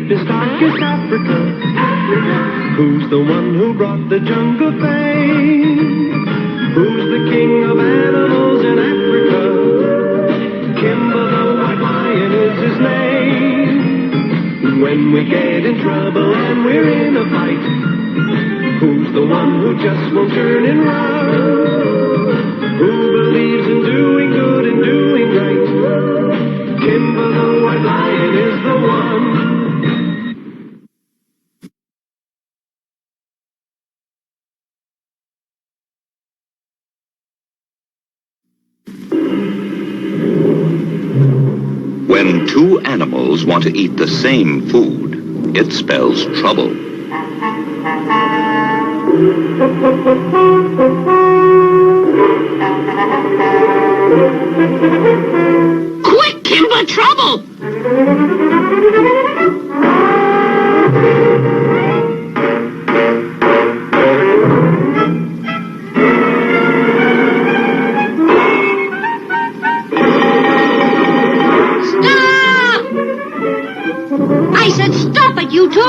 deepest, darkest Africa? Who's the one who brought the jungle fame? Who's the king of animals in Africa? Kimba the white lion is his name. When we get in trouble and we're in a fight, who's the one who just won't turn and run? Who believes in doing good and doing right? Kimba the white lion is the one. When two animals want to eat the same food, it spells trouble. Quick, Kimba, trouble! I said stop it, you two!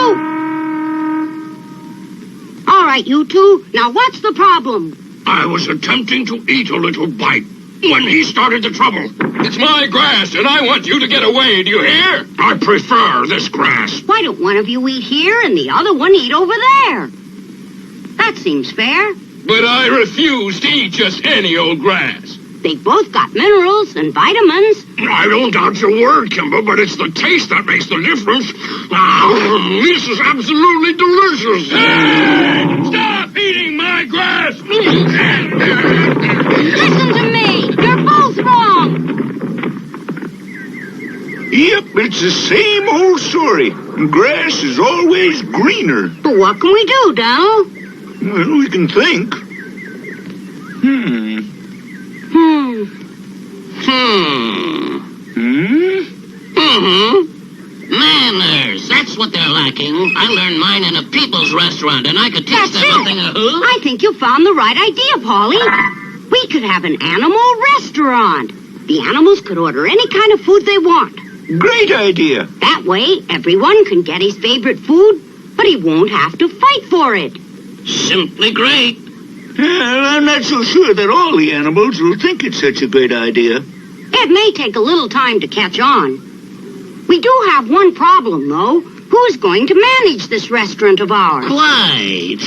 All right, you two. Now what's the problem? I was attempting to eat a little bite when he started the trouble. It's my grass, and I want you to get away, do you hear? I prefer this grass. Why don't one of you eat here and the other one eat over there? That seems fair. But I refuse to eat just any old grass. They both got minerals and vitamins. I don't doubt your word, Kimba, but it's the taste that makes the difference. This is absolutely delicious. Hey, stop eating my grass! Listen to me. You're both wrong. Yep, it's the same old story. Grass is always greener. But what can we do, Donald? Well, we can think. Manners. That's what they're lacking. I learned mine in a people's restaurant, and I could teach them a thing or who. I think you found the right idea, Polly. We could have an animal restaurant. The animals could order any kind of food they want. Great idea. That way, everyone can get his favorite food, but he won't have to fight for it. Simply great. I'm not so sure that all the animals will think it's such a great idea. It may take a little time to catch on. We do have one problem, though. Who's going to manage this restaurant of ours? Quite.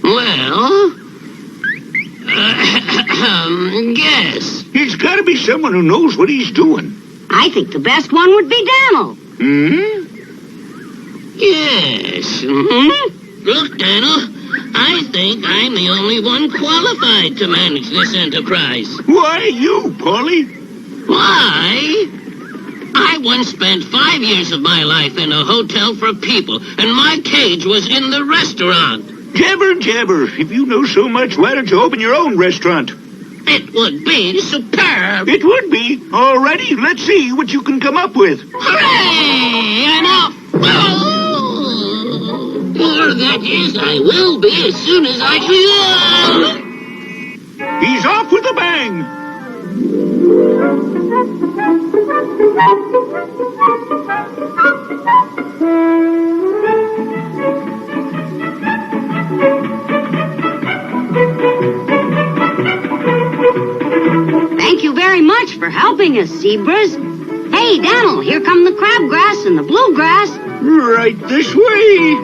Well, guess. It's got to be someone who knows what he's doing. I think the best one would be Daniel. Yes. Look, Daniel, I think I'm the only one qualified to manage this enterprise. Why you, Polly? Why? I once spent 5 years of my life in a hotel for people, and my cage was in the restaurant. Jabber, jabber. If you know so much, why don't you open your own restaurant? It would be superb. It would be. Alrighty, let's see what you can come up with. Hooray! I'm off. Or that is, I will be as soon as I can. He's off with a bang. Thank you very much for helping us, zebras. Hey, Daniel, here come the crabgrass and the bluegrass. Right this way.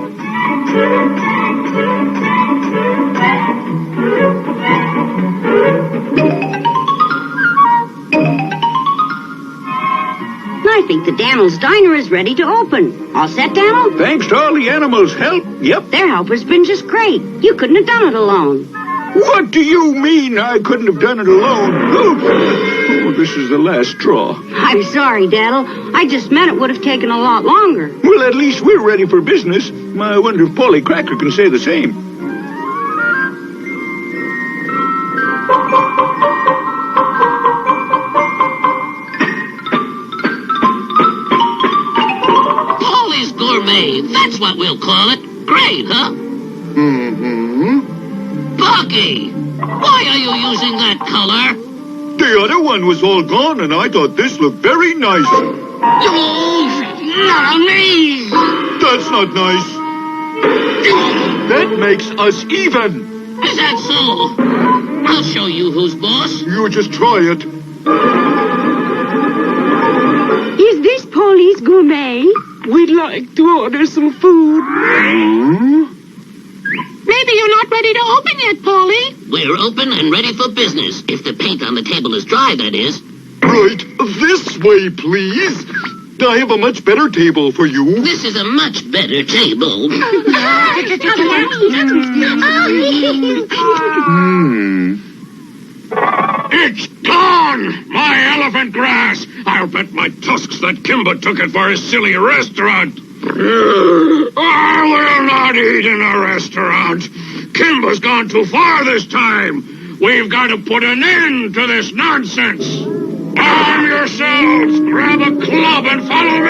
I think the Daniel's Diner is ready to open. All set, Daniel? Thanks to all the animals' help. Yep. Their help has been just great. You couldn't have done it alone. What do you mean I couldn't have done it alone? Oh, this is the last straw. I'm sorry, Daniel. I just meant it would have taken a lot longer. Well, at least we're ready for business. I wonder if Polly Cracker can say the same. Polly's Gourmet. That's what we'll call it. Great, huh? Bucky, why are you using that color? The other one was all gone, and I thought this looked very nice. Oh, Not on me! That's not nice. That makes us even. Is that so? I'll show you who's boss. You just try it. Is this Police Gourmet? We'd like to order some food. Maybe you're not ready to open yet, Polly. We're open and ready for business. If the paint on the table is dry, that is. Right this way, please. I have a much better table for you. This is a much better table. It's gone! My elephant grass! I'll bet my tusks that Kimba took it for his silly restaurant. I will not eat in a restaurant. Kimba's gone too far this time. We've got to put an end to this nonsense. Arm yourselves! Grab a club and follow me!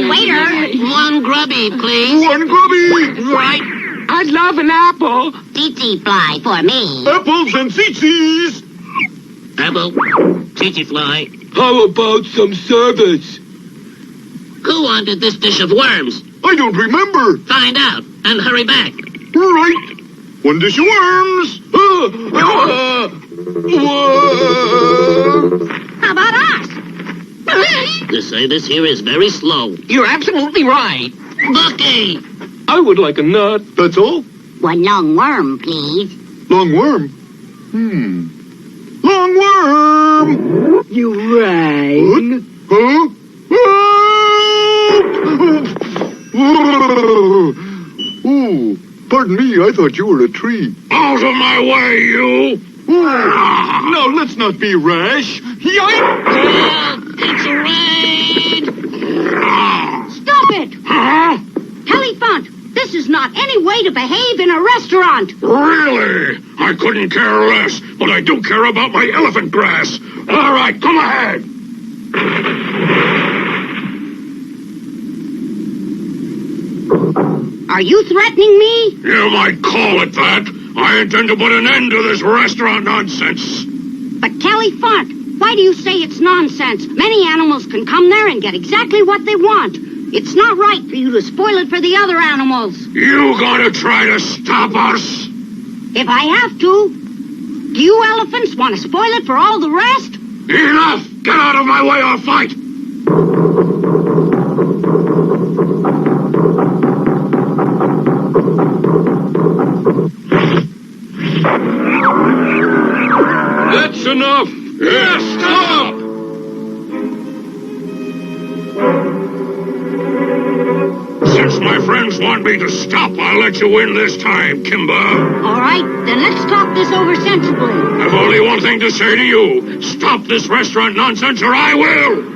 Waiter! One grubby, please. One grubby. Right. I'd love an apple. Tsetse fly for me. Apples and tzitzis. Apple. Chichi fly. How about some service? Who wanted this dish of worms? I don't remember. Find out and hurry back. Right. One dish of worms. How about us? They say this here is very slow. You're absolutely right. Bucky! I would like a nut. That's all? One long worm, please. Long worm. Long worm. You rang. Huh? Ooh, pardon me, I thought you were a tree. Out of my way, you! Now, let's not be rash. Yoink! It's a raid! Stop it! Huh? Telephant, this is not any way to behave in a restaurant. Really? I couldn't care less, but I do care about my elephant grass. All right, come ahead. Are you threatening me? You might call it that. I intend to put an end to this restaurant nonsense. But Telephant, why do you say it's nonsense? Many animals can come there and get exactly what they want. It's not right for you to spoil it for the other animals. You gonna try to stop us? If I have to. Do you elephants want to spoil it for all the rest? Enough! Get out of my way or fight! That's enough. Yes, stop! Since my friends want me to stop, I'll let you win this time, Kimba. All right, then let's talk this over sensibly. I've only one thing to say to you. Stop this restaurant nonsense or I will!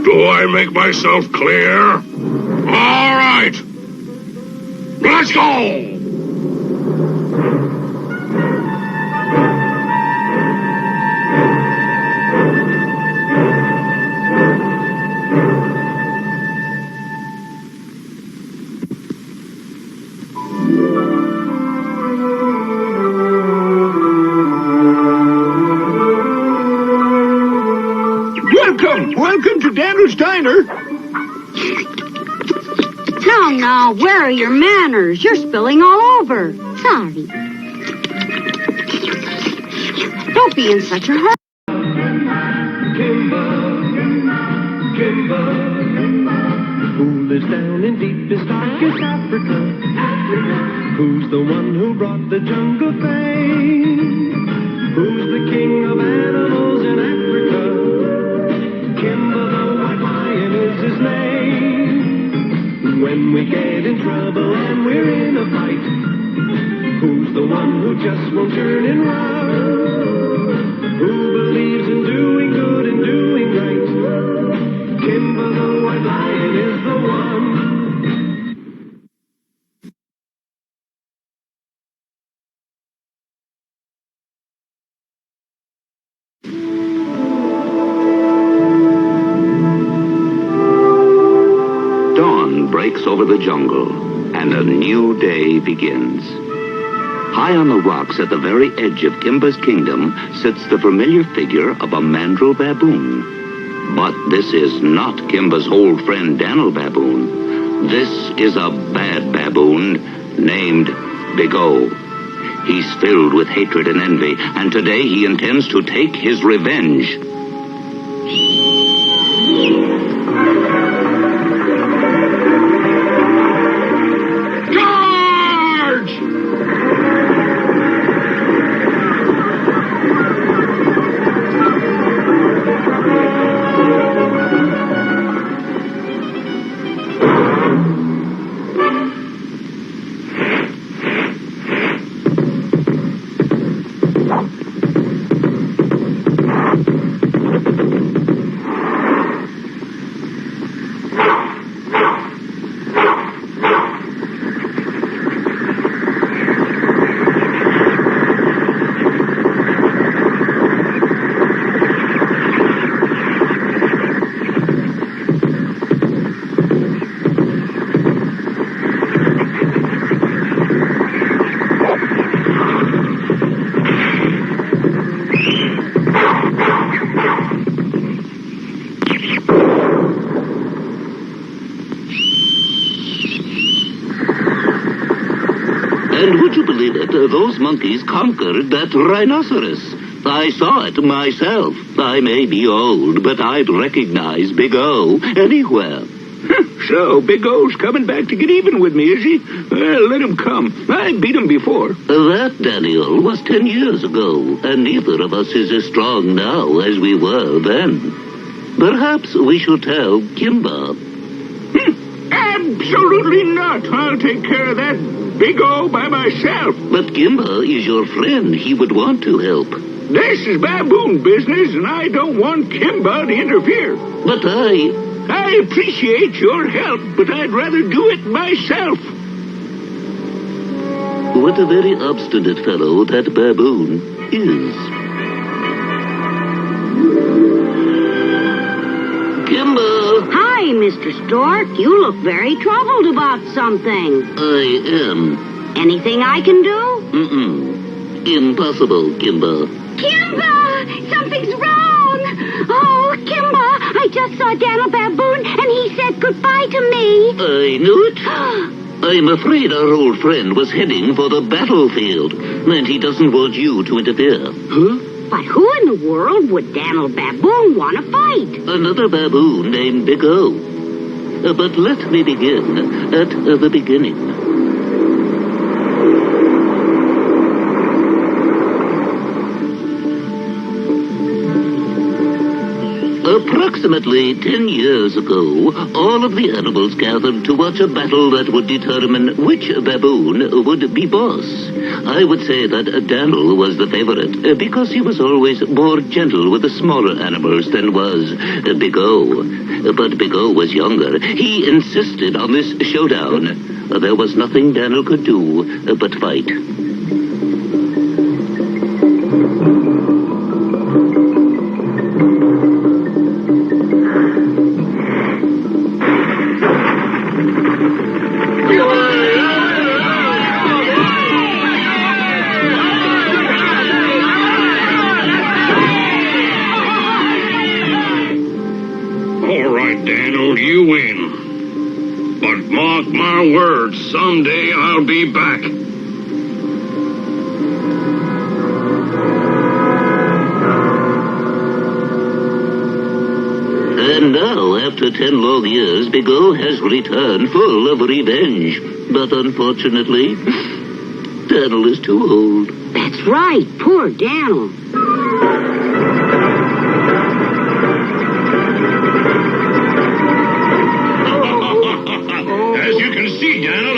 Do I make myself clear? All right. Let's go! Welcome to Daniel's Diner. Now, where are your manners? You're spilling all over. Sorry. Don't be in such a hurry. Kimba, who lives down in deepest, darkest Africa? Who's the one who brought the jungle fame? Who's the king of animals in Africa? Kimba the white lion is his name. When we get in trouble and we're in a fight, who's the one who just won't turn and run? Who believes in doing good and doing right? Kimba the white lion is the one. Dawn breaks over the jungle, and a new day begins. High on the rocks at the very edge of Kimba's kingdom sits the familiar figure of a mandrill baboon. But this is not Kimba's old friend Daniel Baboon. This is a bad baboon named Big O. He's filled with hatred and envy, and today he intends to take his revenge. And would you believe it? Those monkeys conquered that rhinoceros. I saw it myself. I may be old, but I'd recognize Big O anywhere. So, Big O's coming back to get even with me, is he? Well, let him come. I beat him before. That, Daniel, was 10 years ago, and neither of us is as strong now as we were then. Perhaps we should tell Kimba. Absolutely not. I'll take care of that Big O by myself. But Kimba is your friend. He would want to help. This is baboon business, and I don't want Kimba to interfere. But I appreciate your help, but I'd rather do it myself. What a very obstinate fellow that baboon is. Kimba! Hi, Mr. Stork. You look very troubled about something. I am. Anything I can do? Impossible, Kimba. Kimba! Something's wrong! Oh, Kimba! I just saw Daniel Baboon, and he said goodbye to me. I knew it. I'm afraid our old friend was heading for the battlefield, and he doesn't want you to interfere. Huh? But who in the world would Daniel Baboon want to fight? Another baboon named Big O. But let me begin at the beginning. Approximately 10 years ago, all of the animals gathered to watch a battle that would determine which baboon would be boss. I would say that Daniel was the favorite because he was always more gentle with the smaller animals than was Big O. But Big O was younger. He insisted on this showdown. There was nothing Daniel could do but fight. You win. But mark my words, someday I'll be back. And now, after 10 long years, Big O has returned full of revenge. But unfortunately, Daniel is too old. That's right. Poor Daniel.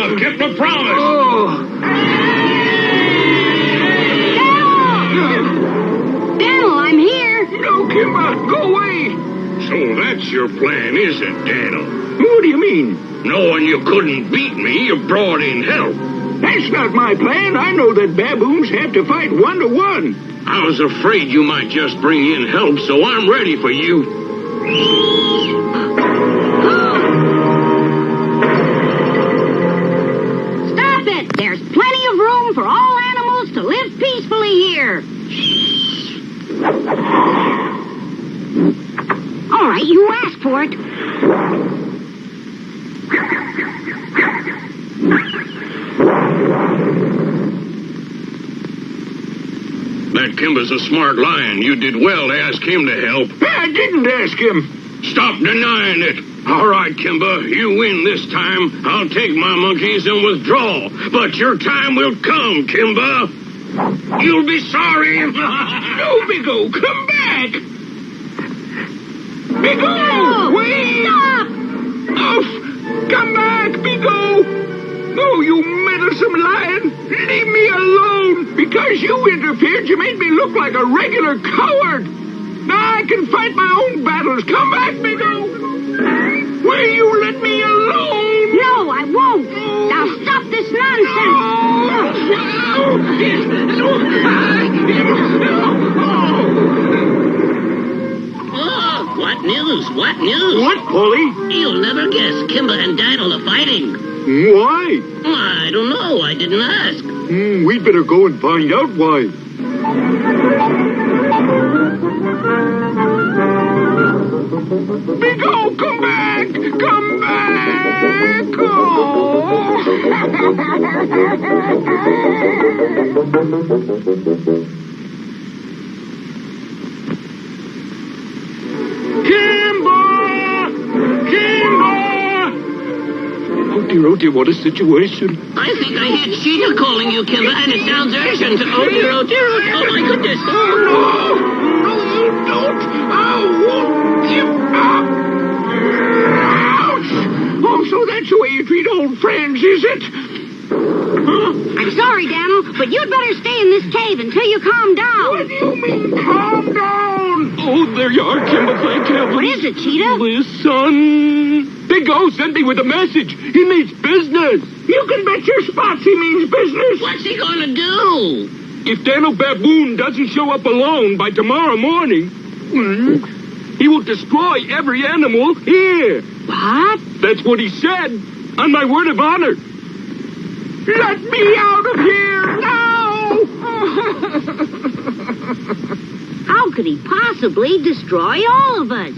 I've kept my promise. Daniel, I'm here. No, Kimba, go away. So that's your plan, is it, Daniel? What do you mean? Knowing you couldn't beat me, you brought in help. That's not my plan. I know that baboons have to fight 1-to-1. I was afraid you might just bring in help, so I'm ready for you. here. All right, you asked for it. That Kimba's a smart lion. You did well to ask him to help. I didn't ask him. Stop denying it. All right, Kimba, you win this time. I'll take my monkeys and withdraw. But your time will come, Kimba. You'll be sorry. No, Big-O, come back. Big-O, No! wait. Stop! Oof. Come back, Big-O. No, you meddlesome lion. Leave me alone. Because you interfered, you made me look like a regular coward. Now I can fight my own battles. Come back, Big-O. Will you let me alone? No, I won't. Now stop this nonsense. Oh, what news? What news? What, Polly? You'll never guess. Kimba and Daniel are fighting. Why? I don't know. I didn't ask. We'd better go and find out why. Big-O, come back! Come back! Kimba! Kimba! Oh dear, what a situation. I think I hear Cheetah calling you, Kimba, and it sounds urgent. Oh, dear, oh, dear, oh my goodness. No, you don't! I won't give up! Ouch! Oh, so that's the way you treat old friends, is it? I'm sorry, Daniel, but you'd better stay in this cave until you calm down. What do you mean, calm down? Oh, there you are, Kimba, thank heaven. What is it, Cheetah? Listen. Big-O sent me with a message. He means business. You can bet your spots he means business. What's he gonna do? If Daniel Baboon doesn't show up alone by tomorrow morning, he will destroy every animal here. What? That's what he said, on my word of honor. Let me out of here now! How could he possibly destroy all of us?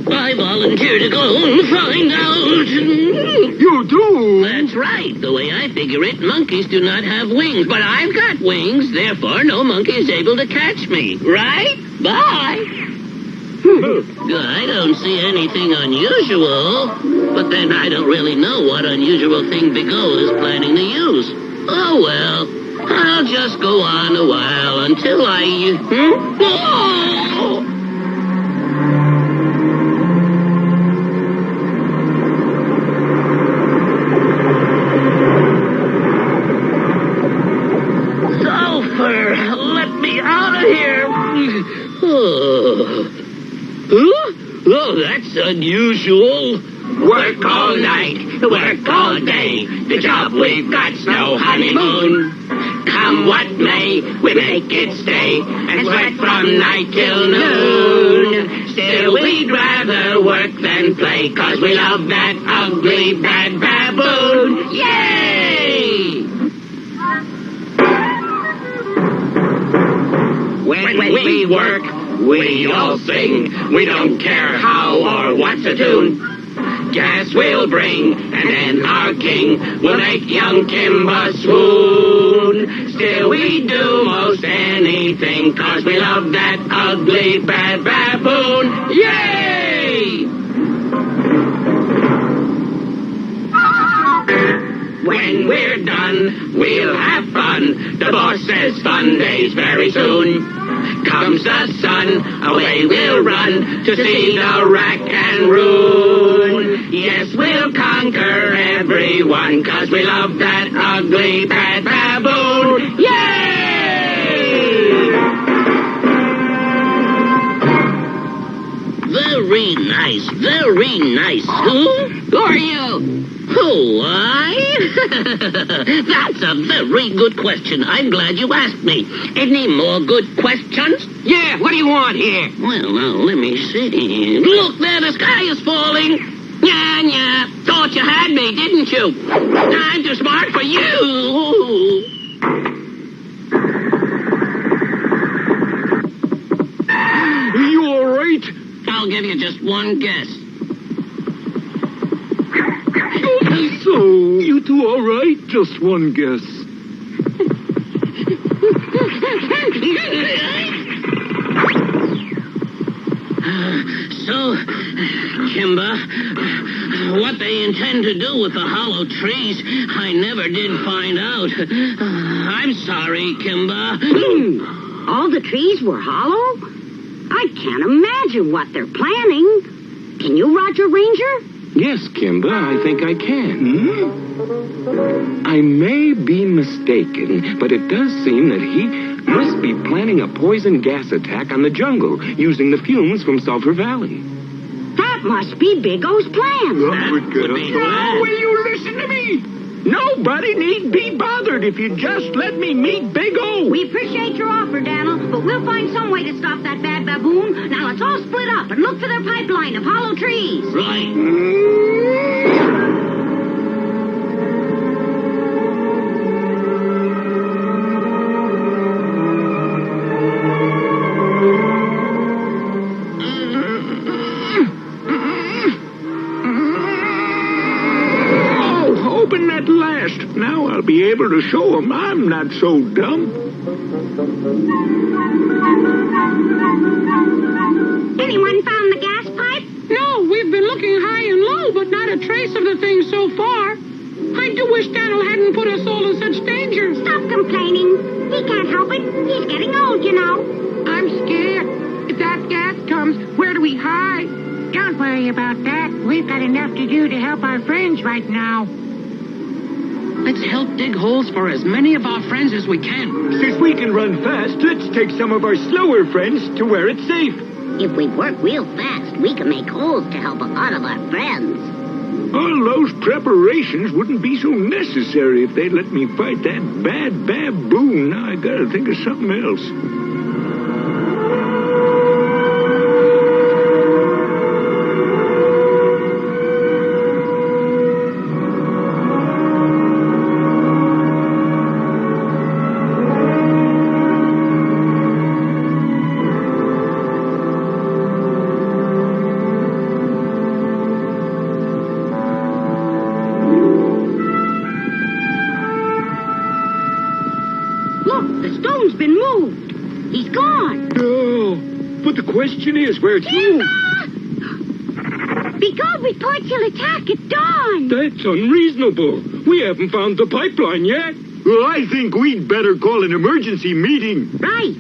I volunteer to go and find out. You do? That's right. The way I figure it, monkeys do not have wings, but I've got wings. Therefore, no monkey is able to catch me. Right? Bye. I don't see anything unusual. But then I don't really know what unusual thing Big-O is planning to use. Oh, well. I'll just go on a while until I... Oh! Let me out of here. Oh, that's unusual. Work all night, work all day. The job we've got's no honeymoon. Come what may, we make it stay and sweat from night till noon. Still, we'd rather work than play, 'cause we love that ugly bad baboon. Yay! When we work, we all sing. We don't care how or what's a tune. Gas we'll bring, and then our king will make young Kimba swoon. Still, we do most anything, 'cause we love that ugly bad baboon. Yay! When we're done, we'll have fun. The boss says fun days very soon. Comes the sun, away we'll run to see the rack and ruin. Yes, we'll conquer everyone, 'cause we love that ugly bad baboon. Yay! Very nice, very nice. Who are you? Who, I? That's a very good question. I'm glad you asked me. Any more good questions? Yeah, what do you want here? Well, now, let me see. Look there, the sky is falling. Yeah. Thought you had me, didn't you? I'm too smart for you. I'll give you just one guess. So, you two all right? Just one guess. So, Kimba, what they intend to do with the hollow trees, I never did find out. I'm sorry, Kimba. All the trees were hollow? I can't imagine what they're planning. Can you, Roger Ranger? Yes, Kimba, I think I can. I may be mistaken, but it does seem that he must be planning a poison gas attack on the jungle using the fumes from Sulphur Valley. That must be Big O's plan. Will you listen to me? Nobody need be bothered if you just let me meet Big O. We appreciate your offer, Daniel, but we'll find some way to stop that bad baboon. Now let's all split up and look for their pipeline of hollow trees. Right. Open that last. Now I'll be able to show 'em I'm not so dumb. Anyone found the gas pipe? No, we've been looking high and low, but not a trace of the thing so far. I do wish Daniel hadn't put us all in such danger. Stop complaining. He can't help it. He's getting old, you know. I'm scared. If that gas comes, where do we hide? Don't worry about that. We've got enough to do to help our friends right now. Let's help dig holes for as many of our friends as we can. Since we can run fast, let's take some of our slower friends to where it's safe. If we work real fast, we can make holes to help a lot of our friends. All those preparations wouldn't be so necessary if they'd let me fight that bad baboon. Now I gotta think of something else. Question is, where's you? Because reports he'll attack at dawn. That's unreasonable. We haven't found the pipeline yet. Well, I think we'd better call an emergency meeting. Right.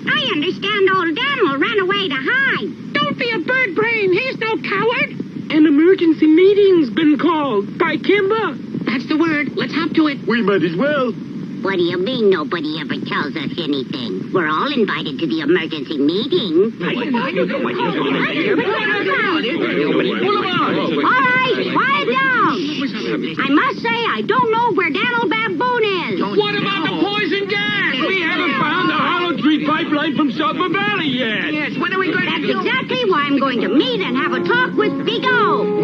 I understand old Daniel ran away to hide. Don't be a bird brain. He's no coward. An emergency meeting's been called by Kimba. That's the word. Let's hop to it. We might as well. What do you mean nobody ever tells us anything? We're all invited to the emergency meeting. All right, quiet down. I must say I don't know where Daniel Baboon is. What about the poison gas? We haven't found the hollow tree pipeline from Sulphur Valley yet. Yes, when are we going to That's exactly why I'm going to meet and have a talk with Big O.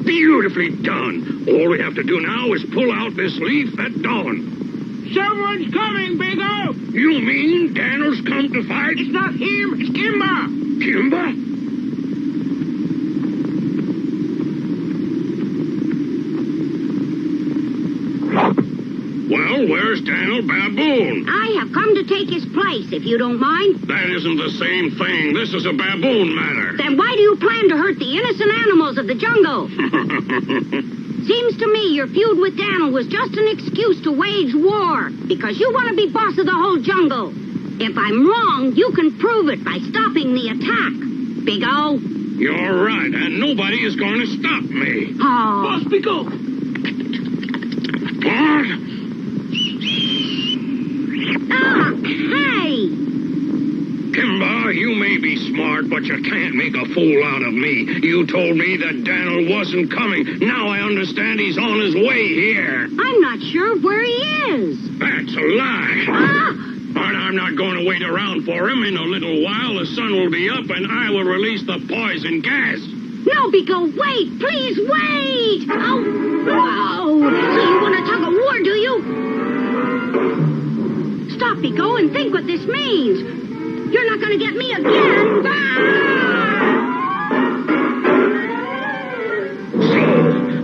Beautifully done. All we have to do now is pull out this leaf at dawn. Someone's coming, Big O. You mean Daniel's come to fight? It's not him. It's Kimba. Kimba? Well, where's Daniel Baboon? I have come to take his place, if you don't mind. That isn't the same thing. This is a baboon matter. Then why do you plan to hurt the innocent animals of the jungle? Seems to me your feud with Daniel was just an excuse to wage war, because you want to be boss of the whole jungle. If I'm wrong, you can prove it by stopping the attack. Big O. You're right, and nobody is going to stop me. Oh. Boss Pico! What? Ah, hey! Kimba, you may be smart, but you can't make a fool out of me. You told me that Daniel wasn't coming. Now I understand he's on his way here. I'm not sure where he is. That's a lie. Ah! But I'm not going to wait around for him. In a little while, the sun will be up, and I will release the poison gas. No, Pico, wait! Please wait! Oh, whoa! So you want to tug a war, do you? Stop, Pico, and think what this means. You're not going to get me again. Ah! So,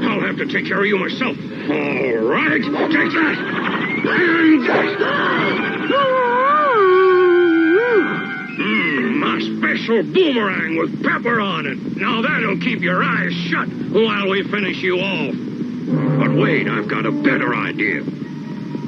I'll have to take care of you myself. All right, take that. And that. My special boomerang with pepper on it. Now that'll keep your eyes shut while we finish you off. But wait, I've got a better idea.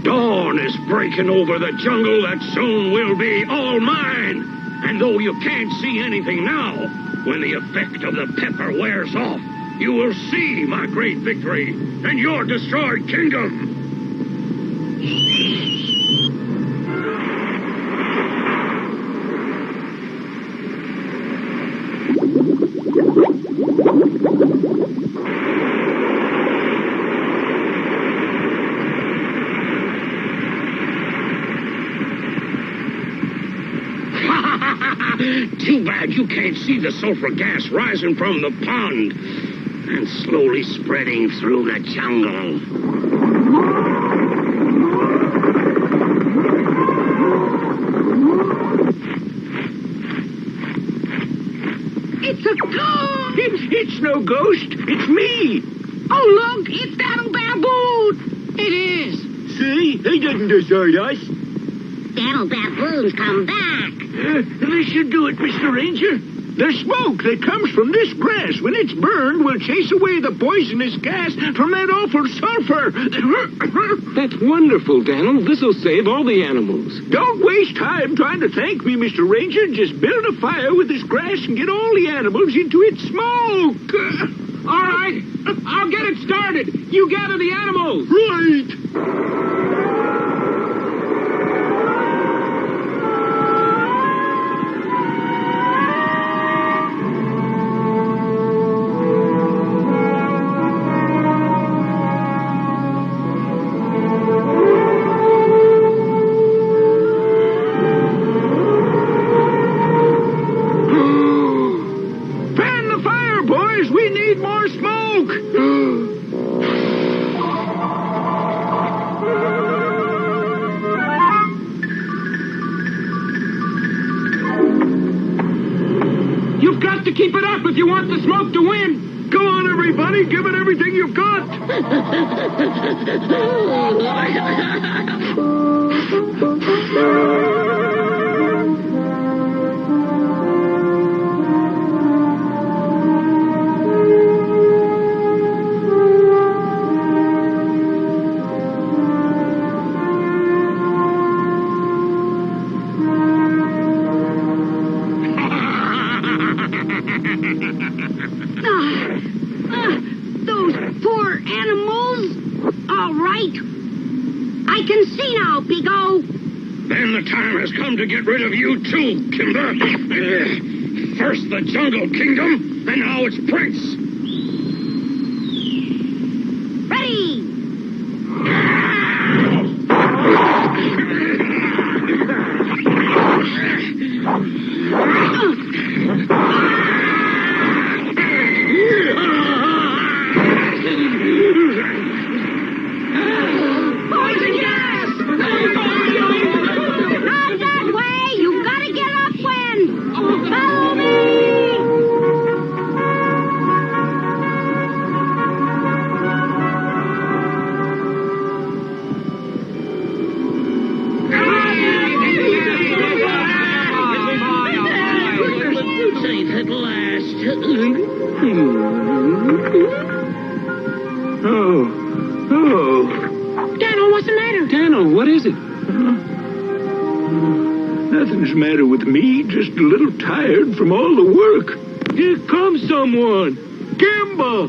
Dawn is breaking over the jungle that soon will be all mine. And though you can't see anything now, when the effect of the pepper wears off, you will see my great victory and your destroyed kingdom. Too bad you can't see the sulfur gas rising from the pond and slowly spreading through the jungle. It's a ghost! It's no ghost. It's me. Oh, look! It's that old baboon! It is. See? He didn't desert us. That old baboon's come back. This should do it, Mr. Ranger. The smoke that comes from this grass, when it's burned, will chase away the poisonous gas from that awful sulfur. That's wonderful, Daniel. This'll save all the animals. Don't waste time trying to thank me, Mr. Ranger. Just build a fire with this grass and get all the animals into its smoke. All right. I'll get it started. You gather the animals. Right. You've got to keep it up if you want the smoke to win. Go on, everybody. Give it everything you've got. Those poor animals. All right. I can see now, Pico. Then the time has come to get rid of you too, Kimba. First the Jungle Kingdom, and now its prince. Ready. Poison gas! Not that way! You've got to get upwind! Follow me! Safe at last. Oh. Daniel, what's the matter? Daniel, what is it? Nothing's the matter with me. Just a little tired from all the work. Here comes someone. Kimba!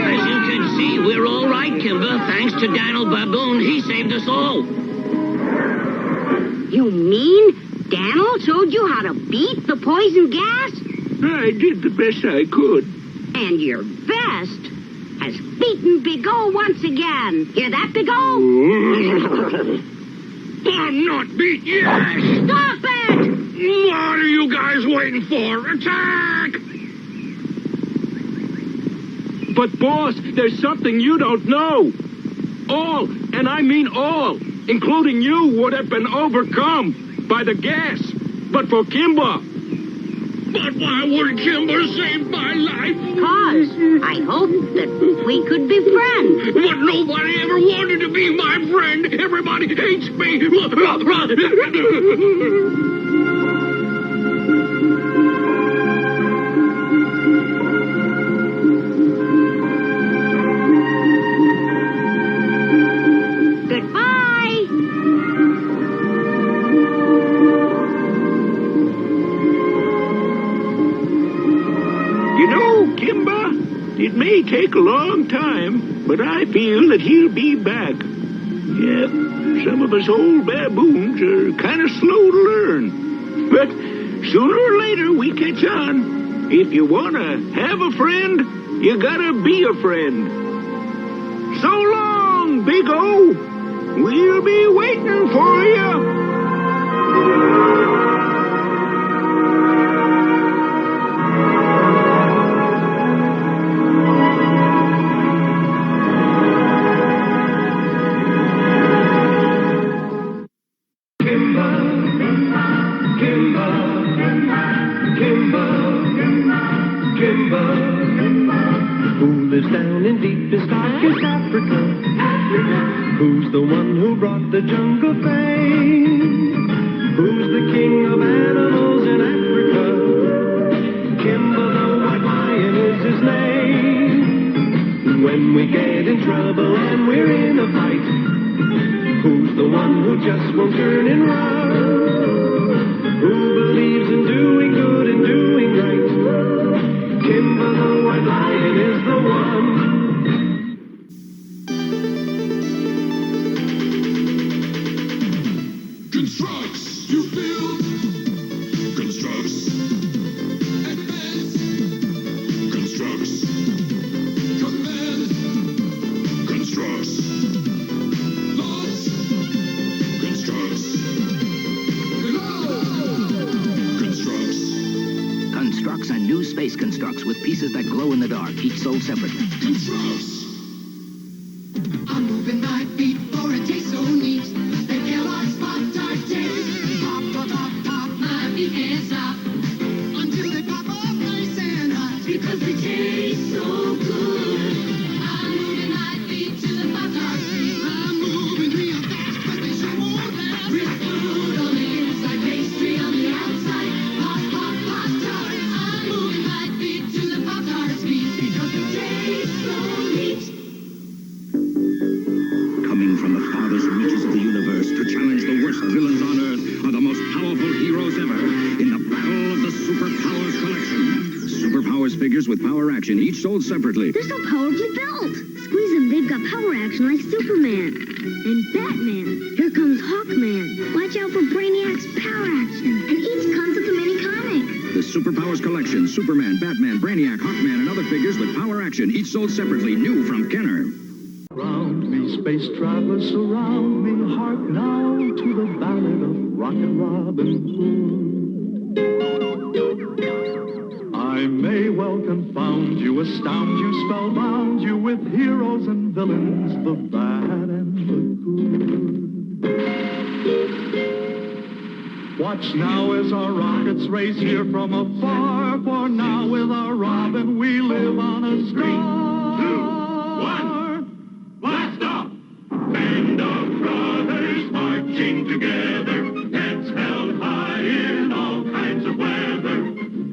As you can see, we're all right, Kimba. Thanks to Daniel Baboon, he saved us all. You mean Daniel showed you how to beat the poison gas? I did the best I could. And your best has beaten Big O once again. Hear that, Big O? I'm not beat yet! Stop it! What are you guys waiting for? Attack! But, boss, there's something you don't know. All, and I mean all, including you, would have been overcome by the gas. But for Kimba... But why would Kimba save my life? Cause I hoped that we could be friends. But nobody ever wanted to be my friend. Everybody hates me. Goodbye. You know, Kimba, it may take a long time, but I feel that he'll be back. Yep, some of us old baboons are kind of slow to learn. But sooner or later, we catch on. If you want to have a friend, you gotta be a friend. So long, Big O. We'll be waiting for you. Who lives down in deepest, darkest Africa? Who's the one who brought the jungle fame? Who's the king of animals in Africa? Kimba the white lion is his name. When we get in trouble and we're in a fight, who's the one who just won't turn and run? Who believes in doing good and doing right? Kimba the white lion is the one. Constructs, you build. Constructs. Advance. Constructs. Command. Constructs. Launch. Constructs. Constructs. Constructs and new space constructs with pieces that glow in the dark, each sold separately. Constructs. I'm moving my feet for a taste so neat. They Kellogg's Pop-Tart taste. Pop, pop, pop, pop, my feet can't stop. Until they pop off nice and hot. Because they taste so good. I'm moving my feet to the Pop-Tart street. I'm moving real fast, but they sure won't last. Real food on the inside, pastry on the outside. Pop, pop, Pop-Tart. I'm moving my feet to the Pop-Tart street. Because they taste so neat. Coming from the farthest reaches of the universe to challenge the worst villains on Earth are the most powerful heroes ever in the battle of the Superpowers Collection. Superpowers figures with power action, each sold separately. They're so powerfully built. Squeeze them, they've got power action like Superman. And Batman. Here comes Hawkman. Watch out for Brainiac's power action. And each comes with a mini comic. The Superpowers Collection, Superman, Batman, Brainiac, Hawkman, and other figures with power action, each sold separately, new from Kenner. Surround me, space travelers, surround me. Hark now to the ballad of Rocket Robin Hood. I may well confound you, astound you, spellbound you with heroes and villains, the bad and the good. Watch now as our rockets race here from afar, for now with our Robin we live on a star. 3, 2, 1. Blast off! Band of brothers marching together, heads held high in all kinds of weather.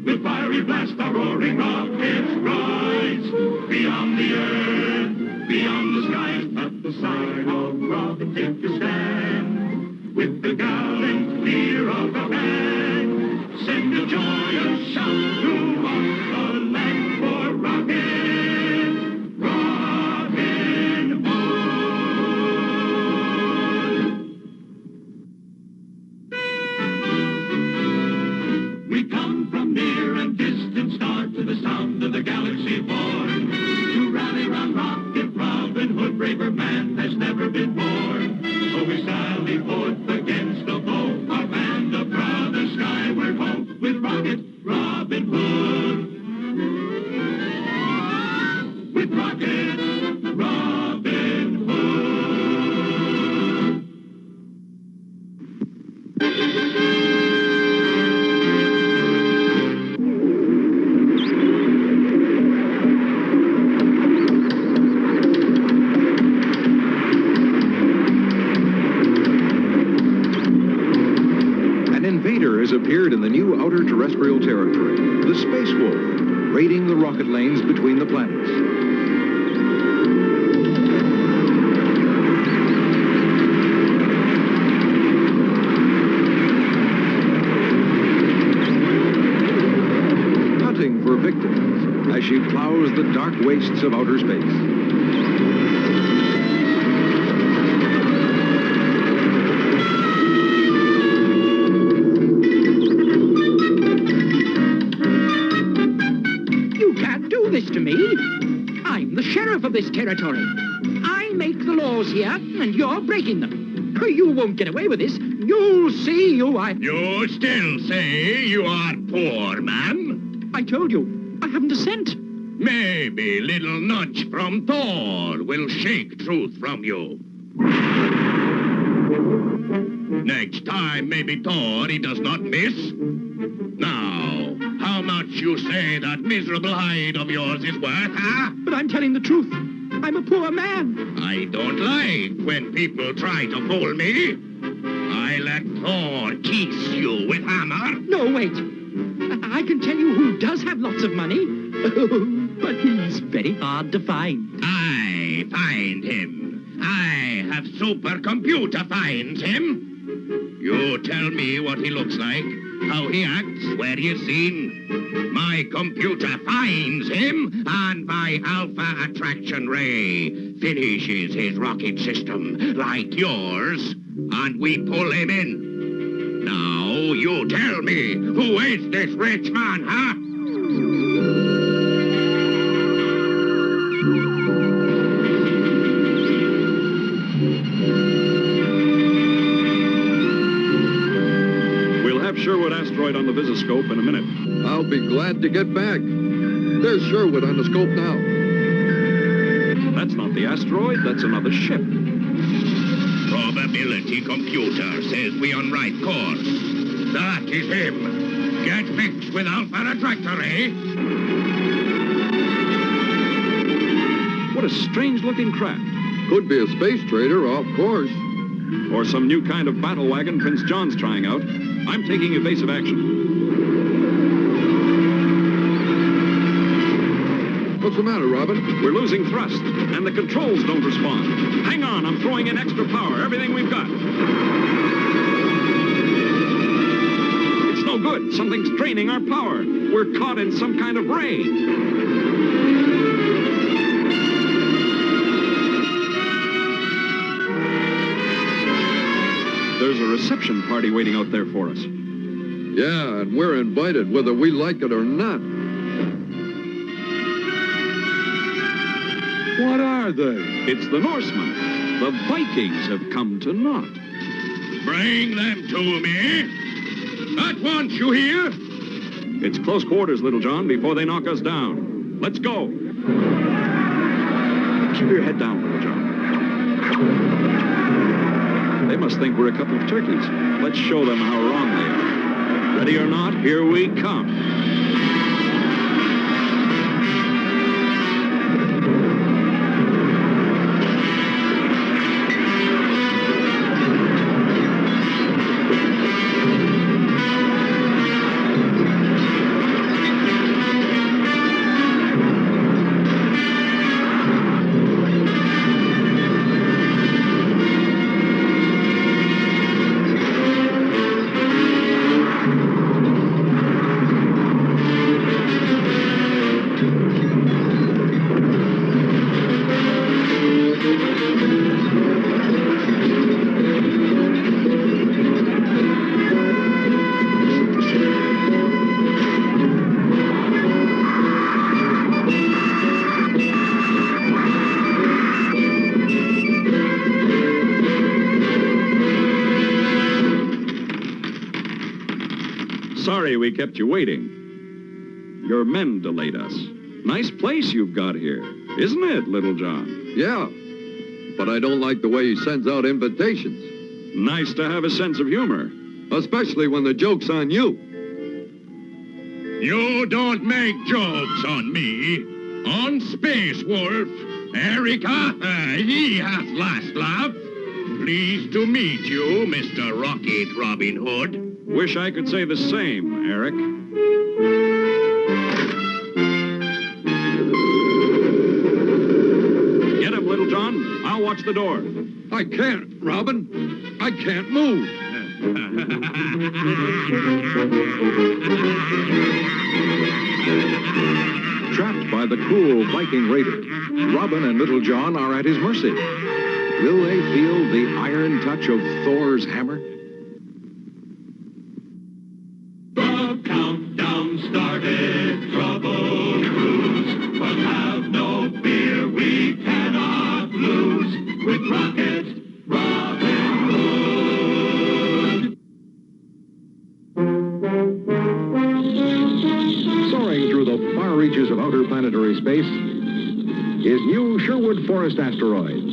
With fiery blast, our roaring rockets rise. Beyond the earth, beyond the skies, at the sign of Robin with the gallant leader of the band. Send a joyous shout through all the land for Robin, Robin Hood. We come from near and distant star to the sound of the galaxy born, to rally round rocket Robin Hood, braver man has never been born. So we sally forth against the foe, our band of brothers skyward ho, with rocket Robin Hood. With rocket Robin Hood. Has appeared in the new outer terrestrial territory, the Space Wolf, raiding the rocket lanes between the planets. Hunting for victims as she plows the dark wastes of outer space. This to me. I'm the sheriff of this territory. I make the laws here, and you're breaking them. You won't get away with this. You'll see, You still say you are poor, man? I told you, I haven't a cent. Maybe little nudge from Thor will shake truth from you. Next time, maybe Thor, he does not miss. Now, how much you say that miserable hide of yours is worth, huh? But I'm telling the truth. I'm a poor man. I don't like when people try to fool me. I let Thor tease you with hammer. No, wait. I can tell you who does have lots of money. But he's very hard to find. I find him. I have supercomputer finds him. You tell me what he looks like, how he acts, where he's seen. My computer finds him, and my alpha attraction ray finishes his rocket system like yours, and we pull him in. Now, you tell me, who is this rich man, huh? Sherwood asteroid on the visoscope in a minute. I'll be glad to get back. There's Sherwood on the scope now. That's not the asteroid, that's another ship. Probability computer says we on right course. That is him. Get fixed with Alpha Attractor, eh? What a strange-looking craft. Could be a space trader, of course. Or some new kind of battle wagon Prince John's trying out. I'm taking evasive action. What's the matter, Robin? We're losing thrust, and the controls don't respond. Hang on, I'm throwing in extra power, everything we've got. It's no good. Something's draining our power. We're caught in some kind of ray. There's a reception party waiting out there for us. Yeah, and we're invited whether we like it or not. What are they? It's the Norsemen. The Vikings have come to naught. Bring them to me. At once, you hear? It's close quarters, Little John, before they knock us down. Let's go. Keep your head down, Little John. They must think we're a couple of turkeys. Let's show them how wrong they are. Ready or not, here we come. Sorry we kept you waiting. Your men delayed us. Nice place you've got here, isn't it, Little John? Yeah, but I don't like the way he sends out invitations. Nice to have a sense of humor. Especially when the joke's on you. You don't make jokes on me. On Space Wolf. Erica, ye hath last laugh. Pleased to meet you, Mr. Rocket Robin Hood. Wish I could say the same, Eric. Get up, Little John. I'll watch the door. I can't, Robin. I can't move. Trapped by the cruel Viking raider, Robin and Little John are at his mercy. Will they feel the iron touch of Thor's hammer? The countdown started, trouble cruise, but have no fear, we cannot lose with Rocket Robin Hood. Soaring through the far reaches of outer planetary space is new Sherwood Forest asteroid.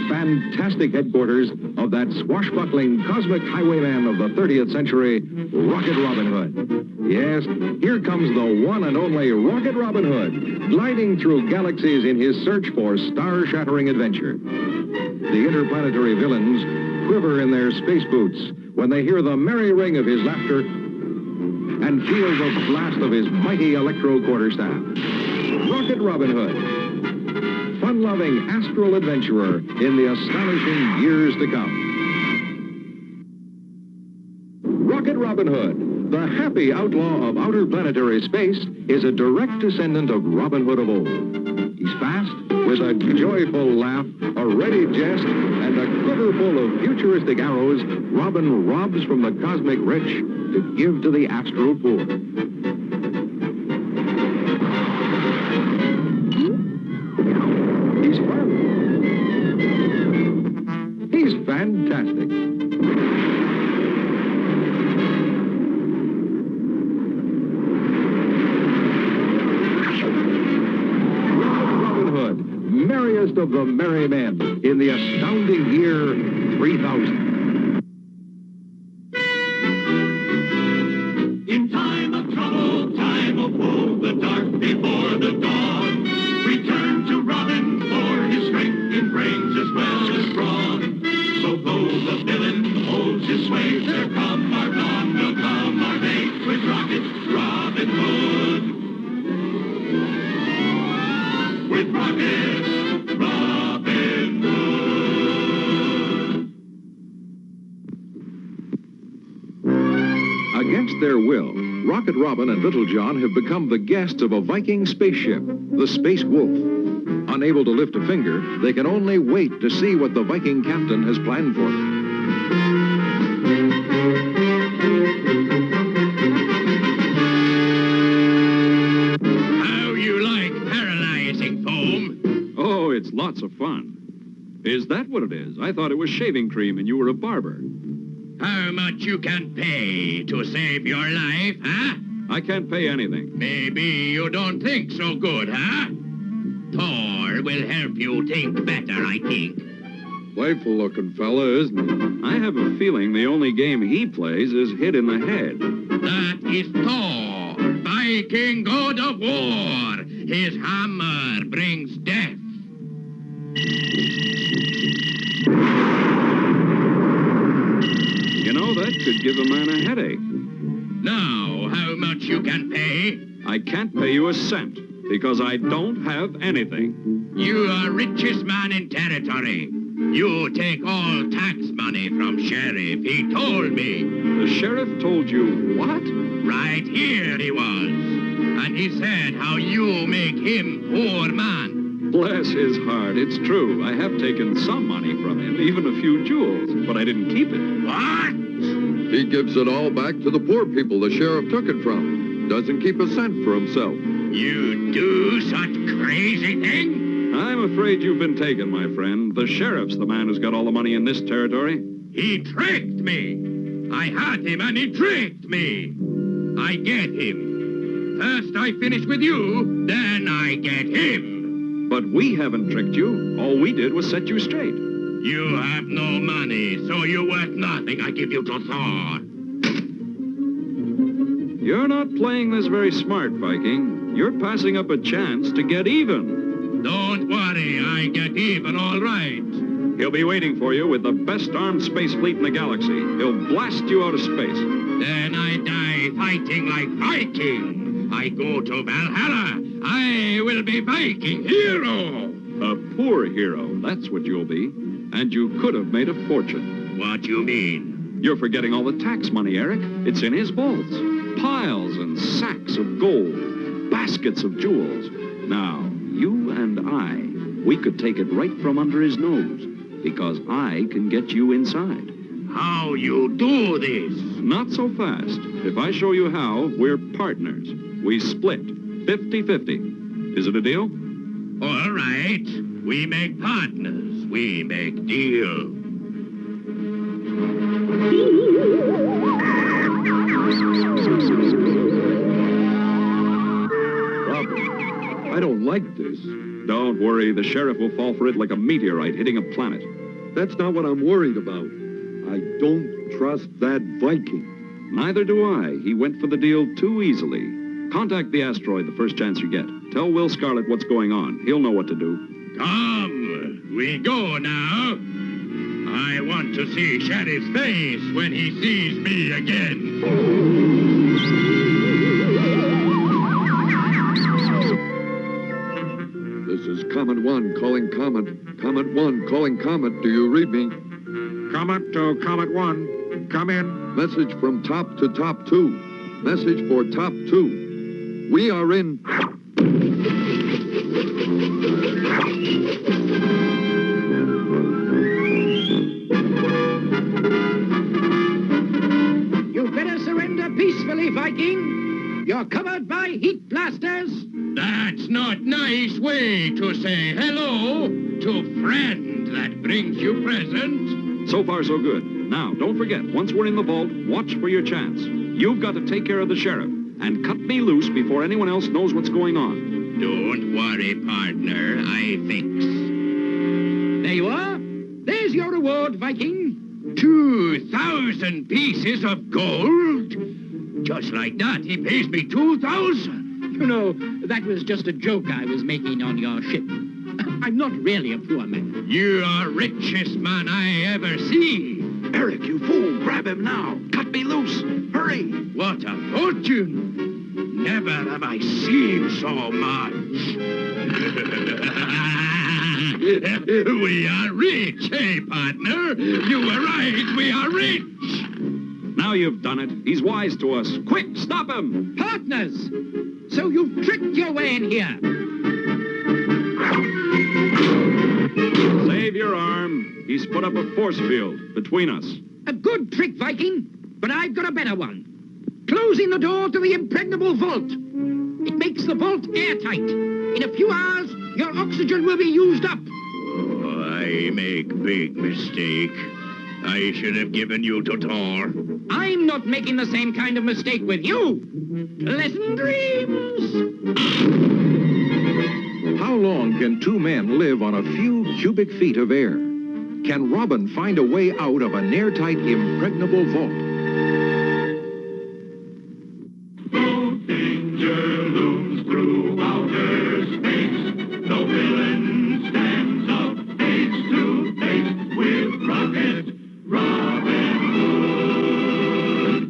Fantastic headquarters of that swashbuckling cosmic highwayman of the 30th century, Rocket Robin Hood. Yes, here comes the one and only Rocket Robin Hood, gliding through galaxies in his search for star-shattering adventure. The interplanetary villains quiver in their space boots when they hear the merry ring of his laughter and feel the blast of his mighty electro quarterstaff. Rocket Robin Hood, fun-loving astral adventurer in the astonishing years to come. Rocket Robin Hood, the happy outlaw of outer planetary space, is a direct descendant of Robin Hood of old. He's fast, with a joyful laugh, a ready jest, and a quiver full of futuristic arrows. Robin robs from the cosmic rich to give to the astral poor. He's fun. He's fantastic. Robin Hood, merriest of the merry men in the astounding year 3000. In time of trouble, time of woe, the dark before the dawn, we turn to Robin for his strength in brains as well as brawn. So though the villain holds his sway, there come our dawn, will come our day with Rocket Robin Hood. With Rocket Robin Hood. Against their will, Rocket Robin and Little John have become the guests of a Viking spaceship, the Space Wolf. Unable to lift a finger, they can only wait to see what the Viking captain has planned for them. How you like paralyzing foam? Oh, it's lots of fun. Is that what it is? I thought it was shaving cream and you were a barber. How much you can pay to save your life, huh? I can't pay anything. Maybe you don't think so good, huh? Thor will help you think better, I think. Playful-looking fella, isn't he? I have a feeling the only game he plays is hit in the head. That is Thor, Viking god of war. His hammer brings death. You know, that could give a man a headache. Now, how much you can pay? I can't pay you a cent, because I don't have anything. You are richest man in territory. You take all tax money from sheriff, he told me. The sheriff told you what? Right here he was. And he said how you make him poor man. Bless his heart, it's true. I have taken some money from him, even a few jewels, but I didn't keep it. What? He gives it all back to the poor people the sheriff took it from. Doesn't keep a cent for himself. You do such crazy thing? I'm afraid you've been taken, my friend. The sheriff's the man who's got all the money in this territory. He tricked me. I had him and he tricked me. I get him. First I finish with you, then I get him. But we haven't tricked you. All we did was set you straight. You have no money, so you're worth nothing. I give you to Thor. You're not playing this very smart, Viking. You're passing up a chance to get even. Don't worry, I get even all right. He'll be waiting for you with the best armed space fleet in the galaxy. He'll blast you out of space. Then I die fighting like Viking. I go to Valhalla. I will be Viking hero. A poor hero, that's what you'll be. And you could have made a fortune. What you mean? You're forgetting all the tax money, Eric. It's in his vaults. Piles and sacks of gold. Baskets of jewels. Now, you and I, we could take it right from under his nose. Because I can get you inside. How you do this? Not so fast. If I show you how, we're partners. We split 50-50. Is it a deal? All right. We make partners. We make deal. Robert, I don't like this. Don't worry. The sheriff will fall for it like a meteorite hitting a planet. That's not what I'm worried about. I don't trust that Viking. Neither do I. He went for the deal too easily. Contact the asteroid the first chance you get. Tell Will Scarlet what's going on. He'll know what to do. Come, we go now. I want to see Sheriff's face when he sees me again. This is Comet 1 calling Comet. Comet 1 calling Comet. Do you read me? Comet to Comet 1. Come in. Message from Top to Top 2. Message for Top 2. We are in... You better surrender peacefully, Viking. You're covered by heat blasters. That's not nice way to say hello to friend that brings you present. So far, so good. Now, don't forget, once we're in the vault, watch for your chance. You've got to take care of the sheriff and cut me loose before anyone else knows what's going on. Don't worry, partner. I fix. There you are. There's your reward, Viking. 2,000 pieces of gold? Just like that, he pays me 2,000. You know, that was just a joke I was making on your ship. I'm not really a poor man. You are richest man I ever see. Eric, you fool! Grab him now! Cut me loose! Hurry! What a fortune! Never have I seen so much. We are rich, hey, partner? You were right, we are rich. Now you've done it. He's wise to us. Quick, stop him! Partners! So you've tricked your way in here. Save your arm. He's put up a force field between us. A good trick, Viking, but I've got a better one. Closing the door to the impregnable vault. It makes the vault airtight. In a few hours, your oxygen will be used up. Oh, I make big mistake. I should have given you to Thor. I'm not making the same kind of mistake with you. Pleasant dreams. How long can two men live on a few cubic feet of air? Can Robin find a way out of an airtight, impregnable vault? No danger looms through outer space. No villain stands up face to face with Rocket Robin Hood.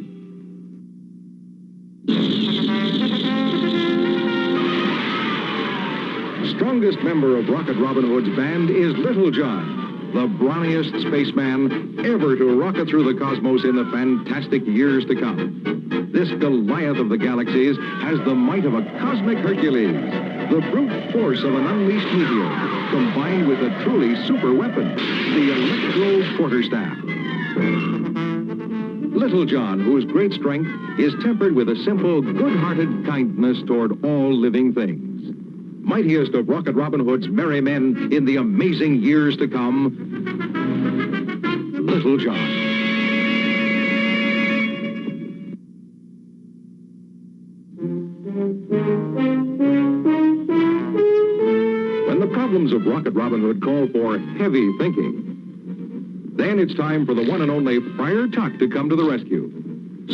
Strongest member of Rocket Robin Hood's band is Little John, the brawniest spaceman ever to rocket through the cosmos in the fantastic years to come. This Goliath of the galaxies has the might of a cosmic Hercules, the brute force of an unleashed meteor, combined with a truly super weapon, the electro quarterstaff. Little John, whose great strength is tempered with a simple, good-hearted kindness toward all living things. Mightiest of Rocket Robin Hood's merry men in the amazing years to come, Little John. problems of Rocket Robin Hood call for heavy thinking. Then it's time for the one and only Friar Tuck to come to the rescue.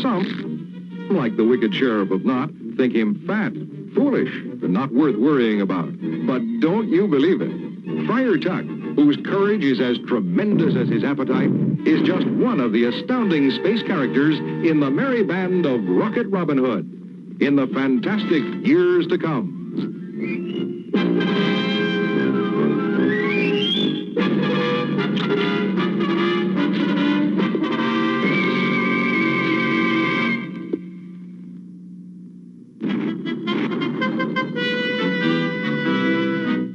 Some, like the wicked Sheriff of Knott, think him fat, foolish, and not worth worrying about. But don't you believe it? Friar Tuck, whose courage is as tremendous as his appetite, is just one of the astounding space characters in the merry band of Rocket Robin Hood in the fantastic years to come.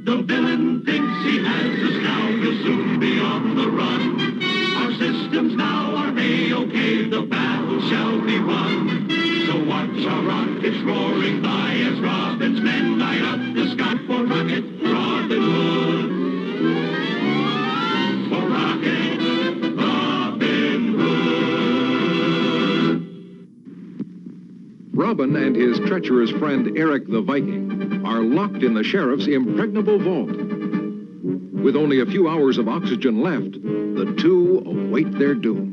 The villain thinks he has us now, he'll soon be on the run. Our systems now are A-OK, the battle shall be won. So watch our rockets roaring by as Robin's men light up the sky for Rocket Robin Hood. For Rocket Robin Hood. Robin and his treacherous friend Eric the Viking are locked in the sheriff's impregnable vault. With only a few hours of oxygen left, the two await their doom.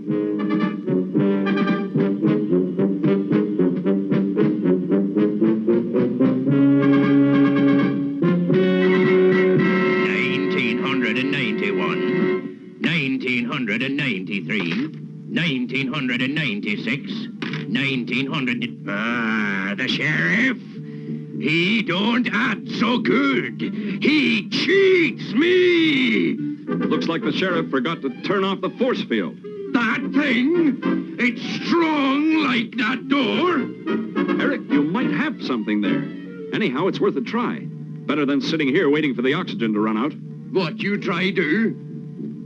1993, 1996, 1900... Ah, the sheriff. He don't act so good. He cheats me. Looks like the sheriff forgot to turn off the force field. That thing? It's strong like that door. Eric, you might have something there. Anyhow, it's worth a try. Better than sitting here waiting for the oxygen to run out. What you try do?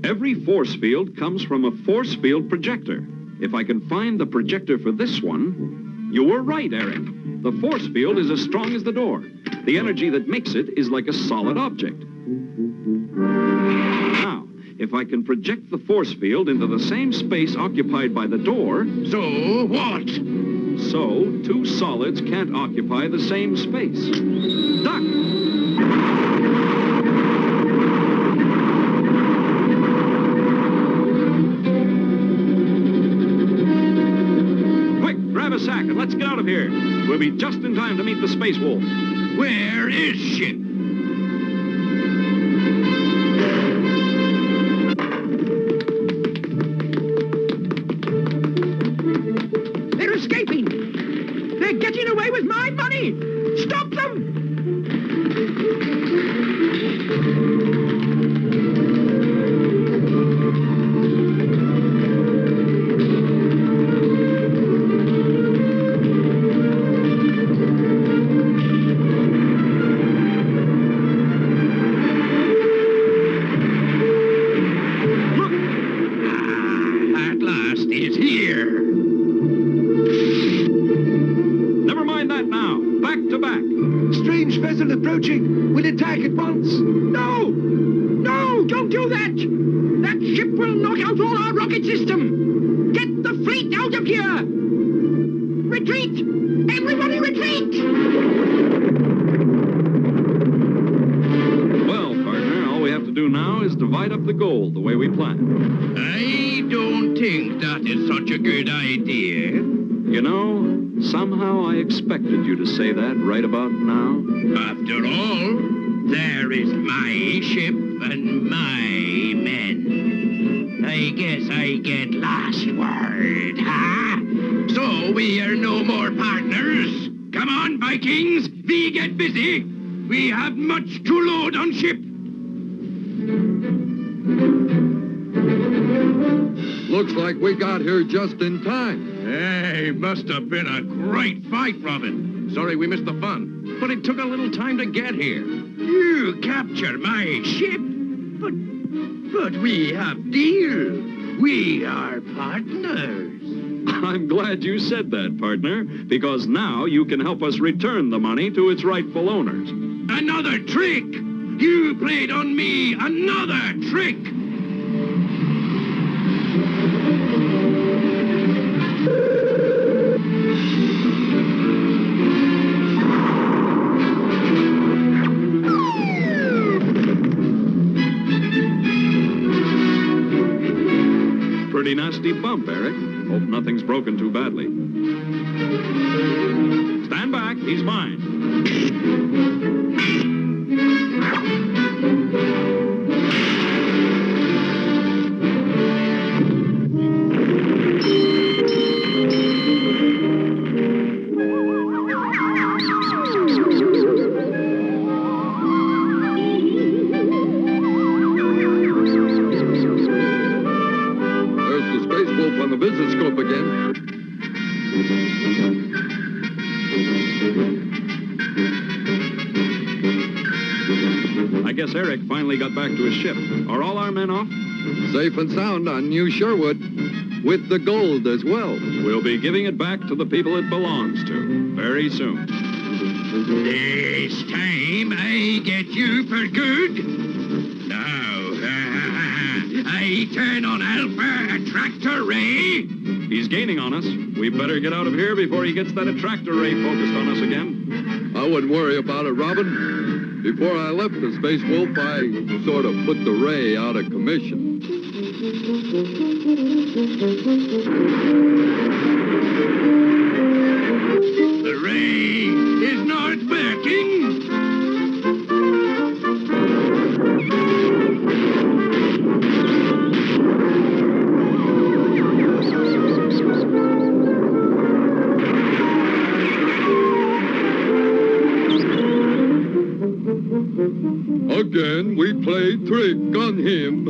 Every force field comes from a force field projector. If I can find the projector for this one... You were right, Eric. The force field is as strong as the door. The energy that makes it is like a solid object. Now, if I can project the force field into the same space occupied by the door... So what? So, two solids can't occupy the same space. Duck! Grab a sack and let's get out of here. We'll be just in time to meet the space wolf. Where is ship? They're escaping. They're getting away with my money. Stop them. Approaching. We'll attack at once. No! No! Don't do that! That ship will knock out all our rocket system! Get the fleet out of here! Retreat! Everybody retreat! Well, partner, all we have to do now is divide up the gold the way we planned. I don't think that is such a good idea. You know, somehow I expected you to say that right about now. After all, there is my ship and my men. I guess I get last word, huh? So we are no more partners. Come on, Vikings, we get busy. We have much to load on ship. Looks like we got here just in time. Hey, must have been a great fight, Robin. Sorry we missed the fun, but it took a little time to get here. You capture my ship, but we have deal. We are partners. I'm glad you said that, partner, because now you can help us return the money to its rightful owners. Another trick! You played on me another trick! broken too badly. Stand back, he's mine. On the visoscope again. I guess Eric finally got back to his ship. Are all our men off? Safe and sound on New Sherwood, with the gold as well. We'll be giving it back to the people it belongs to very soon. This time I get you for good. Now, I turn on Alpha attractor ray. He's gaining on us. We better get out of here before he gets that attractor ray focused on us again. I wouldn't worry about it, Robin. Before I left the Space Wolf, I sort of put the ray out of commission. The ray is not working. Again, we played trick on him.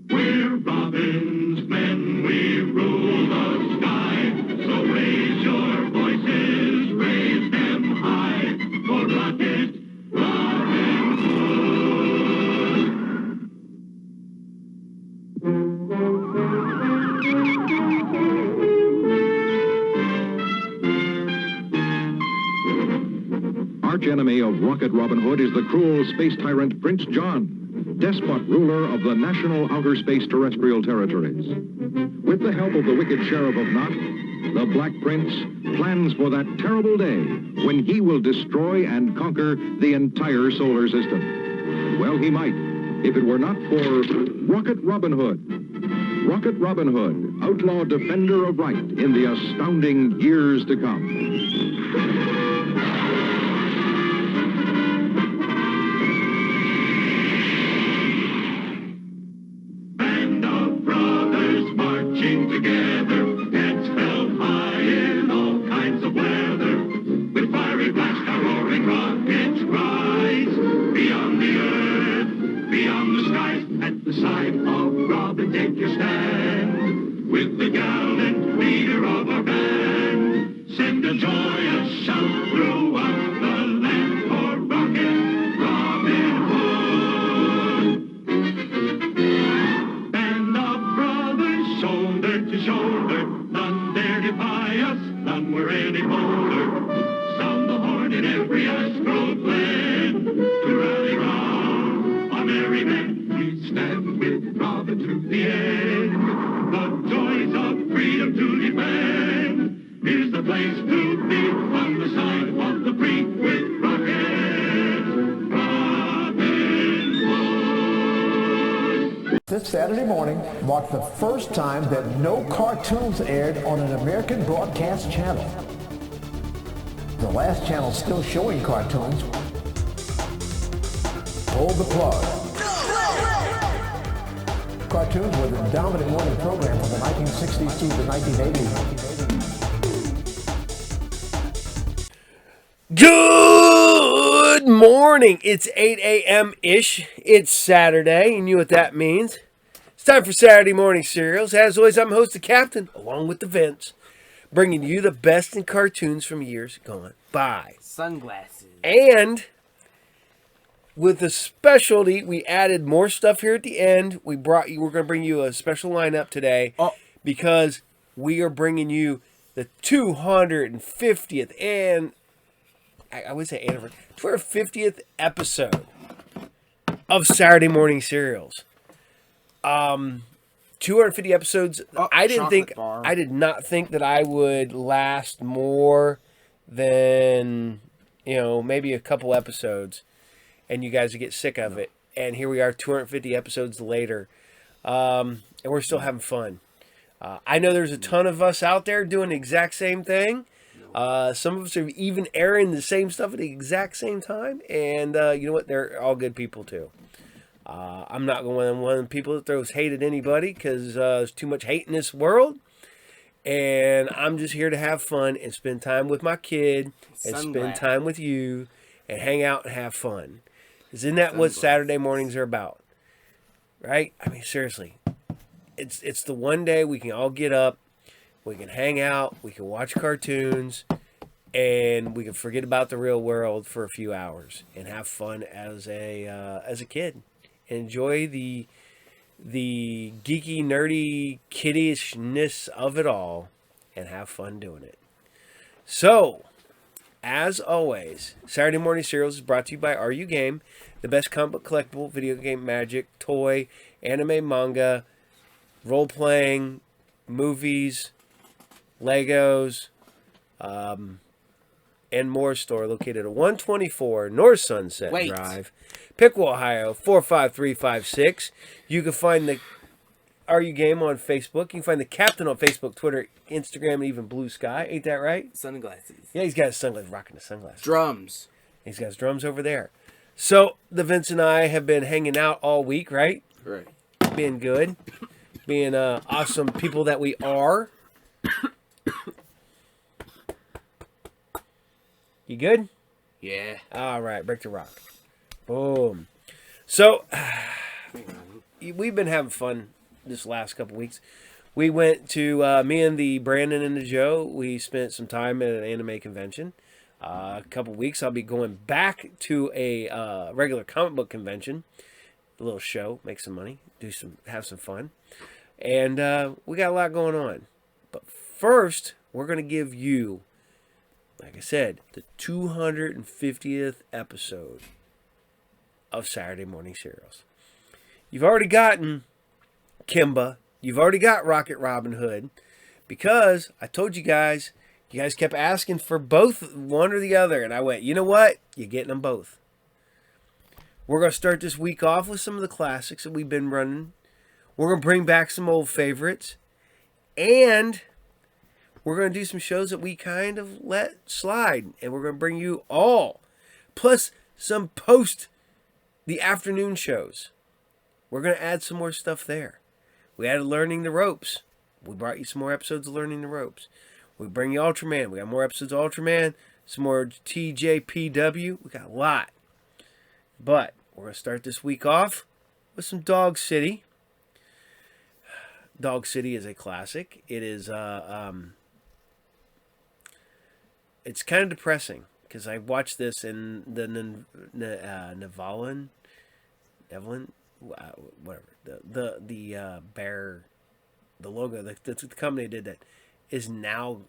We're Robin's men, we rule the sky. So raise your voices, raise them high. For Rocket Robin Arch enemy of Rocket Robin Hood is the cruel space tyrant Prince John, despot ruler of the national outer space terrestrial territories. With the help of the wicked Sheriff of Knot, the Black Prince plans for that terrible day when he will destroy and conquer the entire solar system. Well, he might, if it were not for Rocket Robin Hood. Rocket Robin Hood, outlaw defender of right in the astounding years to come. together, heads held high in all kinds of weather. With fiery blast, our roaring rockets rise beyond the earth, beyond the skies. At the side of Robin, take your stand. With the gallant leader of our band, send a joyous shout throughout the land for Rocket Robin Hood. Band of brothers, shoulder to shoulder, none dare defy us, none were any bolder. Sound the horn in every astral glen to rally round our merry men. We stand with Robin to the end. The joys of freedom to defend. Here's the place to be on the side of the free with Rocket Robin Hood. This Saturday morning marked the first time that no cartoons aired on an American broadcast channel. The last channel still showing cartoons pulled the plug. Cartoons were the dominant morning program from the 1960s through the 1980s. Good morning. It's 8 a.m.-ish. It's Saturday. You know what that means. It's time for Saturday Morning Serials. As always, I'm host the Captain, along with the Vince, bringing you the best in cartoons from years gone by. Sunglasses. And with a specialty, we added more stuff here at the end. We're going to bring you a special lineup today because we are bringing you the 250th and I would say anniversary, 250th episode of Saturday Morning Serials. 250 episodes. I did not think that I would last more than, maybe a couple episodes. and you guys would get sick of it. And here we are, 250 episodes later, and we're still having fun. I know there's a ton of us out there doing the exact same thing. Some of us are even airing the same stuff at the exact same time, and you know what? They're all good people too. I'm not one of the people that throws hate at anybody because there's too much hate in this world. And I'm just here to have fun and spend time with my kid and spend time with you and hang out and have fun. Isn't that what Saturday mornings are about? Right? I mean, seriously. It's the one day we can all get up, we can hang out, we can watch cartoons, and we can forget about the real world for a few hours and have fun as a kid. Enjoy the geeky, nerdy kiddishness of it all and have fun doing it. So, as always, Saturday Morning Serials is brought to you by Are You Game, the best comic book collectible, video game, magic, toy, anime, manga, role-playing, movies, Legos, and more store located at 124 North Sunset Drive, Piqua, Ohio, 45356. You can find the Are You Game on Facebook. You can find the Captain on Facebook, Twitter, Instagram, and even Blue Sky. Ain't that right? Sunglasses. Yeah, he's got his sunglasses, rocking the sunglasses. Drums. He's got his drums over there. So, the Vince and I have been hanging out all week, right? Right. Being good. Being awesome people that we are. You good? Yeah. All right, break the rock. Boom. So, we've been having fun this last couple weeks. We went to, me and the Brandon and the Joe, we spent some time at an anime convention. A couple weeks, I'll be going back to a regular comic book convention. A little show, make some money, have some fun. And we got a lot going on. But first, we're going to give you, like I said, the 250th episode of Saturday Morning Serials. You've already gotten Kimba. You've already got Rocket Robin Hood. Because I told you guys kept asking for both, one or the other. And I went, you know what? You're getting them both. We're going to start this week off with some of the classics that we've been running. We're going to bring back some old favorites. And we're going to do some shows that we kind of let slide. And we're going to bring you all. Plus some post the afternoon shows. We're going to add some more stuff there. We added Learning the Ropes. We brought you some more episodes of Learning the Ropes. We bring you Ultraman. We got more episodes of Ultraman. Some more TJPW. We got a lot. But we're going to start this week off with some Dog City. Dog City is a classic. It is, it's kind of depressing because I watched this in the Nevalin, whatever, the bear, the logo, the company that did that is now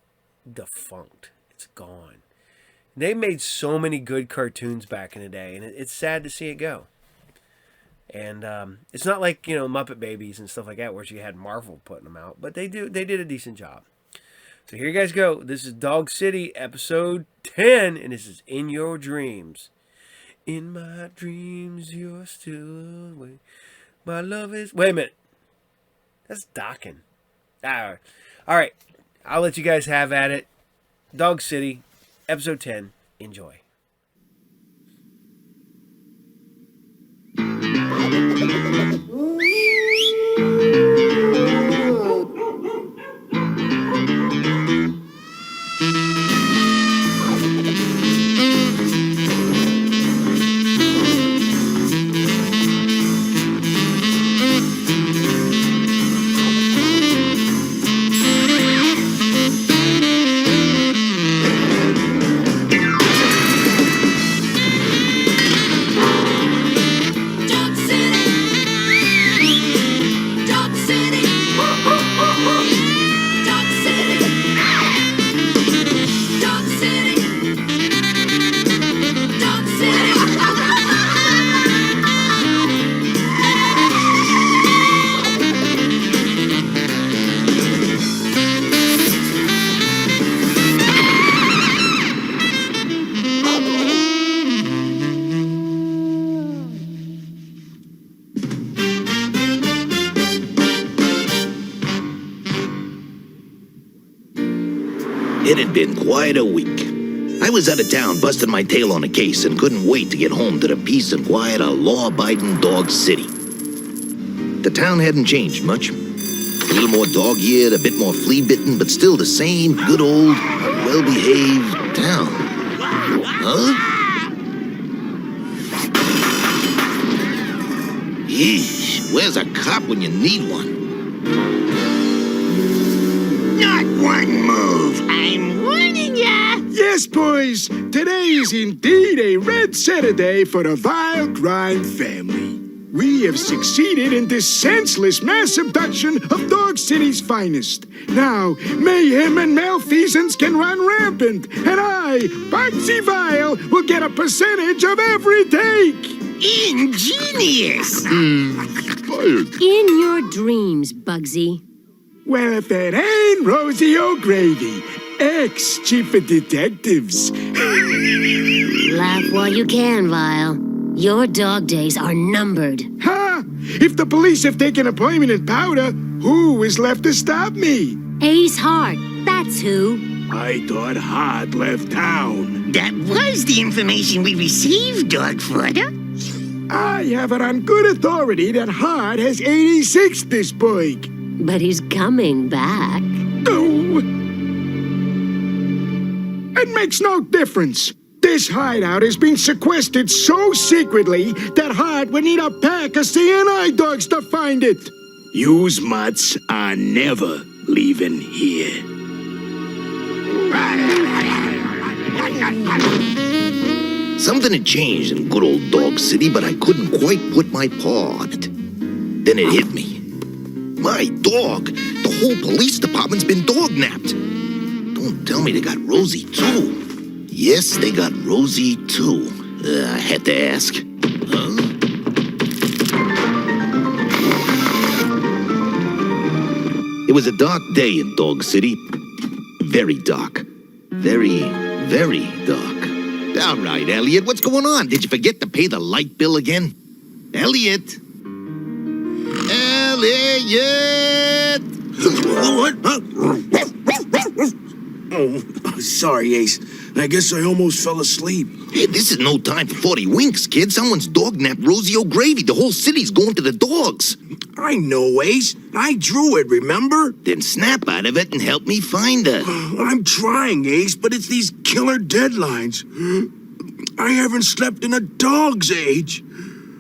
defunct. It's gone. They made so many good cartoons back in the day, and it's sad to see it go. And it's not like, Muppet Babies and stuff like that, where you had Marvel putting them out, but they did a decent job. So here you guys go. This is Dog City, episode 10, and this is In Your Dreams. In my dreams, you're still away. My love is... Wait a minute. That's Dockin. All right. I'll let you guys have at it. Dog City, episode 10. Enjoy. It had been quite a week. I was out of town busting my tail on a case and couldn't wait to get home to the peace and quiet of law-abiding Dog City. The town hadn't changed much. A little more dog-eared, a bit more flea-bitten, but still the same good old, well-behaved town. Huh? Yeesh, where's a cop when you need one? Not one move. I'm warning ya. Yes, boys. Today is indeed a red Saturday for the vile crime family. We have succeeded in this senseless mass abduction of Dog City's finest. Now, mayhem and malfeasance can run rampant, and I, Bugsy Vile, will get a percentage of every take. Ingenious. Fired. In your dreams, Bugsy. Well, if it ain't Rosie O'Gravy, ex-chief of detectives. Laugh while you can, Vile. Your dog days are numbered. Ha! If the police have taken a permanent powder, who is left to stop me? Ace Hart, that's who. I thought Hart left town. That was the information we received, Dogfather. I have it on good authority that Hart has 86 this week. But he's coming back. Oh! It makes no difference. This hideout has been sequestered so secretly that Hart would need a pack of CNI dogs to find it. Yous mutts are never leaving here. Something had changed in good old Dog City, but I couldn't quite put my paw on it. Then it hit me. My dog! The whole police department's been dog-napped. Don't tell me they got Rosie, too. Yes, they got Rosie, too. I had to ask. Huh? It was a dark day in Dog City. Very dark. Very, very dark. All right, Elliot, what's going on? Did you forget to pay the light bill again? Elliot! Elliot! What? Oh, sorry, Ace. I guess I almost fell asleep. Hey, this is no time for 40 winks, kid. Someone's dog-napped Rosie O'Gravy. The whole city's going to the dogs. I know, Ace. I drew it, remember? Then snap out of it and help me find her. I'm trying, Ace, but it's these killer deadlines. I haven't slept in a dog's age.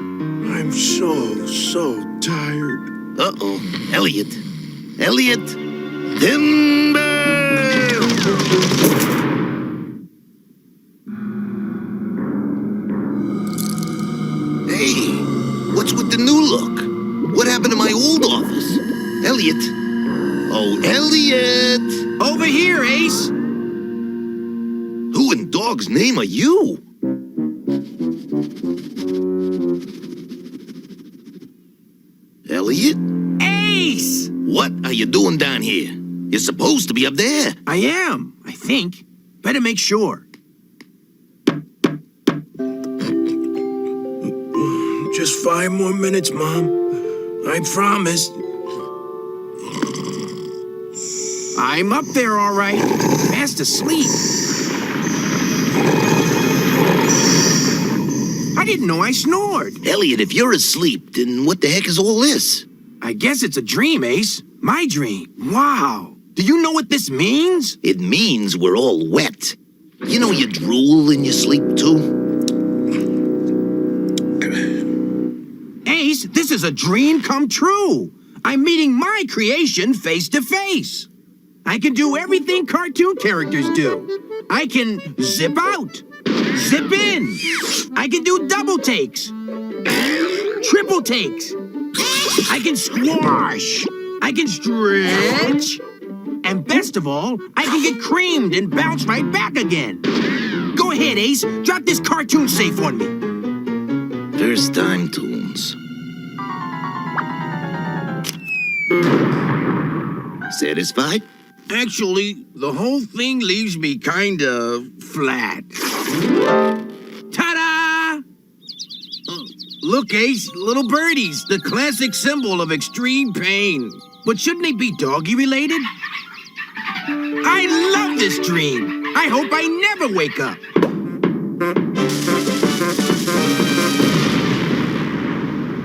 I'm so tired. Uh-oh. Elliot. Elliot. Timber! Hey, what's with the new look? What happened to my old office? Elliot. Oh, Elliot! Over here, Ace! Who in dog's name are you? Elliot? Ace! What are you doing down here? You're supposed to be up there. I am, I think. Better make sure. Just 5 more minutes, Mom. I promise. I'm up there, all right. Fast asleep. I didn't know I snored. Elliot, if you're asleep, then what the heck is all this? I guess it's a dream, Ace. My dream. Wow. Do you know what this means? It means we're all wet. You know you drool in your sleep, too? Ace, this is a dream come true. I'm meeting my creation face to face. I can do everything cartoon characters do. I can zip out, zip in. I can do double takes, triple takes. I can squash. I can stretch. And best of all, I can get creamed and bounce right back again. Go ahead, Ace. Drop this cartoon safe on me. First time tunes. Satisfied? Actually, the whole thing leaves me kinda flat. Ta-da! Look, Ace, little birdies, the classic symbol of extreme pain. But shouldn't they be doggy related? I love this dream. I hope I never wake up.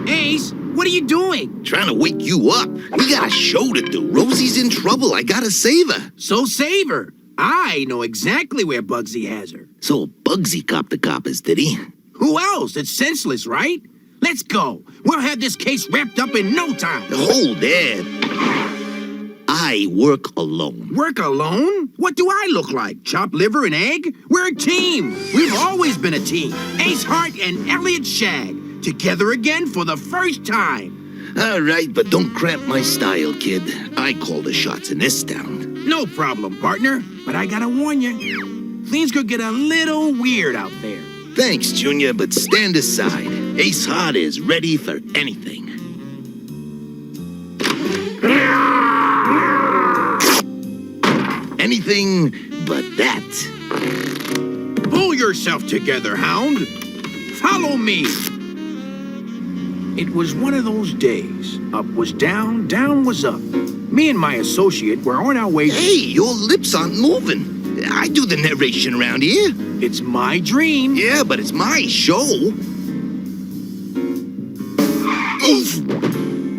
Ace, what are you doing? Trying to wake you up. We got a show to do. Rosie's in trouble. I gotta save her. So save her. I know exactly where Bugsy has her. So Bugsy copped the coppers, did he? Who else? It's senseless, right? Let's go. We'll have this case wrapped up in no time. Hold it. I work alone. Work alone? What do I look like? Chopped liver and egg? We're a team. We've always been a team. Ace Hart and Elliot Shag. Together again for the first time. All right, but don't cramp my style, kid. I call the shots in this town. No problem, partner. But I gotta warn you, things could get a little weird out there. Thanks, Junior, but stand aside. Ace Hart is ready for anything. Anything but that. Pull yourself together, Hound. Follow me. It was one of those days. Up was down, down was up. Me and my associate were on our way... Hey, your lips aren't moving. I do the narration around here. It's my dream. Yeah, but it's my show. Oof.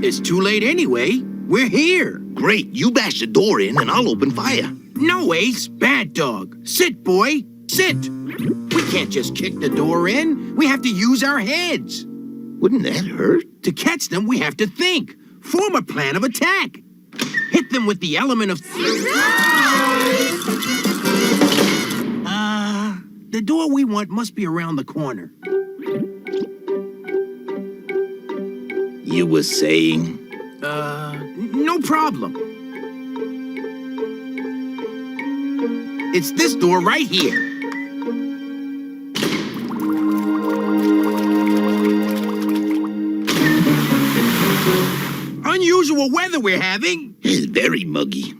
It's too late anyway. We're here. Great. You bash the door in and I'll open fire. No, Ace. Bad dog. Sit, boy. Sit. We can't just kick the door in. We have to use our heads. Wouldn't that hurt? To catch them, we have to think. Form a plan of attack. Hit them with the element of... The door we want must be around the corner. You were saying? No problem. It's this door right here. Unusual weather we're having. It's very muggy.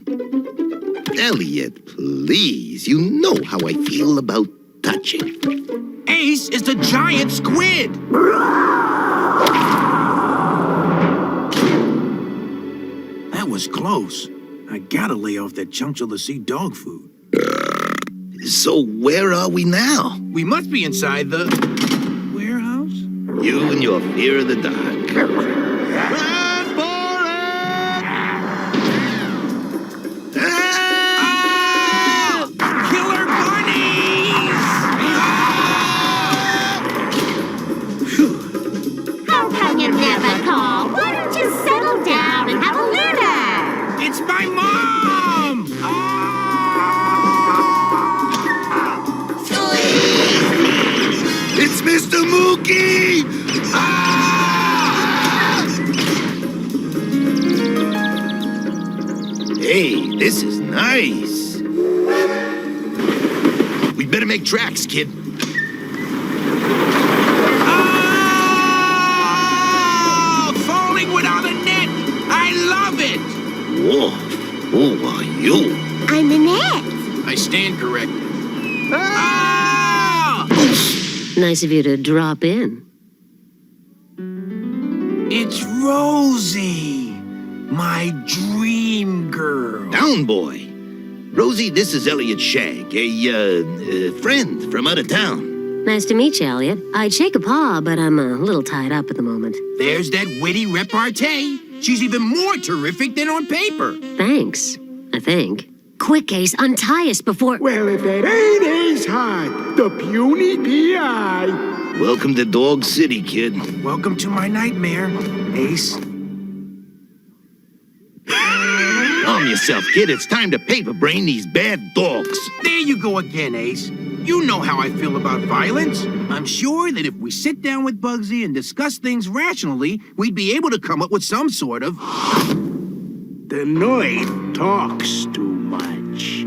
Elliot, please. You know how I feel about touching. Ace is the giant squid. That was close. I gotta lay off that chunks-of-the-sea dog food. So where are we now? We must be inside the... warehouse? You and your fear of the dark. It's Mr. Mookie! Ah! Hey, this is nice. We better make tracks, kid. Oh! Falling without a net! I love it! Whoa. Who are you? I'm Annette. I stand corrected. Nice of you to drop in. It's Rosie, my dream girl. Down, boy. Rosie, this is Elliot Shag, a friend from out of town. Nice to meet you, Elliot. I'd shake a paw, but I'm a little tied up at the moment. There's that witty repartee. She's even more terrific than on paper. Thanks, I think. Quick, Ace, untie us before... Well, if it ain't Ace Hart, the puny P.I. Welcome to Dog City, kid. Welcome to my nightmare, Ace. Calm yourself, kid. It's time to paper brain these bad dogs. There you go again, Ace. You know how I feel about violence. I'm sure that if we sit down with Bugsy and discuss things rationally, we'd be able to come up with some sort of... The Noid talks too much.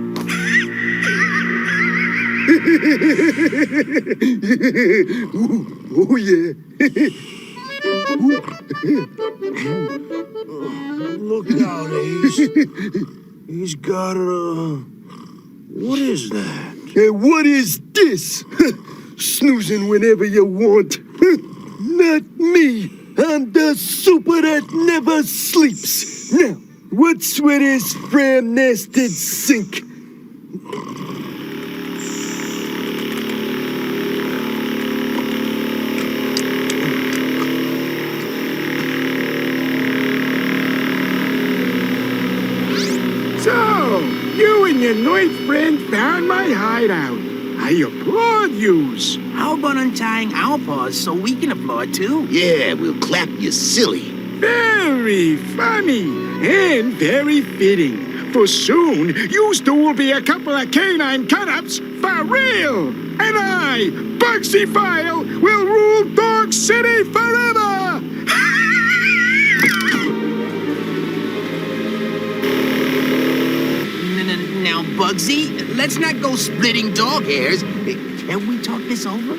Oh, yeah. Look out, Ace. He's got a... What is that? And what is this? Snoozing whenever you want. Not me. I'm the super that never sleeps. Now, What's with his fram-nested sink? So, you and your new friend found my hideout. I applaud yous. How about untying our paws so we can applaud too? Yeah, we'll clap you silly. Very funny and very fitting. For soon, you two will be a couple of canine cut-ups for real. And I, Bugsy File, will rule Dog City forever. Now, Bugsy, let's not go splitting dog hairs. Can we talk this over?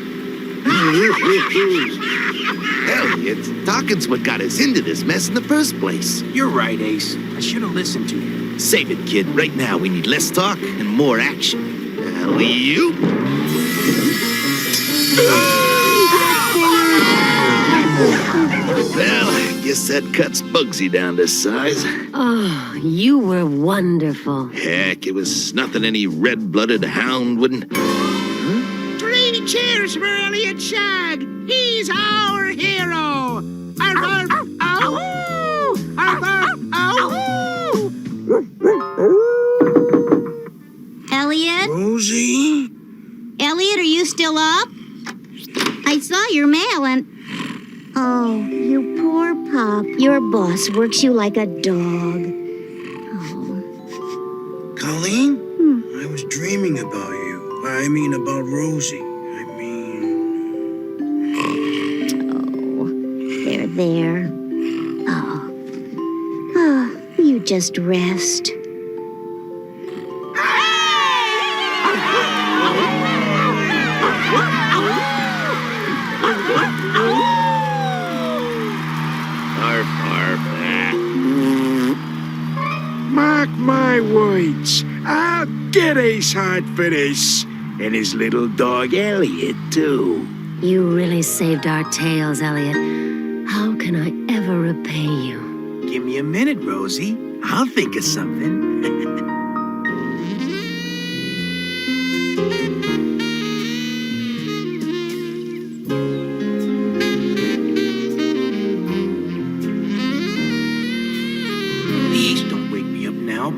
Elliot, talking's what got us into this mess in the first place. You're right, Ace. I should have listened to you. Save it, kid. Right now, we need less talk and more action. Alley-oop. Well, I guess that cuts Bugsy down to size. Oh, you were wonderful. Heck, it was nothing any red-blooded hound wouldn't... 3 cheers for Elliot Shag. He's our hero. Arf, arf, ow. Arf, arf, ow. Elliot? Rosie? Elliot, are you still up? I saw your mail and... Oh, you poor pup. Your boss works you like a dog. Oh. Colleen? I was dreaming about you. I mean, about Rosie. Oh, there. Oh, you just rest. Mark my words, I'll get Ace hard for this. And his little dog Elliot, too. You really saved our tails, Elliot. How can I ever repay you? Give me a minute, Rosie. I'll think of something.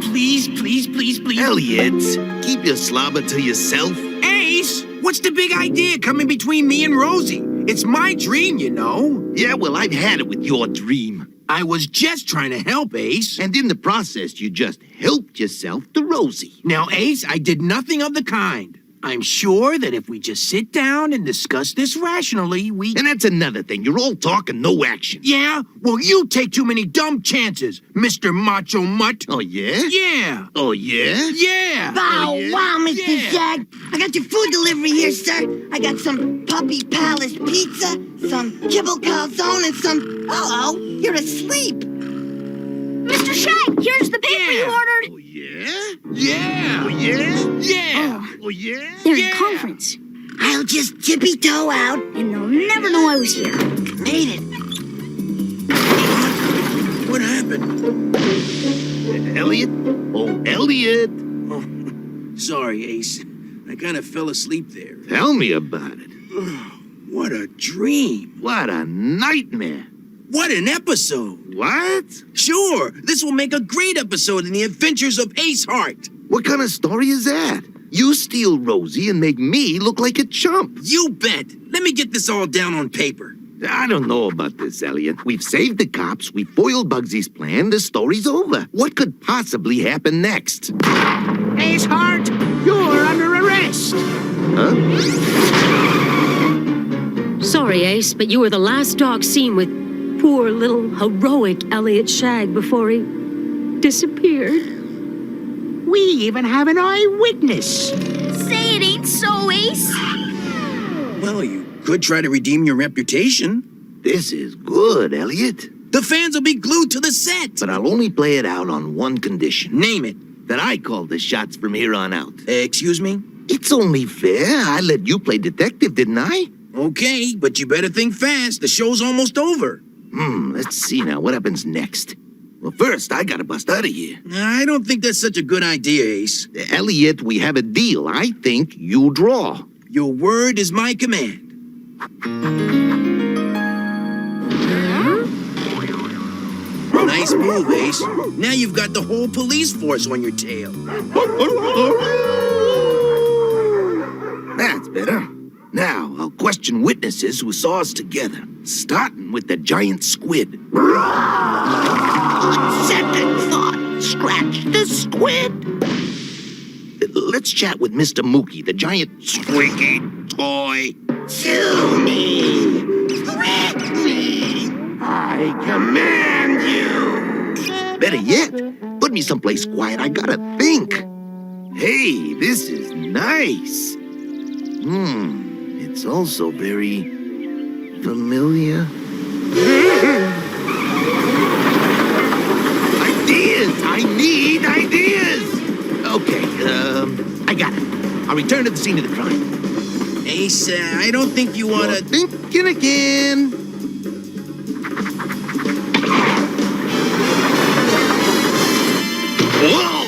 Please, please, please, please. Elliot, keep your slobber to yourself. Ace, what's the big idea coming between me and Rosie? It's my dream, you know. Yeah, well, I've had it with your dream. I was just trying to help, Ace. And in the process, you just helped yourself to Rosie. Now, Ace, I did nothing of the kind. I'm sure that if we just sit down and discuss this rationally, we... And that's another thing. You're all talk and no action. Yeah? Well, you take too many dumb chances, Mr. Macho Mutt. Oh, yeah? Yeah. Oh, yeah? Yeah. Wow, yeah? wow, Mr. Yeah. Shag. I got your food delivery here, sir. I got some Puppy Palace pizza, some kibble calzone, and some... Uh-oh, you're asleep. Mr. Shag, here's the paper you ordered. Oh, yeah? Yeah. Oh, yeah? Yeah. Oh, yeah? They're in conference. I'll just tippy-toe out. And they'll never know I was here. Made it. What happened? Elliot? Oh, Elliot. Oh, sorry, Ace. I kind of fell asleep there. Tell me about it. What a dream. What a nightmare. What an episode. What? Sure, this will make a great episode in the adventures of Ace Hart. What kind of story is that? You steal Rosie and make me look like a chump. You bet. Let me get this all down on paper. I don't know about this, Elliot. We've saved the cops, we foiled Bugsy's plan, the story's over. What could possibly happen next? Ace Hart, you're under arrest. Huh? Sorry, Ace, but you were the last dog seen with poor little heroic Elliot Shag before he disappeared. We even have an eyewitness. Say it ain't so, Ace. Well, you could try to redeem your reputation. This is good, Elliot. The fans will be glued to the set. But I'll only play it out on one condition. Name it. That I call the shots from here on out. Excuse me? It's only fair. I let you play detective, didn't I? Okay, but you better think fast. The show's almost over. Let's see now. What happens next? Well, first, I gotta bust out of here. I don't think that's such a good idea, Ace. Elliot, we have a deal. I think you draw. Your word is my command. Nice move, Ace. Now you've got the whole police force on your tail. That's better. Now, I'll question witnesses who saw us together, starting with the giant squid. Second thought, scratch the squid. Let's chat with Mr. Mookie, the giant squeaky toy. To me. Correct me. I command you. Better yet, put me someplace quiet. I gotta think. Hey, this is nice. It's also very familiar. Ideas! I need ideas! Okay, I got it. I'll return to the scene of the crime. Ace, I don't think you want to... Thinking again. Whoa!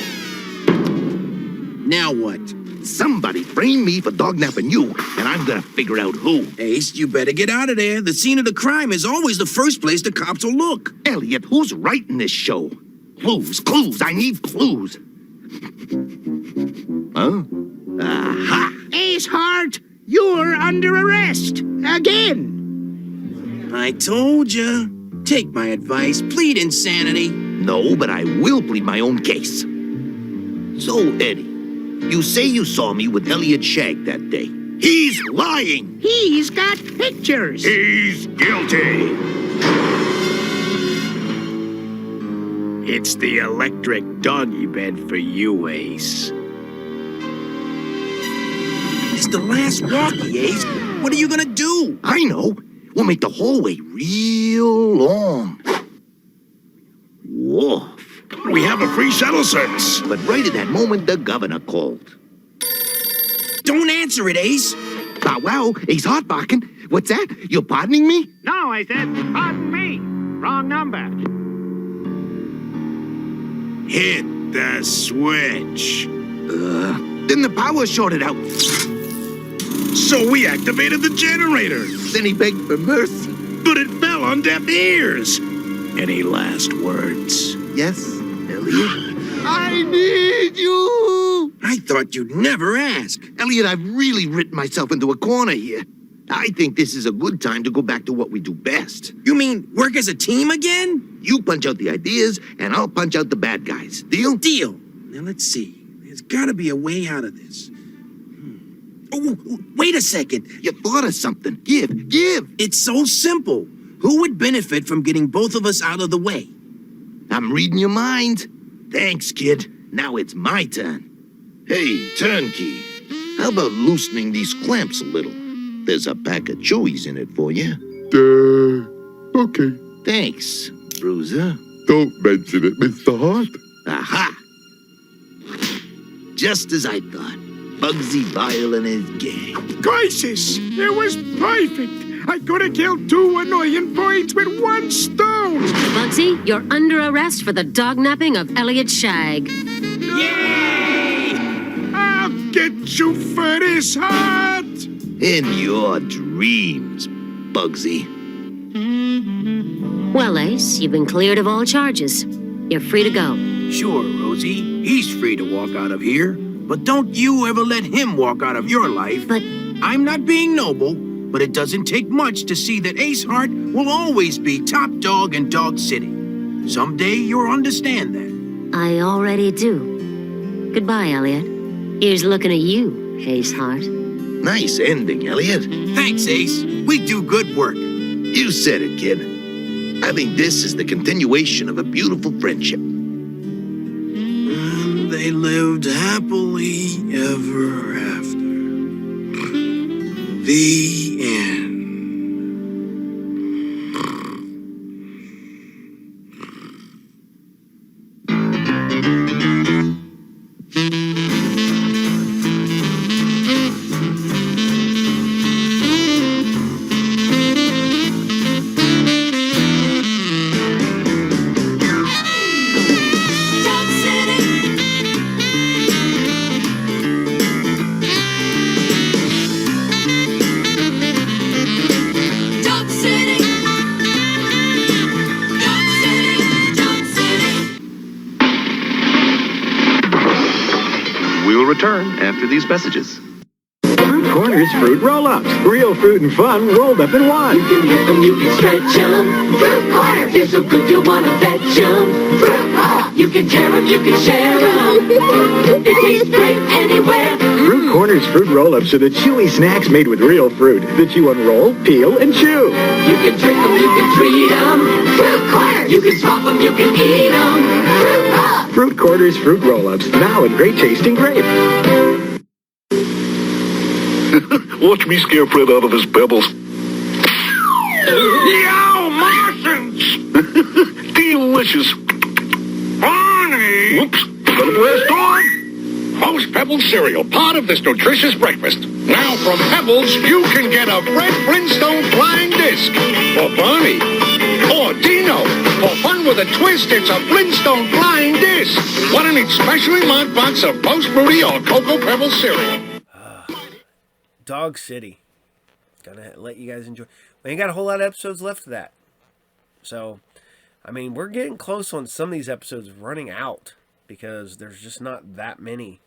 Now what? Somebody frame me for dognapping you, and I'm gonna figure out who. Ace, you better get out of there. The scene of the crime is always the first place the cops will look. Elliot, who's writing this show? Clues. I need clues. Huh? Aha! Ace Hart, you're under arrest. Again. I told you. Take my advice. Plead insanity. No, but I will plead my own case. So, Eddie, you say you saw me with Elliot Shag that day. He's lying! He's got pictures. He's guilty. It's the electric doggy bed for you, Ace. It's the last walkie, Ace. What are you gonna do? I know. We'll make the hallway real long. Whoa. We have a free shuttle service. But right at that moment, the governor called. Don't answer it, Ace. Bow wow, Ace Hart barking. What's that? You're pardoning me? No, I said, pardon me. Wrong number. Hit the switch. Then the power shorted out. So we activated the generator. Then he begged for mercy. But it fell on deaf ears. Any last words? Yes, Elliot? I need you! I thought you'd never ask. Elliot, I've really written myself into a corner here. I think this is a good time to go back to what we do best. You mean work as a team again? You punch out the ideas, and I'll punch out the bad guys. Deal? Deal. Now let's see. There's gotta be a way out of this. Oh, wait a second. You thought of something. Give. It's so simple. Who would benefit from getting both of us out of the way? I'm reading your mind. Thanks, kid. Now it's my turn. Hey, turnkey. How about loosening these clamps a little? There's a pack of chewies in it for you. Okay. Thanks, Bruiser. Don't mention it, Mr. Hart. Aha! Just as I thought. Bugsy Vile and his gang. Crisis! It was perfect! I could have killed two annoying points with one stone! Bugsy, you're under arrest for the dognapping of Elliot Shag. Yay! I'll get you for this, Hart! In your dreams, Bugsy. Well, Ace, you've been cleared of all charges. You're free to go. Sure, Rosie. He's free to walk out of here. But don't you ever let him walk out of your life. But I'm not being noble, but it doesn't take much to see that Ace Hart will always be top dog in Dog City. Someday you'll understand that. I already do. Goodbye, Elliot. Here's looking at you, Ace Hart. Nice ending, Elliot. Thanks, Ace. We do good work. You said it, kid. I think this is the continuation of a beautiful friendship. And they lived happily ever after. The end. return after these messages. Fruit Corners Fruit Roll-Ups. Real fruit and fun rolled up in one. You can lift them, you can stretch them. Fruit Corners, they're so good you want to fetch them. Fruit Roll-Up, you can tear them, you can share them. They taste great anywhere. Fruit Corners Fruit Roll-Ups are the chewy snacks made with real fruit that you unroll, peel, and chew. You can drink them, you can treat them. Fruit Corners, you can swap them, you can eat them. Fruit Roll-Up. Fruit Corners Fruit Roll-Ups, now in great tasting grape. Watch me scare Fred out of his pebbles. Yow, Martians! Delicious. Barney! Whoops, got a blast on. Post Pebbles cereal, part of this nutritious breakfast. Now from Pebbles, you can get a Fred Flintstone flying disc. For Barney. Or Dino. For fun with a twist, it's a Flintstone flying disc. One in each specially marked box of Post Fruity or Cocoa Pebbles cereal. Dog City. Gonna let you guys enjoy. We ain't got a whole lot of episodes left of that. So, I mean, we're getting close on some of these episodes running out because there's just not that many.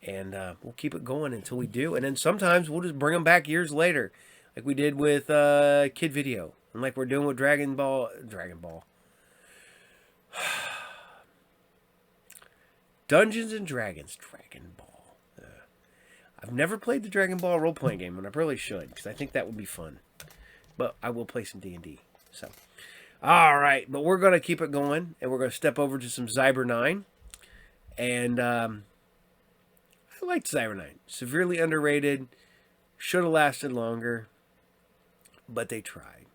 And we'll keep it going until we do. And then sometimes we'll just bring them back years later. Like we did with Kid Video. And like we're doing with Dragon Ball. Dungeons and Dragons. Dragon Ball. I've never played the Dragon Ball role-playing game, and I probably should, because I think that would be fun. But I will play some D&D. So, all right, but we're going to keep it going, and we're going to step over to some Xyber 9. And I liked Xyber 9. Severely underrated. Should have lasted longer, but they tried.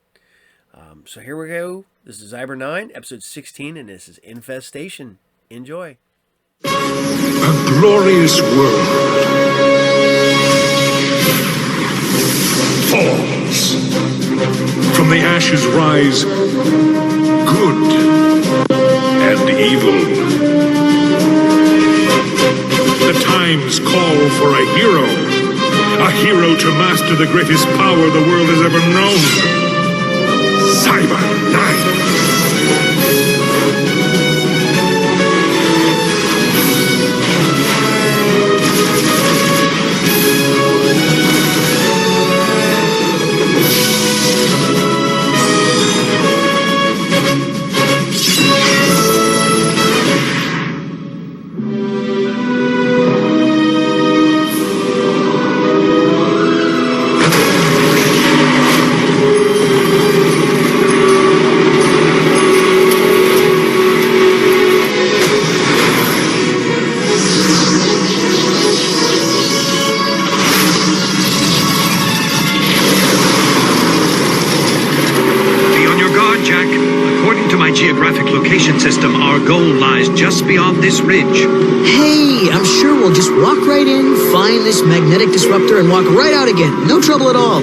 So here we go. This is Xyber 9, episode 16, and this is Infestation. Enjoy. A glorious world falls. From the ashes rise good and evil. The times call for a hero to master the greatest power the world has ever known. Xyber 9. Geographic location system, our goal lies just beyond this ridge. Hey, I'm sure we'll just walk right in, find this magnetic disruptor, and walk right out again. No trouble at all.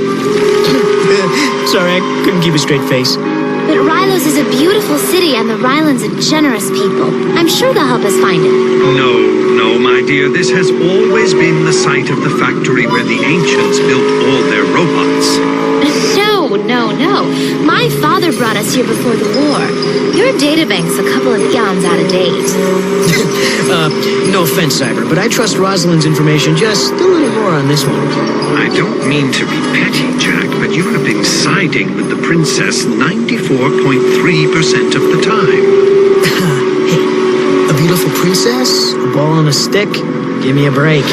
Sorry, I couldn't keep a straight face. But Rylos is a beautiful city, and the Rylans are generous people. I'm sure they'll help us find it. No, my dear. This has always been the site of the factory where the ancients built all their robots. No. My father brought us here before the war. Your databank's a couple of eons out of date. No offense, Xyber, but I trust Rosalind's information just a little more on this one. I don't mean to be petty, Jack, but you have been siding with the princess 94.3% of the time. Hey, a beautiful princess, a ball on a stick, give me a break.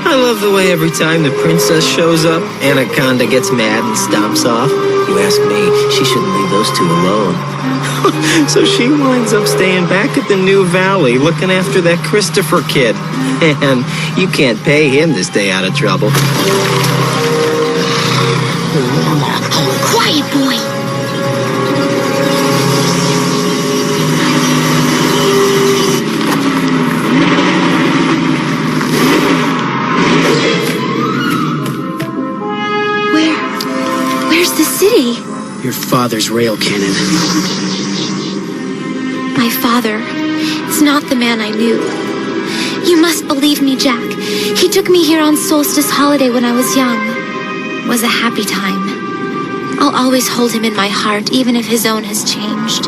I love the way every time the princess shows up, Anaconda gets mad and stomps off. You ask me, she shouldn't leave those two alone. So she winds up staying back at the New Valley looking after that Christopher kid. And you can't pay him to stay out of trouble. Quiet, boy. Where's the city? Your father's rail cannon. My father. It's not the man I knew. You must believe me, Jack. He took me here on solstice holiday when I was young. It was a happy time. I'll always hold him in my heart, even if his own has changed.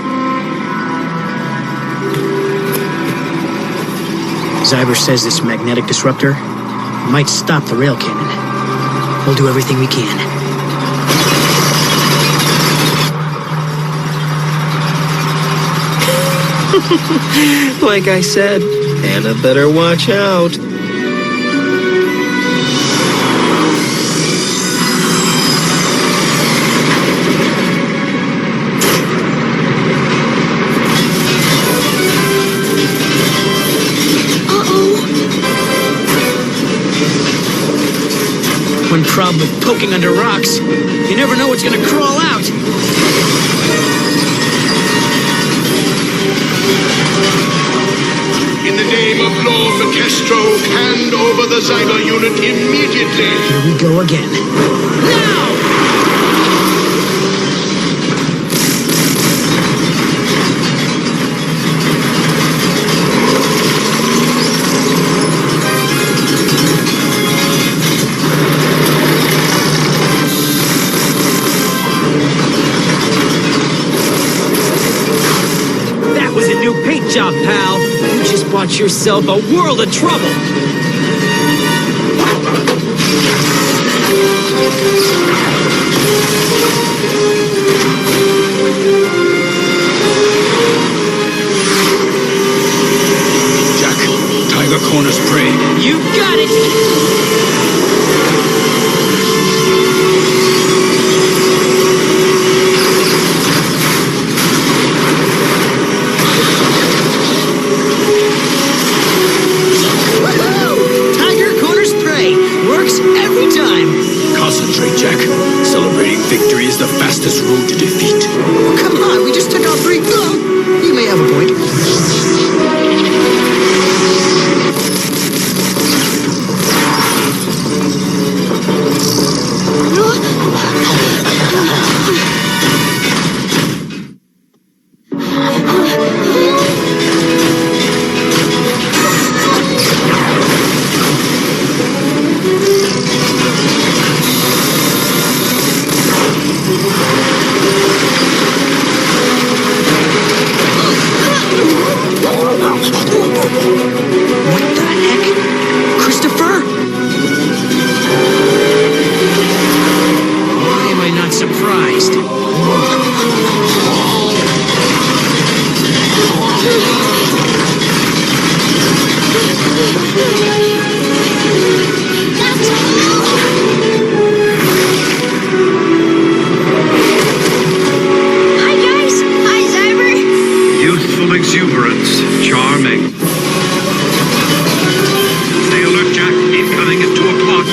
Xyber says this magnetic disruptor might stop the rail cannon. We'll do everything we can. Like I said, Anna better watch out. One problem with poking under rocks, you never know what's gonna crawl out. In the name of Lord Maestro, hand over the Xyber unit immediately. Here we go again. Now! That was a new paint job, pal. You just bought yourself a world of trouble. Jack, Tiger corners prey. You got it! Woohoo! Tiger corners prey. Works every time. Concentrate, Jack. Celebrating victory is the fastest road to defeat. Oh, come on, we just took out 3. Oh, you may have a point. What the heck? Christopher? Why am I not surprised? Hi, guys. Hi, Xyber. Youthful exuberance. Charming. Stay alert, Jack. Incoming at 2 o'clock.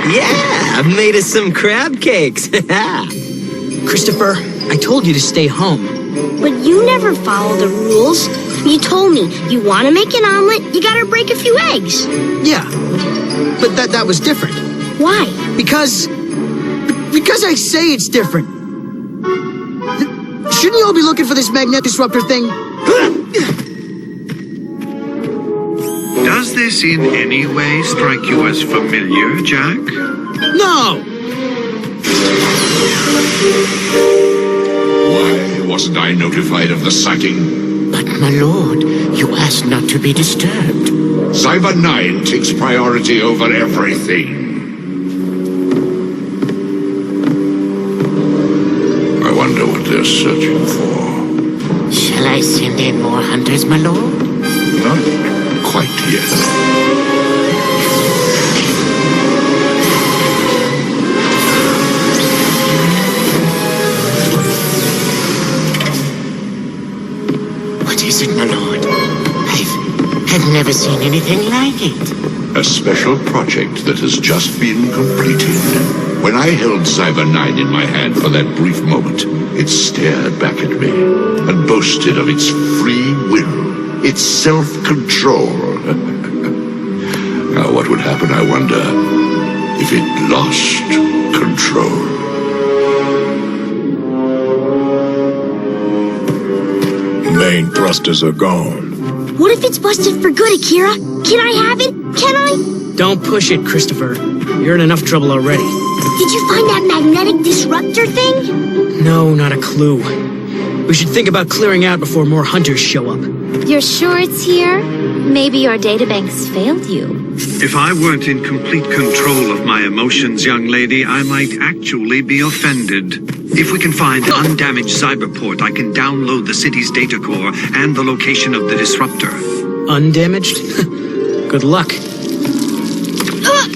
Yeah, I've made us some crab cakes. Christopher, I told you to stay home. But you never follow the rules. You told me you want to make an omelet, you gotta break a few eggs. Yeah, but that was different. Why? Because I say it's different. Shouldn't you all be looking for this magnet disruptor thing? Does this in any way strike you as familiar, Jack? No! Why wasn't I notified of the sighting? But, my lord, you asked not to be disturbed. Xyber 9 takes priority over everything. I wonder what they're searching for. Shall I send in more hunters, my lord? Not quite yet. What is it, my lord? I've never seen anything like it. A special project that has just been completed. When I held Xyber 9 in my hand for that brief moment, it stared back at me and boasted of its free will, its self-control. Now, what would happen, I wonder, if it lost control. Main thrusters are gone. What if it's busted for good, Akira? Can I have it? Can I? Don't push it, Christopher. You're in enough trouble already. Did you find that magnetic disruptor thing? No, not a clue. We should think about clearing out before more hunters show up. You're sure it's here? Maybe your databanks failed you. If I weren't in complete control of my emotions, young lady, I might actually be offended. If we can find an undamaged cyberport, I can download the city's data core and the location of the disruptor. Undamaged? Good luck. Look!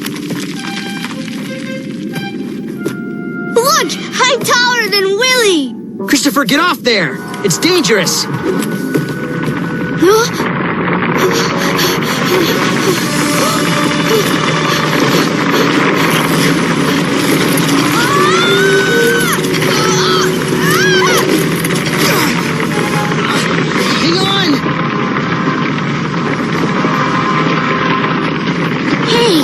I'm taller than Willy! Christopher, get off there! It's dangerous! Hang on! Hey!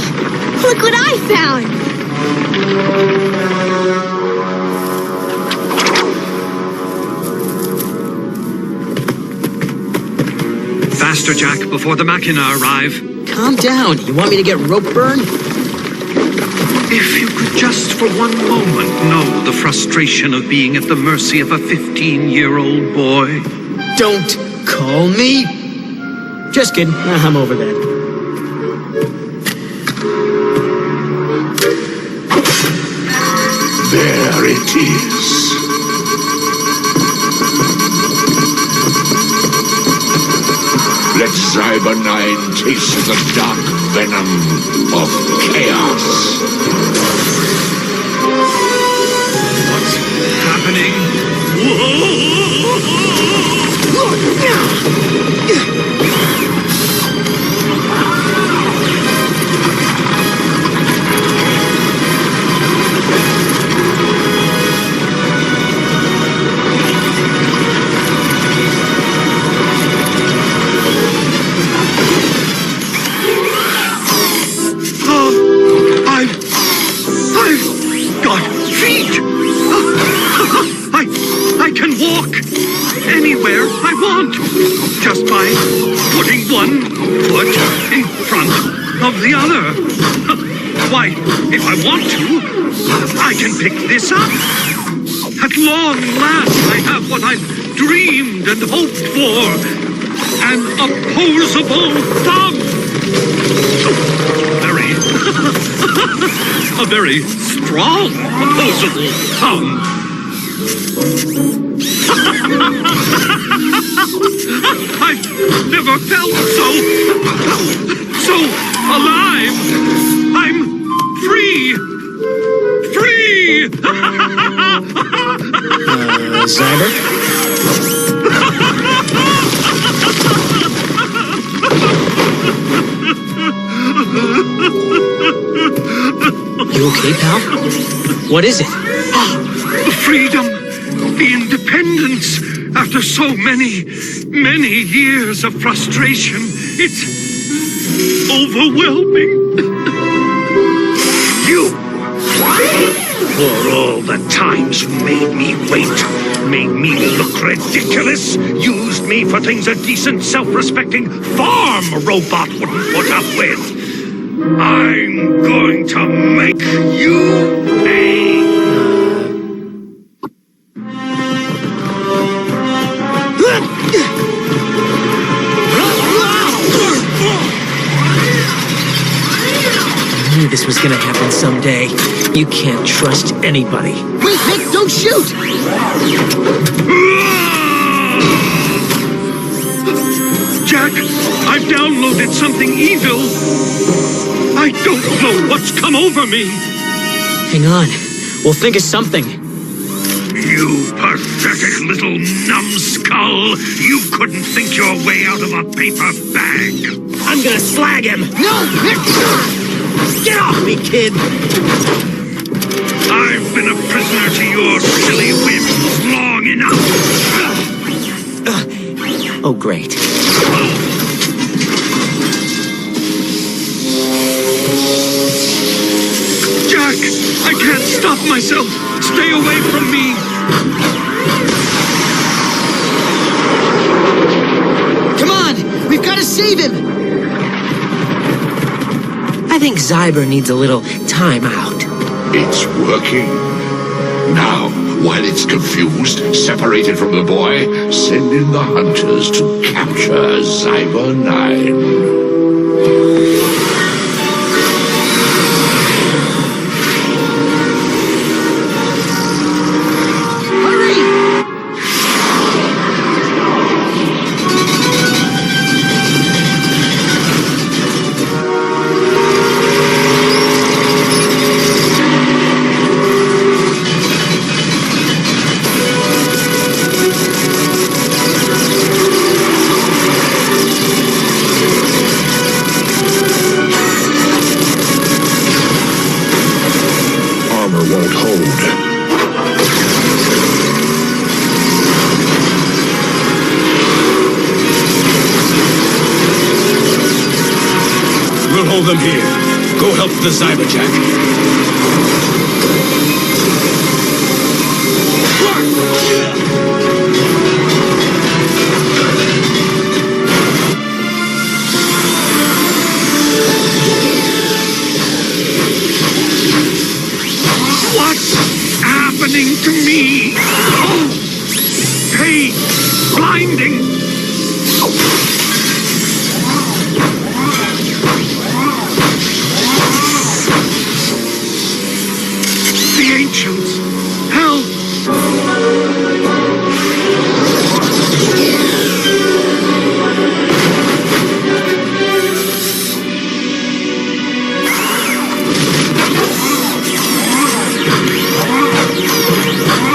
Look what I found! Faster, Jack, before the machina arrive. Calm down. You want me to get rope burn? If you could just for one moment know the frustration of being at the mercy of a 15-year-old boy. Don't call me. Just kidding. I'm over that. There it is. Let Xyber 9 taste the dark venom of chaos. What's happening? Whoa! I've got feet! I can walk anywhere I want just by putting one foot in front of the other. Why, if I want to, I can pick this up. At long last, I have what I've dreamed and hoped for. An opposable thumb. A very strong opposable thumb. I've never felt so alive. I'm free. Free. Xyber? You okay, pal? What is it? The freedom, the independence, after so many years of frustration. It's overwhelming. You, for all the times you made me wait, made me look ridiculous, used me for things a decent, self-respecting farm robot wouldn't put up with. I'm going to make you pay. I knew this was gonna happen someday. You can't trust anybody. Wait, Nick, don't shoot! Jack, I've downloaded something evil. I don't know what's come over me. Hang on. We'll think of something. You pathetic little numbskull. You couldn't think your way out of a paper bag. I'm gonna slag him. No! Get off me, kid! I've been a prisoner to your silly whims long enough. Oh, great. can't stop myself. Stay away from me. Come on! We've got to save him! I think Xyber needs a little time out. It's working. Now, while it's confused, separated from the boy, send in the hunters to capture Xyber 9. Hold them here. Go help the Cyberjack. What's happening to me? Oh, pain, blinding. Ancients, help!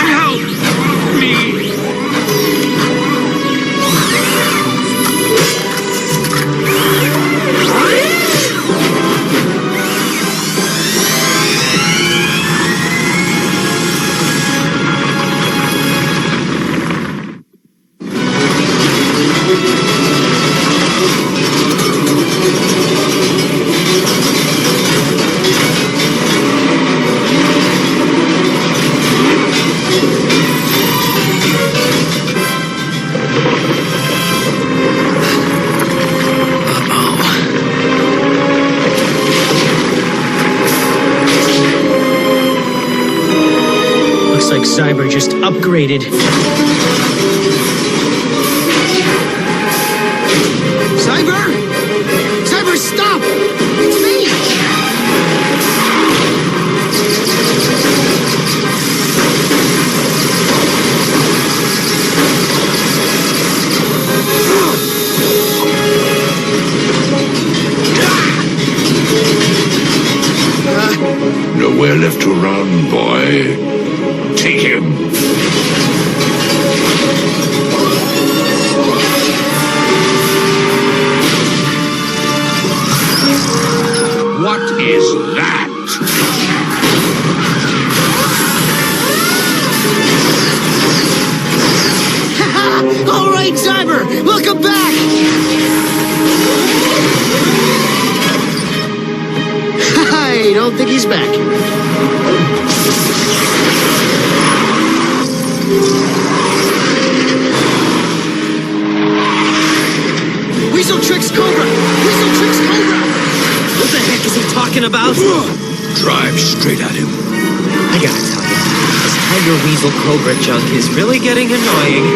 Help me! Like Xyber just upgraded. Xyber! Xyber, stop! It's me! Nowhere left to run, boy. Take him. What is that? All right, Xyber! Welcome back! I don't think he's back. Weasel Tricks Cobra! Weasel Tricks Cobra! What the heck is he talking about? Drive straight at him. I gotta tell you, this Tiger Weasel Cobra junk is really getting annoying.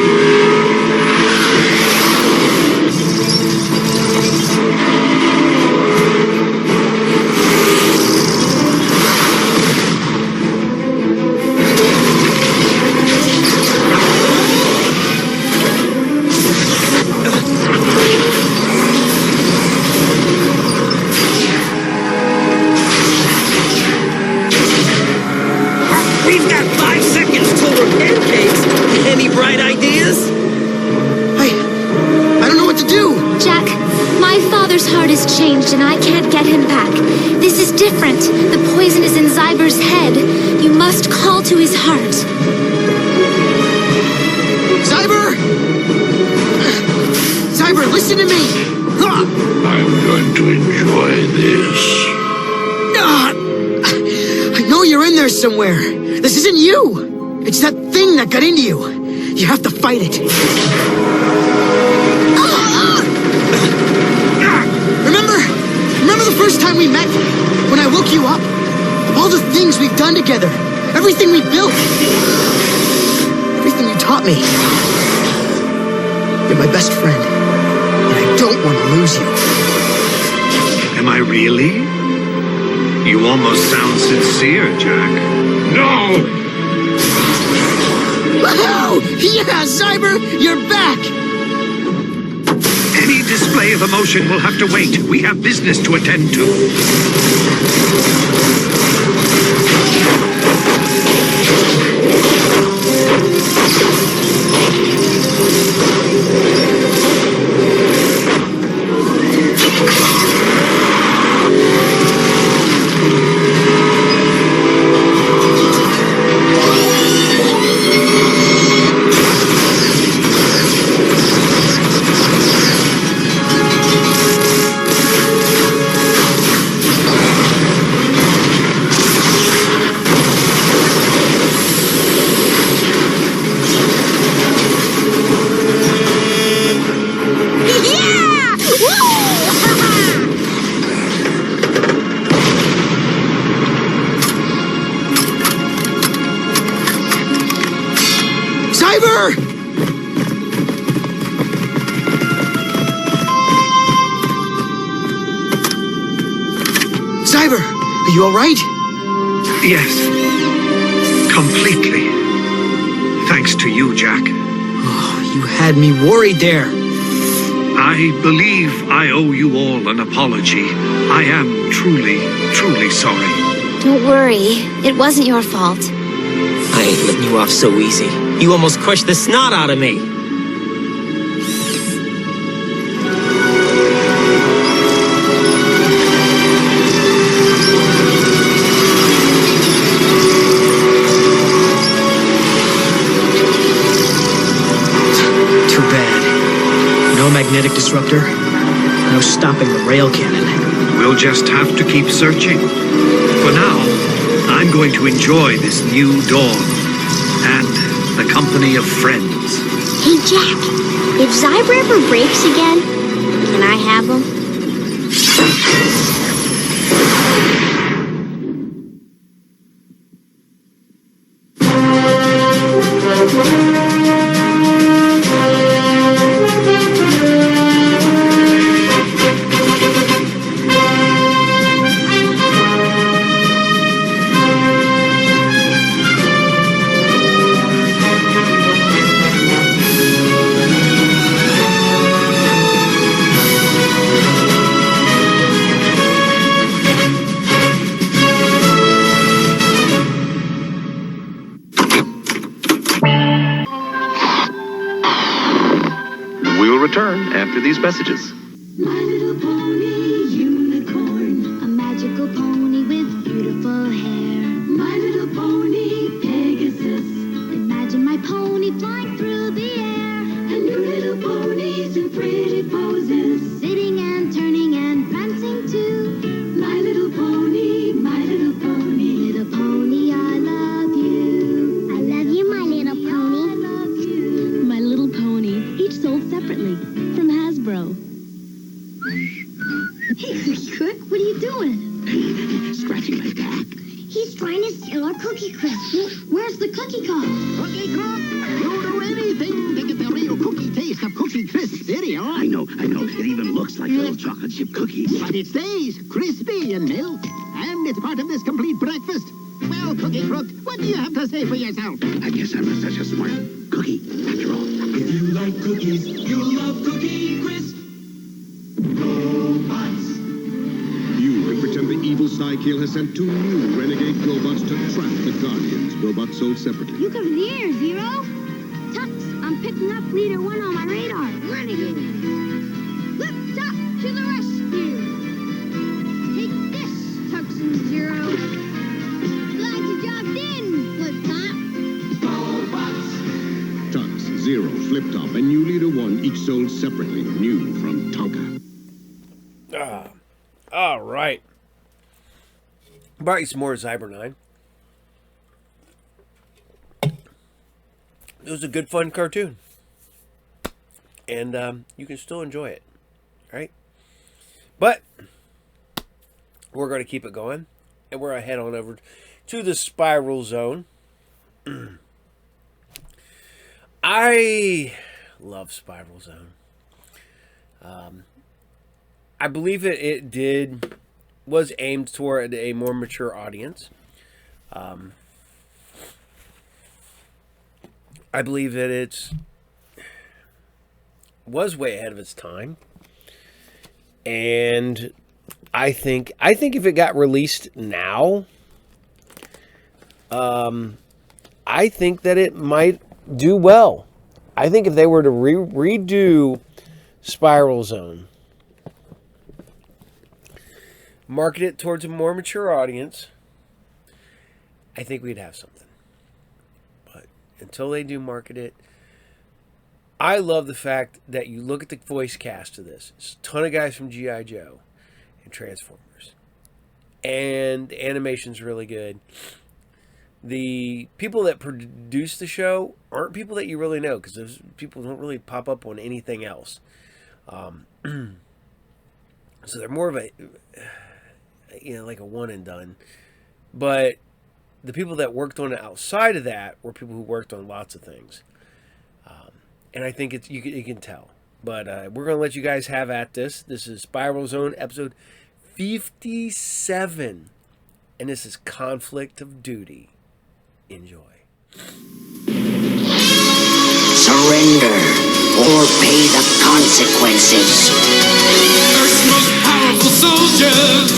We've got 5 seconds till we're pancakes. Any bright ideas? I don't know what to do. Jack, my father's heart has changed and I can't get him back. This is different. The poison is in Xyber's head. You must call to his heart. Xyber! Xyber, listen to me! I'm going to enjoy this. I know you're in there somewhere. This isn't you. It's that thing that got into you. You have to fight it. Remember the first time we met? When I woke you up? All the things we've done together. Everything we built. Everything you taught me. You're my best friend. And I don't want to lose you. Am I really? You almost sound sincere, Jack. No! Wow! Yeah, Xyber, you're back! Any display of emotion will have to wait. We have business to attend to. Xyber, are you all right? Yes. Completely. Thanks to you, Jack. Oh, you had me worried there. I believe I owe you all an apology. I am truly, truly sorry. Don't worry. It wasn't your fault. I ain't letting you off so easy. You almost crushed the snot out of me. Too bad. No magnetic disruptor. No stopping the rail cannon. We'll just have to keep searching. For now, I'm going to enjoy this new dawn and the company of friends. Hey, Jack, if Xyber ever breaks again, can I have him? We will return after these messages. My little pony unicorn, a magical pony with beautiful hair. My little pony Pegasus, imagine my pony flying through the air. And your little ponies in pretty poses, sitting and turning and prancing too. My little pony, little pony, I love you. I love you, my little pony. I love you. My Little Pony, each sold separately from Hasbro. Hey, Cookie Crook, what are you doing? Scratching my back. He's trying to steal our Cookie Crisp. Where's the cookie cup? Cookie Crook, you'll do anything to get the real cookie taste of Cookie Crisp video. I know. It even looks like little chocolate chip cookies. But it stays crispy and milk. And it's part of this complete breakfast. Well, Cookie Crook, what do you have to say for yourself? I guess I'm such a smart cookie, after all. If you like cookies, you'll love Cookie Crisp. Robots. You have pretend the evil Psykill has sent 2 new renegade robots to trap the Guardians. Robots sold separately. You cover the air, Zero. Tux, I'm picking up Leader 1 on my radar. Renegade. Lift up to the rescue. Take this, Tux and Zero. Glad you dropped in, Flip Top. Robots. Tux, Zero, Flip Top, and new Leader 1 each sold separately. New from Tonka. All right. Brought you some more Xyber 9. it was a good, fun cartoon. And you can still enjoy it. Right? But we're going to keep it going. And we're going to head on over to the Spiral Zone. I love Spiral Zone. I believe it was aimed toward a more mature audience. I believe that it was way ahead of its time. And I think if it got released now, I think that it might do well. I think if they were to redo Spiral Zone, market it towards a more mature audience, I think we'd have something. But until they do market it, I love the fact that you look at the voice cast of this. It's a ton of guys from G.I. Joe and Transformers. And the animation's really good. The people that produce the show aren't people that you really know, because those people don't really pop up on anything else. So they're more of a, like a one and done. But the people that worked on it outside of that were people who worked on lots of things. And I think you can tell. But we're going to let you guys have at this. This is Spiral Zone episode 57. And this is Conflict of Duty. Enjoy. Surrender or pay the consequences. Earth's most powerful soldiers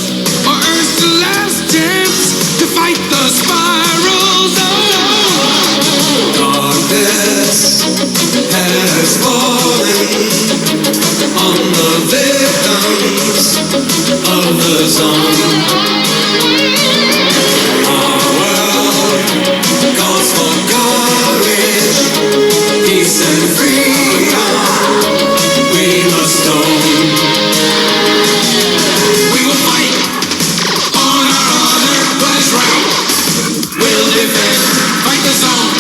are Earth's last chance to fight the Spiral Zone. Darkness has fallen on the victims of the zone. Our world calls for courage, peace and freedom. We must own. We will fight on our honor, pledge route. We'll defend, fight the zone.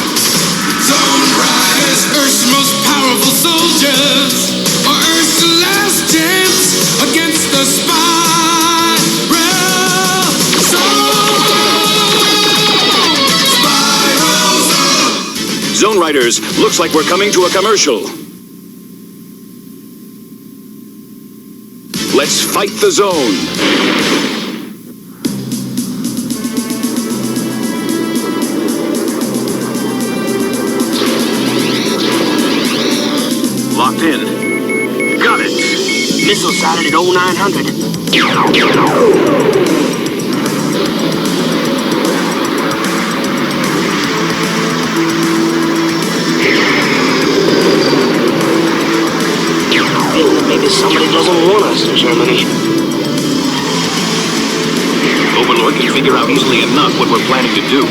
Zone Riders, Earth's most powerful soldiers, are Earth's last chance against the Spiral Zone. Zone Riders, looks like we're coming to a commercial. Let's fight the zone. Locked in. Got it. Missile sighted at 0900. Maybe somebody doesn't want us in Germany. Overlord can figure out easily enough what we're planning to do.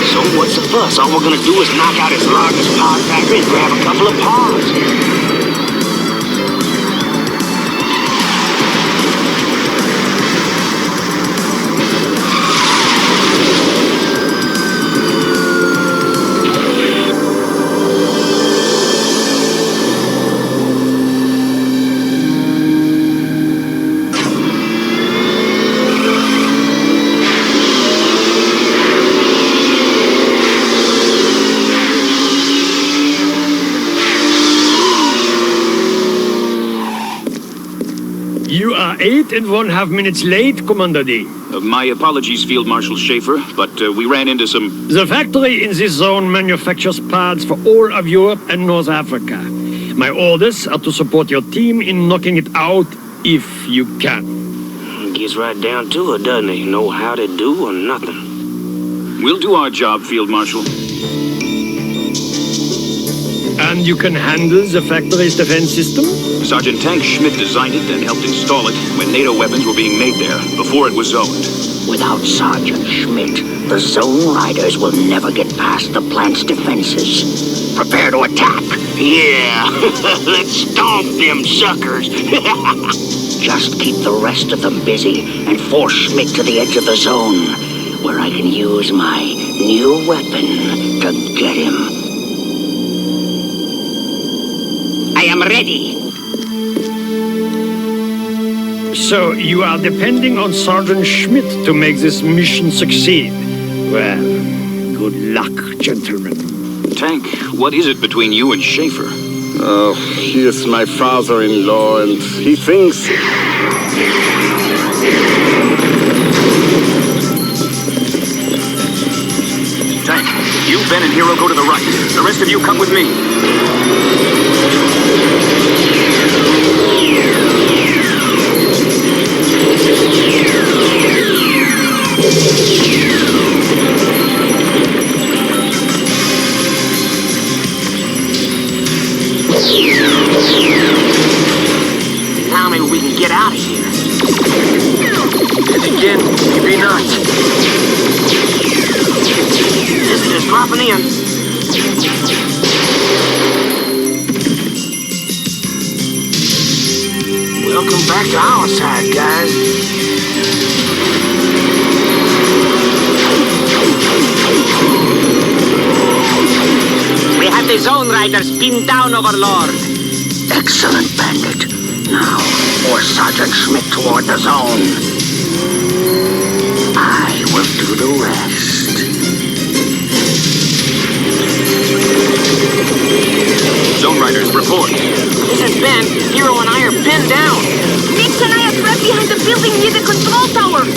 So what's the fuss? All we're gonna do is knock out his largest pod factory and grab a couple of pods. You are 8½ minutes late, Commander D. My apologies, Field Marshal Schaefer, but we ran into some... The factory in this zone manufactures pods for all of Europe and North Africa. My orders are to support your team in knocking it out if you can. Gets right down to it, doesn't he? Know how to do or nothing. We'll do our job, Field Marshal. And you can handle the factory's defense system? Sergeant Tank Schmidt designed it and helped install it when NATO weapons were being made there, before it was zoned. Without Sergeant Schmidt, the Zone Riders will never get past the plant's defenses. Prepare to attack. Yeah, let's stomp them suckers. Just keep the rest of them busy and force Schmidt to the edge of the zone, where I can use my new weapon to get him ready. So you are depending on Sergeant Schmidt to make this mission succeed. Well, good luck, gentlemen. Tank, what is it between you and Schaefer? Oh, he is my father-in-law, and he thinks... Tank, you, Ben, and Hero go to the right. The rest of you come with me. Now maybe we can get out of here. And again, maybe not. Visitors dropping in. Welcome back to our side, guys. We have the Zone Riders pinned down, Overlord. Excellent, Bandit. Now, for Sergeant Schmidt toward the zone. I will do the rest. Zone Riders, report. This is Ben. Hero and I are pinned down. Nix and I are trapped behind the building near the control tower.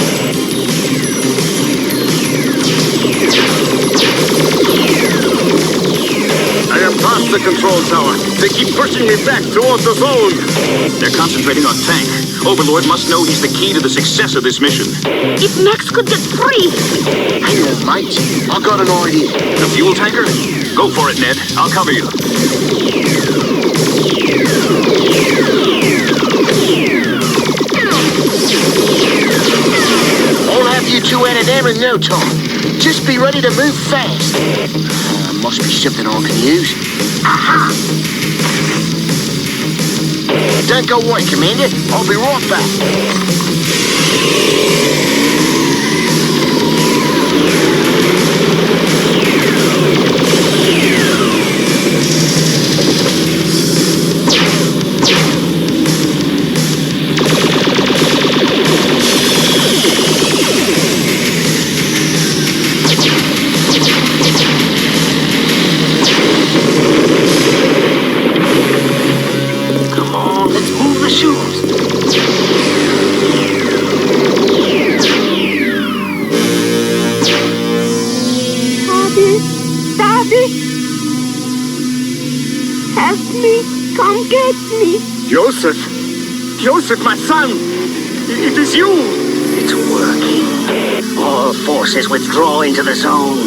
I am past the control tower. They keep pushing me back towards the zone. They're concentrating on Tank. Overlord must know he's the key to the success of this mission. If Max could get free. Hang on, mate. I got an idea. The fuel tanker? Go for it, Ned. I'll cover you. I'll have you two out of there in no time. Just be ready to move fast. Must be something I can use. Aha! Don't go away, Commander. I'll be right back. Joseph! Joseph, my son! It is you! It's working. All forces withdraw into the zone.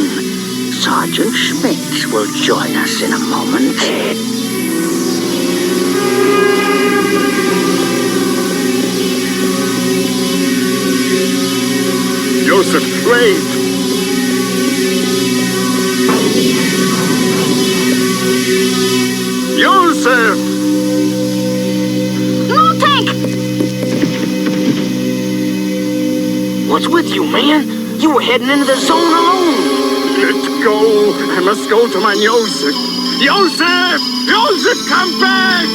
Sergeant Schmidt will join us in a moment. Joseph, wait! Joseph! What's with you, man? You were heading into the zone alone. Let go. I must go to my Joseph. Joseph! Joseph, come back!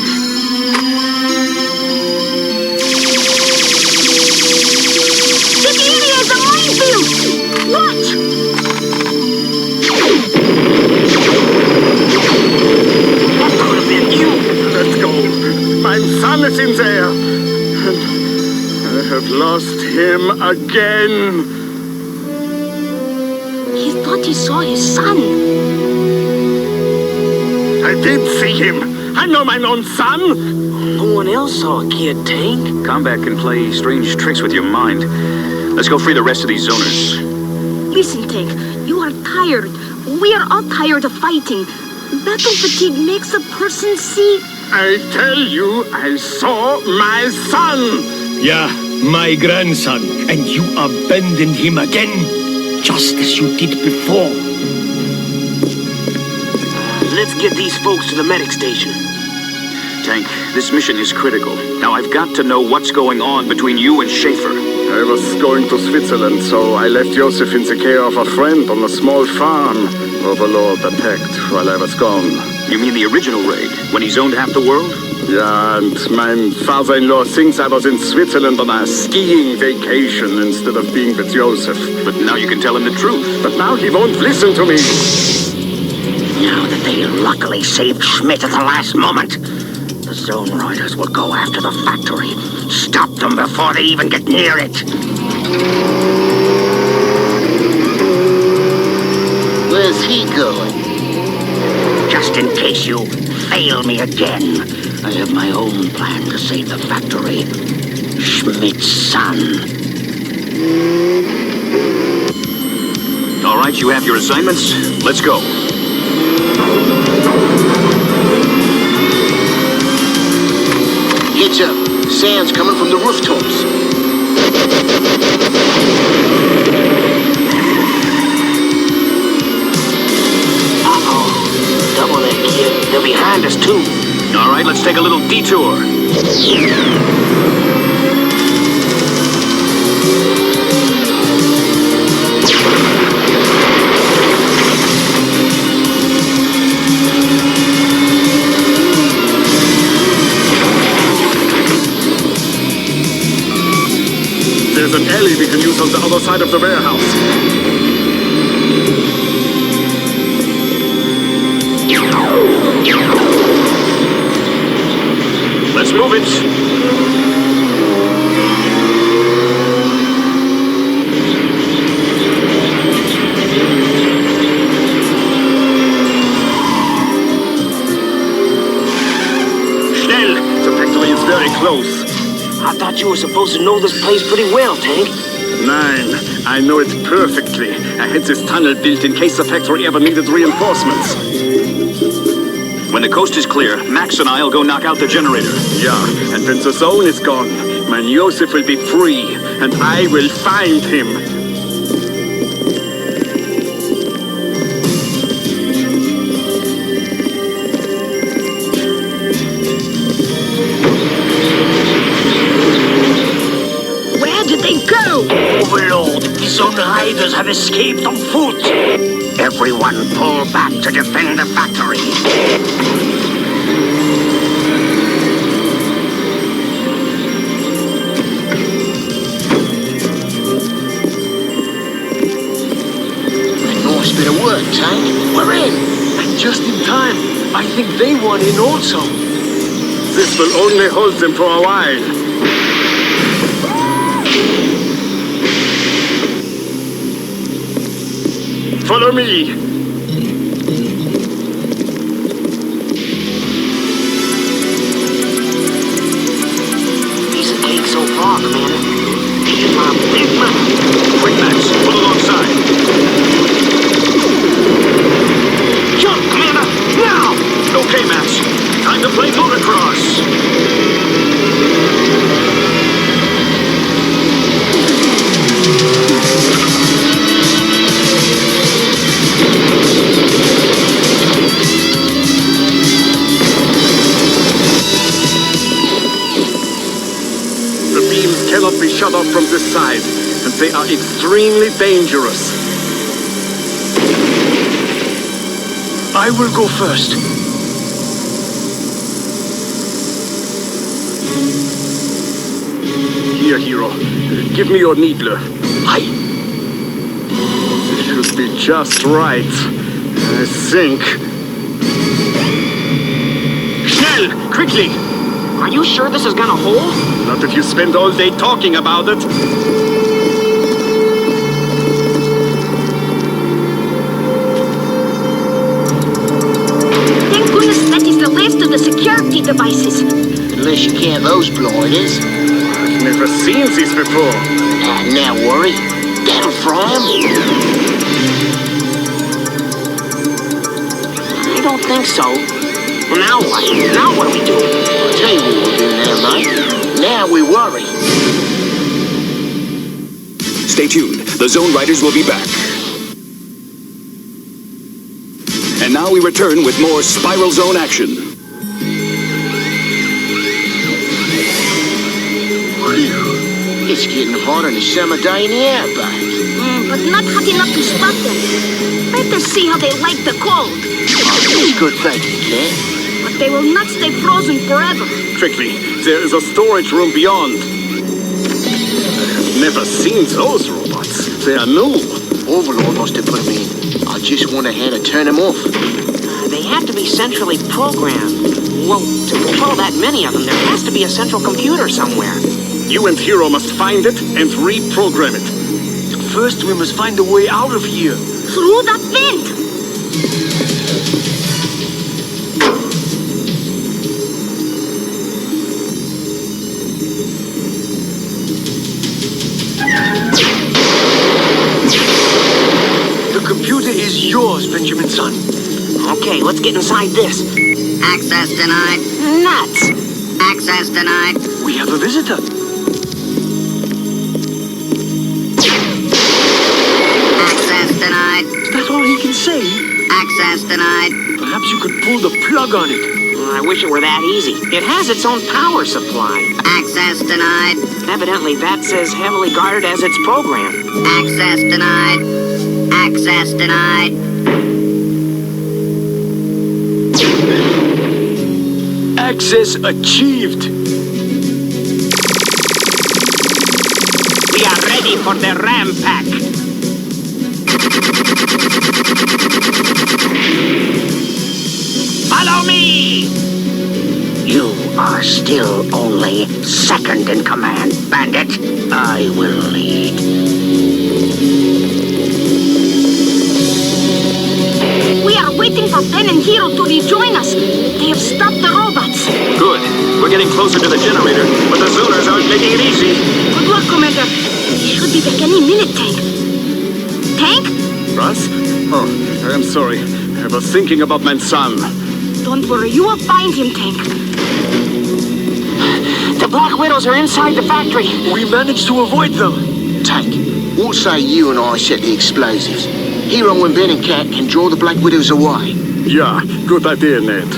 This area is a minefield! Watch! That could have been you. Let's go. My son is in there. And I have lost him again. He thought he saw his son. I did see him. I know my own son. No one else saw a kid, Tank. Combat can play strange tricks with your mind. Let's go free the rest of these zoners. Listen, Tank. You are tired. We are all tired of fighting. Battle fatigue makes a person see... I tell you, I saw my son. Yeah, my grandson. And you abandoned him again, just as you did before. Let's get these folks to the medic station. Tank, this mission is critical. Now I've got to know what's going on between you and Schaefer. I was going to Switzerland, so I left Joseph in the care of a friend on a small farm. Overlord attacked while I was gone. You mean the original raid, when he zoned half the world? Yeah, and my father-in-law thinks I was in Switzerland on a skiing vacation instead of being with Joseph. But now you can tell him the truth. But now he won't listen to me. Now that they luckily saved Schmidt at the last moment, the Zone Riders will go after the factory. Stop them before they even get near it. Where's he going? Just in case you fail me again, I have my own plan to save the factory. Schmidt's son. All right, you have your assignments. Let's go. Heads up. Sounds coming from the rooftops. Uh-oh. Double that, kid. They're behind us, too. All right, let's take a little detour. There's an alley we can use on the other side of the warehouse. Let's move it. Schnell! The factory is very close. I thought you were supposed to know this place pretty well, Tank. Nein, I know it perfectly. I had this tunnel built in case the factory ever needed reinforcements. When the coast is clear, Max and I'll go knock out the generator. Yeah, and when the zone is gone, my Joseph will be free, and I will find him. Where did they go? Overlord, the Zone Riders have escaped on foot. Everyone pull back to defend the factory. Nice bit of work, Tank. We're in. And just in time. I think they want in also. This will only hold them for a while. Follow me. Piece of cake so far, Commander. Big man, big man. Quick, Max. Pull alongside. Jump, Commander! Now! Okay, Max. Time to play motocross. The beams cannot be shut off from this side, and they are extremely dangerous. I will go first. Here, hero. Give me your needler. Aye. This should be just right. I think. Schnell! Quickly! Are you sure this is gonna hold? Not if you spend all day talking about it. Thank goodness that is the last of the security devices. Unless you count those blinders. I've never seen these before. Now worry. That'll fry 'em. I don't think so. Well, now what? Now what do we do? I'll tell you what we'll do now, mate. Now we worry. Stay tuned. The Zone Riders will be back. And now we return with more Spiral Zone action. Whew. It's getting hot on a summer day in the outback. But not hot enough to stop them. Better see how they like the cold. It's good thinking, Cat. but they will not stay frozen forever. Quickly, there is a storage room beyond. I've never seen those robots. They are new. Overlord must have put them in. I just wonder how to turn them off. They have to be centrally programmed. Well, to control that many of them, there has to be a central computer somewhere. You and Hero must find it and reprogram it. First, we must find a way out of here. Through that vent! The computer is yours, Benjamin son. Okay, let's get inside this. Access denied. Nuts! Access denied. We have a visitor. Access denied. Is that all he can say? Access denied. Perhaps you could pull the plug on it. I wish it were that easy. It has its own power supply. Access denied. Evidently, that's as heavily guarded as its program. Access denied. Access denied. Access achieved. We are ready for the ram pack. Follow me! You are still only second in command, Bandit. I will lead. We are waiting for Ben and Hero to rejoin us. They have stopped the robots. Good. We're getting closer to the generator, but the Zoners aren't making it easy. Good luck, Commander. He should be back any minute, Tank. Tank? Russ? Oh, I am sorry. I was thinking about my son. Don't worry, you will find him, Tank. The Black Widows are inside the factory. We managed to avoid them. Tank, what say you and I set the explosives? Hero and Ben and Cat can draw the Black Widows away. Yeah, good idea, Ned.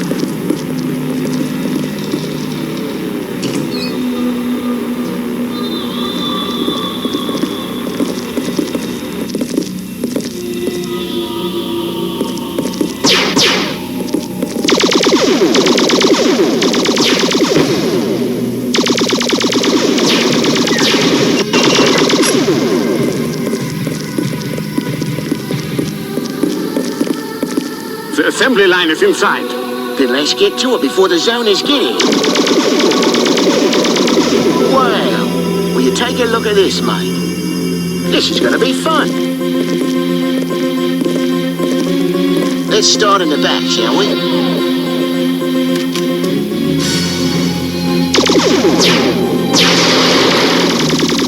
The assembly line is inside. Then let's get to it before the Zoners get it. Wow. Will you take a look at this, mate? This is going to be fun. Let's start in the back, shall we?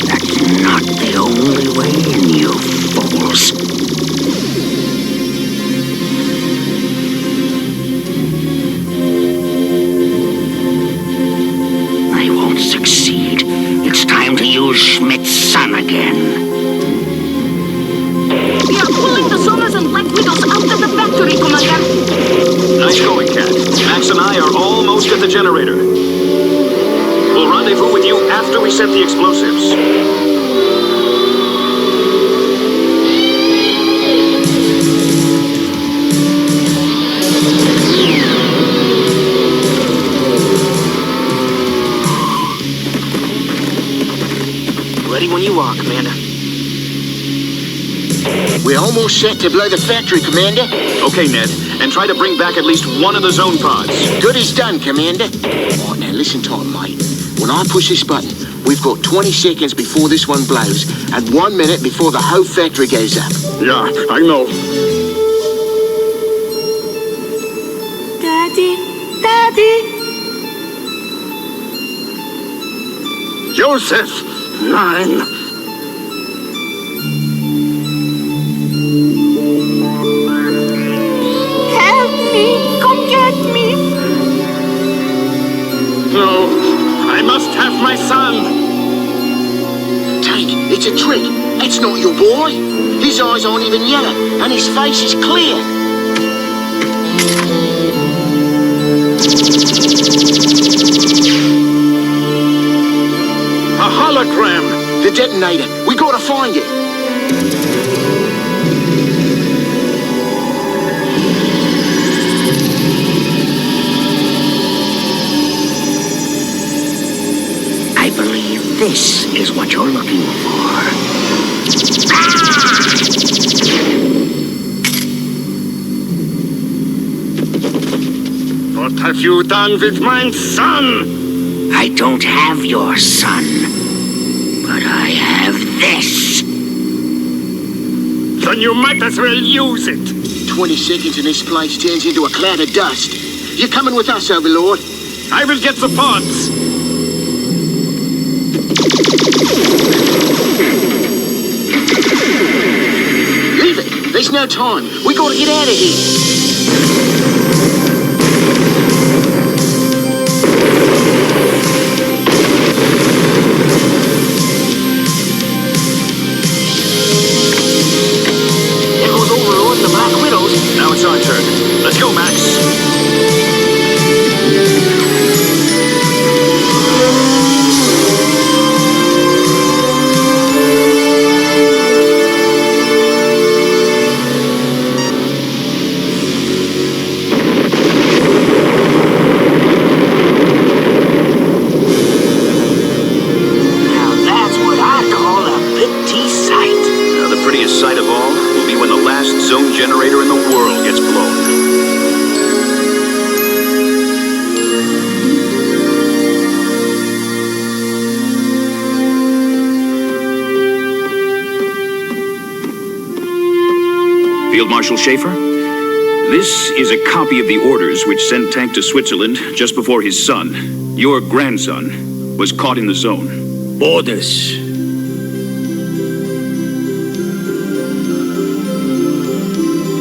That's not the only way in, you fools. Succeed. It's time to use Schmidt's son again. We are pulling the Zoners and Black Widows out of the factory, Commander. Nice going, Cat. Max and I are almost at the generator. We'll rendezvous with you after we set the explosives. When you are, Commander. We're almost set to blow the factory, Commander. Okay, Ned. And try to bring back at least one of the zone pods. Good as done, Commander. All right, now listen to it, mate. When I push this button, we've got 20 seconds before this one blows, and 1 minute before the whole factory goes up. Yeah, I know. Daddy, Daddy. Joseph! 9. Help me! Come get me! No, I must have my son! Tank, it's a trick. It's not your boy. His eyes aren't even yellow, and his face is clear. A hologram! The detonator. We gotta find it. this is what you're looking for. What have you done with my son? I don't have your son, but I have this. Then you might as well use it. 20 seconds and this place turns into a cloud of dust. You're coming with us, Overlord. I will get the pods. Leave it. There's no time. We gotta get out of here. Now it's our turn. Let's go, Max. Now that's what I call a pretty sight. Now, the prettiest sight of all will be when the last zone generator in the world gets blown. Field Marshal Schaefer, this is a copy of the orders which sent Tank to Switzerland just before his son, your grandson, was caught in the zone. Orders.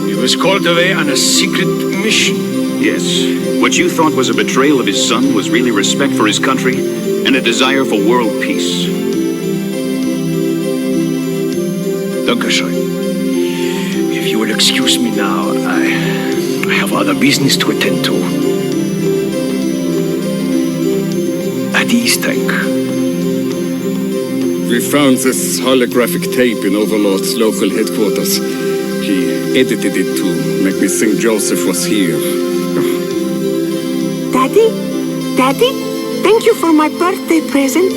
He was called away on a secret mission. Yes, what you thought was a betrayal of his son was really respect for his country and a desire for world peace. Dankeschön. If you will excuse me now, I have other business to attend to. At ease, Tank. We found this holographic tape in Overlord's local headquarters. He edited it to make me think Joseph was here. Daddy? Daddy? Thank you for my birthday present.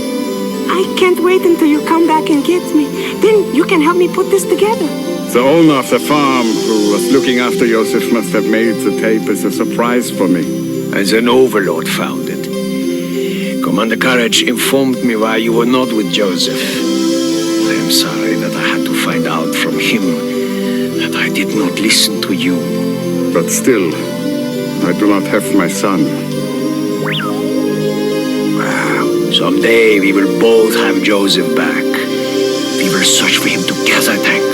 I can't wait until you come back and get me. Then you can help me put this together. The owner of the farm who was looking after Joseph must have made the tape as a surprise for me. As an Overlord found it. Commander Courage informed me why you were not with Joseph. I am sorry that I had to find out from him that I did not listen to you. But still, I do not have my son. Someday we will both have Joseph back. We will search for him together, Tank.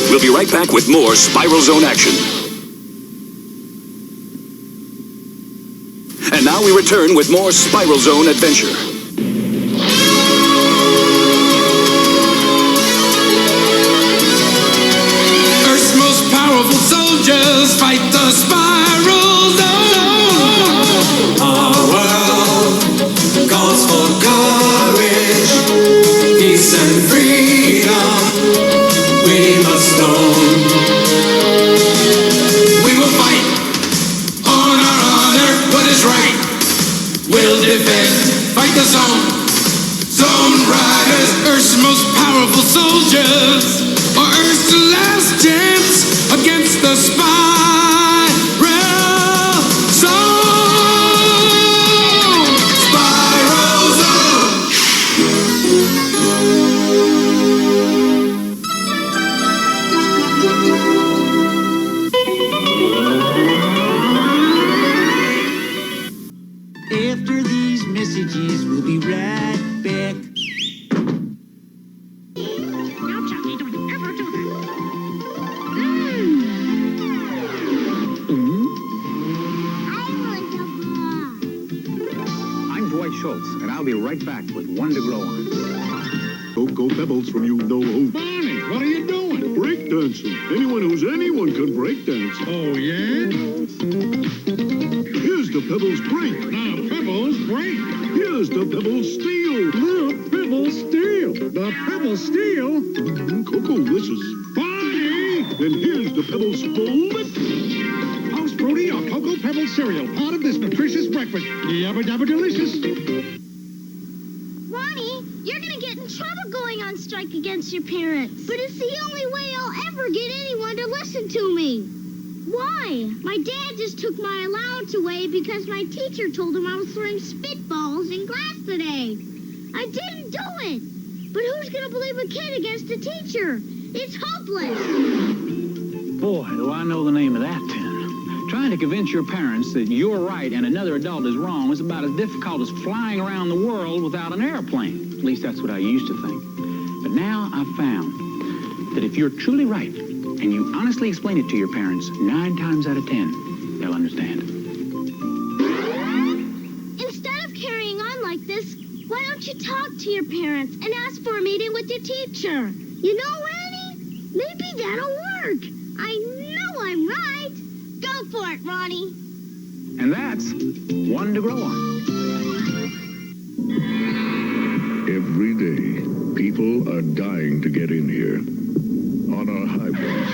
We'll be right back with more Spiral Zone action. And now we return with more Spiral Zone adventure. Earth's most powerful soldiers fight the Spiral Zone. Our world calls for courage, peace and freedom. We must own. We will fight on our honor, what is right. We'll defend, fight the zone. Zone riders, Earth's most powerful soldiers, or Earth's last chance against the Spiral Zone. Spiral Zone. After these messages, we'll be right back. Now, Chucky, don't ever do that. I'm Dwight Schultz, and I'll be right back with one to grow on. Cocoa Pebbles from you know who. Barney, what are you doing? Breakdancing. Anyone who's anyone can breakdance. Oh, yeah? Here's the Pebbles break. Now, Pebbles, break. Here's the Pebbles steal. The Pebbles steal. The Pebbles steal? Cocoa wishes. Barney! And here's the Pebbles flip. House Fruity or Cocoa Pebbles cereal, part of this nutritious breakfast. Yabba dabba delicious. You're gonna get in trouble going on strike against your parents. But it's the only way I'll ever get anyone to listen to me. Why? My dad just took my allowance away because my teacher told him I was throwing spitballs in class today. I didn't do it. But who's gonna believe a kid against a teacher? It's hopeless. Boy, do I know the name of that tune. Trying to convince your parents that you're right and another adult is wrong is about as difficult as flying around the world without an airplane. At least that's what I used to think. But now I've found that if you're truly right and you honestly explain it to your parents, 9 times out of 10, they'll understand. Instead of carrying on like this, why don't you talk to your parents and ask for a meeting with your teacher? You know, Ronnie, maybe that'll work. I know I'm right. Go for it, Ronnie. And that's one to grow on. Every day, people are dying to get in here. On our highways,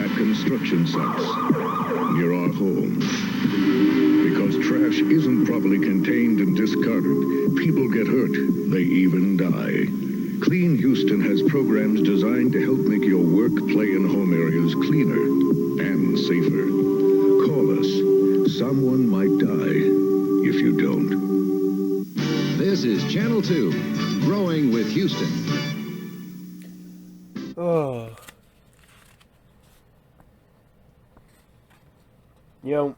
at construction sites, near our homes. Because trash isn't properly contained and discarded, people get hurt, they even die. Clean Houston has programs designed to help make your work, play, and home areas cleaner and safer. Call us. Someone might die if you don't. This is Channel 2, Growing with Houston. Oh. You know,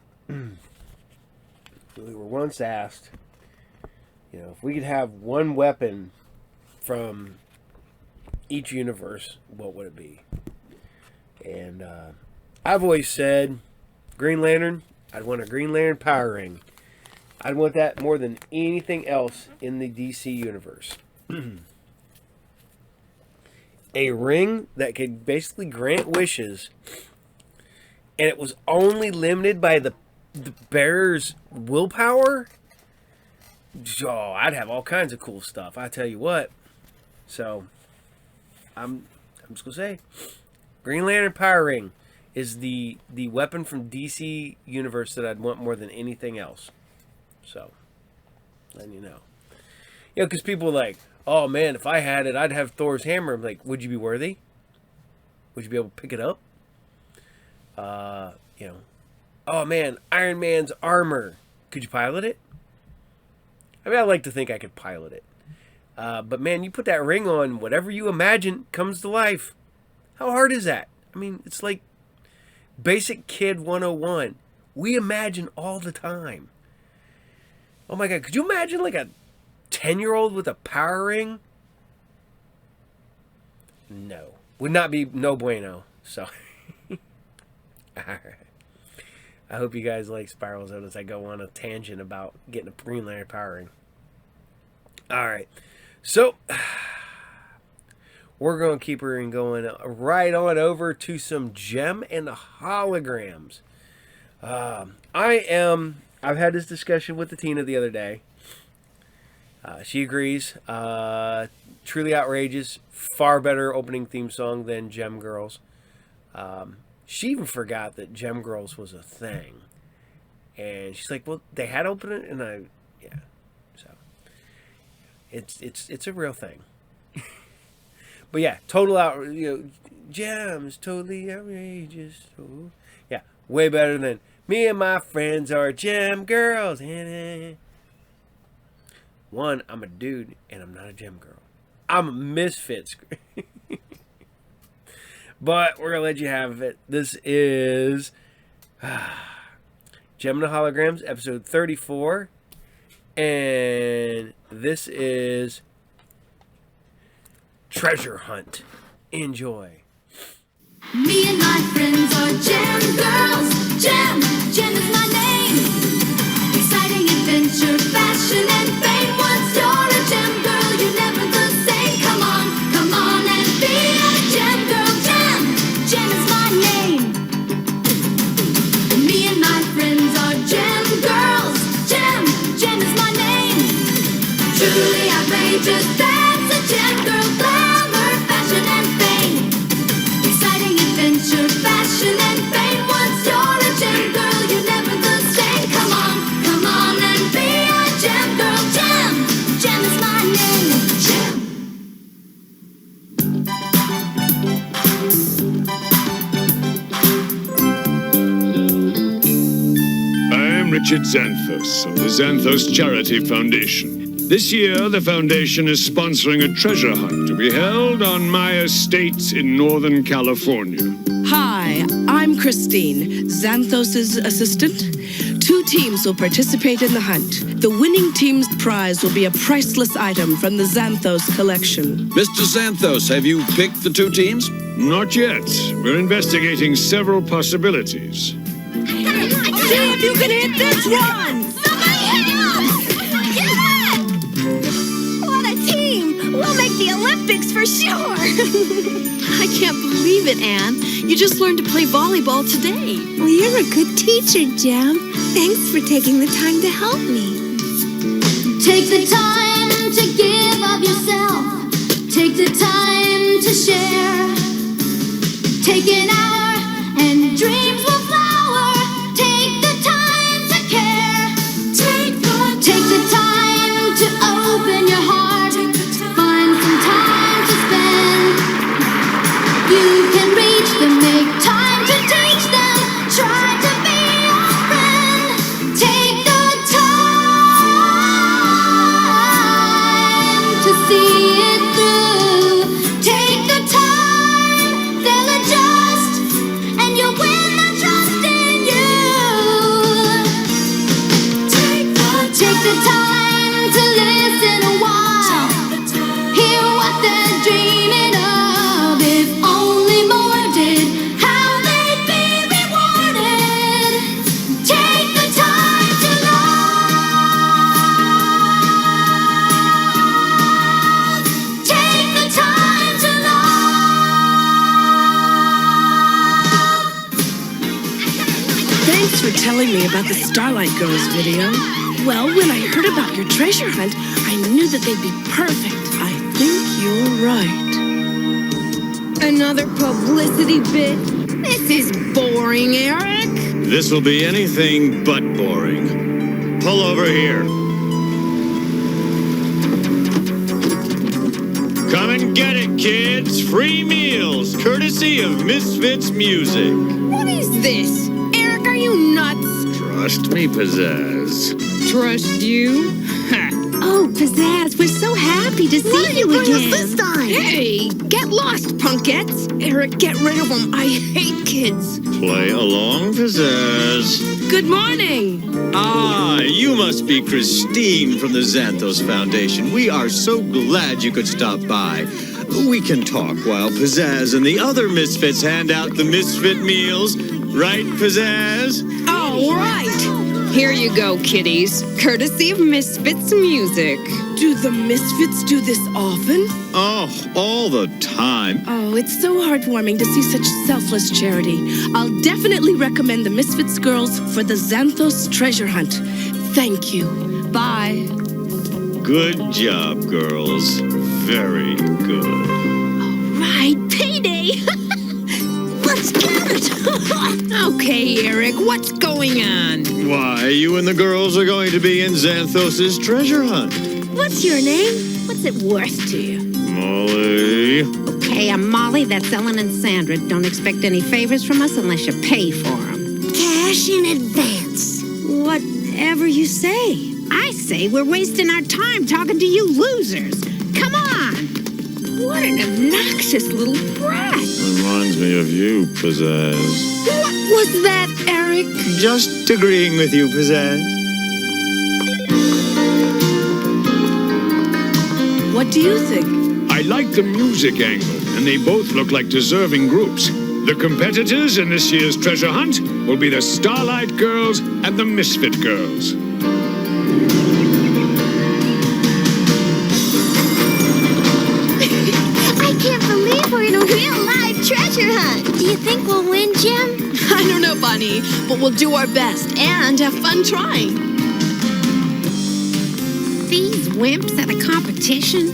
we were once asked, you know, if we could have one weapon from each universe, what would it be? And I've always said, Green Lantern, I'd want a Green Lantern power ring. I'd want that more than anything else in the DC universe. A ring that could basically grant wishes, and it was only limited by the bearer's willpower. Oh, I'd have all kinds of cool stuff, I tell you what. So, I'm just gonna say, Green Lantern power ring is the weapon from DC universe that I'd want more than anything else. So, letting you know. You know, because people are like, oh man, if I had it, I'd have Thor's hammer. I'm like, would you be worthy? Would you be able to pick it up? You know, oh man, Iron Man's armor. Could you pilot it? I mean, I like to think I could pilot it. But man, you put that ring on, whatever you imagine comes to life. How hard is that? I mean, it's like basic kid 101. We imagine all the time. Oh my God, could you imagine like a 10-year-old with a power ring? No. Would not be no bueno. So, alright. I hope you guys like Spirals Out as I go on a tangent about getting a Green Lantern power ring. Alright. So, we're going to keep her going right on over to some gem and holograms. I've had this discussion with Tina the other day. She agrees. Truly outrageous. Far better opening theme song than Gem Girls. She even forgot that Gem Girls was a thing. And she's like, well, they had opened it, and yeah. So, it's a real thing. But yeah, total Gem is totally outrageous. Oh, yeah, way better than me and my friends are Gem Girls. One, I'm a dude, and I'm not a Gem Girl. I'm a misfit. But we're going to let you have it. This is Gem and Holograms, episode 34. And this is Treasure Hunt. Enjoy. Me and my friends are Gem Girls. Gem is my name. Exciting adventure, fashion, and fame. Once you're a Gem Girl, you're never the same. Come on and be a Gem Girl. Gem is my name. Me and my friends are Gem Girls. Gem is my name. Truly outrageous, that's a Gem Girl. Glamour, fashion, and fame. Exciting adventure, fashion, and fame. Once you're a Gem Girl, you're never the same. Come on and be a Gem Girl. Gem is my name. Gem Richard Xanthos of the Xanthos Charity Foundation. This year, the foundation is sponsoring a treasure hunt to be held on my estate in Northern California. Hi, I'm Christine, Xanthos' assistant. 2 teams will participate in the hunt. The winning team's prize will be a priceless item from the Xanthos collection. Mr. Xanthos, have you picked the 2 teams? Not yet. We're investigating several possibilities. See if you can hit this one! What a team! We'll make the Olympics for sure! I can't believe it, Anne. You just learned to play volleyball today. Well, you're a good teacher, Jem. Thanks for taking the time to help me. Take the time to give of yourself. Take the time to share. Take an hour and dreams will flower. Take the time to care. Take the time to open your heart. Find some time to spend. You can reach them, make time to teach them. Try to be your friend. Take the time to see it through. Take the time, they'll adjust, and you'll win the trust in you. Take the time to listen a while. Hear what they're dreaming of. If only more did, how they'd be rewarded. Take the time to love. Take the time to love. Thanks for telling me about the Starlight Girls video. Well, when I heard about your treasure hunt, I knew that they'd be perfect. I think you're right. Another publicity bit? This is boring, Eric. This will be anything but boring. Pull over here. Come and get it, kids. Free meals, courtesy of Misfits Music. What is this? Eric, are you nuts? Trust me, Pizzazz. Trust you? Oh, Pizzazz, we're so happy to see you again. This time? Hey, get lost, punkettes. Eric, get rid of them. I hate kids. Play along, Pizzazz. Good morning. Ah, you must be Christine from the Xanthos Foundation. We are so glad you could stop by. We can talk while Pizzazz and the other Misfits hand out the Misfit meals. Right, Pizzazz? All right. Here you go, kiddies. Courtesy of Misfits Music. Do the Misfits do this often? Oh, all the time. Oh, it's so heartwarming to see such selfless charity. I'll definitely recommend the Misfits girls for the Xanthos treasure hunt. Thank you. Bye. Good job, girls. Very good. Right, payday. Let's get it. Okay, Eric, what's going on? Why, you and the girls are going to be in Xanthos' treasure hunt. What's your name? What's it worth to you? Molly. Okay, I'm Molly. That's Ellen and Sandra. Don't expect any favors from us unless you pay for them. Cash in advance. Whatever you say. I say we're wasting our time talking to you losers. Come on. What an obnoxious little brat. Reminds me of you, Pizzazz. What was that, Eric? Just agreeing with you, Pizzazz. What do you think? I like the music angle, and they both look like deserving groups. The competitors in this year's treasure hunt will be the Starlight Girls and the Misfit Girls. I can't believe we're in a real live treasure hunt. Do you think we'll win, Jim? I don't know, Bunny, but we'll do our best and have fun trying. These wimps at a competition?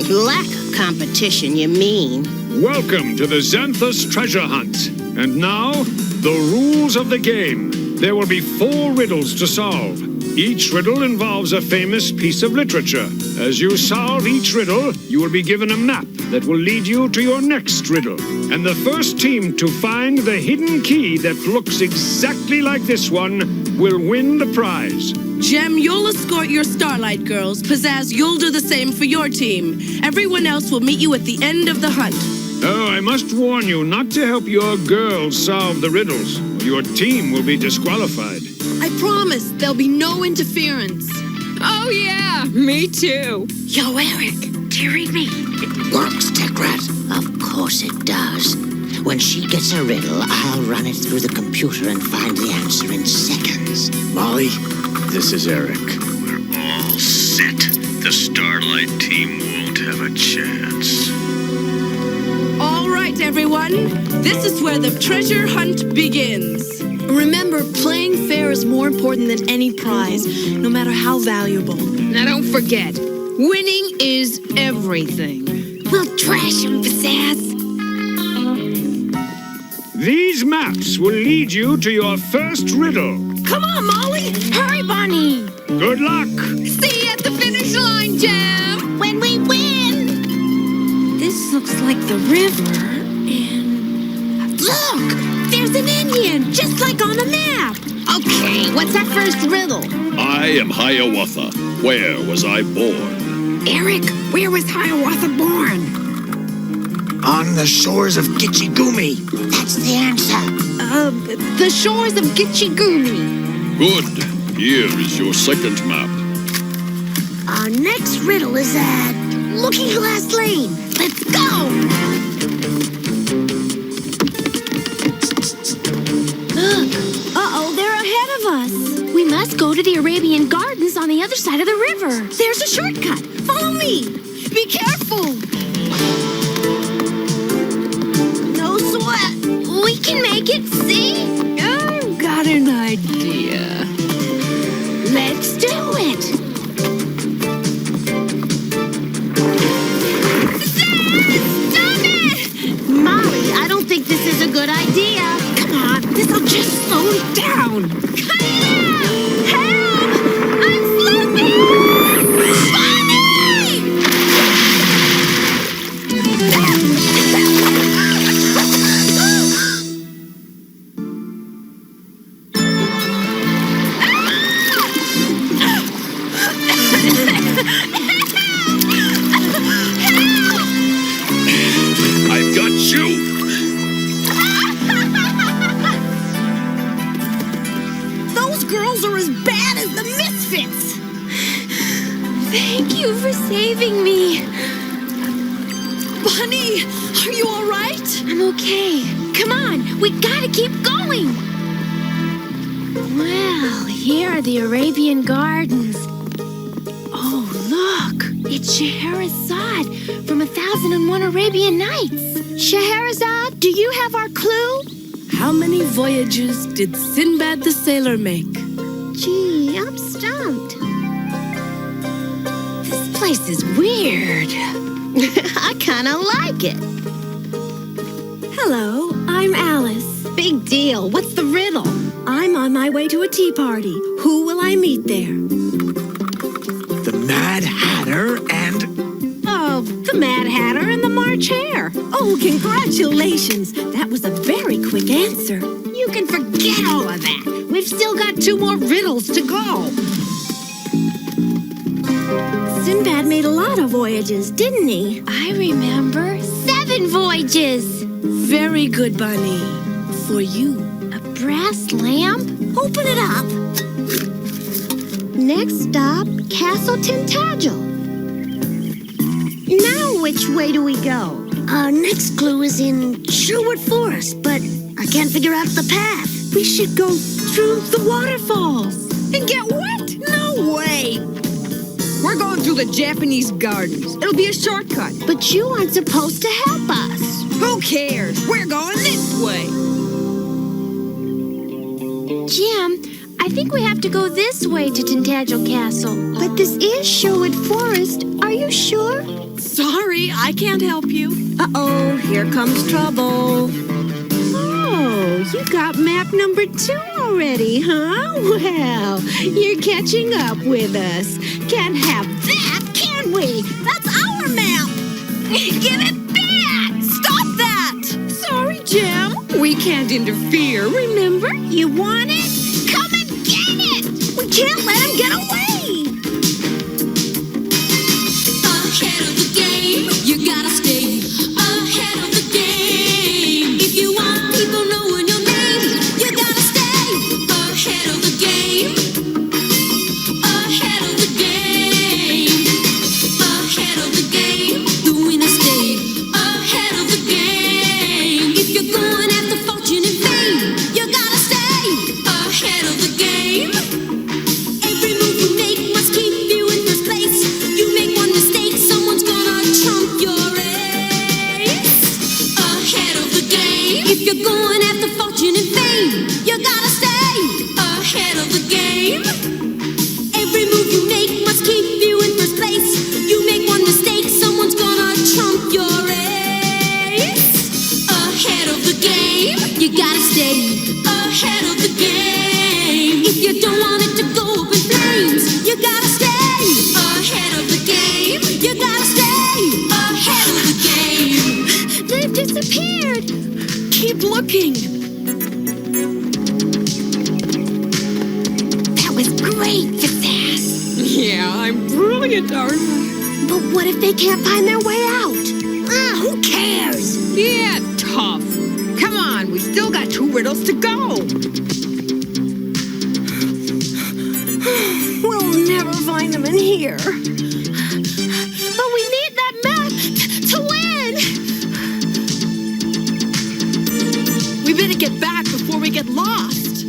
Lack of competition, you mean? Welcome to the Xanthos treasure hunt. And now, the rules of the game. There will be 4 riddles to solve. Each riddle involves a famous piece of literature. As you solve each riddle, you will be given a map that will lead you to your next riddle. And the first team to find the hidden key that looks exactly like this one will win the prize. Jem, you'll escort your Starlight girls. Pizzazz, you'll do the same for your team. Everyone else will meet you at the end of the hunt. Oh, I must warn you not to help your girls solve the riddles. Your team will be disqualified. I promise there'll be no interference. Oh, yeah, me too. Yo, Eric, do you read me? It works, Tech Rat. Of course it does. When she gets a riddle, I'll run it through the computer and find the answer in seconds. Molly, this is Eric. We're all set. The Starlight team won't have a chance. All right, everyone. This is where the treasure hunt begins. Remember, playing fair is more important than any prize, no matter how valuable. Now don't forget, winning is everything. We'll trash him, Pizzazz. These maps will lead you to your first riddle. Come on, Molly. Hurry, Bunny. Good luck. See you at the finish line, Jam. When we win. This looks like the river, and... Look, there's an Indian, just like on the map. Okay, what's our first riddle? I am Hiawatha. Where was I born? Eric, where was Hiawatha born? On the shores of Gitchigumi. That's the answer. The shores of Gitchigumi. Good. Here is your second map. Our next riddle is at Looking Glass Lane. Let's go! Look. Uh-oh, they're ahead of us. We must go to the Arabian Gardens on the other side of the river. There's a shortcut. Follow me. Be careful. No sweat. We can make it, see? I've got an idea. Let's do it. Stop it! Molly, I don't think this is a good idea. Come on, this'll just slow it down. Cut it out! Help! I'm slipping! Bunny! I've got you. Those girls are as bad as the Misfits. Thank you for saving me. Bunny, are you all right? I'm okay. Come on, we gotta keep going. Well, here are the Arabian Gardens. Oh, look, it's Scheherazade from 1001 Arabian Nights. Scheherazade, do you have our clue? How many voyages did Sinbad the Sailor make? Gee, I'm stumped. This place is weird. I kinda like it. hello, I'm Alice. Big deal. What's the riddle? I'm on my way to a tea party. Who will I meet there? The Mad Hatter and... Oh, the Mad Hatter and the March Hare. Oh, congratulations. That was a very quick answer. You can forget all of that. We've still got 2 more riddles to go. Sinbad made a lot of voyages, didn't he? I remember 7 voyages. Very good, Bunny. For you. A brass lamp? Open it up. Next stop, Castle Tintagel. Now which way do we go? Our next clue is in Sherwood Forest, but I can't figure out the path. We should go through the waterfalls. And get wet? No way. We're going through the Japanese gardens. It'll be a shortcut. But you aren't supposed to help us. Who cares? We're going this way. Jim, I think we have to go this way to Tintagel Castle. But this is Sherwood Forest. Are you sure? Sorry, I can't help you. Uh-oh, here comes trouble. Oh, you got map number 2 already, huh? Well, you're catching up with us. Can't have that, can we? That's our map. Give it back! Stop that! Sorry, Jim. We can't interfere, remember? You want it? Come and get can't let him get away! Ahead of the game, you gotta stay ahead of the game. If you want people knowing your name, you gotta stay ahead of the game. Ahead of the game. Ahead of the game. The winner stay ahead of the game. If you're going after fortune and fame, you gotta stay ahead of the game. Every move you make must keep you in first place. You make one mistake, someone's gonna trump your race. Ahead of the game. If you're going after fortune and fame, you gotta stay ahead of the game. Every move you make must keep you in first place. You make one mistake, someone's gonna trump your race. Ahead of the game. You gotta stay ahead of the game. If you don't want it to go up in flames, you gotta stay ahead of the game. You gotta stay ahead of the game. They've disappeared! Keep looking. That was great, Pizzazz! Yeah, I'm brilliant, Arthur. But what if they can't find their way out? Who cares? Yeah, tough. Come on, we still got 2 riddles to go. We'll never find them in here. But we need that map to win! We better get back before we get lost.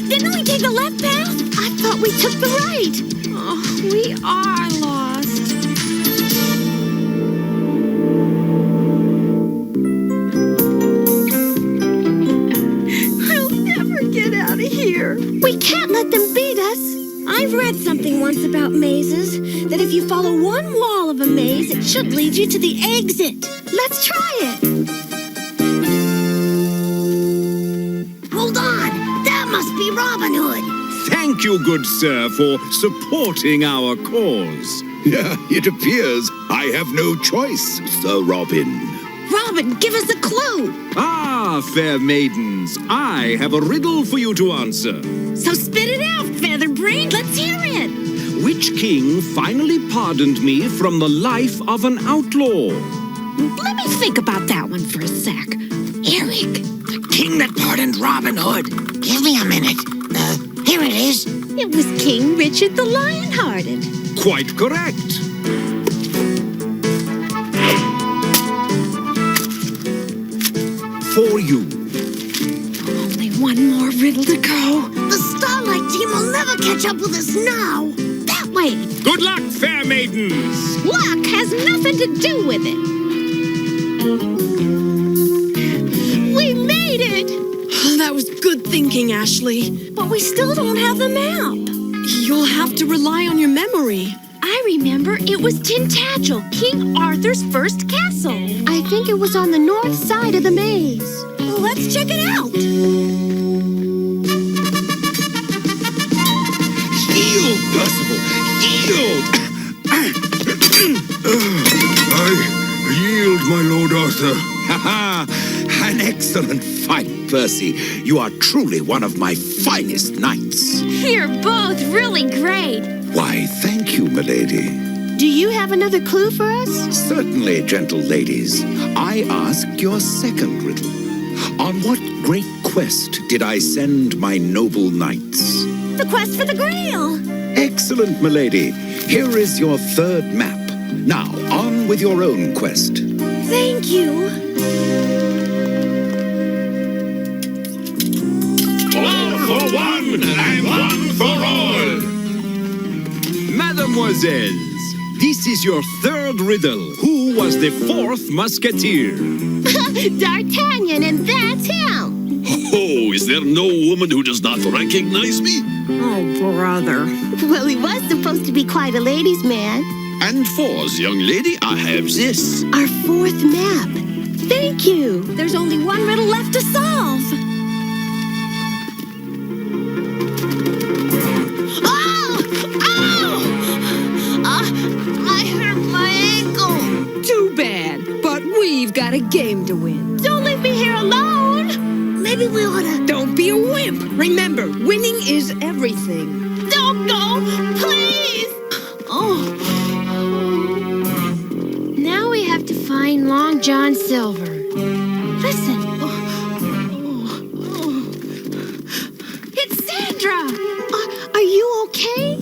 Didn't we take the left path? I thought we took the right. Oh, we are lost. We'll never get out of here. We can't let them beat us. I've read something once about mazes, that if you follow one wall of a maze, it should lead you to the exit. Let's try it. Hold on. That must be Robin Hood. Thank you, good sir, for supporting our cause. Yeah, it appears I have no choice, Sir Robin. Robin, give us a clue. Ah, fair maidens, I have a riddle for you to answer. So spit it out, Featherbrain. Let's hear it. Which king finally pardoned me from the life of an outlaw? Let me think about that one for a sec. Eric. The king that pardoned Robin Hood. Give me a minute. Here it is. It was King Richard the Lionhearted. Quite correct. For you. Only one more riddle to go. The Starlight team will never catch up with us now. That way. Good luck, fair maidens. Luck has nothing to do with it. We made it. That was good thinking, Ashley. But we still don't have the map. You'll have to rely on your memory. I remember it was Tintagel, King Arthur's first castle. I think it was on the north side of the maze. Well, let's check it out. Yield, Percival! Yield! I yield, my Lord Arthur. Ha ha! An excellent fight, Percy. You are truly one of my finest knights. You're both really great. Why, thank you, milady. Do you have another clue for us? Certainly, gentle ladies. I ask your second riddle. On what great quest did I send my noble knights? The quest for the Grail. Excellent, milady. Here is your third map. Now, on with your own quest. Thank you. All for one, and one for all. Mademoiselles, this is your third riddle. Who was the fourth musketeer? D'Artagnan, and that's him. Oh, is there no woman who does not recognize me? Oh, brother. Well, he was supposed to be quite a ladies' man. And fours, young lady, I have this. Our fourth map. Thank you. There's only one riddle left to solve. We've got a game to win. Don't leave me here alone. Maybe we ought to... Don't be a wimp. Remember, winning is everything. Don't go! Please! Oh. Now we have to find Long John Silver. Listen. It's Sandra! Are you okay?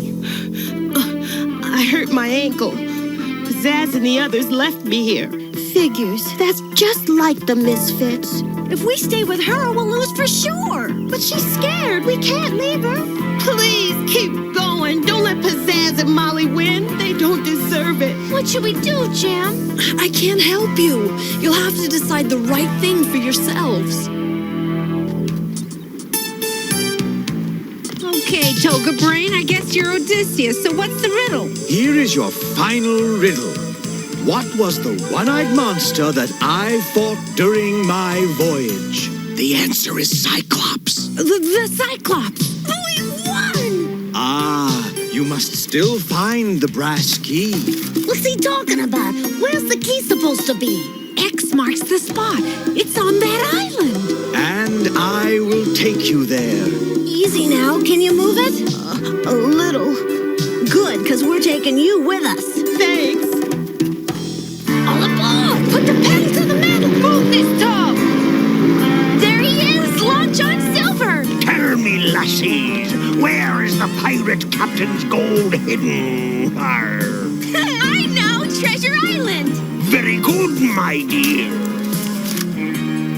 I hurt my ankle. Pizzazz and the others left me here. Figures. That's just like the Misfits. If we stay with her, we'll lose for sure. But she's scared. We can't leave her. Please keep going. Don't let Pizzazz and Molly win. They don't deserve it. What should we do, Jim? I can't help you. You'll have to decide the right thing for yourselves. Okay, Toga Brain, I guess you're Odysseus. So what's the riddle? Here is your final riddle. What was the one-eyed monster that I fought during my voyage? The answer is Cyclops. The Cyclops. We won! Ah, you must still find the brass key. What's he talking about? Where's the key supposed to be? X marks the spot. It's on that island. And I will take you there. Easy now. Can you move it? A little. Good, because we're taking you with us. Thanks. All aboard! Put the pedal to the metal! Move this tub! There he is, Long John Silver! Tell me, lassies, where is the pirate captain's gold hidden? Arr. I know, Treasure Island! Very good, my dear.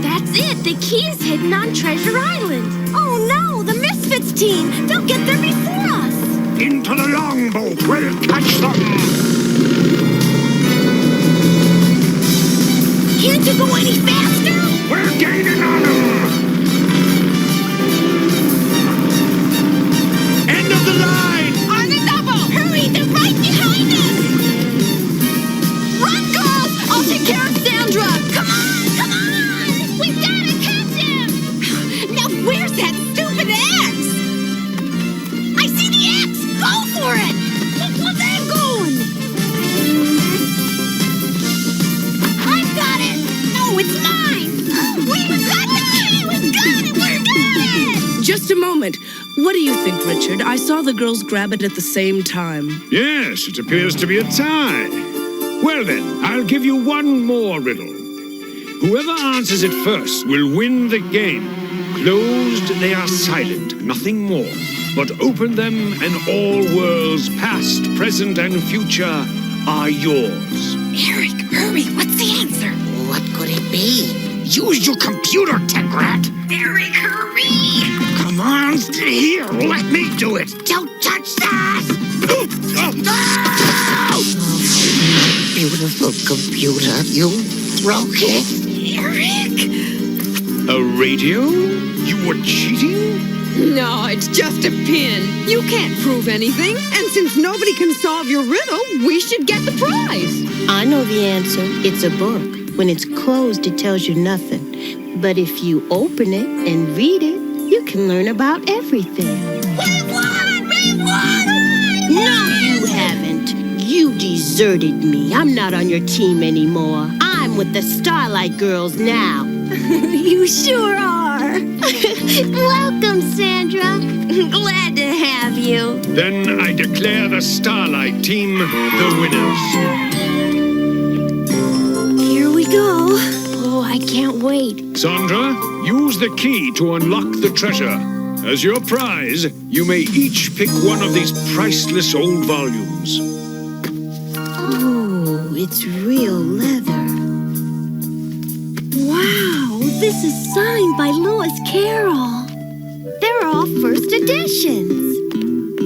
That's it, the key is hidden on Treasure Island. Oh no, the Misfits team! They'll get there before us! Into the longboat, we'll catch them! Can't you go any faster? We're gaining on them! End of the line! On the double! Hurry, they're right behind us! Run, girls! I'll take care of Sandra! Come on, come on! We've gotta catch him! Now where's that stupid axe? I see the axe! Go for it! Look where they're going! I've got it! No, it's mine! We've got the key! We've got it! We've got it! Just a moment. What do you think, Richard? I saw the girls grab it at the same time. Yes, it appears to be a tie. Well then, I'll give you one more riddle. Whoever answers it first will win the game. Closed, they are silent, nothing more. But open them, and all worlds, past, present, and future, are yours. Eric, hurry! What's the answer? What could it be? Use your computer, tech rat! Eric, hurry! Come on, stay here! Let me do it! Don't touch that! Beautiful computer, you broke it! Eric! A radio? You were cheating? No, it's just a pin. You can't prove anything, and since nobody can solve your riddle, we should get the prize. I know the answer. It's a book. When it's closed, it tells you nothing. But if you open it and read it, you can learn about everything. We won! We won! No, you haven't. You deserted me. I'm not on your team anymore. I'm with the Starlight Girls now. You sure are. Welcome, Sandra. Glad to have you. Then I declare the Starlight Team the winners. Here we go. Oh, I can't wait. Sandra, use the key to unlock the treasure. As your prize, you may each pick one of these priceless old volumes. Oh, it's real leather. Wow, this is signed by Lewis Carroll. They're all first editions.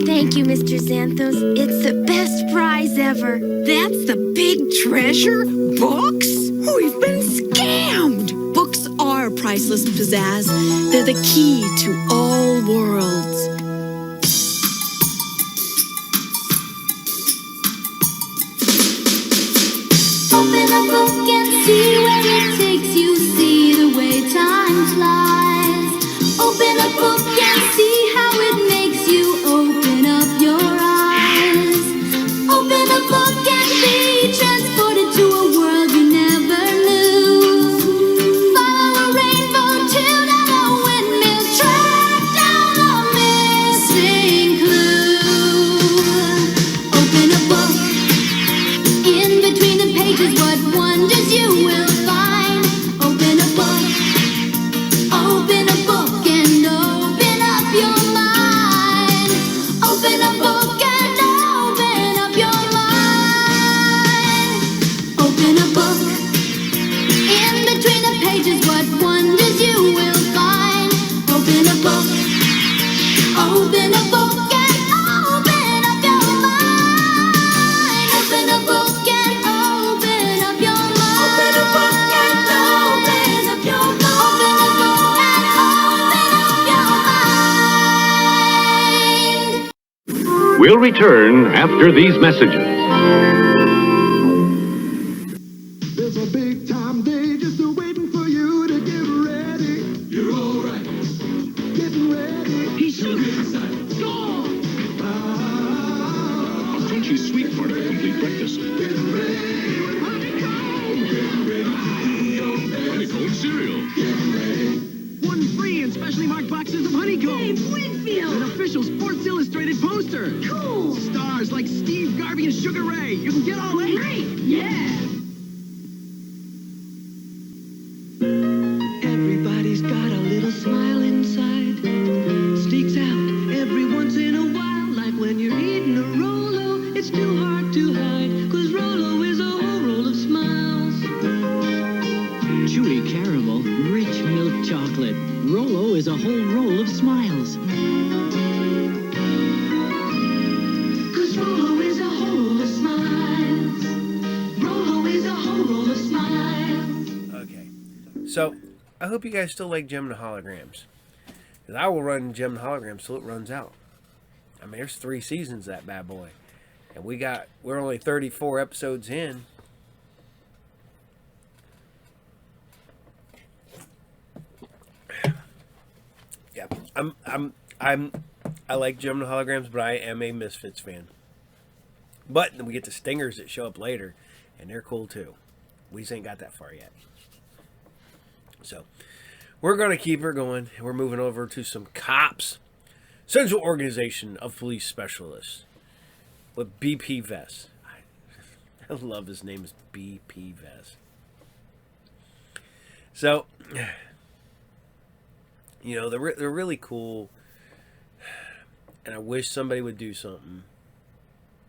Thank you, Mr. Xanthos. It's the best prize ever. That's the big treasure? Books? We've been scammed! Books are priceless, Pizzazz. They're the key to all worlds. Open a book and see where it takes you. See the way time flies. Open a book and see how it makes you open up your eyes. Open a book and be transported to a world you never knew. Follow a rainbow till down a windmill track down. pages, what wonders you will find. Open a book and open up your mind. Open a book and open up your mind. Open a book. In between the pages, what wonders you will find. Open a book. Open a book and open up your mind. Open a book and open up your mind. Open a book and open up your mind. Open a book and open up your mind. We'll return after these messages. There's a big time day just waiting for you to get ready. You're all right. Getting ready. He's so excited. Go on. Crunchy sweet part of a complete breakfast. Getting ready with honeycomb. Getting ready. Honeycomb cereal. Getting ready. One free and specially marked boxes of honeycomb. Hey, Winfield! An official Sports Illustrated poster. Cool! Stars like Steve Garvey and Sugar Ray. You can get all 8. Great! Yeah! Everybody's got a little smile inside. Sneaks out every once in a while. Like when you're eating a Rolo, it's too hard to hide. 'Cause Rolo is a whole roll of smiles. Chewy caramel, rich milk chocolate. Rolo is a whole roll of smiles. 'Cause Rolo is a whole roll of smiles. Rolo is a whole roll of smiles. Okay. So, I hope you guys still like Gem and Holograms. Because I will run Gem and Holograms till it runs out. I mean, there's 3 seasons of that bad boy. And we're only 34 episodes in. Yeah, I like Gem and Holograms, but I am a Misfits fan. But then we get the Stingers that show up later, and they're cool too. We just ain't got that far yet. So, we're going to keep her going. We're moving over to some cops. Central Organization of Police Specialists with BP Vest. I love his name is BP Vest. So, you know, they're really cool. And I wish somebody would do something.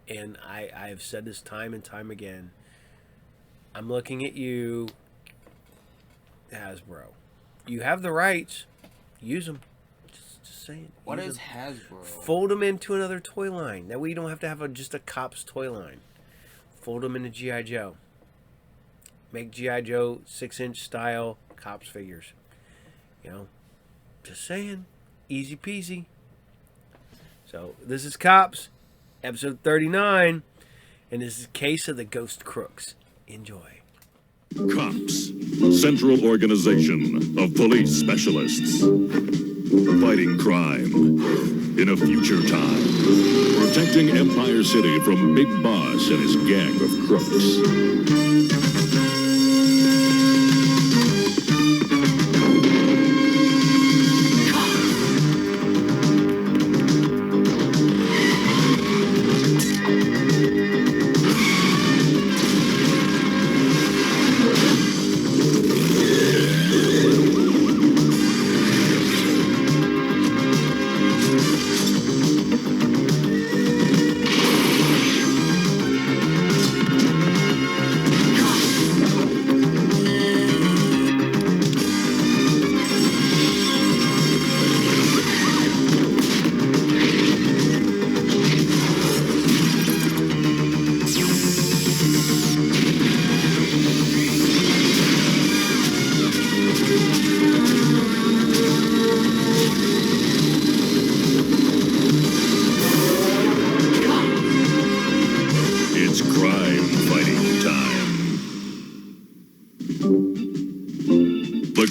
And I have said this time and time again. I'm looking at you, Hasbro. You have the rights. Use them. Just saying. What Use is them. Hasbro? Fold them into another toy line. That way you don't have to have just a Cops toy line. Fold them into G.I. Joe. Make G.I. Joe 6-inch style Cops figures. You know, just saying. Easy peasy. So, this is Cops, episode 39. And this is Case of the Ghost Crooks. Enjoy. Cops, Central Organization of Police Specialists. Fighting crime in a future time. Protecting Empire City from Big Boss and his gang of crooks.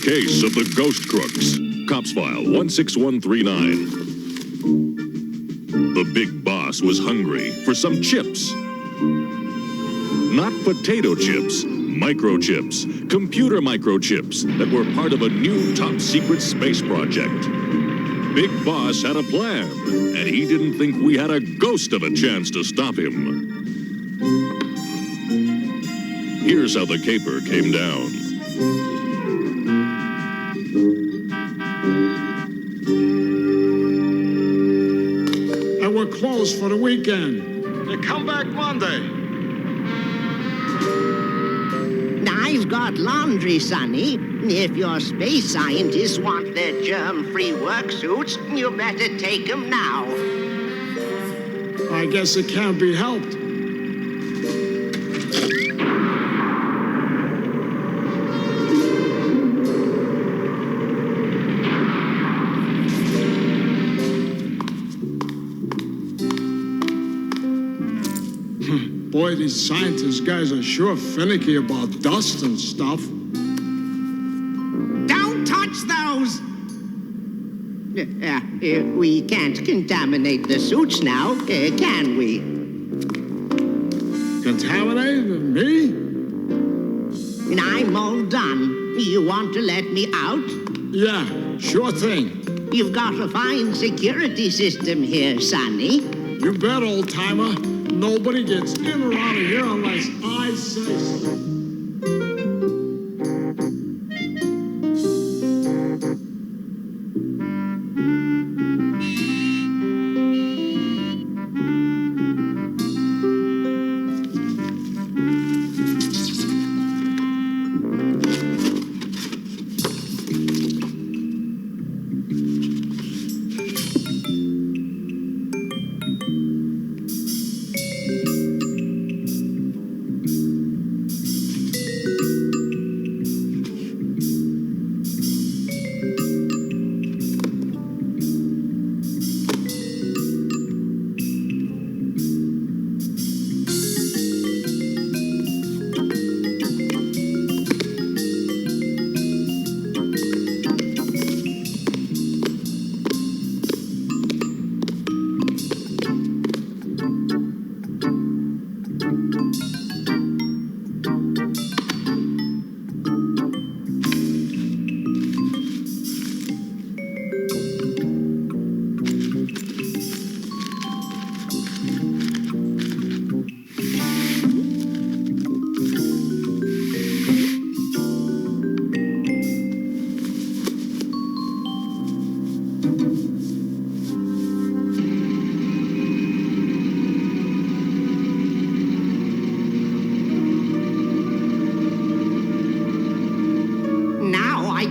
Case of the Ghost Crooks. Cops File 16139. The big boss was hungry for some chips. Not potato chips, microchips, computer microchips that were part of a new top-secret space project. Big Boss had a plan, and he didn't think we had a ghost of a chance to stop him. Here's how the caper came down. And we're closed for the weekend. They come back Monday. I've got laundry, Sonny. If your space scientists want their germ-free work suits, you better take them now. I guess it can't be helped. Boy, these scientist guys are sure finicky about dust and stuff. Don't touch those! We can't contaminate the suits now, can we? Contaminate me? I'm all done. You want to let me out? Yeah, sure thing. You've got a fine security system here, Sonny. You bet, old-timer. Nobody gets in or out of here unless I say so.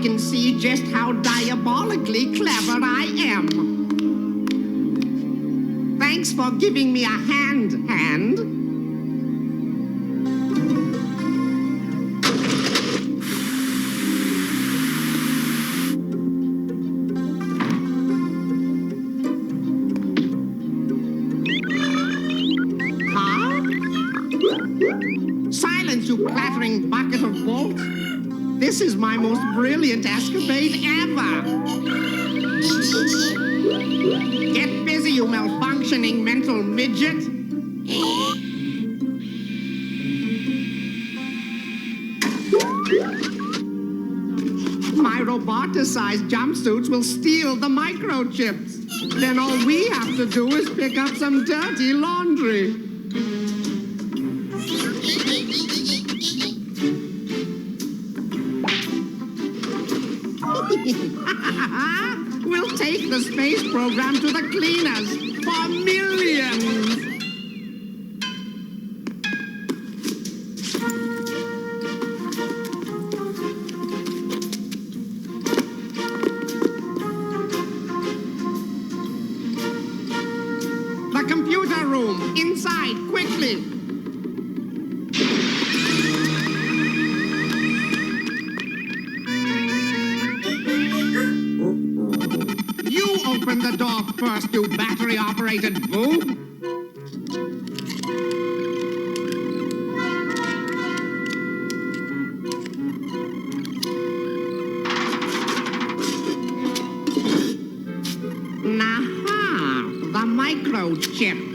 Can see just how diabolically clever I am. Thanks for giving me a hand. Huh? Silence, you clattering bucket of bolts. This is my most brilliant escapade ever! Get busy, you malfunctioning mental midget! My roboticized jumpsuits will steal the microchips. Then all we have to do is pick up some dirty laundry. We'll take the space program to the cleaners for millions. The computer room, inside, quickly. Open the door first, you battery-operated boob! Aha! The microchips!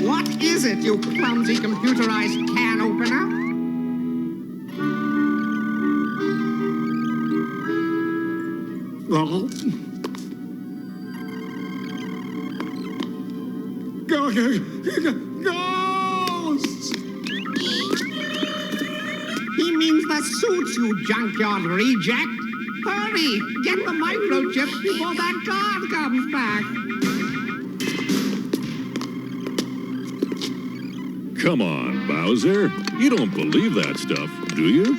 What is it, you clumsy computerized can opener? Oh. Ghosts! He means the suits, you junkyard reject. Hurry, get the microchips before that guard comes back. Come on, Bowser. You don't believe that stuff, do you?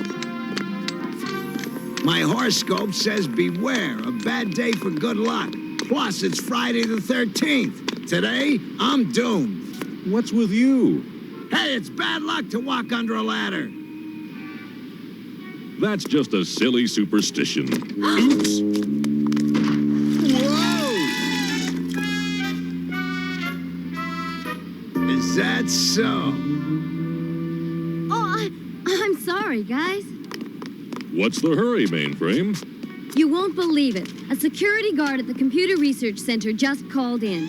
My horoscope says beware, a bad day for good luck. Plus, it's Friday the 13th. Today, I'm doomed. What's with you? Hey, it's bad luck to walk under a ladder. That's just a silly superstition. Oops. Whoa! Is that so? Oh, I'm sorry, guys. What's the hurry, Mainframe? You won't believe it. A security guard at the Computer Research Center just called in.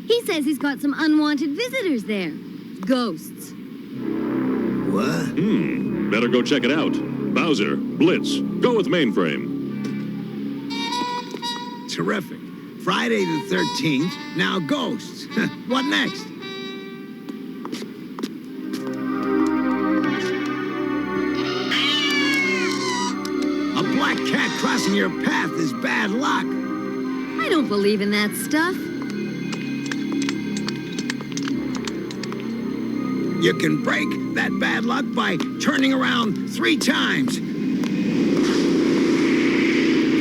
He says he's got some unwanted visitors there. Ghosts. What? Better go check it out. Bowser, Blitz, go with Mainframe. Terrific. Friday the 13th, now ghosts. What next? A black cat crossing your path is bad luck. I don't believe in that stuff. You can break that bad luck by turning around 3 times.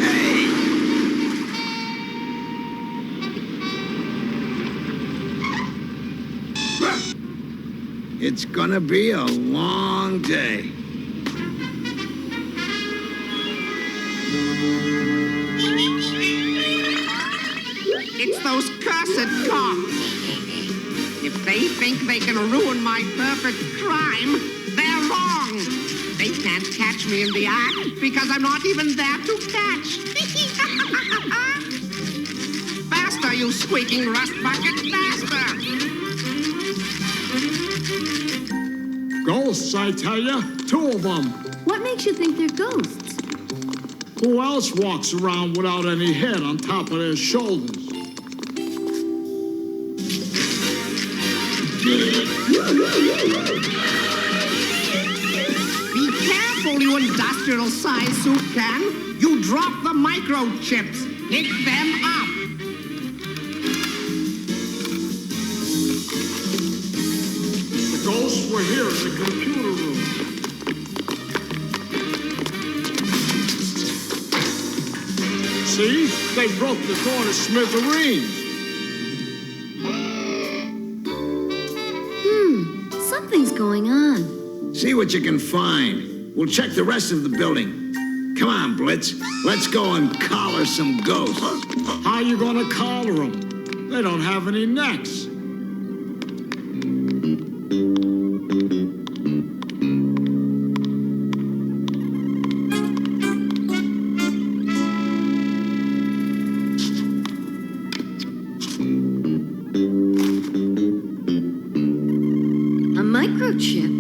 Hey! It's gonna be a long day. It's those cursed cops. If they think they can ruin my perfect crime, they're wrong. They can't catch me in the act because I'm not even there to catch. Faster, you squeaking rust bucket, faster! Ghosts, I tell you. 2 of them. What makes you think they're ghosts? Who else walks around without any head on top of their shoulders? Be careful, you industrial-sized soup can. You drop the microchips. Pick them up. The ghosts were here in the computer room. See? They broke the door to smithereens. Something's going on. See what you can find. We'll check the rest of the building. Come on, Blitz. Let's go and collar some ghosts. How you gonna collar them? They don't have any necks. Microchip.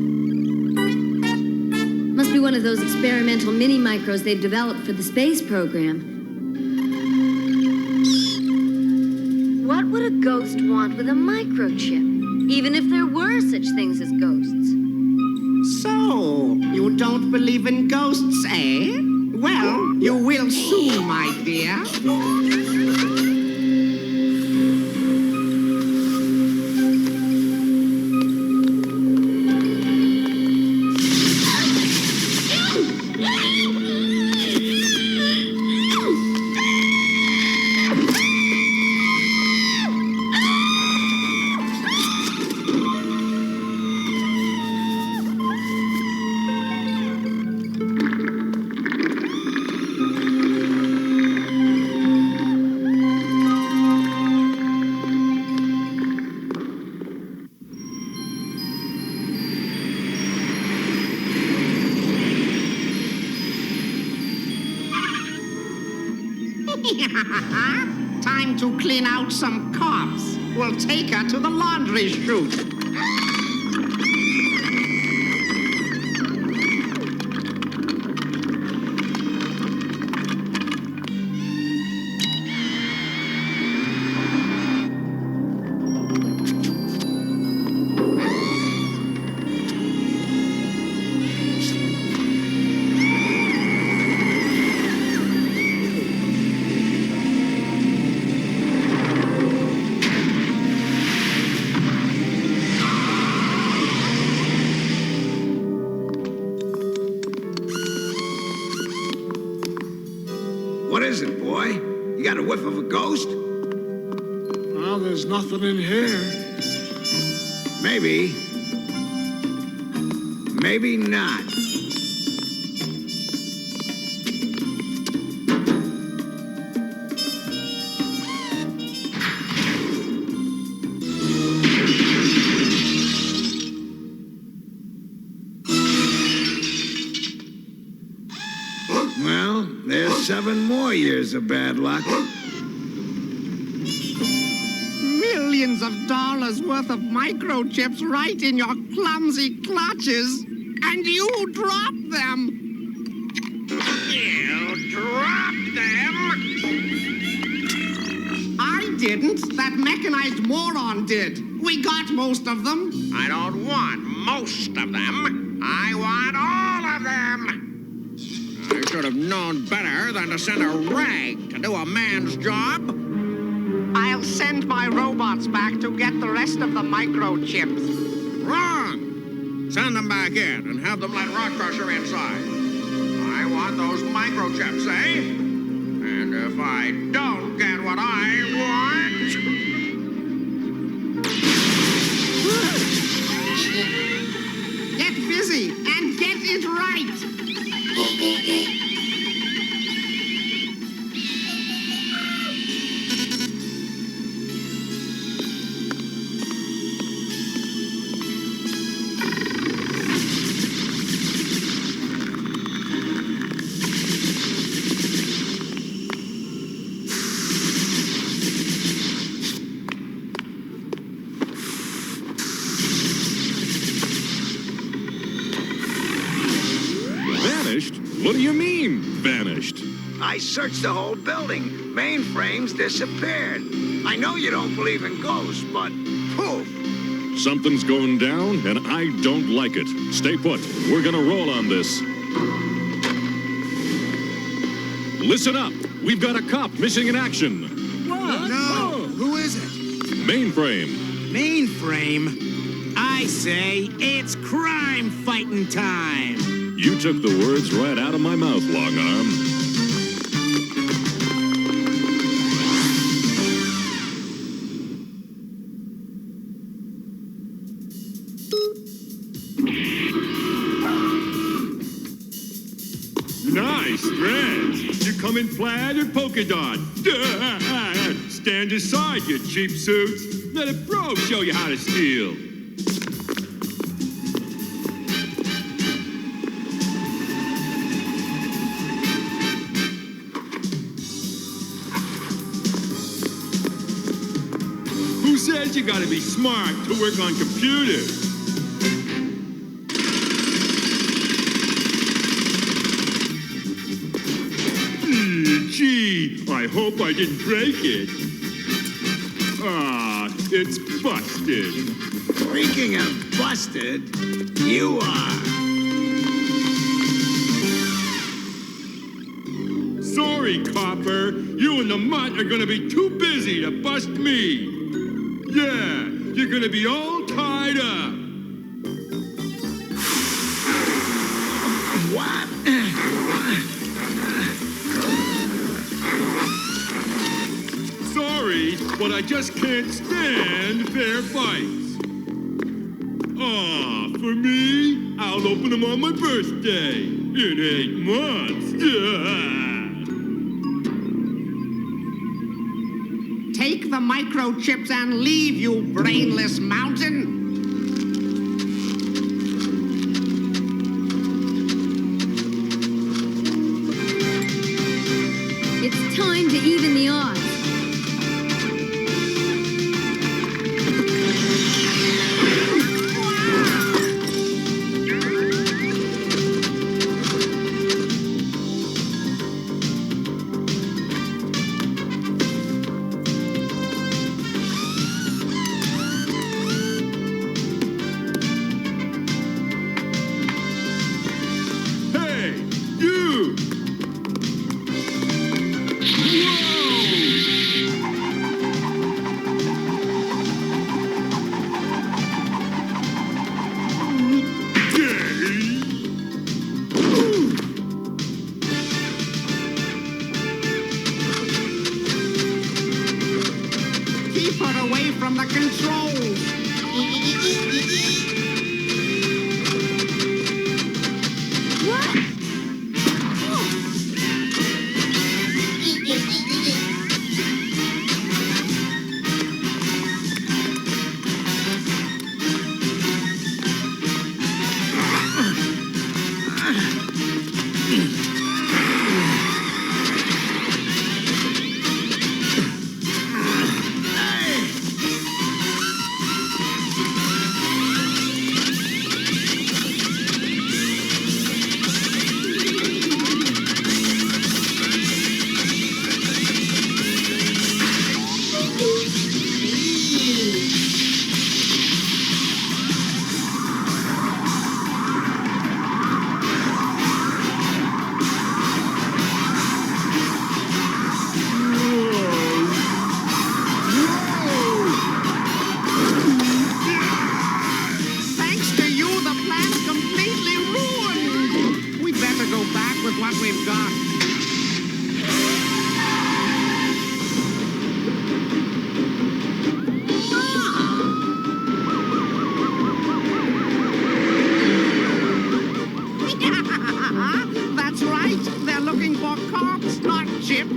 Must be one of those experimental mini-micros they've developed for the space program. What would a ghost want with a microchip? Even if there were such things as ghosts. So, you don't believe in ghosts, eh? Well, you will soon, my dear. Time to clean out some cops. We'll take her to the laundry chute. What is it, boy? You got a whiff of a ghost? Well, there's nothing in here. Maybe. Maybe not. Well, there's 7 more years of bad luck. Millions of dollars worth of microchips right in your clumsy clutches, and you dropped them. You dropped them? I didn't. That mechanized moron did. We got most of them. I don't want most of them. I want all of them. I should have known better than to send a rag to do a man's job. I'll send my robots back to get the rest of the microchips. Wrong! Send them back in and have them let Rock Crusher inside. I want those microchips, eh? And if I don't get what I want... Get busy and get it right! Vanished? What do you mean, vanished? I searched the whole building. Mainframes disappeared. I know you don't believe in ghosts, but poof. Something's going down, and I don't like it. Stay put. We're gonna roll on this. Listen up. We've got a cop missing in action. What? No. Who is it? Mainframe. Mainframe? I say it's crime fighting time. You took the words right out of my mouth, Long Arm. Nice dress. You come in plaid or polka dot? Stand aside, you cheap suits. Let a pro show you how to steal. Who says you gotta be smart to work on computers? Gee, I hope I didn't break it. Ah, it's busted. Speaking of busted, you are. Sorry, copper. You and the mutt are gonna be too busy to bust me. Yeah, you're gonna be all tied up. What? Sorry, but I just can't stand fair fights. Aw, for me, I'll open them on my birthday in 8 months. Take the microchips and leave, you brainless mountain! It's time to even the odds. Hey, you! Whoa! Put away from the controls. What we've got. That's right. They're looking for corpse, not chips.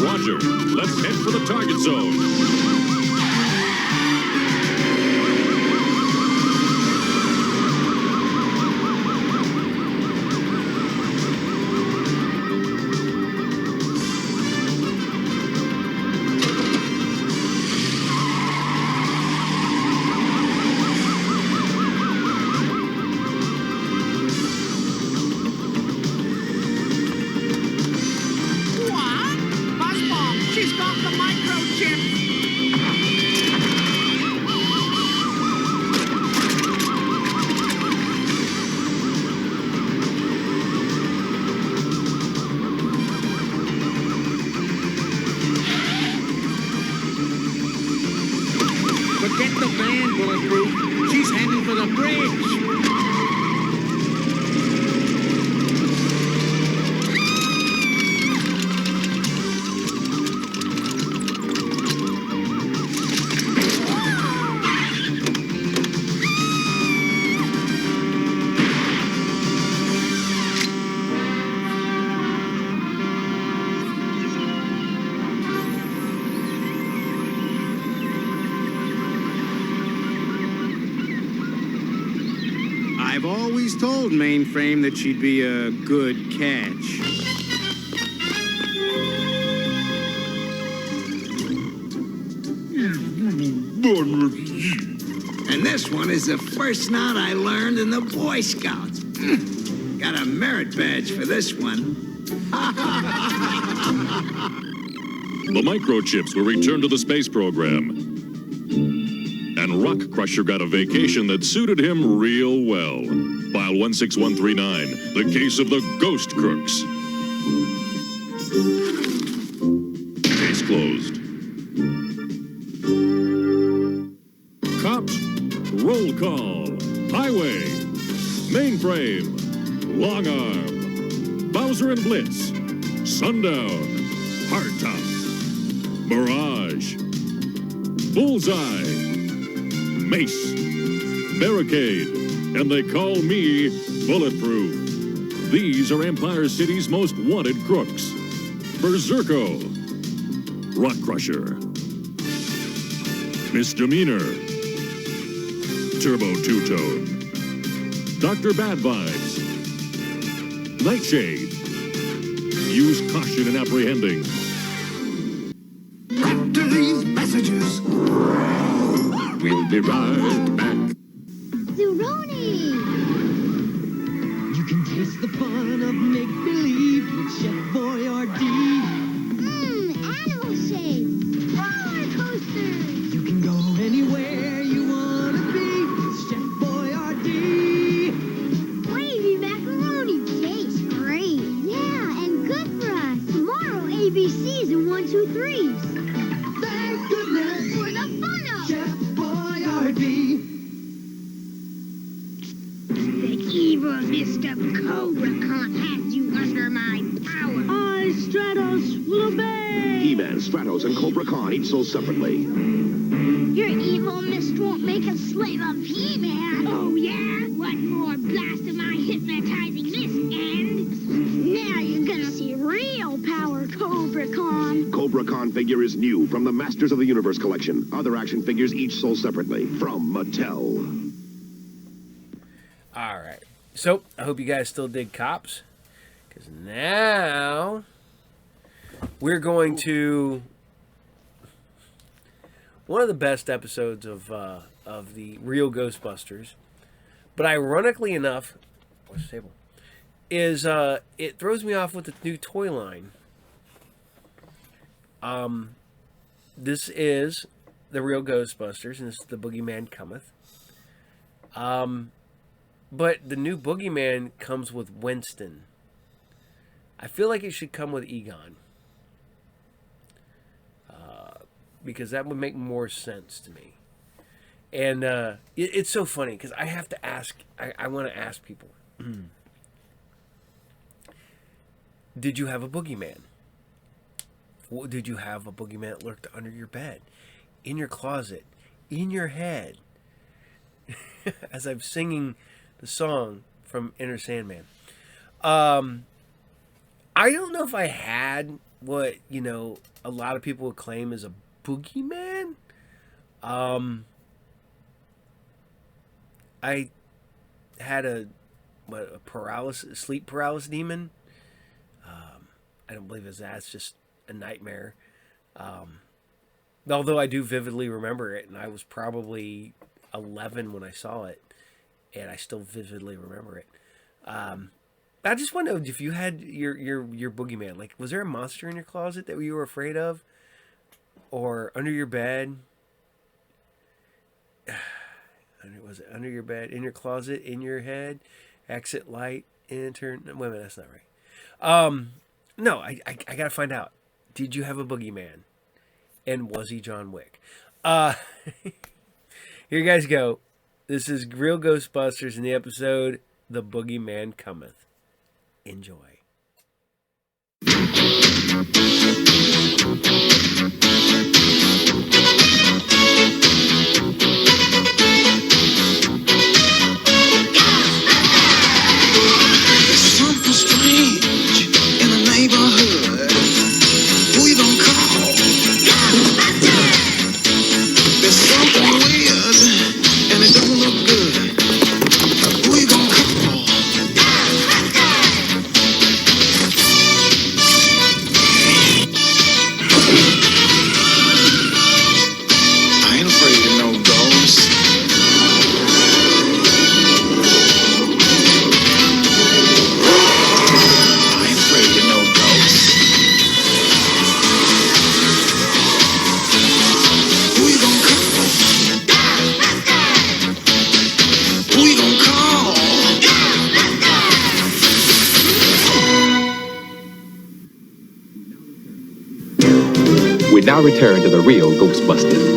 Roger. Let's head for the target zone. She's got the microchip. Forget the van, Bulletproof. She's heading for the bridge. I've always told Mainframe that she'd be a good catch. And this one is the first knot I learned in the Boy Scouts. Got a merit badge for this one. The microchips were returned to the space program. And Rock Crusher got a vacation that suited him real well. File 16139, the case of the Ghost Crooks. Case closed. Cops, roll call. Highway, Mainframe, Long Arm, Bowser and Blitz, Sundown, Hardtop, Mirage, Bullseye, Mace, Barricade, and they call me Bulletproof. These are Empire City's most wanted crooks. Berserko, Rock Crusher, Misdemeanor, Turbo Two-Tone, Dr. Bad Vibes, Nightshade. Use caution in apprehending. After these messages, we'll be right back. Zeroni! You can taste the fun of make-believe with Chef Boyardee. Animal shapes! Roller coasters! You can go anywhere you want to be with Chef Boyardee. Wavy macaroni tastes great. Yeah, and good for us. Tomorrow, ABCs and 1, 2, 3s. thank goodness For the fun of Chef Boyardee. fist of Cobracon has you under my power. I, Stratos, will obey. He-Man, Stratos, and Cobra Khan each sold separately. Your evil mist won't make a slave of He-Man. Oh, yeah? One more blast of my hypnotizing mist, and now you're gonna see real power, Cobracon. Cobra Khan figure is new from the Masters of the Universe collection. Other action figures each sold separately from Mattel. All right. So, I hope you guys still dig Cops. Because now we're going to one of the best episodes of the real Ghostbusters. But ironically enough, what's the table? Is it throws me off with the new toy line. This is the real Ghostbusters, and this is the Boogeyman Cometh. But the new Boogeyman comes with Winston. I feel like it should come with Egon. Because that would make more sense to me. And it's so funny, because I have to ask, I want to ask people, did you have a Boogeyman? Did you have a Boogeyman that lurked under your bed, in your closet, in your head? As I'm singing the song from Enter Sandman. I don't know if I had what, a lot of people would claim is a Boogeyman. I had a sleep paralysis demon. I don't believe it's that. It's just a nightmare. Although I do vividly remember it, and I was probably 11 when I saw it, and I still vividly remember it. I just want to know if you had your Boogeyman. Like, was there a monster in your closet that you were afraid of, or under your bed? Was it under your bed, in your closet, in your head, exit light, enter? Wait a minute, that's not right. No, I gotta find out. Did you have a Boogeyman? And was he John Wick? Here you guys go. This is Real Ghostbusters in the episode The Boogeyman Cometh. Enjoy. There's something strange in the neighborhood. Who you gonna call? There's something weird and it don't look good. Who you gonna call? I ain't afraid of no ghosts. We now return to the real Ghostbusters.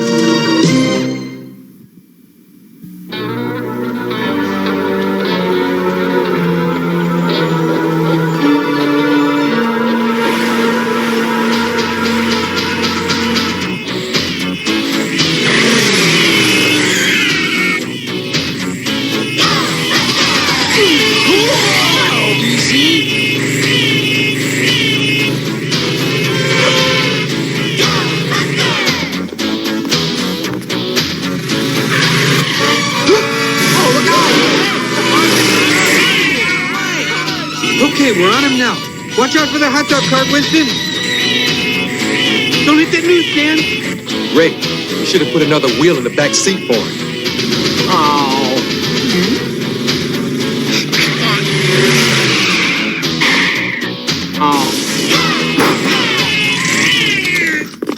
Okay, we're on him now. Watch out for the hot dog cart, Winston. Don't hit that newsstand. Rick, you should have put another wheel in the back seat for him.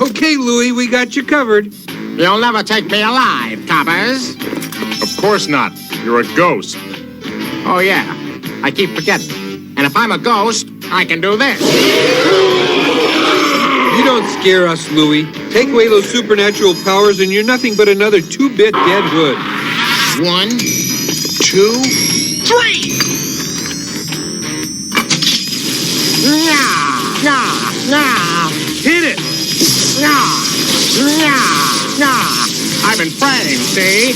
Okay, Louie, we got you covered. You'll never take me alive, coppers. Of course not. You're a ghost. Oh, yeah. I keep forgetting. And if I'm a ghost, I can do this. You don't scare us, Louie. Take away those supernatural powers and you're nothing but another 2-bit dead hood. 1, 2, 3! Hit it! I've been praying, see?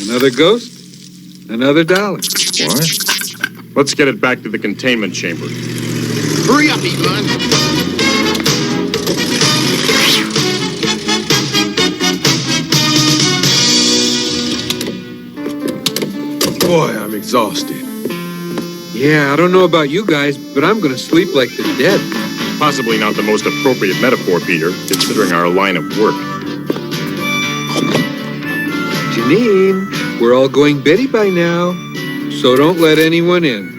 Another ghost? Another dollar. What? Let's get it back to the containment chamber. Hurry up, Elon. Boy, I'm exhausted. Yeah, I don't know about you guys, but I'm gonna sleep like the dead. Possibly not the most appropriate metaphor, Peter, considering our line of work. Janine, we're all going Betty by now, so don't let anyone in.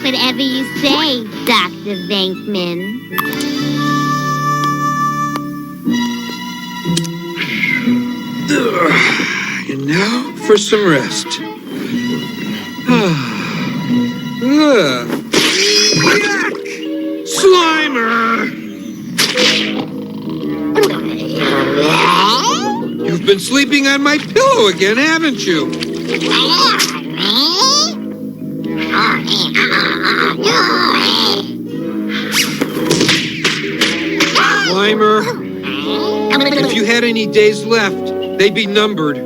Whatever you say, Dr. Venkman. And now for some rest. Slimer! You've been sleeping on my pillow again, haven't you? Slimer, if you had any days left, they'd be numbered.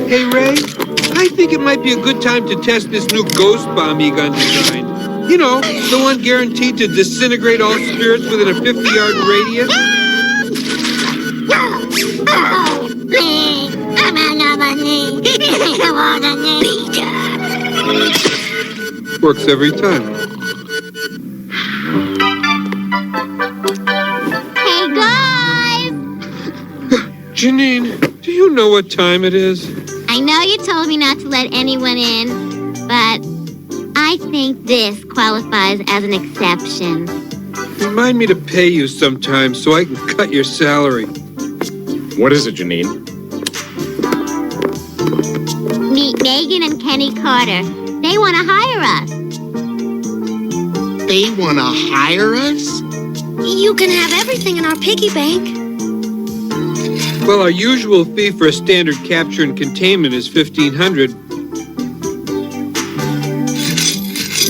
Hey, Ray, I think it might be a good time to test this new ghost bomb E-gun design. You know, the one guaranteed to disintegrate all spirits within a 50-yard radius. Works every time. Hey, guys! Janine, do you know what time it is? I know you told me not to let anyone in, but I think this qualifies as an exception. Remind me to pay you sometime so I can cut your salary. What is it, Janine? Meet Megan and Kenny Carter. They want to hire us. They want to hire us? You can have everything in our piggy bank. Well, our usual fee for a standard capture and containment is $1,500.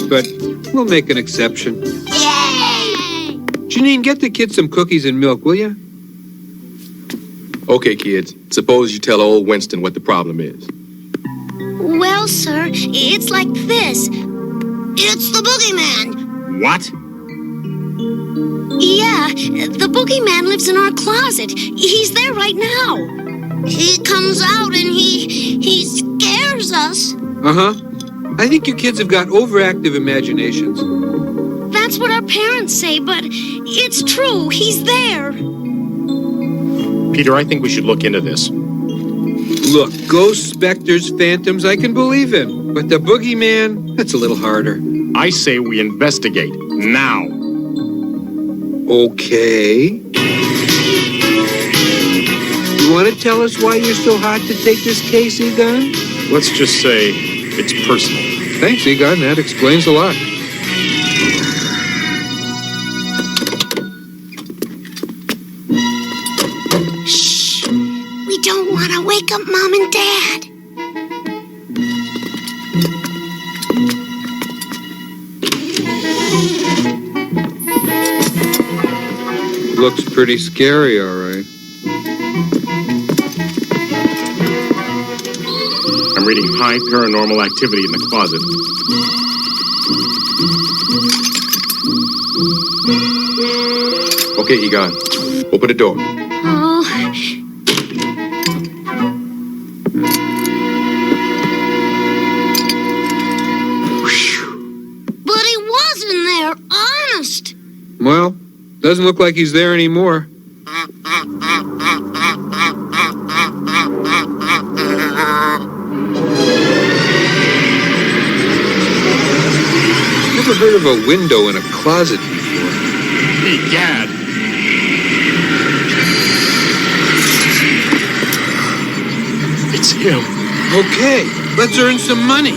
But we'll make an exception. Yay! Janine, get the kids some cookies and milk, will you? Okay, kids. Suppose you tell old Winston what the problem is. Well, sir, it's like this. It's the boogeyman. What? Yeah, the boogeyman lives in our closet. He's there right now. He comes out and he scares us. Uh-huh. I think you kids have got overactive imaginations. That's what our parents say, but it's true. He's there. Peter, I think we should look into this. Look, ghosts, specters, phantoms, I can believe in. But the boogeyman, that's a little harder. I say we investigate. Now. Okay. You want to tell us why you're so hot to take this case, Egon? Let's just say it's personal. Thanks, Egon. That explains a lot. Shh. We don't want to wake up Mom and Dad. Looks pretty scary, all right. I'm reading high paranormal activity in the closet. Okay, Egon. Open the door. Oh. But he wasn't there, honest. Well, doesn't look like he's there anymore. Never heard of a window in a closet before. Egad! It's him. Okay, let's earn some money.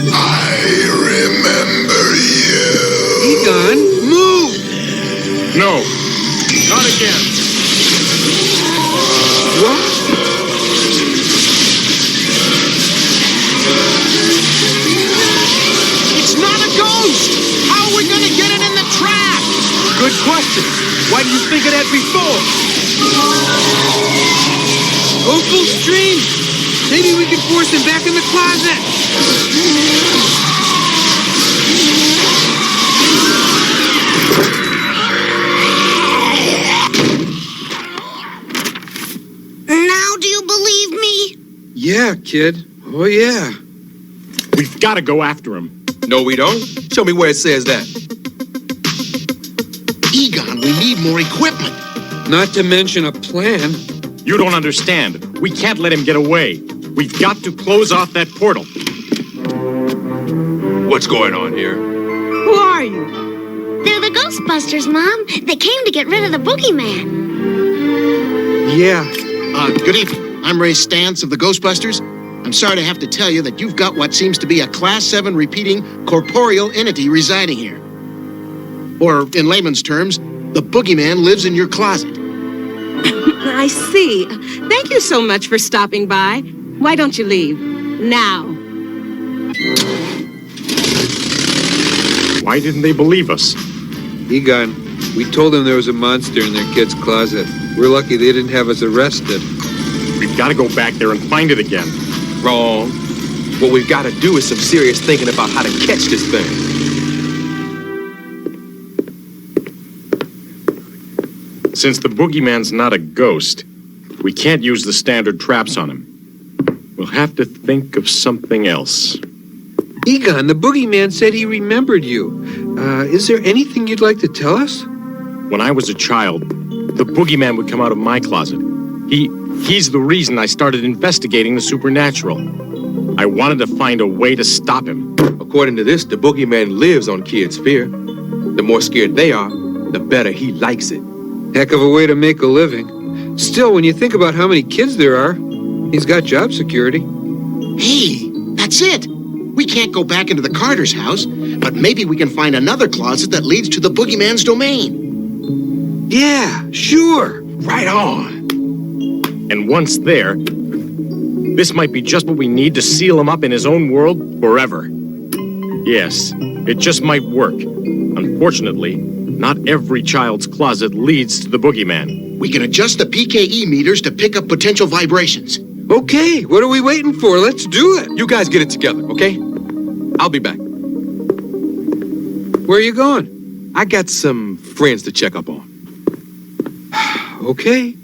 I remember you. Egon, move! No, not again. What? good questions. Why didn't you think of that before? Go full stream. Maybe we can force him back in the closet. Now do you believe me? Yeah, kid. Oh, yeah. We've got to go after him. No, we don't. Show me where it says that. Egon, we need more equipment. Not to mention a plan. You don't understand. We can't let him get away. We've got to close off that portal. What's going on here? Who are you? They're the Ghostbusters, Mom. They came to get rid of the boogeyman. Yeah. Good evening. I'm Ray Stantz of the Ghostbusters. I'm sorry to have to tell you that you've got what seems to be a Class 7 repeating corporeal entity residing here. Or, in layman's terms, the boogeyman lives in your closet. I see. Thank you so much for stopping by. Why don't you leave? Now. Why didn't they believe us? Egon, we told them there was a monster in their kid's closet. We're lucky they didn't have us arrested. We've got to go back there and find it again. Wrong. What we've got to do is some serious thinking about how to catch this thing. Since the boogeyman's not a ghost, we can't use the standard traps on him. We'll have to think of something else. Egon, the boogeyman said he remembered you. Is there anything you'd like to tell us? When I was a child, the boogeyman would come out of my closet. He's the reason I started investigating the supernatural. I wanted to find a way to stop him. According to this, the boogeyman lives on kids' fear. The more scared they are, the better he likes it. Heck of a way to make a living. Still, when you think about how many kids there are, he's got job security. Hey, that's it. We can't go back into the Carter's house, but maybe we can find another closet that leads to the boogeyman's domain. Yeah, sure. Right on. And once there, this might be just what we need to seal him up in his own world forever. Yes, it just might work. Unfortunately, not every child's closet leads to the boogeyman. We can adjust the PKE meters to pick up potential vibrations. Okay, what are we waiting for? Let's do it. You guys get it together, okay? I'll be back. Where are you going? I got some friends to check up on. Okay.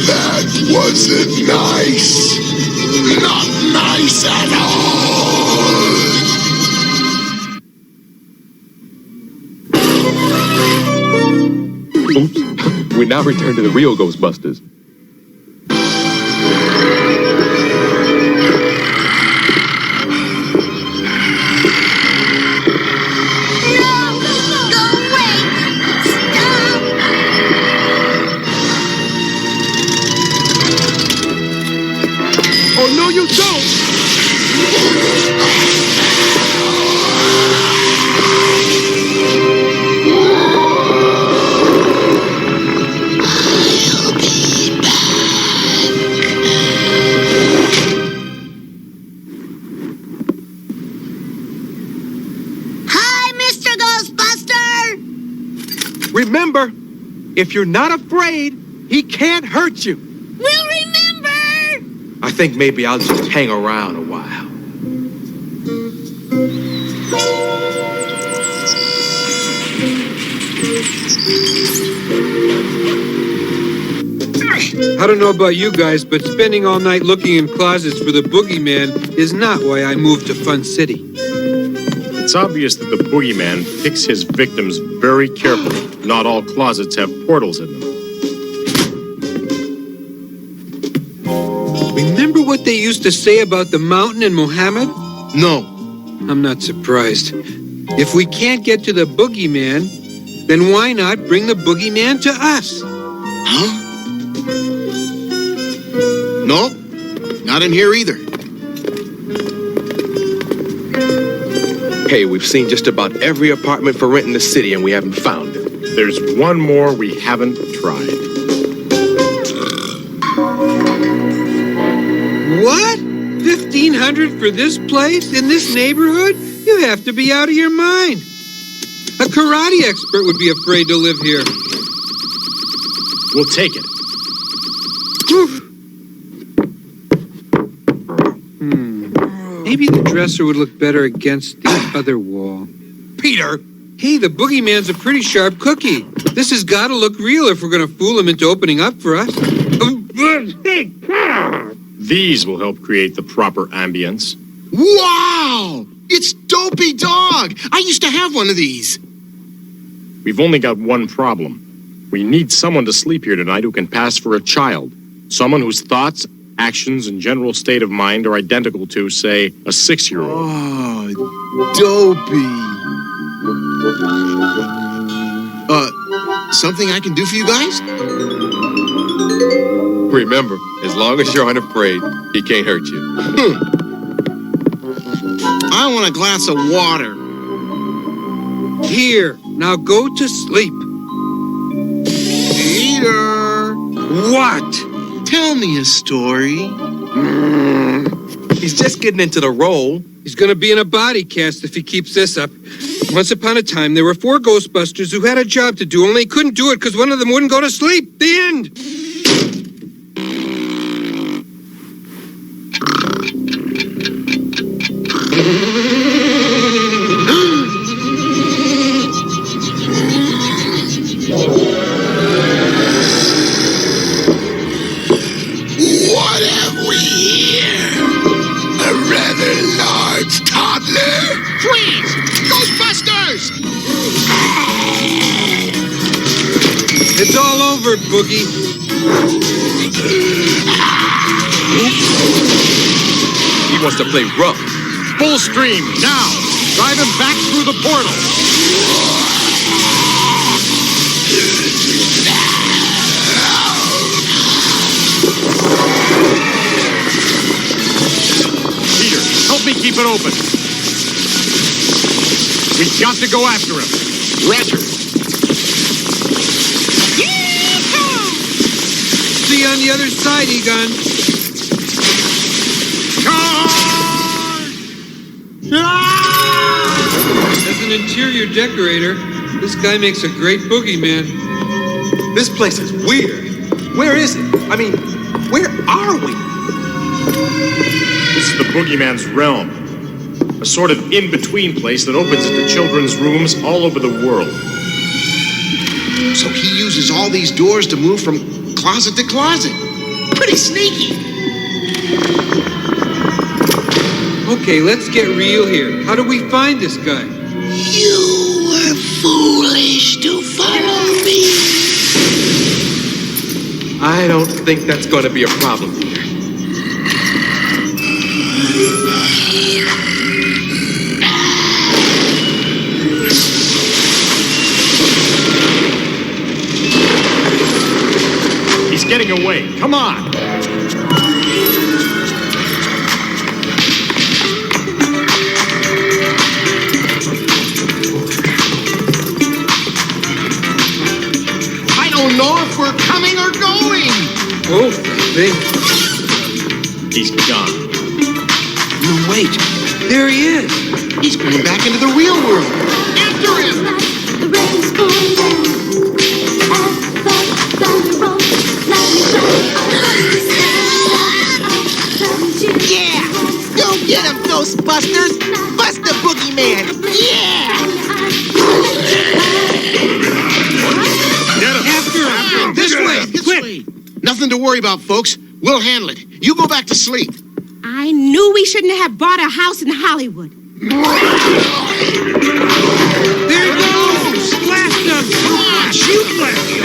That wasn't nice. Not nice at all. Oops. We now return to the real Ghostbusters. Oh, no, you don't! Hi, Mr. Ghostbuster! Remember, if you're not afraid, he can't hurt you. We'll remember! I think maybe I'll just hang around a while. I don't know about you guys, but spending all night looking in closets for the boogeyman is not why I moved to Fun City. It's obvious that the boogeyman picks his victims very carefully. Not all closets have portals in them. Remember what they used to say about the mountain and Muhammad? No. I'm not surprised. If we can't get to the boogeyman, then why not bring the boogeyman to us? Huh? Nope. Not in here either. Hey, we've seen just about every apartment for rent in the city and we haven't found it. There's one more we haven't tried. What? 1,500 for this place in this neighborhood? You have to be out of your mind. A karate expert would be afraid to live here. We'll take it. Maybe the dresser would look better against the other wall. Peter! Hey, the boogeyman's a pretty sharp cookie. This has got to look real if we're going to fool him into opening up for us. These will help create the proper ambience. Wow! It's Dopey Dog! I used to have one of these. We've only got one problem. We need someone to sleep here tonight who can pass for a child. Someone whose thoughts, actions, and general state of mind are identical to, say, a 6-year-old. Oh, Dopey. Something I can do for you guys? Remember, as long as you're unafraid, he can't hurt you. I want a glass of water. Here, now go to sleep. Peter! What? Tell me a story. He's just getting into the role. He's going to be in a body cast if he keeps this up. Once upon a time, there were 4 Ghostbusters who had a job to do, only they couldn't do it because one of them wouldn't go to sleep. The end. What have we here? A rather large toddler? Freeze! Ghostbusters! It's all over, Boogie. He wants to play rough. Full stream, now! Drive him back through the portal! Peter, help me keep it open. We've got to go after him. Roger. See you on the other side, Egon. As an interior decorator, this guy makes a great boogeyman. This place is weird. Where is it? I mean, where are we? This is the boogeyman's realm. A sort of in-between place that opens into children's rooms all over the world. So he uses all these doors to move from closet to closet. Pretty sneaky. Okay, let's get real here. How do we find this guy? You were foolish to follow me. I don't think that's going to be a problem here. He's getting away. Come on! I don't know if we're coming or going. Oh, thank. He's gone. No, wait. There he is. He's going back into the real world. After him! The rain's going down. As the thunder rolls, let me show you. Yeah! Go get him, Ghostbusters! Bust the boogeyman! Yeah! Get him! After him. This way. This way. Nothing to worry about, folks. We'll handle it. You go back to sleep. I knew we shouldn't have bought a house in Hollywood. There he goes. Blast him. Come on, shoot blast him.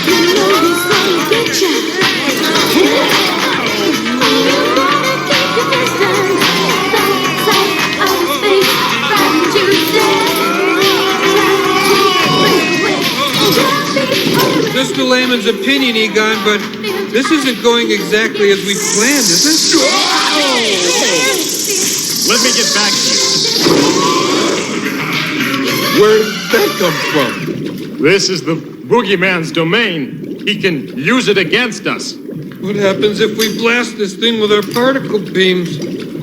You know he's gonna get you. You wanna keep your distance. Don't say a thing from today. layman's opinion, Egon, but this isn't going exactly as we planned, is it? Let me get back to you. Where did that come from? This is the boogeyman's domain. He can use it against us. What happens if we blast this thing with our particle beams?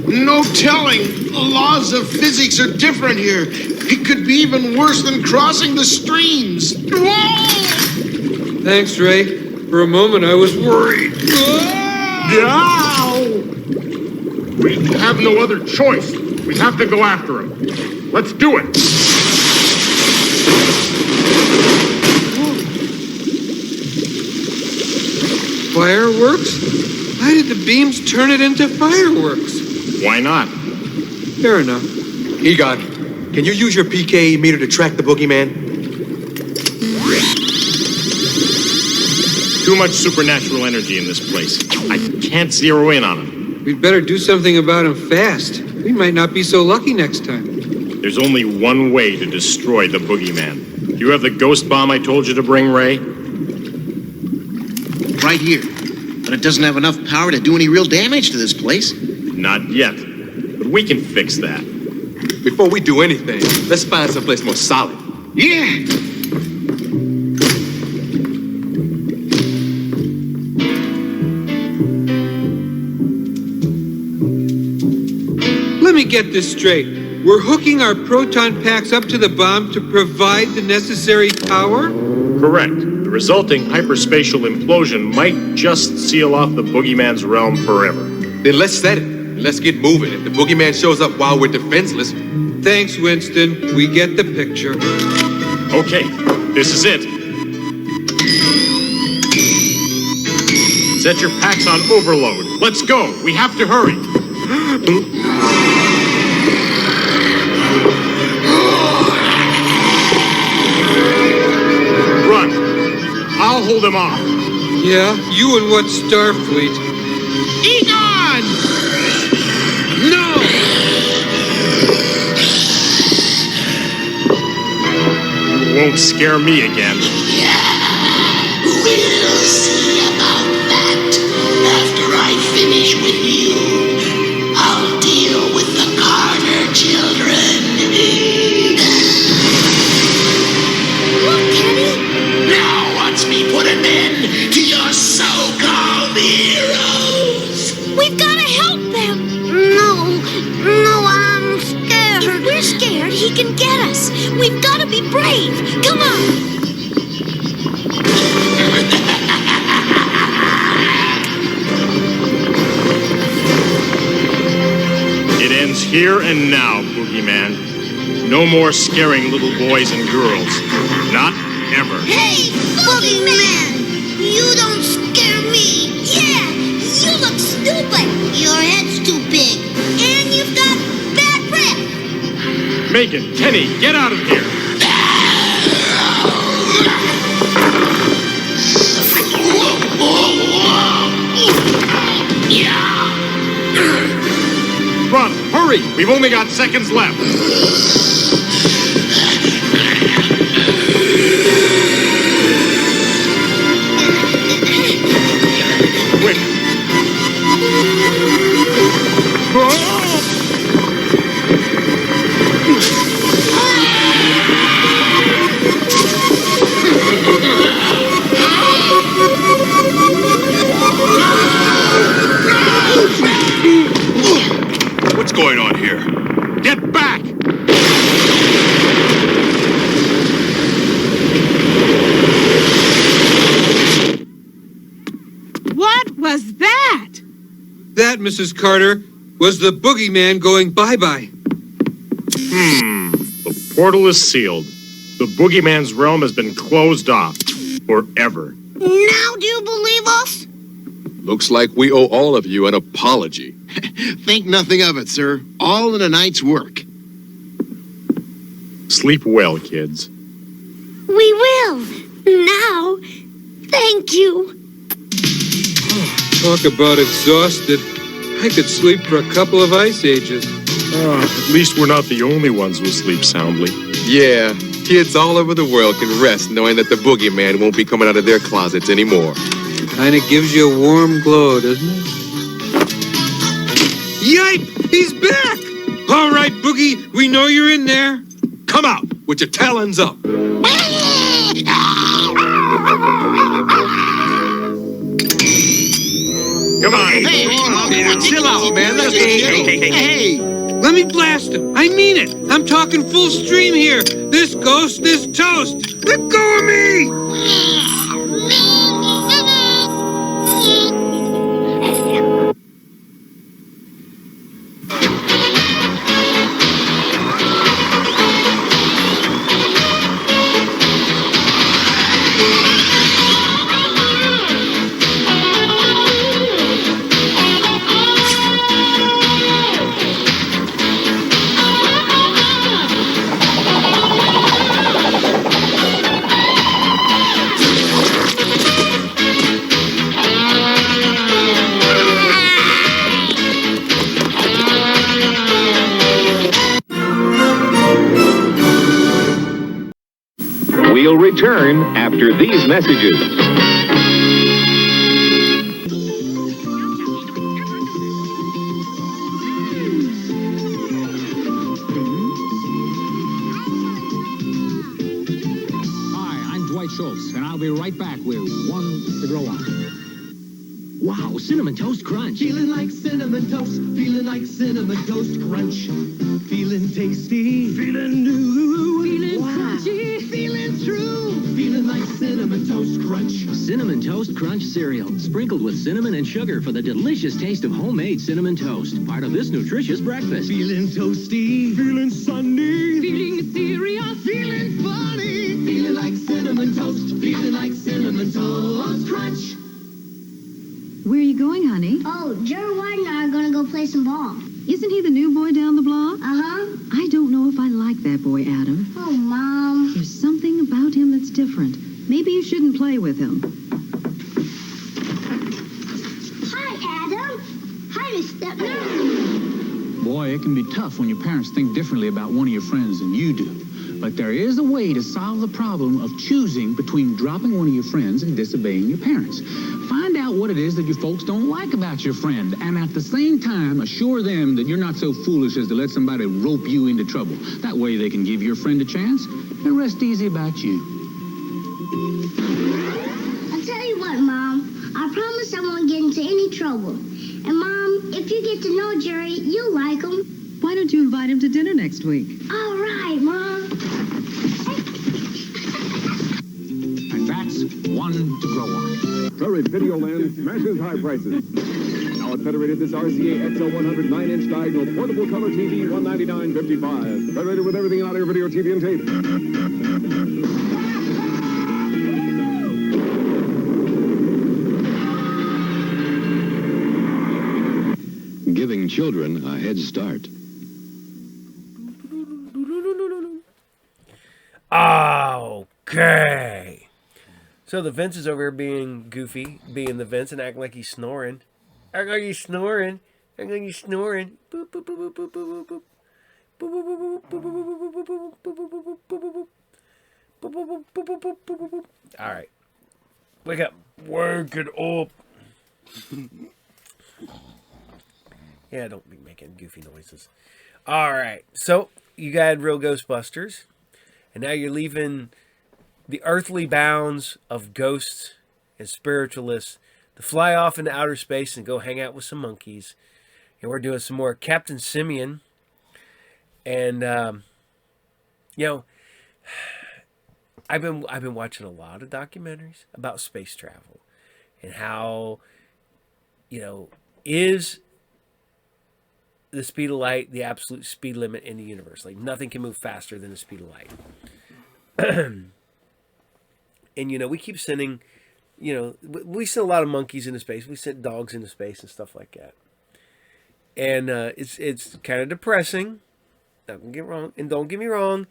No telling. The laws of physics are different here. It could be even worse than crossing the streams. Thanks, Ray. For a moment, I was worried. We have no other choice. We have to go after him. Let's do it. Fireworks? Why did the beams turn it into fireworks? Why not? Fair enough. Egon, can you use your PKE meter to track the boogeyman? Too much supernatural energy in this place. I can't zero in on him. We'd better do something about him fast. We might not be so lucky next time. There's only one way to destroy the boogeyman. You have the ghost bomb I told you to bring, Ray? Right here. But it doesn't have enough power to do any real damage to this place. Not yet. But we can fix that. Before we do anything, let's find someplace more solid. Yeah! Let me get this straight. We're hooking our proton packs up to the bomb to provide the necessary power? Correct. The resulting hyperspatial implosion might just seal off the boogeyman's realm forever. Then let's set it. Let's get moving. If the boogeyman shows up while we're defenseless... Thanks, Winston. We get the picture. Okay, this is it. Set your packs on overload. Let's go. We have to hurry. Run. I'll hold him off. Yeah? You and what Starfleet? Egon! No! You won't scare me again. We'll see about that. After I finish with you, I'll deal with the Carter children. Look, Kenny! Now watch me put an end to your so-called heroes. We've got to help them! No, I'm scared. If we're scared, he can get us. We've got to be brave. Come on! It ends here and now, Boogeyman. No more scaring little boys and girls. Not ever. Hey, Boogeyman! You don't scare me. Yeah, you look stupid. Your head's too big. And you've got bad breath. Megan, Kenny, get out of here. Run, hurry! We've only got seconds left. Quick. What's going on here? Get back! What was that? That, Mrs. Carter, was the boogeyman going bye-bye. The portal is sealed. The boogeyman's realm has been closed off. Forever. Now do you believe us? Looks like we owe all of you an apology. Think nothing of it, sir. All in a night's work. Sleep well, kids. We will. Now, thank you. Talk about exhausted. I could sleep for a couple of ice ages. At least we're not the only ones who sleep soundly. Yeah, kids all over the world can rest knowing that the boogeyman won't be coming out of their closets anymore. Kinda gives you a warm glow, doesn't it? Yipe! He's back! All right, Boogie, we know you're in there. Come out with your talons up. Come on. Hey, chill out, man. Hey, let me blast him. I mean it. I'm talking full stream here. This ghost is toast. Let go of me. We'll return after these messages. Hi, I'm Dwight Schultz, and I'll be right back with One to Grow On. Wow, Cinnamon Toast Crunch. Feeling like cinnamon toast, feeling like cinnamon toast crunch. Feeling tasty, feeling new, feeling crunchy, feeling true. Feeling like cinnamon toast crunch. Cinnamon Toast Crunch cereal, sprinkled with cinnamon and sugar for the delicious taste of homemade cinnamon toast. Part of this nutritious breakfast. Feeling toasty, feeling sunny, feeling serious, feeling funny. Feeling like cinnamon toast, feeling like cinnamon toast crunch. Where are you going, honey? Oh, Jerry White and I are going to go play some ball. Isn't he the new boy down the block? Uh-huh. I don't know if I like that boy, Adam. Oh, Mom. There's something about him that's different. Maybe you shouldn't play with him. Hi, Adam. Hi, Miss Stepman. Boy, it can be tough when your parents think differently about one of your friends than you do. But there is a way to solve the problem of choosing between dropping one of your friends and disobeying your parents. Find out what it is that you folks don't like about your friend, and at the same time, assure them that you're not so foolish as to let somebody rope you into trouble. That way they can give your friend a chance and rest easy about you. I'll tell you what, Mom. I promise I won't get into any trouble. And, Mom, if you get to know Jerry, you'll like him. Why don't you invite him to dinner next week? All right, Mom. And that's One to Grow On. Courage Videoland smashes high prices. Now at Federated, this RCA XL 100 9-inch diagonal portable color TV, $199.55. Federated with everything in audio, video, TV, and tape. Giving children a head start. Okay. So the Vince is over here being goofy, being the Vince, and acting like he's snoring. Acting like he's snoring. Acting like he's snoring. Boop, boop, boop, boop, boop, boop, boop. All right. Wake up. Wake it up. Yeah, don't be making goofy noises. All right. So you got real Ghostbusters. And now you're leaving the earthly bounds of ghosts and spiritualists to fly off into outer space and go hang out with some monkeys. And we're doing some more Captain Simian. And, you know, I've been watching a lot of documentaries about space travel and how, you know, is the speed of light the absolute speed limit in the universe? Like, nothing can move faster than the speed of light. And, you know, we keep sending, you know, we send a lot of monkeys into space. We send dogs into space and stuff like that. And it's kind of depressing. Don't get wrong. And don't get me wrong,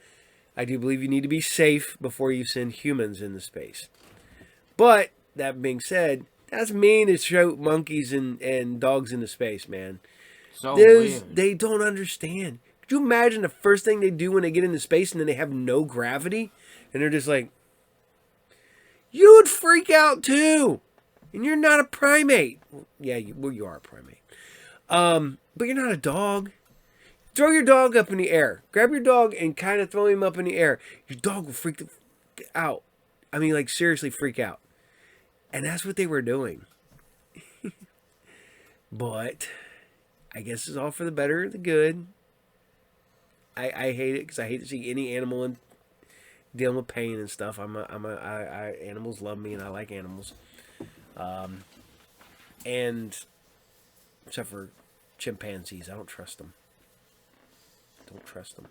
I do believe you need to be safe before you send humans into space. But, that being said, that's mean to shoot monkeys and dogs into space, man. So Those, weird. they don't understand. Could you imagine the first thing they do when they get into space and then they have no gravity? And they're just like, you would freak out too. And you're not a primate. Yeah, you are a primate. But you're not a dog. Throw your dog up in the air. Grab your dog and kind of throw him up in the air. Your dog will freak out. I mean, like, seriously freak out. And that's what they were doing. But I guess it's all for the better, the good. I hate it because I hate to see any animal dealing with pain and stuff. Animals love me and I like animals. And except for chimpanzees, I don't trust them. Don't trust them.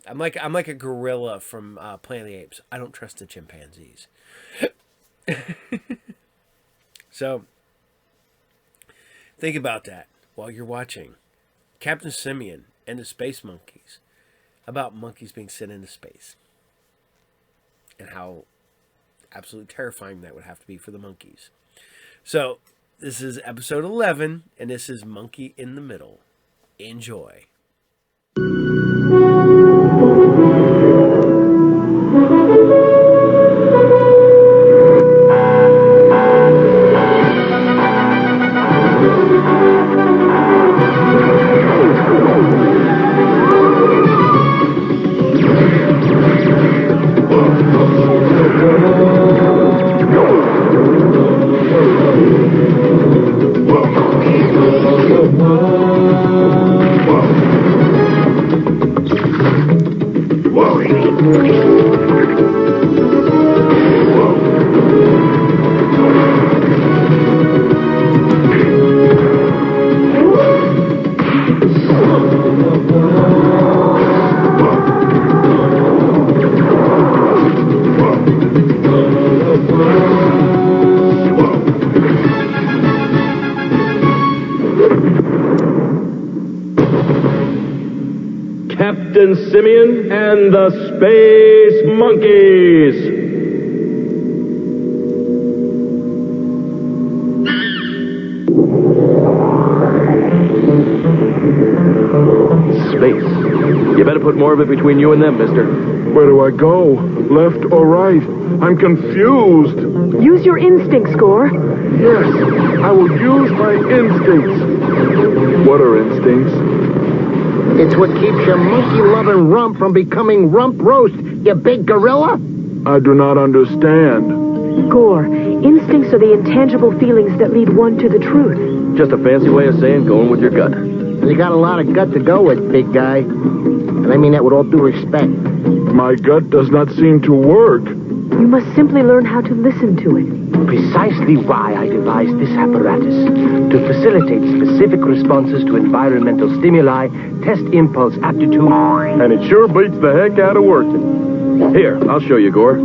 I'm like a gorilla from Planet of the Apes. I don't trust the chimpanzees. So think about that while you're watching Captain Simian and the Space Monkeys, about monkeys being sent into space and how absolutely terrifying that would have to be for the monkeys. So this is episode 11, and this is Monkey in the Middle. Enjoy. Captain Simian and the Space Monkeys. Space. You better put more of it between you and them, mister. Where do I go? Left or right? I'm confused. Use your instincts, Gore. Yes, I will use my instincts. What are instincts? It's what keeps your monkey-loving rump from becoming rump roast, you big gorilla. I do not understand. Gore, instincts are the intangible feelings that lead one to the truth. Just a fancy way of saying going with your gut. You got a lot of gut to go with, big guy. And I mean that with all due respect. My gut does not seem to work. You must simply learn how to listen to it. Precisely why I devised this apparatus, to facilitate specific responses to environmental stimuli, test impulse aptitude. And it sure beats the heck out of working. Here, I'll show you, Gore.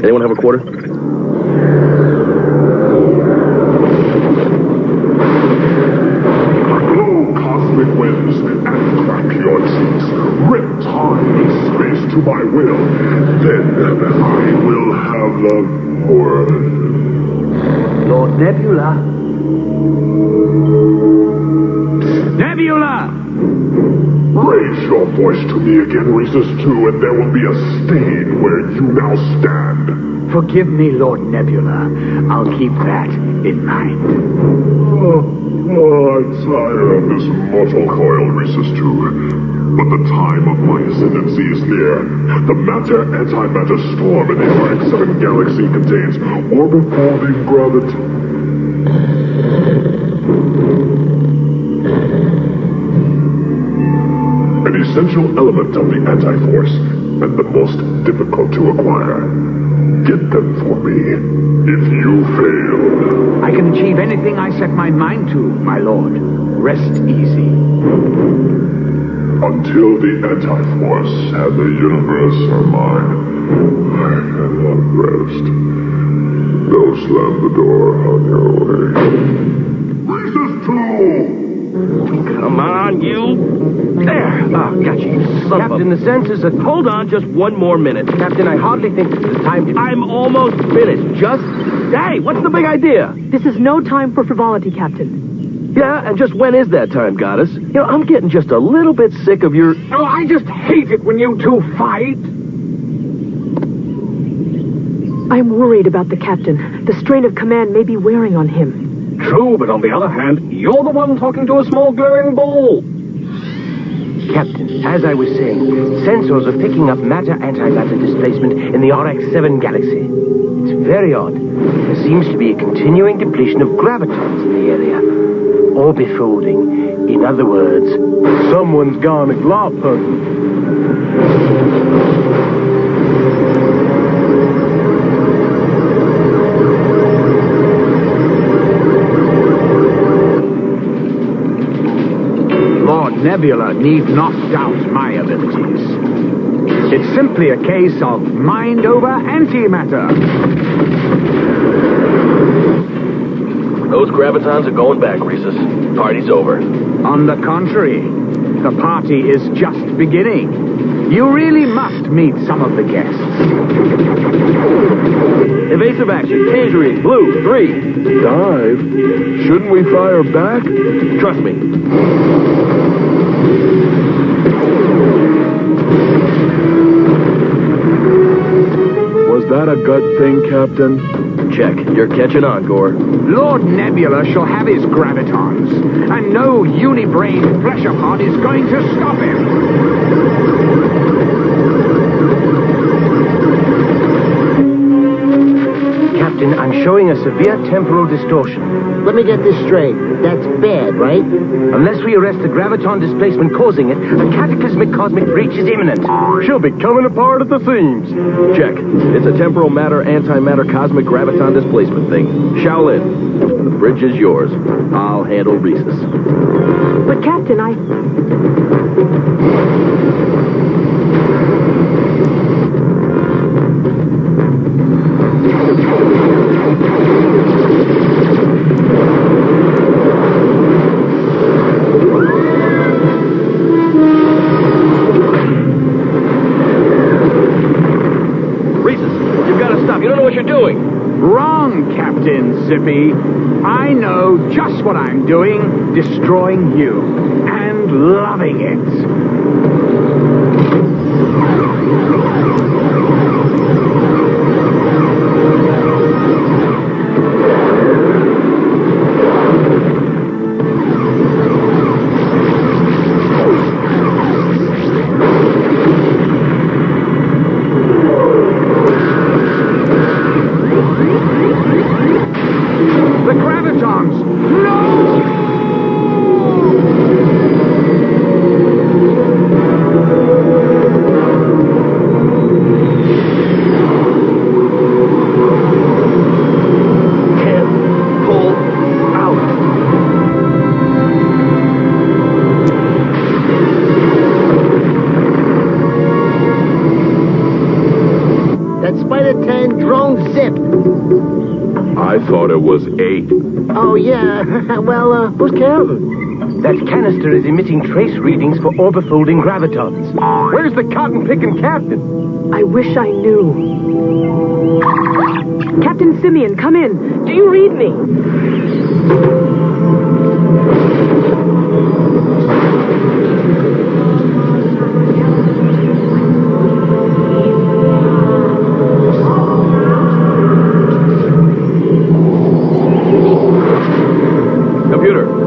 Anyone have a quarter? Cosmic winds and crack your cheeks. Rip time and space to my will. Then I will have the word. Lord Nebula. Nebula! Raise your voice to me again, Rhesus 2, and there will be a stain where you now stand. Forgive me, Lord Nebula. I'll keep that in mind. I'm tired of this mortal coil, Rhesus 2. But the time of my ascendancy is near. The matter-antimatter storm in the RX-7 galaxy contains orbifolding gravity. An essential element of the anti-force, and the most difficult to acquire. Get them for me, if you fail. I can achieve anything I set my mind to, my lord. Rest easy. Until the anti-force and the universe are mine, I cannot rest. Don't slam the door on your way. Rhesus 2! Come on, you. There. Oh, got you. Captain, the sensors are... Hold on just one more minute. Captain, I hardly think this is the time to... I'm almost finished. Just... Hey, what's the big idea? This is no time for frivolity, Captain. Yeah, and just when is that time, Goddess? You know, I'm getting just a little bit sick of your... Oh, I just hate it when you two fight. I'm worried about the Captain. The strain of command may be wearing on him. True, but on the other hand, you're the one talking to a small glowing ball. Captain, as I was saying, sensors are picking up matter-antimatter displacement in the RX-7 galaxy. It's very odd. There seems to be a continuing depletion of gravitons in the area. Or befolding. In other words, someone's gone a glop hunting. Nebula need not doubt my abilities. It's simply a case of mind over antimatter. Those gravitons are going back, Rhesus. Party's over. On the contrary, the party is just beginning. You really must meet some of the guests. Evasive action. Tangerine. Blue. 3. Dive? Shouldn't we fire back? Trust me. Was that a good thing, Captain? Check. You're catching on, Gore. Lord Nebula shall have his gravitons, and no uni-brained fleshapod is going to stop him. Captain, I'm showing a severe temporal distortion. Let me get this straight. That's bad, right? Unless we arrest the graviton displacement causing it, a cataclysmic cosmic breach is imminent. She'll be coming apart at the seams. Check. It's a temporal matter-antimatter cosmic graviton displacement thing. Shaolin. The bridge is yours. I'll handle Rhesus. But, Captain, Captain Zippy. I know just what I'm doing, destroying you, and loving it. Was 8. Oh, yeah. Well, who's counting? That canister is emitting trace readings for orbifolding gravitons. Where's the cotton-picking captain? I wish I knew. Captain Simian, come in. Do you read me?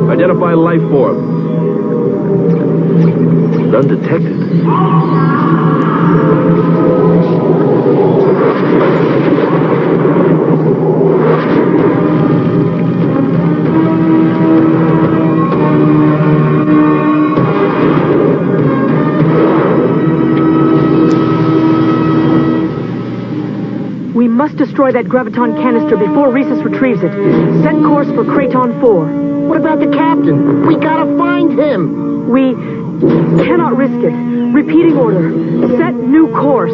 Identify life form. Undetected. We must destroy that graviton canister before Rhesus retrieves it. Set course for Kraton 4. What about the captain? We gotta find him. We cannot risk it. Repeating order. Set new course.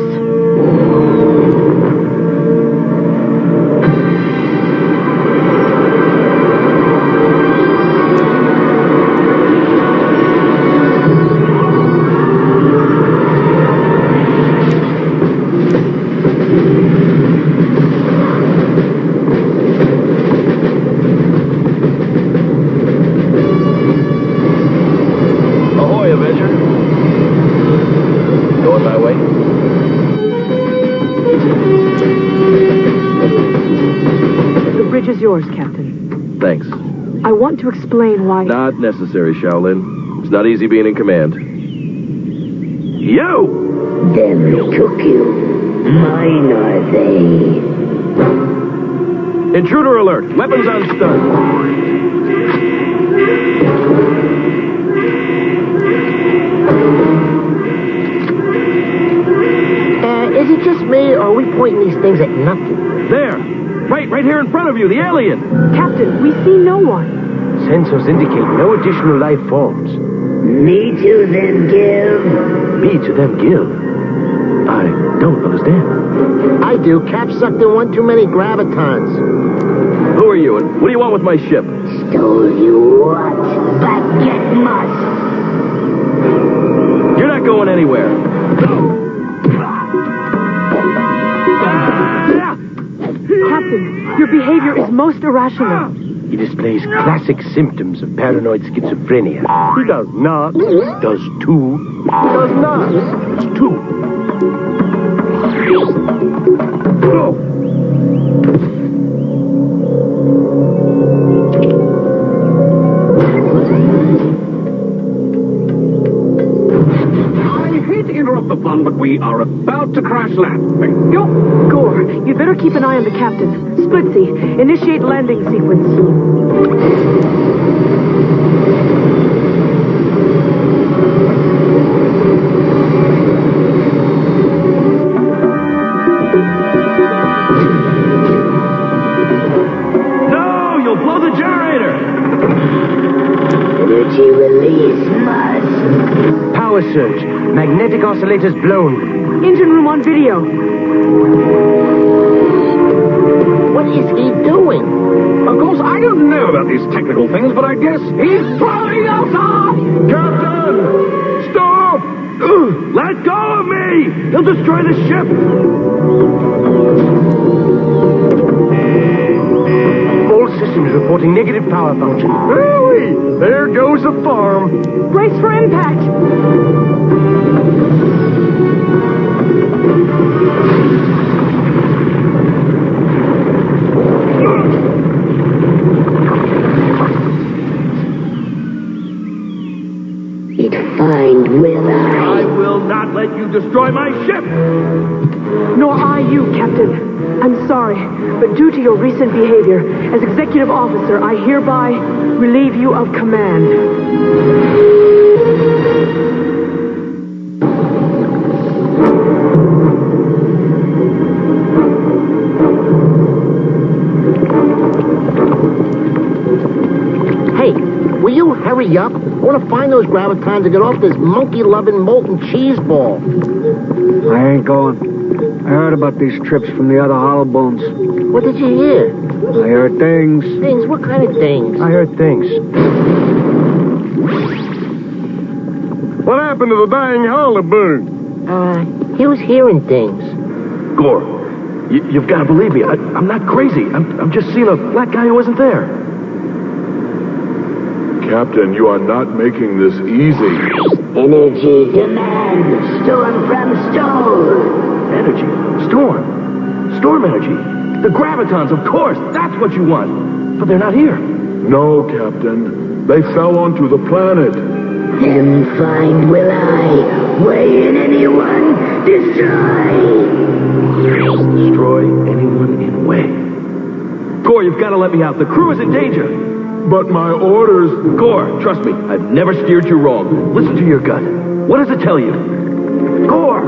The bridge is yours, Captain. Thanks. I want to explain why... Not necessary, Shaolin. It's not easy being in command. You! Them took you. Mine are they. Intruder alert! Weapons on stun. Is it just me, or are we pointing these things at nothing? There! Right here in front of you, the alien! Captain, we see no one. Sensors indicate no additional life forms. Me to them give. Me to them give? I don't understand. I do. Cap sucked in one too many gravitons. Who are you, and what do you want with my ship? Stole you what? Baguette must. You're not going anywhere. Captain, your behavior is most irrational. He displays classic symptoms of paranoid schizophrenia. He does not. Does too. Does not. Does too. I hate to interrupt the fun, but we are about to crash land. Go! Gore, you'd better keep an eye on the captain. Splitsy, initiate landing sequence. No! You'll blow the generator! Energy release must. Power surge. Magnetic oscillators blown. Engine room on video. What is he doing? Of course, I don't know about these technical things, but I guess he's throwing us off! Captain! Stop! Let go of me! He'll destroy the ship! All systems reporting negative power function. Really? There goes the farm. Brace for impact! Find will I will not let you destroy my ship! Nor I you, Captain. I'm sorry, but due to your recent behavior, as executive officer, I hereby relieve you of command. Hey, will you hurry up? I want to find those gravitons and get off this monkey-loving molten cheese ball. I ain't going. I heard about these trips from the other hollow bones. What did you hear? I heard things. Things? What kind of things? I heard things. What happened to the dang hollow boon? He was hearing things. Gore, you've got to believe me. I'm not crazy. I'm just seeing a black guy who wasn't there. Captain, you are not making this easy. energy demand. Storm from storm. Energy? Storm? Storm energy? The gravitons, of course. That's what you want. But they're not here. No, Captain. They fell onto the planet. Them find will I. Weigh in anyone. Destroy. Destroy anyone in way. Gore, you've got to let me out. The crew is in danger. But my orders... Gore, trust me. I've never steered you wrong. Listen to your gut. What does it tell you? Gore!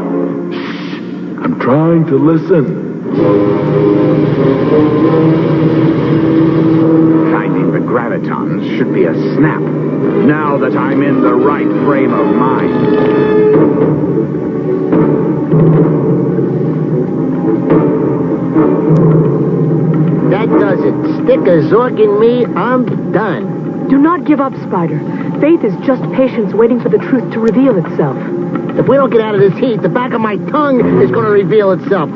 I'm trying to listen. Finding the gravitons should be a snap. Now that I'm in the right frame of mind. That does it. Stick a Zork in me, I'm done. Do not give up, Spider. Faith is just patience waiting for the truth to reveal itself. If we don't get out of this heat, the back of my tongue is going to reveal itself.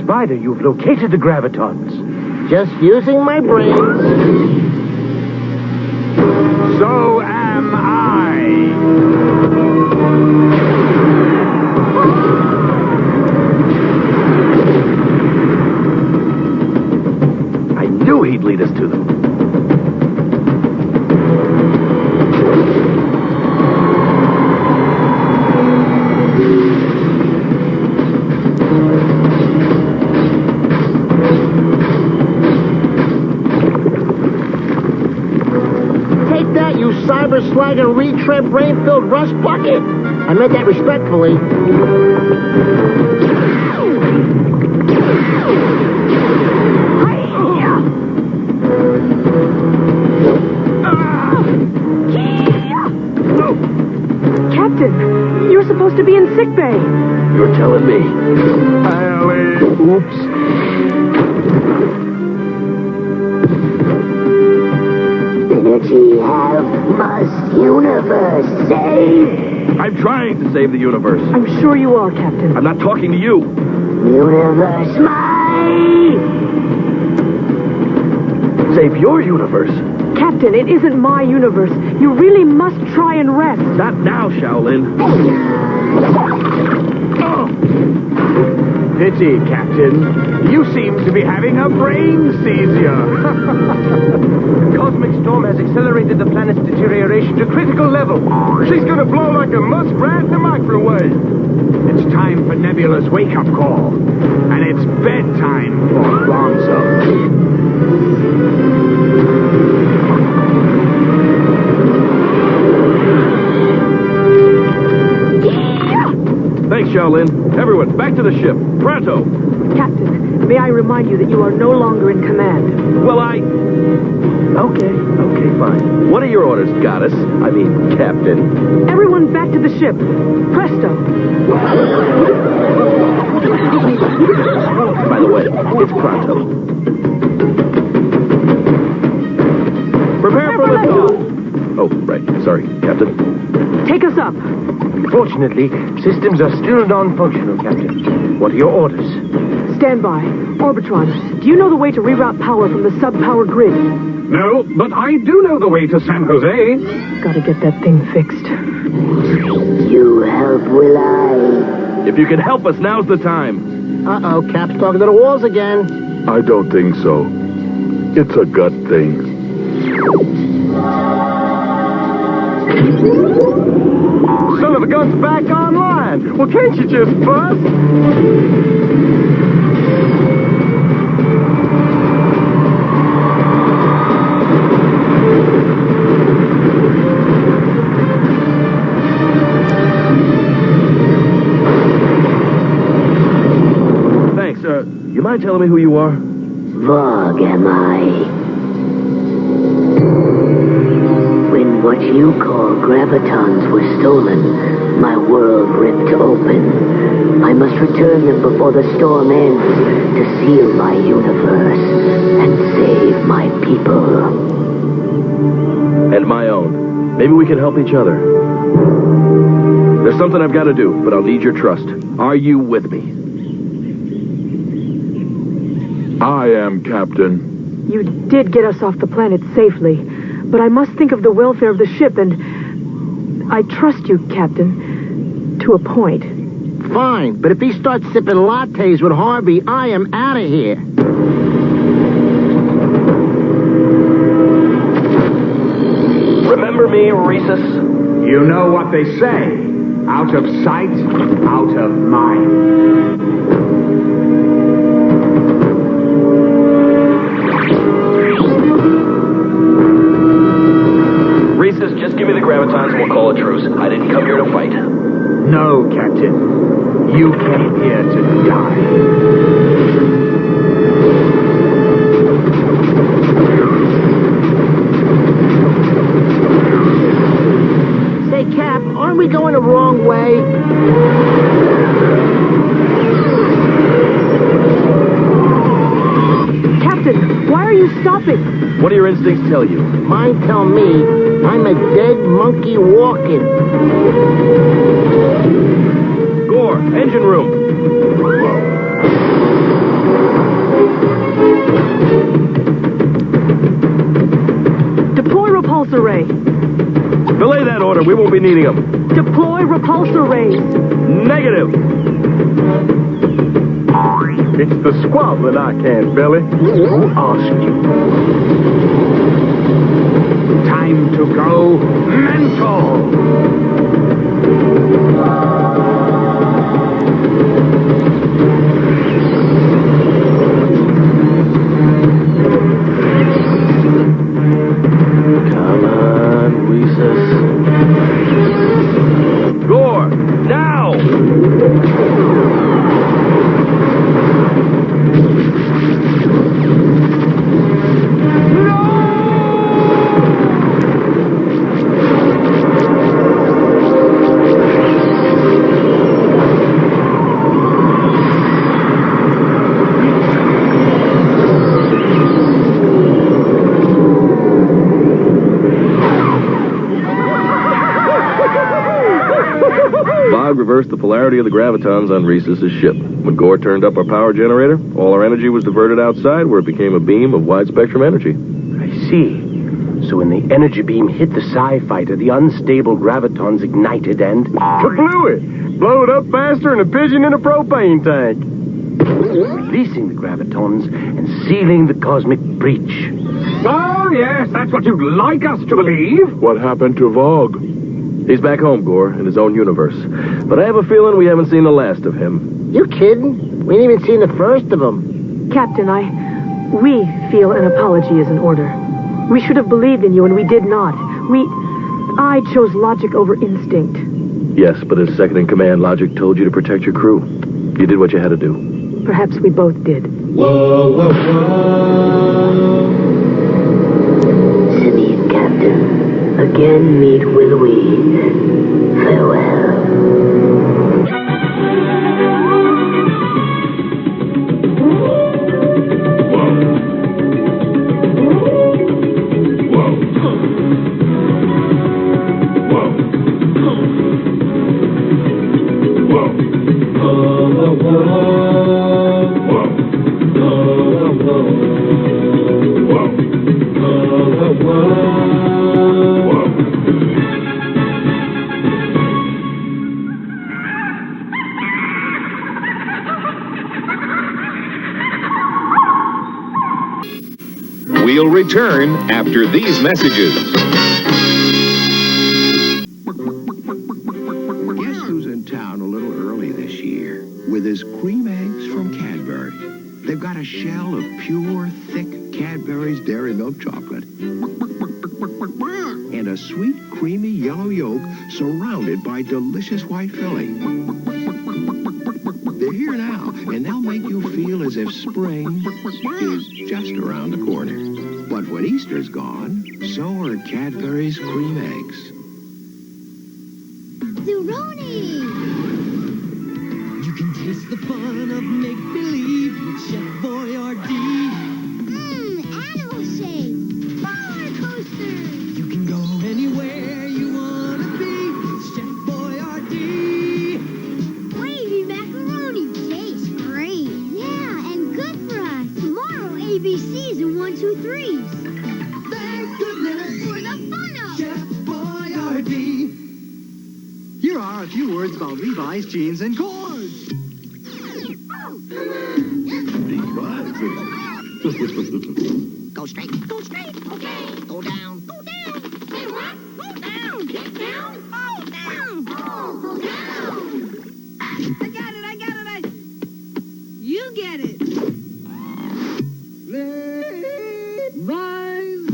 Spider, you've located the gravitons. Just using my brains. So am I. Xyber slag and retread brain-filled rust bucket. I meant that respectfully. Captain, you're supposed to be in sickbay. You're telling me. Oops. Energy have must universe save. I'm trying to save the universe. I'm sure you are, Captain. I'm not talking to you. Universe might. Save your universe. Captain, it isn't my universe. You really must try and rest. Not now, Shaolin. Pity, Captain. You seem to be having a brain seizure. The cosmic storm has accelerated the planet's deterioration to critical level. She's gonna blow like a muskrat in a microwave. It's time for Nebula's wake-up call. And it's bedtime for Bonzo. Thanks, Shaolin. Everyone, back to the ship. Pronto. Captain, may I remind you that you are no longer in command. Well, Okay, fine. What are your orders, goddess? I mean, Captain. Everyone back to the ship. Presto. By the way, it's pronto. Prepare for liftoff. Oh, right. Sorry, Captain. Take us up. Fortunately, systems are still non-functional, Captain. What are your orders? Stand by. Orbitron, do you know the way to reroute power from the sub-power grid? No, but I do know the way to San Jose. Gotta get that thing fixed. You help, will I? If you can help us, now's the time. Uh-oh, Cap's talking to the walls again. I don't think so. It's a gut thing. Son of a gun's back online. Well, can't you just bust? Thanks. You mind telling me who you are? Vog am I. When what you call gravitons were stolen, my world ripped open. I must return them before the storm ends to seal my universe and save my people. And my own. Maybe we can help each other. There's something I've got to do, but I'll need your trust. Are you with me? I am, Captain. You did get us off the planet safely, but I must think of the welfare of the ship, and I trust you, Captain, to a point. Fine, but if he starts sipping lattes with Harvey, I am out of here. Remember me, Rhesus? You know what they say. Out of sight, out of mind. Rhesus, just give me the gravitons and we'll call a truce. I didn't come here to fight. No, Captain. You came here to die. Say, Cap, aren't we going the wrong way? Captain, why are you stopping? What do your instincts tell you? Mine tell me I'm a dead monkey walking. Gore, engine room. Deploy repulsor ray. Delay that order. We won't be needing them. Deploy repulsor rays. Negative. It's the squabbling I can't, Billy. Who asked you? Time to go mental. Come on, Rhesus. Gore, now! Bog reversed the polarity of the gravitons on Rhesus's ship. When Gore turned up our power generator, all our energy was diverted outside where it became a beam of wide-spectrum energy. I see. So when the energy beam hit the Psi fighter, the unstable gravitons ignited and... Kablooey! Blow it up faster than a pigeon in a propane tank. Releasing the gravitons and sealing the cosmic breach. Oh, yes, that's what you'd like us to believe. What happened to Vogue? He's back home, Gore, in his own universe. But I have a feeling we haven't seen the last of him. You kidding? We ain't even seen the first of them. Captain, we feel an apology is in order. We should have believed in you, and we did not. I chose logic over instinct. Yes, but as second in command, logic told you to protect your crew. You did what you had to do. Perhaps we both did. Whoa, whoa, whoa. Simian, Captain. Again meet will we. Farewell. We'll return after these messages. Guess who's in town a little early this year with his cream eggs from Cadbury? They've got a shell of pure, thick Cadbury's Dairy Milk chocolate and a sweet, creamy yellow yolk surrounded by delicious white filling. They're here now, and they'll make you feel as if spring is just around the corner. But when Easter's gone, so are Cadbury's cream eggs. Zeroni! You can taste the fun of make-believe with Chef Boyardee. Animal shake! Roller coaster! You can go anywhere you want to be with Chef Boyardee. Wavy macaroni tastes great. Yeah, and good for us. Tomorrow, ABCs and 1, 2, 3s. Thank goodness For the fun of Chef Boyardee. Here are a few words about Levi's jeans and cords. Go straight. Go straight. Okay. Go down. Go down. Say what? Go down. Get down. Go down. Go down. I got it. You get it. Rise.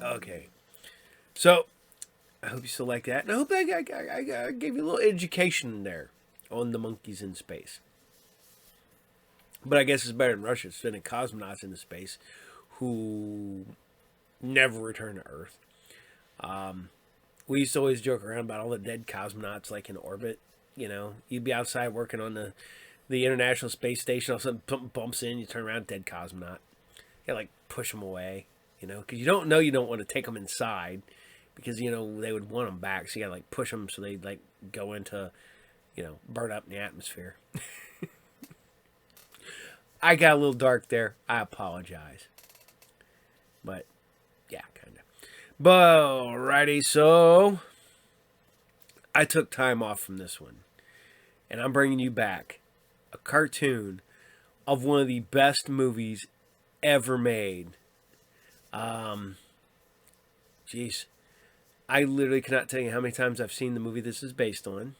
Okay. So, I hope you still like that. And I hope I gave you a little education there on the monkeys in space. But I guess it's better than Russia sending cosmonauts into space who never return to Earth. We used to always joke around about all the dead cosmonauts like in orbit. You know, you'd be outside working on the International Space Station, all of a sudden something bumps in, you turn around, dead cosmonaut. You gotta, like, push them away, you know, because you don't want to take them inside because, you know, they would want them back. So you gotta, like, push them so they'd, like, go into, you know, burn up in the atmosphere. I got a little dark there. I apologize. But, yeah, kind of. But, alrighty, so I took time off from this one. And I'm bringing you back a cartoon of one of the best movies ever made. Jeez. I literally cannot tell you how many times I've seen the movie this is based on.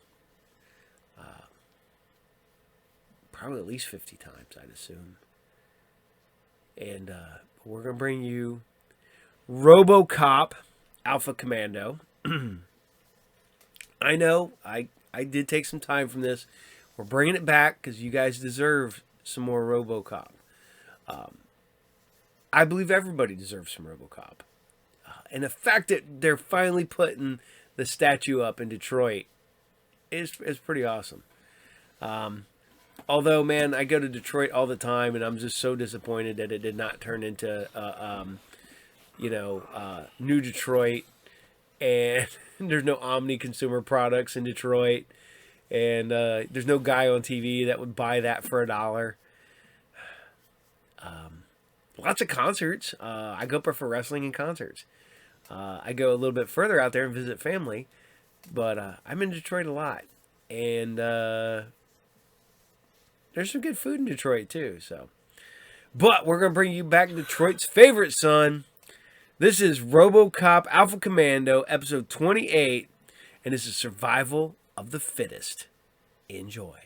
Probably at least 50 times, I'd assume. And, we're going to bring you Robocop Alpha Commando. I know, I did take some time from this. We're bringing it back because you guys deserve some more Robocop. I believe everybody deserves some Robocop. And the fact that they're finally putting the statue up in Detroit is pretty awesome. Although, man, I go to Detroit all the time, and I'm just so disappointed that it did not turn into, New Detroit, and there's no Omni consumer products in Detroit, and there's no guy on TV that would buy that for $1. Lots of concerts. I go up there for wrestling and concerts. I go a little bit further out there and visit family, but I'm in Detroit a lot, and there's some good food in Detroit too. So, but we're gonna bring you back Detroit's favorite son. This is RoboCop Alpha Commando, episode 28, and this is Survival of the Fittest. Enjoy.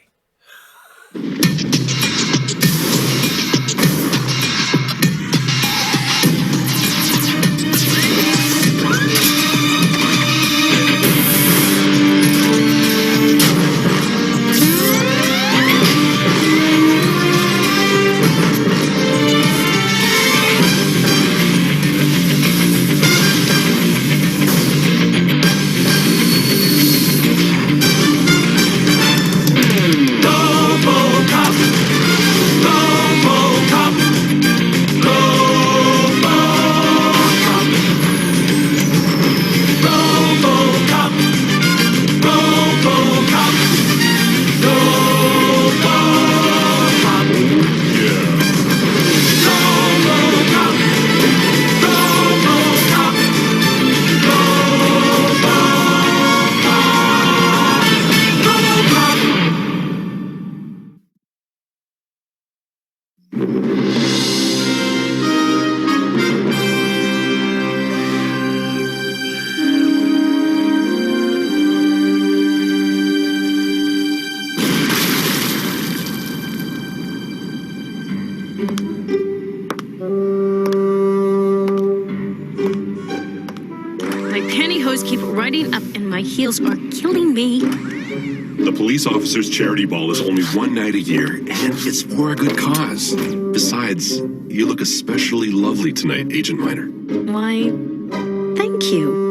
Heels are killing me. The police officer's charity ball is only one night a year, and it's for a good cause. Besides, you look especially lovely tonight, Agent Minor. Why, thank you.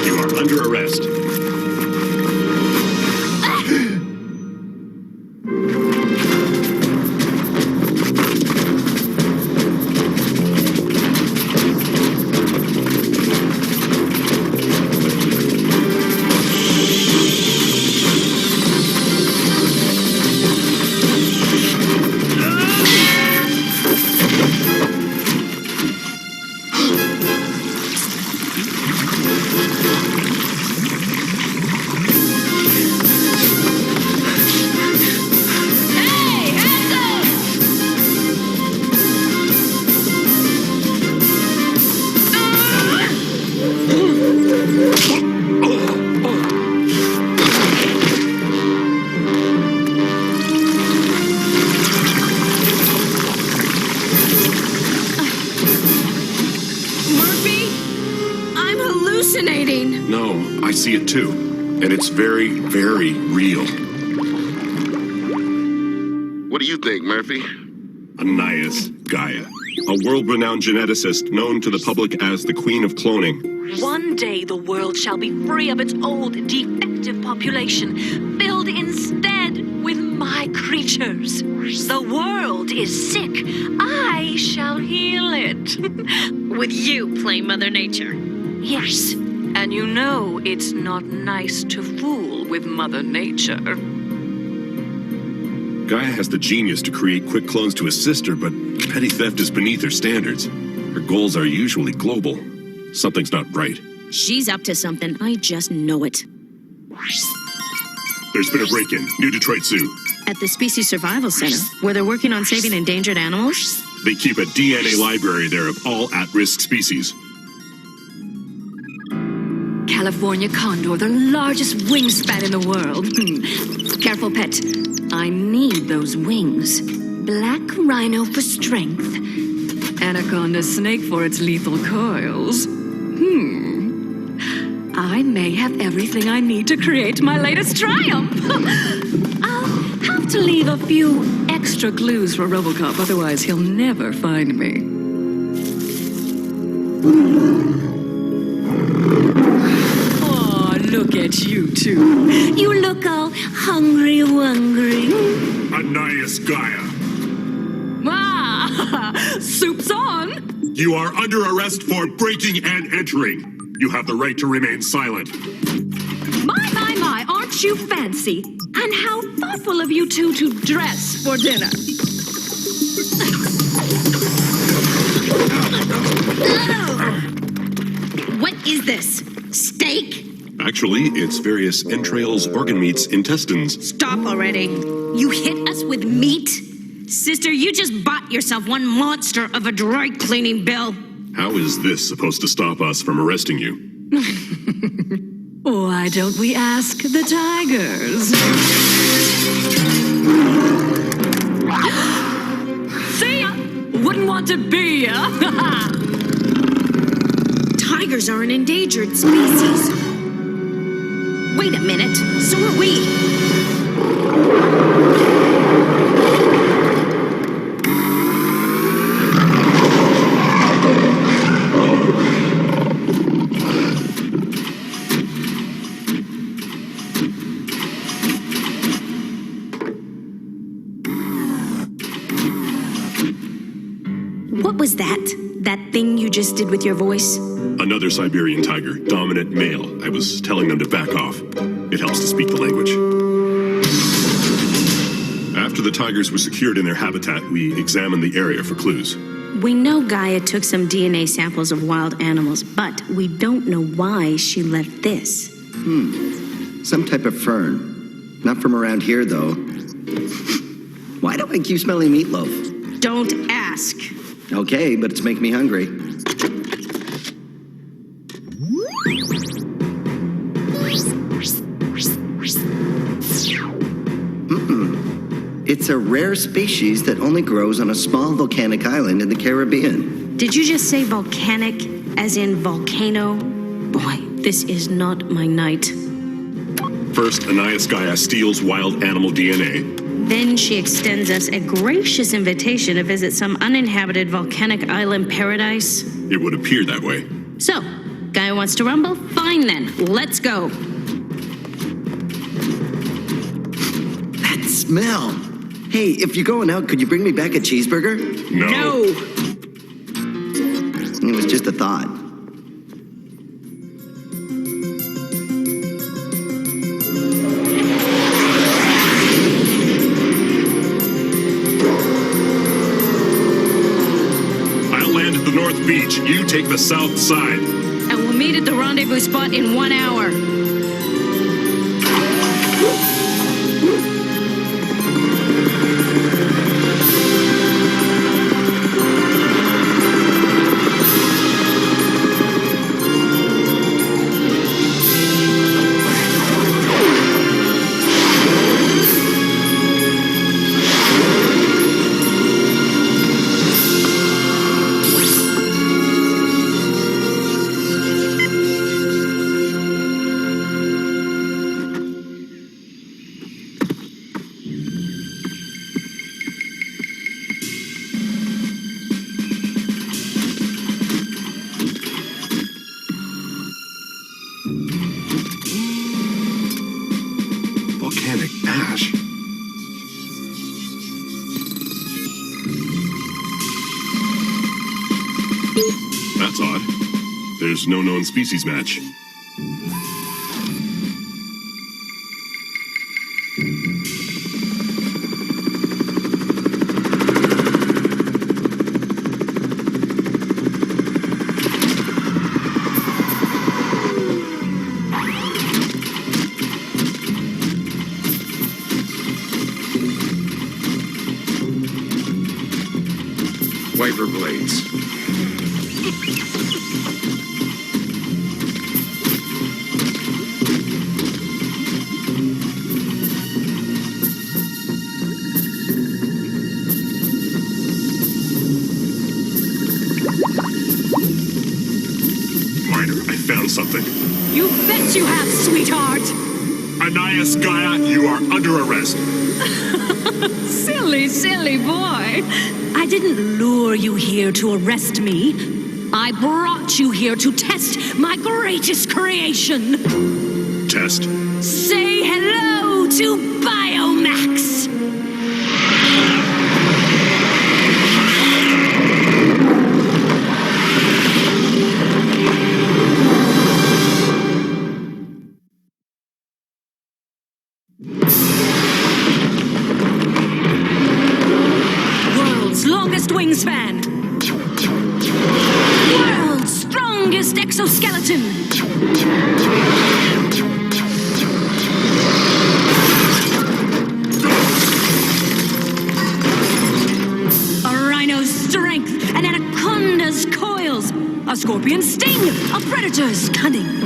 You are under arrest. I see it too, and it's very, very real. What do you think, Murphy? Anais Gaia, a world-renowned geneticist known to the public as the Queen of Cloning. One day the world shall be free of its old, defective population, filled instead with my creatures. The world is sick. I shall heal it. With you, play Mother Nature. Yes, and you know it's not nice to fool with Mother Nature. Gaia has the genius to create quick clones to assist her, but petty theft is beneath her standards. Her goals are usually global. Something's not right. She's up to something. I just know it. There's been a break-in. New Detroit Zoo. At the Species Survival Center, where they're working on saving endangered animals? They keep a DNA library there of all at-risk species. California condor, the largest wingspan in the world. Careful, pet. I need those wings. Black rhino for strength. Anaconda snake for its lethal coils. I may have everything I need to create my latest triumph. I'll have to leave a few extra clues for Robocop, otherwise he'll never find me. Oh, look at you two. You look all hungry-wungry. Anais Gaia. Ah, soup's on. You are under arrest for breaking and entering. You have the right to remain silent. My, aren't you fancy? And how thoughtful of you two to dress for dinner. What is this? Steak? Actually, it's various entrails, organ meats, intestines. Stop already. You hit us with meat? Sister, you just bought yourself one monster of a dry cleaning bill. How is this supposed to stop us from arresting you? Why don't we ask the tigers? See? Wouldn't want to be ya. Tigers are an endangered species. Wait a minute, so are we. What was that? That thing you just did with your voice? Another Siberian tiger, dominant male. I was telling them to back off. It helps to speak the language. After the tigers were secured in their habitat, we examined the area for clues. We know Gaia took some DNA samples of wild animals, but we don't know why she left this. Some type of fern. Not from around here, though. Why do I keep smelling meatloaf? Don't ask. Okay, but it's making me hungry. It's a rare species that only grows on a small volcanic island in the Caribbean. Did you just say volcanic, as in volcano? Boy, this is not my night. First, Anais Gaia steals wild animal DNA. Then she extends us a gracious invitation to visit some uninhabited volcanic island paradise. It would appear that way. So, Gaia wants to rumble? Fine then, let's go. That smell! Hey, if you're going out, could you bring me back a cheeseburger? No. It was just a thought. I'll land at the North Beach. You take the south side. And we'll meet at the rendezvous spot in 1 hour. Volcanic ash. That's odd. There's no known species match. Xyber blades. something. You bet you have, sweetheart. Anais Gaia, you are under arrest. Silly, silly boy. I didn't lure you here to arrest me. I brought you here to test my greatest creation. Test? Say hello to Biomax. World's longest wingspan. World's strongest exoskeleton. A rhino's strength, an anaconda's coils, a scorpion's sting, a predator's cunning.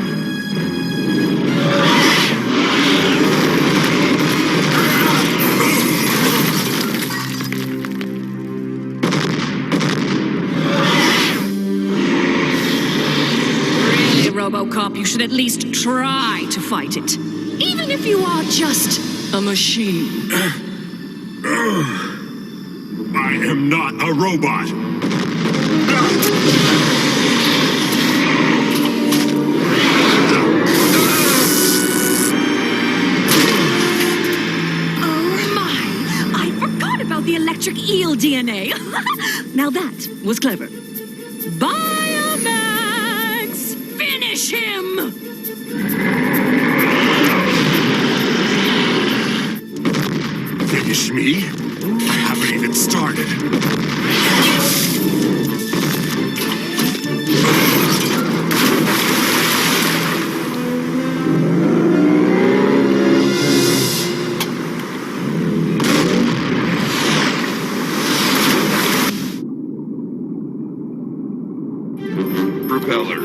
Robocop, you should at least try to fight it. Even if you are just a machine. I am not a robot. Oh my! I forgot about the electric eel DNA. Now that was clever. Biomax! Finish him! Finish me? I haven't even started. Propeller.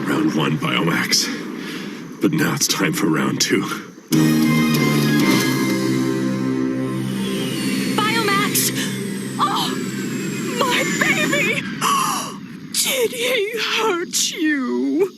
Round 1, Biomax. But now it's time for round 2. Biomax! Oh, my baby! Did he hurt you?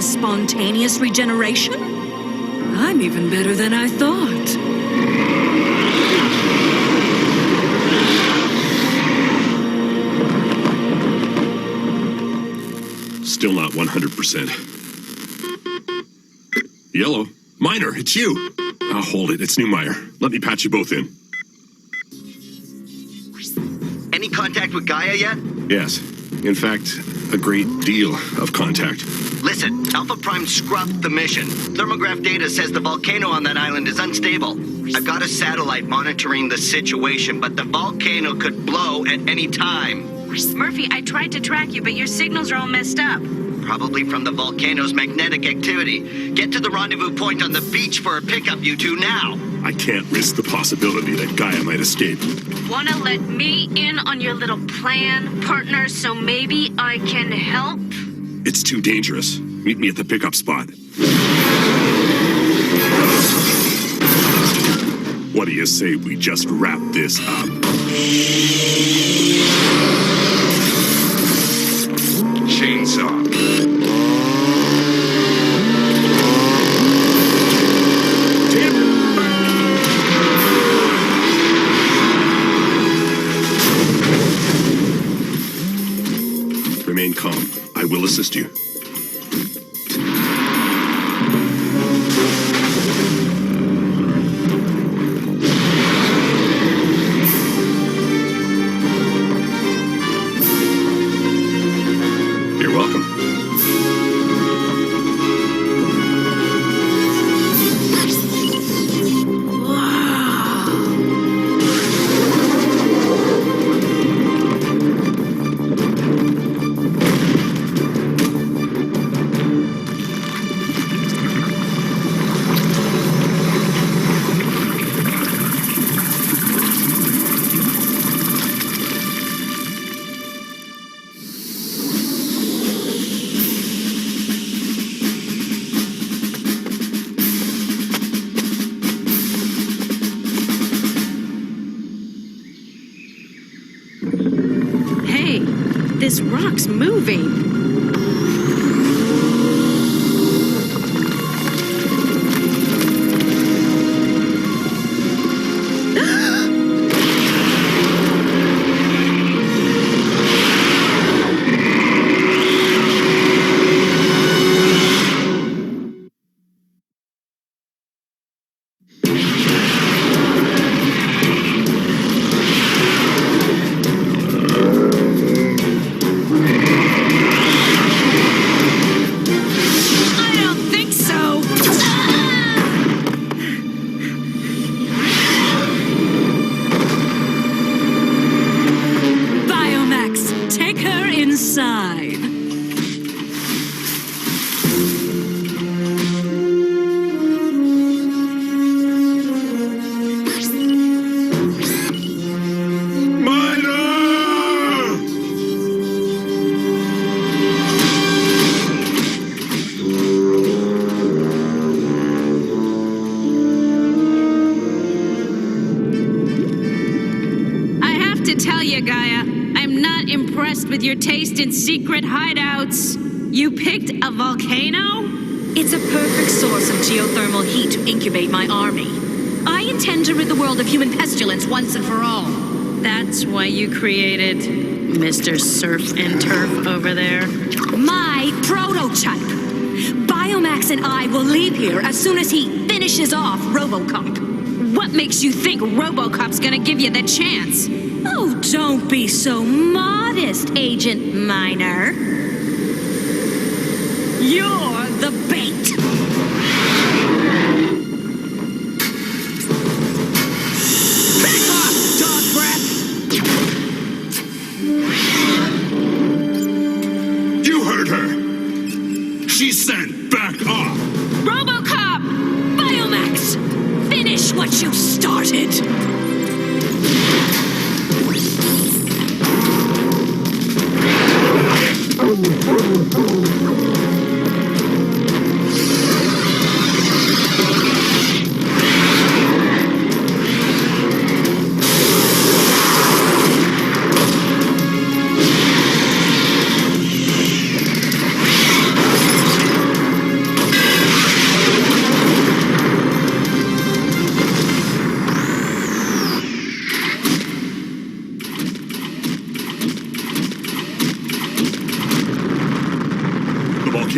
Spontaneous regeneration? I'm even better than I thought. Still not 100%. Yellow. Miner, it's you. I'll hold it. It's Newmeyer. Let me patch you both in. Any contact with Gaia yet? Yes. In fact, a great deal of contact. Listen, Alpha Prime scrubbed the mission. Thermograph data says the volcano on that island is unstable. I've got a satellite monitoring the situation, but the volcano could blow at any time. Murphy, I tried to track you, but your signals are all messed up. Probably from the volcano's magnetic activity. Get to the rendezvous point on the beach for a pickup, you two, now. I can't risk the possibility that Gaia might escape. Wanna let me in on your little plan, partner, so maybe I can help? It's too dangerous. Meet me at the pickup spot. What do you say we just wrap this up? Chainsaw. Remain calm. I will assist you. You're welcome. This rock's moving. With your taste in secret hideouts. You picked a volcano? It's a perfect source of geothermal heat to incubate my army. I intend to rid the world of human pestilence once and for all. That's why you created Mr. Surf and Turf over there? My prototype! Biomax and I will leave here as soon as he finishes off Robocop. What makes you think Robocop's gonna give you the chance? Oh, don't be so modest, Agent Minor. You're the bait. Back off, dog breath! You heard her! She said back off! Robocop! Biomax! Finish what you started!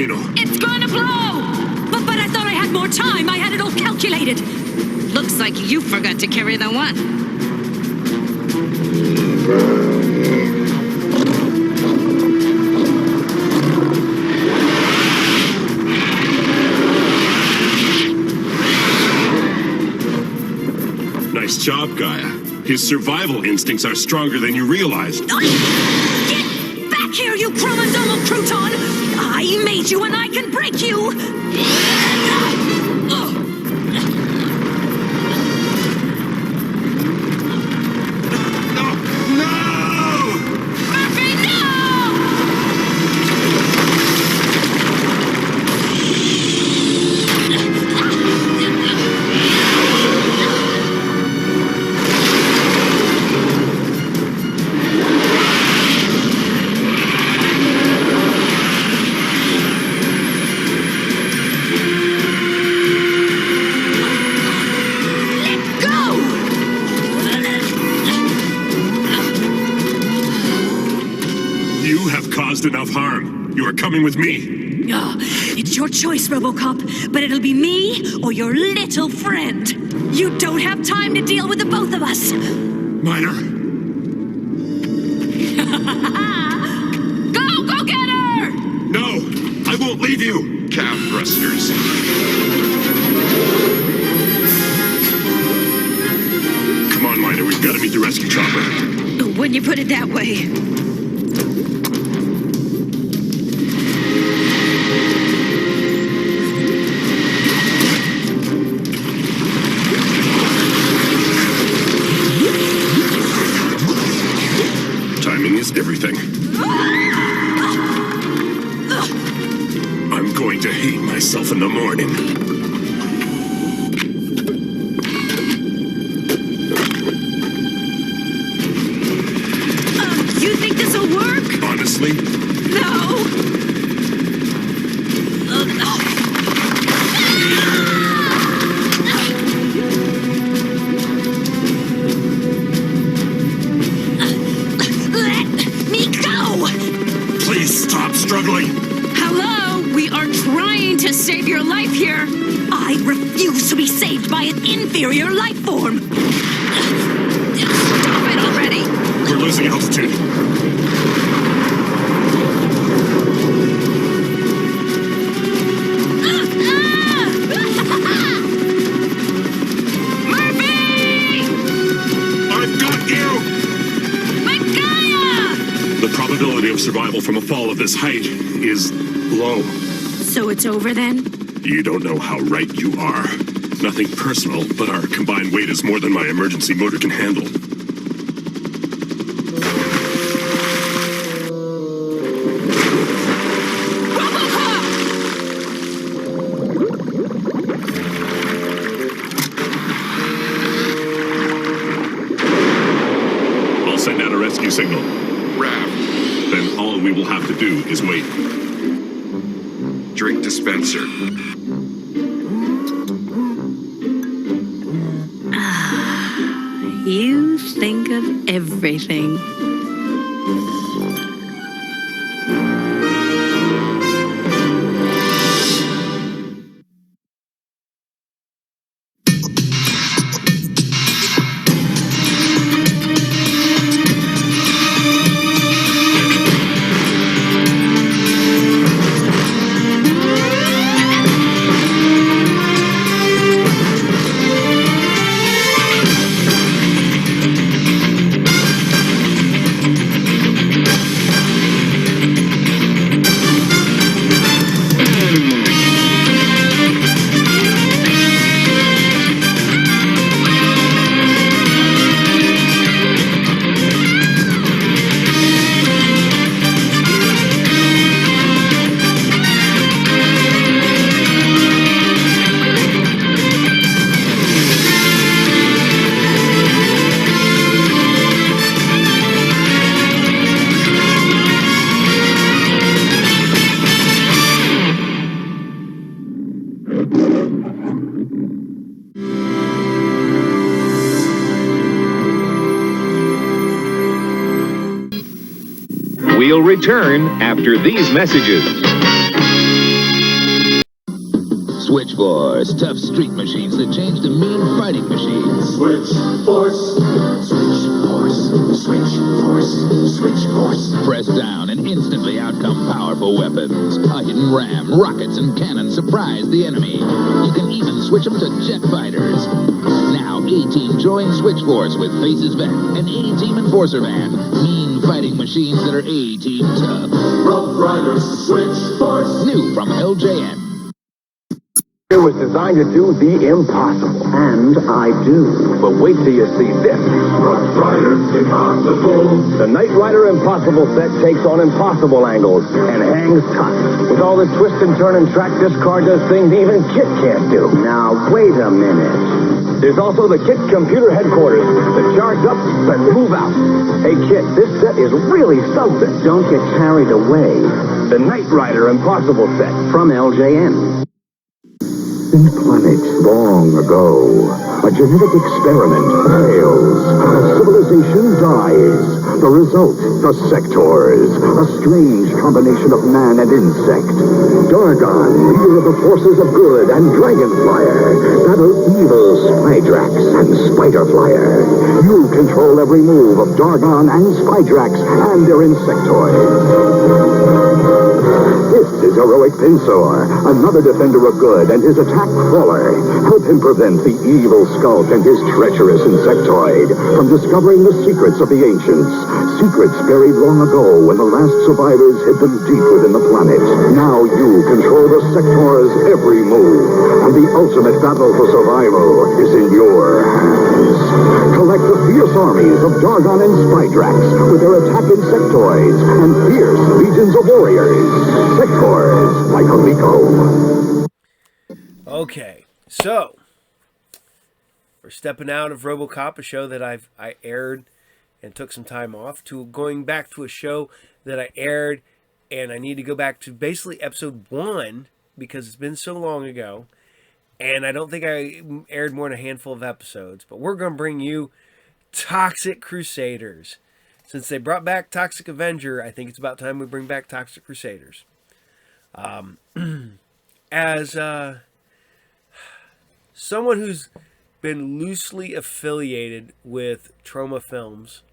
It's gonna blow! But I thought I had more time. I had it all calculated. Looks like you forgot to carry the one. Nice job, Gaia. His survival instincts are stronger than you realized. Get back here, you chromosomal crouton! I made you and I can break you! Enough harm. You are coming with me. Oh, it's your choice, Robocop, but it'll be me or your little friend. You don't have time to deal with the both of us. Minor. Go get her! No, I won't leave you. Calf thrusters. Come on, Minor, we've got to meet the rescue chopper. When you put it that way. Is everything. I'm going to hate myself in the morning. You think this'll work? Honestly? No. Let me go! Please stop struggling. Hello? We are trying to save your life here. I refuse to be saved by an inferior life form. Stop it already. We're losing altitude. The probability of survival from a fall of this height is low. So it's over then? You don't know how right you are. Nothing personal, but our combined weight is more than my emergency motor can handle. I'll send out a rescue signal. Then all we will have to do is wait. Drink dispenser. You think of everything. We'll return after these messages. Switch Force, tough street machines that change to mean fighting machines. Switch Force, Switch Force, Switch Force, Switch Force. Press down and instantly out come powerful weapons. A hidden ram, rockets, and cannons surprise the enemy. You can even switch them to jet fighters. Now, A-Team joins Switch Force with Faces Vet and A-Team Enforcer Van. Mean fighting machines that are A-Team tough. Rough Riders, Switch Force. New from LJN. It was designed to do the impossible. And I do. But wait till you see this. Rough Riders, Impossible. The Knight Rider Impossible set takes on impossible angles and hangs tough. With all the twist and turn and track, this car does things even Kit can't do. Now, wait a minute. There's also the Kit computer headquarters. The charge up, let's move out. Hey, Kit, this set is really something. Don't get carried away. The Knight Rider Impossible set from LJN. In planets long ago, a genetic experiment fails. A civilization dies. The result, the sectors. A strange combination of man and insect. Dargon, leader of the forces of good, and Dragonflyer battle evil Spydrax and Spiderflyer. You control every move of Dargon and Spydrax and their insectoids. This is Heroic Pinsor, another defender of good, and his attack crawler. Help him prevent the evil Skulk and his treacherous insectoid from discovering the secrets of the ancients. Secrets buried long ago when the last survivors hid them deep within the planet. Now you control the sector's every move, and the ultimate battle for survival is in your hands. Collect the fierce armies of Dargon and Spydrax with their attack insectoids and fierce legions of warriors. Sectors like Amico. Okay, so we're stepping out of Robocop, a show that I aired and took some time off, to going back to a show that I aired, and I need to go back to basically episode 1 because it's been so long ago, and I don't think I aired more than a handful of episodes, but we're going to bring you Toxic Crusaders. Since they brought back Toxic Avenger, I think it's about time we bring back Toxic Crusaders. As someone who's been loosely affiliated with Trauma Films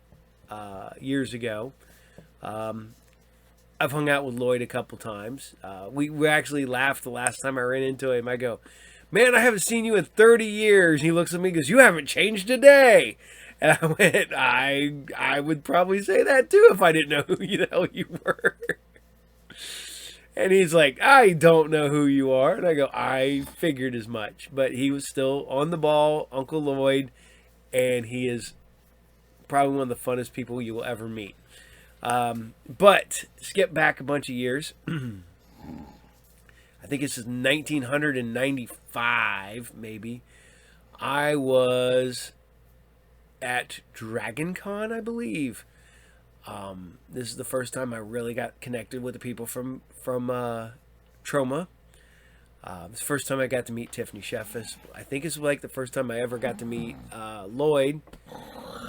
years ago, I've hung out with Lloyd a couple times. We actually laughed the last time I ran into him. I go, "Man, I haven't seen you in 30 years." He looks at me and goes, "You haven't changed a day." And I went, I would probably say that too if I didn't know who the hell you were. And he's like, "I don't know who you are." And I go, "I figured as much." But he was still on the ball, Uncle Lloyd, and he is probably one of the funnest people you will ever meet. But skip back a bunch of years. I think this is 1995, maybe. I was at Dragon Con, I believe. This is the first time I really got connected with the people from Trauma. It's the first time I got to meet Tiffany Sheffis. I think it's like the first time I ever got to meet Lloyd.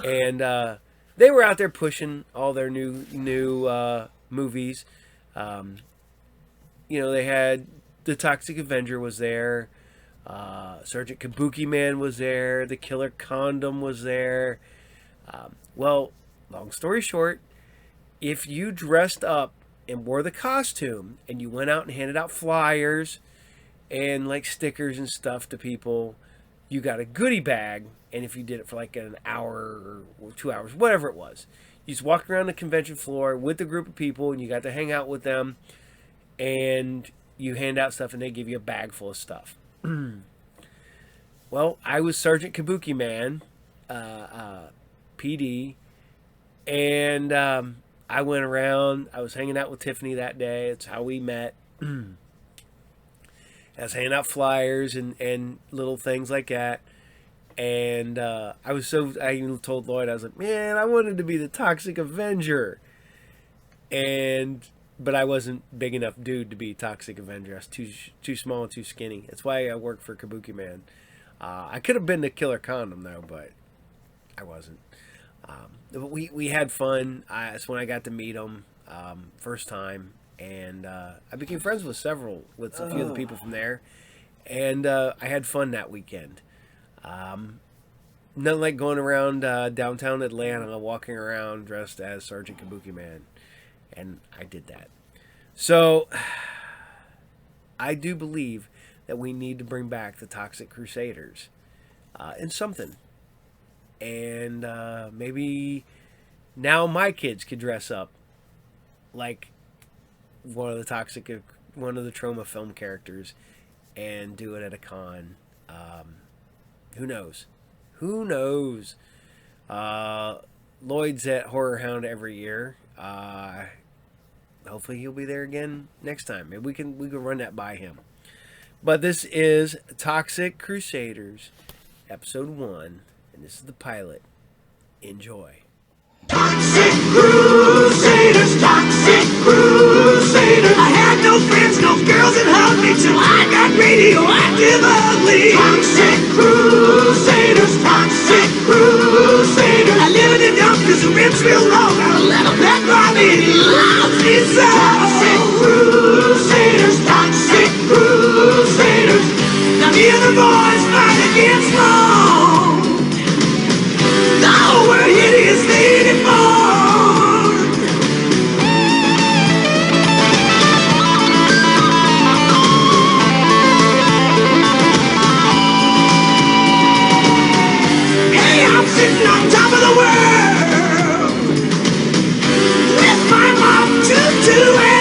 And they were out there pushing all their new movies. They had the Toxic Avenger was there. Sergeant Kabuki Man was there. The Killer Condom was there. Well, long story short, if you dressed up and wore the costume and you went out and handed out flyers and like stickers and stuff to people, you got a goodie bag. And if you did it for like an hour or 2 hours, whatever it was, you just walked around the convention floor with a group of people and you got to hang out with them, and you hand out stuff and they give you a bag full of stuff. Well, I was Sergeant Kabuki Man, PD, and I went around. I was hanging out with Tiffany that day. It's how we met. I was handing out flyers and little things like that. And I even told Lloyd, I was like, "Man, I wanted to be the Toxic Avenger." But I wasn't big enough dude to be Toxic Avenger. I was too small and too skinny. That's why I worked for Kabuki Man. I could have been the Killer Condom though, but I wasn't. But we had fun. That's when I got to meet him first time, and I became friends with a few of the people from there, and I had fun that weekend. Nothing like going around downtown Atlanta, walking around dressed as Sergeant Kabuki Man, and I did that. So I do believe that we need to bring back the Toxic Crusaders in something. And maybe now my kids could dress up like one of the Trauma film characters and do it at a con. Who knows? Who knows? Lloyd's at Horror Hound every year. Hopefully he'll be there again next time. Maybe we can run that by him. But this is Toxic Crusaders, episode 1. And this is the pilot. Enjoy. Toxic Crusaders, Toxic Crusaders. I had no friends, no girls that hugged me till I got radioactive ugly. Toxic Crusaders, Toxic Crusaders. I live in the dump cause the rib's real long. Got a little black Barbie and he loves me so. Toxic Crusaders, Toxic Crusaders. Now me and the boys fight against law. No, we're hideously deformed. Hey, I'm sitting on top of the world with my mom, tutu, and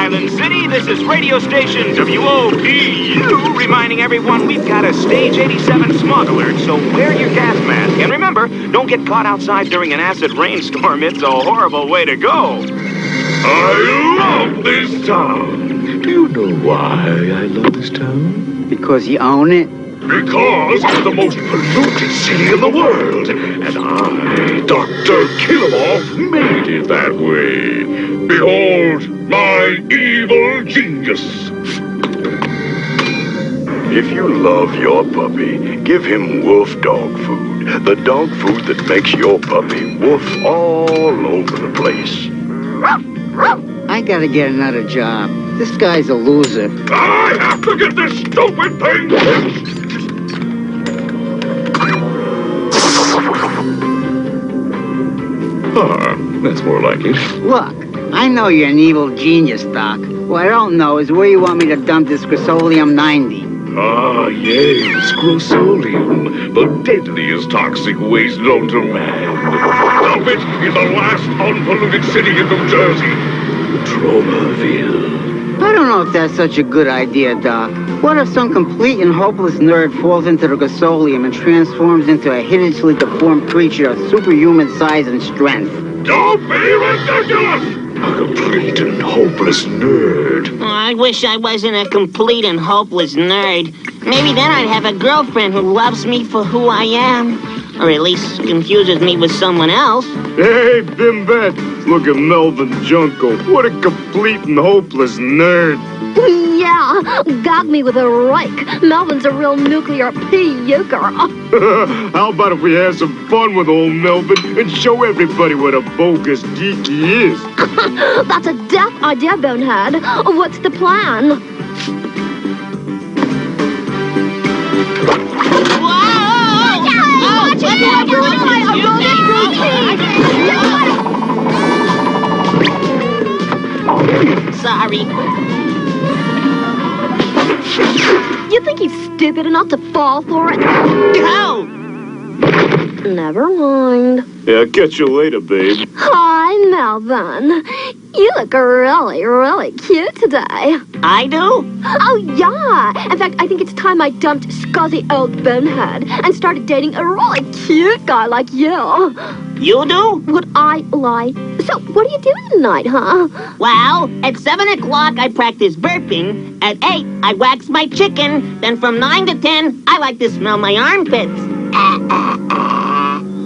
Island City, this is radio station WOPU reminding everyone we've got a Stage 87 smog alert, so wear your gas mask. And remember, don't get caught outside during an acid rainstorm. It's a horrible way to go. I love this town. Do you know why I love this town? Because you own it? Because it's the most polluted city in the world. And I, Dr. Kiloff, made it that way. Behold, my evil genius. If you love your puppy, give him wolf dog food. The dog food that makes your puppy woof all over the place. I gotta get another job. This guy's a loser. I have to get this stupid thing fixed. Ah, that's more like it. Look, I know you're an evil genius, Doc. What I don't know is where you want me to dump this Chrysolium 90. Ah, yes, Chrysolium, the deadliest toxic waste known to man. Dump it in the last unpolluted city in New Jersey, Tromaville. I don't know if that's such a good idea, Doc. What if some complete and hopeless nerd falls into the Chrysolium and transforms into a hideously deformed creature of superhuman size and strength? Don't be ridiculous! A complete and hopeless nerd. Oh, I wish I wasn't a complete and hopeless nerd. Maybe then I'd have a girlfriend who loves me for who I am. Or at least confuses me with someone else. Hey, Bimbet, look at Melvin Junko. What a complete and hopeless nerd. Yeah, got me with a rake. Melvin's a real nuclear pea-euchre. How about if we have some fun with old Melvin and show everybody what a bogus geek he is? That's a death idea, Bonehead. What's the plan? Sorry. You think he's stupid enough to fall for it? No! Never mind. Yeah, catch you later, babe. Hi, Melvin. You look really, really cute today. I do? Oh, yeah. In fact, I think it's time I dumped scuzzy old Bonehead and started dating a really cute guy like you. You do? Would I lie? So, what are you doing tonight, huh? Well, at 7 o'clock, I practice burping. At 8, I wax my chicken. Then from 9 to 10, I like to smell my armpits.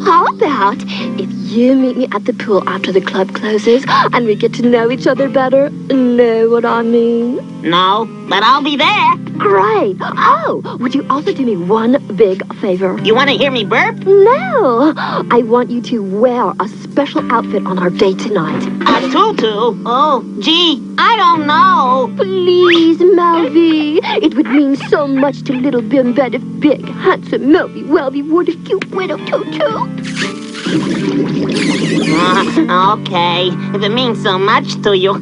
How about if you meet me at the pool after the club closes and we get to know each other better? Know what I mean? No, but I'll be there. Great. Oh, would you also do me one big favor? You want to hear me burp? No. I want you to wear a special outfit on our date tonight. A tutu? Oh, gee, I don't know. Please, Melvy. It would mean so much to little Bimbet if big, handsome Melvy Welvy wore the cute widow tutu. Okay, if it means so much to you.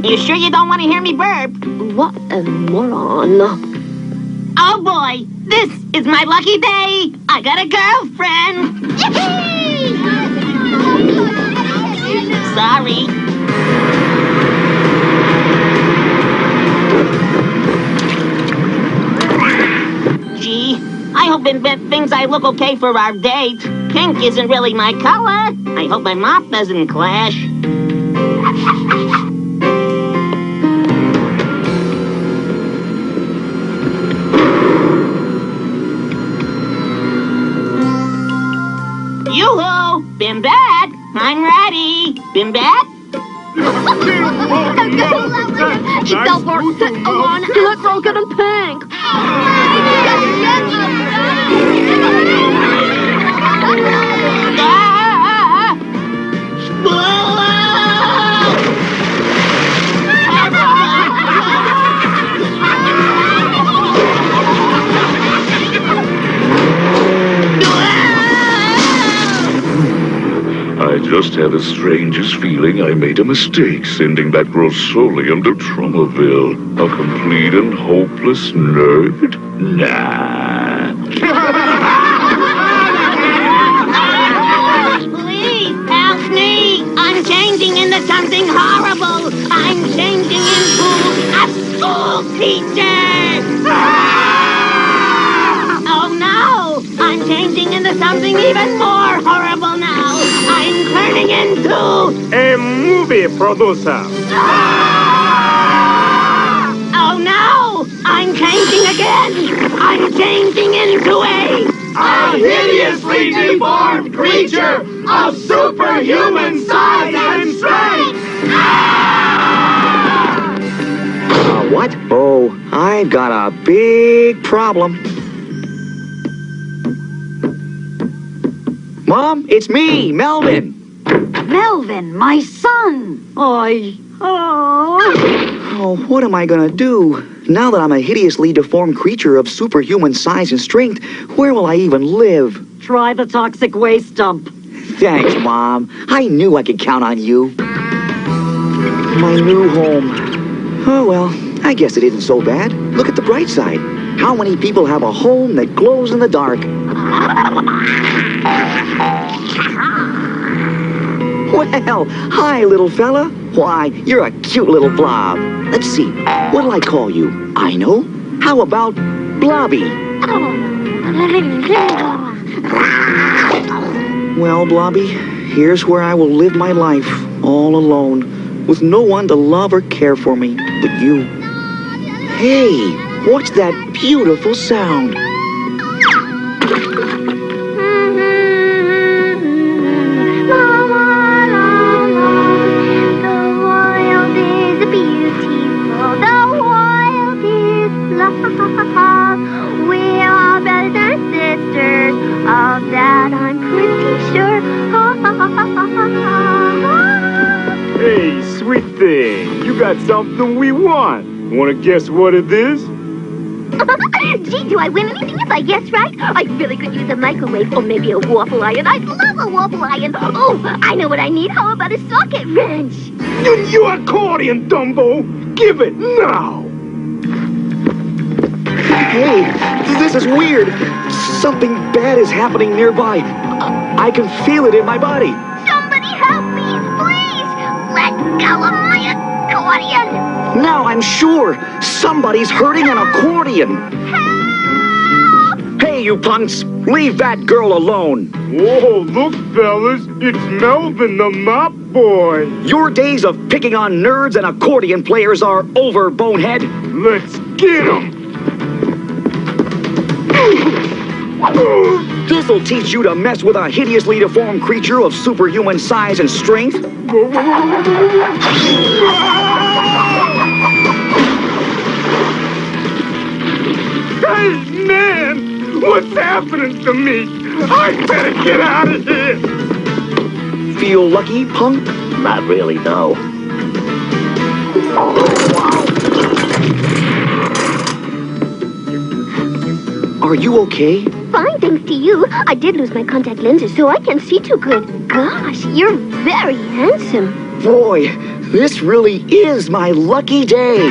You sure you don't want to hear me burp? What a moron. Oh boy, this is my lucky day. I got a girlfriend. Yippee! Sorry. Gee, I hope Invent thinks I look okay for our date. Pink isn't really my color. I hope my mop doesn't clash. Yoo-hoo! Bimbet! I'm ready! Bimbet? He fell for it. Go on, you look real good in pink. I just had the strangest feeling I made a mistake sending that Chrysolium to Tromaville. A complete and hopeless nerd? Nah. Please, help me! I'm changing into something horrible! I'm changing into evil teacher! Oh no! I'm changing into something even more horrible now! I'm turning into... A movie producer. Oh no! I'm changing again! I'm changing into a hideously deformed creature of superhuman size and strength! What? Oh, I've got a big problem. Mom, it's me, Melvin. Melvin, my son. Oh, what am I gonna do? Now that I'm a hideously deformed creature of superhuman size and strength, where will I even live? Try the toxic waste dump. Thanks, Mom. I knew I could count on you. My new home. Oh, well, I guess it isn't so bad. Look at the bright side. How many people have a home that glows in the dark? Well, hi, little fella. Why, you're a cute little blob. Let's see, what'll I call you? I know. How about Blobby? Well, Blobby, here's where I will live my life, all alone, with no one to love or care for me but you. Hey, what's that beautiful sound? We are better than sisters, of that I'm pretty sure. Hey, sweet thing, you got something we want. Wanna guess what it is? Gee, do I win anything if I guess right? I really could use a microwave or maybe a waffle iron. I'd love a waffle iron. Oh, I know what I need. How about a socket wrench? You accordion, Dumbo! Give it now! Hey, this is weird. Something bad is happening nearby. I can feel it in my body. Somebody help me, please! Let go of my accordion! Now I'm sure somebody's hurting an accordion. Help! Hey, you punks! Leave that girl alone. Whoa, look, fellas. It's Melvin the Mop Boy. Your days of picking on nerds and accordion players are over, bonehead. Let's get 'em! This'll teach you to mess with a hideously deformed creature of superhuman size and strength. Hey, man! What's happening to me? I better get out of here! Feel lucky, punk? Not really, no. Are you okay? Fine, thanks to you. I did lose my contact lenses, so I can see too good. Gosh, you're very handsome. Boy, this really is my lucky day.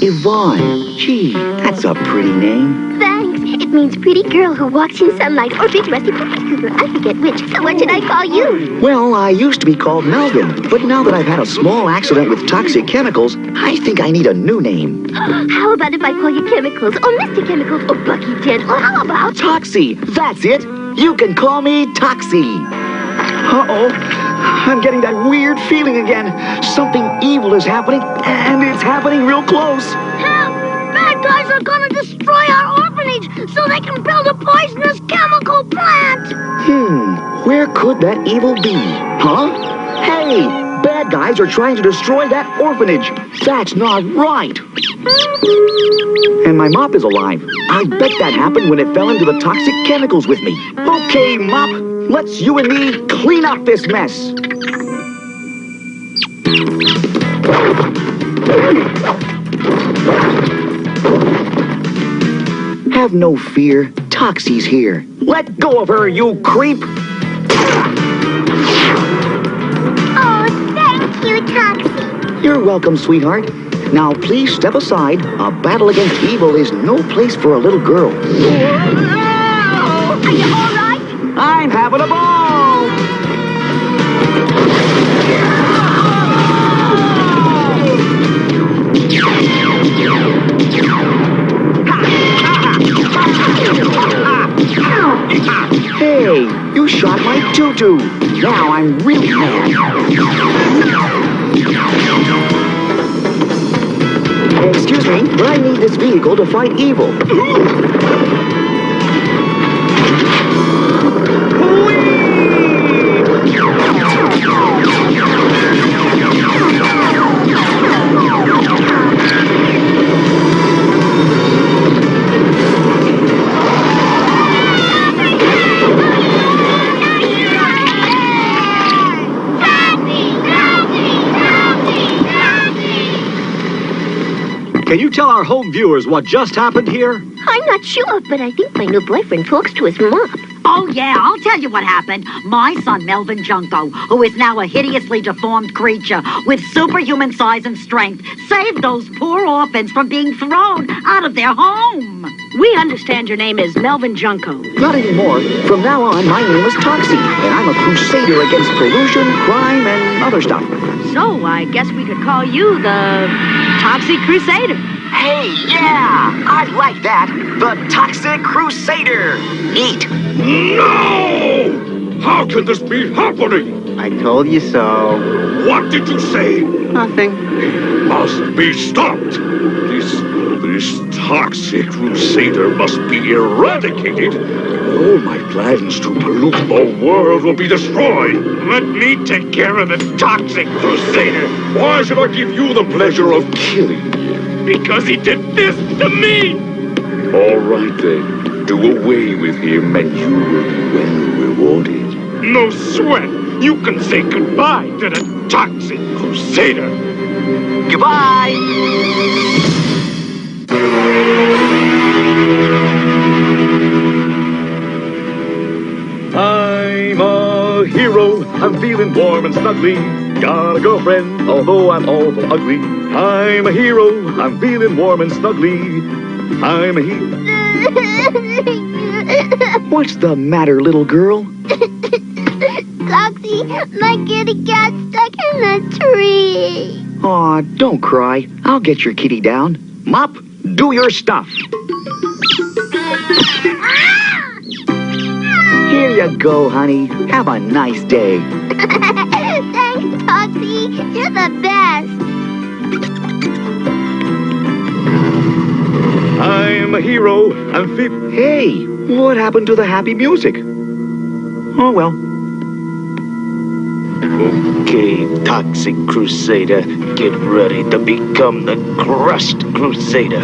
Yvonne. Gee, that's a pretty name. Thanks. It means pretty girl who walks in sunlight or big rusty poopy scooter. I forget which. So what should I call you? Well, I used to be called Melvin, but now that I've had a small accident with toxic chemicals, I think I need a new name. How about if I call you Chemicals or Mr. Chemicals or Bucky Dent? Or how about... Toxie. That's it. You can call me Toxie. Uh-oh. I'm getting that weird feeling again. Something evil is happening, and it's happening real close. Help! Bad guys are gonna destroy our orphanage so they can build a poisonous chemical plant! Where could that evil be? Huh? Hey! Bad guys are trying to destroy that orphanage. That's not right. And my mop is alive. I bet that happened when it fell into the toxic chemicals with me. Okay, Mop, let's you and me clean up this mess. Have no fear. Toxie's here. Let go of her, you creep! Oh, thank you, Toxie. You're welcome, sweetheart. Now, please step aside. A battle against evil is no place for a little girl. Are you all right? I'm having a ball! Hey, you shot my tutu. Now I'm really mad. Excuse me, but I need this vehicle to fight evil. Can you tell our home viewers what just happened here? I'm not sure, but I think my new boyfriend talks to his mom. Oh, yeah, I'll tell you what happened. My son, Melvin Junko, who is now a hideously deformed creature with superhuman size and strength, saved those poor orphans from being thrown out of their home. We understand your name is Melvin Junko. Not anymore. From now on, my name is Toxie, and I'm a crusader against pollution, crime, and other stuff. So, I guess we could call you the Toxic Crusader. Hey, yeah! I like that. The Toxic Crusader. Neat. No! How can this be happening? I told you so. What did you say? Nothing. It must be stopped. This toxic crusader must be eradicated. All my plans to pollute the world will be destroyed. Let me take care of the toxic crusader. Why should I give you the pleasure of killing him? Because he did this to me. All right then. Do away with him and you will be well rewarded. No sweat. You can say goodbye to the toxic crusader. Goodbye. I'm a hero. I'm feeling warm and snuggly. Got a girlfriend, although I'm awful ugly. I'm a hero. I'm feeling warm and snuggly. I'm a hero. What's the matter, little girl? Toxie, my kitty got stuck in the tree. Aw, don't cry. I'll get your kitty down. Mop, do your stuff. Here you go, honey. Have a nice day. Thanks, Toxie. You're the best. I'm a hero. Hey, what happened to the happy music? Oh, well. Okay, Toxic Crusader, get ready to become the Crust Crusader.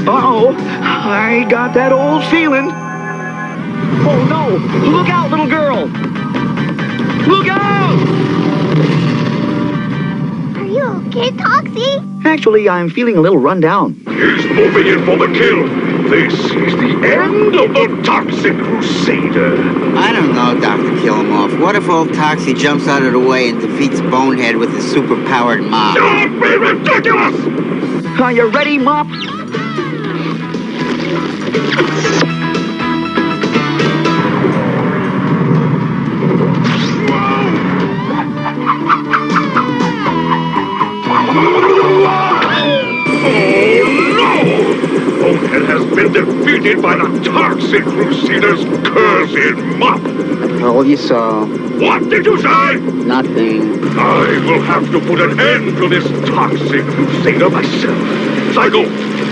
Uh-oh, I got that old feeling. Oh, no, look out, little girl. Look out! Are you okay, Toxie? Actually, I'm feeling a little run down. He's moving in for the kill. This is the end of the Toxic Crusader. I don't know, Dr. Killomoff. What if old Toxie jumps out of the way and defeats Bonehead with his super-powered mop? Don't be ridiculous! Are you ready, Mop? Bonehead has been defeated by the Toxic Crusader's cursed mop. I told you so. What did you say? Nothing. I will have to put an end to this Toxic Crusader myself. Psycho,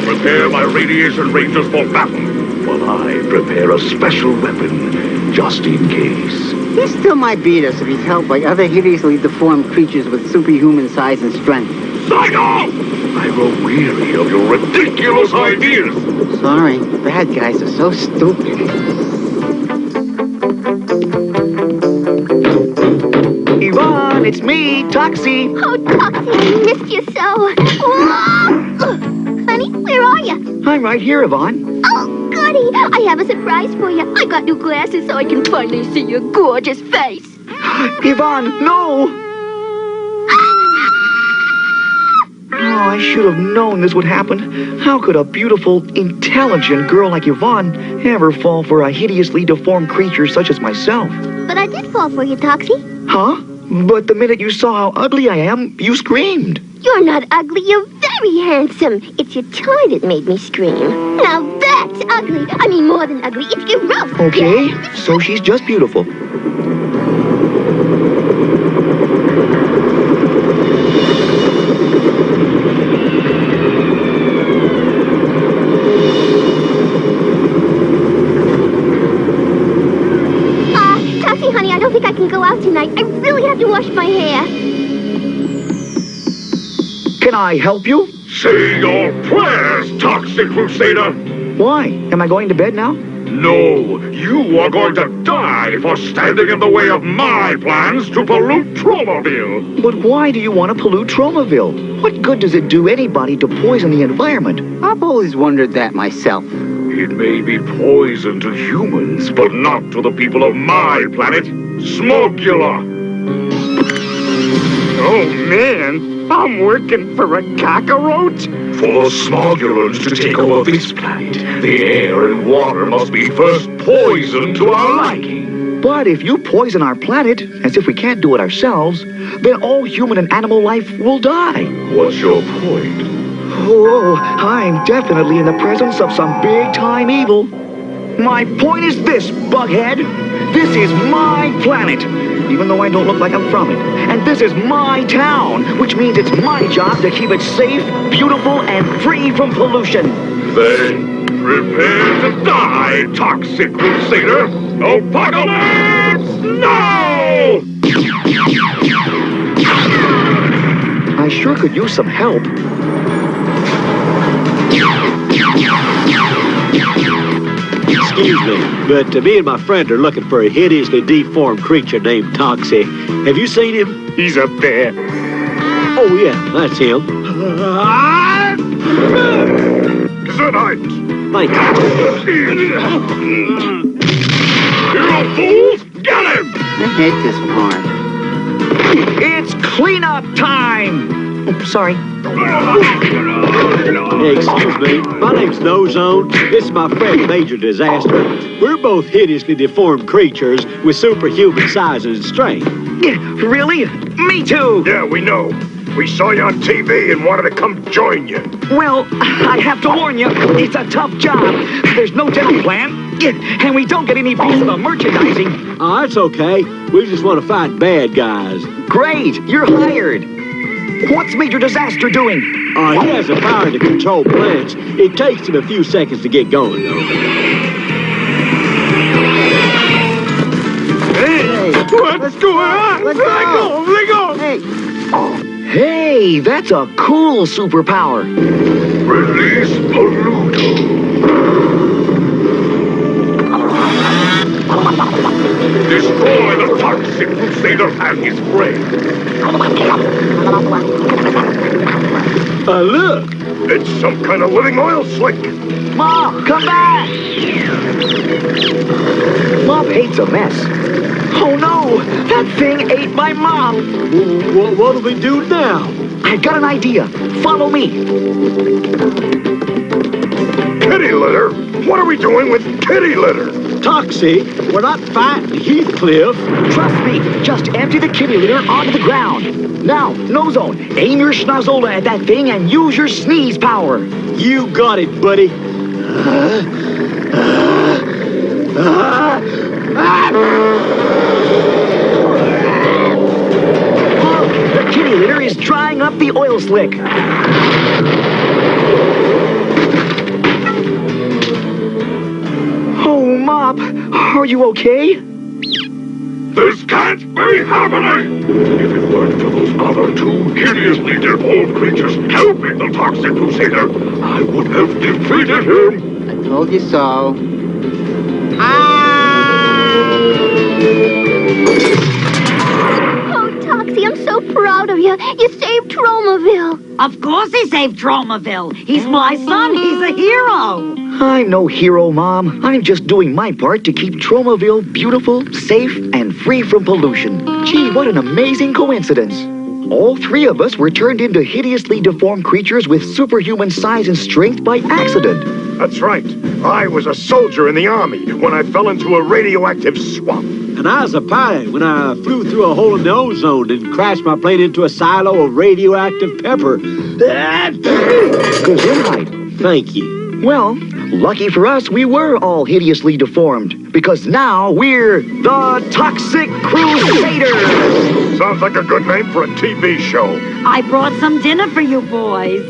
prepare my radiation rangers for battle, while I prepare a special weapon, just in case. He still might beat us if he's helped by other hideously deformed creatures with superhuman size and strength. Psycho! I grow weary of your ridiculous ideas. Sorry, bad guys are so stupid. Yvonne, it's me, Toxie. Oh, Toxie, I missed you so. Whoa! Honey, where are you? I'm right here, Yvonne. Oh, good. Daddy, I have a surprise for you. I got new glasses so I can finally see your gorgeous face. Yvonne, no! Oh, I should have known this would happen. How could a beautiful, intelligent girl like Yvonne ever fall for a hideously deformed creature such as myself? But I did fall for you, Toxie. Huh? But the minute you saw how ugly I am, you screamed. You're not ugly, you're very handsome. It's your tie that made me scream. Now that's ugly. I mean, more than ugly, it's gross. Okay, so she's just beautiful. Toxie, honey, I don't think I can go out tonight. I really have to wash my hair. Can I help you? Say your prayers, Toxic Crusader! Why? Am I going to bed now? No, you are going to die for standing in the way of my plans to pollute Tromaville! But why do you want to pollute Tromaville? What good does it do anybody to poison the environment? I've always wondered that myself. It may be poison to humans, but not to the people of my planet, Smogula! Oh, man. I'm working for a cockroach? For Smogulans to take over this planet, the air and water must be first poisoned to our liking. But if you poison our planet, as if we can't do it ourselves, then all human and animal life will die. What's your point? Oh, I'm definitely in the presence of some big-time evil. My point is this, Bughead. This is my planet, even though I don't look like I'm from it. And this is my town, which means it's my job to keep it safe, beautiful, and free from pollution. Then prepare to die, Toxic Crusader! Apocalypse now! I sure could use some help. Excuse me, but me and my friend are looking for a hideously deformed creature named Toxie. Have you seen him? He's up there. Oh, yeah, that's him. Tonight! Thank you. You fools! Get him! I hate this part. It's cleanup time! Oh, sorry. Excuse me, my name's No Zone. This is my friend Major Disaster. We're both hideously deformed creatures with superhuman size and strength. Really? Me too! Yeah, we know. We saw you on TV and wanted to come join you. Well, I have to warn you, it's a tough job. There's no dental plan, and we don't get any piece of the merchandising. Oh, it's okay. We just want to fight bad guys. Great, you're hired. What's Major Disaster doing? He has the power to control plants. It takes him a few seconds to get going, though. Hey, what's going on? Let's go. Let go. Hey. Hey, that's a cool superpower. Release Polluto. Destroy the Toxic Crusader and his friends. Look! It's some kind of living oil slick. Mom, come back! Mom hates a mess. Oh no, that thing ate my mom. What do we do now? I've got an idea. Follow me. Kitty litter? What are we doing with kitty litter? Toxie, we're not fighting Heathcliff. Trust me, just empty the kitty litter onto the ground. Now, No Zone, aim your schnozola at that thing and use your sneeze power. You got it, buddy. Look, the kitty litter is drying up the oil slick. Oh, Mop, are you okay? This can't be happening! If it weren't for those other two hideously deformed creatures helping the Toxic Crusader, I would have defeated him! I told you so. Oh, Toxie, I'm so proud of you. You saved Tromaville. Of course he saved Tromaville. He's my son. He's a hero. I'm no hero, Mom. I'm just doing my part to keep Tromaville beautiful, safe, and free from pollution. Gee, what an amazing coincidence. All three of us were turned into hideously deformed creatures with superhuman size and strength by accident. That's right. I was a soldier in the army when I fell into a radioactive swamp. And I was a pilot when I flew through a hole in the ozone and crashed my plane into a silo of radioactive pepper. Gesundheit. Thank you. Well, lucky for us, we were all hideously deformed, because now we're the Toxic Crusaders! Sounds like a good name for a TV show. I brought some dinner for you boys.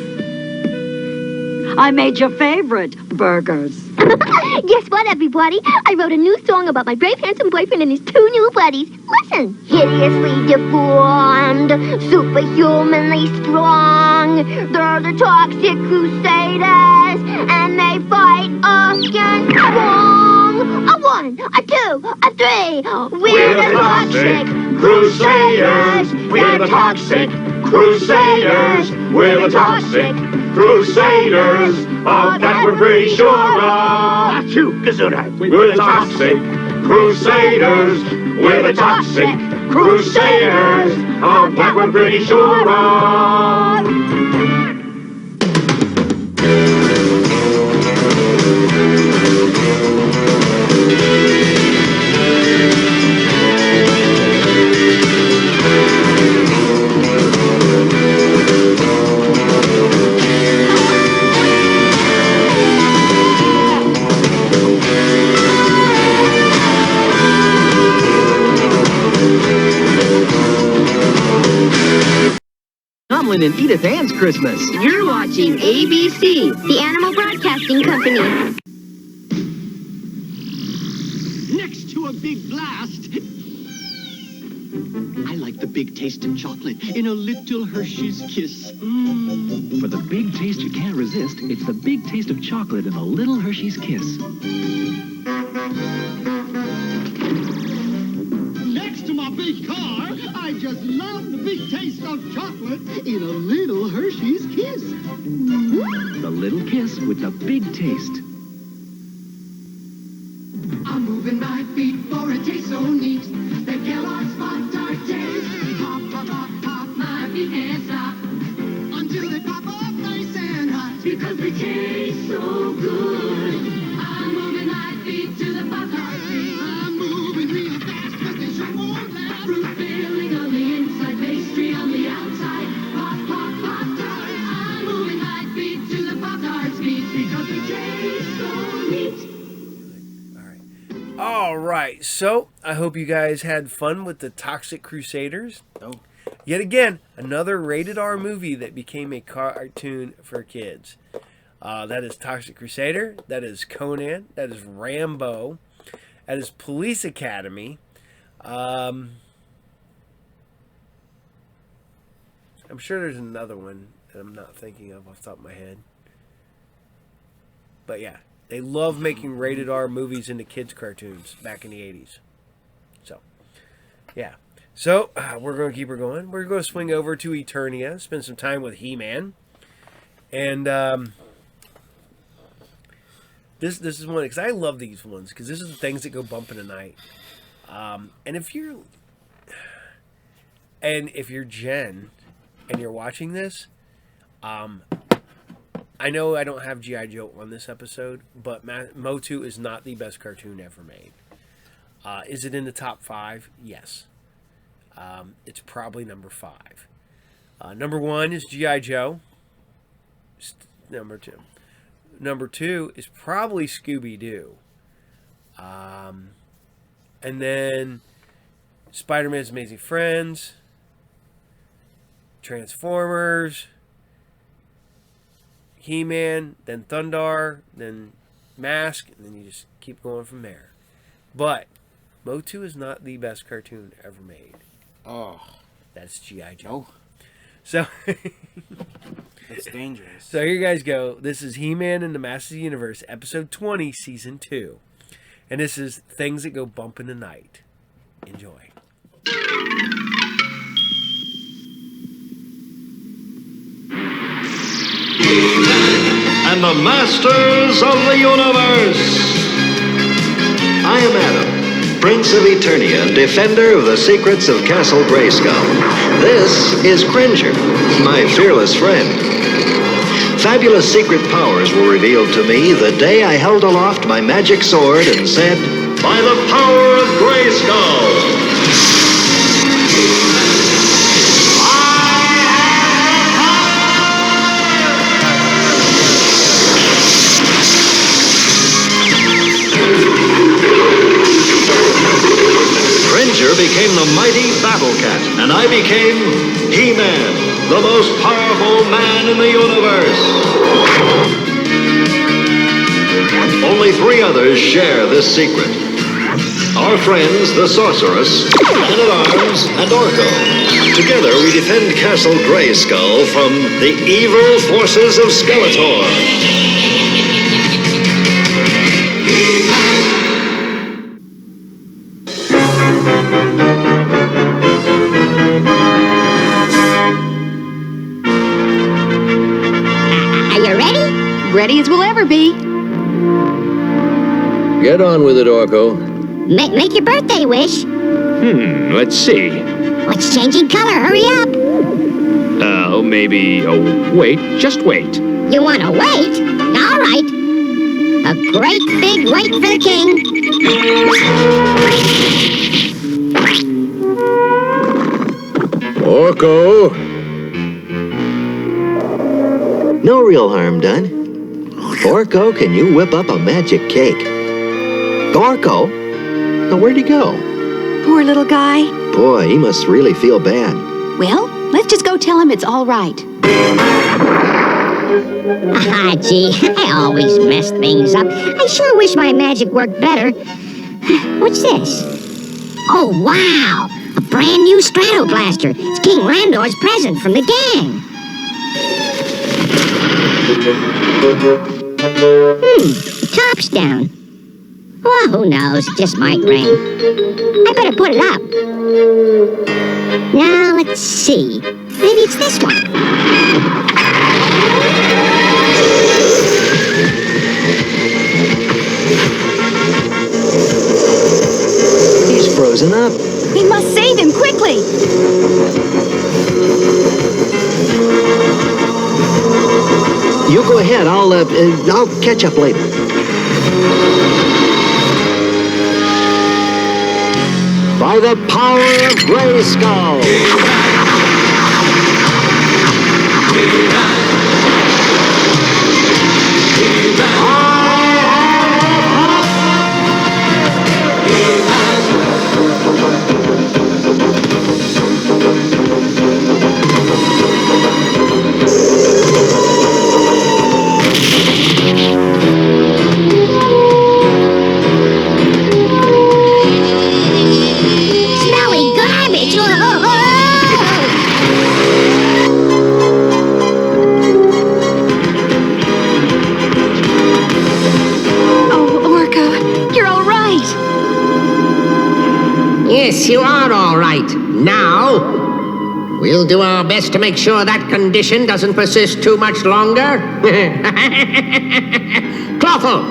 I made your favorite, burgers. Guess what, everybody? I wrote a new song about my brave, handsome boyfriend and his two new buddies. Listen. Hideously deformed, superhumanly strong. They're the Toxic Crusaders, and they fight against wrong. A 1, a 2, a 3. We're the Toxic Crusaders. We're the Toxic Crusaders. We're the Toxic Crusaders. Of that we're pretty sure of. Achoo, Gesundheit. We're the Toxic Crusaders. We're the Toxic Crusaders. Of that we're pretty sure of. Tomlin and Edith Ann's Christmas. You're watching ABC, the Animal Broadcasting Company. Next to a big blast. I like the big taste of chocolate in a little Hershey's Kiss. For the big taste you can't resist, it's the big taste of chocolate in a little Hershey's Kiss. Next to my big car, I just love the big taste of chocolate in a little Hershey's Kiss. The little kiss with the big taste. I'm moving my feet for a taste so neat. The Kellogg's Pop-Tart taste. Pop, pop, pop, pop, my feet can't stop until they pop up nice and hot. Because they taste so good. I'm moving my feet to the Pop-Tart beat. I'm moving real fast, but they sure won't last. Fruit filling on the inside, pastry on the outside. Pop, pop, Pop-Tart. I'm moving my feet to the Pop-Tart's beat because they taste so neat. All right, so I hope you guys had fun with the Toxic Crusaders. Oh, yet again, another rated R movie that became a cartoon for kids. That is Toxic Crusader, that is Conan, that is Rambo, that is Police Academy. I'm sure there's another one that I'm not thinking of off the top of my head. But yeah. They love making rated R movies into kids' cartoons back in the 80s. So, yeah. So, we're going to keep her going. We're going to swing over to Eternia, spend some time with HeMan. And this is one, because I love these ones, because this is the things that go bump in the night. And if you're Jen and you're watching this, I know I don't have G.I. Joe on this episode, but Motu is not the best cartoon ever made. Is it in the top 5? Yes. It's probably number 5. Number 1 is G.I. Joe. Number 2. Number 2 is probably Scooby-Doo. And then Spider-Man's Amazing Friends. Transformers. HeMan, then Thundar, then Mask, and then you just keep going from there. But Motu is not the best cartoon ever made. Oh. That's G.I. Joe. So That's dangerous. So here you guys go. This is HeMan and the Masters of the Universe, episode 20, season 2. And this is Things That Go Bump in the Night. Enjoy. And the masters of the universe. I am Adam, Prince of Eternia and defender of the secrets of Castle Grayskull. This is Cringer, my fearless friend. Fabulous secret powers were revealed to me the day I held aloft my magic sword and said, By the power of Grayskull! Cringer became the mighty Battle Cat, and I became HeMan, the most powerful man in the universe. Only 3 others share this secret. Our friends, the Sorceress, Man-at-Arms, and Orko. Together we defend Castle Grayskull from the evil forces of Skeletor. Ready as we'll ever be. Get on with it, Orko. Make your birthday wish. Let's see. What's changing color? Hurry up. Maybe... Oh, wait. Just wait. You want to wait? All right. A great big wait for the king. Orko. No real harm done. Orko, can you whip up a magic cake? Orko? Now, where'd he go? Poor little guy. Boy, he must really feel bad. Well, let's just go tell him it's all right. Ah, gee, I always mess things up. I sure wish my magic worked better. What's this? Oh, wow! A brand new Stratoblaster. It's King Randor's present from the gang. Top's down. Well, who knows? Just might ring. I better put it up. Now, let's see. Maybe it's this one. He's frozen up. We must save him quickly. You go ahead. I'll catch up later. By the power of Grayskull. Yes, you are all right. Now, we'll do our best to make sure that condition doesn't persist too much longer. Clawful!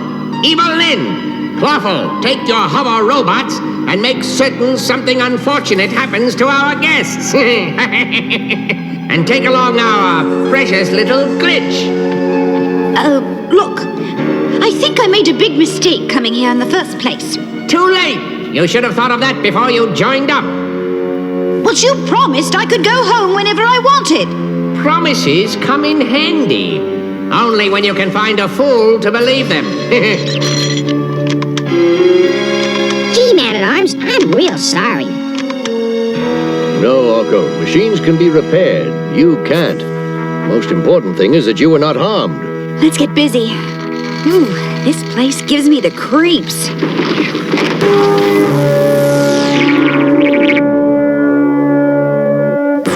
Evil Lynn! Clawful, take your hover robots and make certain something unfortunate happens to our guests. And take along our precious little glitch. Look. I think I made a big mistake coming here in the first place. Too late! You should have thought of that before you joined up. But you promised I could go home whenever I wanted. Promises come in handy. Only when you can find a fool to believe them. Gee, Man-at-Arms, I'm real sorry. No, Orko. Machines can be repaired. You can't. Most important thing is that you were not harmed. Let's get busy. Ooh, this place gives me the creeps.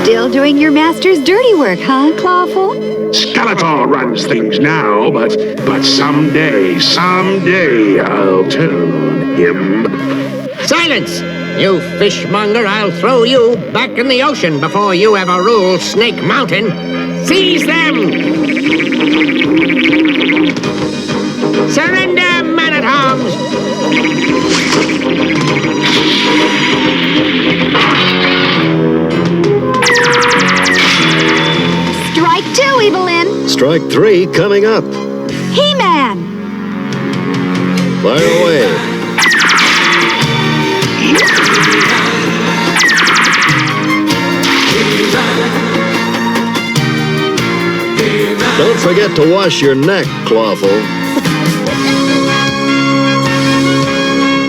Still doing your master's dirty work, huh, Clawful? Skeletor runs things now, but someday I'll turn on him. Silence! You fishmonger, I'll throw you back in the ocean before you ever rule Snake Mountain. Seize them! Surrender, man-at-arms! Strike 2, Evelyn. Strike 3 coming up. HeMan. Fire away. Don't forget to wash your neck, Clawful.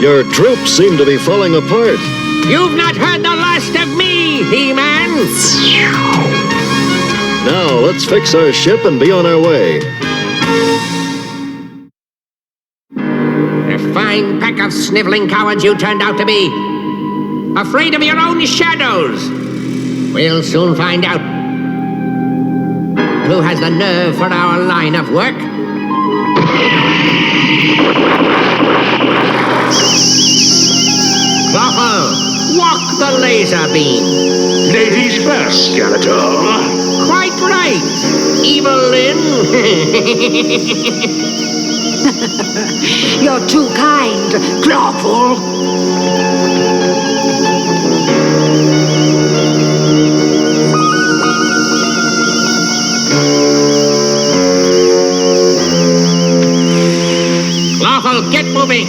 Your troops seem to be falling apart. You've not heard the last of me, HeMan! Now, let's fix our ship and be on our way. A fine pack of sniveling cowards you turned out to be. Afraid of your own shadows. We'll soon find out. Who has the nerve for our line of work? Clawful, walk the laser beam. Ladies first, Skeletor. Quite right, Evelyn. You're too kind, Clawful. Clawful, get moving.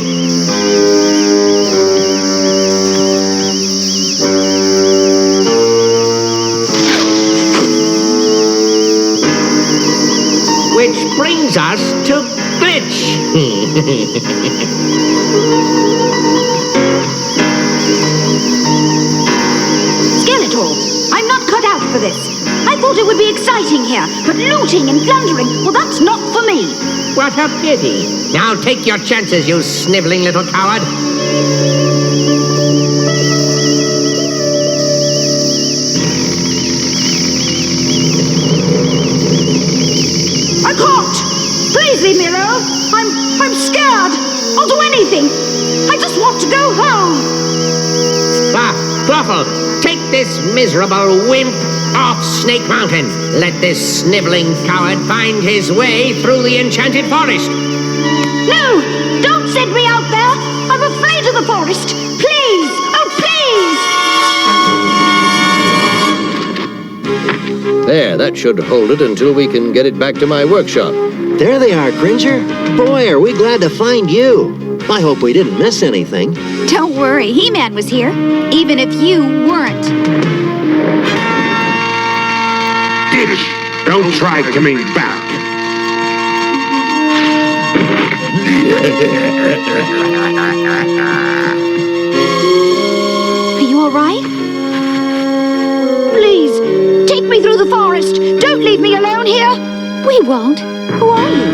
Which brings us to Glitch. Skeletor, I'm not cut out for this. I thought it would be exciting here, but looting and plundering, well, that's not for me. What a pity. Now take your chances, you sniveling little coward. I can't! Please leave me alone! I'm scared! I'll do anything! I just want to go home! Clawful, take this miserable wimp off Snake Mountain. Let this sniveling coward find his way through the enchanted forest. No! Don't send me out there! I'm afraid of the forest! Please! Oh, please! There, that should hold it until we can get it back to my workshop. There they are, Cringer. Boy, are we glad to find you. I hope we didn't miss anything. Don't worry, HeMan was here, even if you weren't. Don't try coming back. Are you all right? Please, take me through the forest. Don't leave me alone here. We won't. Who are you?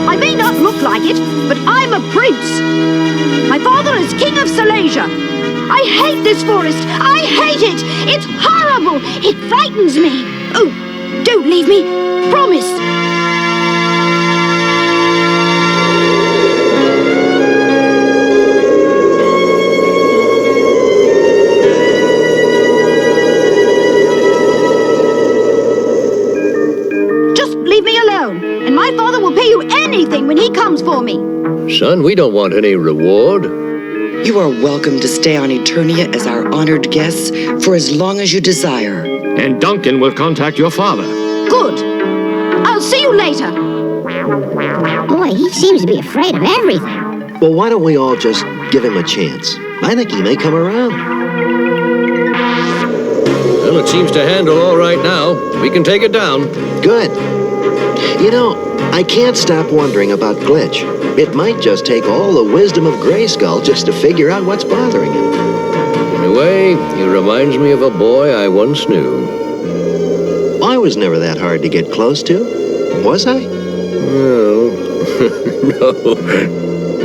I may not look like it, but I'm a prince. My father is king of Silesia. I hate this forest. I hate it. It's horrible. It frightens me. Oh, don't leave me. Promise. Just leave me alone, and my father will pay you anything when he comes for me. Son, we don't want any reward. You are welcome to stay on Eternia as our honored guests for as long as you desire. And Duncan will contact your father. Good. I'll see you later. Boy, he seems to be afraid of everything. Well, why don't we all just give him a chance? I think he may come around. Well, it seems to handle all right now. We can take it down. Good. You know, I can't stop wondering about Glitch. It might just take all the wisdom of Grayskull just to figure out what's bothering him. Anyway, he reminds me of a boy I once knew. I was never that hard to get close to, was I? No, no,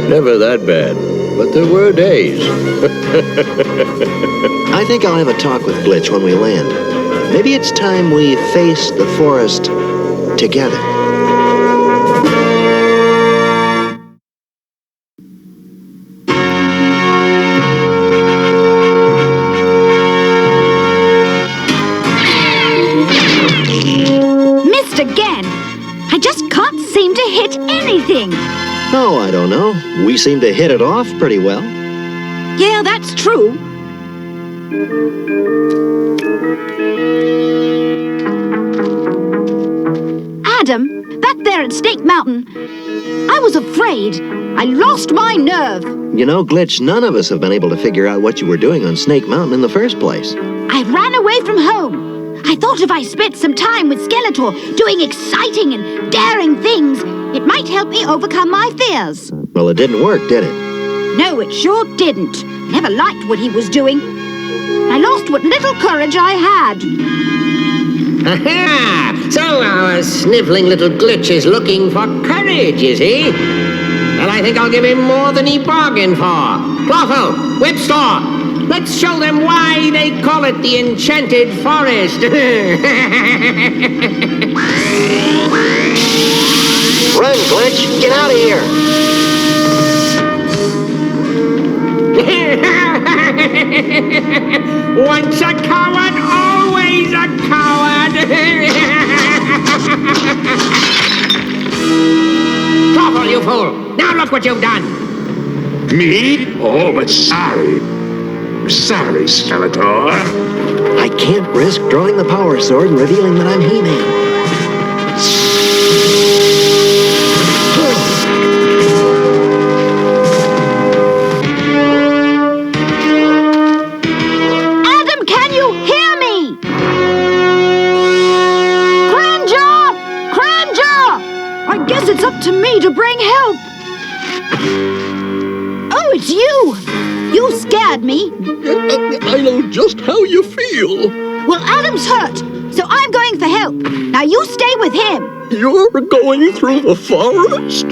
never that bad. But there were days. I think I'll have a talk with Glitch when we land. Maybe it's time we face the forest together. Missed again. I just can't seem to hit anything. Oh, I don't know. We seem to hit it off pretty well. Yeah, that's true. Adam, back there at Snake Mountain, I was afraid. I lost my nerve. You know, Glitch, none of us have been able to figure out what you were doing on Snake Mountain in the first place. I ran away from home. I thought if I spent some time with Skeletor doing exciting and daring things, it might help me overcome my fears. Well, it didn't work, did it? No, it sure didn't. I never liked what he was doing. I lost what little courage I had. Aha! So our sniveling little Glitch is looking for courage, is he? Well, I think I'll give him more than he bargained for. Clawful, Whip Store, let's show them why they call it the Enchanted Forest. Run, Glitch! Get out of here! Once a coward, always a coward! Clawful, you fool! Now look what you've done! Me? Oh, but sorry. Sorry, Skeletor. I can't risk drawing the power sword and revealing that I'm HeMan. It's up to me to bring help. Oh, it's you. You scared me. I know just how you feel. Well, Adam's hurt, so I'm going for help. Now you stay with him. You're going through the forest?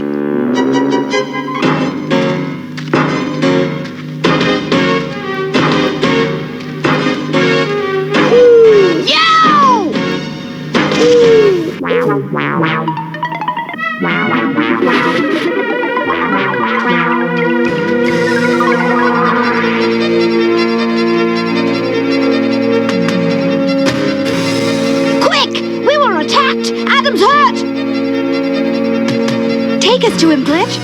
Take us to him, Glitch.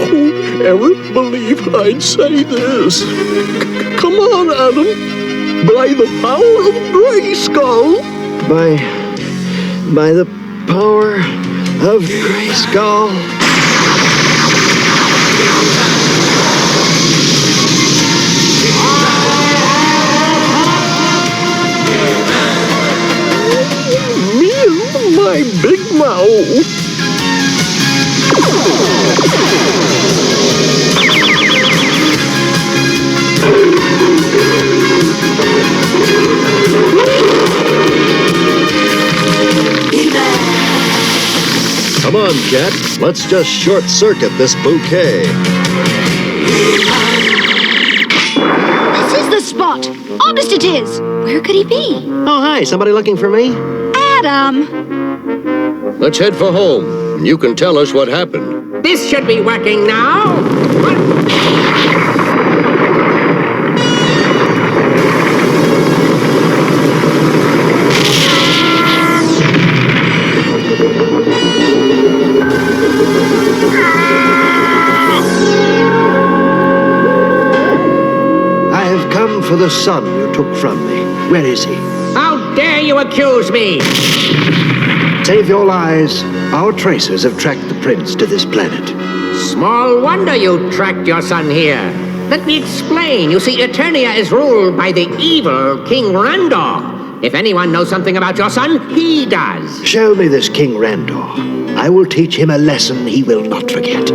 Who'd ever believe I'd say this? Come on, Adam. By the power of Grayskull. By the power of Grayskull. My big mouth. Come on, Cat. Let's just short-circuit this bouquet. This is the spot. Honest it is. Where could he be? Oh, hi. Somebody looking for me? Adam. Let's head for home. You can tell us what happened. This should be working now. I have come for the son you took from me. Where is he? How dare you accuse me? Save your lies. Our tracers have tracked the prince to this planet. Small wonder you tracked your son here. Let me explain. You see, Eternia is ruled by the evil King Randor. If anyone knows something about your son, he does. Show me this King Randor. I will teach him a lesson he will not forget.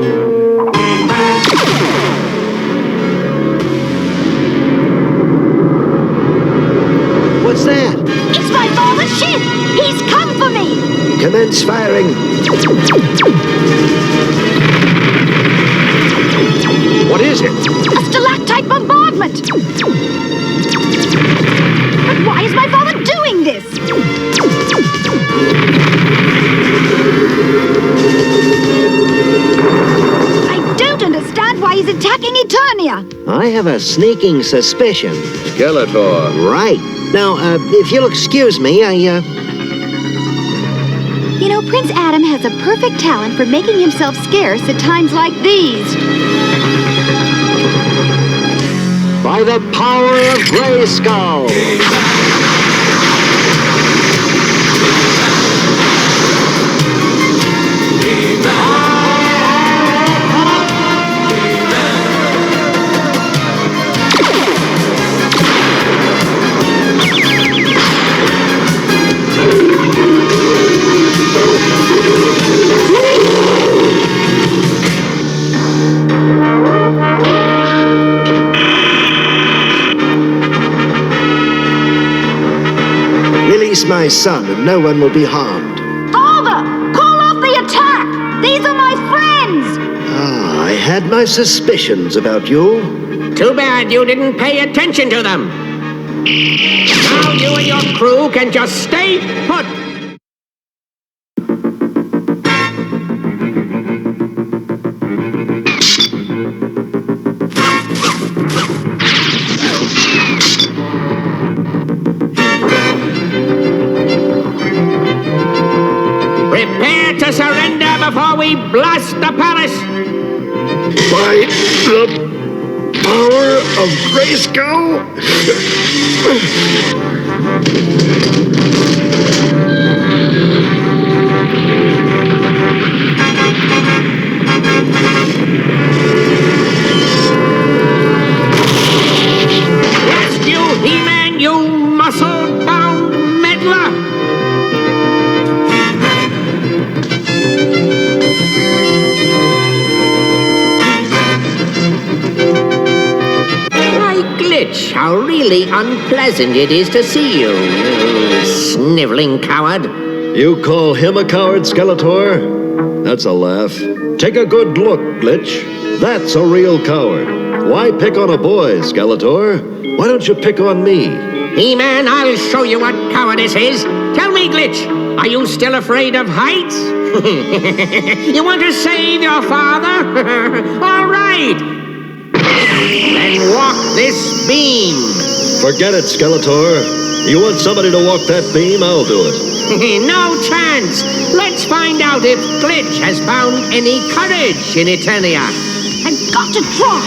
What's that? It's my father's ship. He's come for me. Commence firing. What is it? A stalactite bombardment. But why is my father doing this? I don't understand why he's attacking Eternia. I have a sneaking suspicion. Skeletor. Right. Now, if you'll excuse me, You know, Prince Adam has a perfect talent for making himself scarce at times like these. By the power of Grayskull! Release my son, and no one will be harmed. Father! Call off the attack! These are my friends! Ah, I had my suspicions about you. Too bad you didn't pay attention to them. Now you and your crew can just stay put. Prepare to surrender before we blast the palace. By the power of Grayskull? Blast you, HeMan, you muscle-bound meddler! Glitch, how really unpleasant it is to see you, you sniveling coward. You call him a coward, Skeletor? That's a laugh. Take a good look, Glitch. That's a real coward. Why pick on a boy, Skeletor? Why don't you pick on me? HeMan, I'll show you what cowardice is. Tell me, Glitch, are you still afraid of heights? You want to save your father? All right. Then walk this beam. Forget it, Skeletor. You want somebody to walk that beam? I'll do it. No chance. Let's find out if Glitch has found any courage in Eternia. I've got to try.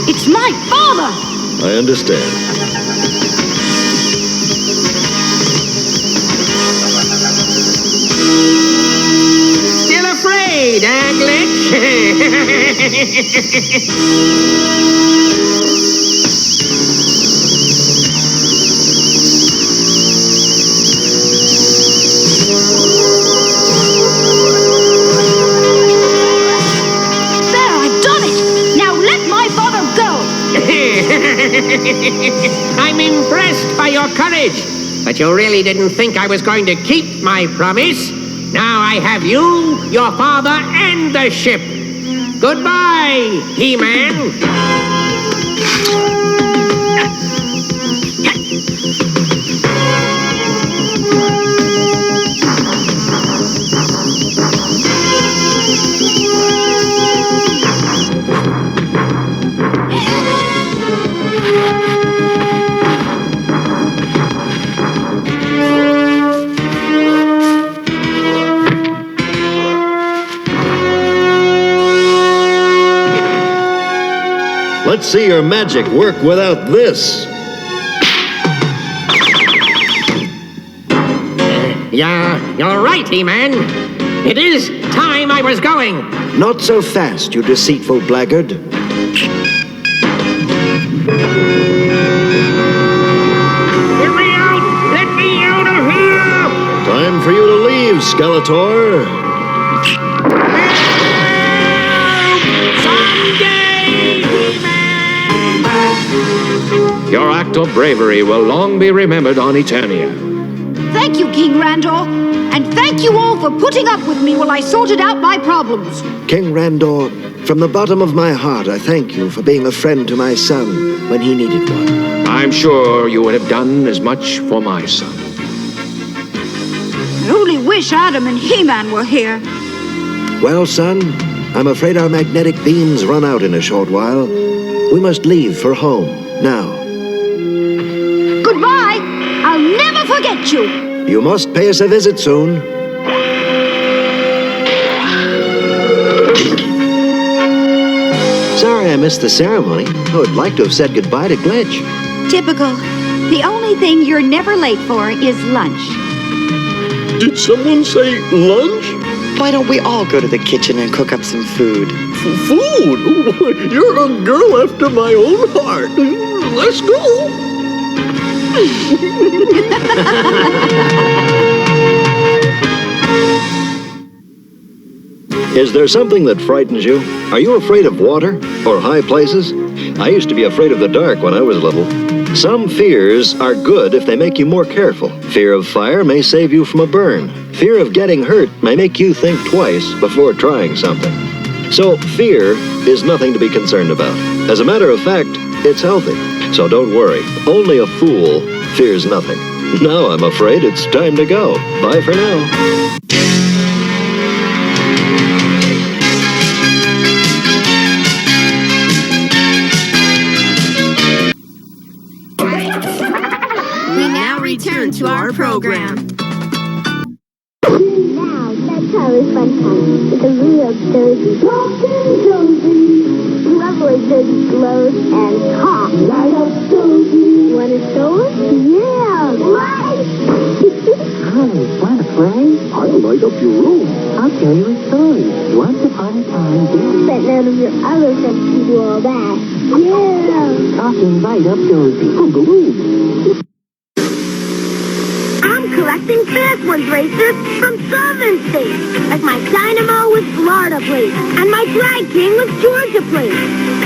It's my father. I understand. Still afraid, Glitch? I'm impressed by your courage, but you really didn't think I was going to keep my promise. Now I have you, your father, and the ship. Goodbye, HeMan. Let's see your magic work without this. Yeah, you're right, HeMan. It is time I was going. Not so fast, you deceitful blackguard. Let me out! Let me out of here! Time for you to leave, Skeletor. Your act of bravery will long be remembered on Eternia. Thank you, King Randor. And thank you all for putting up with me while I sorted out my problems. King Randor, from the bottom of my heart, I thank you for being a friend to my son when he needed one. I'm sure you would have done as much for my son. I only wish Adam and HeMan were here. Well, son, I'm afraid our magnetic beams run out in a short while. We must leave for home now. Goodbye. I'll never forget you. You must pay us a visit soon. sorry I missed the ceremony. I would like to have said goodbye to Glitch. Typical. The only thing you're never late for is lunch. Did someone say lunch? Why don't we all go to the kitchen and cook up some food? Food? You're a girl after my own heart. Let's go. Is there something that frightens you? Are you afraid of water or high places? I used to be afraid of the dark when I was little. Some fears are good if they make you more careful. Fear of fire may save you from a burn. Fear of getting hurt may make you think twice before trying something. So fear is nothing to be concerned about. As a matter of fact, it's healthy. So don't worry. Only a fool fears nothing. Now I'm afraid it's time to go. Bye for now. We now return to our program. Now, let's have a fun time with a real Josie. Lovely Josie glows and talks. Light up Josie. Want to show us? Yeah, right. Honey, want to play? I'll light up your room. I'll tell you a story. Once upon a time, Bet none of your other friends can do all that. Yeah. talking light up Josie. I'm collecting Fast Ones racers from Southern states, like my Dynamo with Florida plates, and my Drag King with Georgia plates.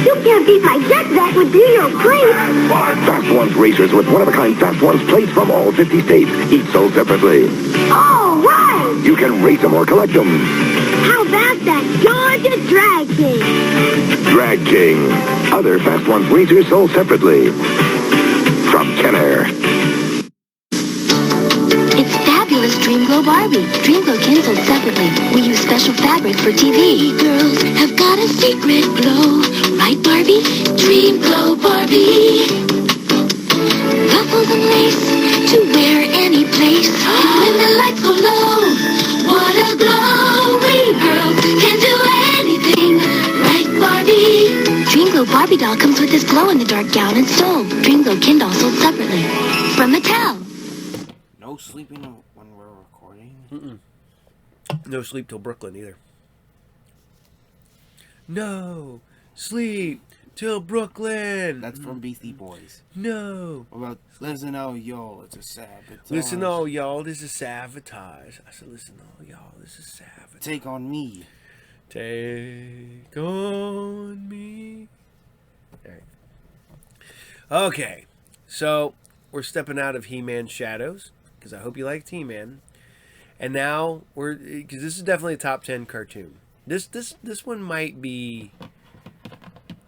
You can't beat my Jet Vet with New York plates. Fast Ones racers with one-of-a-kind Fast Ones plates from all 50 states, each sold separately. All right! You can race them or collect them. How about that Georgia Drag King? Drag King. Other Fast Ones racers sold separately. From Kenner. It's fabulous Dreamglow Barbie. Dreamglow Kindled separately. We use special fabric for TV. Girls have got a secret glow. Right, Barbie? Dreamglow Barbie. Ruffles and lace to wear any place. When the lights go low, what a glow. We girls can do anything. Right, Barbie? Dreamglow Barbie doll comes with this glow-in-the-dark gown and stole. Dreamglow Kindle sold separately. From Mattel. No sleeping when we're recording? No sleep till Brooklyn either. No sleep till Brooklyn. That's from Beastie Boys. No. What about listen, oh y'all, it's a sabotage. Listen, oh y'all, this is sabotage. I said, listen, oh y'all, this is sabotage. Take on me. Take on me. All right. Okay, so we're stepping out of HeMan shadows because I hope you liked HeMan, and now because this is definitely a top 10 cartoon. This one might be.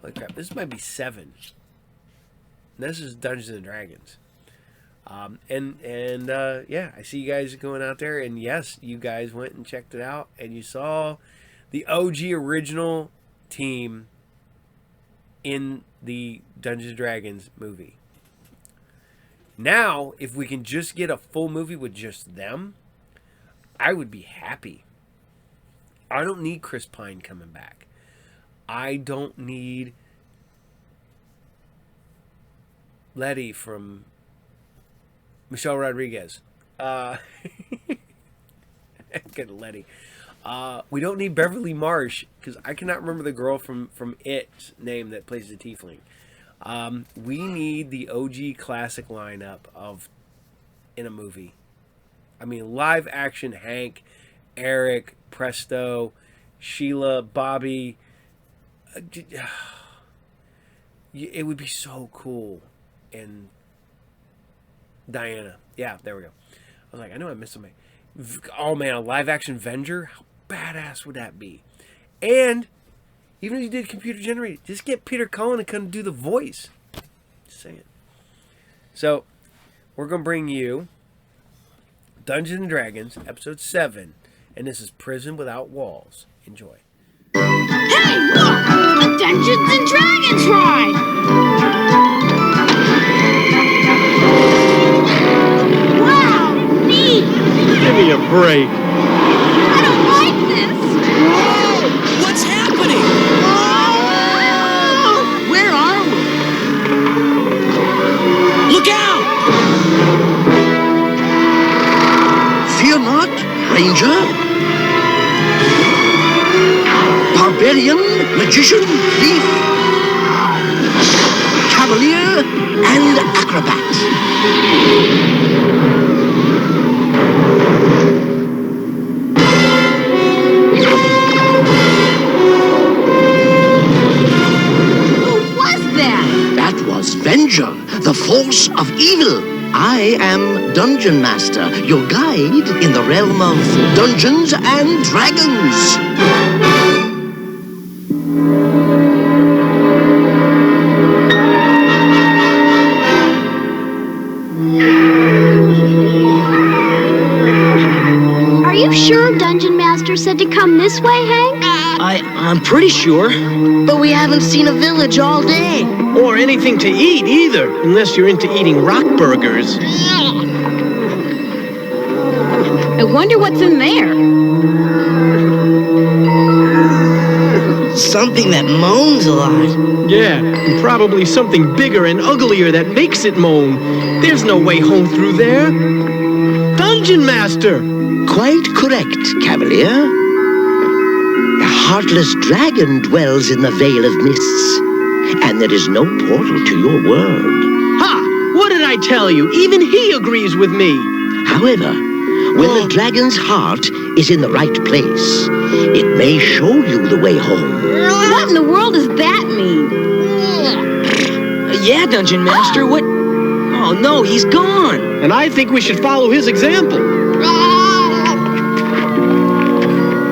Holy crap! This might be 7. This is Dungeons and Dragons. Yeah, I see you guys going out there, and yes, you guys went and checked it out, and you saw the OG original team in the Dungeons and Dragons movie. Now, if we can just get a full movie with just them, I would be happy. I don't need Chris Pine coming back. I don't need Letty from Michelle Rodriguez. Get Letty. We don't need Beverly Marsh because I cannot remember the girl from It's name that plays the tiefling. We need the OG classic lineup in a movie. I mean, live action Hank, Eric, Presto, Sheila, Bobby. It would be so cool. And Diana. Yeah, there we go. I was like, I know I missed somebody. Oh man, a live action Venger? How badass would that be? And even if you did computer generated, just get Peter Cullen to come do the voice. Just saying. So, we're going to bring you Dungeons and Dragons, episode 7. And this is Prison Without Walls. Enjoy. Hey, look! A Dungeons and Dragons ride! Wow, neat! Give me a break. I don't like this! Whoa! What's happening? Oh! magician, thief, cavalier, and acrobat. That was Venger, the force of evil. I am Dungeon Master, your guide in the realm of Dungeons and Dragons. Are you sure Dungeon Master said to come this way, Hank? I'm pretty sure. But we haven't seen a village all day. Or anything to eat either, unless you're into eating rock burgers. I wonder what's in there. Something that moans a lot. Yeah, and probably something bigger and uglier that makes it moan. There's no way home through there. Dungeon Master! Quite correct, Cavalier. A heartless dragon dwells in the Vale of Mists, and there is no portal to your world. Ha! What did I tell you? Even he agrees with me. However, when the dragon's heart is in the right place, it may show you the way home. What in the world does that mean? Yeah, Dungeon Master, what? Oh no, he's gone. And I think we should follow his example.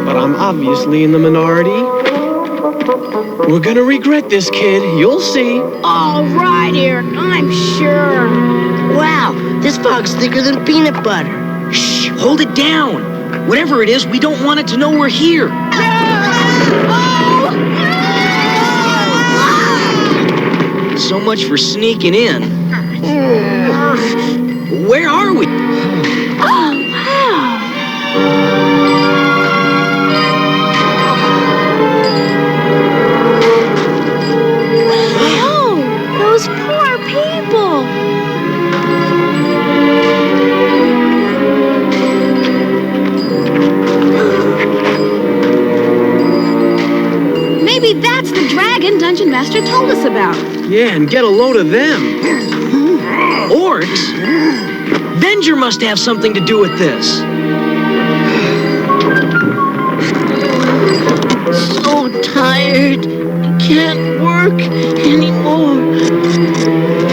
But I'm obviously in the minority. We're gonna regret this, kid. You'll see. All right, Eric, I'm sure. Wow, this fog's thicker than peanut butter. Shh, hold it down. Whatever it is, we don't want it to know we're here. So much for sneaking in. Where are we? Oh, wow. Oh, those poor people. Maybe that's the dragon Dungeon Master told us about. Yeah, and get a load of them. Orcs? Venger must have something to do with this. So tired. Can't work anymore.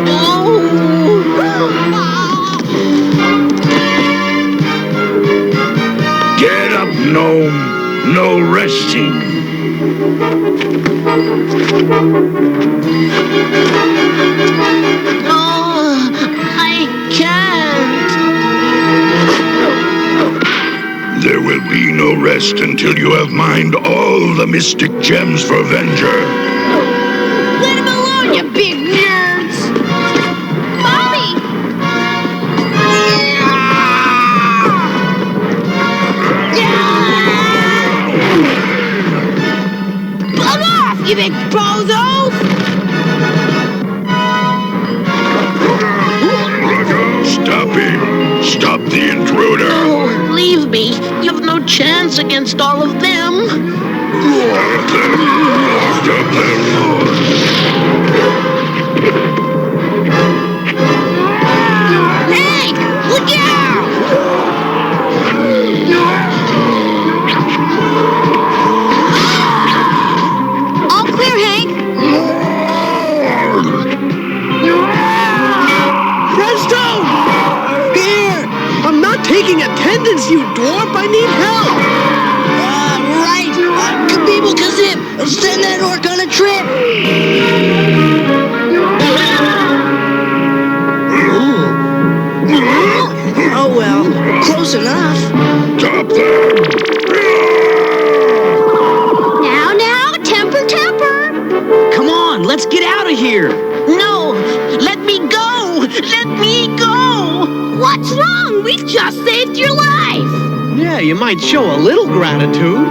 Oh. Get up, gnome. No resting. I can't. There will be no rest until you have mined all the mystic gems for Venger. Let him alone, you big nerds. Mommy! Bug off, you big bozos! Stop him. Stop the intruder. Oh, leave me. You have no chance against all of them. Stop them. Stop them. Hank, look out! All clear, Hank. Redstone! Here! I'm not taking attendance, you dwarf! I need help! Right! Kabeeble Kazib! Send that orc on a trip! Oh well, close enough. Stop them. Now, temper. Come on, let's get out of here! No! Let me go! Let me go! What's wrong? We just saved your life. Yeah, you might show a little gratitude.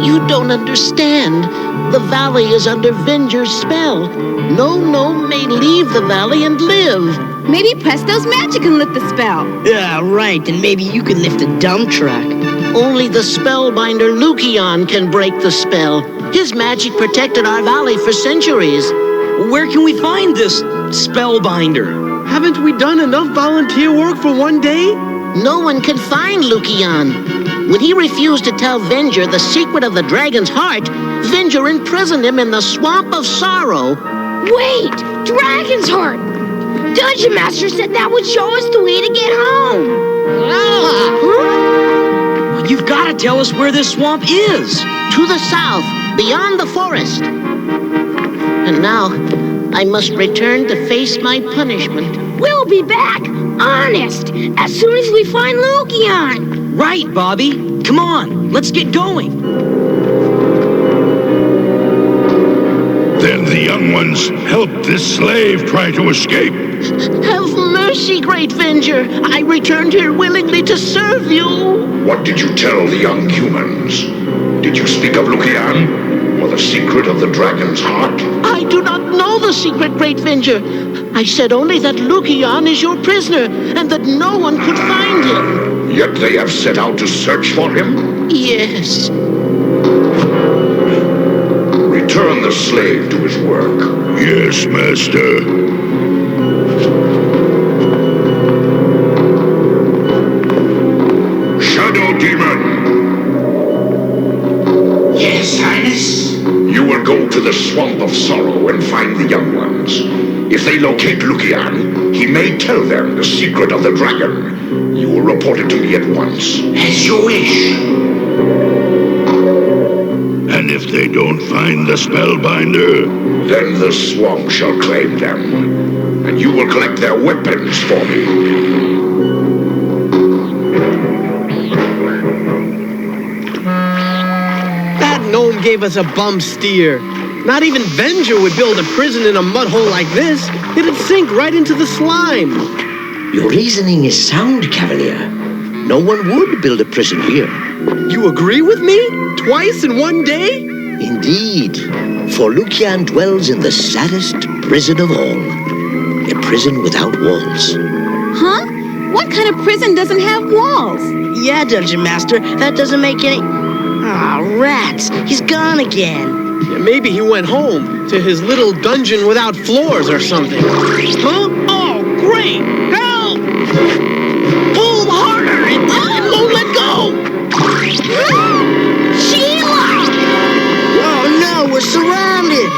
You don't understand. The valley is under Venger's spell. No gnome may leave the valley and live. Maybe Presto's magic can lift the spell. Yeah, right. And maybe you can lift a dump truck. Only the spellbinder Lucian can break the spell. His magic protected our valley for centuries. Where can we find this spellbinder? Haven't we done enough volunteer work for one day? No one could find Lukian. When he refused to tell Venger the secret of the dragon's heart, Venger imprisoned him in the Swamp of Sorrow. Wait! Dragon's Heart! Dungeon Master said that would show us the way to get home! You've got to tell us where this swamp is. To the south, beyond the forest. And now, I must return to face my punishment. We'll be back, honest, as soon as we find Lukian. Right, Bobby. Come on, let's get going. Then the young ones helped this slave try to escape. Have mercy, great Venger. I returned here willingly to serve you. What did you tell the young humans? Did you speak of Lukian? Or the secret of the dragon's heart? I do not know the secret, great Venger. I said only that Lukian is your prisoner, and that no one could find him. Yet they have set out to search for him? Yes. Return the slave to his work. Yes, master. Yes, Highness? You will go to the Swamp of Sorrow and find the young ones. If they locate Lukian, he may tell them the secret of the dragon. You will report it to me at once. As you wish. And if they don't find the spellbinder, then the swamp shall claim them. And you will collect their weapons for me. Gnome gave us a bum steer. Not even Venger would build a prison in a mud hole like this. It'd sink right into the slime. Your reasoning is sound, Cavalier. No one would build a prison here. You agree with me? Twice in one day? Indeed. For Lukian dwells in the saddest prison of all. A prison without walls. Huh? What kind of prison doesn't have walls? Yeah, Dungeon Master, that doesn't make any... Ah, rats! He's gone again. Yeah, maybe he went home to his little dungeon without floors or something. Huh? Oh, great! Help! Pull harder! It won't let go! Sheila! Oh no, we're surrounded!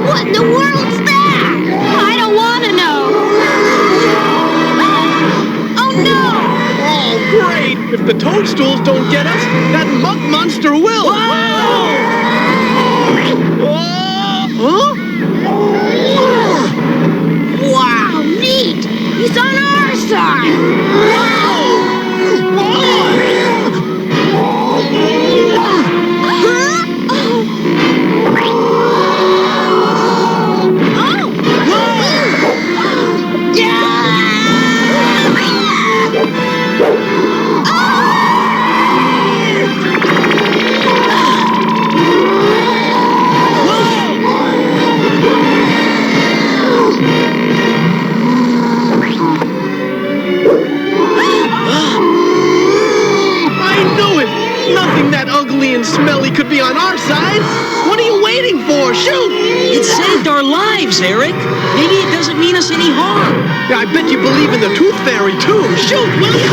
What in the world's that? I don't want to know. Great! If the toadstools don't get us, that muck monster will! Whoa! Huh? Wow, neat! He's on our side! Smelly could be on our side. What are you waiting for? Shoot! It saved our lives, Eric. Maybe it doesn't mean us any harm. Yeah, I bet you believe in the Tooth Fairy, too. Shoot, will you?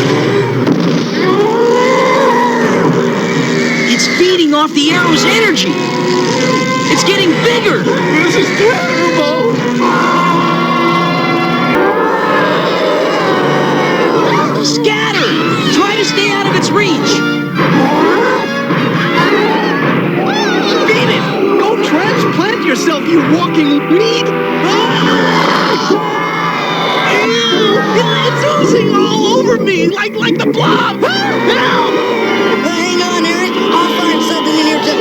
It's feeding off the arrow's energy. It's getting bigger. This is terrible. Scatter! Try to stay out of its reach. Transplant yourself, you walking weed! It's oozing all over me, like the blob! Help! Hang on, Eric. I'll find something in here to...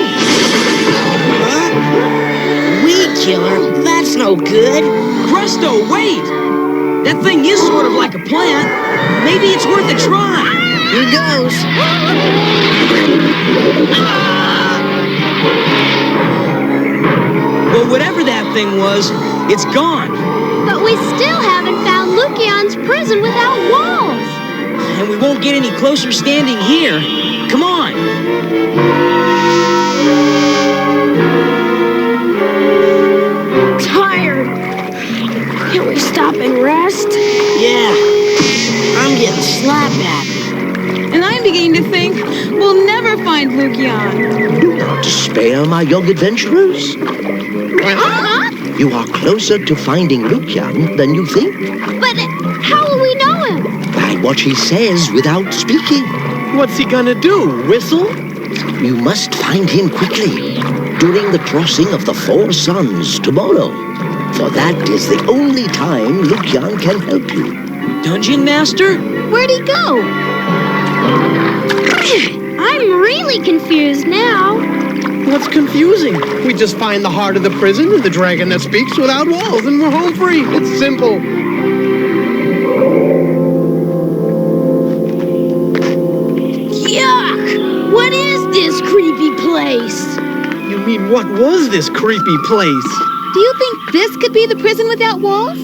Huh? Weed killer? That's no good. Presto, wait! That thing is sort of like a plant. Maybe it's worth a try. Here goes. Well, whatever that thing was, it's gone. But we still haven't found Lukian's prison without walls. And we won't get any closer standing here. Come on. Tired. Can we stop and rest? Yeah. I'm getting slap at. And I'm beginning to think we'll never find Lukian. Do not despair, my young adventurers. You are closer to finding Lukian than you think. But how will we know him? By what he says without speaking. What's he gonna do? Whistle? You must find him quickly, during the crossing of the Four Suns tomorrow. For that is the only time Lukian can help you. Dungeon Master? Where'd he go? I'm really confused now. What's confusing? We just find the heart of the prison and the dragon that speaks without walls, and we're home free. It's simple. Yuck! What is this creepy place? You mean, what was this creepy place? Do you think this could be the prison without walls?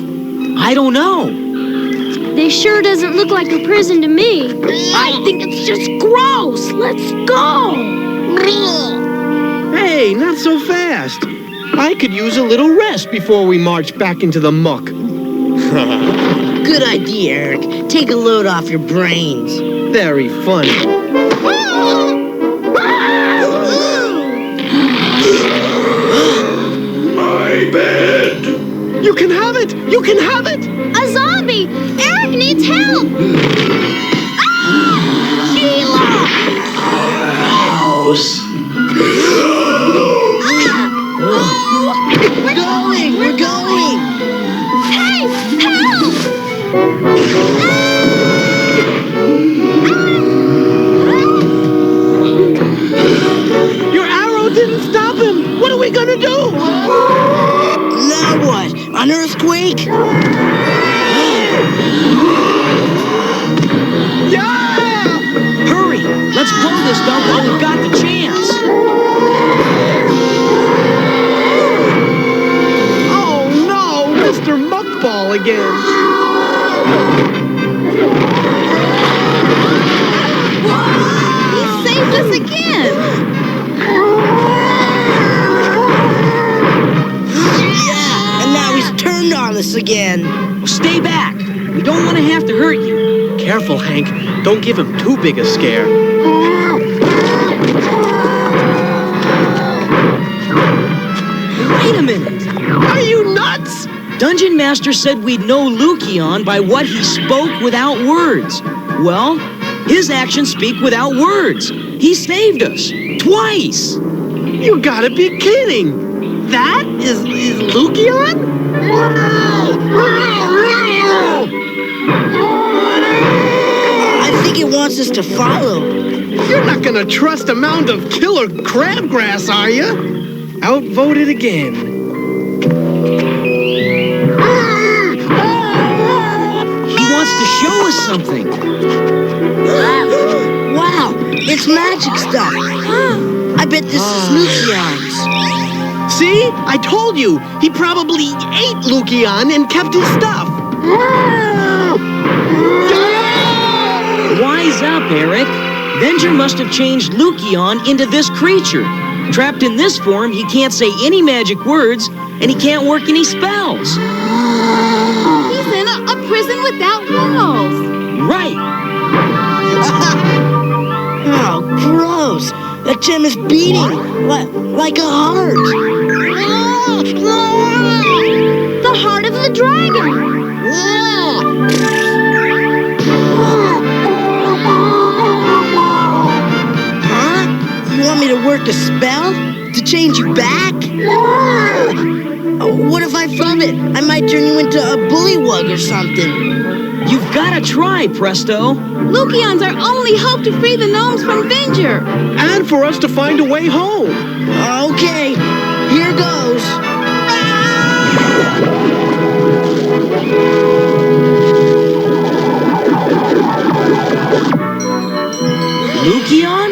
I don't know. This sure doesn't look like a prison to me. I think it's just gross. Let's go. Hey, not so fast. I could use a little rest before we march back into the muck. Good idea, Eric. Take a load off your brains. Very funny. My bed. You can have it! You can have it! A zombie! Eric needs help! Sheila! House. We're going! We're going! Hey! Help! Your arrow didn't stop him! What are we gonna do? Now what? An earthquake? Yeah! Hurry! Let's blow this stuff while we've got the chance. Oh no! Mr. Muckball again! He saved us again! Yeah, and now he's turned on us again. Stay back. We don't want to have to hurt you. Careful, Hank. Don't give him too big a scare. Wait a minute. Are you nuts? Dungeon Master said we'd know Lukian by what he spoke without words. Well, his actions speak without words. He saved us. Twice. You gotta be kidding! That is Lukian? I think it wants us to follow. You're not gonna trust a mound of killer crabgrass, are you? Outvoted again. He wants to show us something. Wow, it's magic stuff. I bet this is Lukian's. See? I told you! He probably ate Lukian and kept his stuff! Wise up, Eric. Venger must have changed Lukian into this creature. Trapped in this form, he can't say any magic words, and he can't work any spells. He's in a prison without walls. Right. Oh, gross. That gem is beating like a heart. The heart of the dragon! Huh? You want me to work a spell? To change you back? What if I flub it? I might turn you into a bullywug or something. You've got to try, Presto. Lukian's our only hope to free the gnomes from Venger. And for us to find a way home. Okay, here goes. Lukian?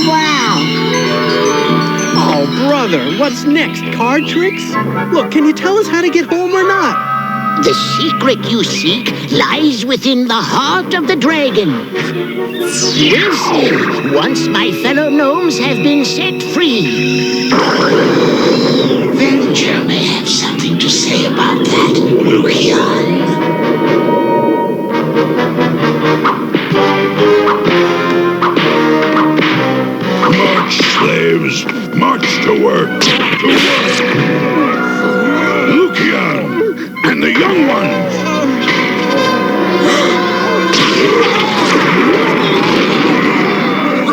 Wow. Oh, brother, what's next? Card tricks? Look, can you tell us how to get home or not? The secret you seek lies within the heart of the dragon. We'll see once my fellow gnomes have been set free. Venger may have something to say about that, Lucian. March, slaves! March to work! To work! Lucian! And the young ones!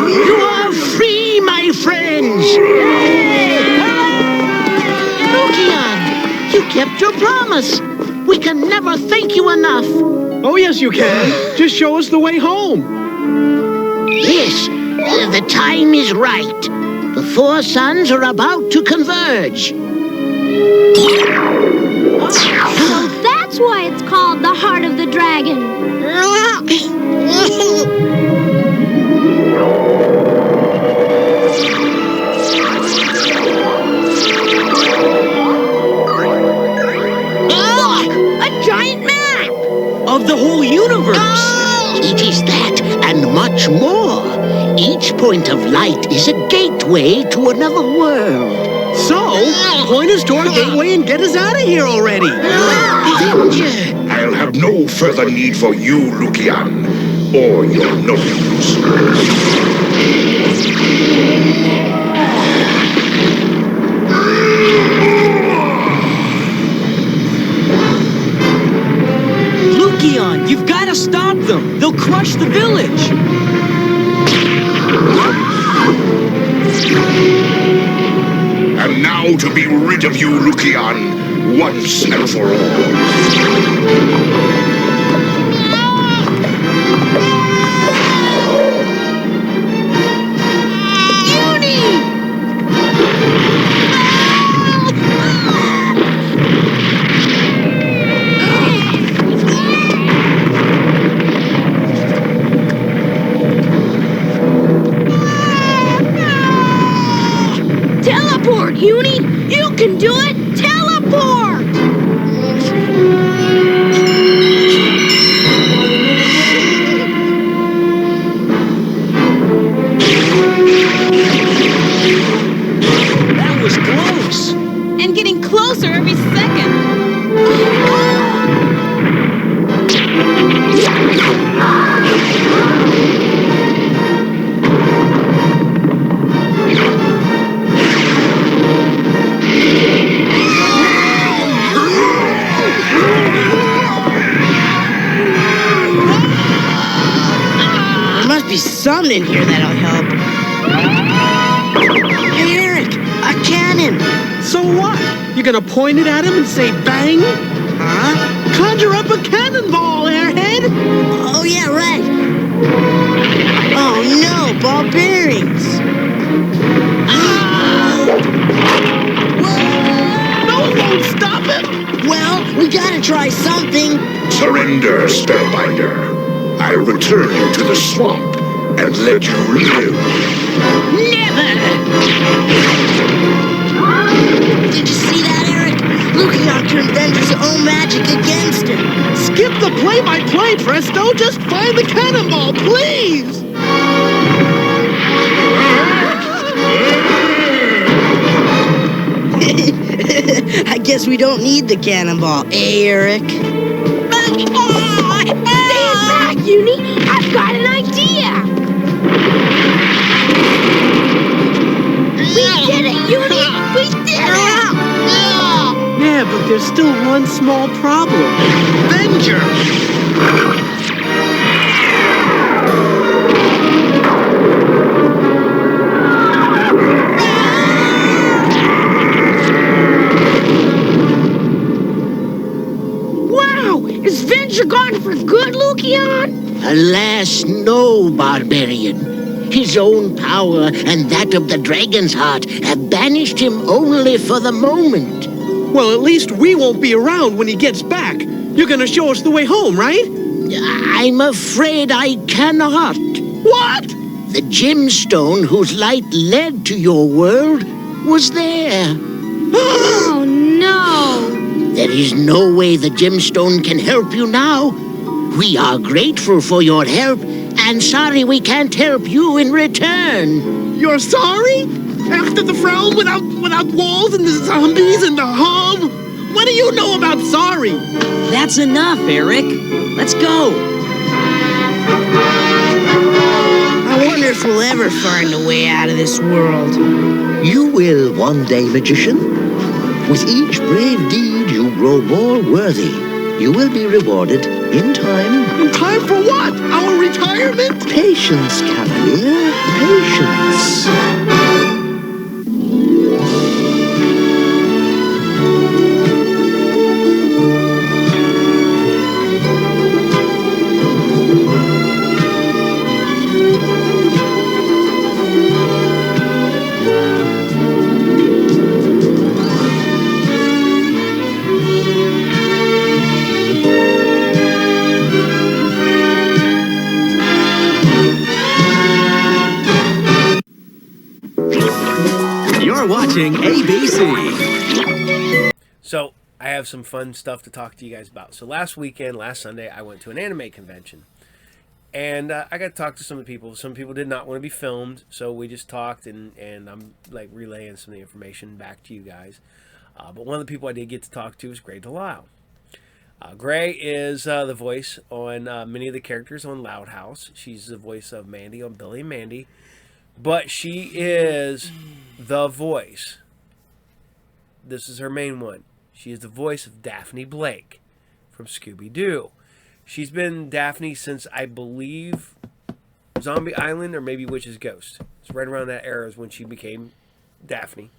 You are free, my friends! Lucian, you kept your promise. We can never thank you enough. Oh, yes, you can. Just show us the way home. Yes, the time is right. The four suns are about to converge. So that's why it's called the Heart of the Dragon. Look! A giant map! Of the whole universe! It is that and much more. Each point of light is a gateway to another world. So, point us to our gateway and get us out of here already. I'll have no further need for you, Lucian, or your gnomes. Lucian, you've got to stop them. They'll crush the village. And now to be rid of you, Lucian, once and for all. Teleport, Uni! You can do it! Teleport! That was close. And getting closer every second. There must be something in here that'll help. Hey, Eric, a cannon. So what? You gonna point it at him and say bang? Huh? Conjure up a cannonball, airhead! Oh, yeah, right. Oh, no, ball bearings. No, it won't stop him! Well, we gotta try something. Surrender, Spellbinder. I return you to the swamp and let you live. Never! Did you see that, Eric? Lucian turned Venger's own magic against him. Skip the play-by-play, Presto! Just find the cannonball, please! I guess we don't need the cannonball, eh, Eric? Stand back, Uni! I've got an idea! We did it, Uni! We did it! Yeah, but there's still one small problem. Venger! Wow! Is Venger gone for good, Lucian? Alas, no, barbarian. His own power and that of the dragon's heart have banished him only for the moment. Well, at least we won't be around when he gets back. You're gonna show us the way home, right? I'm afraid I cannot. What? The gemstone whose light led to your world was there. Oh, no! There is no way the gemstone can help you now. We are grateful for your help, and sorry we can't help you in return. You're sorry? After the realm without walls and the zombies and the hum? What do you know about sorry? That's enough, Eric. Let's go. I wonder if we'll ever find a way out of this world. You will one day, magician. With each brave deed, you grow more worthy. You will be rewarded in time. In time for what? Our retirement? Patience, Cavalier. Patience. Watching ABC. So I have some fun stuff to talk to you guys about. So last Sunday, I went to an anime convention, and I got to talk to some of the people. Some people did not want to be filmed, so we just talked, and I'm like relaying some of the information back to you guys. But one of the people I did get to talk to is Gray Delisle. Gray is the voice on many of the characters on Loud House. She's the voice of Mandy on Billy and Mandy. But she is the voice. This is her main one. She is the voice of Daphne Blake from Scooby-Doo. She's been Daphne since, I believe, Zombie Island or maybe Witch's Ghost. It's right around that era is when she became Daphne.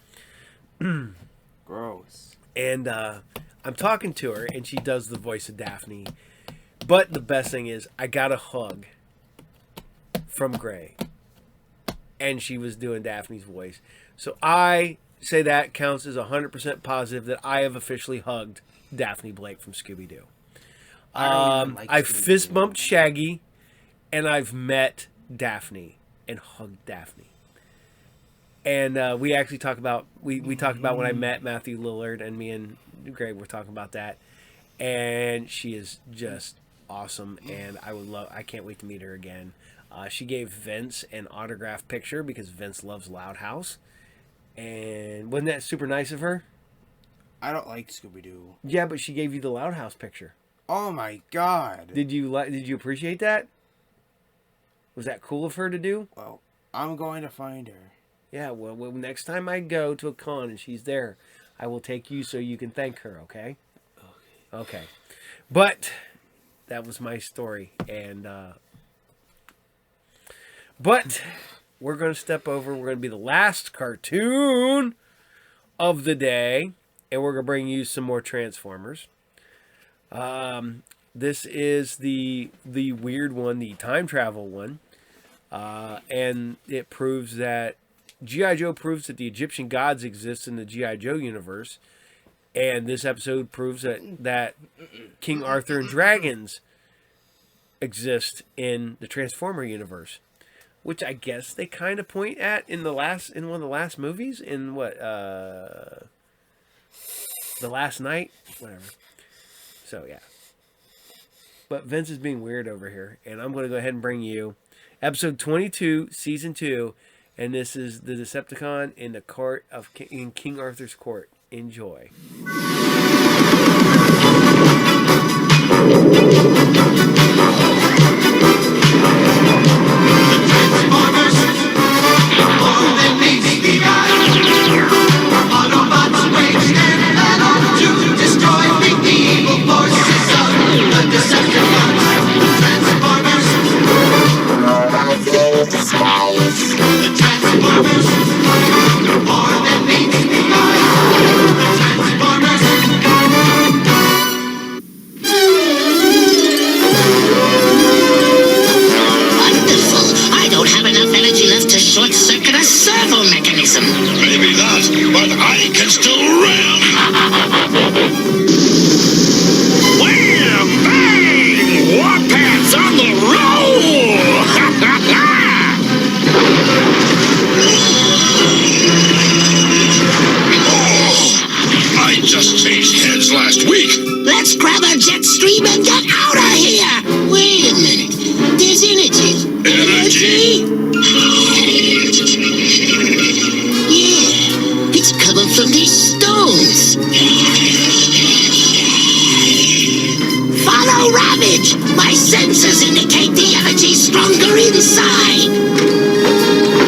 Gross. And I'm talking to her, and she does the voice of Daphne. But the best thing is, I got a hug from Gray. And she was doing Daphne's voice. So I say that counts as 100% positive that I have officially hugged Daphne Blake from Scooby-Doo. I've fist bumped Shaggy, and I've met Daphne and hugged Daphne. And we actually talked about we talked about when I met Matthew Lillard, and me and Greg were talking about that. And she is just awesome, and I can't wait to meet her again. She gave Vince an autographed picture because Vince loves Loud House. And wasn't that super nice of her? I don't like Scooby-Doo. Yeah, but she gave you the Loud House picture. Oh my god. Did you appreciate that? Was that cool of her to do? Well, I'm going to find her. Yeah, well, next time I go to a con and she's there, I will take you so you can thank her, okay? Okay. But that was my story, and but we're going to step over. We're going to be the last cartoon of the day, and we're going to bring you some more Transformers. This is the weird one, the time travel one, and it proves that G.I. Joe proves that the Egyptian gods exist in the G.I. Joe universe, and this episode proves that King Arthur and dragons exist in the Transformer universe. Which I guess they kind of point at in one of the last movies, in what, The Last Night? Whatever. So, yeah. But Vince is being weird over here, and I'm going to go ahead and bring you episode 22, season 2, and this is the Decepticon in the court of in King Arthur's court. Enjoy. Autobots wage their battle to destroy the evil forces of the Decepticons. Transformers. Robots in disguise. The Transformers. More than meets the eye. The Transformers. Wonderful. I don't have enough energy left to short-circuit a servo mechanism. Maybe not, but I can still ram. Wham! Bang! Warpath's on the roll! Oh, I just changed heads last week. damage! My sensors indicate the energy stronger inside!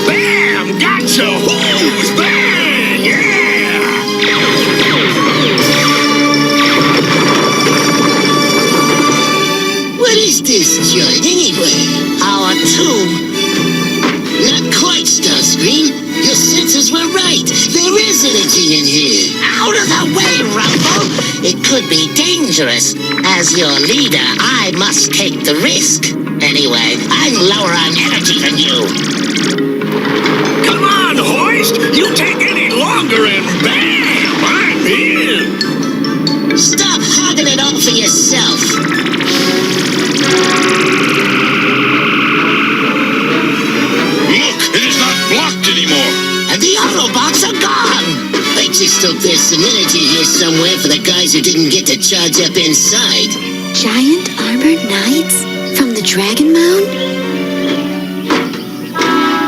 Bam! Gotcha! Hose! Bang! Yeah! What is this joint anyway? Our tomb. Not quite, Starscream. Your senses were right. There is energy in here. Out of the way, Rumble! It could be dangerous. As your leader, I must take the risk. Anyway, I'm lower on energy than you. Come on, Hoist! You take any longer and bam! I'm in! Stop hogging it all for yourself. Look, it is not blocked anymore. And the Autobots are gone. I just hope there's some energy here somewhere for the guys who didn't get to charge up inside. Giant armored knights? From the Dragon Mound?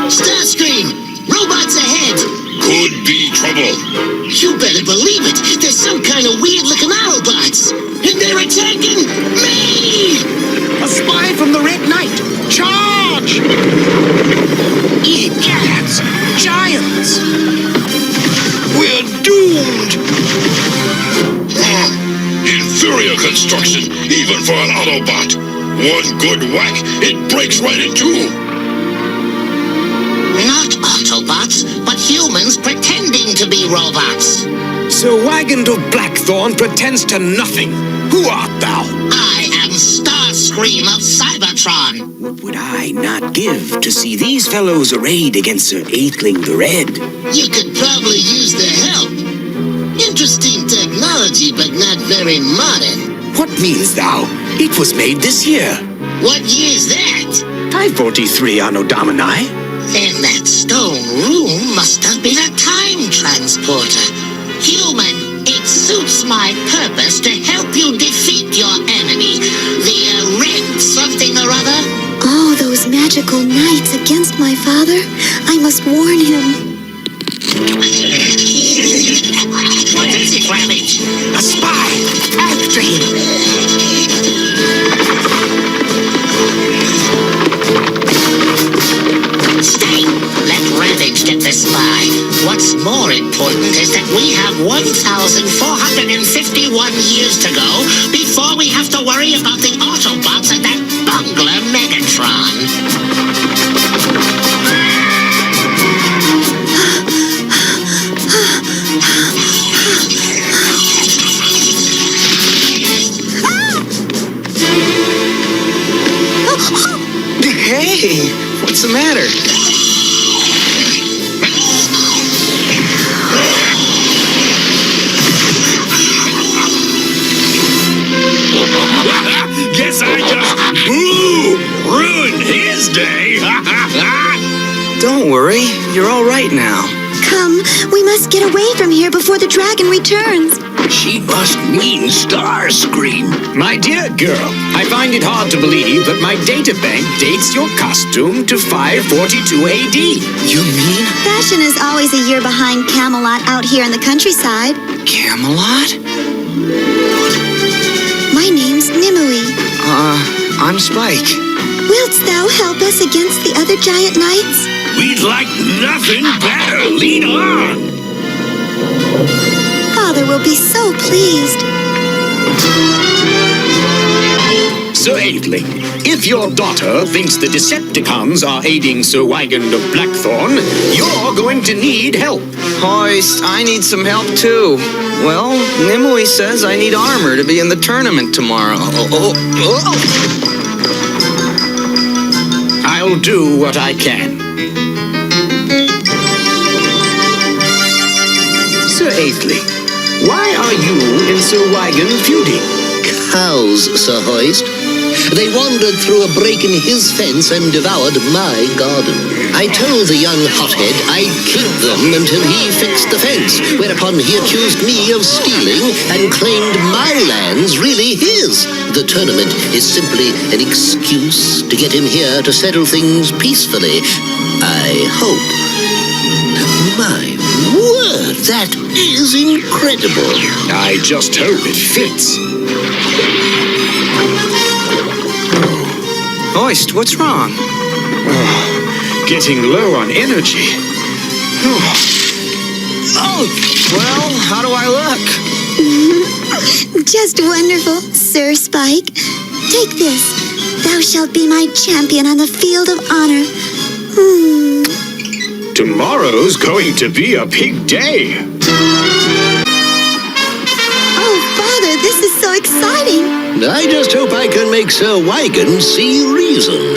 Starscream! Robots ahead! Could be trouble. You better believe it! There's some kind of weird-looking Autobots! And they're attacking me! A spy from the Red Knight! Charge! Egads! Giants! We're doomed! Inferior construction, even for an Autobot. One good whack, it breaks right in two. Not Autobots, but humans pretending to be robots. Sir Wygand of Blackthorn pretends to nothing. Who art thou? I am Starscream of Cybertron. What would I not give to see these fellows arrayed against Sir Atheling the Red? You could probably use the help. Interesting technology, but not very modern. What means thou? It was made this year. What year's that? 543 Anno Domini. Then that stone room must have been a time transporter. Human, it suits my purpose to help you defeat your enemy, the Red something or other. Oh, those magical knights against my father. I must warn him. What is it, Ramage? A spy! After him! Stay! Let Ravage get the spy. What's more important is that we have 1,451 years to go before we have to worry about the Autobots and that bungler Megatron. Hey, what's the matter? Guess I just ruined his day. Don't worry, you're all right now. Come, we must get away from here before the dragon returns. She must mean Starscream. My dear girl, I find it hard to believe that my databank dates your costume to 542 AD. You mean? Fashion is always a year behind Camelot out here in the countryside. Camelot? My name's Nimue. I'm Spike. Wilt thou help us against the other giant knights? We'd like nothing better. Lead on. Father will be so pleased. Sir Atheling, if your daughter thinks the Decepticons are aiding Sir Wygand of Blackthorn, you're going to need help. Hoist, I need some help too. Well, Nimue says I need armor to be in the tournament tomorrow. I'll do what I can. Sir Atheling, why are you and Sir Wygand feuding? Cows, Sir Hoist. They wandered through a break in his fence and devoured my garden. I told the young hothead I'd keep them until he fixed the fence, whereupon he accused me of stealing and claimed my land's really his. The tournament is simply an excuse to get him here to settle things peacefully. I hope. My word, that is incredible. I just hope it fits. Hoist, what's wrong? Getting low on energy. Oh, well, how do I look? Just wonderful, Sir Spike. Take this. Thou shalt be my champion on the field of honor. Tomorrow's going to be a big day. Oh, Father, this is so exciting. I just hope I can make Sir Wygon see reason.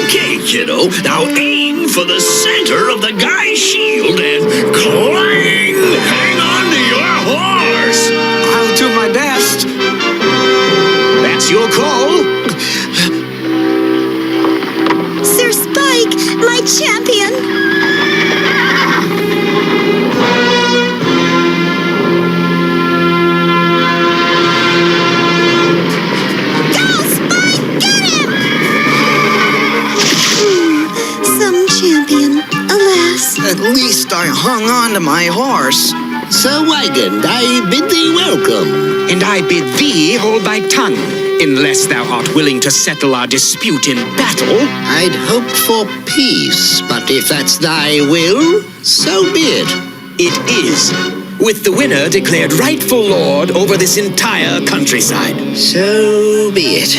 Okay, kiddo. Now aim for the center of the guy's shield and clang! Hang on to your horse! I'll do my best. That's your call. Sir Spike, my champion. At least I hung on to my horse. Sir Wygon, I bid thee welcome. And I bid thee hold thy tongue, unless thou art willing to settle our dispute in battle. I'd hoped for peace, but if that's thy will, so be it. It is, with the winner declared rightful lord over this entire countryside. So be it.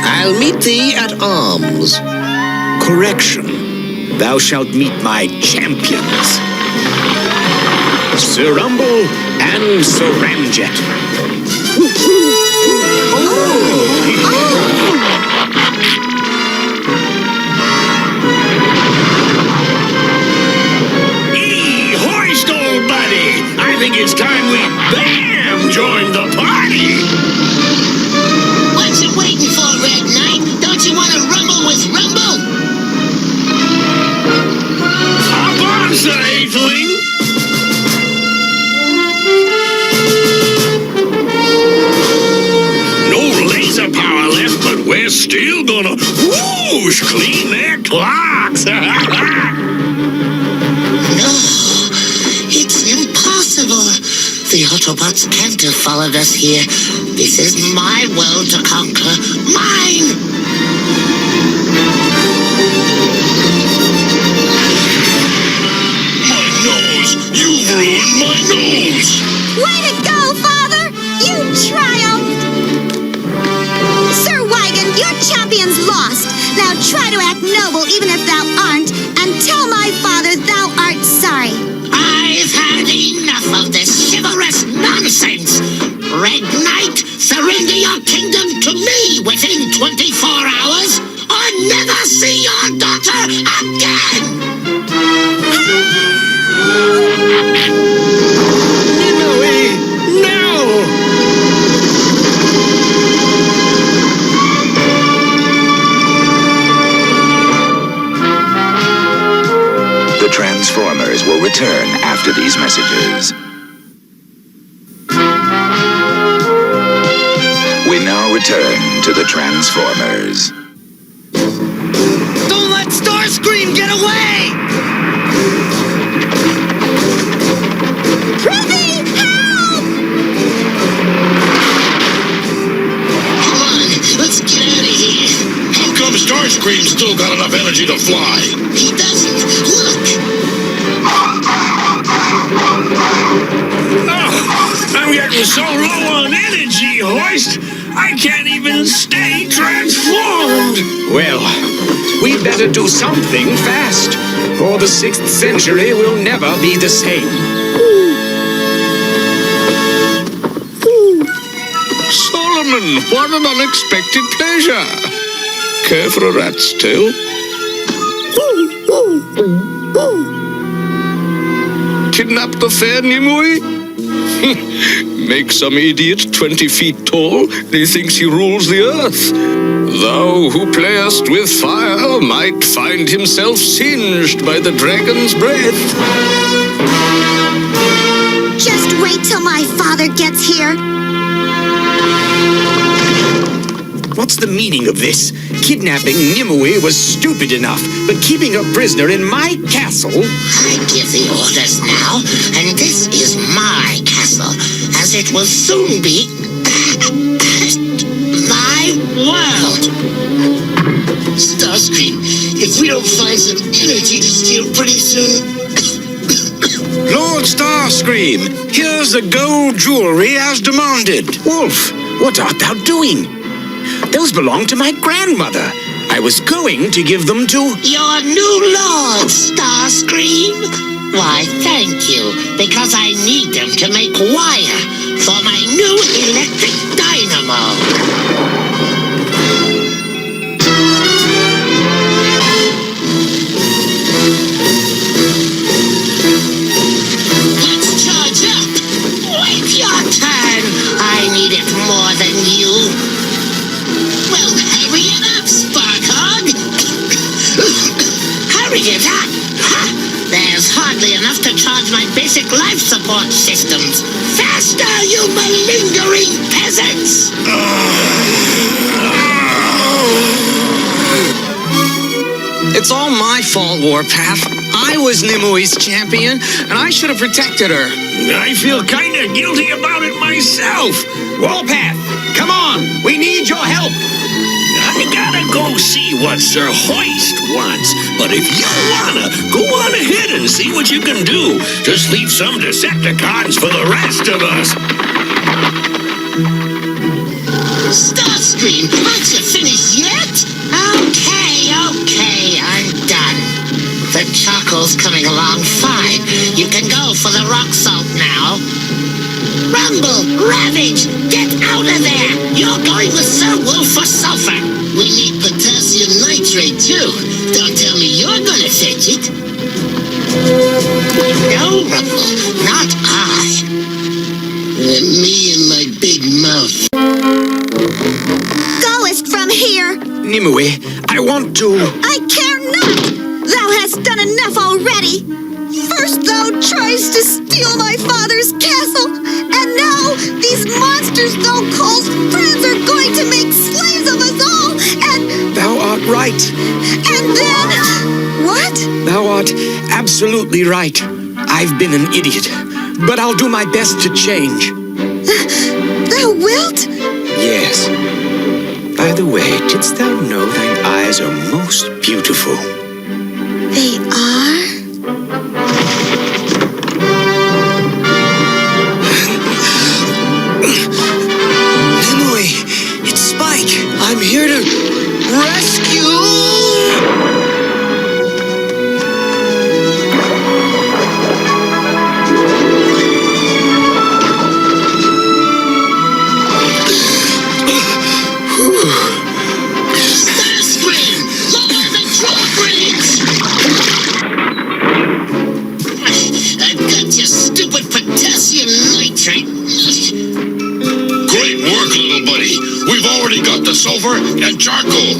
I'll meet thee at arms. Correction. Thou shalt meet my champions, Sir Rumble and Sir Ramjet. Hey, Hoist, old buddy! I think it's time we BAM! Join the party! What you waiting for, Red Knight? Don't you want to rumble with Rumble? Sir Atheling! No laser power left, but we're still gonna whoosh clean their clocks! No, it's impossible. The Autobots can't have followed us here. This is my world to conquer. Mine! You've ruined my nose! Way to go, Father! You triumphed! Sir Wygon, your champion's lost. Now try to act noble even if thou aren't, and tell my father thou art sorry. I've had enough of this chivalrous nonsense! Red Knight, surrender your kingdom to me within 24 hours, or never see your daughter again! Nimue, no! The Transformers will return after these messages. We now return to the Transformers. Don't let Starscream get away! Prithee, help! Come on, let's get out of here. How come Starscream's still got enough energy to fly? He doesn't. Look! Oh, I'm getting so low on energy, Hoist, I can't even stay transformed. Well, we better do something fast, or the 6th century will never be the same. Solomon, what an unexpected pleasure. Care for a rat's tail? Kidnap the fair Nimue? Make some idiot 20 feet tall, he thinks he rules the earth. Thou who playest with fire might find himself singed by the dragon's breath. Just wait till my father gets here. What's the meaning of this? Kidnapping Nimue was stupid enough, but keeping her prisoner in my castle? I give the orders now, and this is my castle, as it will soon be If we don't find some energy to steal pretty soon... Lord Starscream, here's the gold jewelry as demanded. Wolf, what art thou doing? Those belong to my grandmother. I was going to give them to... Your new lord, Starscream. Why, thank you, because I need them to make wire for my new electric dynamo. More than you. Well, hurry it up, Sparkhog. Hurry it up. Ha! There's hardly enough to charge my basic life support systems. Faster, you malingering peasants! It's all my fault, Warpath. I was Nimue's champion, and I should have protected her. I feel kind of guilty about it myself. Warpath, come on. We need your help. I gotta go see what Sir Hoist wants. But if you wanna, go on ahead and see what you can do. Just leave some Decepticons for the rest of us. Starscream, aren't you finished yet? Okay, I'm done. The charcoal's coming along fine. You can go for the rock salt now. Rumble, Ravage, get out of there! You're going with Sir Wolf for sulfur. We need potassium nitrate too. Don't tell me you're gonna fetch it. No, Rumble, not I. Me and my big mouth. Goest from here! Nimue, I want to... I care not! Thou hast done enough already! First thou tries to steal my father's castle, and now these monsters thou callest friends are going to make slaves of us all, and... Thou art right. And then... What? Thou art absolutely right. I've been an idiot, but I'll do my best to change. Thou wilt? Yes. By the way, didst thou know thine eyes are most beautiful? They are? Nimue, it's Spike. I'm here to rescue... Great work, little buddy. We've already got the sulfur and charcoal.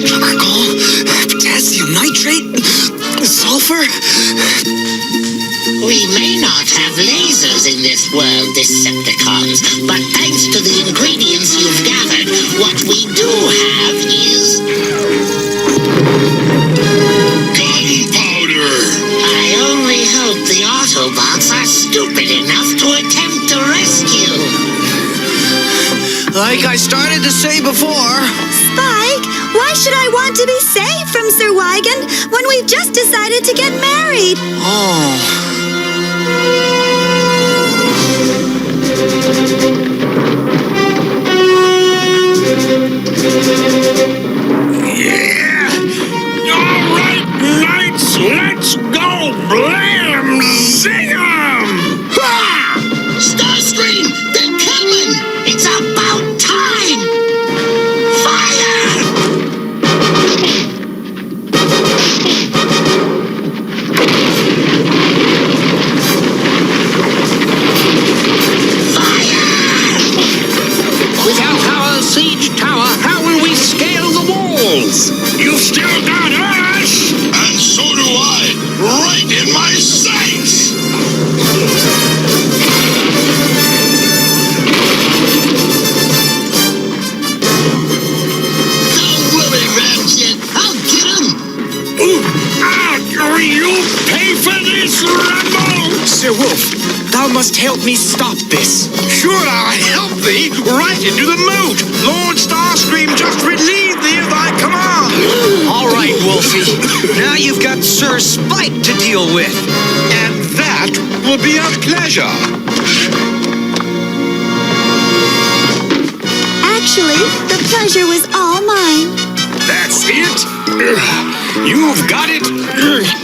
Charcoal? Potassium nitrate? Sulfur? We may not have lasers in this world, Decepticons, but thanks to the ingredients you've gathered, what we do have is... gunpowder! I only hope the Autobots are stupid enough to attempt to rescue. Like I started to say before... Spike, why should I want to be saved from Sir Huygen when we've just decided to get married? Oh... Yeah! All right, knights, let's go blam zing'em! Ha! Starscream, they're coming! It's about time! Fire! must help me stop this. Sure, I'll help thee right into the moat. Lord Starscream, just relieve thee of thy command. All right, Wolfie. Now you've got Sir Spike to deal with. And that will be a pleasure. Actually, the pleasure was all mine. That's it. You've got it.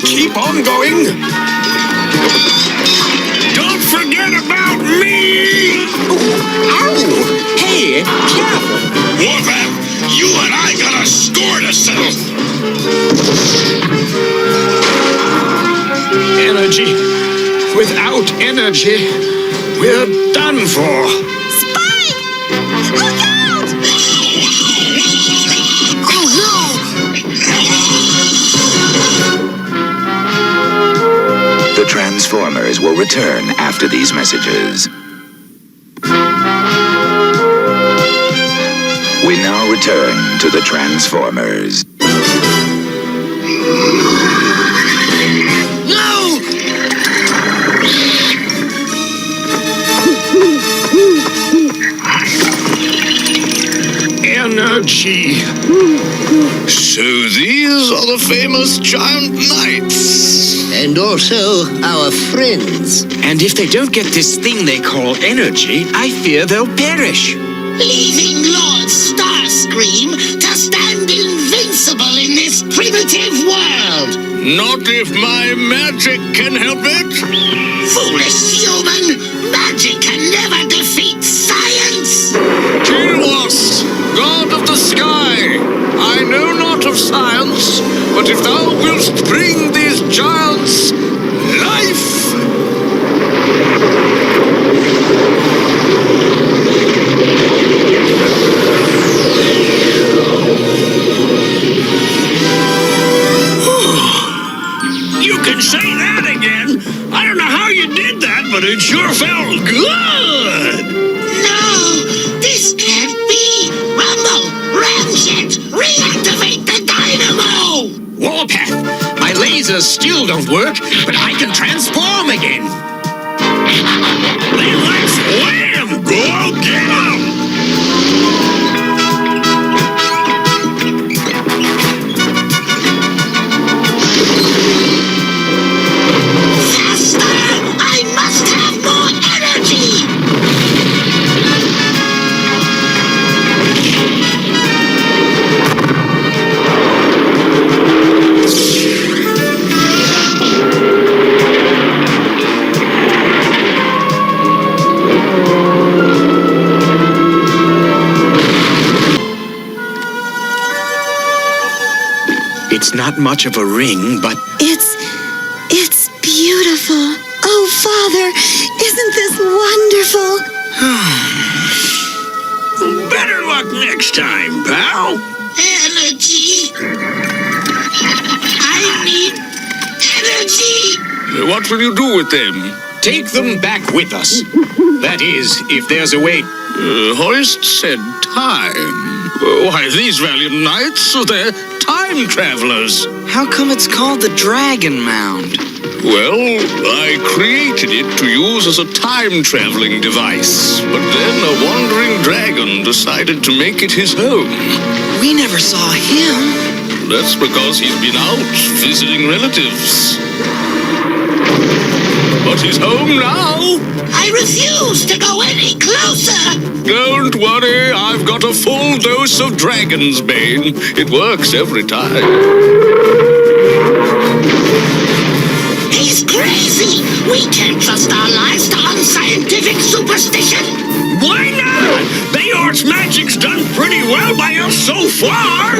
Keep on going. Don't forget about me. Ow. Hey, careful. Warpath, you and I got a score to settle. Energy. Without energy, we're done for. Spike! Look out! Oh no! The Transformers will return after these messages. We now return to the Transformers. Energy. So these are the famous giant knights. And also our friends. And if they don't get this thing they call energy, I fear they'll perish. Leaving Lord Starscream to stand invincible in this primitive world. Not if my magic can help it. Foolish human! Magic can never defeat science! Telos, God of the sky, I know not of science, but if thou wilt bring these giants life... You can say that again. I don't know how you did that, but it sure felt good. No, this can't be. Rumble, Ramjet, reactivate the dynamo. Warpath, my lasers still don't work, but I can transform again. Then let's wham! Go get 'em! It's not much of a ring, but... It's beautiful. Oh, Father, isn't this wonderful? Better luck next time, pal. Energy. I need energy. What will you do with them? Take them back with us. That is, if there's a way... Hoist said time. Why, these valiant knights, they're time travelers. How come it's called the Dragon Mound? Well, I created it to use as a time-traveling device. But then a wandering dragon decided to make it his home. We never saw him. That's because he's been out visiting relatives. But he's home now. I refuse to go any closer. Don't worry, I've got a full dose of Dragon's Bane. It works every time. He's crazy. We can't trust our lives to unscientific superstition. Why not? Bayart's magic's done pretty well by us so far.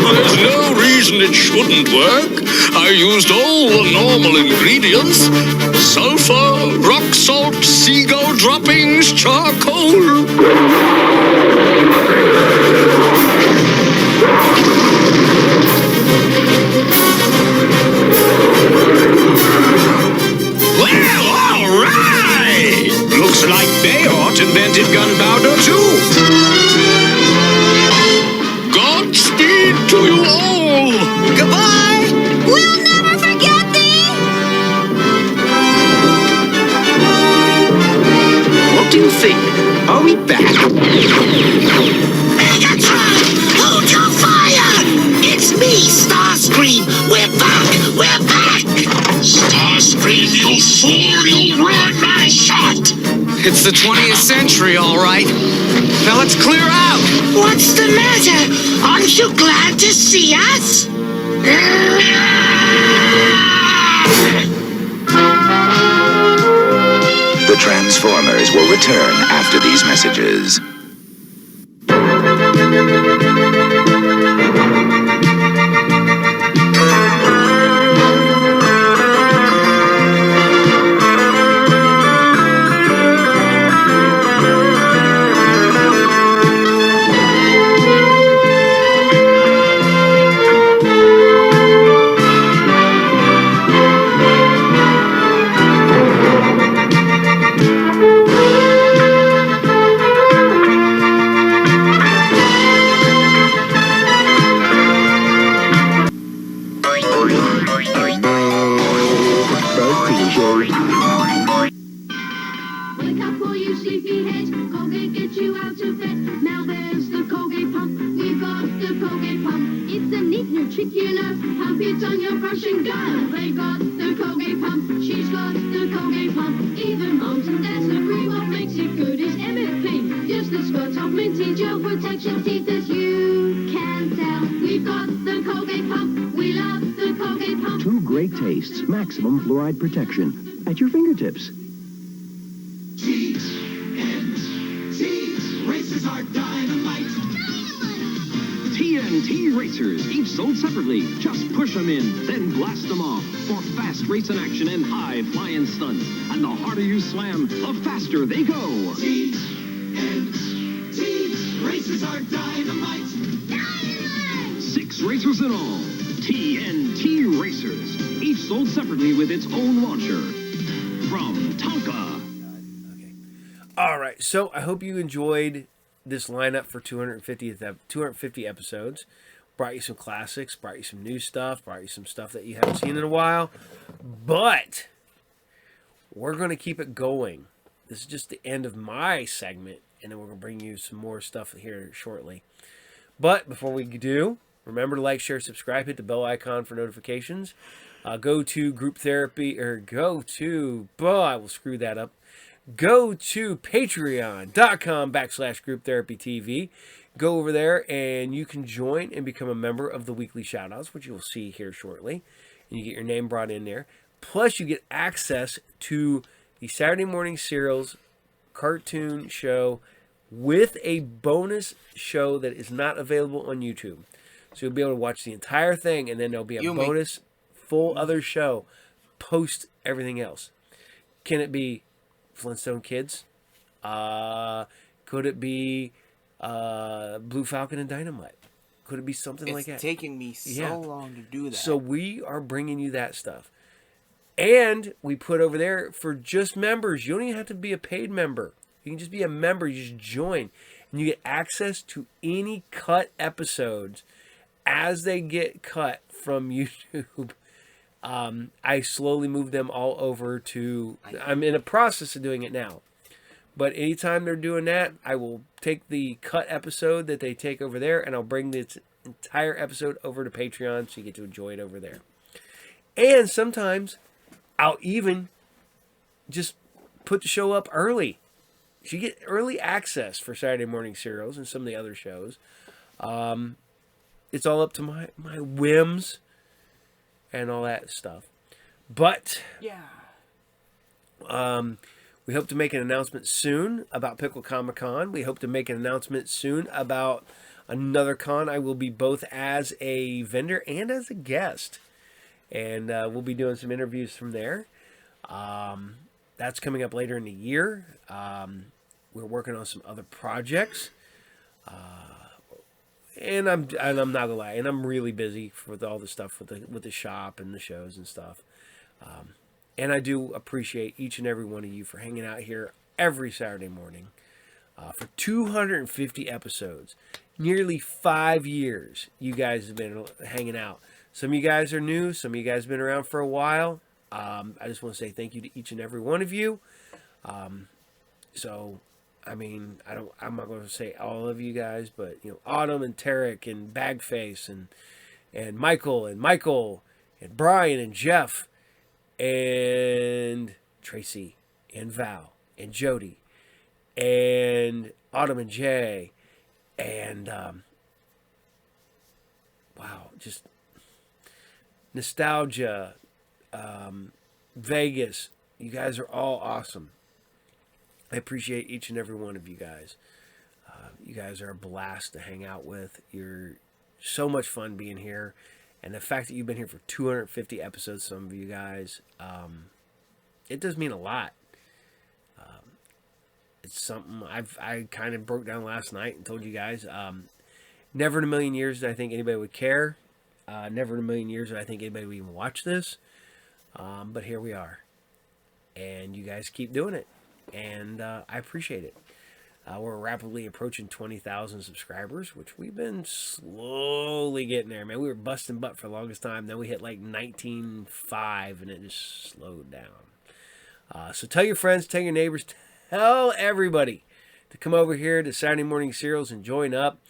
There's no reason it shouldn't work. I used all the normal ingredients. Sulfur, rock salt, seagull droppings, charcoal. Well, all right! Looks like Bayart invented gunpowder too. Godspeed to you all! Goodbye! Before you run my shot! It's the 20th century, all right. Now let's clear out. What's the matter? Aren't you glad to see us? The Transformers will return after these messages. Wake up, all you sleepyheads. Colgate gets you out of bed. Now there's the Colgate pump. We've got the Colgate pump. It's a neat new trick, you know. Pump it on your brush and go. They've got the Colgate pump. She's got the Colgate pump. Even moms and dads agree what makes it good is MFP. Just a squirt of minty gel protects your teeth as you can tell. We've got the Colgate pump. We love the Colgate pump. Two great tastes, maximum fluoride protection at your fingertips. TNT racers are dynamite. TNT Racers, each sold separately. Just push them in, then blast them off for fast racing action and high flying stunts. And the harder you slam, the faster they go. TNT racers are dynamite. 6 racers in all. TNT Racers, each sold separately with its own launcher. From Tonka. All right, so I hope you enjoyed this lineup for 250 episodes. Brought you some classics, brought you some new stuff, brought you some stuff that you haven't seen in a while. But we're going to keep it going. This is just the end of my segment, and then we're going to bring you some more stuff here shortly. But before we do, remember to like, share, subscribe, hit the bell icon for notifications. Go to group therapy, or go to, I will screw that up. Go to patreon.com/grouptherapytv. Go over there and you can join and become a member of the weekly shoutouts, which you will see here shortly. And you get your name brought in there. Plus, you get access to the Saturday Morning Serials cartoon show with a bonus show that is not available on YouTube. So you'll be able to watch the entire thing, and then there'll be a bonus full other show post everything else. Can it be Flintstone Kids? Could it be Blue Falcon and Dynamite? Could it be something like that? It's taken me so long to do that. So we are bringing you that stuff. And we put over there for just members. You don't even have to be a paid member. You can just be a member. You just join. And you get access to any cut episodes as they get cut from YouTube. I slowly move them all over to... I'm in a process of doing it now. But anytime they're doing that, I will take the cut episode that they take over there, and I'll bring this entire episode over to Patreon so you get to enjoy it over there. And sometimes I'll even just put the show up early. So you get early access for Saturday Morning Serials and some of the other shows. It's all up to my whims and all that stuff. But we hope to make an announcement soon about Pickle Comic Con. We hope to make an announcement soon about another con. I will be both as a vendor and as a guest. And we'll be doing some interviews from there. That's coming up later in the year. We're working on some other projects. And I'm not gonna lie, and I'm really busy with all the stuff with the shop and the shows and stuff. And I do appreciate each and every one of you for hanging out here every Saturday morning for 250 episodes, nearly 5 years. You guys have been hanging out. Some of you guys are new. Some of you guys have been around for a while. I just want to say thank you to each and every one of you. So. I mean, I'm not going to say all of you guys, but, you know, Autumn and Tarek and Bagface and Michael and Brian and Jeff and Tracy and Val and Jody and Autumn and Jay and wow, just nostalgia, Vegas. You guys are all awesome. I appreciate each and every one of you guys. You guys are a blast to hang out with. You're so much fun being here. And the fact that you've been here for 250 episodes, some of you guys, it does mean a lot. It's something I kind of broke down last night and told you guys. Never in a million years did I think anybody would care. Never in a million years did I think anybody would even watch this. But here we are. And you guys keep doing it. And I appreciate it. We're rapidly approaching 20,000 subscribers, which we've been slowly getting there, man. We were busting butt for the longest time. Then we hit like 19.5, and it just slowed down. So tell your friends, tell your neighbors, tell everybody to come over here to Saturday Morning Serials and join up.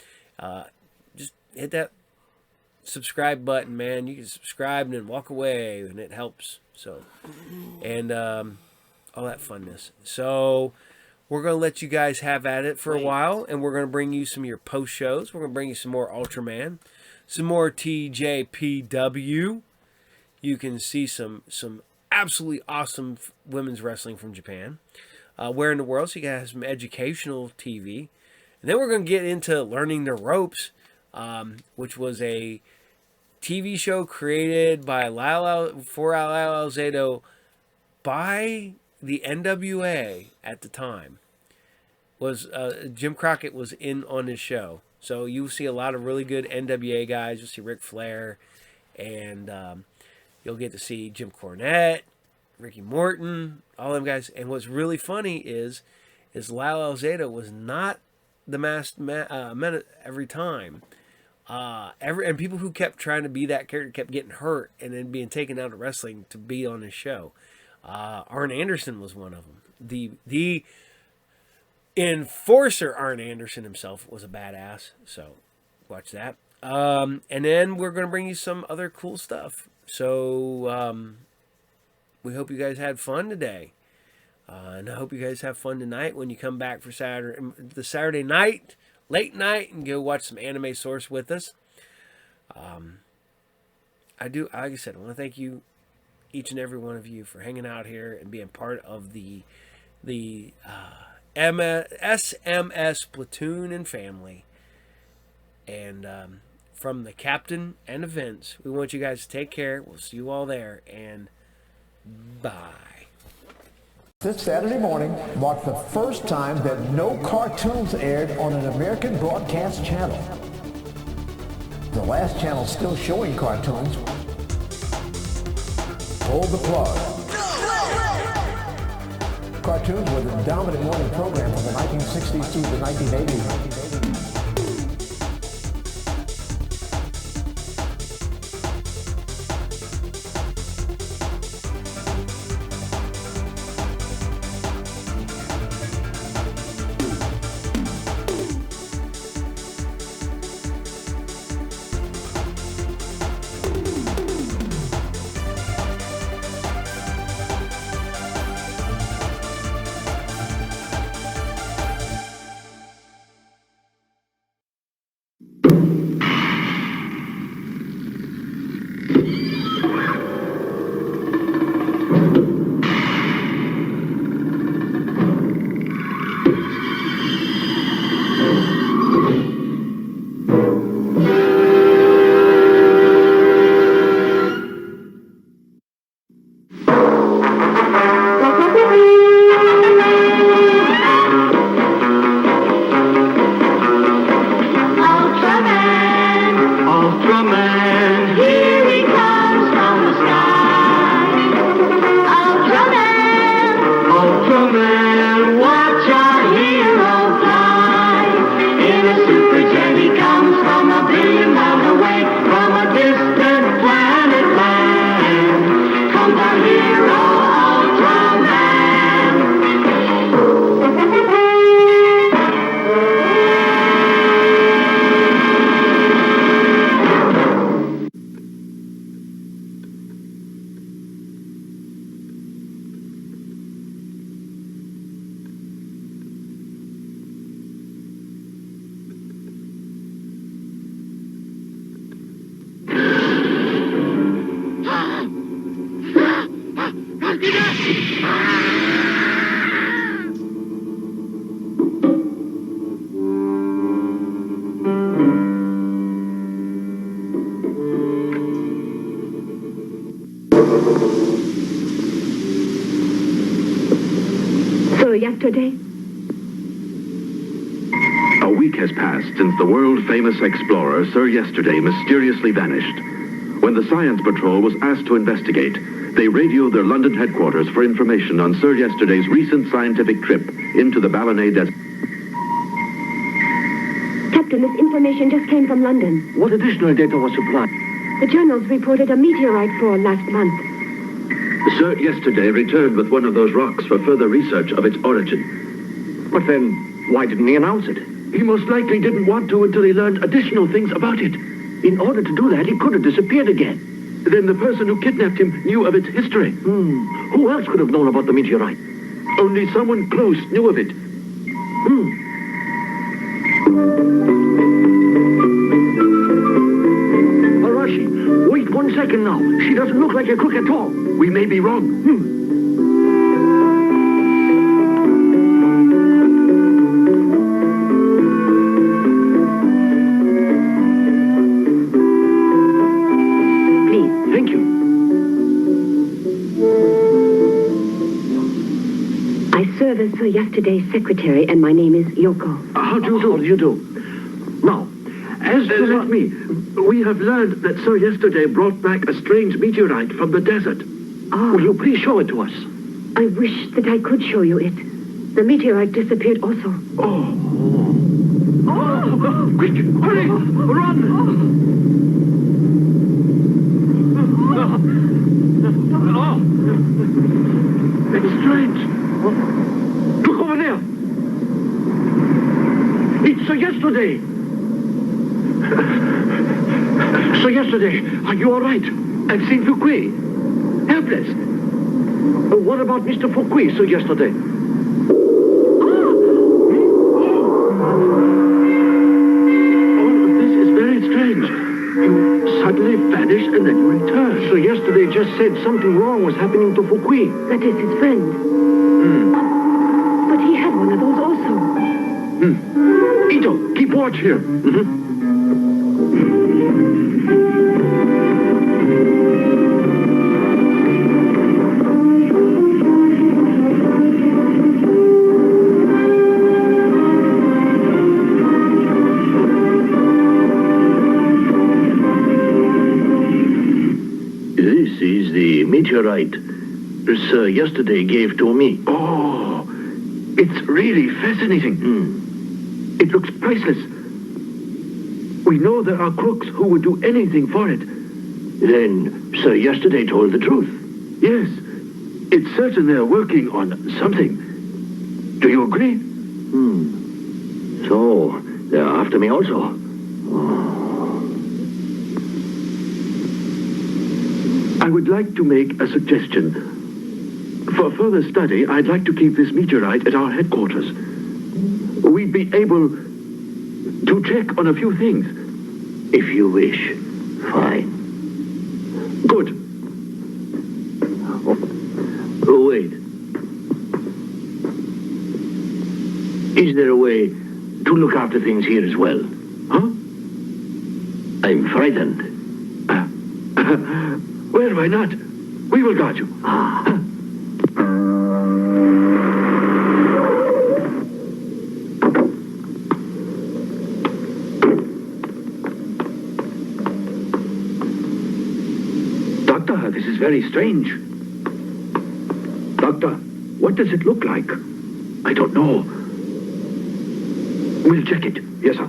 Just hit that subscribe button, man. You can subscribe and then walk away, and it helps. So, and all that funness. So we're going to let you guys have at it for a while, and we're going to bring you some of your post shows. We're going to bring you some more Ultraman, some more TJPW. You can see some absolutely awesome women's wrestling from Japan. Where in the World, so you guys have some educational TV. And then we're going to get into Learning the Ropes, which was a TV show created by Lyle Alzado by the NWA at the time. Was Jim Crockett was in on his show. So you'll see a lot of really good NWA guys. You'll see Ric Flair, and you'll get to see Jim Cornette, Ricky Morton, all them guys. And what's really funny is Lyle Alzado was not the masked man every time. And people who kept trying to be that character kept getting hurt and then being taken out of wrestling to be on his show. Arn Anderson was one of them. The enforcer Arn Anderson himself was a badass. So watch that. And then we're going to bring you some other cool stuff. So we hope you guys had fun today. And I hope you guys have fun tonight when you come back for the Saturday night, late night, and go watch some Anime Source with us. Like I said, I want to thank you, each and every one of you, for hanging out here and being part of the SMS platoon and family. And from the captain and the Vince, we want you guys to take care. We'll see you all there, and bye. This Saturday morning marked the first time that no cartoons aired on an American broadcast channel. The last channel still showing cartoons pulled the plug. Cartoons were the dominant morning program from the 1960s through the 1980s. So yesterday? A week has passed since the world-famous explorer Sir Yesterday mysteriously vanished. When the Science Patrol was asked to investigate, they radioed their London headquarters for information on Sir Yesterday's recent scientific trip into the Ballonnet Desert. Captain, this information just came from London. What additional data was supplied? The journals reported a meteorite fall last month. Sir Yesterday returned with one of those rocks for further research of its origin. But then, why didn't he announce it? He most likely didn't want to until he learned additional things about it. In order to do that, he could have disappeared again. Then the person who kidnapped him knew of its history. Who else could have known about the meteorite? Only someone close knew of it. Arashi, wait 1 second now. She doesn't look like a crook at all. We may be wrong. Sir Yesterday's secretary, and my name is Yoko. How do you do? How do you do? Now, as let me, we have learned that Sir Yesterday brought back a strange meteorite from the desert. Will you please show it to us? I wish that I could show you it. The meteorite disappeared also. Quick, hurry, run! It's strange. Look over there. It's Sir Yesterday. Sir Yesterday, are you all right? I've seen Fouquet. Helpless. What about Mr. Fouquet, Sir Yesterday? This is very strange. You suddenly vanish and then you return. Sir Yesterday just said something wrong was happening to Fouquet. That is his friend. But he had one of those also. Ito, keep watch here. This is the meteorite Sir Yesterday gave to me. Oh, it's really fascinating. It looks priceless. We know there are crooks who would do anything for it. Then Sir Yesterday told the truth. Yes, it's certain they're working on something. Do you agree? So, they're after me also. I would like to make a suggestion. For further study, I'd like to keep this meteorite at our headquarters. We'd be able to check on a few things. If you wish. Fine. Good. Oh, wait. Is there a way to look after things here as well? Huh? I'm frightened. Well, why not? We will guard you. Doctor, this is very strange. Doctor, what does it look like? I don't know. We'll check it. Yes, sir.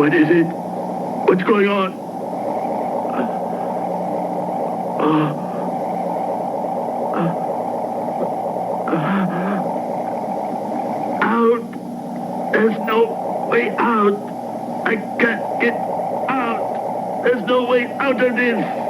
What is it? What's going on? Out! There's no way out! I can't get out! There's no way out of this!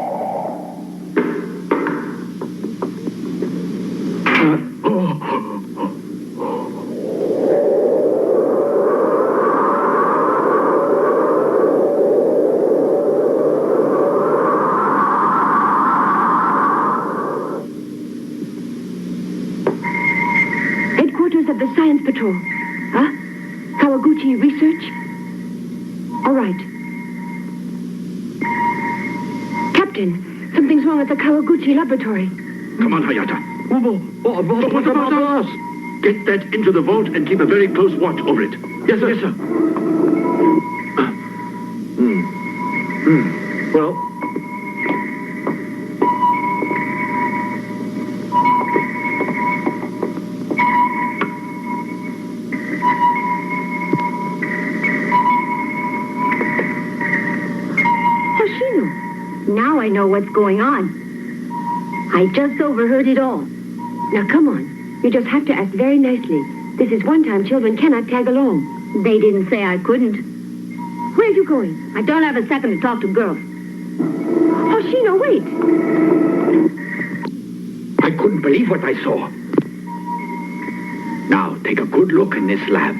Headquarters of the Science Patrol. Huh? Kawaguchi Research? All right. Captain, something's wrong at the Kawaguchi laboratory. Come on, Hayata. Boss. Get that into the vault and keep a very close watch over it. Yes, sir. Yes, sir. Well... Now I know what's going on. I just overheard it all. Now come on. You just have to act very nicely. This is one time children cannot tag along. They didn't say I couldn't. Where are you going? I don't have a second to talk to girls. Hoshino, wait. I couldn't believe what I saw. Now, take a good look in this lab.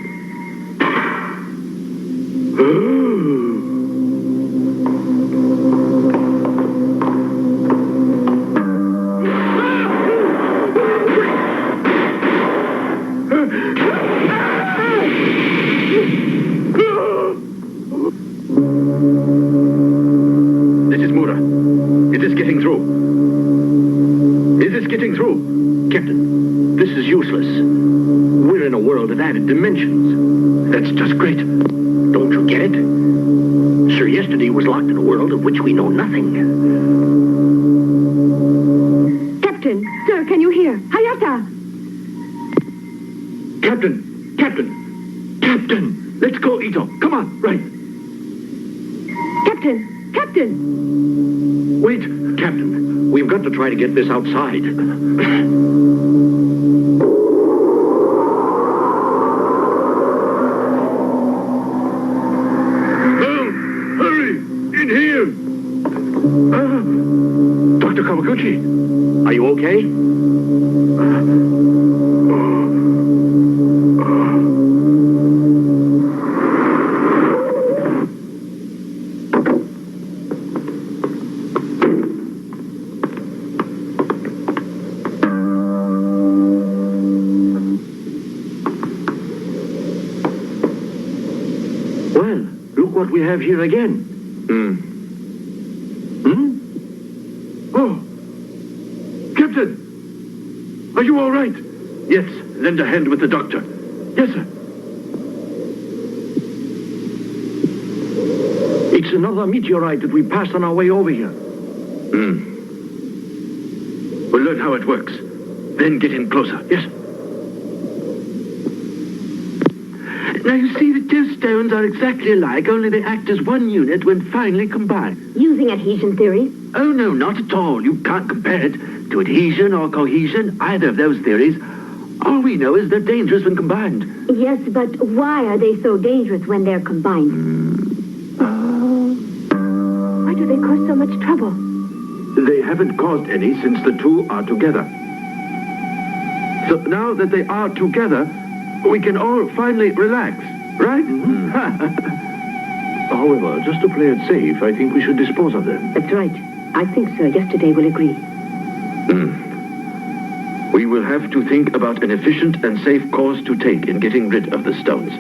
This is Mura. Is this getting through? Is this getting through? Captain, this is useless. We're in a world of added dimensions. That's just great. Don't you get it? Sir Yesterday was locked in a world of which we know nothing. Captain, sir, can you hear? Hayata! Captain, let's go, Ito. Come on, right. Captain! Wait, Captain. We've got to try to get this outside. Hurry! In here! Dr. Kawaguchi, are you okay? What we have here again. Oh! Captain! Are you all right? Yes, lend a hand with the doctor. Yes, sir. It's another meteorite that we passed on our way over here. We'll learn how it works. Then get in closer. Yes. Now, you see, the two stones are exactly alike, only they act as one unit when finally combined. Using adhesion theory? Oh, no, not at all. You can't compare it to adhesion or cohesion, either of those theories. All we know is they're dangerous when combined. Yes, but why are they so dangerous when they're combined? Why do they cause so much trouble? They haven't caused any since the two are together. So now that they are together, we can all finally relax, right? However, just to play it safe, I think we should dispose of them. That's right. I think Sir Yesterday will agree. We will have to think about an efficient and safe course to take in getting rid of the stones.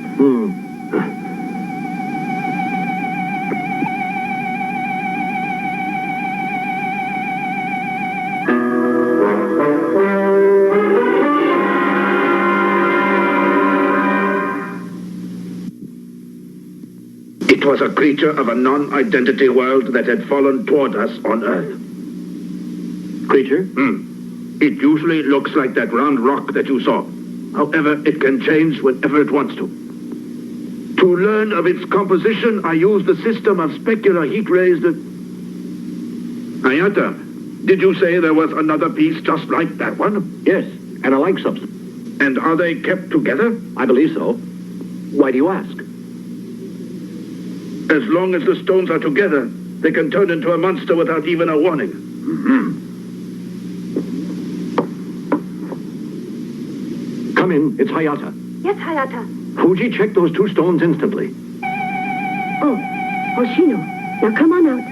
It was a creature of a non-identity world that had fallen toward us on Earth. Creature? It usually looks like that round rock that you saw. However, it can change whenever it wants to. To learn of its composition, I used the system of specular heat rays that... Hayata, did you say there was another piece just like that one? Yes, and a like substance. And are they kept together? I believe so. Why do you ask? As long as the stones are together, they can turn into a monster without even a warning. Come in, it's Hayata. Yes, Hayata. Fuji, check those 2 stones instantly. Oh, Hoshino. Now come on out.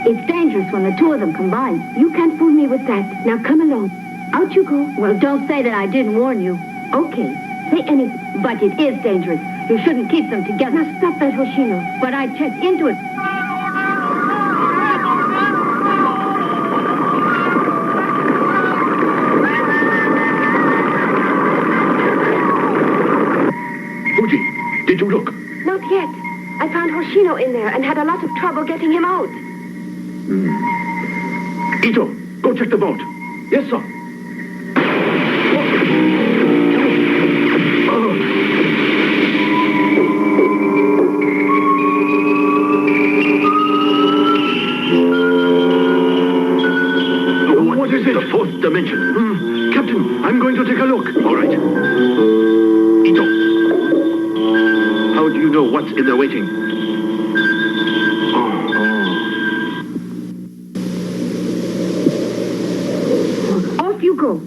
It's dangerous when the 2 of them combine. You can't fool me with that. Now come along. Out you go. Well, don't say that I didn't warn you. Okay. Say anything. But it is dangerous. You shouldn't keep them together. Now stop that, Hoshino. But I checked into it. Fuji, did you look? Not yet. I found Hoshino in there and had a lot of trouble getting him out. Ito, go check the vault. Yes, sir. What is it? The 4th dimension. Captain, I'm going to take a look. All right. Ito, how do you know what's in there waiting? Off you go.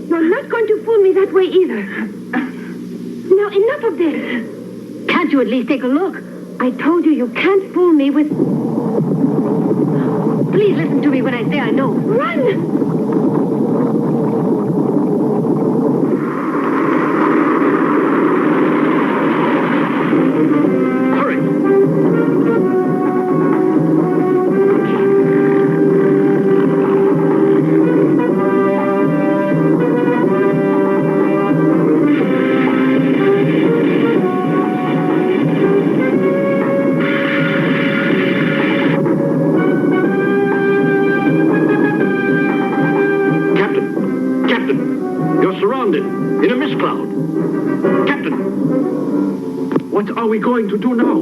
You're not going to fool me that way either. Now, enough of this. Can't you at least take a look? I told you you can't fool me with... Please listen to me when I say I know. Run! Going to do now?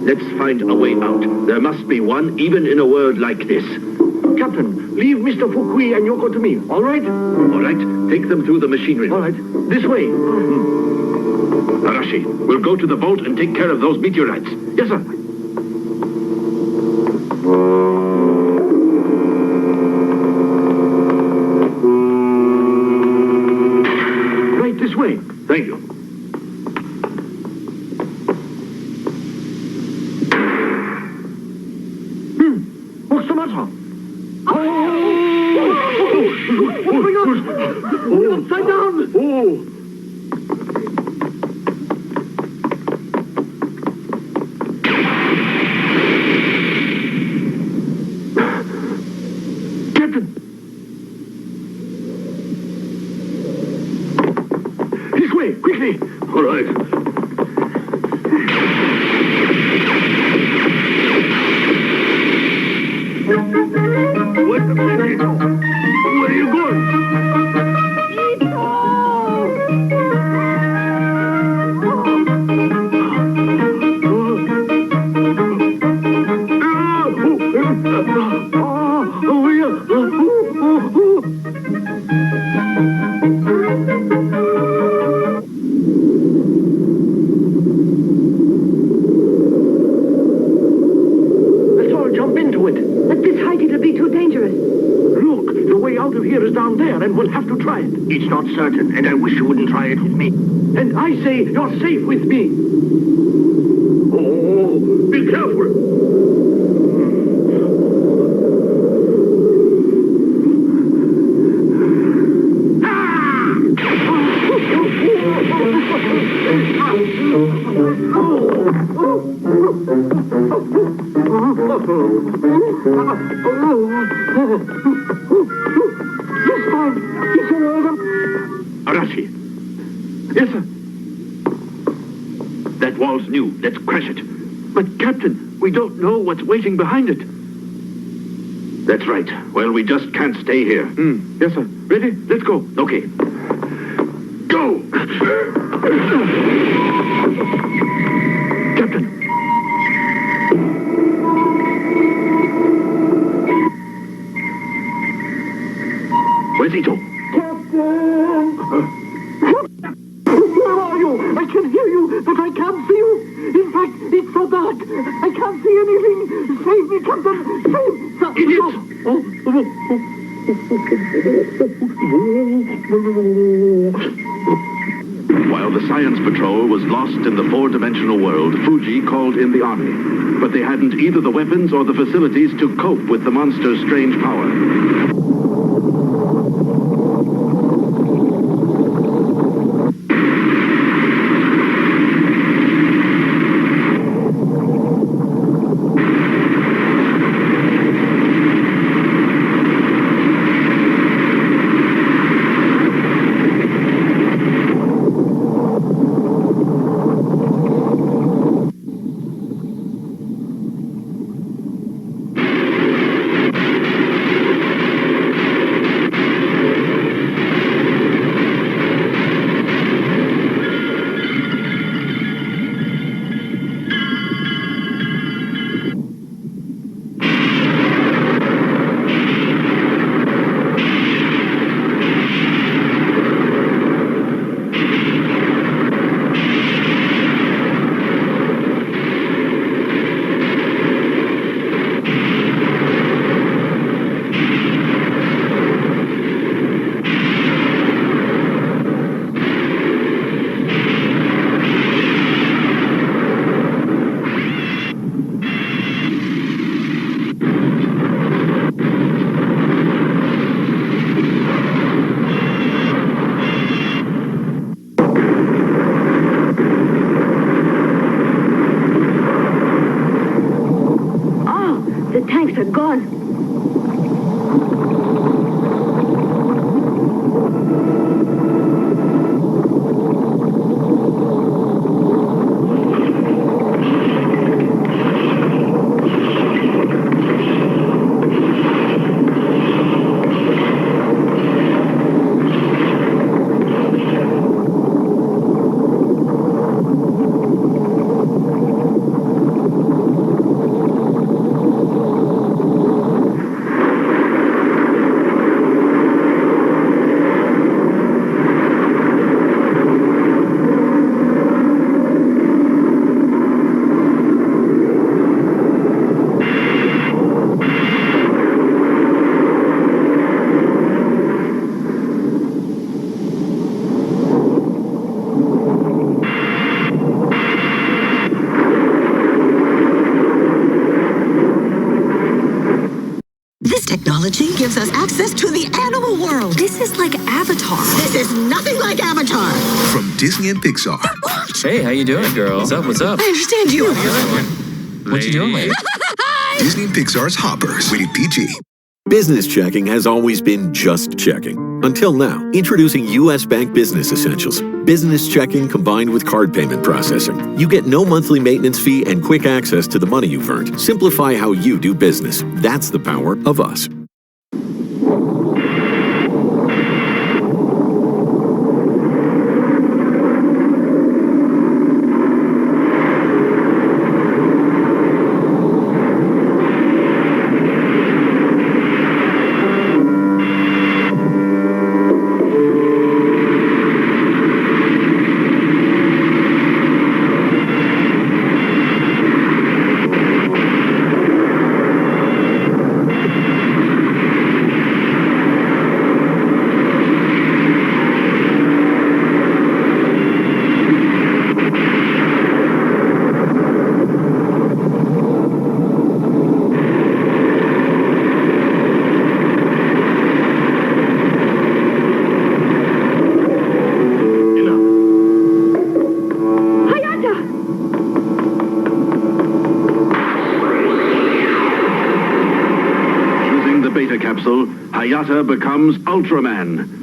Let's find a way out. There must be one, even in a world like this. Captain, leave Mr. Fukui and Yoko to me, all right? All right, take them through the machinery. All right, this way. Arashi, we'll go to the vault and take care of those meteorites. Yes, sir. Right this way. Thank you. Upside down! Oh! Captain! This way, quickly! All right. Wait a minute. Where are you going? Let's all jump into it. At this height, it'll be too dangerous. Look, the way out of here is down there, and we'll have to try it. It's not certain, and I wish you wouldn't try it with me. And I say you're safe with me. Oh, be careful. Arashi. Yes, sir. That wall's new. Let's crash it. But, Captain, we don't know what's waiting behind it. That's right. Well, we just can't stay here. Yes, sir. Ready? Let's go. Okay. Go! Captain! Where's Ito? Captain! Where are you? I can hear you, but I can't see you. In fact, it's so dark. I can't see anything. Save me, Captain. Save! Idiot! While the Science Patrol was lost in the four-dimensional world, Fuji called in the army. But they hadn't either the weapons or the facilities to cope with the monster's strange power. tanks are gone. Technology gives us access to the animal world. This is like Avatar. This is nothing like Avatar. From Disney and Pixar. Hey, how you doing, girl? What's up? What's up? I understand you. What you doing, lady? Disney and Pixar's Hoppers. Rated PG. Business checking has always been just checking. Until now, introducing U.S. Bank Business Essentials. Business checking combined with card payment processing. You get no monthly maintenance fee and quick access to the money you've earned. Simplify how you do business. That's the power of us. Capsule, Hayata becomes Ultraman.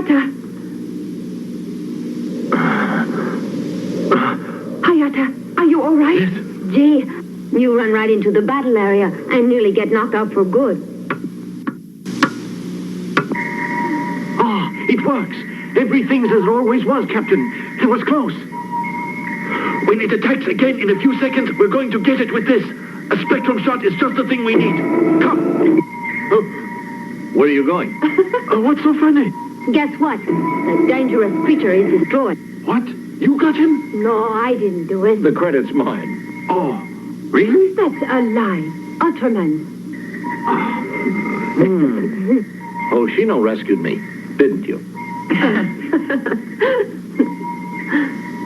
Hayata. Hayata, are you all right? Yes. Gee, you run right into the battle area and nearly get knocked out for good. Ah, it works. Everything's as it always was, Captain. It was close. When it attacks again in a few seconds, we're going to get it with this. A spectrum shot is just the thing we need. Come. Where are you going? What's so funny? Guess what? The dangerous creature is destroyed. What? You got him? No, I didn't do it. The credit's mine. Oh, really? That's a lie. Ultraman. Oh, Shino rescued me, didn't you?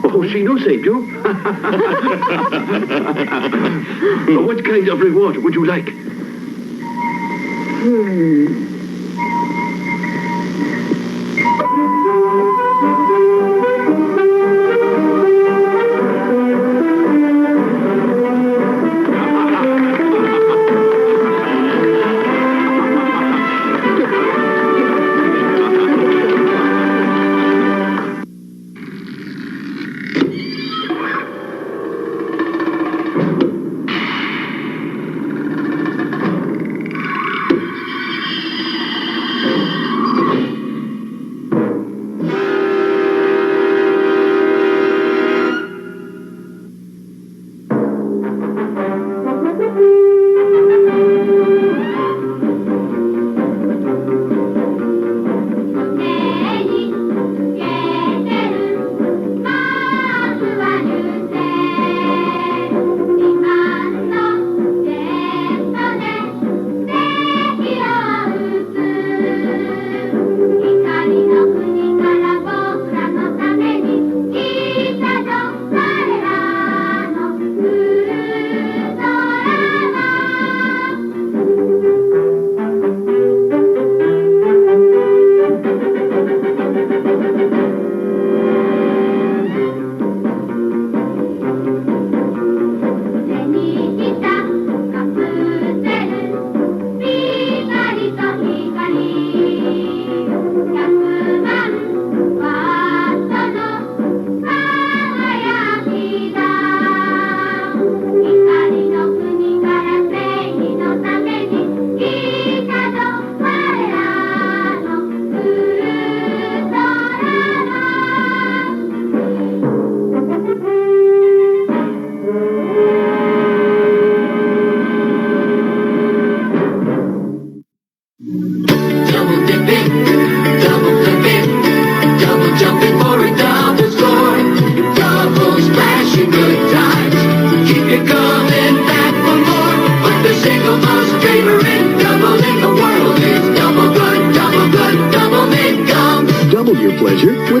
Oh, Shino saved you? What kind of reward would you like?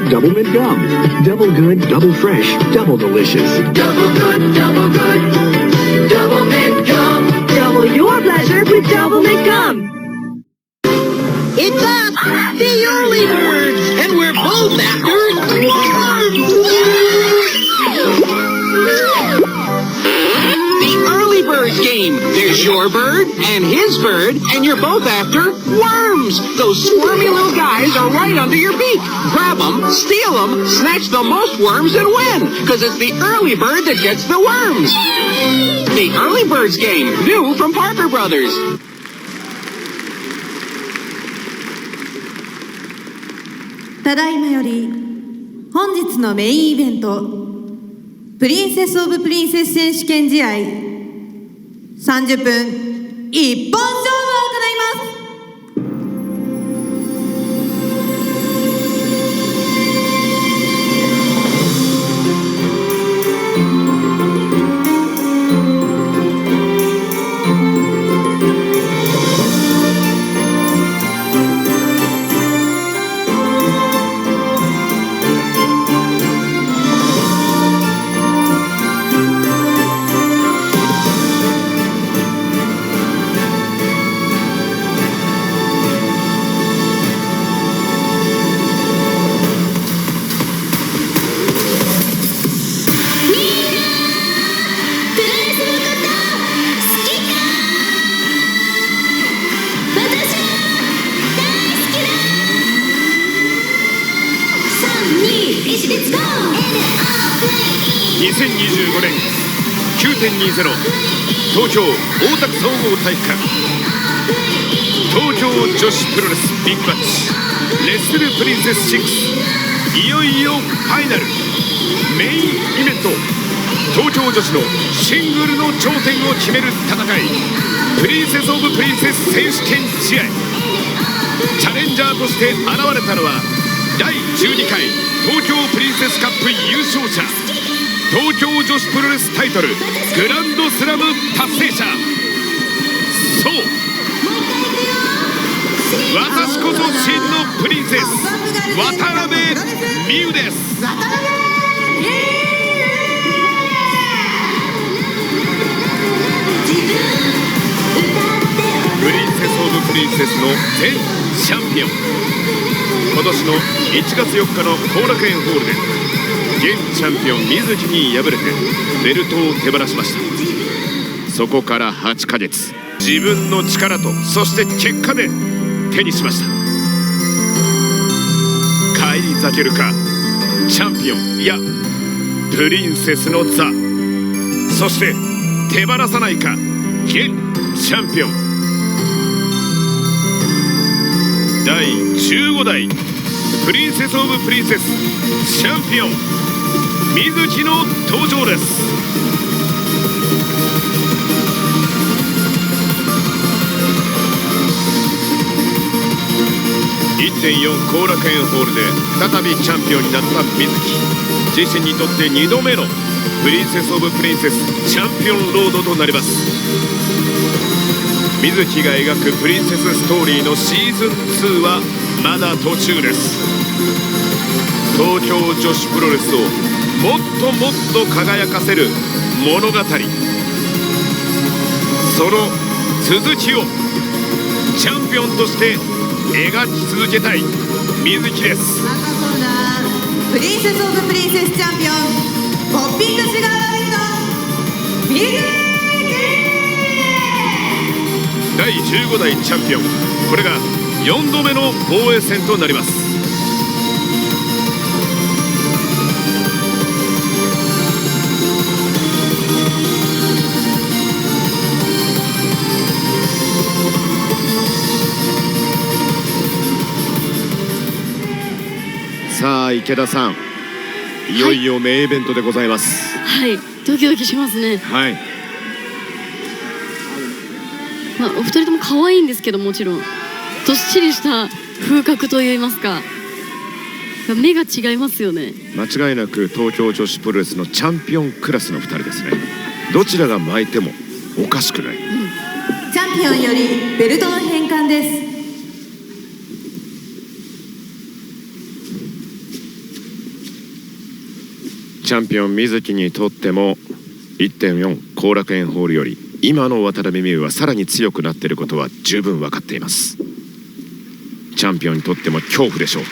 Double mint gum. Double good, double fresh, double delicious. Double good, double mint gum. Double your pleasure with double mint gum. It's up, the early birds, and we're both after The early birds game. There's your bird and his bird, and you're both after worms. Those squirmy little guys are right under your beak. Grab them, steal them, snatch the most worms and win. Because it's the early bird that gets the worms. The early birds game, new from Parker Brothers. ただいまより本日のメインイベントプリンセス・オブ・プリンセス選手権試合30分一本勝負を行います。2025年 9.20 東京大田区総合体育館東京女子プロレスビッグマッチレッスルプリンセス6いよいよファイナルメインイベント東京女子のシングルの頂点を決める戦いプリンセスオブプリンセス選手権試合チャレンジャーとして現れたのは第12回東京プリンセスカップ優勝者東京女子プロレスタイトルグランドスラム達成者そう私こそ真のプリンセス渡辺美優です。プリンセスオブプリンセスの全チャンピオン今年の1月4日の後楽園ホールで現チャンピオン水木に敗れてベルトを手放しました。そこから8ヶ月自分の力とそして結果で手にしました。返り咲けるかチャンピオンいやプリンセスの座そして手放さないか現チャンピオン第15代プリンセスオブプリンセスチャンピオン水木の登場です。1.4 後楽園ホールで再びチャンピオンになった水木自身にとって2度目のプリンセスオブプリンセスチャンピオンロードとなります。水木が描くプリンセスストーリーのシーズン2はまだ途中です。東京女子プロレスをもっともっと輝かせる物語その続きをチャンピオンとして描き続けたい水木です。プリンセスオブプリンセスチャンピオンポッピングシュガーラビット水木第15代チャンピオンこれが4度目の防衛戦となります。さあ池田さんいよいよメインイベントでございます。はい、ドキドキしますね。はい、まあ、お二人とも可愛いんですけどもちろんどっしりした風格といいますか目が違いますよね。間違いなく東京女子プロレスのチャンピオンクラスの2人ですね。どちらが巻いてもおかしくない、チャンピオンよりベルトの返還です。チャンピオン水木にとっても 1.4 後楽園ホールより今の渡辺美優はさらに強くなっていることは十分分かっています。チャンピオンにとっても恐怖でしょう。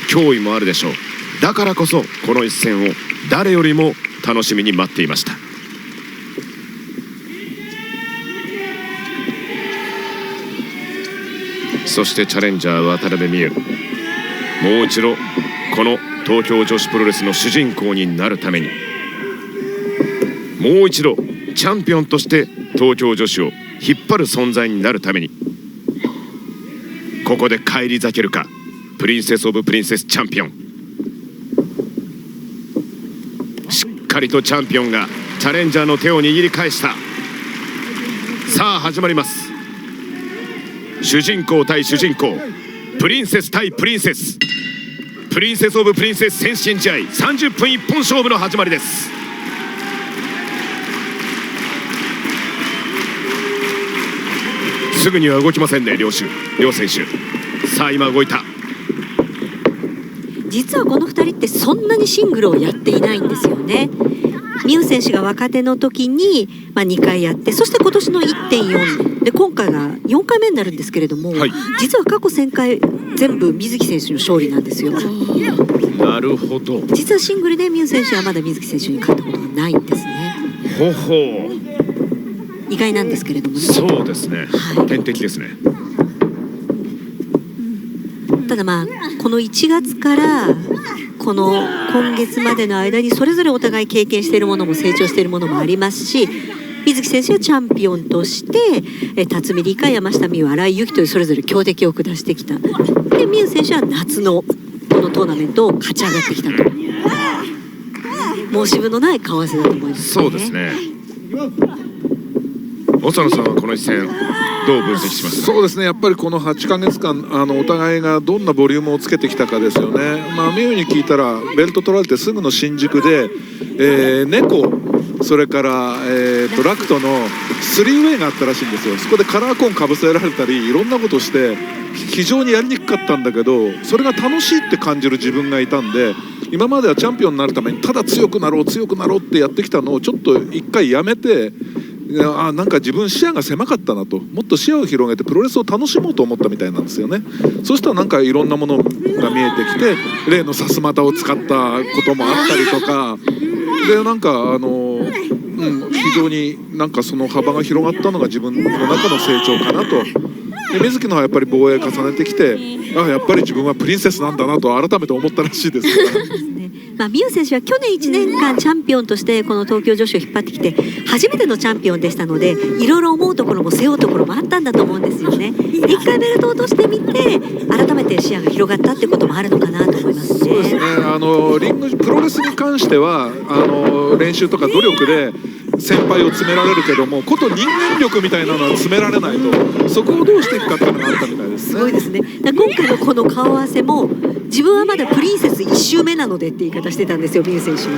脅威もあるでしょう。だからこそこの一戦を誰よりも楽しみに待っていました。そしてチャレンジャー渡辺美優もう一度この東京女子プロレスの主人公になるためにもう一度チャンピオンとして東京女子を引っ張る存在になるためにここで返り咲けるかプリンセスオブプリンセスチャンピオン。しっかりとチャンピオンがチャレンジャーの手を握り返した。さあ始まります。主人公対主人公プリンセス対プリンセスプリンセスオブプリンセス選手権試合30分一本勝負の始まりです。すぐには動きませんね両選手。さあ今動いた。実はこの2人ってそんなにシングルをやっていないんですよね。美優選手が若手の時に、2回やってそして今年の 1.4 で今回が4回目になるんですけれども、はい、実は過去1000回全部水木選手の勝利なんですよ。なるほど。実はシングルで美優選手はまだ水木選手に勝ったことがないんですね。ほほう。意外なんですけれどもね。そうですね、はい、天敵ですね。ただこの1月からこの今月までの間にそれぞれお互い経験しているものも成長しているものもありますし、水木選手はチャンピオンとして辰巳梨花、山下美夢、新井由紀というそれぞれ強敵を下してきた。で美羽選手は夏のこのトーナメントを勝ち上がってきたと。申し分のない為替だと思います、ね。そうですね。細野さんはこの一戦どう分析しますか？そうですね、やっぱりこの8ヶ月間お互いがどんなボリュームをつけてきたかですよね。ミュウに聞いたらベルト取られてすぐの新宿で、猫それから、ラクトの3ウェイがあったらしいんですよ。そこでカラーコーンかぶせられたりいろんなことして非常にやりにくかったんだけど、それが楽しいって感じる自分がいたんで、今まではチャンピオンになるためにただ強くなろう強くなろうってやってきたのをちょっと一回やめて、なんか自分視野が狭かったなと、もっと視野を広げてプロレスを楽しもうと思ったみたいなんですよね。そしたらなんかいろんなものが見えてきて、例のさすまたを使ったこともあったりとかで、なんか非常になんかその幅が広がったのが自分の中の成長かなと。で水木のはやっぱり防衛重ねてきて、やっぱり自分はプリンセスなんだなと改めて思ったらしいです美羽選手は去年1年間チャンピオンとしてこの東京女子を引っ張ってきて初めてのチャンピオンでしたので、いろいろ思うところも背負うところもあったんだと思うんですよね。一回ベルトを落としてみて改めて視野が広がったってこともあるのかなと思いますね。そうですね、リングプロレスに関しては練習とか努力で先輩を詰められるけども、こと人間力みたいなのは詰められないと、そこをどうしていくかっていうのがあったみたいですね。すごいですね。今回のこの顔合わせも自分はまだプリンセス1周目なのでって言い方してたんですよ、美羽選手は。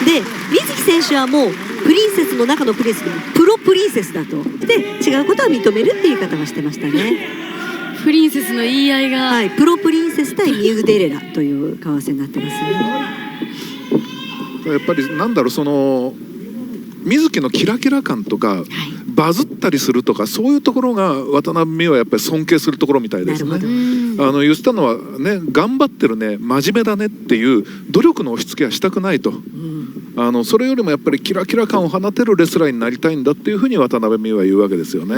で水木選手はもうプリンセスの中のプリンセス、プロプリンセスだと。で違うことは認めるっていう言い方はしてましたね。プリンセスの言い合いが、はい、プロプリンセス対ミウデレラという顔合わせになってますね。やっぱりなんだろう、その水木のキラキラ感とか、バズったりするとか、そういうところが渡辺美羽はやっぱり尊敬するところみたいですね。言ってたのはね、頑張ってるね、真面目だねっていう努力の押し付けはしたくないと、それよりもやっぱりキラキラ感を放てるレスラーになりたいんだっていうふうに渡辺美羽は言うわけですよね。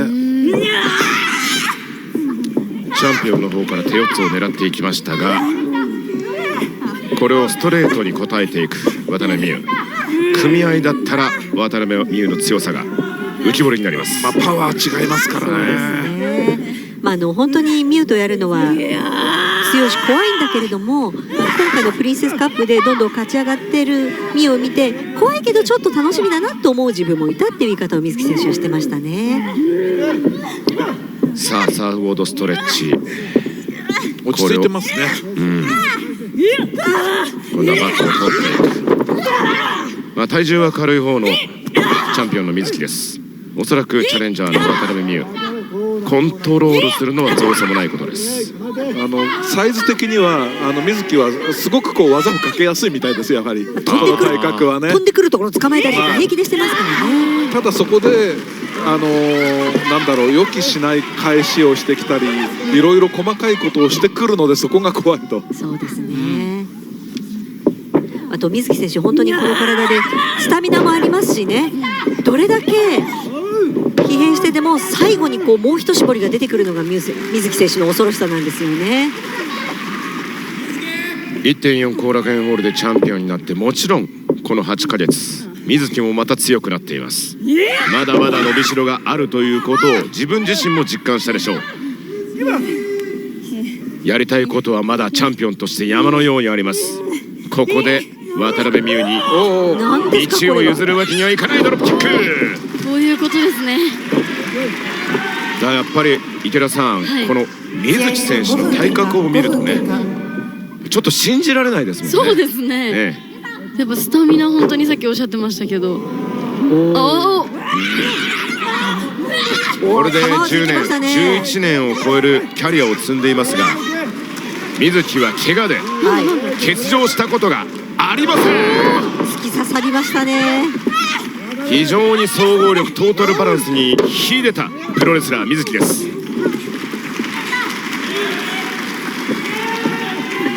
チャンピオンの方から手4つを狙っていきましたが、これをストレートに応えていく渡辺美羽。組合だったら渡辺美羽の強さが浮き彫りになります。パワー違いますからね。本当にミュウとやるのは強いし怖いんだけれども、今回のプリンセスカップでどんどん勝ち上がってるミュウを見て、怖いけどちょっと楽しみだなと思う自分もいたっていう言い方を水木選手はしてましたね。さあサーフボードストレッチ、落ち着いてますね。このバックを取っていく。体重は軽い方のチャンピオンの水木です。おそらくチャレンジャーの渡辺美羽、コントロールするのは造作もないことです。サイズ的には水木はすごく技をかけやすいみたいですよ、やはり。この体格はね、飛んでくるところ捕まえたりとか平気でしてますからね。ただそこでなんだろう、予期しない返しをしてきたり、いろいろ細かいことをしてくるので、そこが怖いと。そうですね。あと水木選手、本当にこの体でスタミナもありますしね、どれだけ疲弊してでも最後にもう一絞りが出てくるのが水木選手の恐ろしさなんですよね。 1.4 後楽園ホールでチャンピオンになって、もちろんこの8ヶ月水木もまた強くなっています。まだまだ伸びしろがあるということを自分自身も実感したでしょう。やりたいことはまだチャンピオンとして山のようにあります。ここで渡辺美羽に道を譲るわけにはいかない。ドロップキック、そういうことですね。やっぱり池田さん、この水木選手の体格を見るとね、ちょっと信じられないですもんね。そうですね。やっぱスタミナ、本当にさっきおっしゃってましたけど、これで10年11年を超えるキャリアを積んでいますが、水木は怪我で欠場したことがありません。突き刺さりましたね。非常に総合力、トータルバランスに秀でたプロレスラー水木です。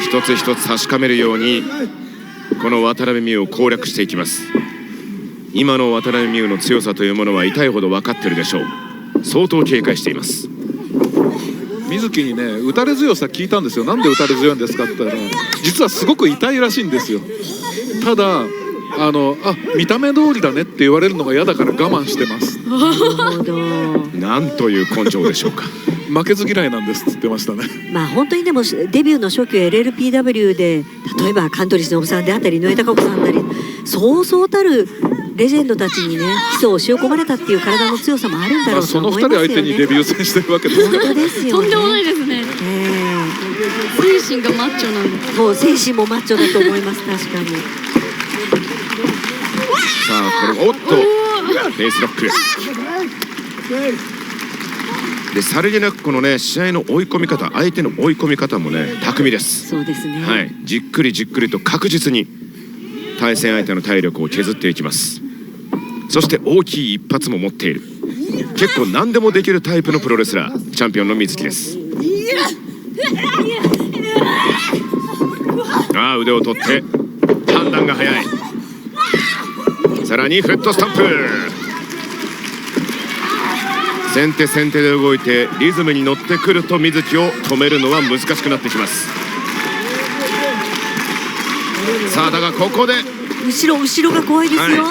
一つ一つ確かめるようにこの渡辺美羽を攻略していきます。今の渡辺美羽の強さというものは痛いほど分かってるでしょう。相当警戒しています。水木にね打たれ強さ聞いたんですよ。なんで打たれ強いんですかって言ったら、実はすごく痛いらしいんですよ。ただ見た目通りだねって言われるのが嫌だから我慢してます。なるほど。なんという根性でしょうか。負けず嫌いなんですって言ってましたね。まあ本当にでもデビューの初期 LLPW で例えば香取忍さんであったり井上貴子さんであったりそうそうたるレジェンドたちにね基礎を押し込まれたっていう体の強さもあるんだろうと思いますよね。その2人相手にデビュー戦してるわけですから。本当ですよね。とんでもないですね。精神がマッチョなんで。もう精神もマッチョだと思います。確かに。さあこれおっとフェイスロックで、さりげなくこのね試合の追い込み方、相手の追い込み方もね巧みです。そうですね。はい、じっくりじっくりと確実に対戦相手の体力を削っていきます。そして大きい一発も持っている、結構何でもできるタイプのプロレスラー、チャンピオンの水木です。腕を取って判断が早い。さらにフットスタンプ、先手先手で動いてリズムに乗ってくると水木を止めるのは難しくなってきます。さあだがここで後ろが怖いですよ。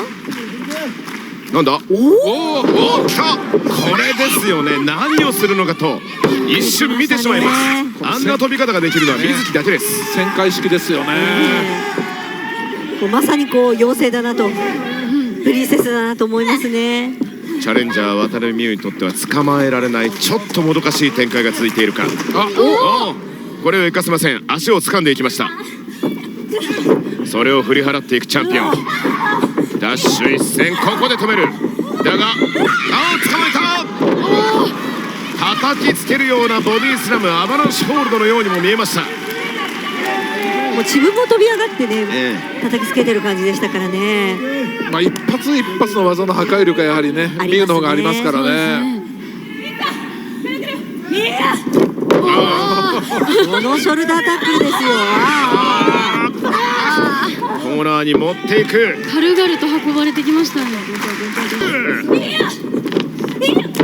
なんだ、おお来た、これですよね。何をするのかと一瞬見てしまいます。あんな飛び方ができるのは水木だけです。旋回式ですよね。まさにこう妖精だなと、プリンセスだなと思いますね。チャレンジャー渡辺美優にとっては捕まえられない、ちょっともどかしい展開が続いているか。これを生かせません。足を掴んでいきました。それを振り払っていくチャンピオン。ダッシュ一戦、ここで止める。だが捕まえた。叩きつけるようなボディスラム、アバランシュホールドのようにも見えました。もう自分も飛び上がってね、叩きつけてる感じでしたからね。まあ一発一発の技の破壊力がやはりね美優の方がありますからね。このショルダータックルですよ。コーナーに持っていく。軽々と運ばれてきましたね。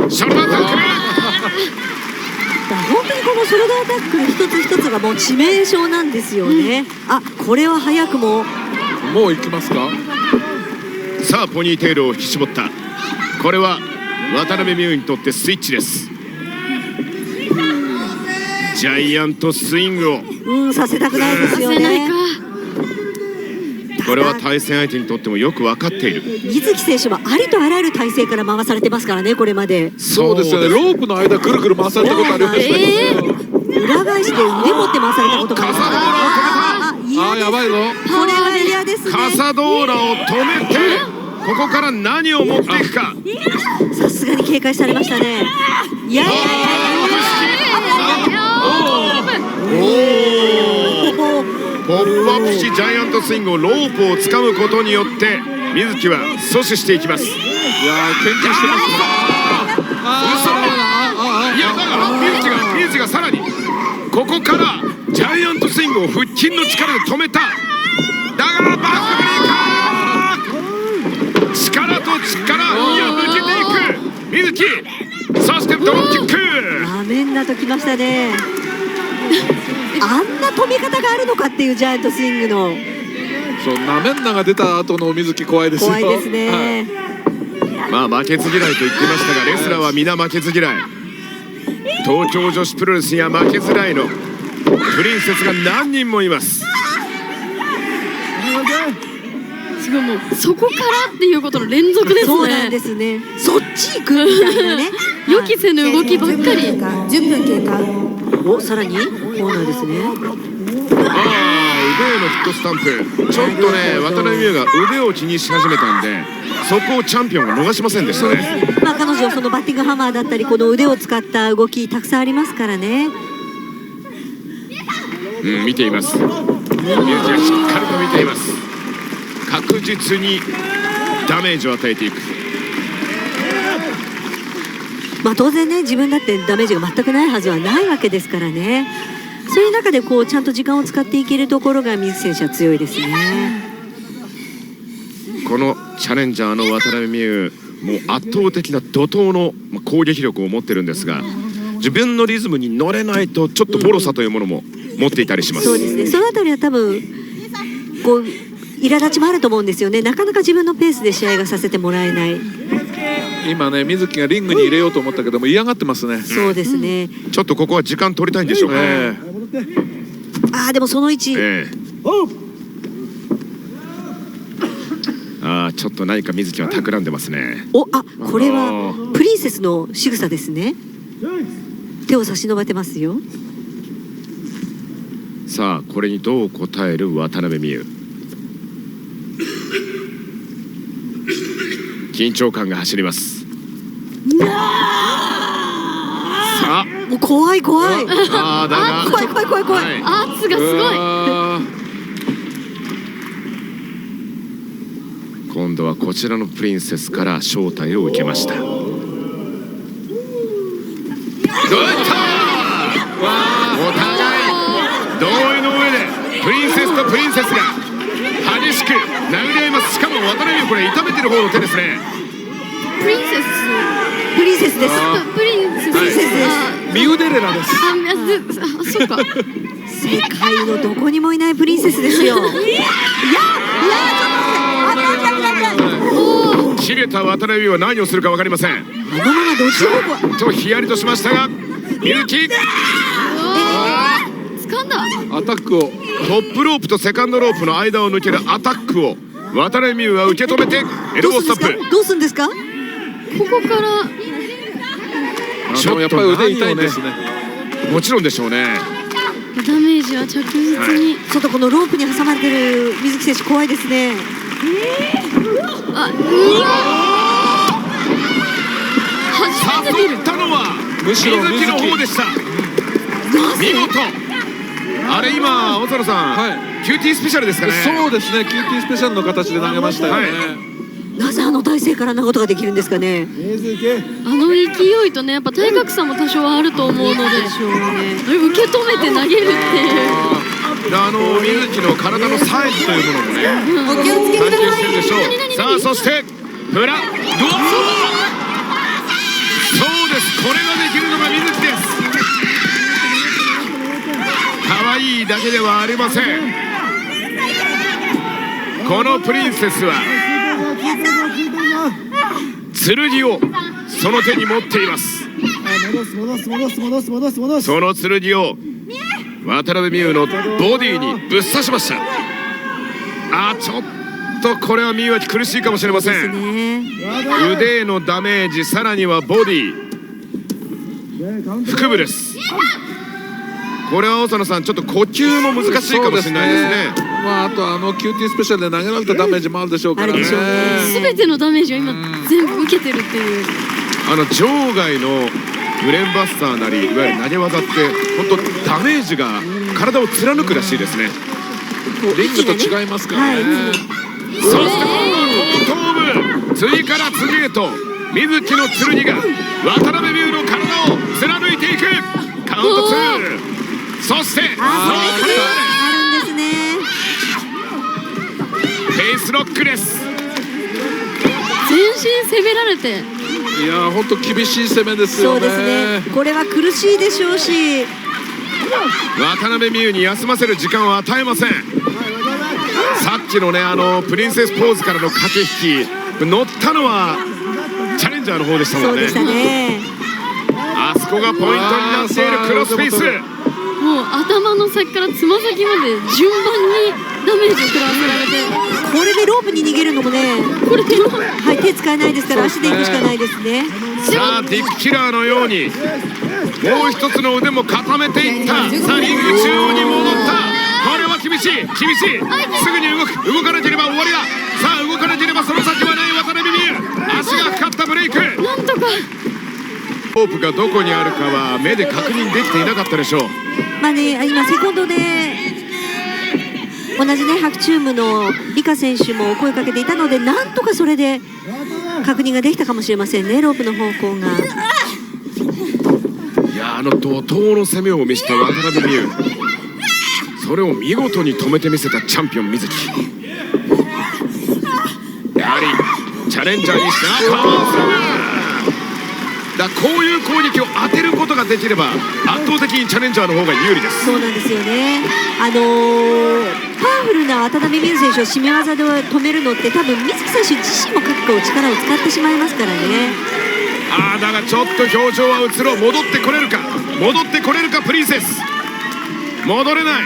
ショルダータックル。本当にこのショルダータックル一つ一つがもう致命傷なんですよね。これは早くももう行きますか。さあポニーテールを引き絞った。これは渡辺美優にとってスイッチです。ジャイアントスイングをさせたくないですよね。これは対戦相手にとってもよく分かっている。水木選手はありとあらゆる体勢から回されてますからね、これまで。そうですよね。ロープの間くるくる回されたことありましたけど、裏返して腕持って回されたこともあります。やばいぞ。これは嫌ですね。カサドーラを止めて、ここから何を持っていくか。さすがに警戒されましたね。いやいやいや。ポップアップしジャイアントスイングをロープを掴むことによって水木は阻止していきます。いや研究してますね。いやだから水木がさらにここからジャイアントスイングを腹筋の力で止めた。だがバックブレーカー、力と力を抜けていく水木。そしてドロップキック。なめんなときましたね。あんな飛び方があるのかっていうジャイアントスイングの。そうなめんなが出た後の水木怖いですよ。怖いですね。まあ負けず嫌いと言ってましたが、レスラーは皆負けず嫌い。東京女子プロレスには負けず嫌いのプリンセスが何人もいます。すごい、もうそこからっていうことの連続ですね。そうなんですね。そっち行くみたいなね。予期せぬ動きばっかり。10分経過。さらにコーナーですね。腕へのフットスタンプ。ちょっとね渡辺美優が腕を気にし始めたんで、そこをチャンピオンが逃しませんでしたね。彼女はそのバッティングハマーだったり、この腕を使った動きたくさんありますからね。見ています。水木がしっかりと見ています。確実にダメージを与えていく。当然ね、自分だってダメージが全くないはずはないわけですからね。そういう中でこうちゃんと時間を使っていけるところが水木選手は強いですね。このチャレンジャーの渡辺美優、もう圧倒的な怒涛の攻撃力を持ってるんですが、自分のリズムに乗れないとちょっとボロさというものも持っていたりします。そうですね。そのあたりは多分こう苛立ちもあると思うんですよね。なかなか自分のペースで試合がさせてもらえない。今ね、水木がリングに入れようと思ったけども嫌がってますね。そうですね。ちょっとここは時間取りたいんでしょうか。ああ、でもその位置。ああ、ちょっと何か水木は企んでますね。お、あ、これはプリンセスの仕草ですね。手を差し伸べてますよ。さあ、これにどう応える渡辺美優。緊張感が走ります。さあ、もう怖い怖い。ああ、だが怖い怖い怖い怖い。圧がすごい。今度はこちらのプリンセスから招待を受けました。どういったお互い同意の上でプリンセスとプリンセスが激しく殴り合います。しかも渡辺美優、これ痛めてる方の手ですね。プリンセスです。プリンセスです。ミウデレラです。あ、そうか。世界のどこにもいないプリンセスですよ。切れた渡辺美優は何をするか分かりません。あのままどっちもとヒヤリとしましたが、みゆき掴んだ。アタックをトップロープとセカンドロープの間を抜けるアタックを渡辺美優は受け止めてエルボーストップ。どうするんですか？ここからちょっとやっぱり腕痛いんですね。もちろんでしょうね。ダメージは着実に。ちょっとこのロープに挟まれてる水木選手怖いですね。あ、誘ったのは水木の方でした。見事。あれ今大野さん、キューティースペシャルですかね。そうですね、キューティースペシャルの形で投げましたよね。なぜあの体勢からあんなことができるんですかね。あの勢いとね、やっぱ体格差も多少あると思うので、受け止めて投げるっていう。水木の体のサイズというものもね、お気をつけください。でしょう。さあ、そしてプラそうです、これができるのが水木です。可愛いだけではありません。このプリンセスは剣をその手に持っています。その剣を渡辺美優のボディにぶっ刺しました。ちょっとこれは美優は苦しいかもしれません。腕へのダメージ、さらにはボディ、腹部です。これは大野さん、ちょっと呼吸も難しいかもしれないですね。あとキューティースペシャルで投げられたダメージもあるでしょうからね。全てのダメージを今全部受けてるっていう。場外のブレーンバスターなり、いわゆる投げ技って本当ダメージが体を貫くらしいですね。リングと違いますからね。そして後頭部、次から次へと水木の剣が渡辺美優の体を貫いていく。カウント2。そしてあるんですね。フェイスロックです。全身攻められて、いや本当厳しい攻めですよね。そうですね。これは苦しいでしょうし、渡辺美優に休ませる時間を与えません。さっきのねプリンセスポーズからの駆け引き、乗ったのはチャレンジャーの方でしたもんね。そうでしたね。あそこがポイントになっているクロスピース。もう頭の先からつま先まで順番にダメージを食らわせられて、これでロープに逃げるのもね、これ手使えないですから足で行くしかないですね。さあディックキラーのようにもう一つの腕も固めていった。さあリング中央に戻った。これは厳しい厳しい。すぐに動かなければ終わりだ。さあ動かなければその先はない渡辺美優。足がかかったブレイク。なんとかロープがどこにあるかは目で確認できていなかったでしょう。今セコンドで同じね白チュームのリカ選手も声かけていたので、なんとかそれで確認ができたかもしれませんね、ロープの方向が。いや怒涛の攻めを見せた渡辺美優、それを見事に止めてみせたチャンピオン水木。やはりチャレンジャーにしてパワースラム。だからこういう攻撃を当てることができれば圧倒的にチャレンジャーの方が有利です。そうなんですよね。パワフルな渡辺美優選手を締め技で止めるのって多分水木選手自身も結構力を使ってしまいますからね。だがちょっと表情はうつろ。戻ってこれるかプリンセス。戻れない。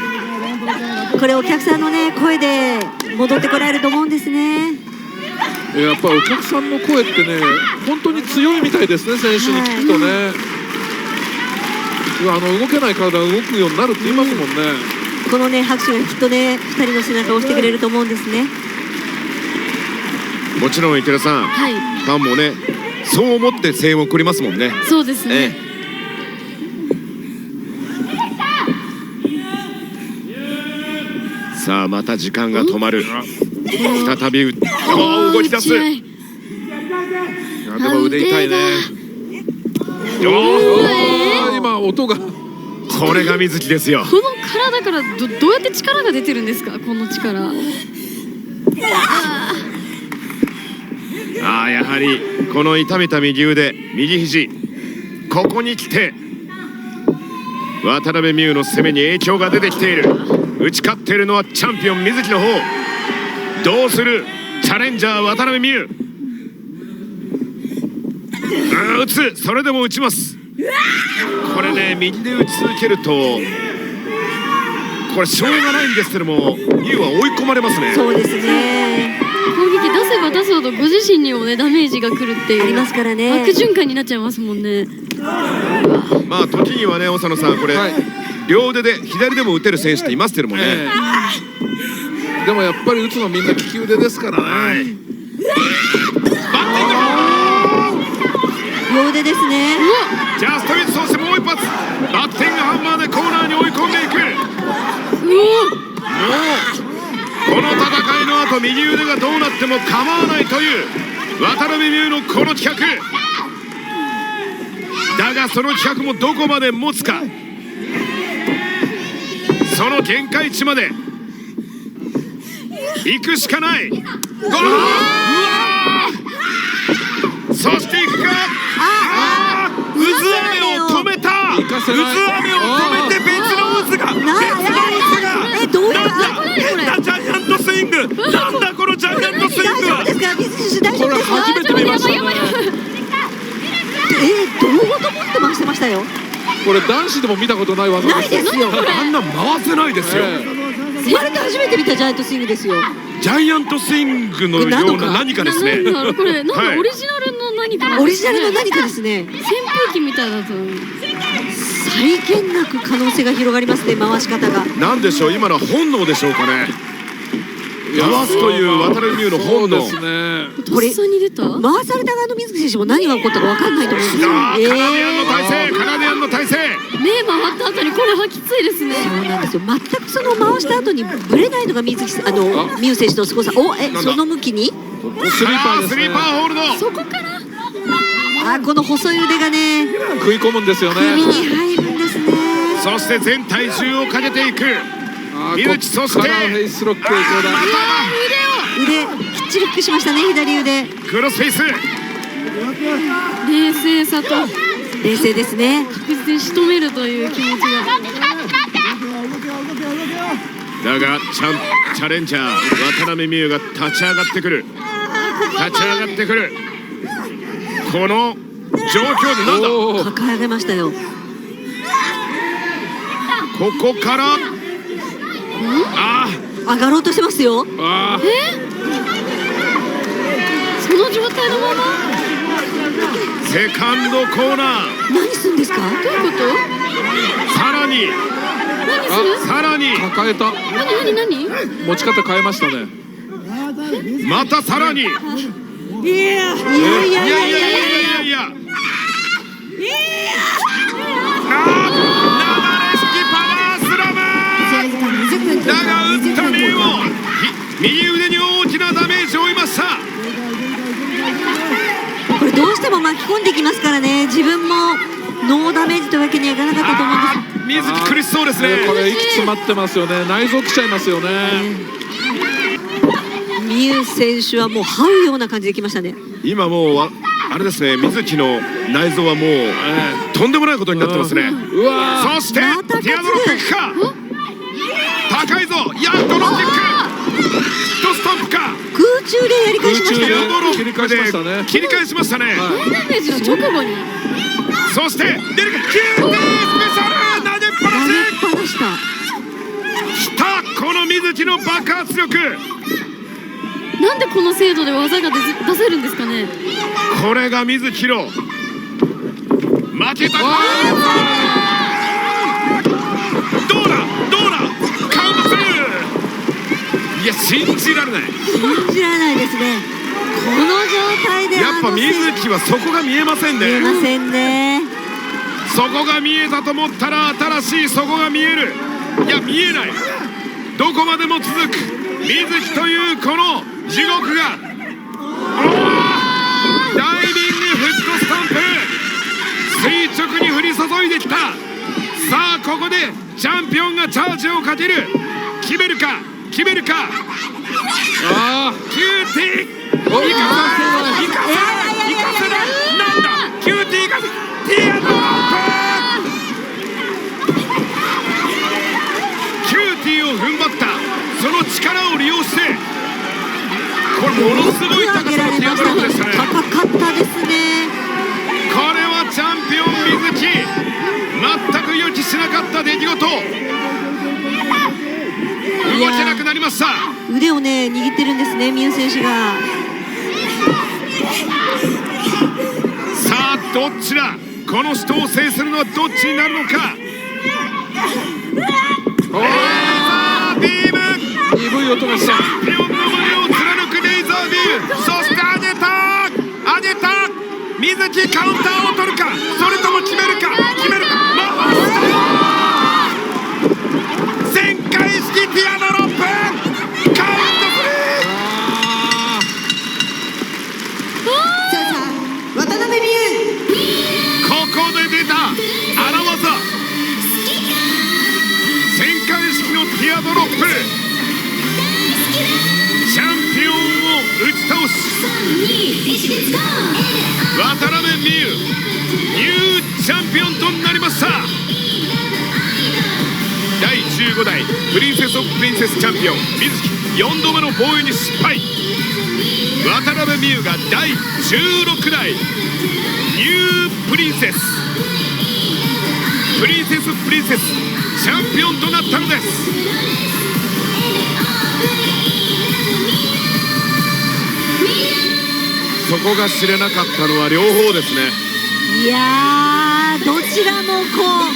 これお客さんのね声で戻ってこられると思うんですね。やっぱりお客さんの声ってね本当に強いみたいですね。選手に聞くとね、動けない体が動くようになるって言いますもんね。このね拍手がきっとね2人の背中を押してくれると思うんですね。もちろん池田さん、ファンもねそう思って声援を送りますもんね。そうですね、さあまた時間が止まる。再び動き出す。でも腕痛いね。今音がこれが水木ですよ。この体からどうやって力が出てるんですか、この力。やはりこの痛めた右腕右肘、ここに来て渡辺美優の攻めに影響が出てきている。打ち勝っているのはチャンピオン水木の方。どうするチャレンジャー渡辺美優。打つ。それでも打ちます。これね右で打ち続けるとこれしょうがないんですけども美優は追い込まれますね。そうですね。攻撃出せば出すほどご自身にもねダメージがくるっていうありますからね。悪循環になっちゃいますもんね。時にはね長野さんこれ、両腕で左でも打てる選手っていますけどもね、でもやっぱり打つのみんな利き腕ですからね。両腕ですね。ジャストミット、そしてもう一発バッティングハンマーでコーナーに追い込んでいく。この戦いの後右腕がどうなっても構わないという渡辺美優のこの企画だが、その企画もどこまで持つか。その限界値まで行くしかない。そしていくか。渦雨を止めた。渦雨を止めて別の渦がどういうこと変なジャイアントスイング。なんだこのジャイアントスイングは。大丈夫ですか水木選手、大丈夫ですか。初めて見ましたね。どうごと持って回してましたよ。これ男子でも見たことない技ないですよ。あんな回せないですよ。生まれて初めて見たジャイアントスイングですよ。ジャイアントスイングのような何かですね。これなんかオリジナルの何か。オリジナルの何かですね。扇風機みたいだと際限なく可能性が広がりますね、回し方が。なんでしょう、今のは本能でしょうかね。回すという渡辺美優の本能。これ回された側の水木選手も何が起こったか分かんないと思うんですよ。カナディアンの体勢、カナディアンの体勢。目回った後にこれはきついですね。そうなんですよ。全くその回した後にブレないのが美優選手のすごさ。その向きにスリーパーですね。スリーパーホールド。そこからこの細い腕がね食い込むんですよね。首に入るんですね。そして全体重をかけていく美優。そしてフェイスロック。腕きっちりフックしましたね、左腕。クロスフェイス。冷静さと冷静ですね。確実に仕留めるという気持ちが。だがチャレンジャー渡辺美優が立ち上がってくる。この状況でなんだ。抱え上げましたよ。ここから上がろうとしてますよ。その状態のままセカンドコーナー。何するんですか。どういうこと。さらに抱えた。何持ち方変えましたね。またさらに。いやだが打った美優も右腕に大きなダメージを負いました。これどうしても巻き込んできますからね。自分もノーダメージというわけにはいかなかったと思うんです。水木苦しそうですね。これ息詰まってますよね。内臓きちゃいますよね。美優選手はもう這うような感じできましたね。今もうああれですね、水木の内臓はもう、とんでもないことになってますね。そしてティアドロップいくか。高いぞ。いや、ドロップキック。ドストンプか。空中でやり返しましたね。ティアドロップで切り返しましたね。ダメージの直後に。そして出るか。キューティースペシャル投げっぱなし。きた、この水木の爆発力。なんでこの精度で技が出せるんですかね。これが水木の負けた。どうだカウントする。いや、信じられない。信じられないですね。この状態でやっぱ水木はそこが見えませんね。見えませんね。そこが見えたと思ったら新しいそこが見える。いや、見えない。どこまでも続く水木というこの地獄が。ダイビングフットスタンプ、垂直に降り注いできた。さあ、ここでチャンピオンがチャージをかける。決めるか。キューティーいかせない。なんだキューティーいかせティアドロップ。キューティーを踏ん張ったその力を利用して、これものすごい高さのティアドロップでしたね。高かったですね。これはチャンピオン水木、全く予期しなかった出来事。動けなくなりました。腕をね握ってるんですね、ミュウ選手が。さあ、どっちだ。この人を制するのはどっちになるのか。ビーム、鈍い音がした。チャンピオンの胸を貫くレイザービーム。そして上げた水木、カウンターを取るか、それとも決めるか。旋回式ティアドロップ、カウントフリー。渡辺美優、ここで出た荒技、旋回式のティアドロップ。チャンピオンを打ち倒し、渡辺美優ニューチャンピオンとなりました。第15代プリンセス・オブ・プリンセスチャンピオン水木、4度目の防衛に失敗。渡辺美優が第16代ニュープリンセスチャンピオンとなったのです。そこが知れなかったのは両方ですね。いやー、どちらもこう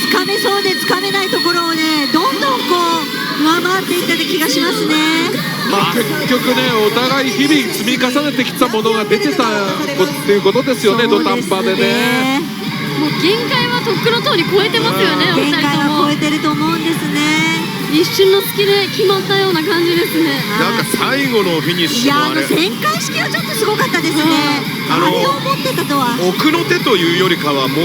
つかめそうでつかめないところをね、どんどんこう上回っていった気がしますね。結局ね、お互い日々積み重ねてきたものが出てたっていうことですよね。土壇場でね。もう限界はとっくの通り超えてますよね。限界は超えてると思うんですね。一瞬の隙で決まったような感じですね。なんか最後のフィニッシュのあれ、旋回式はちょっとすごかったですね。あれを持ってたとは。奥の手というよりかはもう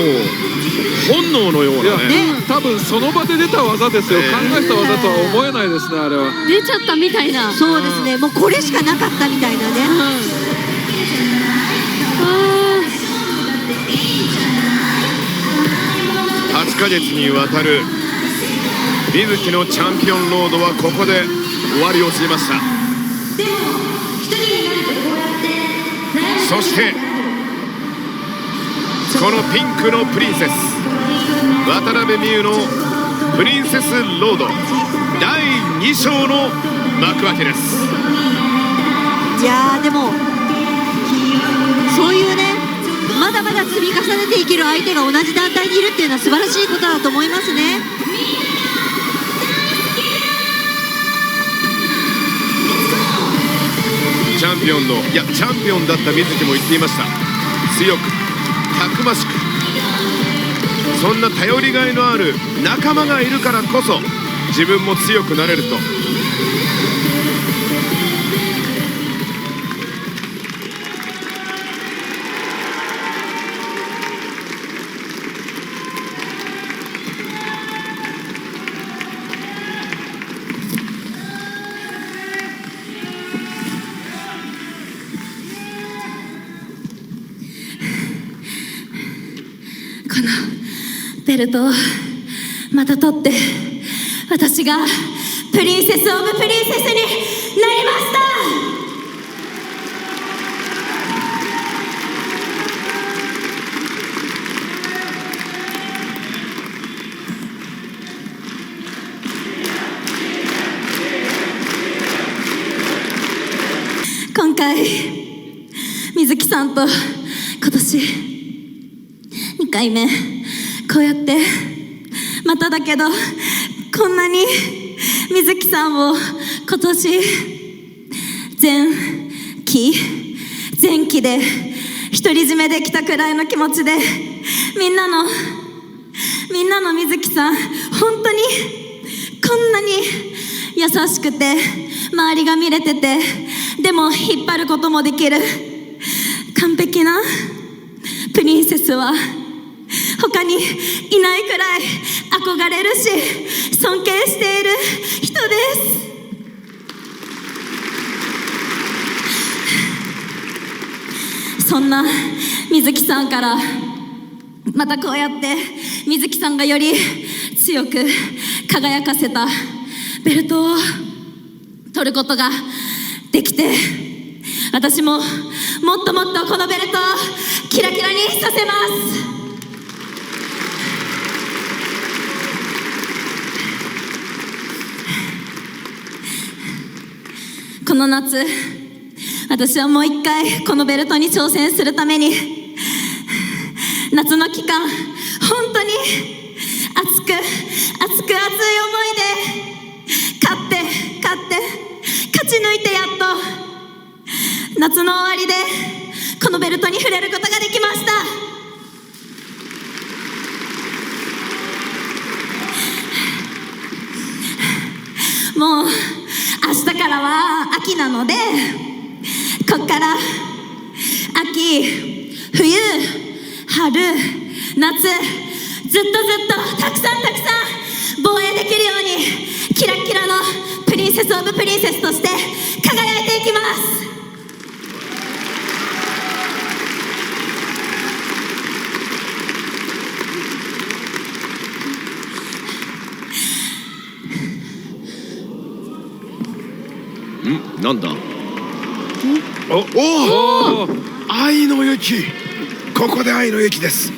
本能のようなね。多分その場で出た技ですよ。考えた技とは思えないですね、あれは。出ちゃったみたいな。そうですね、もうこれしかなかったみたいなね。8ヶ月にわたる水木のチャンピオンロードはここで終わりを告げました。そしてこのピンクのプリンセス渡辺美優のプリンセスロード第2章の幕開けです。いやー、でもそういうね、まだまだ積み重ねていける相手が同じ団体にいるっていうのは素晴らしいことだと思いますね。チャンピオンだった水木も言っていました。強くたくましく、そんな頼りがいのある仲間がいるからこそ自分も強くなれると。ルトをまた取って、私がプリンセス・オブ・プリンセスになりました。今回水木さんと今年2回目こうやってまただけどこんなに水木さんを今年前期で独り占めできたくらいの気持ちで、みんなの水木さん本当にこんなに優しくて周りが見れてて、でも引っ張ることもできる完璧なプリンセスは他にいないくらい憧れるし尊敬している人です。そんな水木さんからまたこうやって水木さんがより強く輝かせたベルトを取ることができて、私ももっともっとこのベルトをキラキラにさせます。この夏、私はもう一回このベルトに挑戦するために夏の期間本当に熱い思いで勝ち抜いてやっと夏の終わりでこのベルトに触れることができました。もう明日からは秋なので、こっから秋、冬、春、夏、ずっとたくさん防衛できるようにキラキラのプリンセスオブプリンセスとして輝いていきます。なんだ？おお、愛の雪。ここで愛の雪です。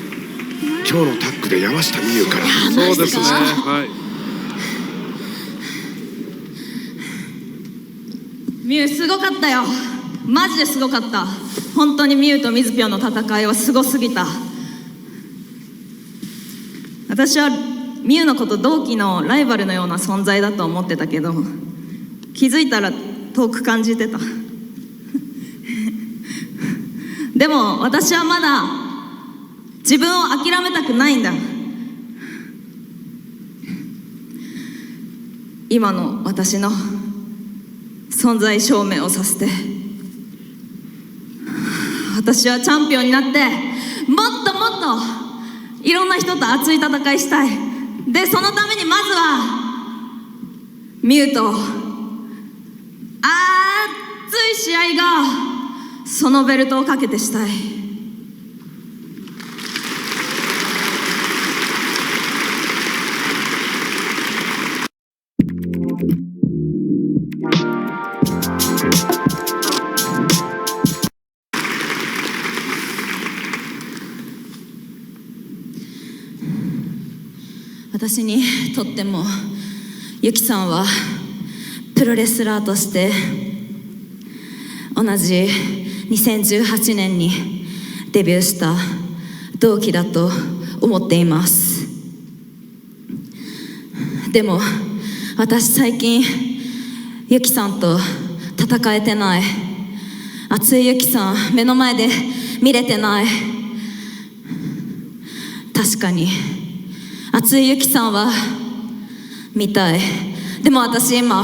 今日のタッグで山下美優から。そうですね。はい。ミュウすごかったよ。マジですごかった。本当にミュウとミズピョンの戦いはすごすぎた。私はミュウのこと同期のライバルのような存在だと思ってたけど、気づいたら遠く感じてた。でも私はまだ自分を諦めたくないんだ。今の私の存在証明をさせて、私はチャンピオンになってもっともっといろんな人と熱い戦いしたい。でそのためにまずはミュウと熱い試合がそのベルトをかけてしたい。私にとってもユキさんはプロレスラーとして同じ2018年にデビューした同期だと思っています。でも私最近ユキさんと戦えてない。熱いユキさん目の前で見れてない。確かに熱いユキさんは見たい。でも私今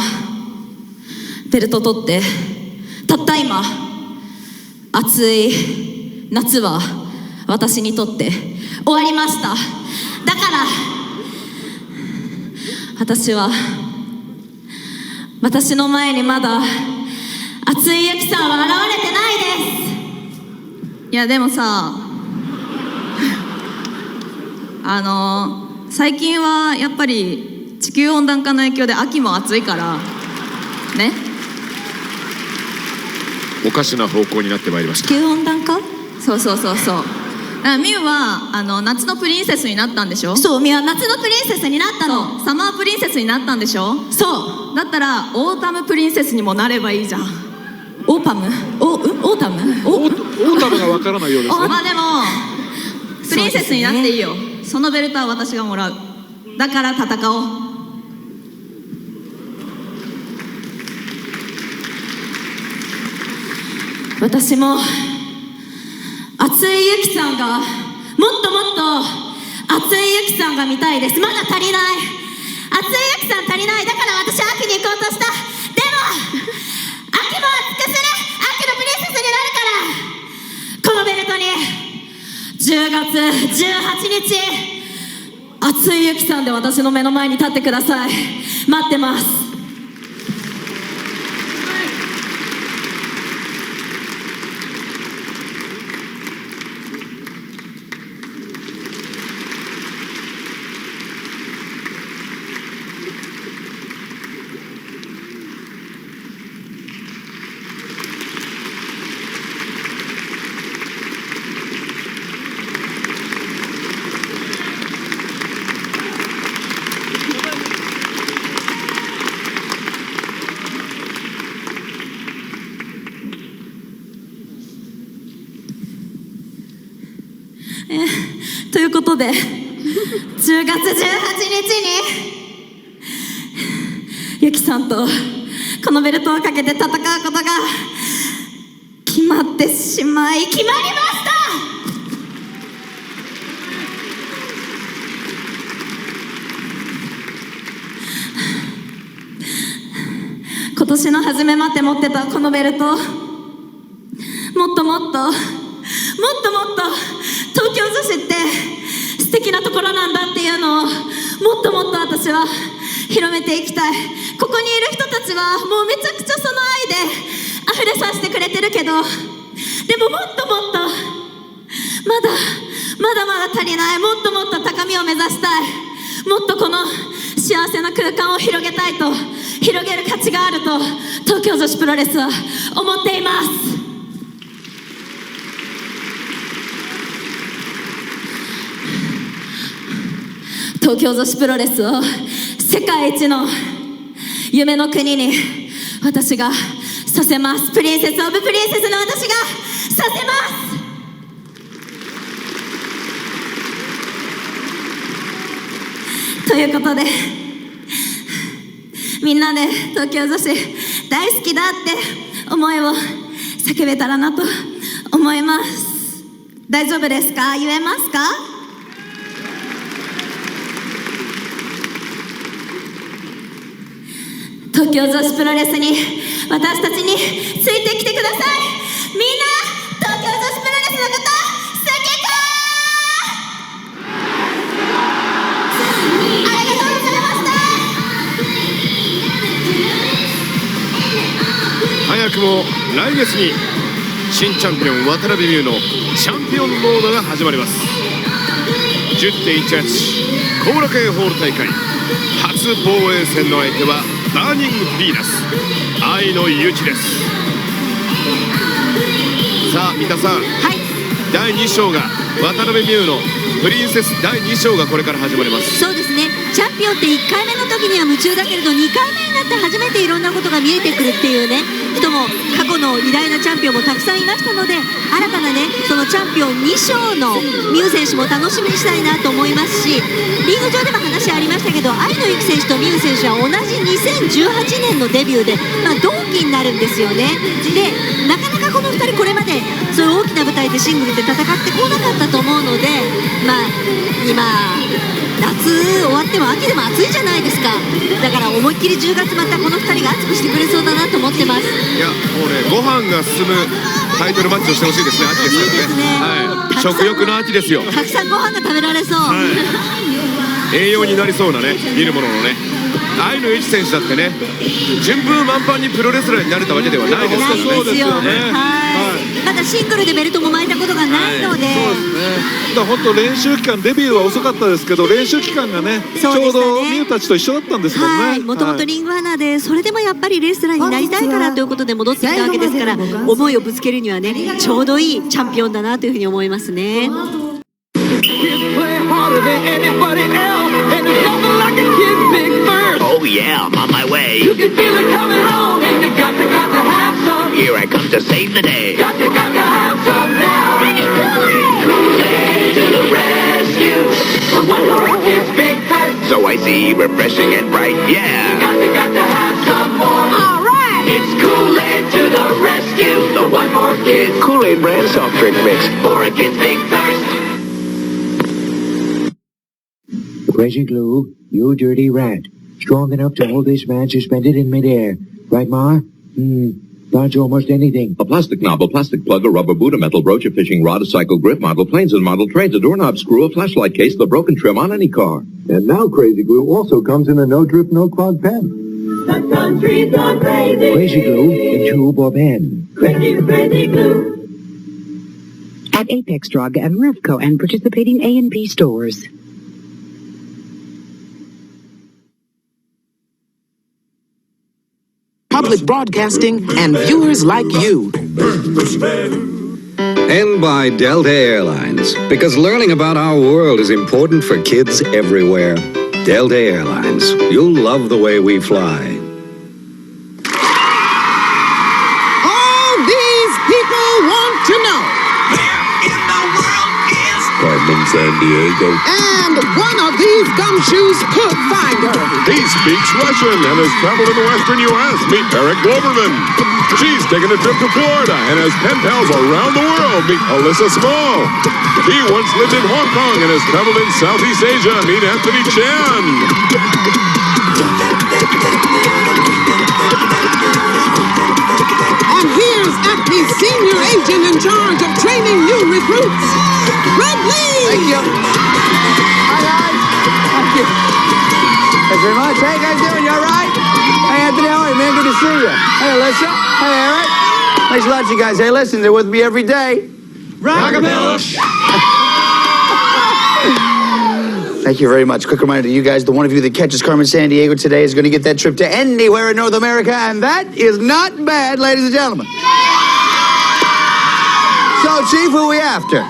ベルト取ってたった今、暑い夏は私にとって終わりました。だから私は私の前にまだ熱いユキさんは現れてないです。いやでもさ最近はやっぱり地球温暖化の影響で秋も暑いからね。おかしな方向になってまいりました。地球温暖化？そうそうそうそう。ミュウは夏のプリンセスになったんでしょ。そう、ミュウは夏のプリンセスになったの。サマープリンセスになったんでしょ。そうだったらオータムプリンセスにもなればいいじゃん。オータムオータムオータムがわからないようですね。まあでもプリンセスになっていいよ。そのベルトは私がもらう。だから戦おう。私も熱いユキさんがもっともっと熱いユキさんが見たいです。まだ足りない。熱いユキさん足りない。だから私秋に行こうとした。でも秋も熱くする。秋のプリンセスになるから。このベルトに10月18日熱いユキさんで私の目の前に立ってください。待ってます。ということで10月18日にユキさんとこのベルトをかけて戦うことが決まってしまい決まりました。今年の初めまで持ってたこのベルト、もっともっと東京女子って素敵なところなんだっていうのをもっともっと私は広めていきたい。ここにいる人たちはもうめちゃくちゃその愛で溢れさせてくれてるけど、でももっともっとまだ足りない。もっともっと高みを目指したい。もっとこの幸せな空間を広げたいと、広げる価値があると東京女子プロレスは思っています。東京女子プロレスを世界一の夢の国に私がさせます。プリンセスオブプリンセスの私がさせます。ということでみんなで東京女子大好きだって思いを叫べたらなと思います。大丈夫ですか？言えますか？東京女子プロレスに私たちについてきてください。みんな東京女子プロレスのこと好きか？ありがとうございました。早くも来月に新チャンピオン渡辺美優のチャンピオンモードが始まります。 10.18 後楽園ホール大会初防衛戦の相手はバーニングヴィーナス愛の勇気です。さあ三田さん、第2章が渡辺美優のプリンセス第2章がこれから始まります。そうですね。チャンピオンって1回目の時には夢中だけれど2回目になって初めていろんなことが見えてくるっていうね人も過去の偉大なチャンピオンもたくさんいましたので、新たなねそのチャンピオン2章のミュウ選手も楽しみにしたいなと思いますし、リング上でも話ありましたけど愛のゆき選手とミュウ選手は同じ2018年のデビューで、同期になるんですよね。でなかなかこの2人これまでそういう大きな舞台でシングルで戦ってこなかったと思うので、今夏終わっても秋でも暑いじゃないですか。だから思いっきり10月またこの2人が熱くしてくれそうだなと思ってます。いやもうねご飯が進むタイトルマッチをしてほしいですね。秋ですからね。はい、食欲の秋ですよ。たくさんご飯が食べられそう、はい、栄養になりそうなね見るもののね愛のエイジ選手だってね、順風満帆にプロレスラーになれたわけではないですからね。そうですよね。まだシングルでベルトも巻いたことがないので、だから本当練習期間、デビューは遅かったですけど、練習期間がね、ちょうどミュウたちと一緒だったんですもんね。もともとリングアナで、それでもやっぱりレスラーになりたいからということで戻ってきたわけですから、思いをぶつけるにはね、ちょうどいいチャンピオンだなというふうに思いますね。Oh yeah, I'm on my way. You can feel it coming on, and you got to have some. Here I come to save the day. Got to have some now. Kool-Aid to the rescue. One more kid's big thirst. So I see, refreshing and bright, yeah. Got to have some more. All right. It's Kool-Aid to the rescue. The One More Kid Kool-Aid brand soft drink mix for a kid's big thirst. Crazy Glue, you dirty rat. Strong enough to hold this man suspended in midair. Right, Ma? Dodge almost anything. A plastic knob, a plastic plug, a rubber boot, a metal brooch, a fishing rod, a cycle grip, model planes and model trains, a doorknob screw, a flashlight case, the broken trim on any car. And now Crazy Glue also comes in a no-drip, no-clog pen. The country's gone crazy. Crazy Glue in tube or pen. Crazy Glue. At Apex Drug and Revco and participating A&P stores. Public broadcasting and viewers like you. And by Delta Airlines, because learning about our world is important for kids everywhere. Delta Airlines, you'll love the way we fly. All these people want to know. Where in the world is Carmen San Diego. And one of these gumshoes could find her. He speaks Russian and has traveled in the western U.S. Meet Eric Gloverman. She's taken a trip to Florida and has pen pals around the world. Meet Alyssa Small. He once lived in Hong Kong and has traveled in Southeast Asia. Meet Anthony Chan. And here's Acme's senior agent in charge of training new recruits, Red Lee. Thank you. Hi, guys. Thank you. Thanks very much. Hey, guys doing? You all right? Hey, Anthony, how are you, man? Good to see you. Hey, Alyssa. Hey, Eric. Thanks a lot, you guys. Hey, listen, they're with me every day. Rockabella. Thank you very much. Quick reminder to you guys, the one of you that catches Carmen San Diego today is going to get that trip to anywhere in North America, and that is not bad, ladies and gentlemen. So, Chief, who are we after?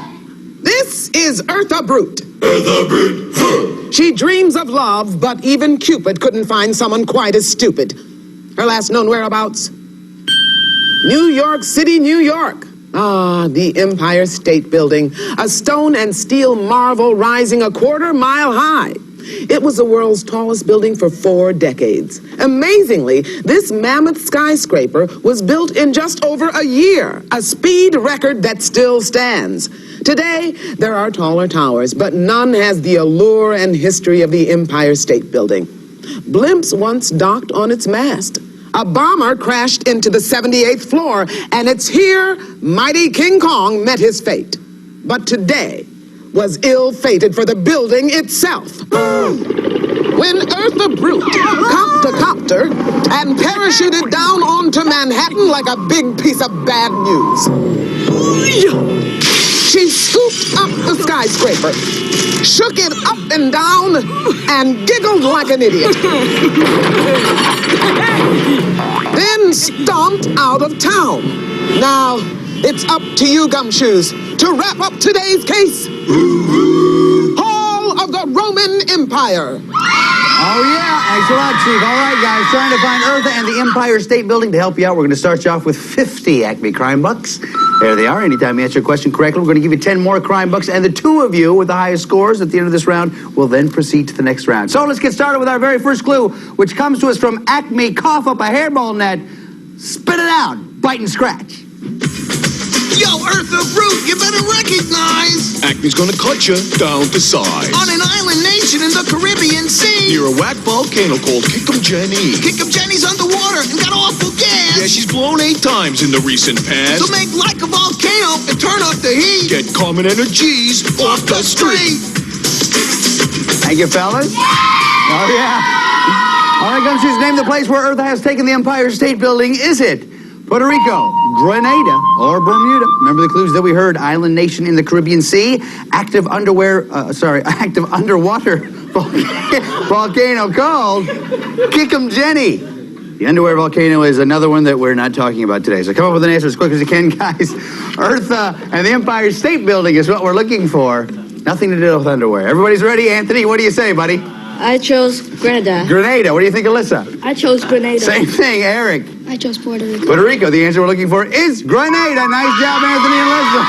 This is Eartha Brute. Eartha Brute. She dreams of love, but even Cupid couldn't find someone quite as stupid. Her last known whereabouts? New York City, New York. Ah, the Empire State Building, a stone and steel marvel rising a quarter-mile high. It was the world's tallest building for 4 decades. Amazingly, this mammoth skyscraper was built in just over a year, a speed record that still stands. Today, there are taller towers, but none has the allure and history of the Empire State Building. Blimps once docked on its mast. A bomber crashed into the 78th floor, and it's here mighty King Kong met his fate. But today was ill-fated for the building itself. When Eartha Brute copped a copter and parachuted down onto Manhattan like a big piece of bad news. She scooped up the skyscraper, shook it up and down, and giggled like an idiot. Then stomped out of town. Now, it's up to you, Gumshoes, to wrap up today's case. Hall of the Roman Empire. Oh, yeah. Thanks a lot, Chief. All right, guys. Trying to find Eartha and the Empire State Building. To help you out, we're going to start you off with 50 Acme Crime Bucks. There they are. Anytime you answer a question correctly, we're going to give you 10 more Crime Bucks. And the two of you with the highest scores at the end of this round will then proceed to the next round. So let's get started with our very first clue, which comes to us from Acme. Cough up a hairball net. Spit it out. Bite and scratch. Yo, Eartha Brute, you better recognize. Acme's gonna cut you down to size. On an island nation in the Caribbean Sea. Near a whack volcano called Kickum Jenny. Kickum Jenny's underwater and got awful gas. Yeah, she's blown 8 times in the recent past. So make like a volcano and turn up the heat. Get common energies off the street. Thank you, fellas. Oh, yeah. All right, Gumshoes, name the place where Earth has taken the Empire State Building. Is it Puerto Rico, Grenada, or Bermuda? Remember the clues that we heard. Island nation in the Caribbean Sea, active underwater volcano called Kikum Jenny. The underwear volcano is another one that we're not talking about today. So come up with an answer as quick as you can, guys. Earth and the Empire State Building is what we're looking for. Nothing to do with underwear. Everybody's ready? Anthony, what do you say, buddy? I chose Grenada. Grenada. What do you think, Alyssa? I chose Grenada. Same thing, Eric. I chose Puerto Rico. Puerto Rico. The answer we're looking for is Grenada. Nice job, Anthony and Alyssa.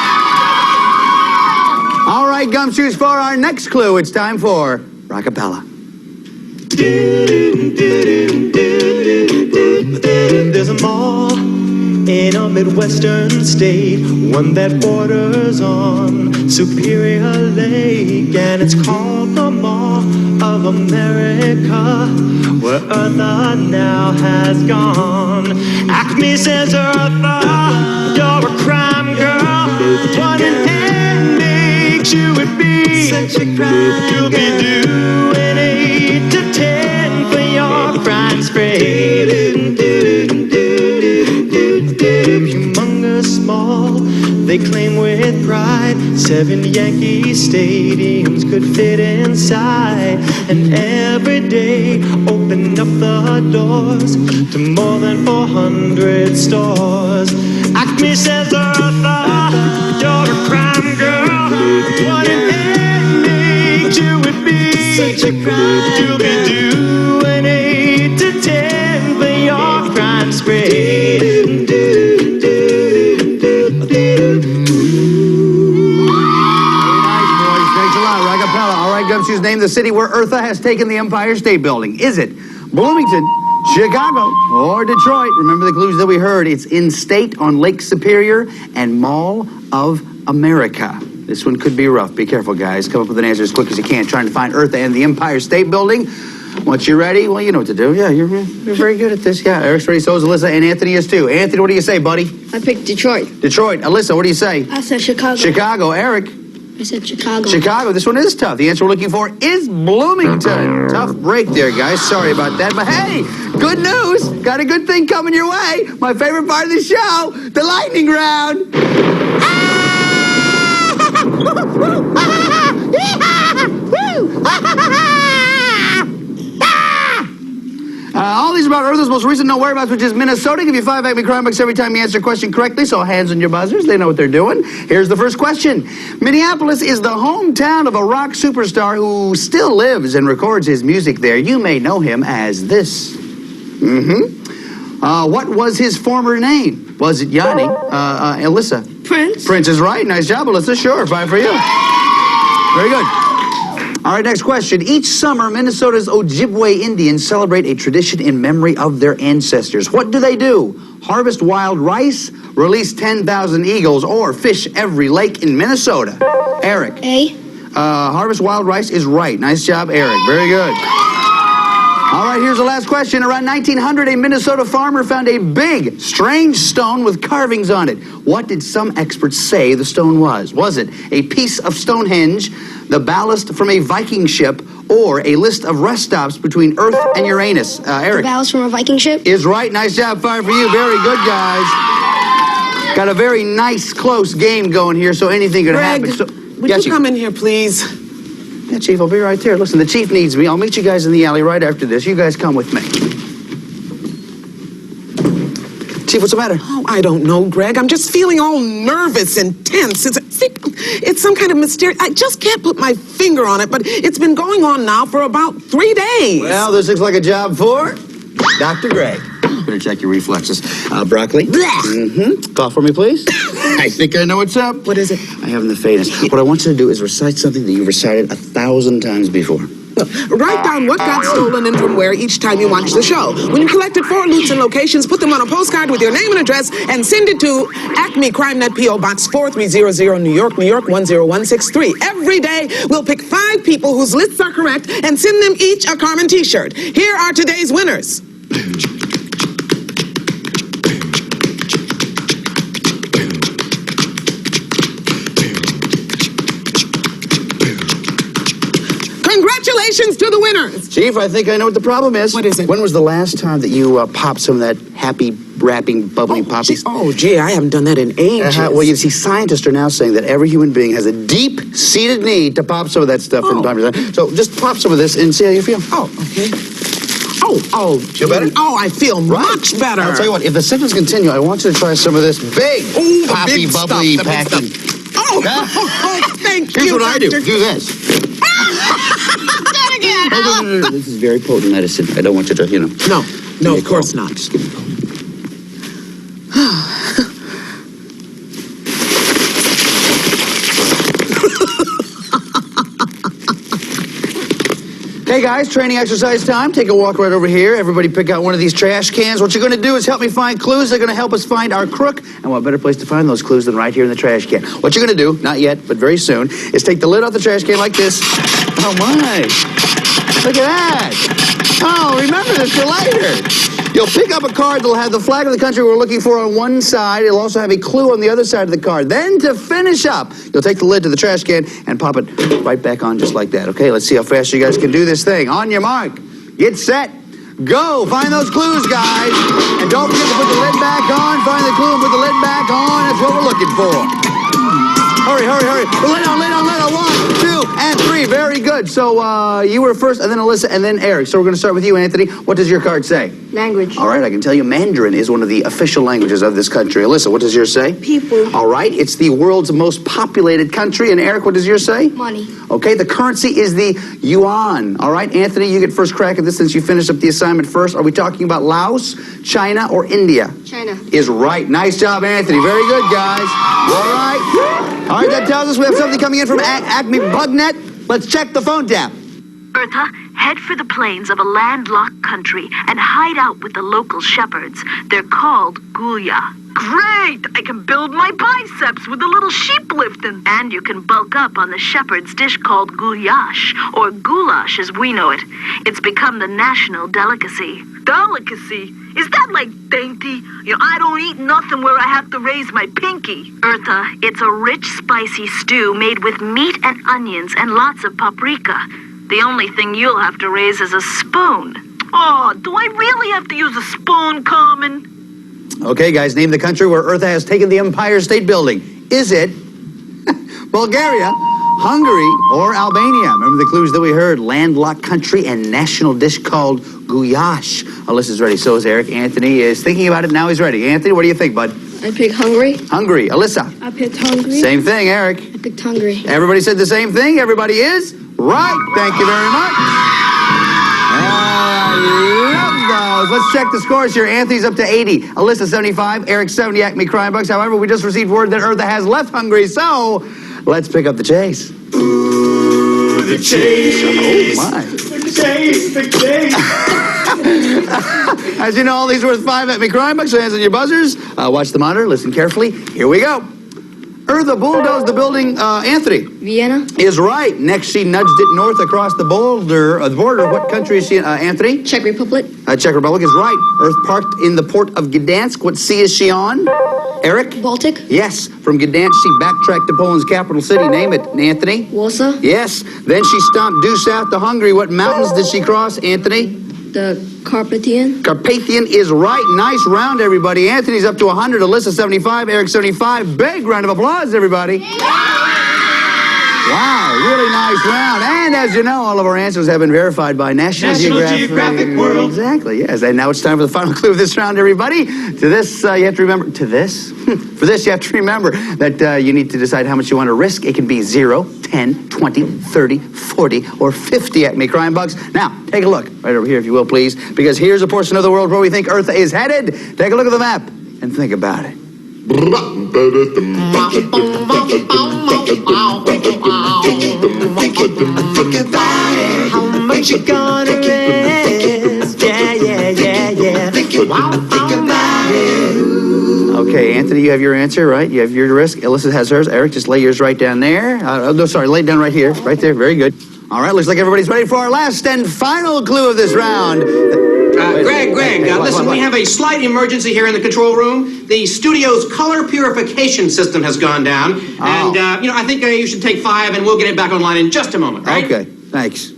All right, Gumshoes, for our next clue, it's time for Rockapella. There's a mall in a Midwestern state, one that borders on Superior Lake, and it's called the Mall of America, where Eartha now has gone. Acme says, Eartha, you're a crime girl. What an ending she would be. Such a crime. You'll be doing 8 to 10 for your crime spree. Humongous small, they claim with pride. 7 Yankee stadiums could fit inside, and every day open up the doors to more than 400 stores. Acme says, Eartha, you're a crime girl. What an ending you would be. Such a crime. You'll be doing 8 to 10 for your crime spree. Gumshoes, name the city where Eartha has taken the Empire State Building. Is it Bloomington, Chicago, or Detroit? Remember the clues that we heard. It's in state on Lake Superior and Mall of America. This one could be rough. Be careful, guys. Come up with an answer as quick as you can. Trying to find Eartha and the Empire State Building. Once you're ready, well, you know what to do. Yeah, you're very good at this. Yeah, Eric's ready, so is Alyssa, and Anthony is too. Anthony, what do you say, buddy? I picked Detroit. Detroit. Alyssa, what do you say? I said Chicago. Chicago. Eric? I said Chicago. Chicago. This one is tough. The answer we're looking for is Bloomington. Tough break there, guys. Sorry about that. But hey, good news. Got a good thing coming your way. My favorite part of the show, the lightning round. All these about Earth's most recent no whereabouts, which is Minnesota. Give you 5 Acme crime bucks every time you answer a question correctly, so hands on your buzzers. They know what they're doing. Here's the first question. Minneapolis is the hometown of a rock superstar who still lives and records his music there. You may know him as this. What was his former name? Was it Yanni? Alyssa? Prince. Prince is right. Nice job, Alyssa. Sure, 5 for you. Very good. All right, next question. Each summer, Minnesota's Ojibwe Indians celebrate a tradition in memory of their ancestors. What do? Harvest wild rice, release 10,000 eagles, or fish every lake in Minnesota? Eric. A. Harvest wild rice is right. Nice job, Eric. Very good. All right, here's the last question. Around 1900, a Minnesota farmer found a big, strange stone with carvings on it. What did some experts say the stone was? Was it a piece of Stonehenge, the ballast from a Viking ship, or a list of rest stops between Earth and Uranus? Eric. The ballast from a Viking ship? Is right. Nice job. 5 for you. Very good, guys. Got a very nice, close game going here, so anything could happen. So, would you come in here, please? Yeah, Chief, I'll be right there. Listen, the Chief needs me. I'll meet you guys in the alley right after this. You guys come with me. Chief, what's the matter? Oh, I don't know, Greg. I'm just feeling all nervous and tense. It's some kind of mysterious... I just can't put my finger on it, but it's been going on now for about 3 days. Well, this looks like a job for Dr. Greg. Better check your reflexes. Broccoli. Cough for me, please. I think I know what's up. What is it? I haven't the faintest. What I want you to do is recite something that you've recited 1,000 times before. Write down what got stolen and from where each time you watch the show. When you collected 4 loots and locations, put them on a postcard with your name and address and send it to Acme CrimeNet P.O. Box 4300, New York, 10163. Every day, we'll pick 5 people whose lists are correct and send them each a Carmen t-shirt. Here are today's winners. Congratulations to the winners. Chief, I think I know what the problem is. What is it? When was the last time that you popped some of that happy, rapping, bubbly poppies? Gee, I haven't done that in ages. Well, you see, scientists are now saying that every human being has a deep-seated need to pop some of that stuff from time to time. So just pop some of this and see how you feel. Oh, okay. Feel better? Oh, I feel much better. I'll tell you what, if the symptoms continue, I want you to try some of this big, poppy, big bubbly stuff, the big packing. Oh, thank you, Here's what I do. Doctor. Do this. No. This is very potent medicine. I don't want you to, No, of course not. Just give me a call. Hey guys, training exercise time. Take a walk right over here. Everybody pick out one of these trash cans. What you're going to do is help me find clues. They're going to help us find our crook. And what better place to find those clues than right here in the trash can? What you're going to do, not yet, but very soon, is take the lid off the trash can like this. Oh my. Look at that. Oh, remember this for later. You'll pick up a card that'll have the flag of the country we're looking for on one side. It'll also have a clue on the other side of the card. Then to finish up, you'll take the lid to the trash can and pop it right back on just like that. Okay, let's see how fast you guys can do this thing. On your mark, get set, go. Find those clues, guys. And don't forget to put the lid back on. Find the clue and put the lid back on. That's what we're looking for. Hurry. Lay down. 1, 2, and 3. Very good. So you were first, and then Alyssa, and then Eric. So we're going to start with you, Anthony. What does your card say? Language. All right, I can tell you Mandarin is one of the official languages of this country. Alyssa, what does yours say? People. All right, it's the world's most populated country. And Eric, what does yours say? Money. Okay, the currency is the yuan. All right, Anthony, you get first crack at this since you finished up the assignment first. Are we talking about Laos, China, or India? China. Is right. Nice job, Anthony. Very good, guys. All right, that tells us we have something coming in from Acme Bugnet. Let's check the phone tap. Bertha, head for the plains of a landlocked country and hide out with the local shepherds. They're called Gulya. Great! I can build my biceps with a little sheep lifting. And you can bulk up on the shepherd's dish called gulash, or goulash as we know it. It's become the national delicacy. Delicacy? Is that like dainty? I don't eat nothing where I have to raise my pinky. Bertha, it's a rich, spicy stew made with meat and onions and lots of paprika. The only thing you'll have to raise is a spoon. Oh, do I really have to use a spoon, Carmen? Okay, guys, name the country where Eartha has taken the Empire State Building. Is it Bulgaria, Hungary, or Albania? Remember the clues that we heard? Landlocked country and national dish called goulash. Alyssa's ready, so is Eric. Anthony is thinking about it, now he's ready. Anthony, what do you think, bud? I picked Hungary. Hungry. Alyssa? I picked Hungary. Same thing, Eric. I picked Hungary. Everybody said the same thing? Everybody is right. Thank you very much. I love those. Let's check the scores here. Anthony's up to 80. Alyssa, 75. Eric, 70 Acme Crime Bucks. However, we just received word that Eartha has left Hungary, so let's pick up the chase. Ooh, the chase. Oh, my. The chase. As you know, all these are worth 5 Acme Crime Bucks, so hands on your buzzers. Watch the monitor. Listen carefully. Here we go. Eartha bulldozed the building. Anthony. Vienna. Is right. Next, she nudged it north across the border. What country is she in? Anthony? Czech Republic. Czech Republic is right. Earth parked in the port of Gdansk. What sea is she on? Eric? Baltic. Yes. From Gdansk, she backtracked to Poland's capital city. Name it, Anthony. Warsaw. Yes. Then she stomped due south to Hungary. What mountains did she cross, Anthony? The Carpathian. Carpathian is right. Nice round, everybody. Anthony's up to 100. Alyssa, 75. Eric, 75. Big round of applause, everybody. Wow, really nice round. And as you know, all of our answers have been verified by National Geographic World. Exactly, yes. And now it's time for the final clue of this round, everybody. To this, you have to remember, to this? For this, you have to remember that you need to decide how much you want to risk. It can be 0, 10, 20, 30, 40, or 50 Acme Crime Bucks. Now, take a look right over here, if you will, please, because here's a portion of the world where we think Eartha is headed. Take a look at the map and think about it. How much you gonna risk? Yeah. Think about it. Okay, Anthony, you have your answer, right? You have your risk. Alyssa has hers. Eric, just lay yours right down there. Lay it down right here. Right there. Very good. All right, looks like everybody's ready for our last and final clue of this round. Greg, listen, we have a slight emergency here in the control room. The studio's color purification system has gone down. And, I think you should take 5 and we'll get it back online in just a moment, right? Okay, thanks.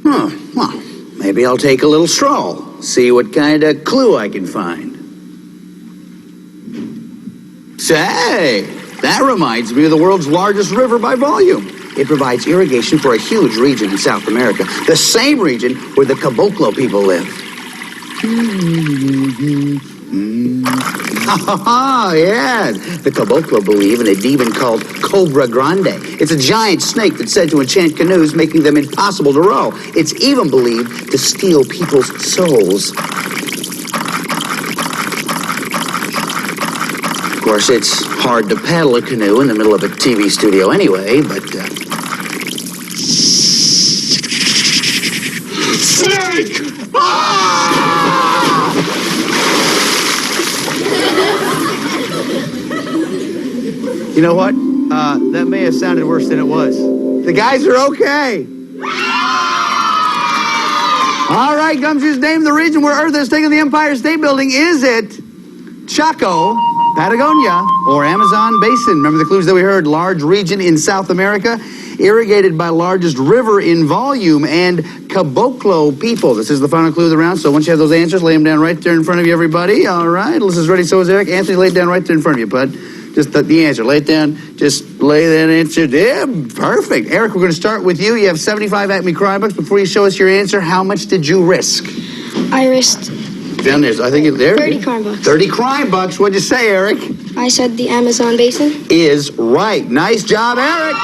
Well, maybe I'll take a little stroll, see what kind of clue I can find. Say, that reminds me of the world's largest river by volume. It provides irrigation for a huge region in South America, the same region where the Caboclo people live. Oh, yes. The Caboclo believe in a demon called Cobra Grande. It's a giant snake that's said to enchant canoes, making them impossible to row. It's even believed to steal people's souls. Of course, it's hard to paddle a canoe in the middle of a TV studio anyway, but... Snake! You know what? That may have sounded worse than it was. The guys are okay. All right, Gumshoes, name the region where Earth is taking the Empire State Building. Is it Chaco, Patagonia, or Amazon Basin? Remember the clues that we heard? Large region in South America, irrigated by largest river in volume, and Caboclo people. This is the final clue of the round, so once you have those answers, lay them down right there in front of you, everybody. All right, Alyssa's ready, so is Eric. Anthony, lay it down right there in front of you, bud. Just the answer. Lay it down. Just lay that answer down. Perfect. Eric, we're going to start with you. You have 75 Acme Crime Bucks. Before you show us your answer, how much did you risk? I risked Down there. I think it's there. 30 crime bucks. 30 crime bucks. What'd you say, Eric? I said the Amazon Basin. Is right. Nice job, Eric.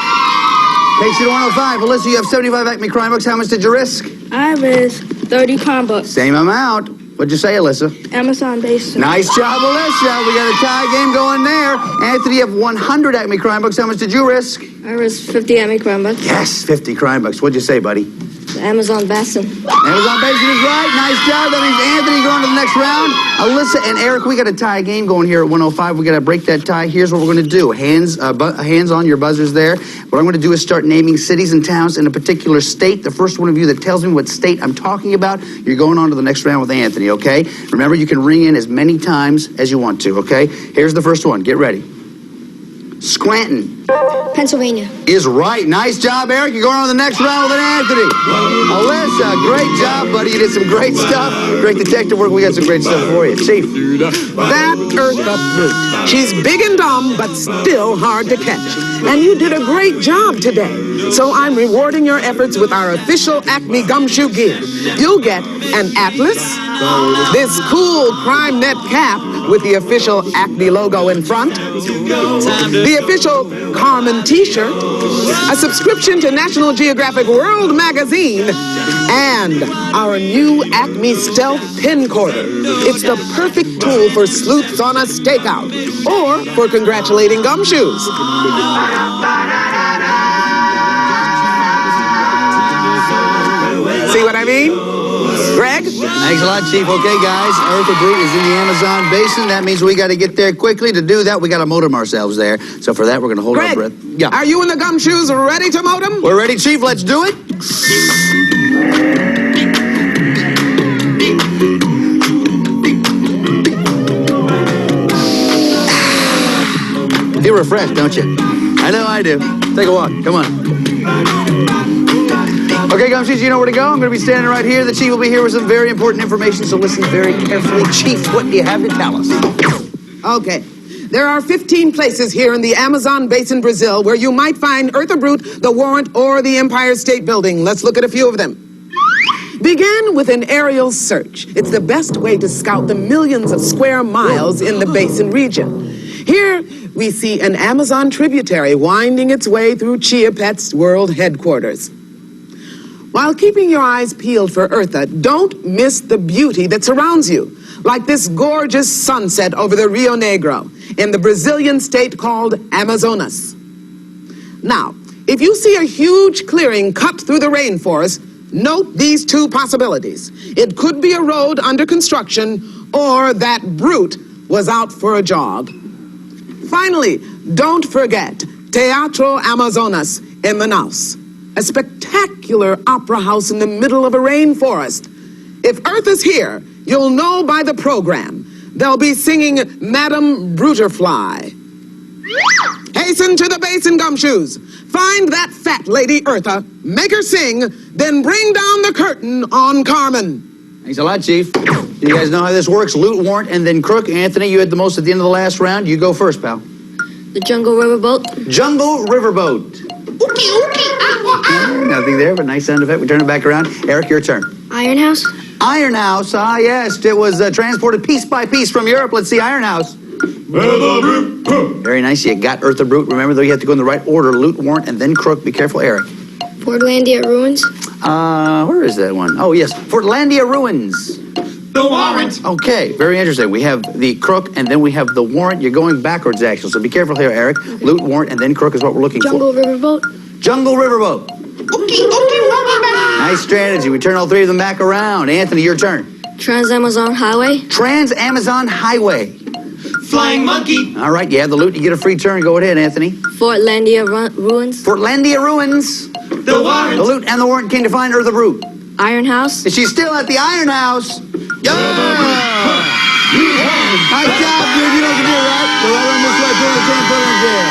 Takes you to 105. Alyssa, you have 75 Acme Crime Bucks. How much did you risk? I risked 30 crime bucks. Same amount. What'd you say, Alyssa? Amazon Basin. Nice job, Alyssa. We got a tie game going there. Anthony, you have 100 Acme Crime Bucks. How much did you risk? I risked 50 Acme crime bucks. Yes, 50 Crime Bucks. What'd you say, buddy? The Amazon Basin. Amazon Basin is right. Nice job. That means Anthony going to the next round. Alyssa and Eric, we got a tie game going here at 105. We got to break that tie. Here's what we're going to do. Hands on your buzzers there. What I'm going to do is start naming cities and towns in a particular state. The first one of you that tells me what state I'm talking about, you're going on to the next round with Anthony, okay? Remember, you can ring in as many times as you want to, okay? Here's the first one. Get ready. Scranton. Pennsylvania. Is right. Nice job, Eric. You're going on to the next round with Anthony. Alyssa, great job, buddy. You did some great stuff. Great detective work. We got some great stuff for you. Chief. That Eartha brute. She's big and dumb, but still hard to catch. And you did a great job today. So I'm rewarding your efforts with our official Acme Gumshoe gear. You'll get an atlas, this cool Crime Net cap with the official Acme logo in front, the official Carmen t-shirt, a subscription to National Geographic World magazine, and our new Acme Stealth Pin Quarter. It's the perfect tool for sleuths on a stakeout or for congratulating gumshoes. See what I mean? Greg? Thanks a lot, Chief. Okay, guys, Eartha Brute is in the Amazon Basin. That means we got to get there quickly. To do that, we got to modem ourselves there. So for that, we're going to hold Greg, our breath. Yeah. Are you and the gumshoes ready to modem? We're ready, Chief. Let's do it. Feel refreshed, don't you? I know I do. Take a walk. Come on. Okay, Gumshoes, you know where to go. I'm going to be standing right here. The Chief will be here with some very important information, so listen very carefully. Chief, what do you have to tell us? Okay. There are 15 places here in the Amazon Basin, Brazil, where you might find Eartha Brute, the Warrant, or the Empire State Building. Let's look at a few of them. Begin with an aerial search. It's the best way to scout the millions of square miles in the Basin region. Here, we see an Amazon tributary winding its way through Chia Pet's world headquarters. While keeping your eyes peeled for Eartha, don't miss the beauty that surrounds you, like this gorgeous sunset over the Rio Negro in the Brazilian state called Amazonas. Now, if you see a huge clearing cut through the rainforest, note these two possibilities. It could be a road under construction, or that brute was out for a jog. Finally, don't forget Teatro Amazonas in Manaus, a spectacular opera house in the middle of a rainforest. If Eartha's here, you'll know by the program. They'll be singing Madame Bruterfly. Hasten to the base in gumshoes. Find that fat lady Eartha, make her sing, then bring down the curtain on Carmen. Thanks a lot, Chief. You guys know how this works? Loot, warrant, and then crook. Anthony, you had the most at the end of the last round. You go first, pal. The Jungle Riverboat. Jungle Riverboat. Nothing there, but nice sound effect. We turn it back around. Eric, your turn. Iron House. Iron House. Ah, yes. It was transported piece by piece from Europe. Let's see Iron House. Very nice. You got Eartha Brute. Remember, though, you have to go in the right order. Loot, warrant, and then crook. Be careful, Eric. Portlandia Ruins. Where is that one? Oh, yes. Portlandia Ruins. The warrant. Okay, very interesting. We have the crook, and then we have the warrant. You're going backwards, actually, so be careful here, Eric. Loot, warrant, and then crook is what we're looking Jungle for. Riverboat. Jungle Riverboat. Nice strategy. We turn all three of them back around. Anthony, your turn. Trans-Amazon Highway. Trans-Amazon Highway. Flying monkey. All right, you have the loot. You get a free turn. Go ahead, Anthony. Portlandia Ruins. Portlandia Ruins. The warrant. The loot and the warrant came to find Eartha Brute. Iron House. And she's still at the Iron House. Yeah! Nice job, dude. You know what to do, right? So right on this way, pull the chain, put her in jail.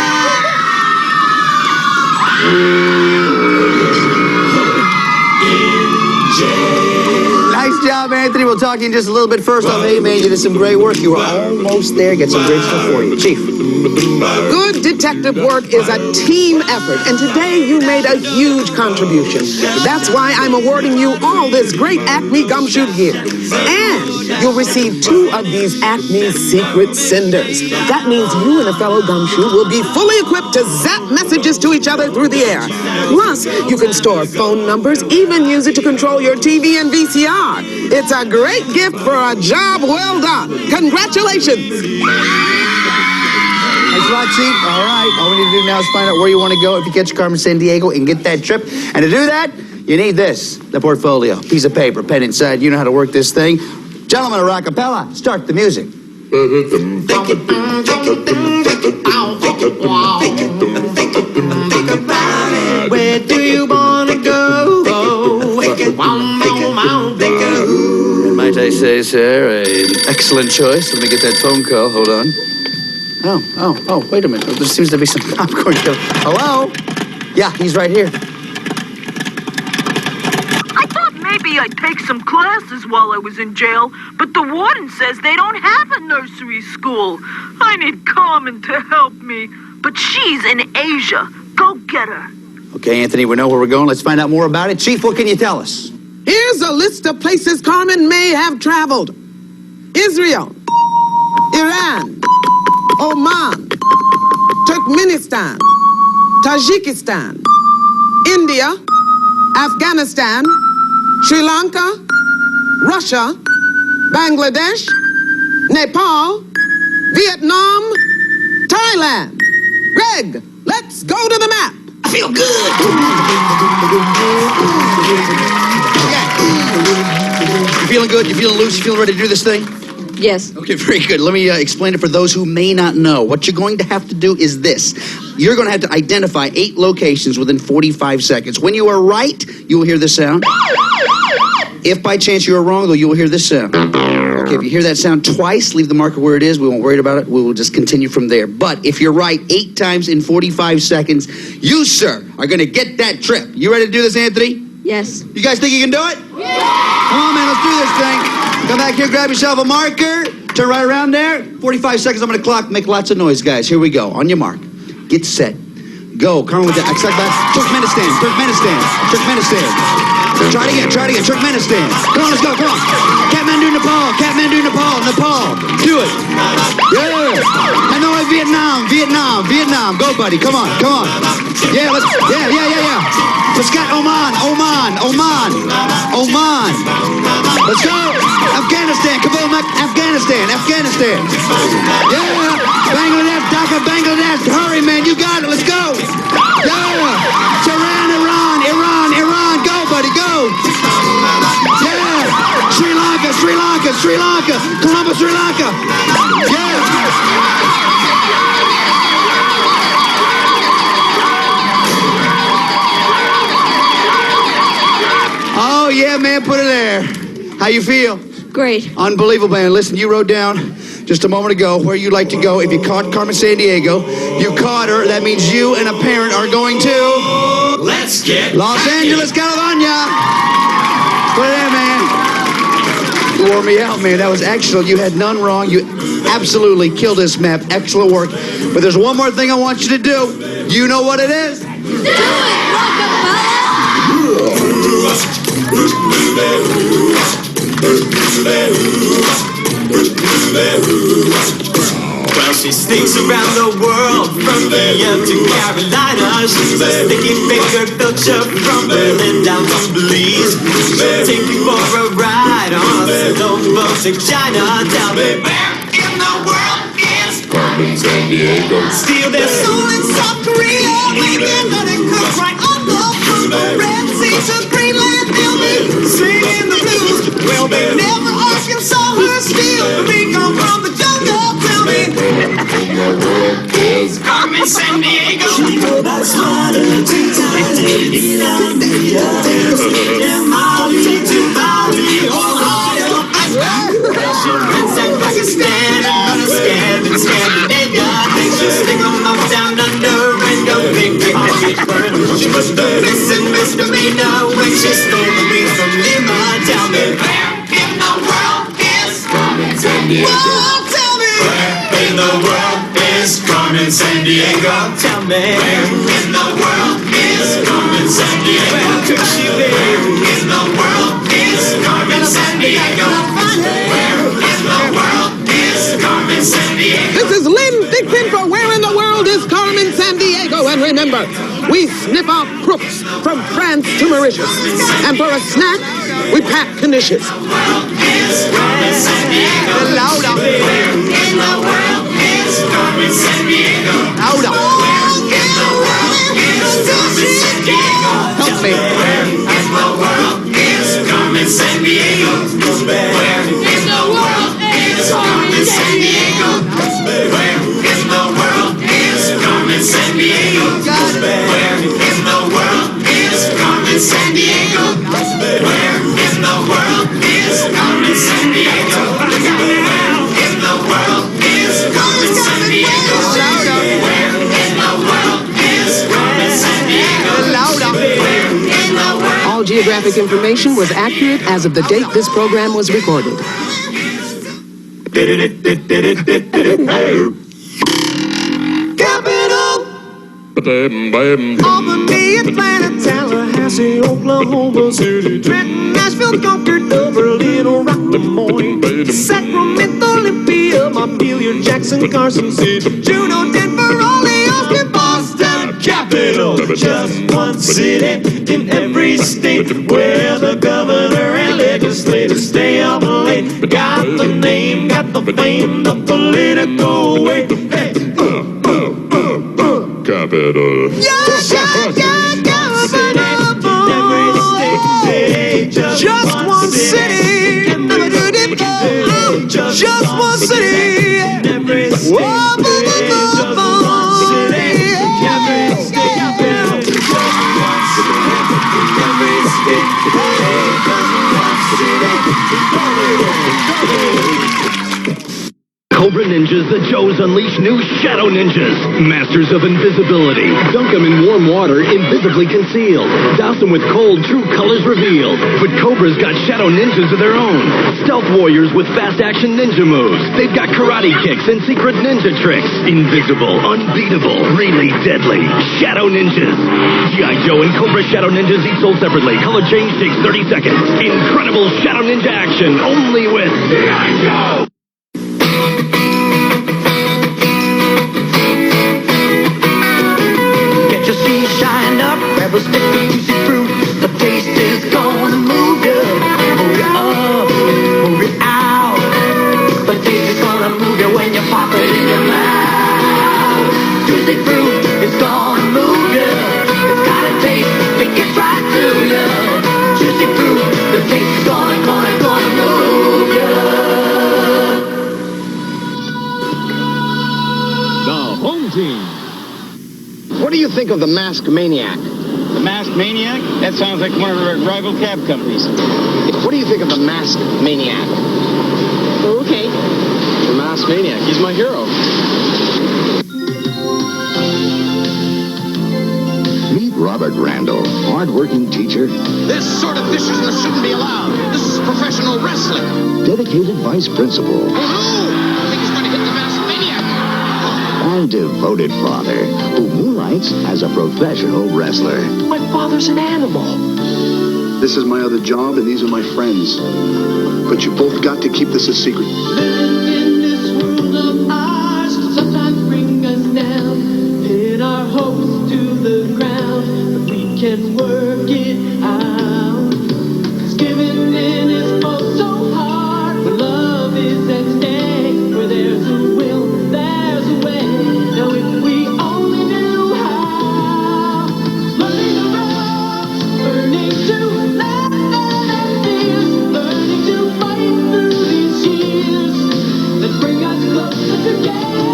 Nice job, Anthony. We'll talk to you in just a little bit. First off, HeMan, you did some great work. You were almost there. Get some great stuff for you. Chief. Good detective work is a team effort, and today you made a huge contribution. That's why I'm awarding you all this great Acme gumshoe gear. And you'll receive 2 of these Acme secret senders. That means you and a fellow gumshoe will be fully equipped to zap messages to each other through the air. Plus, you can store phone numbers, even use it to control your TV and VCR. It's a great gift for a job well done. Congratulations. Thanks a lot, Chief. All right. All we need to do now is find out where you want to go if you catch Carmen Sandiego and get that trip. And to do that, you need this, the portfolio. Piece of paper, pen inside. You know how to work this thing. Gentlemen of Rockapella, start the music. Where do you want to go? Might I say, sir, an excellent choice. Let me get that phone call. Hold on. Oh, wait a minute. There seems to be some popcorn. Hello? Yeah, he's right here. I thought maybe I'd take some classes while I was in jail, but the warden says they don't have a nursery school. I need Carmen to help me, but she's in Asia. Go get her. Okay, Anthony, we know where we're going. Let's find out more about it. Chief, what can you tell us? Here's a list of places Carmen may have traveled. Israel, Iran, Oman, Turkmenistan, Tajikistan, India, Afghanistan, Sri Lanka, Russia, Bangladesh, Nepal, Vietnam, Thailand. Greg, let's go to the map. I feel good. You feeling good? You feeling loose? You feeling ready to do this thing? Yes. Okay, very good. Let me explain it for those who may not know. What you're going to have to do is this. You're going to have to identify 8 locations within 45 seconds. When you are right, you will hear this sound. If by chance you are wrong, though, you will hear this sound. Okay, if you hear that sound twice, leave the marker where it is. We won't worry about it. We will just continue from there. But if you're right 8 times in 45 seconds, you, sir, are going to get that trip. You ready to do this, Anthony? Yes. You guys think you can do it? Yeah! Come on, man, let's do this thing. Come back here, grab yourself a marker. Turn right around there. 45 seconds, I'm going to clock. Make lots of noise, guys. Here we go. On your mark. Get set. Go. Come on with that. Turkmenistan. Try it again. Turkmenistan. Come on, let's go. Come on. Kathmandu, Nepal. Do it. Yeah. And then Vietnam. Go, buddy. Come on. Yeah, let's get Oman. Let's go. Afghanistan. Kabul, Afghanistan. Yeah. Bangladesh, Dhaka, Bangladesh. Hurry, man. You got it. Let's go. Yeah. Tehran, Iran. Go, buddy. Go. Yeah. Sri Lanka. Colombo, Sri Lanka. Yeah. Oh, yeah, man, put it there. How you feel? Great. Unbelievable, man. Listen, you wrote down just a moment ago where you'd like to go. If you caught Carmen Sandiego, you caught her. That means you and a parent are going to... Let's get Los Angeles, California. Put it in, man. You wore me out, man. That was excellent. You had none wrong. You absolutely killed this map. Excellent work. But there's one more thing I want you to do. You know what it is? Do it, Well, she stinks around the world, from Vienna to Carolina. She's a sticky finger filter from Berlin down to Belize. She'll take you for a ride on a slow boat to China. Tell me, where in the world is Carmen Sandiego? Steal their soul in South Korea. Making honey cook right on the from the Red Sea to Greenland. They'll be singing the blues. Well, they never Arkansas her steal. We come from the jungle. Tell me, Is Carmen Sandiego. She go by smarter, 2 times, Mali to Bali, Ohio. Russian prince and Pakistan, and Scandinavia. They should stick 'em up down under and go big pocket burn. She was the misdemeanor when she stole the beat from Lima. Tell me, where in the world is Carmen Sandiego? Whoa, tell me, where in the world is Carmen Sandiego? Tell me, where in the world is Carmen Sandiego? Where could she be? Where in the world is Carmen Sandiego? Where in the world is Carmen Sandiego? This is Lynn Dixon for Where in the World is Carmen Sandiego? And remember, we sniff out crooks from France to Mauritius. And for a snack, we pack knishes. Louder. Where in the world is Carmen Sandiego? Louder. In the world is Carmen Sandiego? Help me. Where in the world is Carmen Sandiego? Where in the world is Carmen Sandiego? Where in the world is Carmen Sandiego? Where in the world is Carmen Sandiego? Where in the world is Carmen Sandiego? Where in the world is Carmen Sandiego? Where in the world is Carmen Sandiego? Where in the world? All geographic information was accurate as of the date this program was recorded. Capital! Albany, Atlanta, Tallahassee, Oklahoma City, Trenton, Nashville, Concord, Berlin, Rock, Des Moines, Sacramento, Olympia, Montpelier, Jackson, Carson City, Juneau, Denver, Raleigh, Austin, Boston. Capital, just one city in every state where the governor and legislators stay up late. Got the name, got the fame, the political weight. Hey, Capital. Just one city. Just one city. Cobra Ninjas, the Joes unleash new Shadow Ninjas. Masters of invisibility. Dunk them in warm water, invisibly concealed. Douse them with cold, true colors revealed. But Cobra's got Shadow Ninjas of their own. Stealth warriors with fast-action ninja moves. They've got karate kicks and secret ninja tricks. Invisible, unbeatable, really deadly. Shadow Ninjas. G.I. Joe and Cobra Shadow Ninjas each sold separately. Color change takes 30 seconds. Incredible Shadow Ninja action, only with G.I. Joe. Get your seat shined up, grab a stick of juicy fruit. The taste is gonna move you up, move you out. The taste is gonna move you when you pop it in your mouth. Juicy fruit is gonna move you. It's got a taste that gets right to you. Juicy fruit, the taste is gonna move you. The home team. What do you think of the Masked Maniac? The Masked Maniac? That sounds like one of our rival cab companies. What do you think of the Masked Maniac? Okay. The Masked masked maniac. He's my hero. Meet Robert Randall, hard-working teacher, This sort of viciousness shouldn't be allowed. This is professional wrestling. dedicated vice principal, I think he's going to hit the masked maniac. and devoted father who moonlights as a professional wrestler. My father's an animal. This is my other job, and these are my friends. But you both got to keep this a secret. In this world of ours, sometimes bring us down, pin our hopes to the ground, but we can work it out. 'Cause giving in is oh so hard, when love is at stake, where there's a will, there's a way. Now if we only knew how, learning the ropes, learning to laugh and fears, learning to fight through these years that bring us closer together.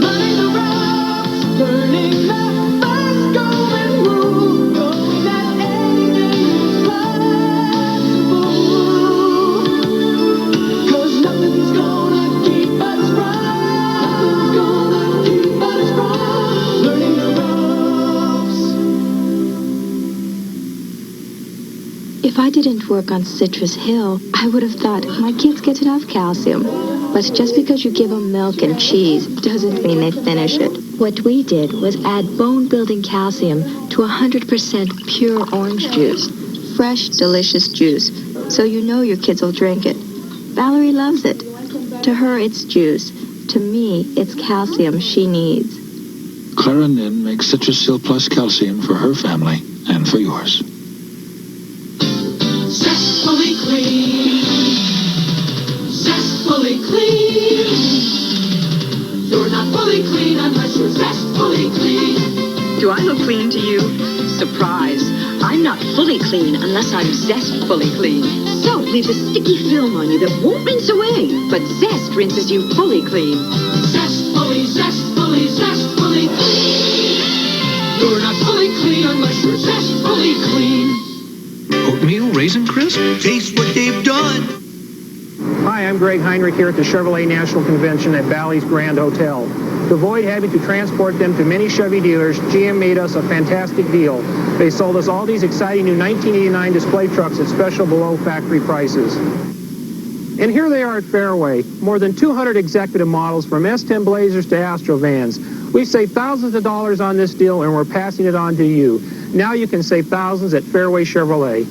Learning the ropes, learning the first golden rule, knowing that anything is possible. 'Cause nothing's gonna keep us from learning the ropes. If I didn't work on Citrus Hill, I would have thought my kids get enough calcium. But just because you give them milk and cheese doesn't mean they finish it. What we did was add bone-building calcium to 100% pure orange juice. Fresh, delicious juice. So you know your kids will drink it. Valerie loves it. To her, it's juice. To me, it's calcium she needs. Clara Nin makes Citrus Hill Plus calcium for her family and for yours. Zestfully clean. Zestfully clean. You're not fully clean unless you're zestfully clean. Do I look clean to you? Surprise. I'm not fully clean unless I'm zestfully clean. Soap leaves a sticky film on you that won't rinse away, but Zest rinses you fully clean. Zestfully, zestfully, zestfully clean. You're not fully clean unless you're zestfully clean. Oatmeal Raisin Crisp? Taste what they've done. Hi, I'm Greg Heinrich here at the Chevrolet National Convention at Bally's Grand Hotel. To avoid having to transport them to many Chevy dealers, GM made us a fantastic deal. They sold us all these exciting new 1989 display trucks at special below factory prices. And here they are at Fairway. More than 200 executive models from S10 Blazers to Astro vans. We've saved thousands of dollars on this deal and we're passing it on to you. Now you can save thousands at Fairway Chevrolet.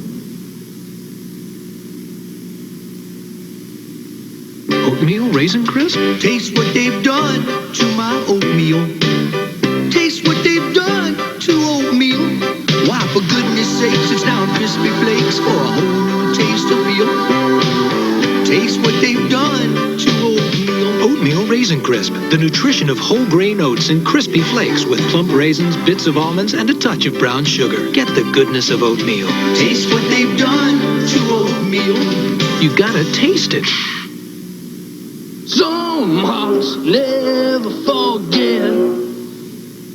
Oatmeal Raisin Crisp? Taste what they've done to my oatmeal. Taste what they've done to oatmeal. Why, for goodness sakes, it's now crispy flakes for a whole new taste of meal. Taste what they've done to oatmeal. Oatmeal Raisin Crisp, the nutrition of whole grain oats and crispy flakes with plump raisins, bits of almonds, and a touch of brown sugar. Get the goodness of oatmeal. Taste what they've done to oatmeal. You gotta taste it. Some hearts never forget.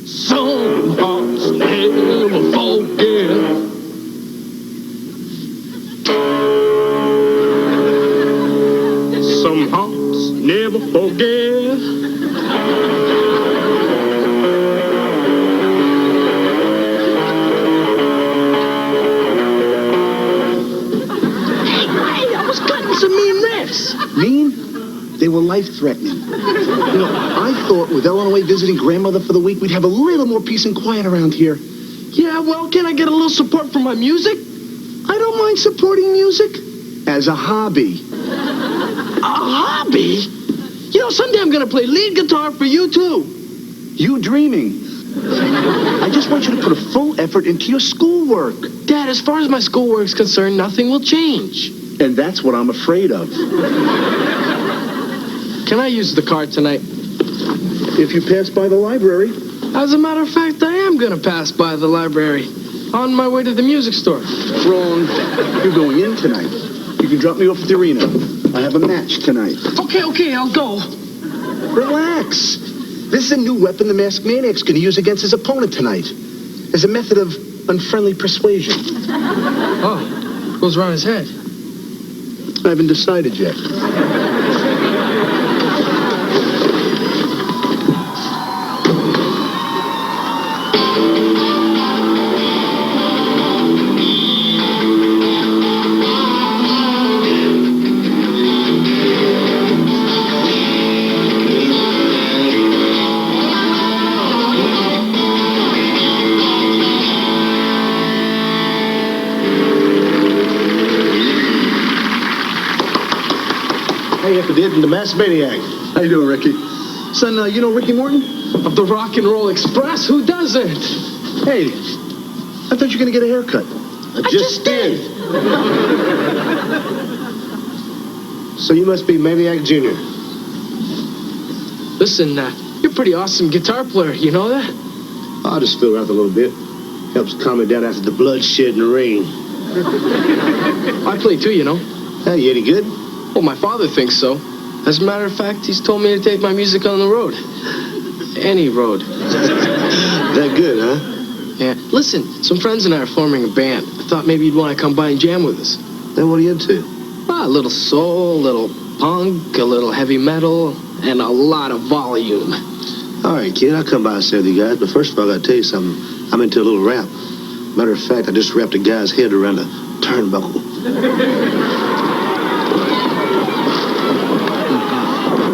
Some hearts never forget. Some hearts never forget. Hey, I was cutting some mean riffs. Mean? They were life-threatening. You know, I thought with Ellen away visiting grandmother for the week, we'd have a little more peace and quiet around here. Yeah, well, can I get a little support from my music? I don't mind supporting music as a hobby. A hobby? You know, someday I'm going to play lead guitar for you, too. You dreaming. I just want you to put a full effort into your schoolwork. Dad, as far as my schoolwork's concerned, nothing will change. And that's what I'm afraid of. Can I use the car tonight? If you pass by the library. As a matter of fact, I am going to pass by the library. On my way to the music store. Wrong. You're going in tonight. You can drop me off at the arena. I have a match tonight. Okay, I'll go. Relax. This is a new weapon the masked maniac's going to use against his opponent tonight. As a method of unfriendly persuasion. Oh, goes around his head. I haven't decided yet. Hey, after the masked maniac. How you doing, Ricky? Son, you know Ricky Morton? Of the Rock and Roll Express? Who doesn't? Hey, I thought you were going to get a haircut. I just did. So you must be Maniac Jr. Listen, you're a pretty awesome guitar player. You know that? I'll just fill around a little bit. Helps calm me down after the bloodshed and the rain. I play too, you know. Hey, you any good? Well, my father thinks so. As a matter of fact, he's told me to take my music on the road. Any road. That good, huh? Yeah. Listen, some friends and I are forming a band. I thought maybe you'd want to come by and jam with us. Then what are you into? A little soul, a little punk, a little heavy metal, and a lot of volume. All right, kid, I'll come by and say with you guys, but first of all, I gotta tell you something. I'm into a little rap. Matter of fact, I just wrapped a guy's head around a turnbuckle.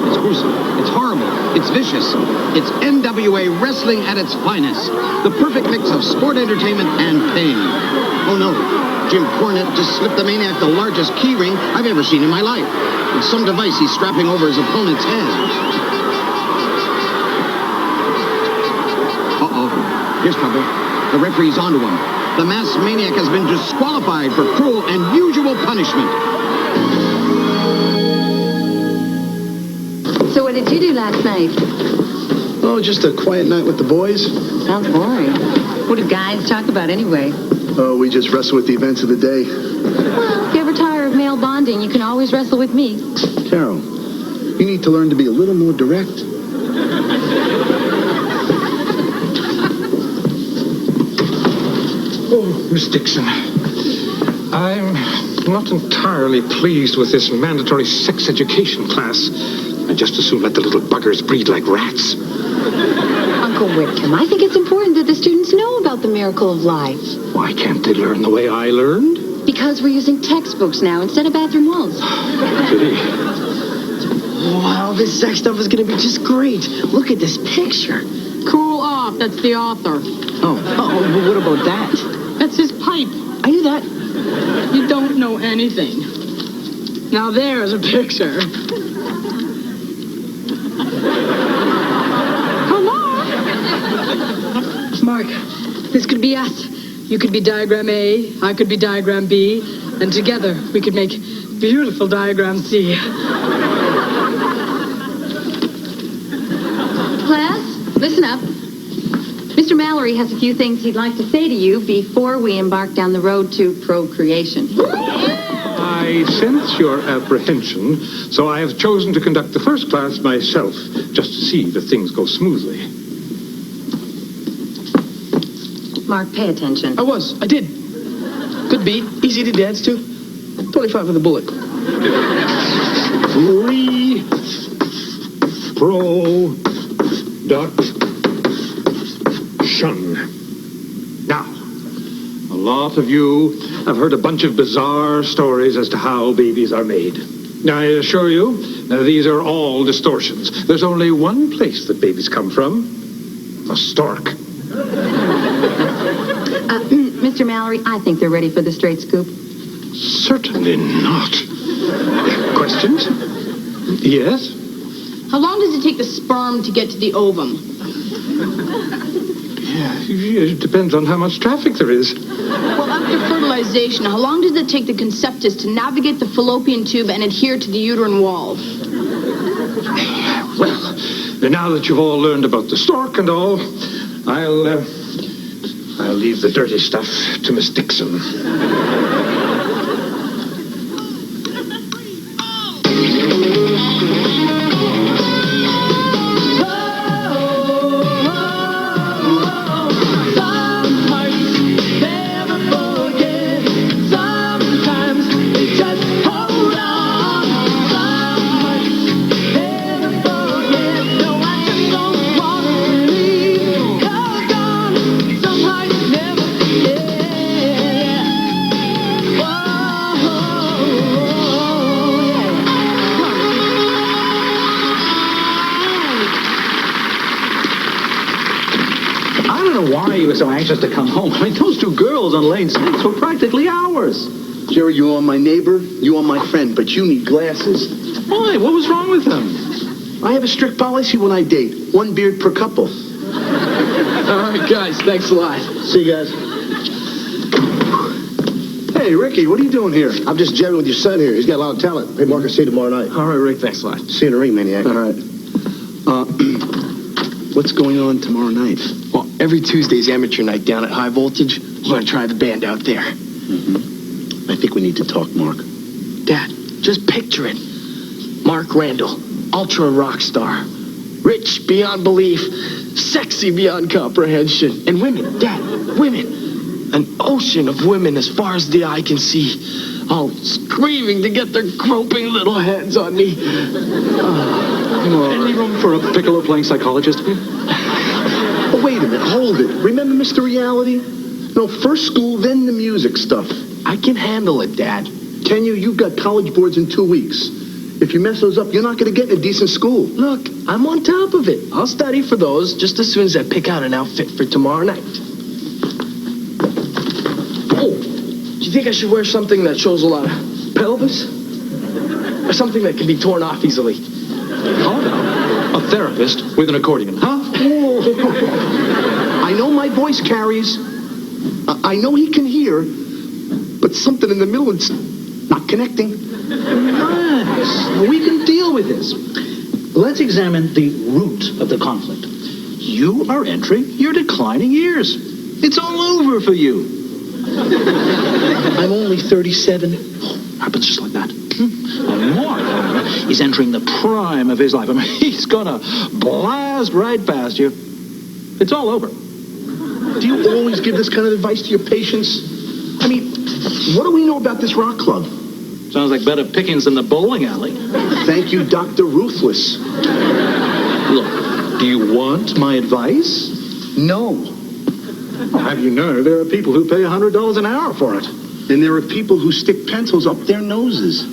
It's gruesome. It's horrible. It's vicious. It's NWA wrestling at its finest. The perfect mix of sport entertainment and pain. Oh no, Jim Cornette just slipped the Maniac the largest key ring I've ever seen in my life. With some device he's strapping over his opponent's head. Uh-oh, here's trouble. The referee's onto him. The masked maniac has been disqualified for cruel and unusual punishment. So what did you do last night? Oh, just a quiet night with the boys. Sounds boring. What do guys talk about anyway? Oh, we just wrestle with the events of the day. Well, if you ever tire of male bonding, you can always wrestle with me. Carol, you need to learn to be a little more direct. Oh, Miss Dixon, I'm not entirely pleased with this mandatory sex education class. I'd just as soon let the little buggers breed like rats. Uncle Whitcomb, I think it's important that the students know about the miracle of life. Why can't they learn the way I learned? Because we're using textbooks now instead of bathroom walls. Pity. Wow, this sex stuff is going to be just great. Look at this picture. Cool off. That's the author. Oh, but what about that? That's his pipe. I knew that. You don't know anything. Now there's a picture. Come on. Mark, this could be us. You could be diagram A, I could be diagram B, and together we could make beautiful diagram C. Class, listen up. Mr. Mallory has a few things he'd like to say to you before we embark down the road to procreation. I sense your apprehension, so I have chosen to conduct the first class myself, just to see that things go smoothly. Mark, pay attention. I did. Good beat, easy to dance to. 25 for the bullet. Production. Now, a lot of you have heard a bunch of bizarre stories as to how babies are made. Now, I assure you, these are all distortions. There's only one place that babies come from: a stork. Mr. Mallory, I think they're ready for the straight scoop. Certainly not. Questions? Yes? How long does it take the sperm to get to the ovum? It depends on how much traffic there is. Well, after fertilization, how long does it take the conceptus to navigate the fallopian tube and adhere to the uterine wall? Well, now that you've all learned about the stork and all, I'll leave the dirty stuff to Miss Dixon. So anxious to come home. I mean, those two girls on lane 6 were practically ours. Jerry, you are my neighbor, you are my friend, but you need glasses. Why? What was wrong with him? I have a strict policy when I date. 1 beard per couple. All right, guys. Thanks a lot. See you guys. Hey, Ricky, what are you doing here? I'm just jabbing with your son here. He's got a lot of talent. Hey, Mark, I'll see you tomorrow night. All right, Rick. Thanks a lot. See you in the ring, maniac. All right. What's going on tomorrow night? Well, every Tuesday's amateur night down at High Voltage. We're going to try the band out there. I think we need to talk, Mark. Dad, just picture it. Mark Randall, ultra rock star. Rich beyond belief. Sexy beyond comprehension. And women, Dad, women. An ocean of women as far as the eye can see. All screaming to get their groping little hands on me. Any room for a piccolo playing psychologist? Oh, wait a minute, hold it. Remember Mr. Reality? No, first school, then the music stuff. I can handle it, Dad. Can you? You've got college boards in 2 weeks. If you mess those up, you're not going to get in a decent school. Look, I'm on top of it. I'll study for those just as soon as I pick out an outfit for tomorrow night. Oh, do you think I should wear something that shows a lot of pelvis? Or something that can be torn off easily? Calm down. A therapist with an accordion, huh? I know my voice carries. I know he can hear. But something in the middle is not connecting. Nice. We can deal with this. Let's examine the root of the conflict. You are entering your declining years. It's all over for you. I'm only 37. Happens just like that. And Mark is entering the prime of his life. I mean, he's gonna blast right past you. It's all over. Do you always give this kind of advice to your patients? I mean, what do we know about this rock club? Sounds like better pickings than the bowling alley. Thank you, Dr. Ruthless. Look, do you want my advice? No. I'll have you know, there are people who pay $100 an hour for it. And there are people who stick pencils up their noses.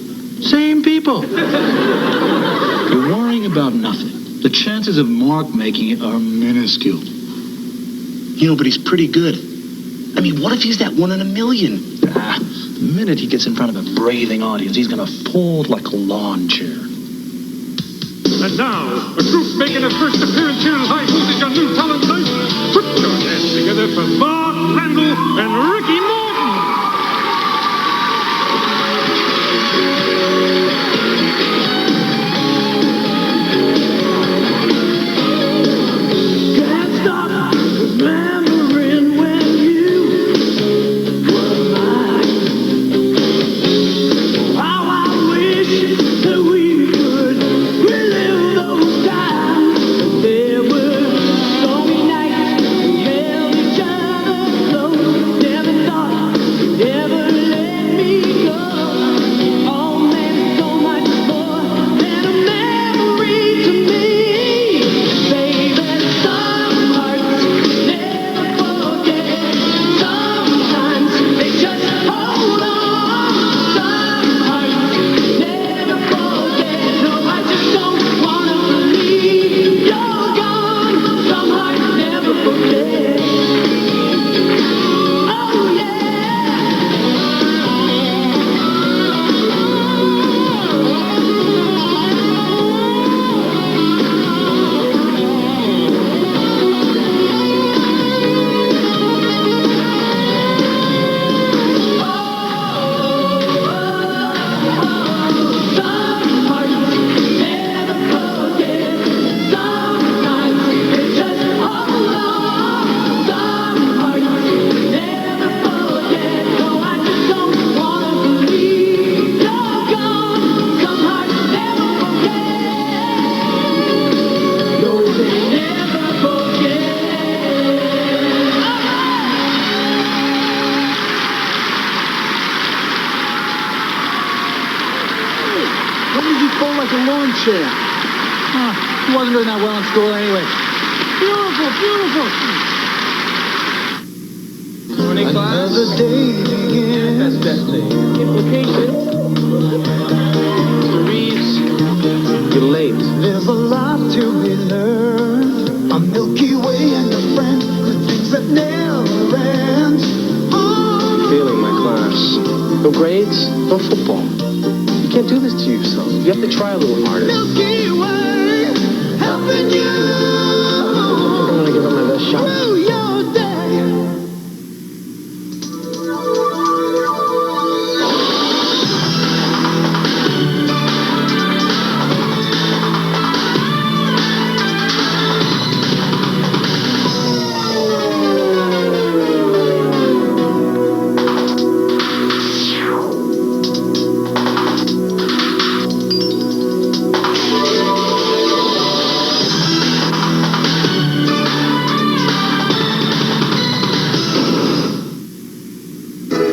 Same people. You're worrying about nothing. The chances of Mark making it are minuscule. You know, but he's pretty good. I mean, what if he's that 1 in a million? The minute he gets in front of a breathing audience, he's gonna fold like a lawn chair. And now, a group making a first appearance here at High Voltage on New Talent Night. Put your hands together for Mark Randall and Ricky Morton. Can't stop remembering when you were mine. How I wish that we could relive those times. There were stormy nights, we held each other close. Never thought you'd ever let me go. Oh man, so much more than a memory to me. Baby, some hearts never forget. Sometimes they just hold on. Some hearts never forget. No, I just don't wanna believe you're gone. Some hearts never forget. Oh yeah. When did you fold like a lawn chair? He wasn't doing that well in school anyway. Beautiful, beautiful. Morning class. Another day begins. That's best day. Implications. Reads. You're late. There's a lot to be learned. A Milky Way and a friend. The things that never end. I'm failing my class. No grades, no football. You can't do this to yourself. You have to try a little harder. Milky Way, helping you. I'm gonna give it my best shot. Through your day.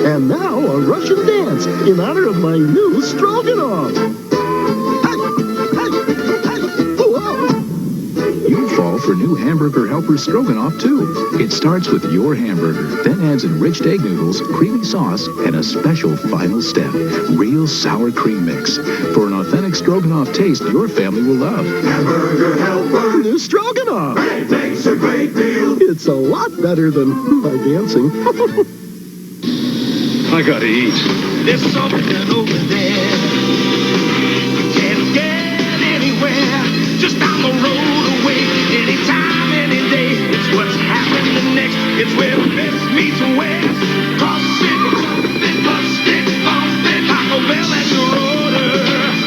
And now a Russian dance in honor of my new stroganoff. You fall for new Hamburger Helper Stroganoff, too. It starts with your hamburger, then adds enriched egg noodles, creamy sauce, and a special final step, real sour cream mix. For an authentic Stroganoff taste your family will love. Hamburger Helper, new stroganoff. It makes a great deal. It's a lot better than my dancing. I gotta eat. There's something over there. You can't get anywhere. Just down the road away. Anytime, any day. It's what's happening next. It's where best meets west. Cross it, bust it, bump it. Taco Bell at your order.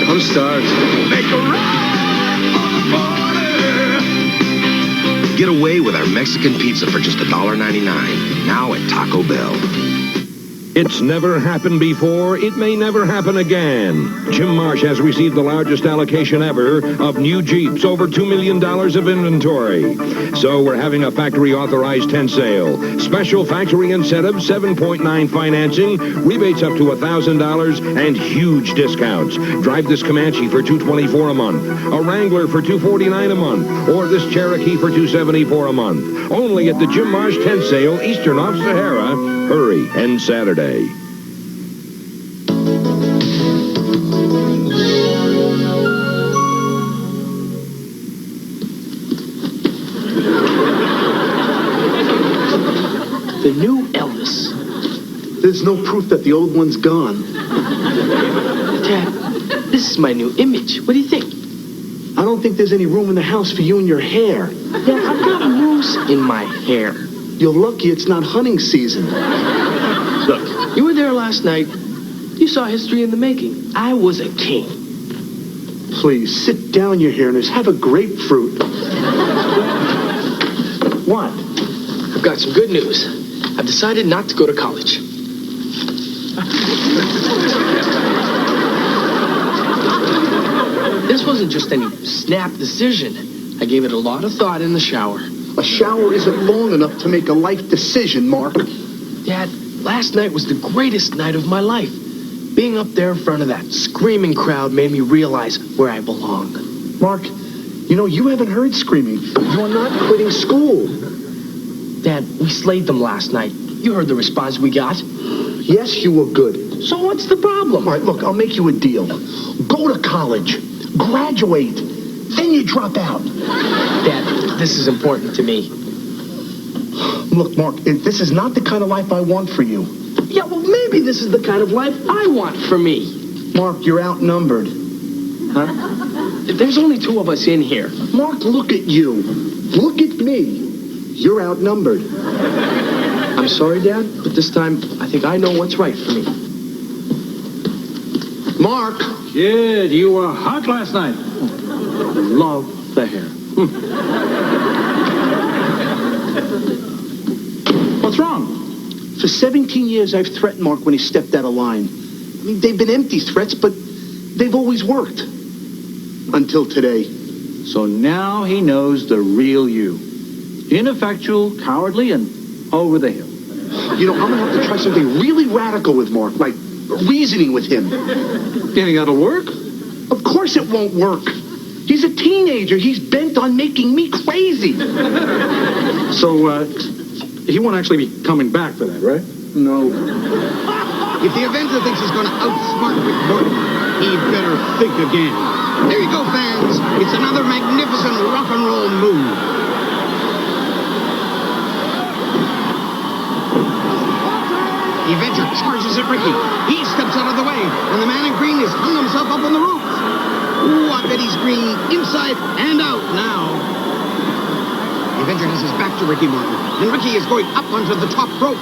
I'm starved. Make a run for the border. Get away with our Mexican pizza for just $1.99. Now at Taco Bell. It's never happened before. It may never happen again. Jim Marsh has received the largest allocation ever of new Jeeps, over $2 million of inventory. So we're having a factory-authorized tent sale. Special factory incentives, 7.9 financing, rebates up to $1,000, and huge discounts. Drive this Comanche for $224 a month, a Wrangler for $249 a month, or this Cherokee for $274 a month. Only at the Jim Marsh tent sale, eastern off Sahara. Hurry, end Saturday. The new Elvis. There's no proof that the old one's gone. Dad, this is my new image. What do you think? I don't think there's any room in the house for you and your hair. Dad, I've got moose in my hair. You're lucky it's not hunting season. Look, you were there last night. You saw history in the making. I was a king. Please, sit down, you hairness. Have a grapefruit. What? I've got some good news. I've decided not to go to college. This wasn't just any snap decision. I gave it a lot of thought in the shower. A shower isn't long enough to make a life decision, Mark. Dad, last night was the greatest night of my life. Being up there in front of that screaming crowd made me realize where I belong. Mark, you know, you haven't heard screaming. You're not quitting school. Dad, we slayed them last night. You heard the response we got. Yes, you were good. So what's the problem? All right, look, I'll make you a deal. Go to college. Graduate. Then you drop out. Dad, this is important to me. Look, Mark, this is not the kind of life I want for you. Yeah, well, maybe this is the kind of life I want for me. Mark, you're outnumbered. Huh? There's only two of us in here. Mark, look at you. Look at me. You're outnumbered. I'm sorry, Dad, but this time I think I know what's right for me. Mark! Kid, you were hot last night. Love the hair. What's wrong? For 17 years, I've threatened Mark when he stepped out of line. I mean, they've been empty threats, but they've always worked. Until today. So now he knows the real you. Ineffectual, cowardly, and over the hill. You know, I'm going to have to try something really radical with Mark, like reasoning with him. You think that'll work? Of course it won't work. He's a teenager. He's bent on making me crazy. So, he won't actually be coming back for that, right? No. If the Avenger thinks he's going to outsmart McMurdo, he'd better think again. There you go, fans. It's another magnificent rock and roll move. The Avenger charges at Ricky. He steps out of the way, and the man in green has hung himself up on the roof. Ooh, I bet he's green inside and out now. The Avenger has his back to Ricky Martin, and Ricky is going up onto the top rope.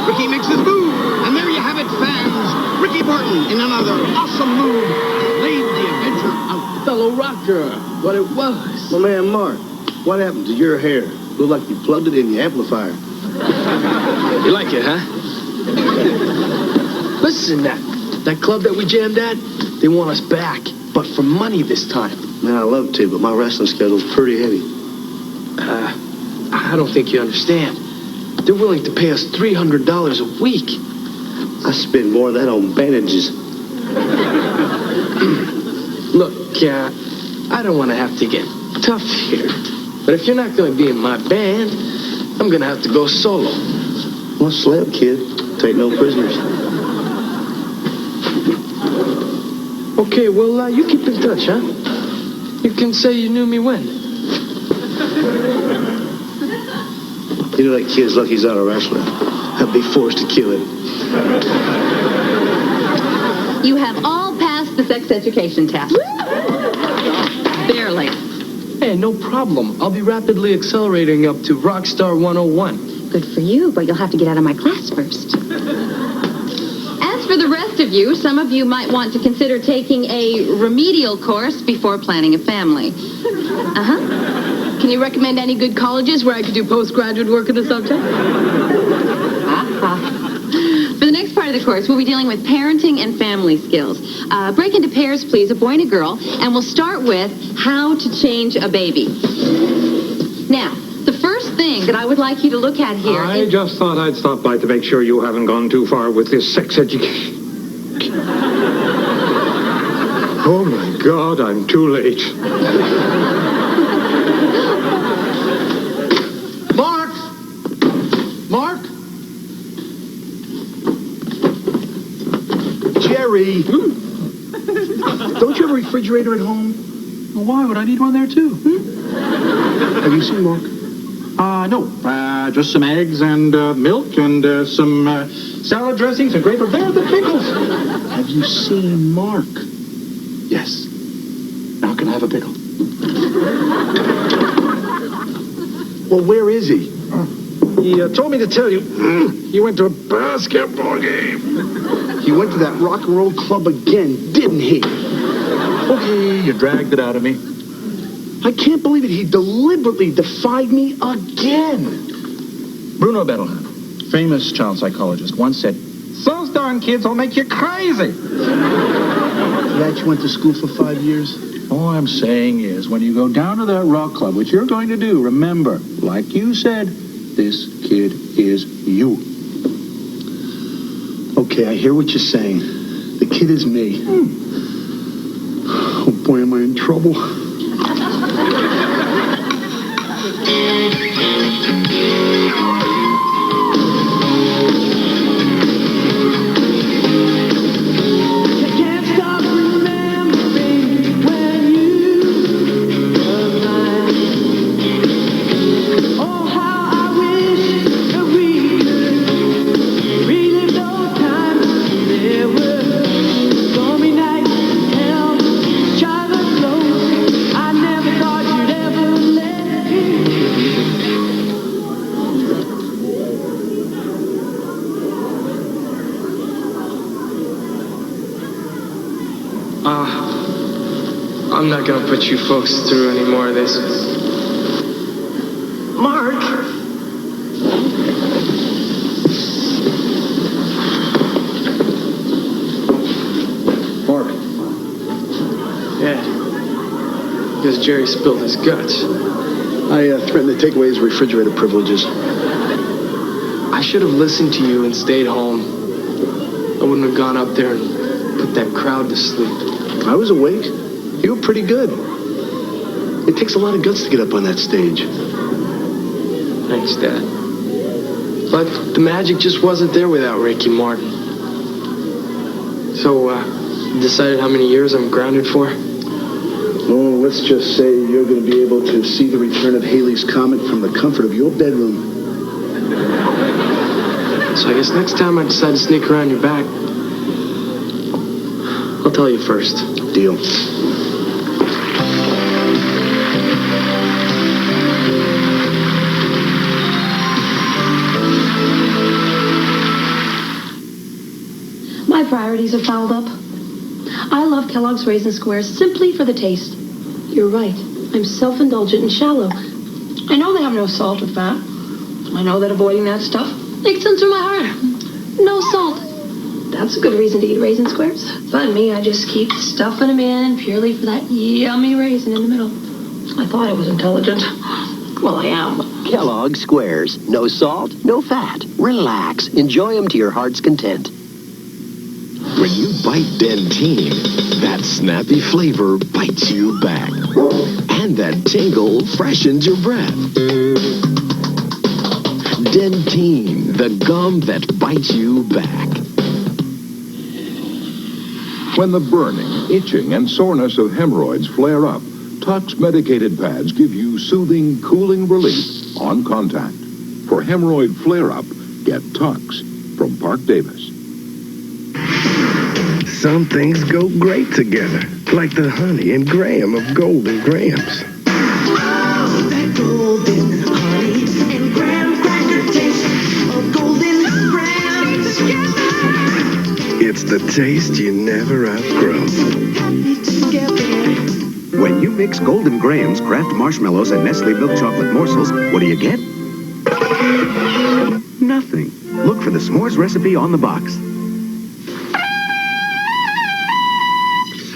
Ricky makes his move, and there you have it, fans. Ricky Martin, in another awesome move, laid the Avenger out. Fellow rocker, what it was. My man Mark, what happened to your hair? Looked like you plugged it in your amplifier. You like it, huh? Listen, that club that we jammed at, they want us back, but for money this time. Man, I love to, but my wrestling schedule's pretty heavy. I don't think you understand. They're willing to pay us $300 a week. I spend more of that on bandages. Look, I don't want to have to get tough here, but if you're not going to be in my band, I'm going to have to go solo. Well, slap, kid. Take no prisoners. Okay, well, you keep in touch, huh? You can say you knew me when. You know that kid's lucky he's not a wrestler. I'd be forced to kill him. You have all passed the sex education test. Barely. Hey, no problem. I'll be rapidly accelerating up to Rockstar 101. Good for you, but you'll have to get out of my class first. As for the rest of you, some of you might want to consider taking a remedial course before planning a family. Uh-huh. Can you recommend any good colleges where I could do postgraduate work in the subject? For the next part of the course, we'll be dealing with parenting and family skills. Break into pairs, please, a boy and a girl, and we'll start with how to change a baby. Now, the first thing that I would like you to look at here I just thought I'd stop by to make sure you haven't gone too far with this sex education. Oh, my God, I'm too late. Mark? Jerry! Don't you have a refrigerator at home? Well, why would I need one there, too? Have you seen Mark? No. Just some eggs and milk and some salad dressings and grape. There are the pickles. Have you seen Mark? Yes. Now can I have a pickle? Well, where is he? He told me to tell you he went to a basketball game. He went to that rock and roll club again, didn't he? Okay, you dragged it out of me. I can't believe it. He deliberately defied me again. Bruno Bettelheim, famous child psychologist, once said, "Those darn kids will make you crazy." That you went to school for 5 years? All I'm saying is, when you go down to that rock club, which you're going to do, remember, like you said, this kid is you. Okay, I hear what you're saying. The kid is me. Oh boy, am I in trouble. I'm not gonna put you folks through any more of this. Mark! Mark. Yeah. Because Jerry spilled his guts. I threatened to take away his refrigerator privileges. I should have listened to you and stayed home. I wouldn't have gone up there and put that crowd to sleep. I was awake. You were pretty good. It takes a lot of guts to get up on that stage. Thanks, Dad. But the magic just wasn't there without Ricky Martin. So, you decided how many years I'm grounded for? Oh, let's just say you're going to be able to see the return of Haley's Comet from the comfort of your bedroom. So I guess next time I decide to sneak around your back, I'll tell you first. Deal. My priorities are fouled up. I love Kellogg's Raisin Squares simply for the taste. You're right. I'm self-indulgent and shallow. I know they have no salt or fat. I know that avoiding that stuff makes sense from my heart. No salt. That's a good reason to eat Raisin Squares. But me, I just keep stuffing them in purely for that yummy raisin in the middle. I thought I was intelligent. Well, I am. Kellogg's Squares. No salt, no fat. Relax. Enjoy them to your heart's content. When you bite Dentine, that snappy flavor bites you back. And that tingle freshens your breath. Dentine, the gum that bites you back. When the burning, itching, and soreness of hemorrhoids flare up, Tux medicated pads give you soothing, cooling relief on contact. For hemorrhoid flare-up, get Tux from Park Davis. Some things go great together, like the honey and graham of Golden Grahams. Oh, that golden honey and graham cracker taste of Golden Grahams. It's the taste you never outgrow. Happy together. When you mix Golden Grahams, Kraft Marshmallows, and Nestle Milk Chocolate Morsels, what do you get? Nothing. Look for the s'mores recipe on the box.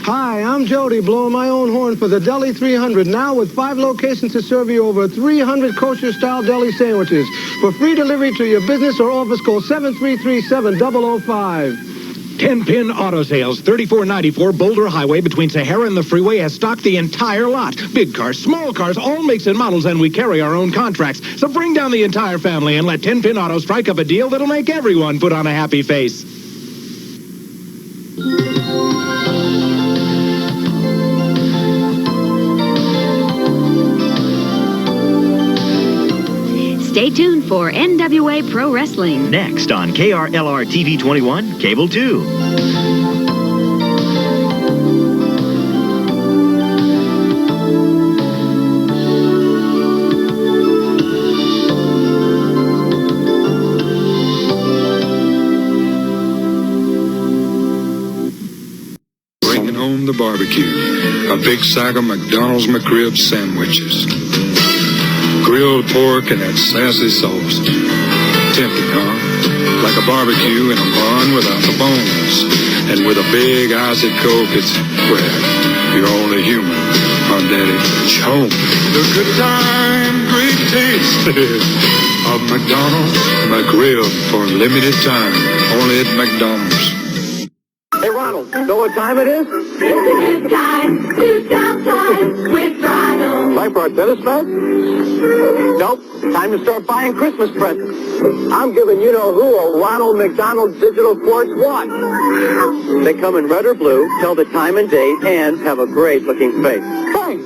Hi, I'm Jody, blowing my own horn for the Deli 300, now with 5 locations to serve you over 300 kosher-style deli sandwiches. For free delivery to your business or office, call 733-7005. 10-pin auto sales, 3494 Boulder Highway between Sahara and the freeway has stocked the entire lot. Big cars, small cars, all makes and models, and we carry our own contracts. So bring down the entire family and let 10-pin auto strike up a deal that'll make everyone put on a happy face. Stay tuned for NWA Pro Wrestling. Next on KRLR TV 21, Cable 2. Bringing home the barbecue. A big sack of McDonald's McRib sandwiches. Grilled pork and that sassy sauce. Tempting, huh? Like a barbecue in a bun without the bones. And with a big icy Coke, it's, well, you're only human, huh, Daddy? Choke. The good time, great taste of McDonald's McRib for a limited time. Only at McDonald's. Hey, Ronald, know what time it is? It's time to stop time with Ronald. Time for our tennis match? Nope. Time to start buying Christmas presents. I'm giving you-know-who a Ronald McDonald Digital Quartz watch. They come in red or blue, tell the time and date, and have a great-looking face. Thanks.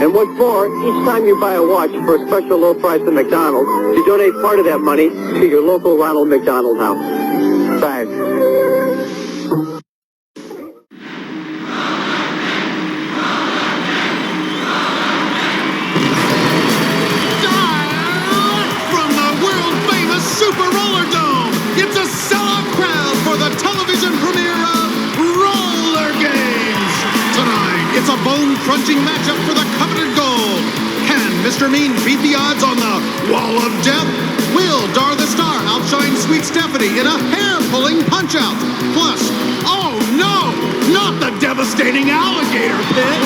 And what's more, each time you buy a watch for a special low price at McDonald's, you donate part of that money to your local Ronald McDonald house. Thanks. Super Roller Dome. It's a sellout crowd for the television premiere of Roller Games. Tonight, it's a bone-crunching matchup for the coveted gold. Can Mr. Mean beat the odds on the Wall of Death? Will Dar the Star outshine Sweet Stephanie in a hair-pulling punch-out? Plus, oh no, not the devastating alligator pit.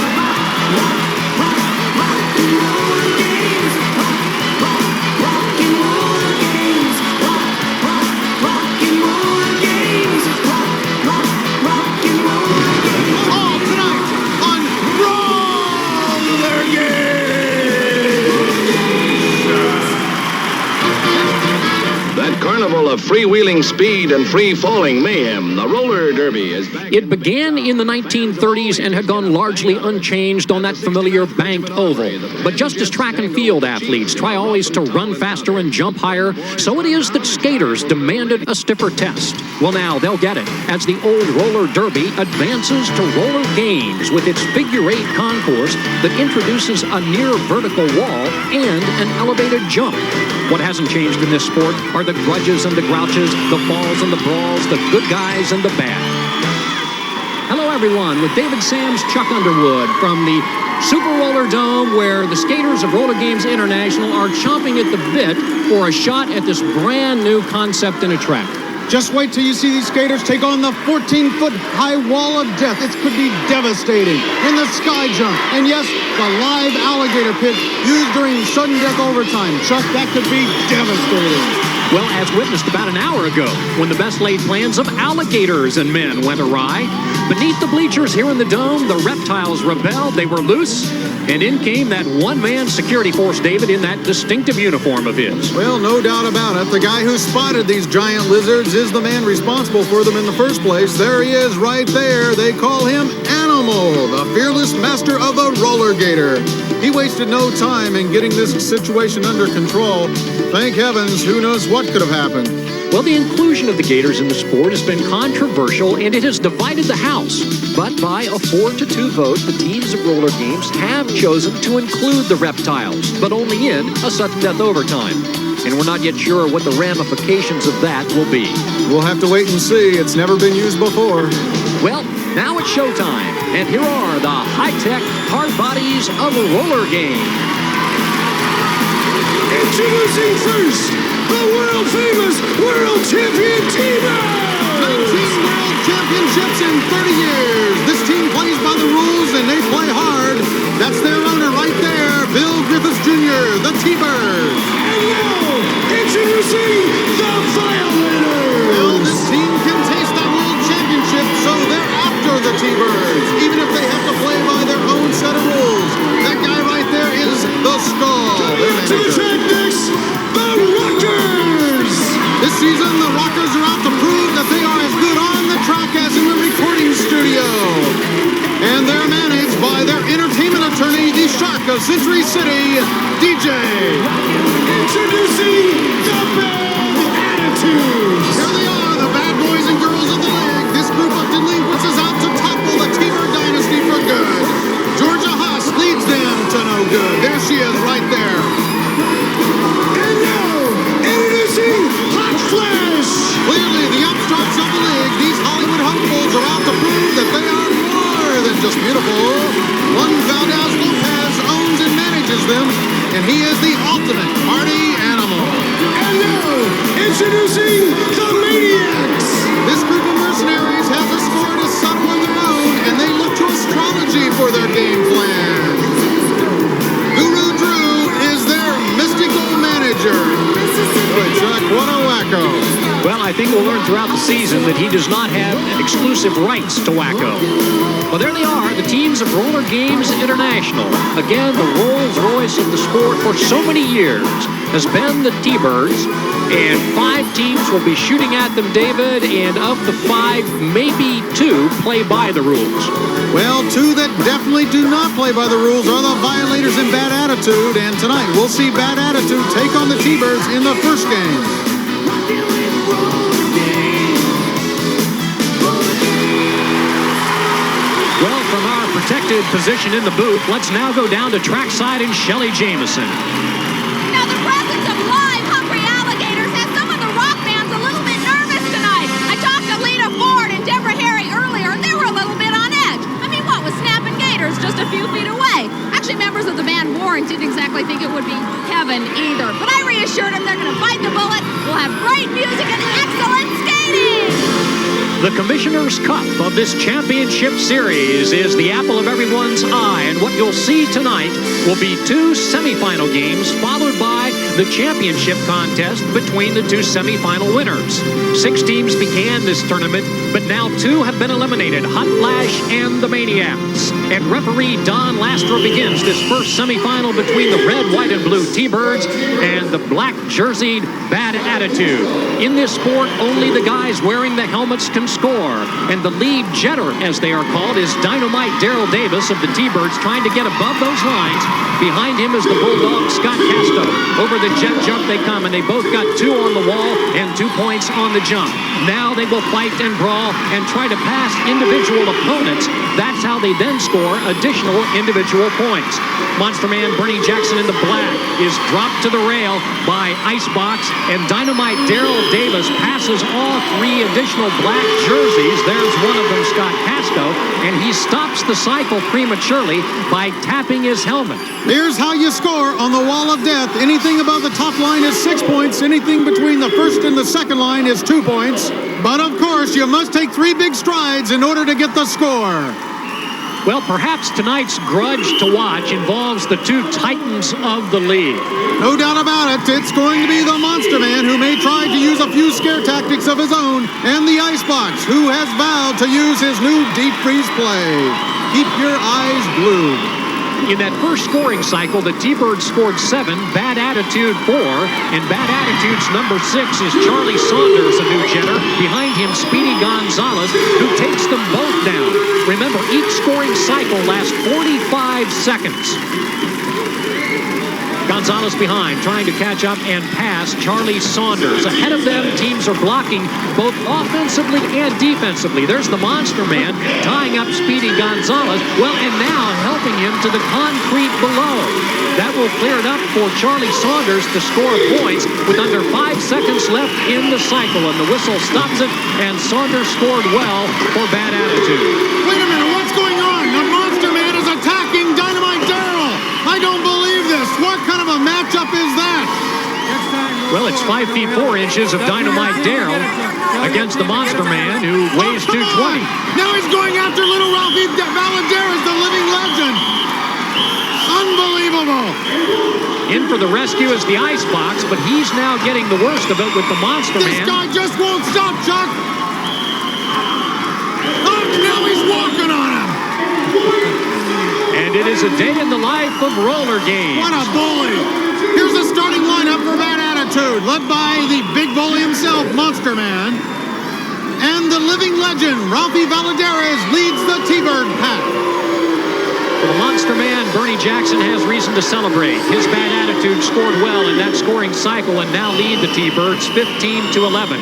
That carnival of free freewheeling speed and free-falling mayhem, the roller derby is back. It began in the 1930s and had gone largely unchanged on that familiar banked oval. But just as track and field athletes try always to run faster and jump higher, so it is that skaters demanded a stiffer test. Well, now they'll get it as the old roller derby advances to roller games with its figure-8 concourse that introduces a near vertical wall and an elevated jump. What hasn't changed in this sport are the grudges and the grouches, the falls and the brawls, the good guys and the bad. Hello, everyone, with David Sam's Chuck Underwood from the Super Roller Dome, where the skaters of Roller Games International are chomping at the bit for a shot at this brand new concept in a track. Just wait till you see these skaters take on the 14-foot high wall of death. It could be devastating. And the sky jump. And yes, the live alligator pit used during sudden death overtime. Chuck, that could be devastating. Well, as witnessed about an hour ago, when the best laid plans of alligators and men went awry. Beneath the bleachers here in the dome, the reptiles rebelled. They were loose. And in came that one-man security force, David, in that distinctive uniform of his. Well, no doubt about it. The guy who spotted these giant lizards is the man responsible for them in the first place. There he is right there. They call him Animal, the fearless master of the roller gator. He wasted no time in getting this situation under control. Thank heavens, who knows what could have happened. Well, the inclusion of the gators in the sport has been controversial, and it has divided the House. But by a 4-2 vote, the teams of Roller Games have chosen to include the reptiles, but only in a sudden death overtime. And we're not yet sure what the ramifications of that will be. We'll have to wait and see. It's never been used before. Well, now it's showtime, and here are the high-tech hard bodies of a roller game. Introducing first, the world-famous World Champion Teamer! 19 World Championships in 30 years. This team plays by the rules, and they play hard. That's their owner right there, Bill Griffiths Jr., the T-Bird. And now, introducing the Violator! Well, this team can taste that World Championship, so they're after the T-Birds, even if they have to play by their own set of rules. That guy right there is the Skull, their manager. The Rockers! This season, the Rockers are out to prove that they are as good on the track as in the recording studio. And they're managed by their entertainment attorney, the Shark of Century City, DJ. Introducing the Bad Attitudes! Here they are, the bad boys and girls of the league. This group of delinquents is out to topple the T-Bird dynasty for good. Georgia Haas leads them to no good. There she is right there. Hot Flash! Clearly, the upstarts of the league, these Hollywood hopefuls, are out to prove that they are more than just beautiful. One Valdez Lopez owns and manages them, and he is the ultimate party animal. And now, introducing the Maniacs! This group of mercenaries has a score to settle on their own, and they look to astrology for their game plan. Guru Drew is their mystical manager. Boy, Chuck, what a wacko. Well, I think we'll learn throughout the season that he does not have exclusive rights to wacko. Well, there they are, the teams of Roller Games International. Again, the Rolls Royce of the sport for so many years has been the T-Birds, and 5 teams will be shooting at them, David, and of the 5, maybe 2 play by the rules. Well, 2 that definitely do not play by the rules are the Violators and Bad Attitude, and tonight we'll see Bad Attitude take on the T-Birds in the first game. Well, from our protected position in the booth, let's now go down to trackside and Shelley Jameson. Now, the presence of live, hungry alligators has some of the rock fans a little bit nervous tonight. I talked to Lita Ford and Deborah Harry earlier, and they were a little bit on edge. I mean, what with snapping gators just a few feet away? Actually, members of the band Warren didn't exactly think it would be heaven either. But I reassured them they're going to bite the bullet. We'll have great music and excellent skating. The Commissioner's Cup of this championship series is the apple of everyone's eye, and what you'll see tonight will be 2 semifinal games followed by the championship contest between the 2 semifinal winners. 6 teams began this tournament But now 2 have been eliminated, Hot Flash and the Maniacs. And referee Don Lastra begins this first semifinal between the red, white, and blue T-Birds and the black-jerseyed Bad Attitude. In this sport, only the guys wearing the helmets can score. And the lead jetter, as they are called, is Dynamite Daryl Davis of the T-Birds, trying to get above those lines. Behind him is the Bulldog Scott Casto. Over the jet jump they come, and they both got 2 on the wall and 2 points on the jump. Now they will fight and brawl and try to pass individual opponents. That's how they then score additional individual points. Monster Man Bernie Jackson in the black is dropped to the rail by Icebox, and Dynamite Daryl Davis passes all 3 additional black jerseys. There's one of them, Scott Casto, and he stops the cycle prematurely by tapping his helmet. Here's how you score on the Wall of Death. Anything above the top line is 6 points. Anything between the first and the second line is 2 points. But of course, you must take 3 big strides in order to get the score. Well, perhaps tonight's grudge to watch involves the 2 titans of the league. No doubt about it. It's going to be the Monster Man, who may try to use a few scare tactics of his own, and the Icebox, who has vowed to use his new deep freeze play. Keep your eyes glued. In that first scoring cycle, the T-Birds scored 7, Bad Attitude 4, and Bad Attitude's number 6 is Charlie Saunders, a new jetter. Behind him, Speedy Gonzalez, who takes them both down. Remember, each scoring cycle lasts 45 seconds. Gonzalez behind, trying to catch up and pass Charlie Saunders. Ahead of them, teams are blocking both offensively and defensively. There's the Monster Man tying up Speedy Gonzalez. Well, and now helping him to the concrete below. That will clear it up for Charlie Saunders to score points with under 5 seconds left in the cycle. And the whistle stops it, and Saunders scored well for Bad Attitude. Wait a minute, what's going on? The Monster Man is attacking Dynamite Daryl. I don't believe this. What kind of a matchup is that? Well, it's 5 feet 4 inches of Dynamite Daryl against the Monster Man, who weighs 220. Now he's going after little Ralphie Valadares, the living legend. Unbelievable. In for the rescue is the Icebox, but he's now getting the worst of it with the Monster Man. This guy just won't stop, Chuck. Oh, now he's walking on him. And it is a day in the life of roller games. What a bully. Here's the starting lineup for Bad Attitude, led by the big bully himself, Monster Man. And the living legend, Ralphie Valadares, leads the T-Bird pack. For the Monster Man, Bernie Jackson has reason to celebrate. His Bad Attitude scored well in that scoring cycle and now lead the T-Birds 15-11.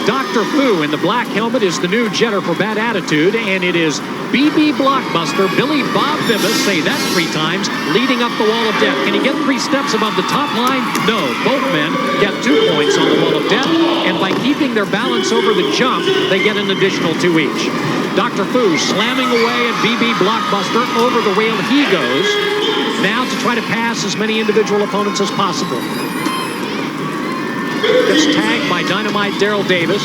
Dr. Fu in the black helmet is the new jetter for Bad Attitude, and it is BB Blockbuster, Billy Bob Vivas, say that 3 times, leading up the Wall of Death. Can he get 3 steps above the top line? No. Both men get 2 points on the Wall of Death, and by keeping their balance over the jump, they get an additional 2 each. Dr. Fu slamming away at BB Blockbuster. Over the rail he goes, now to try to pass as many individual opponents as possible. Gets tagged by Dynamite Daryl Davis.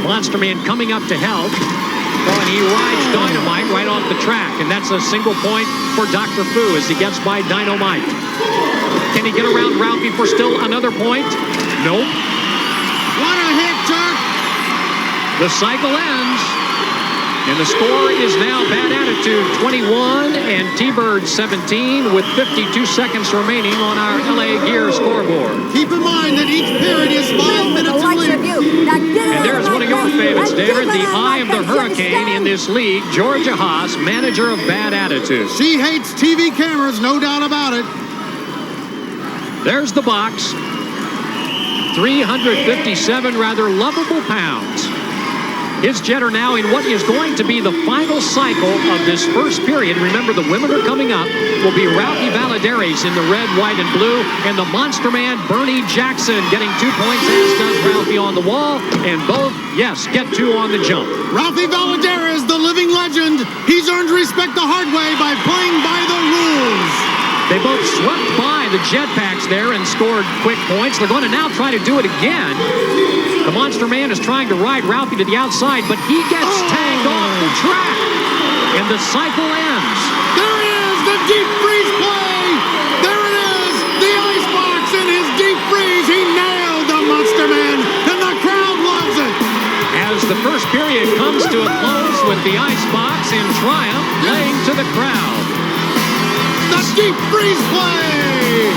Monster Man coming up to help. Oh, and he rides Dynamite right off the track, and that's a single point for Dr. Fu as he gets by Dynamite. Can he get around Ralphie for still another point? Nope. What a hit, Chuck! The cycle ends, and the score is now Bad Attitude 21 and T-Bird 17 with 52 seconds remaining on our LA Gear scoreboard. Keep in mind that each period is 5 minutes in length. And there's one of your favorites, David, the eye of the hurricane in this league, Georgia Haas, manager of Bad Attitude. She hates TV cameras, no doubt about it. There's the box. 357 rather lovable pounds. His jetter now in what is going to be the final cycle of this first period. Remember, the women are coming up. Will be Ralphie Valadares in the red, white, and blue. And the Monster Man, Bernie Jackson, getting 2 points, as does Ralphie on the wall. And both, yes, get 2 on the jump. Ralphie Valadares, the living legend. He's earned respect the hard way by playing by the rules. They both swept by the jetpacks there and scored quick points. They're going to now try to do it again. The Monster Man is trying to ride Ralphie to the outside, but he gets tagged off the track. And the cycle ends. There it is, the deep freeze play. There it is, the Icebox in his deep freeze. He nailed the Monster Man, and the crowd loves it. As the first period comes to a close with the Icebox in triumph playing to the crowd. The deep freeze play!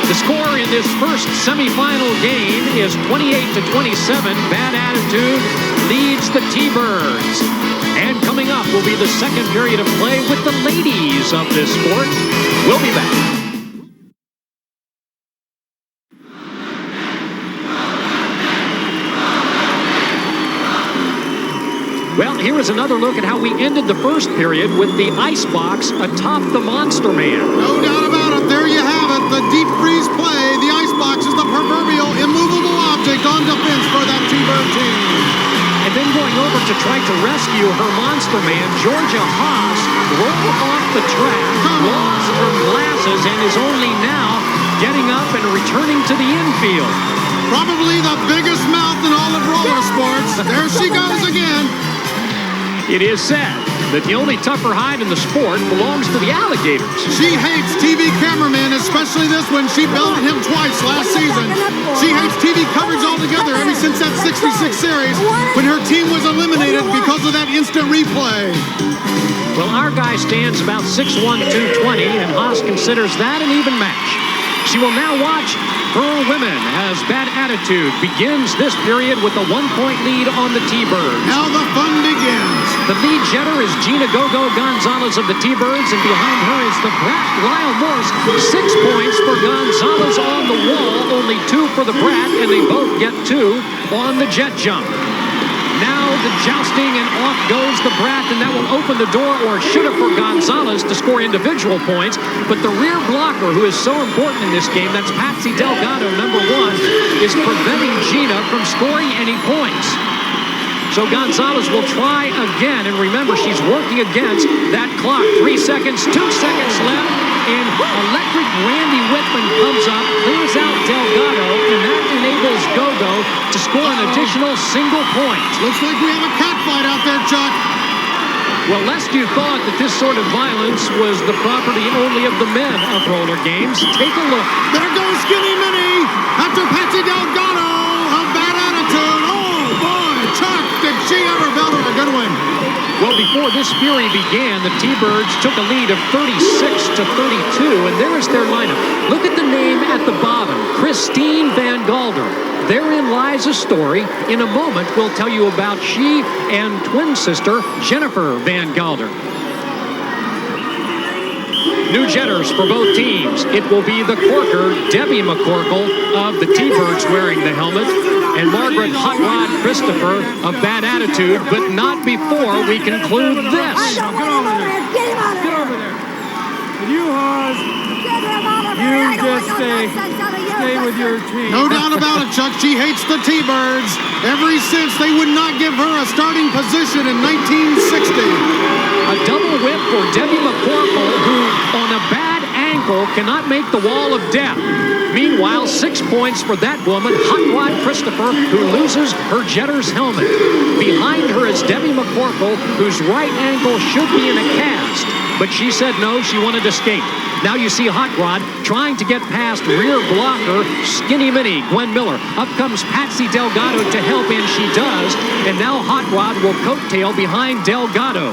The score in this first semifinal game is 28-27. Bad Attitude leads the T-Birds. And coming up will be the second period of play with the ladies of this sport. We'll be back. Well, here is another look at how we ended the first period with the Icebox atop the Monster Man. No doubt about it. There you have it. The deep freeze play. The Icebox is the proverbial immovable object on defense for that T-Bird team. And then going over to try to rescue her Monster Man, Georgia Haas rolled off the track, lost her glasses, and is only now getting up and returning to the infield. Probably the biggest mouth in all of roller sports. There she goes again. It is said that the only tougher hide in the sport belongs to the alligators. She hates TV cameramen, especially this one. She belted him twice last season. She hates TV coverage altogether ever since that 66 series when her team was eliminated because of that instant replay. Well, our guy stands about 6'1", 220, and Haas considers that an even match. She will now watch her women as Bad Attitude begins this period with a 1-point lead on the T-Birds. Now the fun begins. The lead jetter is Gina Gogo Gonzalez of the T-Birds, and behind her is the Brat, Lyle Morse. 6 points for Gonzalez on the wall, only 2 for the Brat, and they both get 2 on the jet jump. Now the jousting, and off goes the Brat, and that will open the door, or should have, for Gonzalez to score individual points. But the rear blocker, who is so important in this game, that's Patsy Delgado, number 1, is preventing Gina from scoring any points. So Gonzalez will try again, and remember, she's working against that clock. 3 seconds, 2 seconds left, and electric Randy Whitman comes up, clears out Delgado, and that enables Gogo to score an additional single point. Looks like we have a catfight out there, Chuck. Well, lest you thought that this sort of violence was the property only of the men of roller games, take a look. There goes Skinny Minnie after Patsy Delgado of Bad Attitude. Oh, boy, Chuck, did she ever belt her a good one. Well, before this fury began, the T-Birds took a lead of 36-32, and there is their lineup. Look at the name at the bottom, Christine Van Galder. Therein lies a story. In a moment, we'll tell you about she and twin sister, Jennifer Van Galder. New jetters for both teams. It will be the corker, Debbie McCorkle of the T-Birds wearing the helmet, and Margaret Hot Rod Christopher of Bad Attitude, but not before we conclude this. Get over there. Get him out of there. Get over there. And you, Haas, you just stay with your team. No doubt about it, Chuck. She hates the T-Birds ever since they would not give her a starting position in 1960. A double whip for Debbie McCorkle, who, on a bad ankle, cannot make the wall of death. Meanwhile, 6 points for that woman, Hot Rod Christopher, who loses her jetter's helmet. Behind her is Debbie McCorkle, whose right ankle should be in a cast, but she said no, she wanted to skate. Now you see Hot Rod trying to get past rear blocker Skinny Minnie, Gwen Miller. Up comes Patsy Delgado to help, and she does. And now Hot Rod will coattail behind Delgado.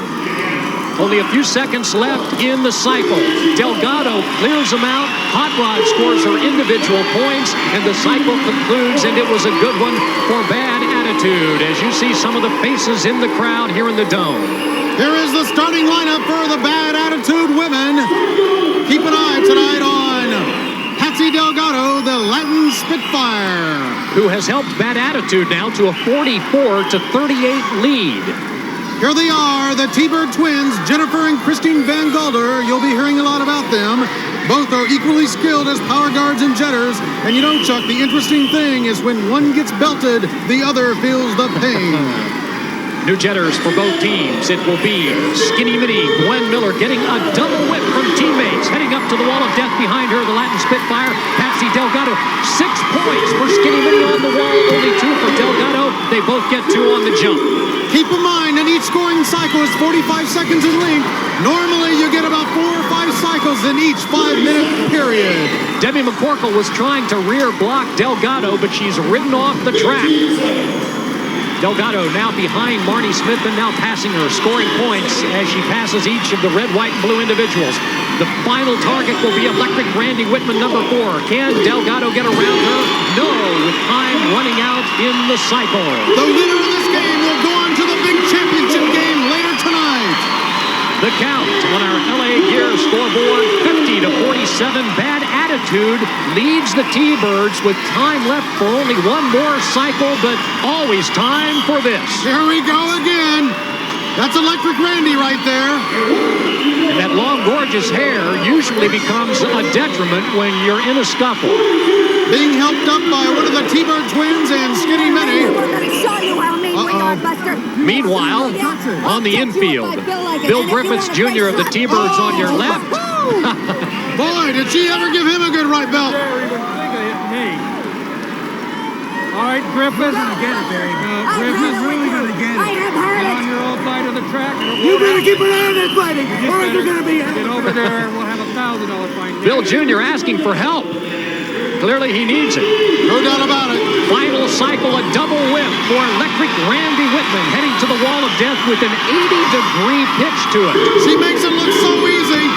Only a few seconds left in the cycle. Delgado clears them out. Hot Rod scores her individual points, and the cycle concludes, and it was a good one for Bad Attitude, as you see some of the faces in the crowd here in the Dome. Here is the starting lineup for the Bad Attitude women. Keep an eye tonight on Patsy Delgado, the Latin Spitfire, who has helped Bad Attitude now to a 44-38 lead. Here they are, the T-Bird twins, Jennifer and Christine Van Galder. You'll be hearing a lot about them. Both are equally skilled as power guards and jetters. And you know, Chuck, the interesting thing is when one gets belted, the other feels the pain. New jetters for both teams. It will be Skinny Minnie, Gwen Miller getting a double whip from teammates. Heading up to the wall of death behind her, the Latin Spitfire, Patsy Delgado. 6 points for Skinny Minnie on the wall, only 2 for Delgado. They both get 2 on the jump. Keep in mind that each scoring cycle is 45 seconds in length. Normally, you get about 4 or 5 cycles in each 5-minute period. Debbie McCorkle was trying to rear block Delgado, but she's ridden off the track. Delgado now behind Marnie Smith and now passing her, scoring points as she passes each of the red, white, and blue individuals. The final target will be Electric Randy Whitman, number 4. Can Delgado get around her? No, with time running out in the cycle. The winner of this game will go on to the big championship game later tonight. The count on our LA Gear scoreboard, 50-47. Bad Attitude leads the T-Birds with time left for only one more cycle, but always time for this. Here we go again. That's Electric Randy right there. And that long, gorgeous hair usually becomes a detriment when you're in a scuffle. Being helped up by one of the T-Bird twins and Skinny Minnie. We're going to show you how mean we are, Buster. Meanwhile, on the infield, Bill Griffiths Jr. of the T-Birds on your left. Boy, did she ever give him a good right belt. All right, Griffiths. Get it, there you go. Griffiths really going to get it. I have heard it. On your old side of the track. You better keep an eye on that fighting, or it's going to be... Get over there, and we'll have a $1,000 fine. Bill Jr. asking for help. Clearly he needs it. No doubt about it. Final cycle, a double whip for Electric Randy Whitman, heading to the wall of death with an 80-degree pitch to it. She makes it look so easy.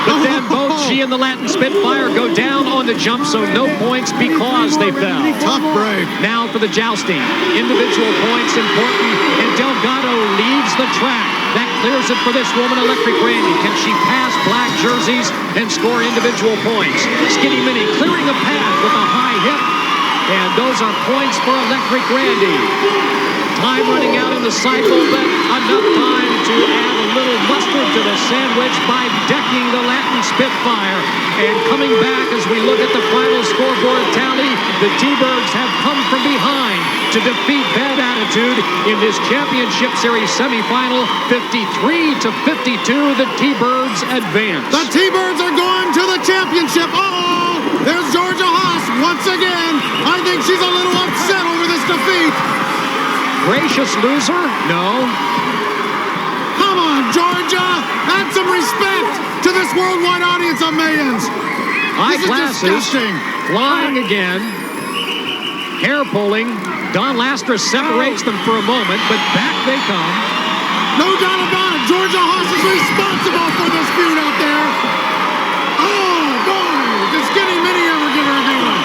But then both she and the Latin Spitfire go down on the jump, so no points because they fell. Tough break. Now for the jousting. Individual points important, and Delgado leads the track. That clears it for this woman, Electric Randy. Can she pass black jerseys and score individual points? Skinny Minnie clearing the path with a high hit, and those are points for Electric Randy. Time running out in the cycle, but enough time to add a little mustard to the sandwich by decking the Latin Spitfire. And coming back as we look at the final scoreboard tally, the T-Birds have come from behind to defeat Bad Attitude in this championship series semifinal. 53-52, the T-Birds advance. The T-Birds are going to the championship. Uh-oh! There's Georgia Haas once again. I think she's a little upset over this defeat. Gracious loser? No. Come on, Georgia! Add some respect to this worldwide audience of millions. Eyeglasses flying again. Hair pulling. Don Lastras separates them for a moment, but back they come. No doubt about it. Georgia Haas is responsible for this feud out there. Oh, boy. Did Skinny Minnie ever get her good one?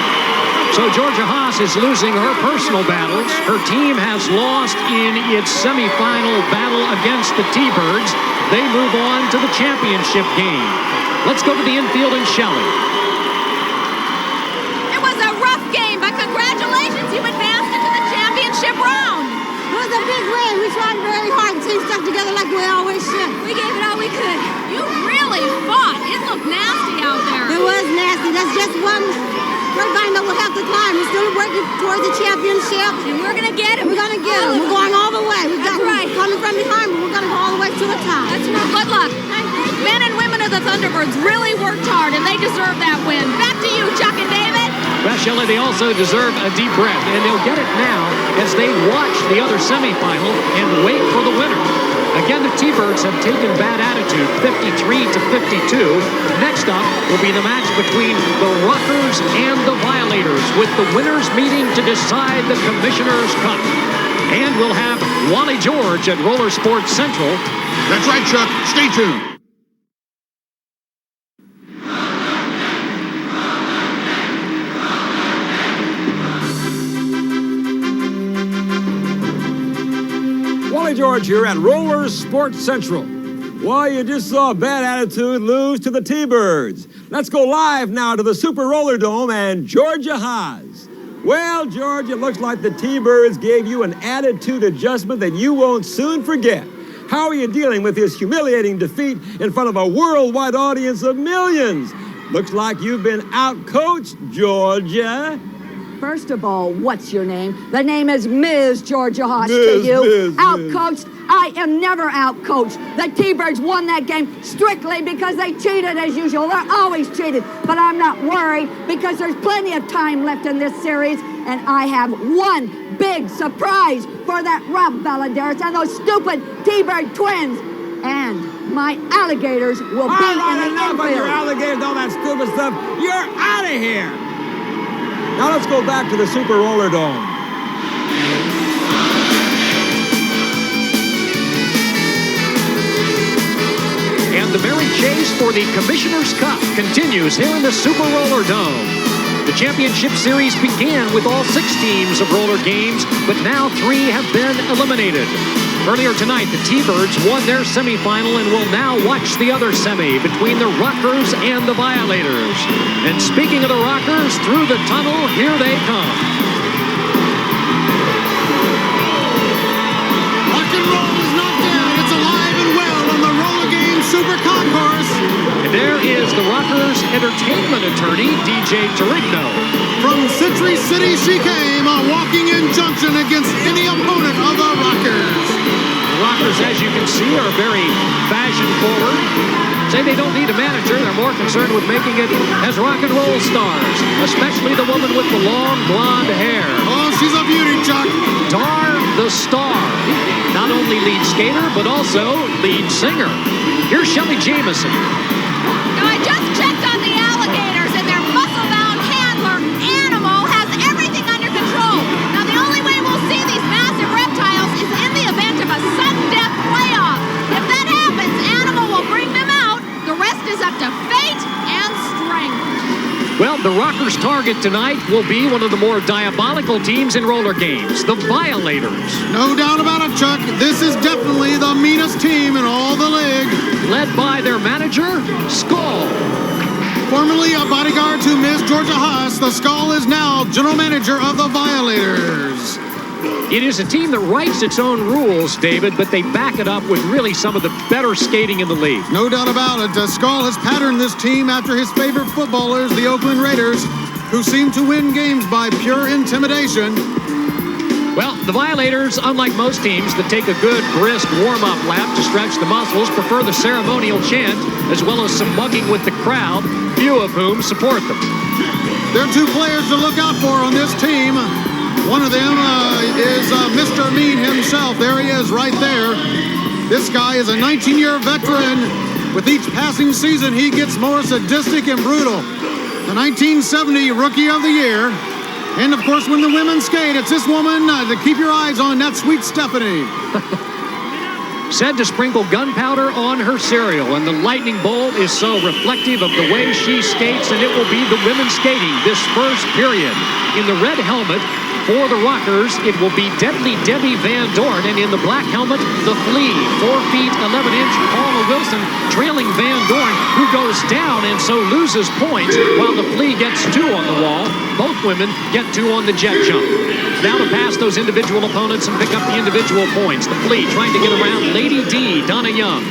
So Georgia Haas is losing her personal battles. Her team has lost in its semifinal battle against the T-Birds. They move on to the championship game. Let's go to the infield and Shelley. It was a rough game, but congratulations, you advanced into the championship round. It was a big win. We tried very hard to stay stuck together like we always should. We gave it all we could. You really fought. It looked nasty out there. It was nasty. That's just one grapevine that we'll have to climb. We're still working towards the championship. And we're going to get it. We're going to get it. We're going all the way. That's right. We're coming from behind, but we're going to go all the way to the top. That's right. Good luck. Men and women of the Thunderbirds really worked hard, and they deserve that win. Back to you, Chuck and David. Well, Shelley, they also deserve a deep breath, and they'll get it now as they watch the other semifinal and wait for the winner. Again, the T-Birds have taken Bad Attitude 53-52. Next up will be the match between the Rockers and the Violators, with the winners meeting to decide the Commissioner's Cup. And we'll have Wally George at Roller Sports Central. That's right, Chuck. Stay tuned. Wally George here at Roller Sports Central. Well, you just saw Bad Attitude lose to the T-Birds. Let's go live now to the Super Roller Dome and Georgia Haas. Well, George, it looks like the T-Birds gave you an attitude adjustment that you won't soon forget. How are you dealing with this humiliating defeat in front of a worldwide audience of millions? Looks like you've been out-coached, Georgia. First of all, what's your name? The name is Ms. Georgia Haas to Ms., you. Ms., Out-coached? I am never out-coached. The T-Birds won that game strictly because they cheated as usual. They're always cheated. But I'm not worried because there's plenty of time left in this series, and I have one big surprise for that Rob Valadares and those stupid T-Bird twins. And my alligators will be in the enough of your alligators, all that stupid stuff. You're out of here. Now let's go back to the Super Roller Dome. chase for the Commissioner's Cup continues here in the Super Roller Dome. The championship series began with all 6 teams of roller games, but now 3 have been eliminated. Earlier tonight, the T-Birds won their semifinal and will now watch the other semi between the Rockers and the Violators. And speaking of the Rockers, through the tunnel, here they come. Rock and roll is not dead. It's alive and well on the Roller Games Super Concourse. And there is the Rockers' entertainment attorney, DJ Torigno. From Century City she came, a walking injunction against any opponent of the Rockers. The Rockers, as you can see, are very fashion-forward. Say they don't need a manager. They're more concerned with making it as rock and roll stars, especially the woman with the long blonde hair. Oh, she's a beauty, Chuck. Dar the Star. Not only lead skater, but also lead singer. Here's Shelly Jamieson. Now, I just checked on the alligators, and their muscle-bound handler, Animal, has everything under control. Now, the only way we'll see these massive reptiles is in the event of a sudden death playoff. If that happens, Animal will bring them out. The rest is up to fate and strength. Well, the Rockers' target tonight will be one of the more diabolical teams in roller games, the Violators. No doubt about it, Chuck. This is definitely the meanest team in all the league. Led by their manager, Skull. Formerly a bodyguard to Miss Georgia Haas, the Skull is now general manager of the Violators. It is a team that writes its own rules, David, but they back it up with really some of the better skating in the league. No doubt about it. Skull has patterned this team after his favorite footballers, the Oakland Raiders, who seem to win games by pure intimidation. Well, the Violators, unlike most teams that take a good, brisk warm-up lap to stretch the muscles, prefer the ceremonial chant, as well as some mugging with the crowd, few of whom support them. There are 2 players to look out for on this team. One of them is Mr. Mean himself. There he is right there. This guy is a 19-year veteran. With each passing season, he gets more sadistic and brutal. The 1970 Rookie of the Year. And, of course, when the women skate, it's this woman to keep your eyes on, that sweet Stephanie. Said to sprinkle gunpowder on her cereal, and the lightning bolt is so reflective of the way she skates, and it will be the women skating this first period. In the red helmet, for the Rockers, it will be Deadly Debbie Van Dorn, and in the black helmet, the Flea, 4 feet 11-inch Paula Wilson, trailing Van Dorn, who goes down and so loses points, while the Flea gets 2 on the wall. Both women get 2 on the jet jump. Now to pass those individual opponents and pick up the individual points. The Flea trying to get around Lady D, Donna Young,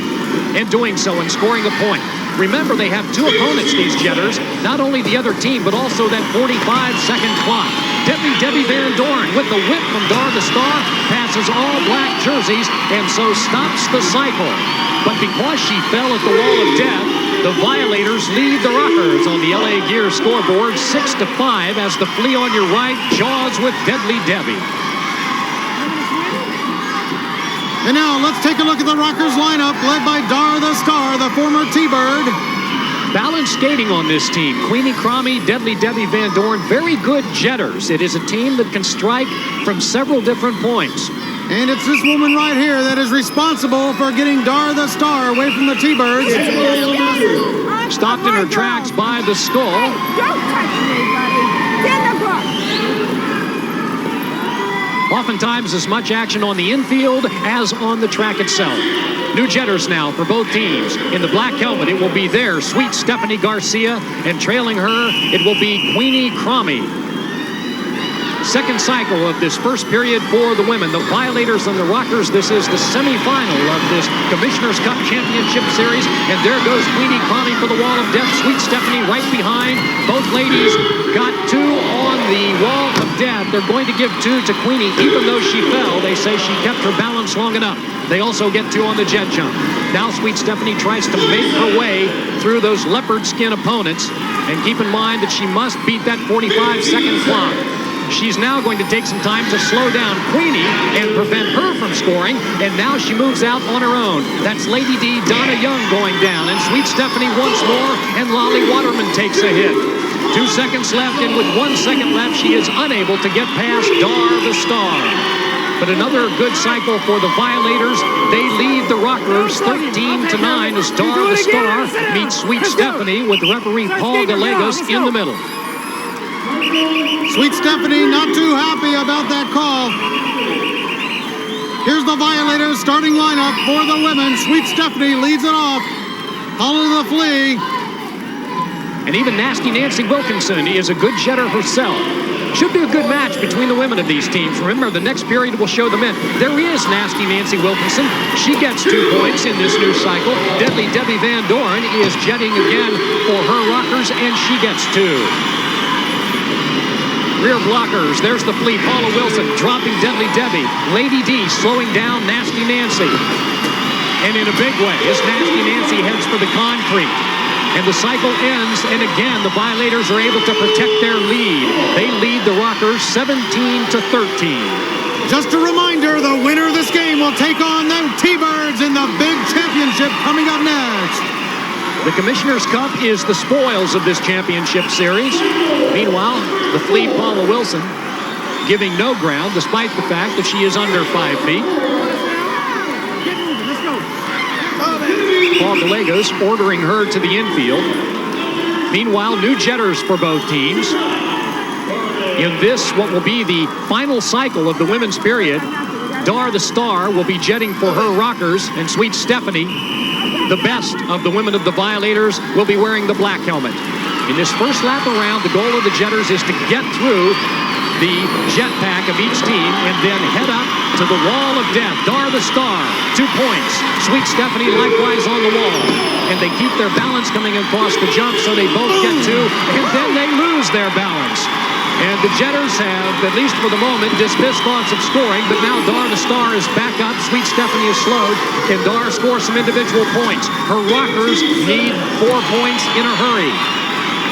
and doing so and scoring a point. Remember, they have 2 opponents, these jetters, not only the other team, but also that 45-second clock. Deadly Debbie Van Dorn with the whip from Dar the Star passes all black jerseys and so stops the cycle. But because she fell at the wall of death, the Violators lead the Rockers on the LA Gear scoreboard 6-5 as the Flea on your right jaws with Deadly Debbie. And now let's take a look at the Rockers lineup led by Dar the Star, the former T-Bird. Balanced skating on this team. Queenie Cromie, Deadly Debbie Van Dorn, very good jetters. It is a team that can strike from several different points. And it's this woman right here that is responsible for getting Dar the Star away from the T-Birds. Stopped in her tracks by the Skull. Don't touch me, buddy. In the book. Oftentimes as much action on the infield as on the track itself. New jetters now for both teams. In the black helmet, it will be their sweet Stephanie Garcia, and trailing her, it will be Queenie Cromie. Second cycle of this first period for the women. The Violators and the Rockers. This is the semifinal of this Commissioner's Cup Championship Series. And there goes Queenie Cromie for the wall of death. Sweet Stephanie right behind. Both ladies got 2 on the wall of death. They're going to give 2 to Queenie, even though she fell. They say she kept her balance long enough. They also get 2 on the jet jump. Now Sweet Stephanie tries to make her way through those leopard skin opponents. And keep in mind that she must beat that 45-second clock. She's now going to take some time to slow down Queenie and prevent her from scoring, and now she moves out on her own. That's Lady D, Donna Young going down, and Sweet Stephanie once more, and Lolly Waterman takes a hit. 2 seconds left, and with 1 second left, she is unable to get past Dar the Star. But another good cycle for the Violators. They lead the Rockers 13-9 as Dar the Star meets Sweet Stephanie with referee Paul Gallegos in the middle. Sweet Stephanie not too happy about that call. Here's the Violators starting lineup for the women. Sweet Stephanie leads it off. Holly the Flea. And even Nasty Nancy Wilkinson is a good jetter herself. Should be a good match between the women of these teams. Remember, the next period will show the men. There is Nasty Nancy Wilkinson. She gets 2 points in this new cycle. Deadly Debbie Van Doren is jetting again for her Rockers, and she gets 2. Rear blockers, there's the Flea, Paula Wilson dropping Deadly Debbie. Lady D slowing down Nasty Nancy. And in a big way, as Nasty Nancy heads for the concrete. And the cycle ends, and again, the Violators are able to protect their lead. They lead the Rockers 17-13. Just a reminder, the winner of this game will take on the T-Birds in the big championship coming up next. The Commissioner's Cup is the spoils of this championship series. Meanwhile, the Flea, Paula Wilson, giving no ground despite the fact that she is under 5 feet. Paul Gallegos ordering her to the infield. Meanwhile, new jetters for both teams. In this, what will be the final cycle of the women's period, Dar the Star will be jetting for her Rockers, and Sweet Stephanie, the best of the women of the Violators, will be wearing the black helmet. In this first lap around, the goal of the jetters is to get through the jetpack of each team and then head up to the wall of death. Dar the Star, 2 points. Sweet Stephanie likewise on the wall. And they keep their balance coming across the jump, so they both get 2, and then they lose their balance. And the jetters have, at least for the moment, dismissed thoughts of scoring, but now Dar the Star is back up. Sweet Stephanie is slowed. Can Dar score some individual points? Her Rockers need 4 points in a hurry.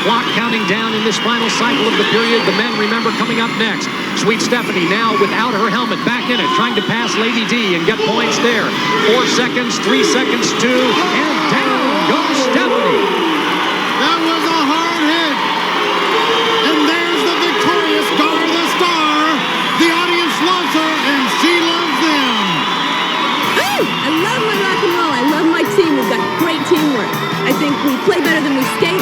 Clock counting down in this final cycle of the period. The men, remember, coming up next. Sweet Stephanie now without her helmet, back in it, trying to pass Lady D and get points there. 4 seconds, 3 seconds, 2, and down goes Stephanie. That was a hard hit. And there's the victorious Dar the Star. The audience loves her, and she loves them. Ooh, I love my rock and roll. I love my team. We've got great teamwork. I think we play better than we skate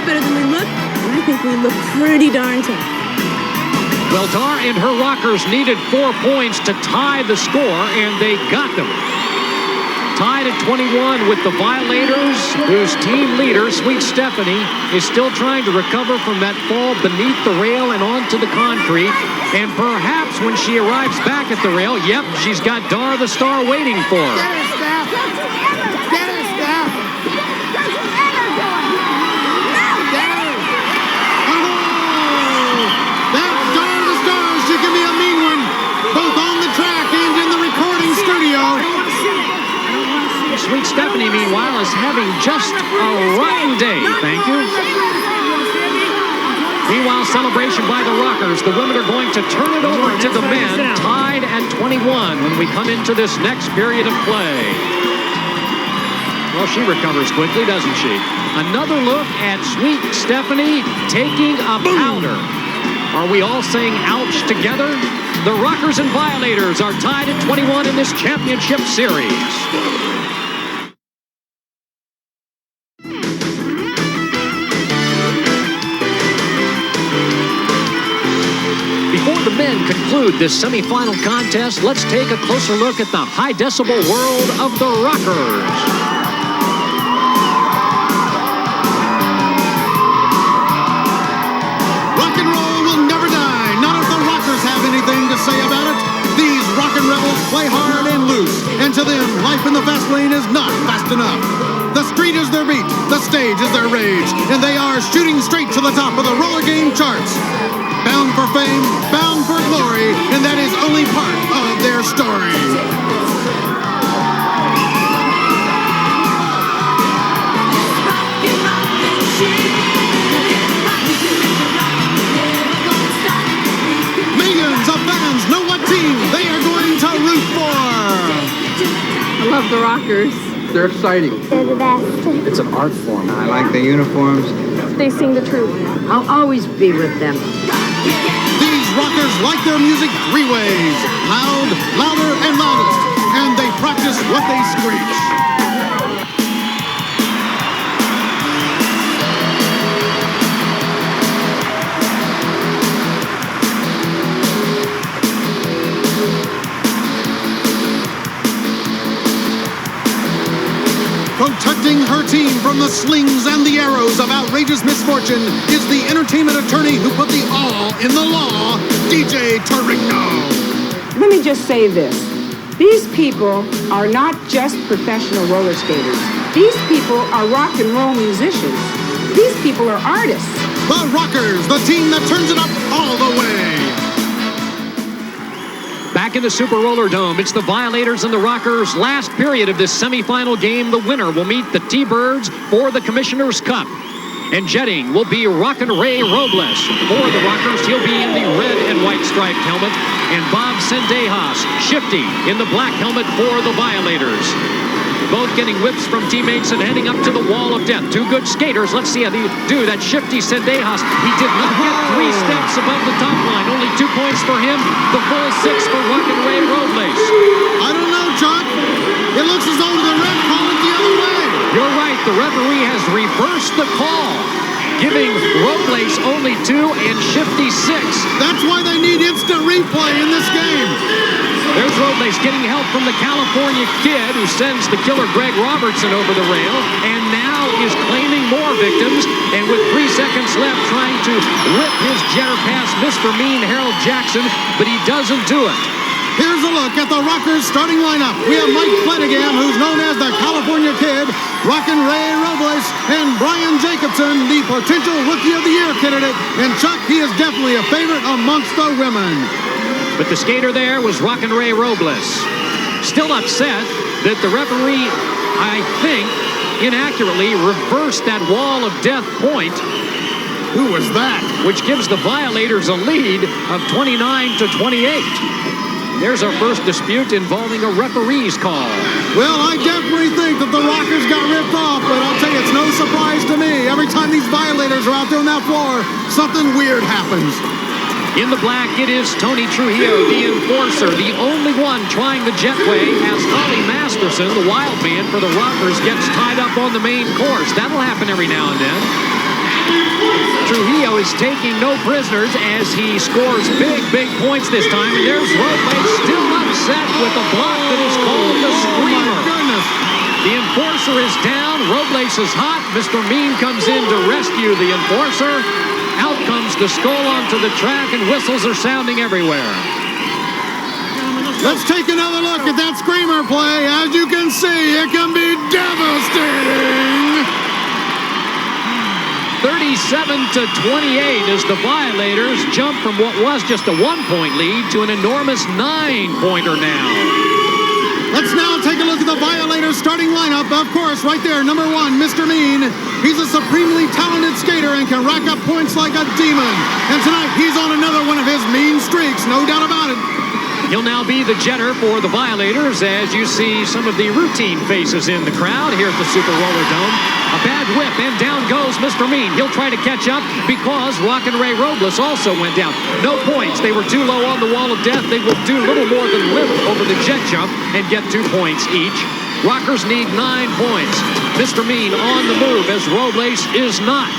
better than we look, and I think we look pretty darn tough. Well, Dar and her Rockers needed 4 points to tie the score, and they got them. Tied at 21 with the Violators, whose team leader, Sweet Stephanie, is still trying to recover from that fall beneath the rail and onto the concrete. And perhaps when she arrives back at the rail, yep, she's got Dar the Star waiting for her. Get it, Steph. Get it, Steph. Sweet Stephanie, meanwhile, is having just a rotten day. Thank you. Meanwhile, celebration by the Rockers. The women are going to turn it over to the men, tied at 21 when we come into this next period of play. Well, she recovers quickly, doesn't she? Another look at Sweet Stephanie taking a powder. Are we all saying ouch together? The Rockers and Violators are tied at 21 in this championship series. Before the men conclude this semifinal contest, let's take a closer look at the high-decibel world of the Rockers. Rock and roll will never die. None of the Rockers have anything to say about it. These rockin' rebels play hard and loose, and to them, life in the fast lane is not fast enough. The street is their beat, the stage is their rage, and they are shooting straight to the top of the roller game charts. Bound for fame, bound for glory, and that is only part of their story. Millions of fans know what team they are going to root for. I love the Rockers. They're exciting. They're the best. It's an art form. I like the uniforms. They sing the truth. I'll always be with them. These rockers like their music three ways: loud, louder, and loudest. And they practice what they screech. Protecting her team from the slings and the arrows of outrageous misfortune is the entertainment attorney who put the all in the law, DJ Torino. Let me just say this. These people are not just professional roller skaters. These people are rock and roll musicians. These people are artists. The Rockers, the team that turns it up all the way. Back in the Super Roller Dome, it's the Violators and the Rockers' last period of this semifinal game. The winner will meet the T-Birds for the Commissioner's Cup. And jetting will be Rockin' Ray Robles. For the Rockers, he'll be in the red and white striped helmet. And Bob Sendejas, Shifty, in the black helmet for the Violators. Both getting whips from teammates and heading up to the wall of death. Two good skaters. Let's see how they do. That Shifty Sendejas, he did not get 3 steps above the top line. Only 2 points for him. The full 6 for Rockin' Ray Robles. I don't know, Chuck. It looks as though the ref called it the other way. You're right. The referee has reversed the call, giving Robles only 2 and Shifty 6. That's why they need instant replay in this game. There's Robles getting help from the California Kid, who sends the killer Greg Robertson over the rail, and now is claiming more victims, and with 3 seconds left, trying to whip his jetter past Mr. Mean Harold Jackson, but he doesn't do it. Here's a look at the Rockers starting lineup. We have Mike Flanagan, who's known as the California Kid, Rockin' Ray Robles, and Brian Jacobson, the potential Rookie of the Year candidate. And Chuck, he is definitely a favorite amongst the women. But the skater there was Rockin' Ray Robles. Still upset that the referee, I think, inaccurately reversed that wall of death point. Who was that? Which gives the Violators a lead of 29-28. There's our first dispute involving a referee's call. Well, I definitely think that the Rockers got ripped off, but I'll tell you, it's no surprise to me. Every time these Violators are out there on that floor, something weird happens. In the black, it is Tony Trujillo, the enforcer, the only one trying the jetway, as Ollie Masterson, the wild man for the Rockers, gets tied up on the main course. That'll happen every now and then. Trujillo is taking no prisoners as he scores big points this time. And there's Robles still upset with a block that is called the Screamer. Oh my goodness. The enforcer is down. Robles is hot. Mr. Mean comes in to rescue the enforcer. Out comes the skull onto the track, and whistles are sounding everywhere. Let's take another look at that Screamer play. As you can see, it can be devastating. 37-28 as the Violators jump from what was just a 1-point lead to an enormous 9-pointer now. Let's now take a look at the Violators starting lineup. Of course, right there, number 1, Mr. Mean. He's a supremely talented skater and can rack up points like a demon. And tonight, he's on another one of his mean streaks, no doubt about it. He'll now be the jetter for the Violators as you see some of the routine faces in the crowd here at the Super Roller Dome. A bad whip, and down goes Mr. Mean. He'll try to catch up because Rockin' Ray Robles also went down. No points. They were too low on the wall of death. They will do little more than live over the jet jump and get 2 points each. Rockers need 9 points. Mr. Mean on the move as Robles is not.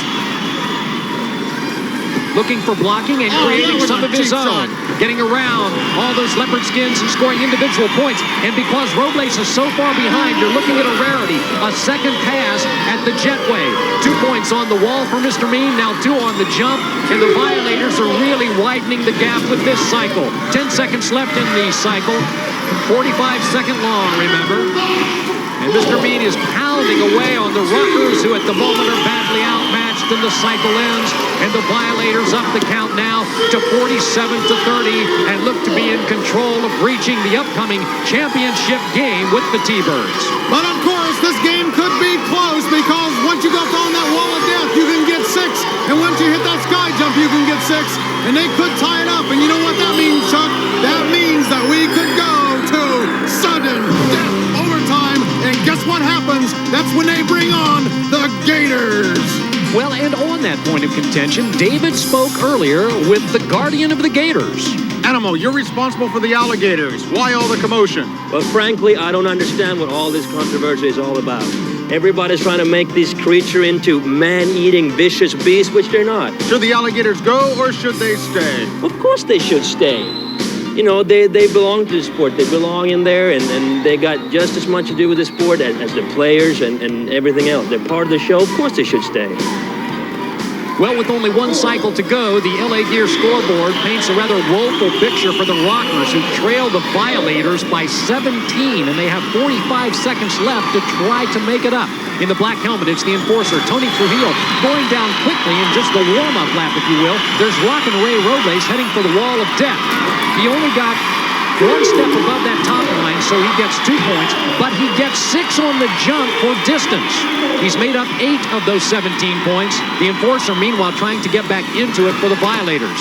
Looking for blocking and creating some of his own. Getting around all those leopard skins and scoring individual points. And because Robles is so far behind, you're looking at a rarity. A second pass at the jetway. 2 points on the wall for Mr. Mean, now 2 on the jump. And the Violators are really widening the gap with this cycle. 10 seconds left in the cycle. 45-second long, remember. And Mr. Mean is pounding away on the Rockers, who at the moment are badly outmatched, and the cycle ends. And the Violators up the count now to 47-30 and look to be in control of reaching the upcoming championship game with the T-Birds. But of course, this game could be close because once you go on that wall of death, you can get 6. And once you hit that sky jump, you can get 6. And they could tie it up. And you know what that means, Chuck? That means that we could go to sudden death overtime. And guess what happens? That's when they bring on the Gators. Well, and on on that point of contention, David spoke earlier with the guardian of the Gators. Animal, you're responsible for the alligators. Why all the commotion? Well, frankly, I don't understand what all this controversy is all about. Everybody's trying to make this creature into man-eating, vicious beasts, which they're not. Should the alligators go or should they stay? Of course they should stay. You know, they belong to the sport. They belong in there, and they got just as much to do with the sport as the players and everything else. They're part of the show. Of course they should stay. Well, with only one cycle to go, the LA Gear scoreboard paints a rather woeful picture for the Rockers, who trail the Violators by 17, and they have 45 seconds left to try to make it up. In the black helmet, it's the enforcer, Tony Trujillo, going down quickly in just the warm-up lap, if you will. There's Rockin' Ray Robles heading for the wall of death. He only got one step above that top line, so he gets 2 points, but he gets 6 on the jump for distance. He's made up 8 of those 17 points. The enforcer, meanwhile, trying to get back into it for the Violators.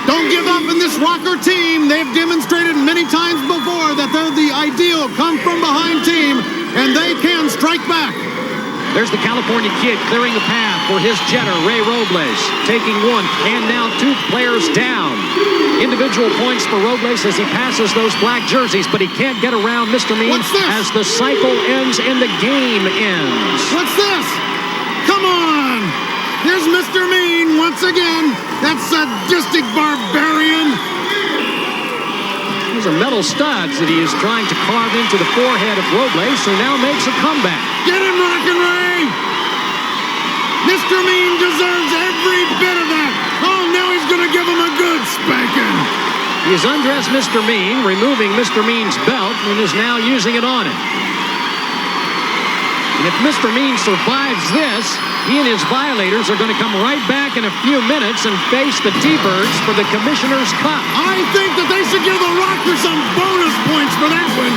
Don't give up in this Rocker team. They've demonstrated many times before that they're the ideal come-from-behind team, and they can strike back. There's the California Kid clearing the path for his jetter, Ray Robles, taking 1, and now 2 players down. Individual points for Robles as he passes those black jerseys, but he can't get around Mr. Mean as the cycle ends and the game ends. What's this? Come on! Here's Mr. Mean once again. That sadistic barbarian. These are metal studs that he is trying to carve into the forehead of Robles, who now makes a comeback. Get him, Rockin' Ray! Mr. Mean deserves every bit of that. Oh, now he's going to give him a good spanking. He's undressed Mr. Mean, removing Mr. Mean's belt, and is now using it on him. And if Mr. Mean survives this, he and his Violators are going to come right back in a few minutes and face the T-Birds for the Commissioner's Cup. I think that they should give the Rockers some bonus points for that one.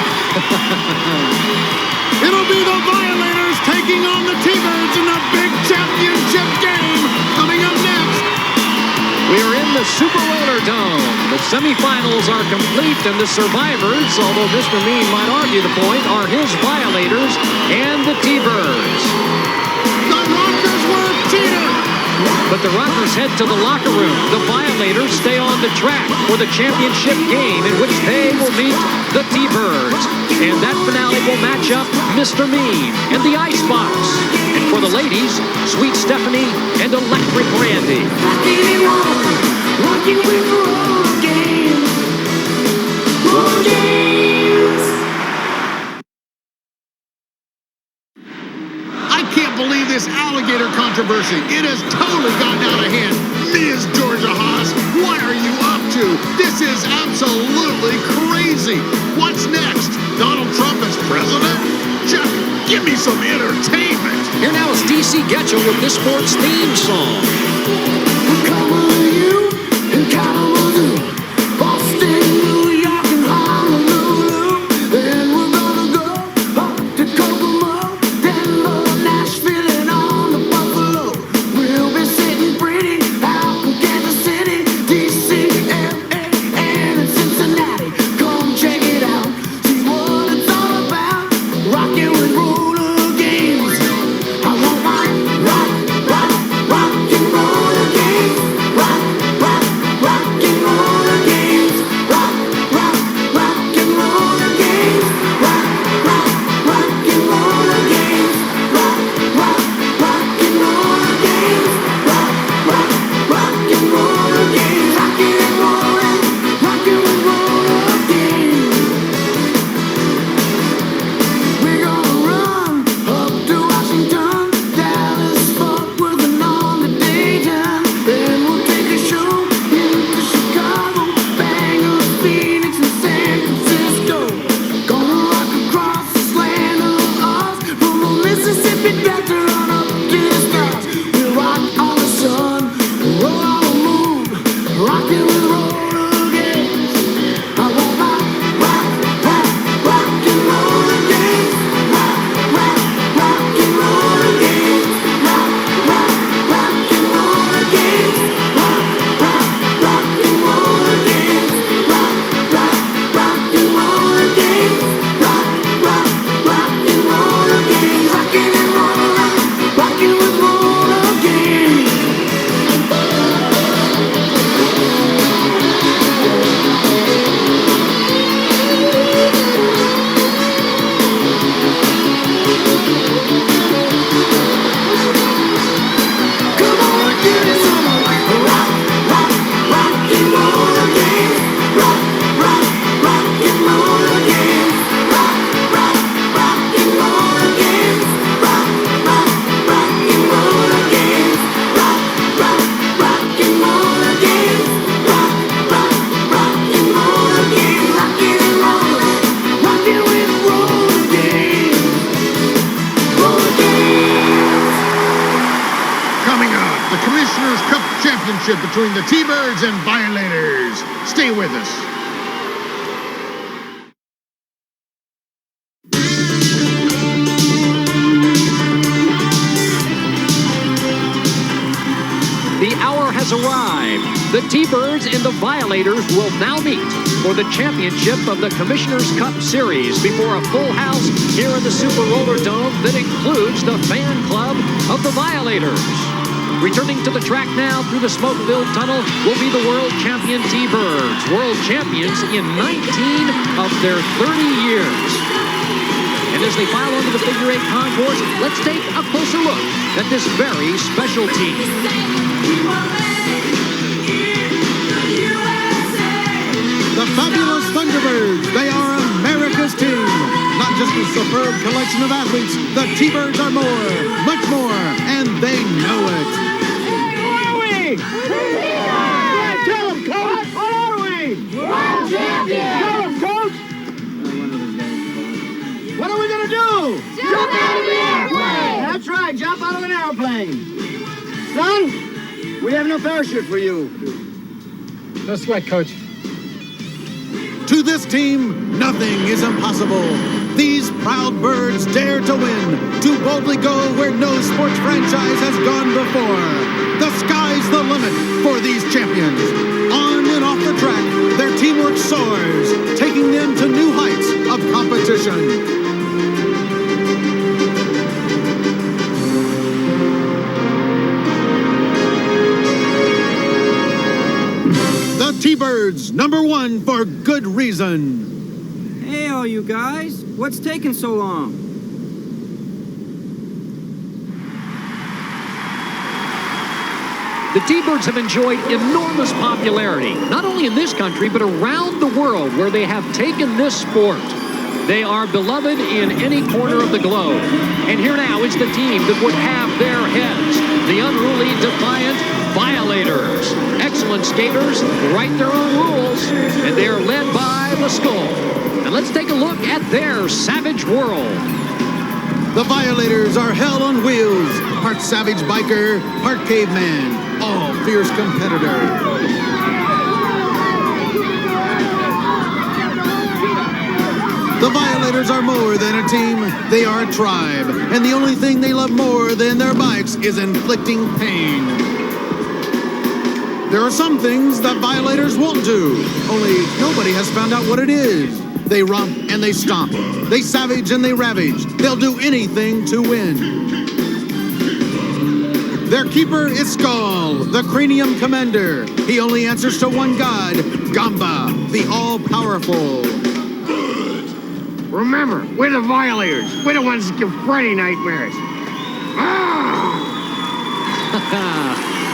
It'll be the Violators taking on the T-Birds in the big championship game coming up next. We are in the Super Roller Dome. The semifinals are complete, and the survivors, although Mr. Mean might argue the point, are his Violators and the T-Birds. The Rockers were cheated. But the Rockers head to the locker room. The Violators stay on the track for the championship game in which they will meet the T-Birds. And that finale will match up Mr. Mean and the Icebox. And for the ladies, Sweet Stephanie and Electric Randy. I can't believe this alligator controversy. It has totally gotten out of hand. Ms. Georgia Haas, what are you up to? This is absolutely crazy. What's next? Donald Trump as president? Just give me some entertainment. Here now is DC Getcha with this sports theme song. Boston, New York, and Honolulu. Then we're gonna go up to Kokomo, Denver, Nashville, and on the Buffalo. We'll be sitting pretty out in Kansas City, DC, LA, and in Cincinnati. Come check it out, see what it's all about. Rockin' with roller games. I want my rock and roller games. championship between the T-Birds and Violators. Stay with us. The hour has arrived. The T-Birds and the Violators will now meet for the championship of the Commissioner's Cup Series before a full house here in the Super Roller Dome that includes the fan club of the Violators. Returning to the track now through the smoke-filled tunnel will be the world champion T-Birds, world champions in 19 of their 30 years. And as they file onto the figure 8 concourse, let's take a closer look at this very special team. The fabulous Thunderbirds, they are America's team. Not just a superb collection of athletes, the T-Birds are more, much more, and they know it. Hey, who are we? Yeah, tell them, Coach. What are we? World champions. Tell them, Coach. What are we going to do? Jump out of the airplane. That's right, jump out of an airplane. Son, we have no parachute for you. No sweat, Coach. To this team, nothing is impossible. These proud birds dare to win, to boldly go where no sports franchise has gone before. The sky's the limit for these champions. On and off the track, their teamwork soars, taking them to new heights of competition. T-Birds, #1 for good reason. Hey, all you guys. What's taking so long? The T-Birds have enjoyed enormous popularity, not only in this country, but around the world where they have taken this sport. They are beloved in any corner of the globe. And here now is the team that would have their heads, the unruly, defiant Violators. Excellent skaters, write their own rules, and they are led by the Skull. And let's take a look at their savage world. The Violators are hell on wheels, part savage biker, part caveman, all fierce competitor. The Violators are more than a team, they are a tribe. And the only thing they love more than their bikes is inflicting pain. There are some things that Violators won't do, only nobody has found out what it is. They romp and they stomp. They savage and they ravage. They'll do anything to win. Their keeper is Skull, the cranium commander. He only answers to one god, Gamba, the all-powerful. Remember, we're the Violators. We're the ones that give Freddy nightmares.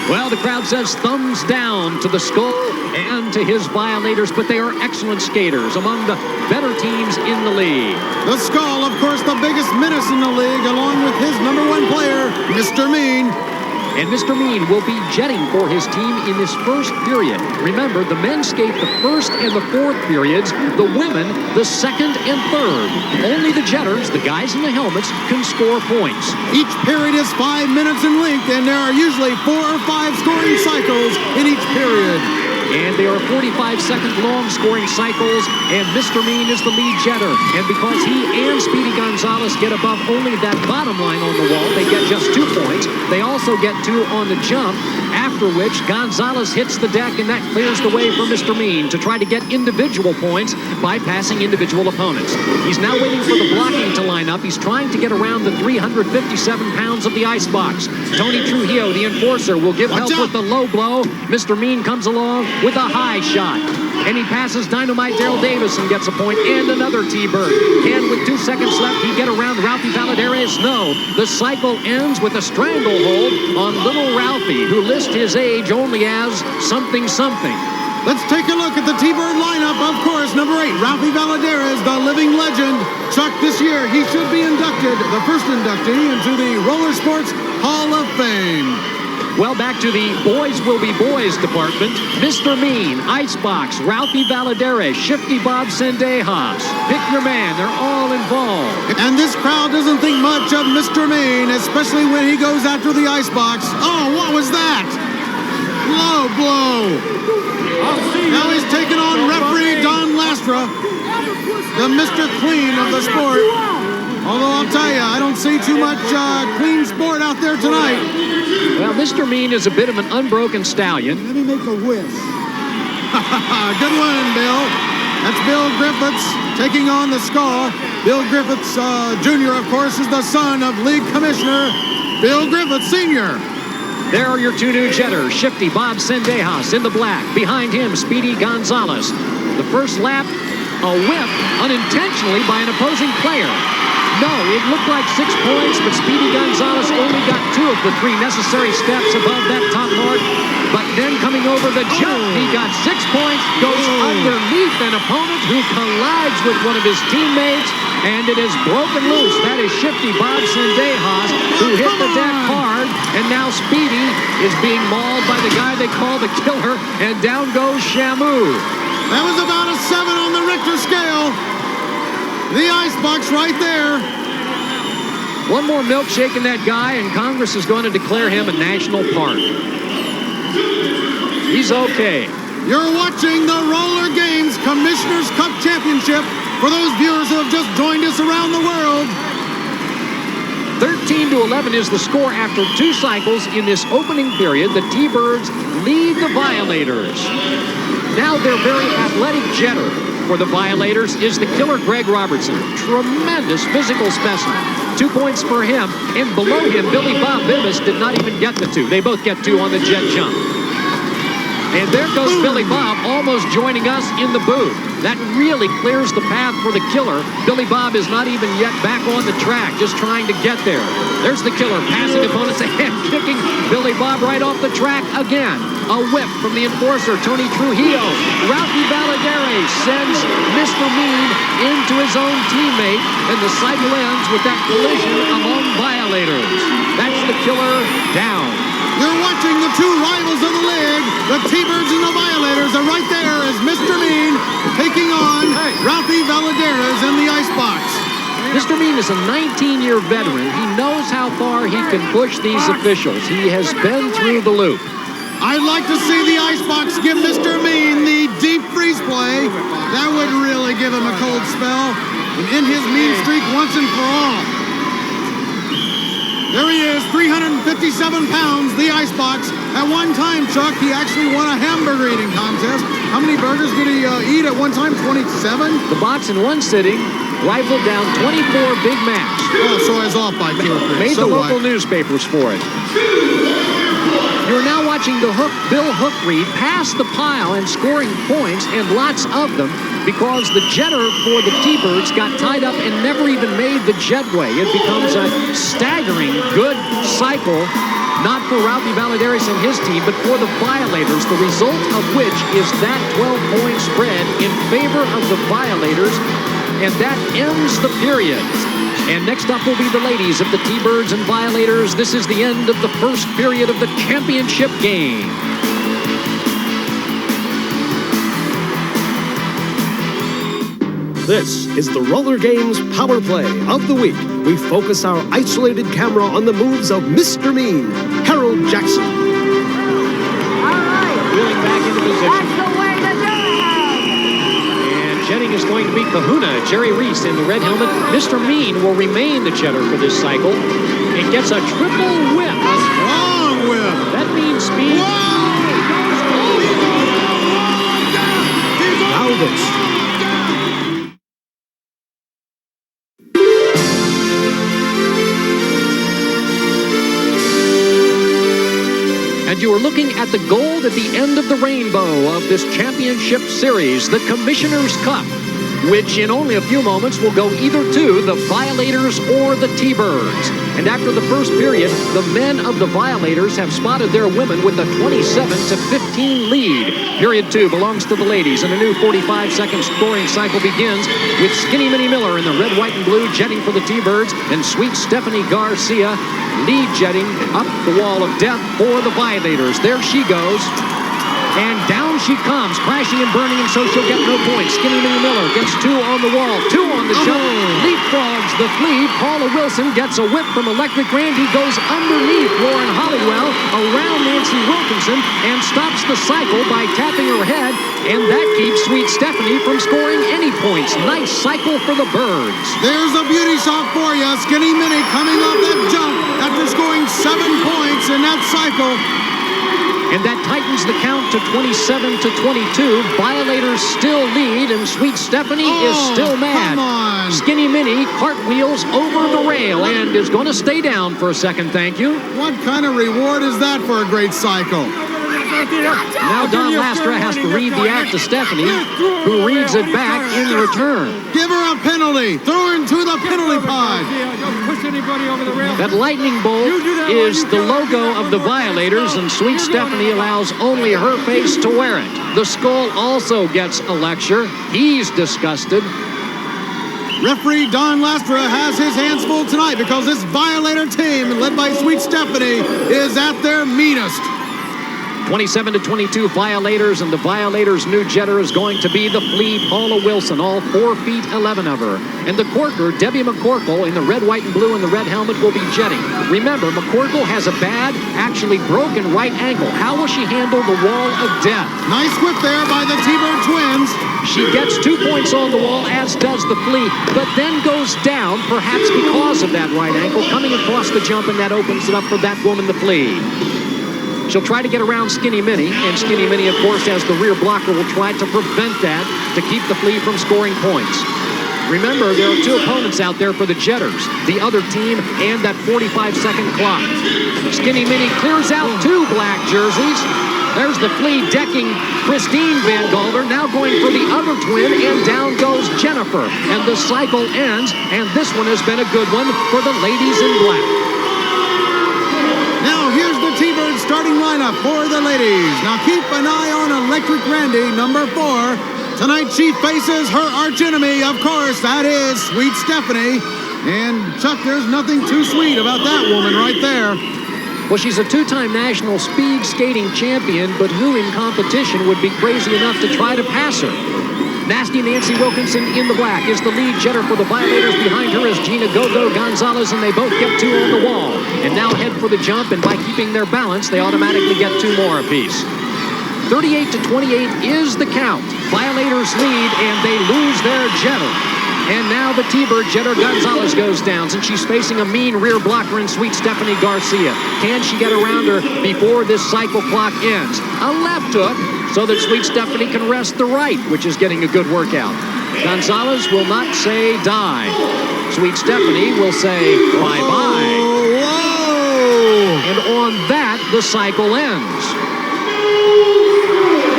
Well, the crowd says thumbs down to the Skull and to his Violators, but they are excellent skaters, among the better teams in the league. The Skull, of course, the biggest menace in the league, along with his #1 player, Mr. Mean. And Mr. Mean will be jetting for his team in this first period. Remember, the men skate the first and the fourth periods, the women the second and third. Only the jetters, the guys in the helmets, can score points. Each period is 5 minutes in length, and there are usually 4 or 5 scoring cycles in each period. And they are 45-second long scoring cycles, and Mr. Mean is the lead jetter. And because he and Speedy Gonzalez get above only that bottom line on the wall, they get just 2 points. They also get 2 on the jump, after which Gonzalez hits the deck, and that clears the way for Mr. Mean to try to get individual points by passing individual opponents. He's now waiting for the blocking to line up. He's trying to get around the 357 pounds of the icebox. Tony Trujillo, the enforcer, will give help with the low blow. Mr. Mean comes along with a high shot. And he passes Dynamite Daryl Davis and gets a point, and another T-Bird. Can, with 2 seconds left, he get around Ralphie Valadares? No. The cycle ends with a stranglehold on little Ralphie, who lists his age only as something something. Let's take a look at the T-Bird lineup. Of course, #8, Ralphie Valadares, the living legend. Chuck, this year, he should be inducted, the first inductee into the Roller Sports Hall of Fame. Well, back to the Boys Will Be Boys department. Mr. Mean, Icebox, Ralphie Valadares, Shifty Bob Sendejas. Pick your man. They're all involved. And this crowd doesn't think much of Mr. Mean, especially when he goes after the Icebox. Oh, what was that? Low blow. Now he's taking on referee Don Lastra, the Mr. Clean of the sport. Although I'll tell you, I don't see too much clean sport out there tonight. Well, Mr. Mean is a bit of an unbroken stallion. Let me make a whiff. Good one, Bill. That's Bill Griffiths taking on the Skull. Bill Griffiths Jr., of course, is the son of league commissioner Bill Griffiths Sr. There are your two new jetters, Shifty Bob Sendejas in the black. Behind him, Speedy Gonzalez. The first lap, a whip unintentionally by an opposing player. No, it looked like 6 points, but Speedy Gonzalez only got 2 of the 3 necessary steps above that top mark. But then coming over the jump, he got 6 points, goes underneath an opponent who collides with one of his teammates, and it is broken loose. That is Shifty Bob Sendejas, who hit the deck hard, and now Speedy is being mauled by the guy they call the Killer, and down goes Shamu. That was about a 7 on the Richter scale. The icebox right there. One more milkshake in that guy, and Congress is going to declare him a national park. He's okay. You're watching the Roller Games Commissioner's Cup Championship for those viewers who have just joined us around the world. 13-11 is the score after 2 cycles in this opening period. The T-Birds lead the Violators. Now their very athletic jetter for the Violators is the Killer Greg Robertson. Tremendous physical specimen. 2 points for him. And below him, Billy Bob Bibas did not even get the 2. They both get 2 on the jet jump. And there goes Billy Bob almost joining us in the booth. That really clears the path for the Killer. Billy Bob is not even yet back on the track, just trying to get there. There's the Killer passing opponents ahead, kicking Billy Bob right off the track again. A whip from the enforcer, Tony Trujillo. Ralphie Valadares sends Mr. Mean into his own teammate, and the cycle ends with that collision among Violators. That's the Killer down. You're watching the 2 rivals of the league, the T-Birds and the Violators, and right there is Mr. Mean taking on Ralphie Valadares in the icebox. Mr. Mean is a 19-year veteran. He knows how far he can push these officials. He has been through the loop. I'd like to see the icebox give Mr. Mean the deep freeze play. That would really give him a cold spell and end his mean streak once and for all. There he is, 357 pounds, the icebox. At one time, Chuck, he actually won a hamburger eating contest. How many burgers did he eat at one time? 27? The box in one sitting rifled down 24 Big Macs. Oh, so I was off by 2 or 3. Made the local newspapers for it. You're now watching the Bill Hook Reed pass the pile and scoring points, and lots of them, because the jetter for the T-Birds got tied up and never even made the jetway. It becomes a staggering good cycle, not for Ralphie Valadares and his team, but for the Violators, the result of which is that 12-point spread in favor of the Violators, and that ends the period. And next up will be the ladies of the T-Birds and Violators. This is the end of the first period of the championship game. This is the Roller Games Power Play of the Week. We focus our isolated camera on the moves of Mr. Mean, Harold Jackson. All right. Wheeling back into position. That's the way to do it. Jetting is going to be Kahuna, Jerry Reese in the red helmet. Mr. Mean will remain the jetter for this cycle. It gets a triple whip. A strong whip. That means speed. Now this. And you are looking at the gold at the end of the rainbow of this championship series, the Commissioner's Cup, which in only a few moments will go either to the Violators or the T-Birds. And after the first period, the men of the Violators have spotted their women with a 27-15 lead. Period 2 belongs to the ladies, and a new 45-second scoring cycle begins with Skinny Minnie Miller in the red, white, and blue jetting for the T-Birds, and sweet Stephanie Garcia lead jetting up the wall of death for the Violators. There she goes. And down she comes, crashing and burning, and so she'll get no points. Skinny Minnie Miller gets 2 on the wall, 2 on the jump, leapfrogs the flea. Paula Wilson gets a whip from Electric Randy, goes underneath Lauren Holly. really well around Nancy Wilkinson and stops the cycle by tapping her head, and that keeps Sweet Stephanie from scoring any points. Nice cycle for the Birds. There's a beauty shot for you. Skinny Minnie coming off that jump after scoring 7 points in that cycle. And that tightens the count to 27-22. Violators still lead, and Sweet Stephanie is still mad. Come on. Skinny Minnie cartwheels over the rail and is going to stay down for a second, thank you. What kind of reward is that for a great cycle? Now Don Lastra has to read the act to Stephanie, who reads it back in return. Give her a penalty. Throw her into the penalty pod. That lightning bolt is the logo of the Violators, and Sweet Stephanie allows only her face to wear it. The skull also gets a lecture. He's disgusted. Referee Don Lastra has his hands full tonight because this Violator team, led by Sweet Stephanie, is at their meanest. 27-22 Violators, and the Violators' new jetter is going to be the Flea Paula Wilson, all 4 feet 11 of her. And the Corker, Debbie McCorkle, in the red, white, and blue and the red helmet will be jetting. Remember, McCorkle has a bad, actually broken right ankle. How will she handle the wall of death? Nice whip there by the T-Bird twins. She gets 2 points on the wall, as does the Flea, but then goes down, perhaps because of that right ankle, coming across the jump, and that opens it up for that woman, the Flea. She'll try to get around Skinny Minnie, and Skinny Minnie, of course, as the rear blocker, will try to prevent that to keep the Flea from scoring points. Remember, there are 2 opponents out there for the Jetters, the other team and that 45-second clock. Skinny Minnie clears out 2 black jerseys. There's the Flea decking Christine Van Galder, now going for the other twin, and down goes Jennifer. And the cycle ends, and this one has been a good one for the ladies in black. Now here's the T-Bird starting lineup for the ladies. Now keep an eye on Electric Randy, number 4. Tonight she faces her archenemy, of course, that is Sweet Stephanie. And Chuck, there's nothing too sweet about that woman right there. Well, she's a 2-time national speed skating champion, but who in competition would be crazy enough to try to pass her? Nasty Nancy Wilkinson in the black is the lead jetter for the Violators. Behind her is Gina Go-Go Gonzalez, and they both get 2 on the wall. And now head for the jump, and by keeping their balance, they automatically get 2 more apiece. 38-28 is the count. Violators lead, and they lose their jetter. And now the T-Bird jetter Gonzalez goes down, since she's facing a mean rear blocker in Sweet Stephanie Garcia. Can she get around her before this cycle clock ends? A left hook, so that Sweet Stephanie can rest the right, which is getting a good workout. Gonzalez will not say die. Sweet Stephanie will say bye-bye. Whoa! And on that, the cycle ends.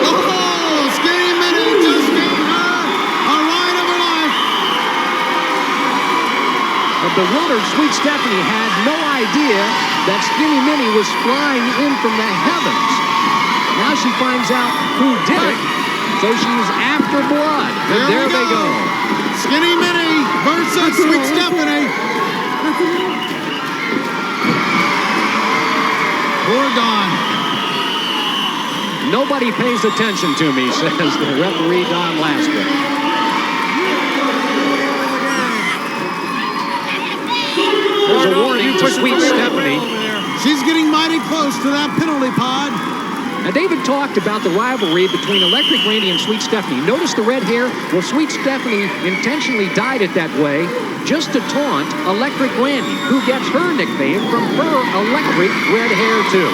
Oh, Skinny Minnie just gave her a ride of her life. The bewildered Sweet Stephanie had no idea that Skinny Minnie was flying in from the heavens. Now she finds out who did it, so she's after blood. And there they go. Skinny Minnie versus Sweet Stephanie. Poor Don. Nobody pays attention to me, says the referee Don Lastra. There's a warning to Sweet Stephanie. She's getting mighty close to that penalty pod. Now, David talked about the rivalry between Electric Randy and Sweet Stephanie. Notice the red hair? Well, Sweet Stephanie intentionally dyed it that way just to taunt Electric Randy, who gets her nickname from her electric red hair, too.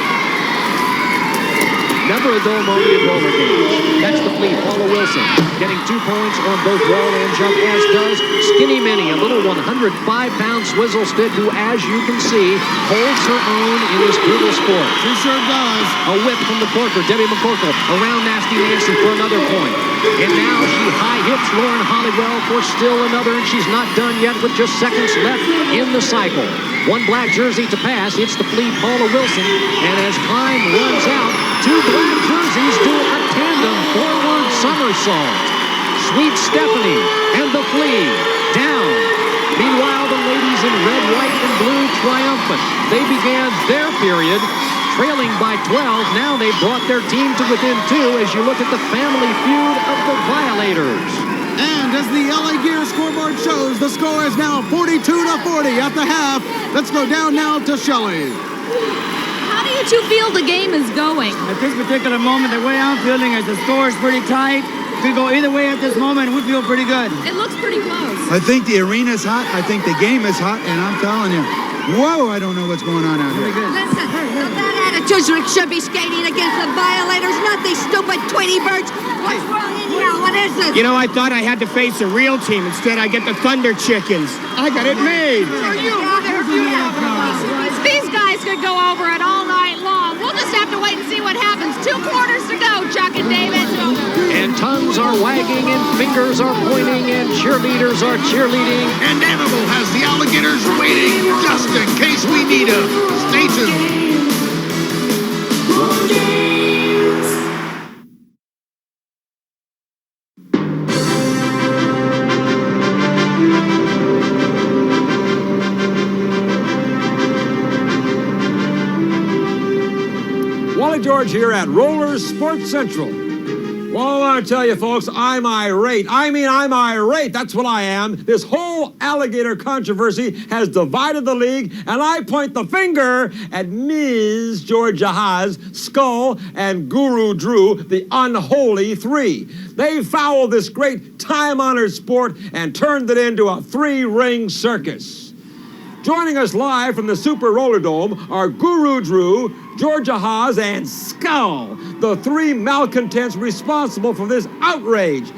Never a dull moment in roller games. That's the Flea, Paula Wilson, getting 2 points on both wall and jump, as does Skinny Minnie, a little 105-pound swizzle stick who, as you can see, holds her own in this brutal sport. She sure does. A whip from the Corker, Debbie McCorkle, around Nasty Nancy for another point. And now she high hits Lauren Hollywell for still another, and she's not done yet with just seconds left in the cycle. 1 black jersey to pass. It's the Flea, Paula Wilson. And as time runs out, 2 black jerseys do a tandem forward somersault. Sweet Stephanie and the Flea down. Meanwhile, the ladies in red, white, and blue triumphant. They began their period trailing by 12. Now they've brought their team to within 2 as you look at the family feud of the Violators. And as the LA Gear scoreboard shows, the score is now 42-40 at the half. Let's go down now to Shelley. How do you don't you feel the game is going? At this particular moment, the way I'm feeling is the score is pretty tight. Could go either way at this moment, and we feel pretty good. It looks pretty close. I think the arena's hot. I think the game is hot, and I'm telling you, whoa, I don't know what's going on out here. Listen, that attitude should be skating against the violators, not these stupid Tweety birds. What's wrong anyhow? What is this? You know, I thought I had to face a real team. Instead, I get the Thunder Chickens. I got it made. These guys could go over it all night long. We'll just have to wait and see what happens. 2 quarters to go, Chuck and David. And tongues are wagging and fingers are pointing and cheerleaders are cheerleading. And Animal has the alligators waiting just in case we need them. Stay tuned. Wally George here at Rollers Sports Central. Well, I want to tell you, folks, I'm irate. I'm irate. That's what I am. This whole alligator controversy has divided the league, and I point the finger at Ms. Georgia Haas, Skull, and Guru Drew, the unholy three. They fouled this great time-honored sport and turned it into a 3-ring circus. Joining us live from the Super Roller Dome are Guru Drew, Georgia Haas, and Skull, the 3 malcontents responsible for this outrage.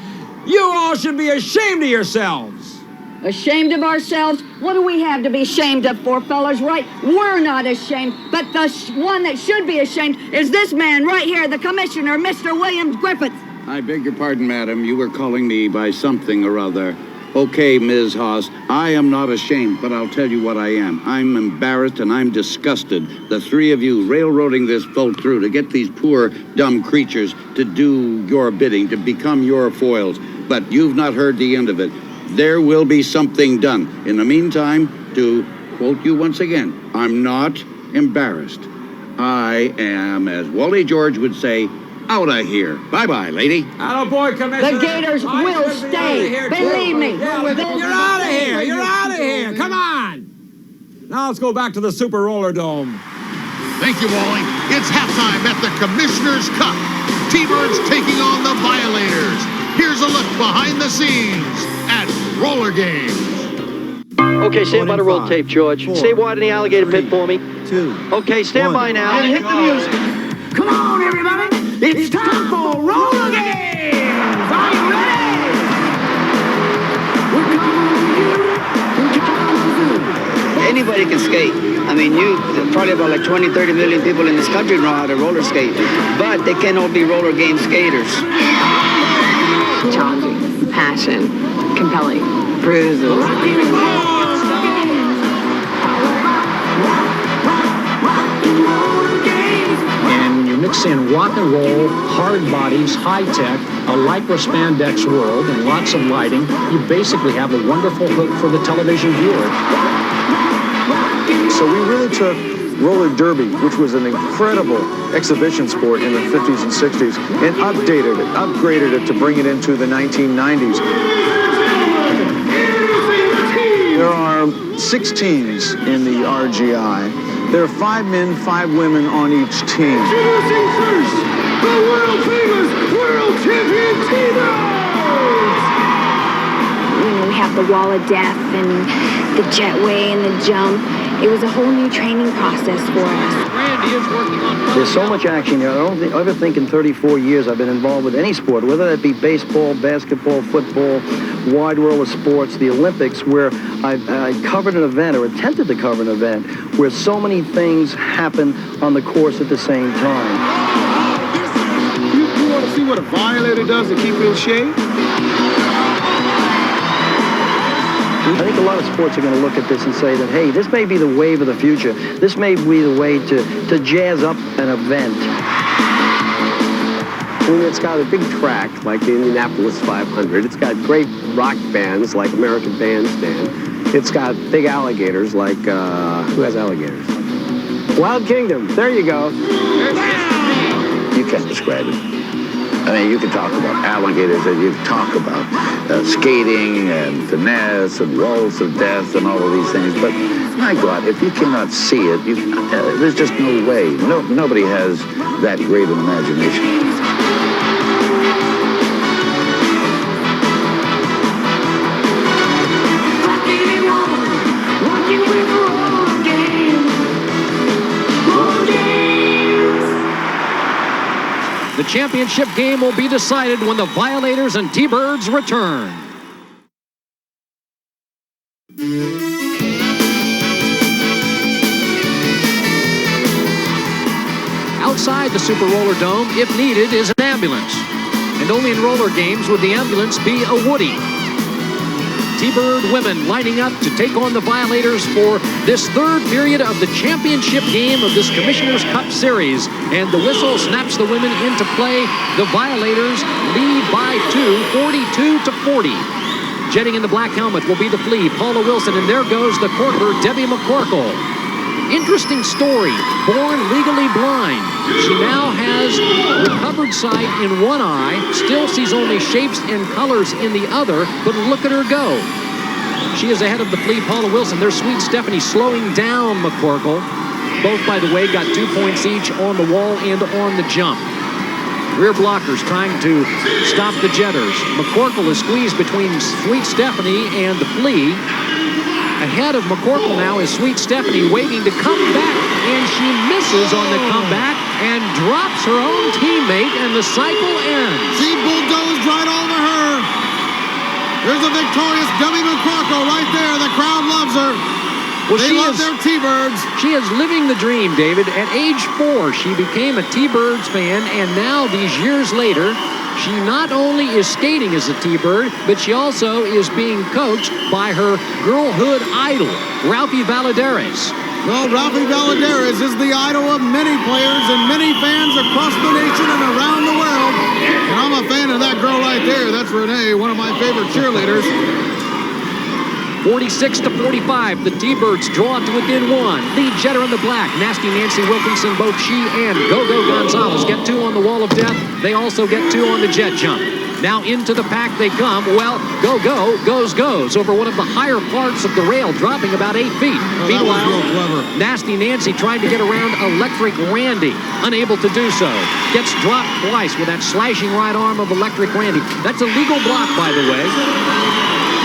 You all should be ashamed of yourselves. Ashamed of ourselves? What do we have to be ashamed of for, fellas, right? We're not ashamed, but the one that should be ashamed is this man right here, the commissioner, Mr. William Griffith. I beg your pardon, madam. You were calling me by something or other. Okay, Ms. Haas, I am not ashamed, but I'll tell you what I am. I'm embarrassed and I'm disgusted. The 3 of you railroading this vote through to get these poor, dumb creatures to do your bidding, to become your foils. But you've not heard the end of it. There will be something done. In the meantime, to quote you once again, I'm not embarrassed. I am, as Wally George would say, out of here. Bye-bye, lady. Attaboy, Commissioner. The Gators will stay. Believe me. You're out of here. You're out of here. Come on. Now let's go back to the Super Roller Dome. Thank you, Wally. It's halftime at the Commissioner's Cup. T-Birds taking on the Violators. Here's a look behind the scenes at Roller Games. Okay, stand by the roll tape, George. Stay wide in the alligator pit for me. 2. Okay, stand by now. Hit the music. Come on, everybody. It's time for Roller Games. Are you ready? We're coming. Anybody can skate. I mean, probably about like 20, 30 million people in this country know how to roller skate, but they can't all be roller game skaters. Challenging, passion, compelling, bruises. Mix in rock and roll, hard bodies, high tech, a lycra spandex world, and lots of lighting. You basically have a wonderful hook for the television viewer. So we really took roller derby, which was an incredible exhibition sport in the 50s and 60s, and upgraded it to bring it into the 1990s. There are 6 teams in the RGI. There are 5 men, 5 women on each team. Introducing first, the world famous world champion T-Birds! We have the wall of death and the jetway and the jump. It was a whole new training process for us. Randy is working on... There's so much action here. I don't ever think in 34 years I've been involved with any sport, whether that be baseball, basketball, football, wide world of sports, the Olympics, where I covered an event or attempted to cover an event where so many things happen on the course at the same time. You want to see what a violator does to keep you in shape? I think a lot of sports are going to look at this and say that, hey, this may be the wave of the future. This may be the way to jazz up an event. I mean, it's got a big track like the Indianapolis 500. It's got great rock bands like American Bandstand. It's got big alligators like, who has alligators? Wild Kingdom. There you go. You can't describe it. I mean, you can talk about alligators and you can talk about skating and finesse and walls of death and all of these things. But my God, if you cannot see it, there's just no way. Nobody has that great an imagination. The championship game will be decided when the Violators and T-Birds return. Outside the Super Roller Dome, if needed, is an ambulance. And only in roller games would the ambulance be a Woody. T-Bird women lining up to take on the Violators for this third period of the championship game of this Commissioner's Cup Series. And the whistle snaps the women into play. The Violators lead by 2, 42-40. Jetting in the black helmet will be the Flea, Paula Wilson, and there goes the corker, Debbie McCorkle. Interesting story. Born legally blind, she now has recovered sight in one eye, still sees only shapes and colors in the other, but look at her go. She is ahead of the Flea, Paula Wilson. There's Sweet Stephanie slowing down McCorkle. Both, by the way, got 2 points each on the wall and on the jump. Rear blockers trying to stop the jetters. McCorkle is squeezed between Sweet Stephanie and the Flea. Ahead of McCorkle now is Sweet Stephanie waiting to come back, and she misses on the comeback and drops her own teammate, and the cycle ends. She bulldozed right over her. There's a victorious Debbie McCorkle right there. The crowd loves her. Well, they love their T-Birds. She is living the dream, David. At age 4, she became a T-Birds fan, and now, these years later, she not only is skating as a T-Bird, but she also is being coached by her girlhood idol, Ralphie Valadares. Well, Ralphie Valadares is the idol of many players and many fans across the nation and around the world. And I'm a fan of that girl right there. That's Renee, one of my favorite cheerleaders. 46-45, the T-Birds draw to within 1. Lead jetter in the black, Nasty Nancy Wilkinson, both she and Go-Go Gonzalez get 2 on the wall of death. They also get 2 on the jet jump. Now into the pack they come. Well, Go-Go goes over one of the higher parts of the rail, dropping about 8 feet. Oh, Meanwhile, that was real clever. Nasty Nancy trying to get around Electric Randy, unable to do so. Gets dropped twice with that slashing right arm of Electric Randy. That's a legal block, by the way.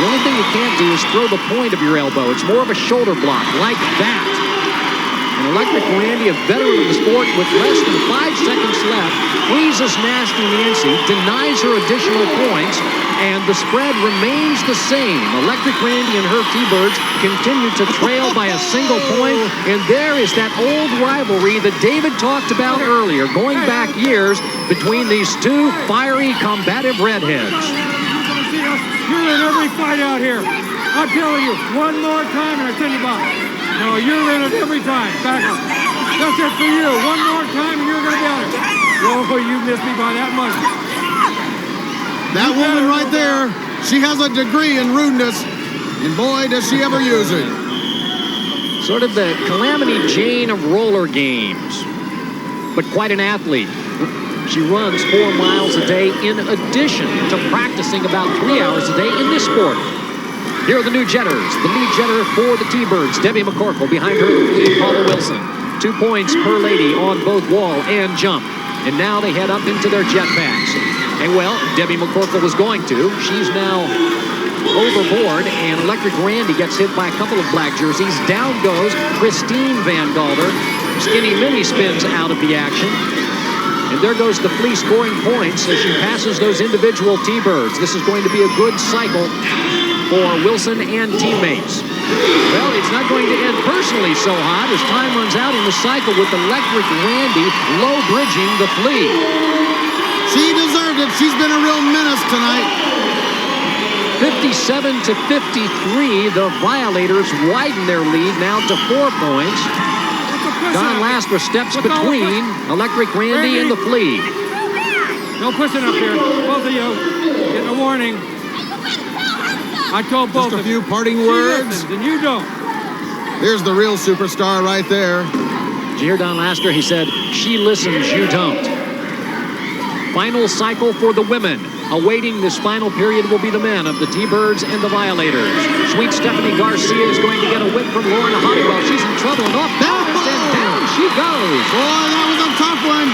The only thing you can't do is throw the point of your elbow. It's more of a shoulder block, like that. And Electric Randy, a veteran of the sport with less than 5 seconds left, freezes Nasty Nancy, denies her additional points, and the spread remains the same. Electric Randy and her T-Birds continue to trail by a single point, and there is that old rivalry that David talked about earlier, going back years, between these two fiery, combative redheads. You're in every fight out here. I'm telling you, one more time and I tell you about it. No, you're in it every time. Back up. That's it for you. One more time and you're going to be out here. Oh, you missed me by that much. That woman right there, she has a degree in rudeness, and boy, does she ever use it. Sort of the Calamity Jane of roller games, but quite an athlete. She runs 4 miles a day in addition to practicing about 3 hours a day in this sport. Here are the new jetters. The lead jetter for the T-Birds, Debbie McCorkle. Behind her, Paula Wilson. 2 points per lady on both wall and jump. And now they head up into their jetpacks. And well, Debbie McCorkle was going to. She's now overboard, and Electric Randy gets hit by a couple of black jerseys. Down goes Christine Van Galder. Skinny Minnie spins out of the action. And there goes the Flea scoring points as she passes those individual T-Birds. This is going to be a good cycle for Wilson and teammates. Well, it's not going to end personally so hot as time runs out in the cycle with Electric Randy low bridging the Flea. She deserved it. She's been a real menace tonight. 57-53, the Violators widen their lead now to 4 points. Don Lasper steps between Electric Randy and the Flea. No pushing up here. Both of you getting a warning. I told both Just a of you. few parting words. Listens, and you don't. Here's the real superstar right there. Did you hear Don Lasker? He said, she listens, you don't. Final cycle for the women. Awaiting this final period will be the men of the T-Birds and the Violators. Sweet Stephanie Garcia is going to get a whip from Lauren Honeywell. She's in trouble and off balance, and down she goes. Boy, that was a tough one.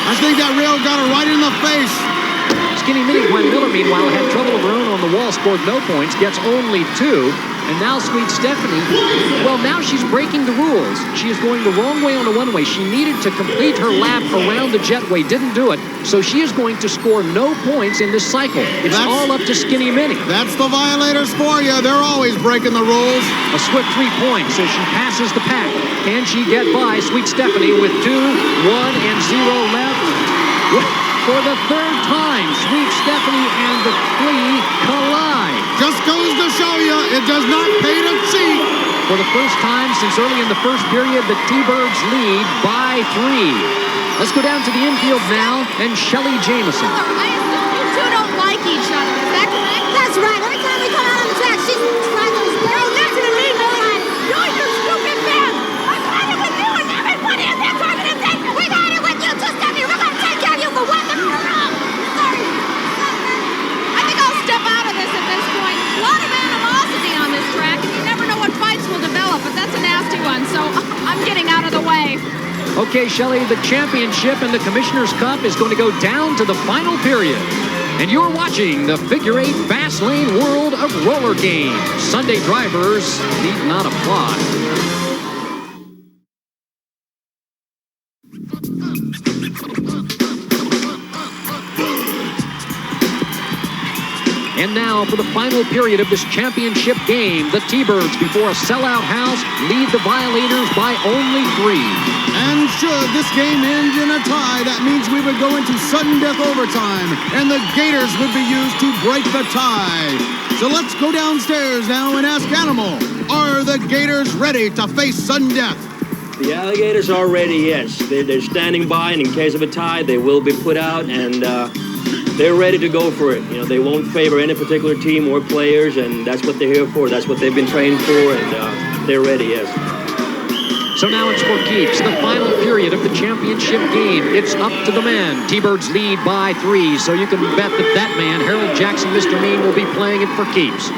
I think that rail got her right in the face. Skinny Minnie Gwen Miller, meanwhile, had trouble of her own on the wall, scored no points, gets only 2. And now Sweet Stephanie, well, now she's breaking the rules. She is going the wrong way on the one-way. She needed to complete her lap around the jetway, didn't do it. So she is going to score no points in this cycle. It's all up to Skinny Minnie. That's the Violators for you. They're always breaking the rules. A swift 3 points as she passes the pack. Can she get by Sweet Stephanie with 2, 1, and 0 left? For the 3rd time, Sweet Stephanie and the Flea collide. Just goes to show you, it does not pay to cheat. For the first time since early in the first period, the T-Birds lead by 3. Let's go down to the infield now, and Shelly Jamison. I assume you two don't like each other, is that correct? That's right. Every time we come out on the track, she's trying those girls. Listen to me, Billy. You're your stupid man. I'm riding with you, and everybody in this organization. We got it with you, too, Stephanie. We're going to take care of you for one thing or wrong. Sorry. I think I'll step out of this at this point. A lot of animosity on this track, and you never know what fights will develop, but that's a nasty one, so I'm getting out of the way. Okay, Shelley, the championship in the Commissioner's Cup is going to go down to the final period. And you're watching the Figure 8 Fast Lane World of Roller Games. Sunday drivers need not apply. And now for the final period of this championship game, the T-Birds, before a sellout house, lead the Violators by only 3. And should this game end in a tie, that means we would go into sudden death overtime, and the Gators would be used to break the tie. So let's go downstairs now and ask Animal, are the Gators ready to face sudden death? The Alligators are ready, yes. They're standing by, and in case of a tie, they will be put out, and they're ready to go for it. You know, they won't favor any particular team or players, and that's what they're here for. That's what they've been trained for, and they're ready, yes. So now it's for keeps, the final period of the championship game. It's up to the men. T-Birds lead by 3, so you can bet that that man, Harold Jackson, Mr. Mean, will be playing it for keeps.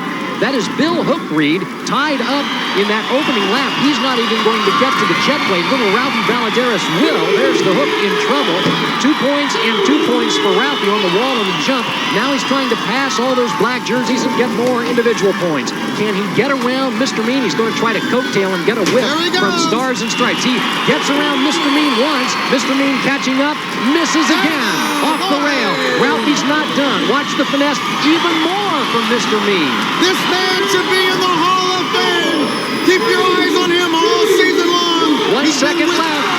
That is Bill Hook Reed tied up in that opening lap. He's not even going to get to the jetway. Little Ralphie Valadares will. There's the Hook in trouble. 2 points and 2 points for Ralphie on the wall and the jump. Now he's trying to pass all those black jerseys and get more individual points. Can he get around Mr. Mean? He's going to try to coattail and get a whip from Stars and Stripes. He gets around Mr. Mean once. Mr. Mean catching up, misses again. Off the rail. Ralphie's not done. Watch the finesse even more from Mr. Mean. This man should be in the Hall of Fame. Keep your eyes on him all season long. 1 second left.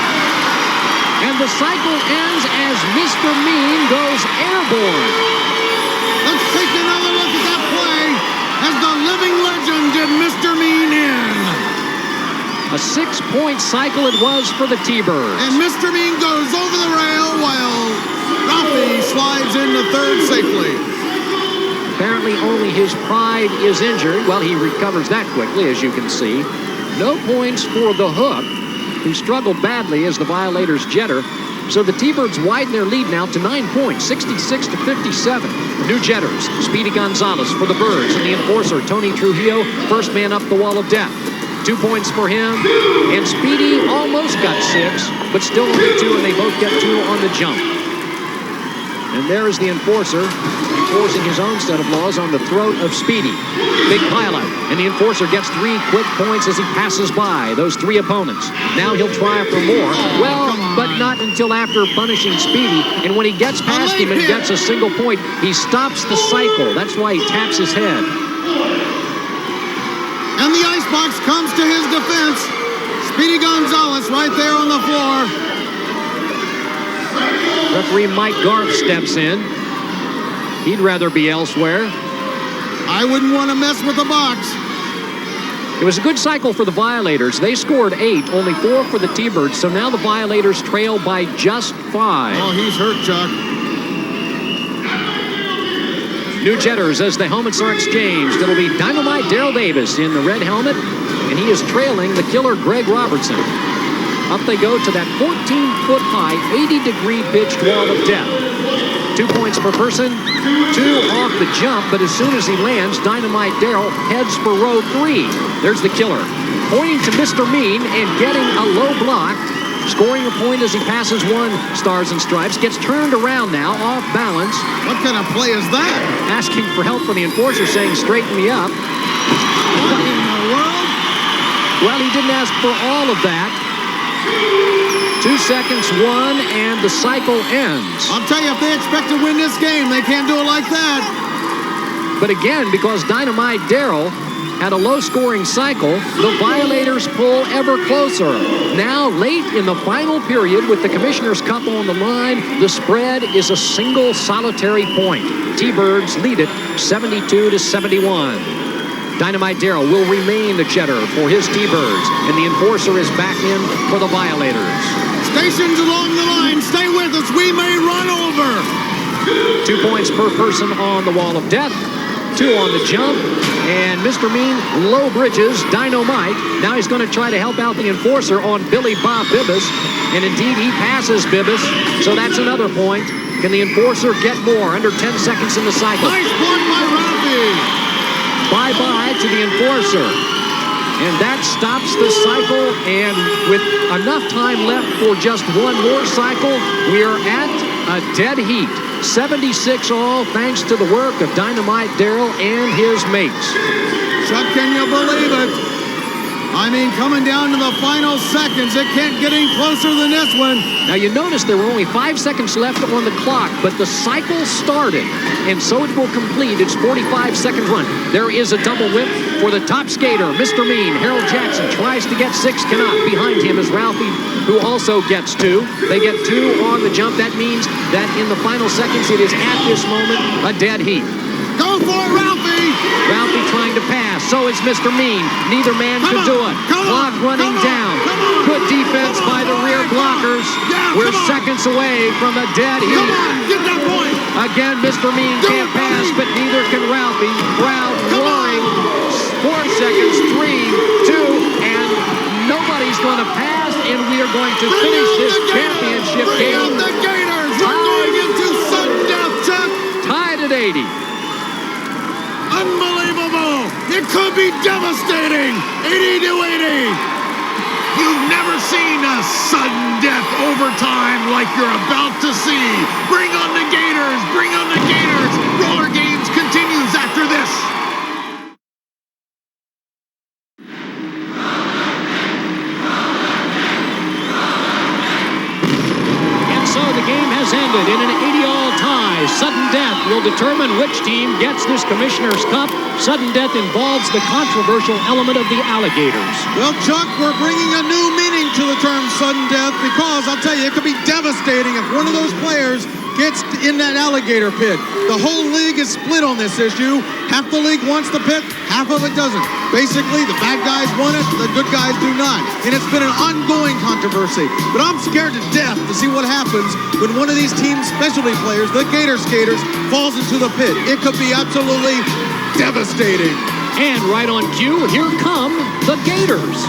And the cycle ends as Mr. Mean goes airborne. Let's take another look at that play as the living legend did Mr. Mean in. A 6-point cycle it was for the T-Birds. And Mr. Mean goes over the rail while Ralphie slides into 3rd safely. Apparently only his pride is injured. Well, he recovers that quickly, as you can see. No points for the Hook, who struggled badly as the Violators jetter. So the T-Birds widen their lead now to 9 points, 66 to 57. New jetters, Speedy Gonzalez for the Birds, and the enforcer, Tony Trujillo, first man up the wall of death. 2 points for him, and Speedy almost got 6, but still only 2, and they both get 2 on the jump. And there is the enforcer, enforcing his own set of laws on the throat of Speedy. Big pileup, and the enforcer gets 3 quick points as he passes by those 3 opponents. Now he'll try for more. Well, but not until after punishing Speedy. And when he gets past him and gets a single point, he stops the cycle. That's why he taps his head. And the icebox comes to his defense. Speedy Gonzalez right there on the floor. Referee Mike Garth steps in. He'd rather be elsewhere. I wouldn't want to mess with the box. It was a good cycle for the Violators. They scored 8, only 4 for the T-Birds, so now the Violators trail by just 5. Oh, he's hurt, Chuck. New jetters as the helmets are exchanged. It'll be Dynamite Daryl Davis in the red helmet, and he is trailing the killer Greg Robertson. Up they go to that 14-foot-high, 80-degree pitched wall of death. 2 points per person, 2 off the jump, but as soon as he lands, Dynamite Daryl heads for row 3. There's the killer, pointing to Mr. Mean and getting a low block, scoring a point as he passes 1 Stars and Stripes, gets turned around now, off balance. What kind of play is that? Asking for help from the enforcer, saying, straighten me up. What in the world? Well, he didn't ask for all of that. 2 seconds, 1, and the cycle ends. I'll tell you, if they expect to win this game, they can't do it like that. But again, because Dynamite Daryl had a low-scoring cycle, the Violators pull ever closer. Now, late in the final period, with the Commissioner's Cup on the line, the spread is a single solitary point. T-Birds lead it 72-71. Dynamite Daryl will remain the cheddar for his T-Birds, and the enforcer is back in for the Violators. Stations along the line, stay with us, we may run over. 2 points per person on the Wall of Death, 2 on the jump, and Mr. Mean low bridges Dynamite. Now he's going to try to help out the enforcer on Billy Bob Bibbas, and indeed he passes Bibbas, so that's another point. Can the enforcer get more? Under 10 seconds in the cycle. Nice block by Ralphie. Bye-bye to the enforcer. And that stops the cycle, and with enough time left for just 1 more cycle, we are at a dead heat. 76 all, thanks to the work of Dynamite Daryl and his mates. Chuck, can you believe it? I mean, coming down to the final seconds, it can't get any closer than this one. Now, you notice there were only 5 seconds left on the clock, but the cycle started, and so it will complete its 45-second run. There is a double whip for the top skater, Mr. Mean. Harold Jackson tries to get 6, cannot. Behind him is Ralphie, who also gets 2. They get 2 on the jump. That means that in the final seconds, it is at this moment a dead heat. Go for it, Ralphie! Ralphie trying to pass. So is Mr. Mean. Neither man could do it. Clock running down. Good defense by the rear blockers. We're seconds away from a dead heat. Come on, get that point. Again, Mr. Mean can't pass, but neither can Ralphie. Crowd roaring. 4 seconds, 3, 2, and nobody's going to pass, and we are going to finish this championship game. The Gators are going into sudden death, Chuck. Tied at 80. Unbelievable! It could be devastating! 80-80! You've never seen a sudden death overtime like you're about to see. Bring on the Gators! Bring on the Gators! Roller Games continues after this. And so the game has ended in an 80-all tie. Sudden death will determine which team gets this Commissioner's Cup. Sudden death involves the controversial element of the alligators. Well, Chuck, we're bringing a new meaning to the term sudden death because, I'll tell you, it could be devastating if one of those players gets in that alligator pit. The whole league is split on this issue. Half the league wants the pit, half of it doesn't. Basically, the bad guys want it, the good guys do not. And it's been an ongoing controversy. But I'm scared to death to see what happens when one of these team's specialty players, the Gator Skaters, falls into the pit. It could be absolutely devastating. And right on cue, here come the Gators.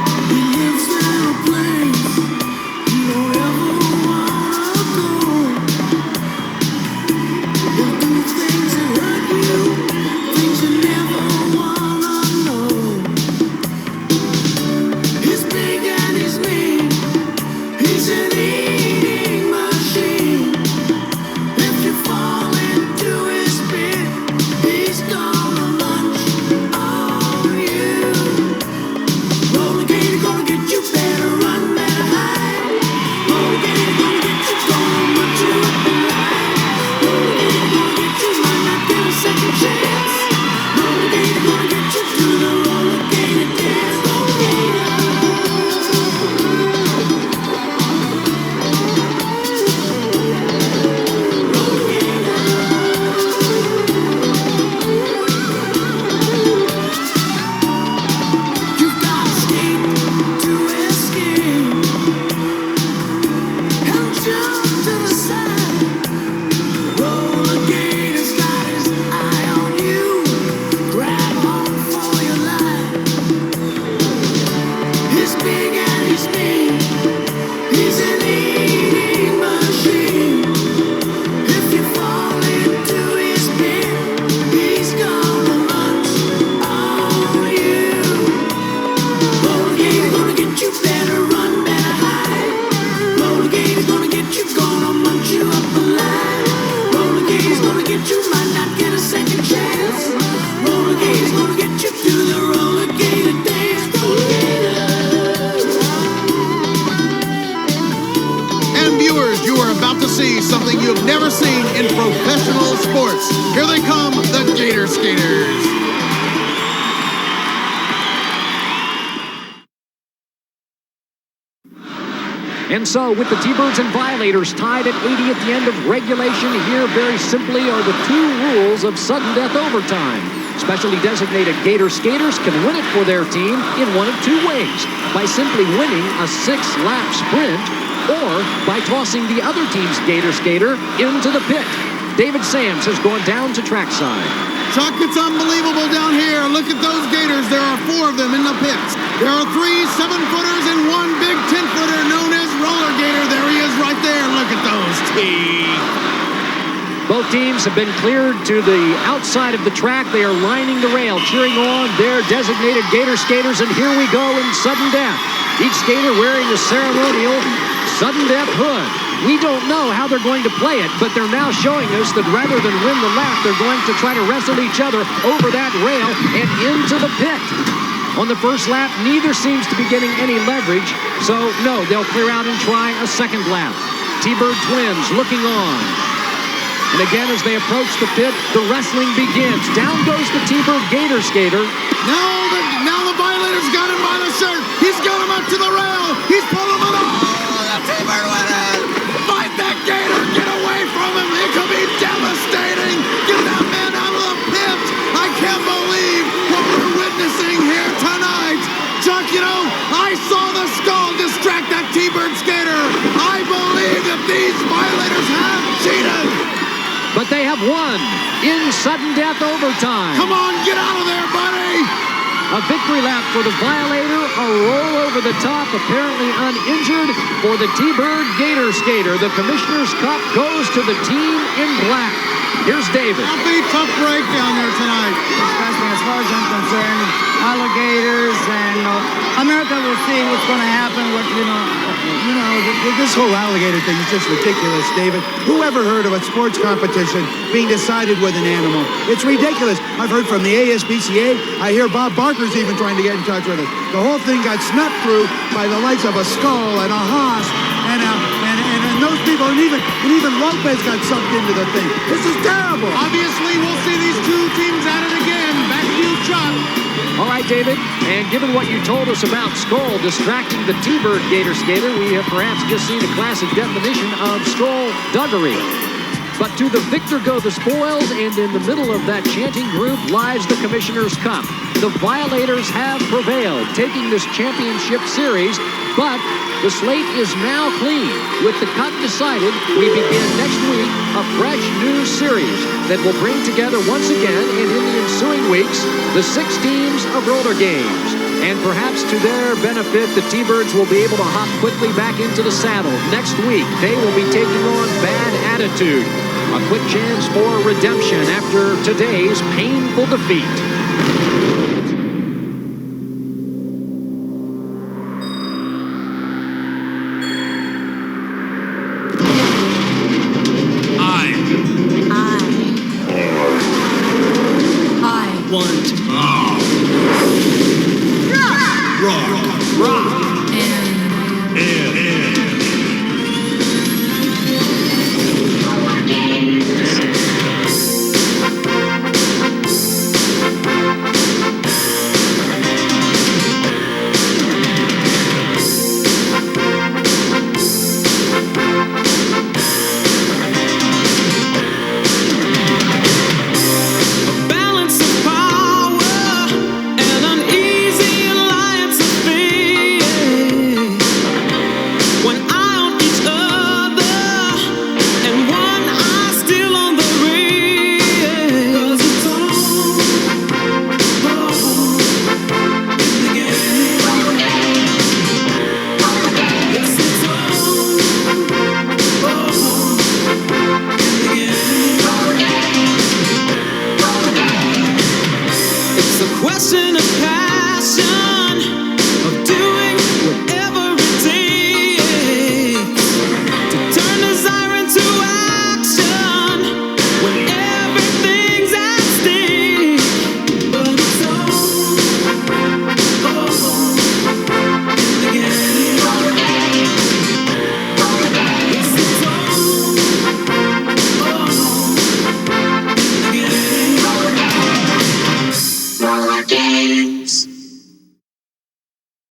Roller Gator gonna get you better run. seen in professional sports. Here they come, the Gator Skaters. And so, with the T-Birds and Violators tied at 80 at the end of regulation, here very simply are the two rules of sudden death overtime. Specially designated Gator Skaters can win it for their team in one of two ways: by simply winning a 6-lap sprint, or by tossing the other team's Gator Skater into the pit. David Sams has gone down to trackside. Chuck, it's unbelievable down here. Look at those Gators. There are 4 of them in the pits. There are 3 7-footers and 1 big 10-footer known as Roller Gator. There he is right there. Look at those teeth. Both teams have been cleared to the outside of the track. They are lining the rail, cheering on their designated Gator Skaters, and here we go in sudden death. Each skater wearing the ceremonial sudden death hood. We don't know how they're going to play it, but they're now showing us that rather than win the lap, they're going to try to wrestle each other over that rail and into the pit. On the first lap, neither seems to be getting any leverage, so no, they'll clear out and try a second lap. T-Bird twins looking on. And again, as they approach the pit, the wrestling begins. Down goes the T-Bird Gator Skater. Now the Violators got him by the shirt. He's got him up to the rail. He's pulling him up. Oh, the T-Bird went in. Fight that Gator. Get away from him. It could be devastating. Get that man out of the pit. I can't believe what we're witnessing here tonight. Chuck, you know, I saw the skull distract that T-Bird Skater. I believe that these Violators have cheated. But they have won in sudden death overtime. Come on, get out of there, buddy. A victory lap for the Violator, a roll over the top, apparently uninjured for the T-Bird Gator Skater. The Commissioner's Cup goes to the team in black. Here's David. Tough break down there tonight. Disgusting. As far as I'm concerned, alligators and America will see what's going to happen. This whole alligator thing is just ridiculous, David. Who ever heard of a sports competition being decided with an animal? It's ridiculous. I've heard from the ASPCA. I hear Bob Barker's even trying to get in touch with us. The whole thing got snuck through by the likes of a skull and a hoss and those people, and even Lopez got sucked into the thing. This is terrible. Obviously, we'll see these two teams at it again. Back to you, Chuck. All right, David, and given what you told us about Skull distracting the T-Bird Gator Skater, we have perhaps just seen a classic definition of skullduggery. But to the victor go the spoils, and in the middle of that chanting group lies the Commissioner's Cup. The Violators have prevailed, taking this championship series, but the slate is now clean. With the cup decided, we begin next week a fresh new series that will bring together once again, and in the ensuing weeks, the 6 teams of roller games. And perhaps to their benefit, the T-Birds will be able to hop quickly back into the saddle. Next week, they will be taking on Bad Attitude. A quick chance for redemption after today's painful defeat.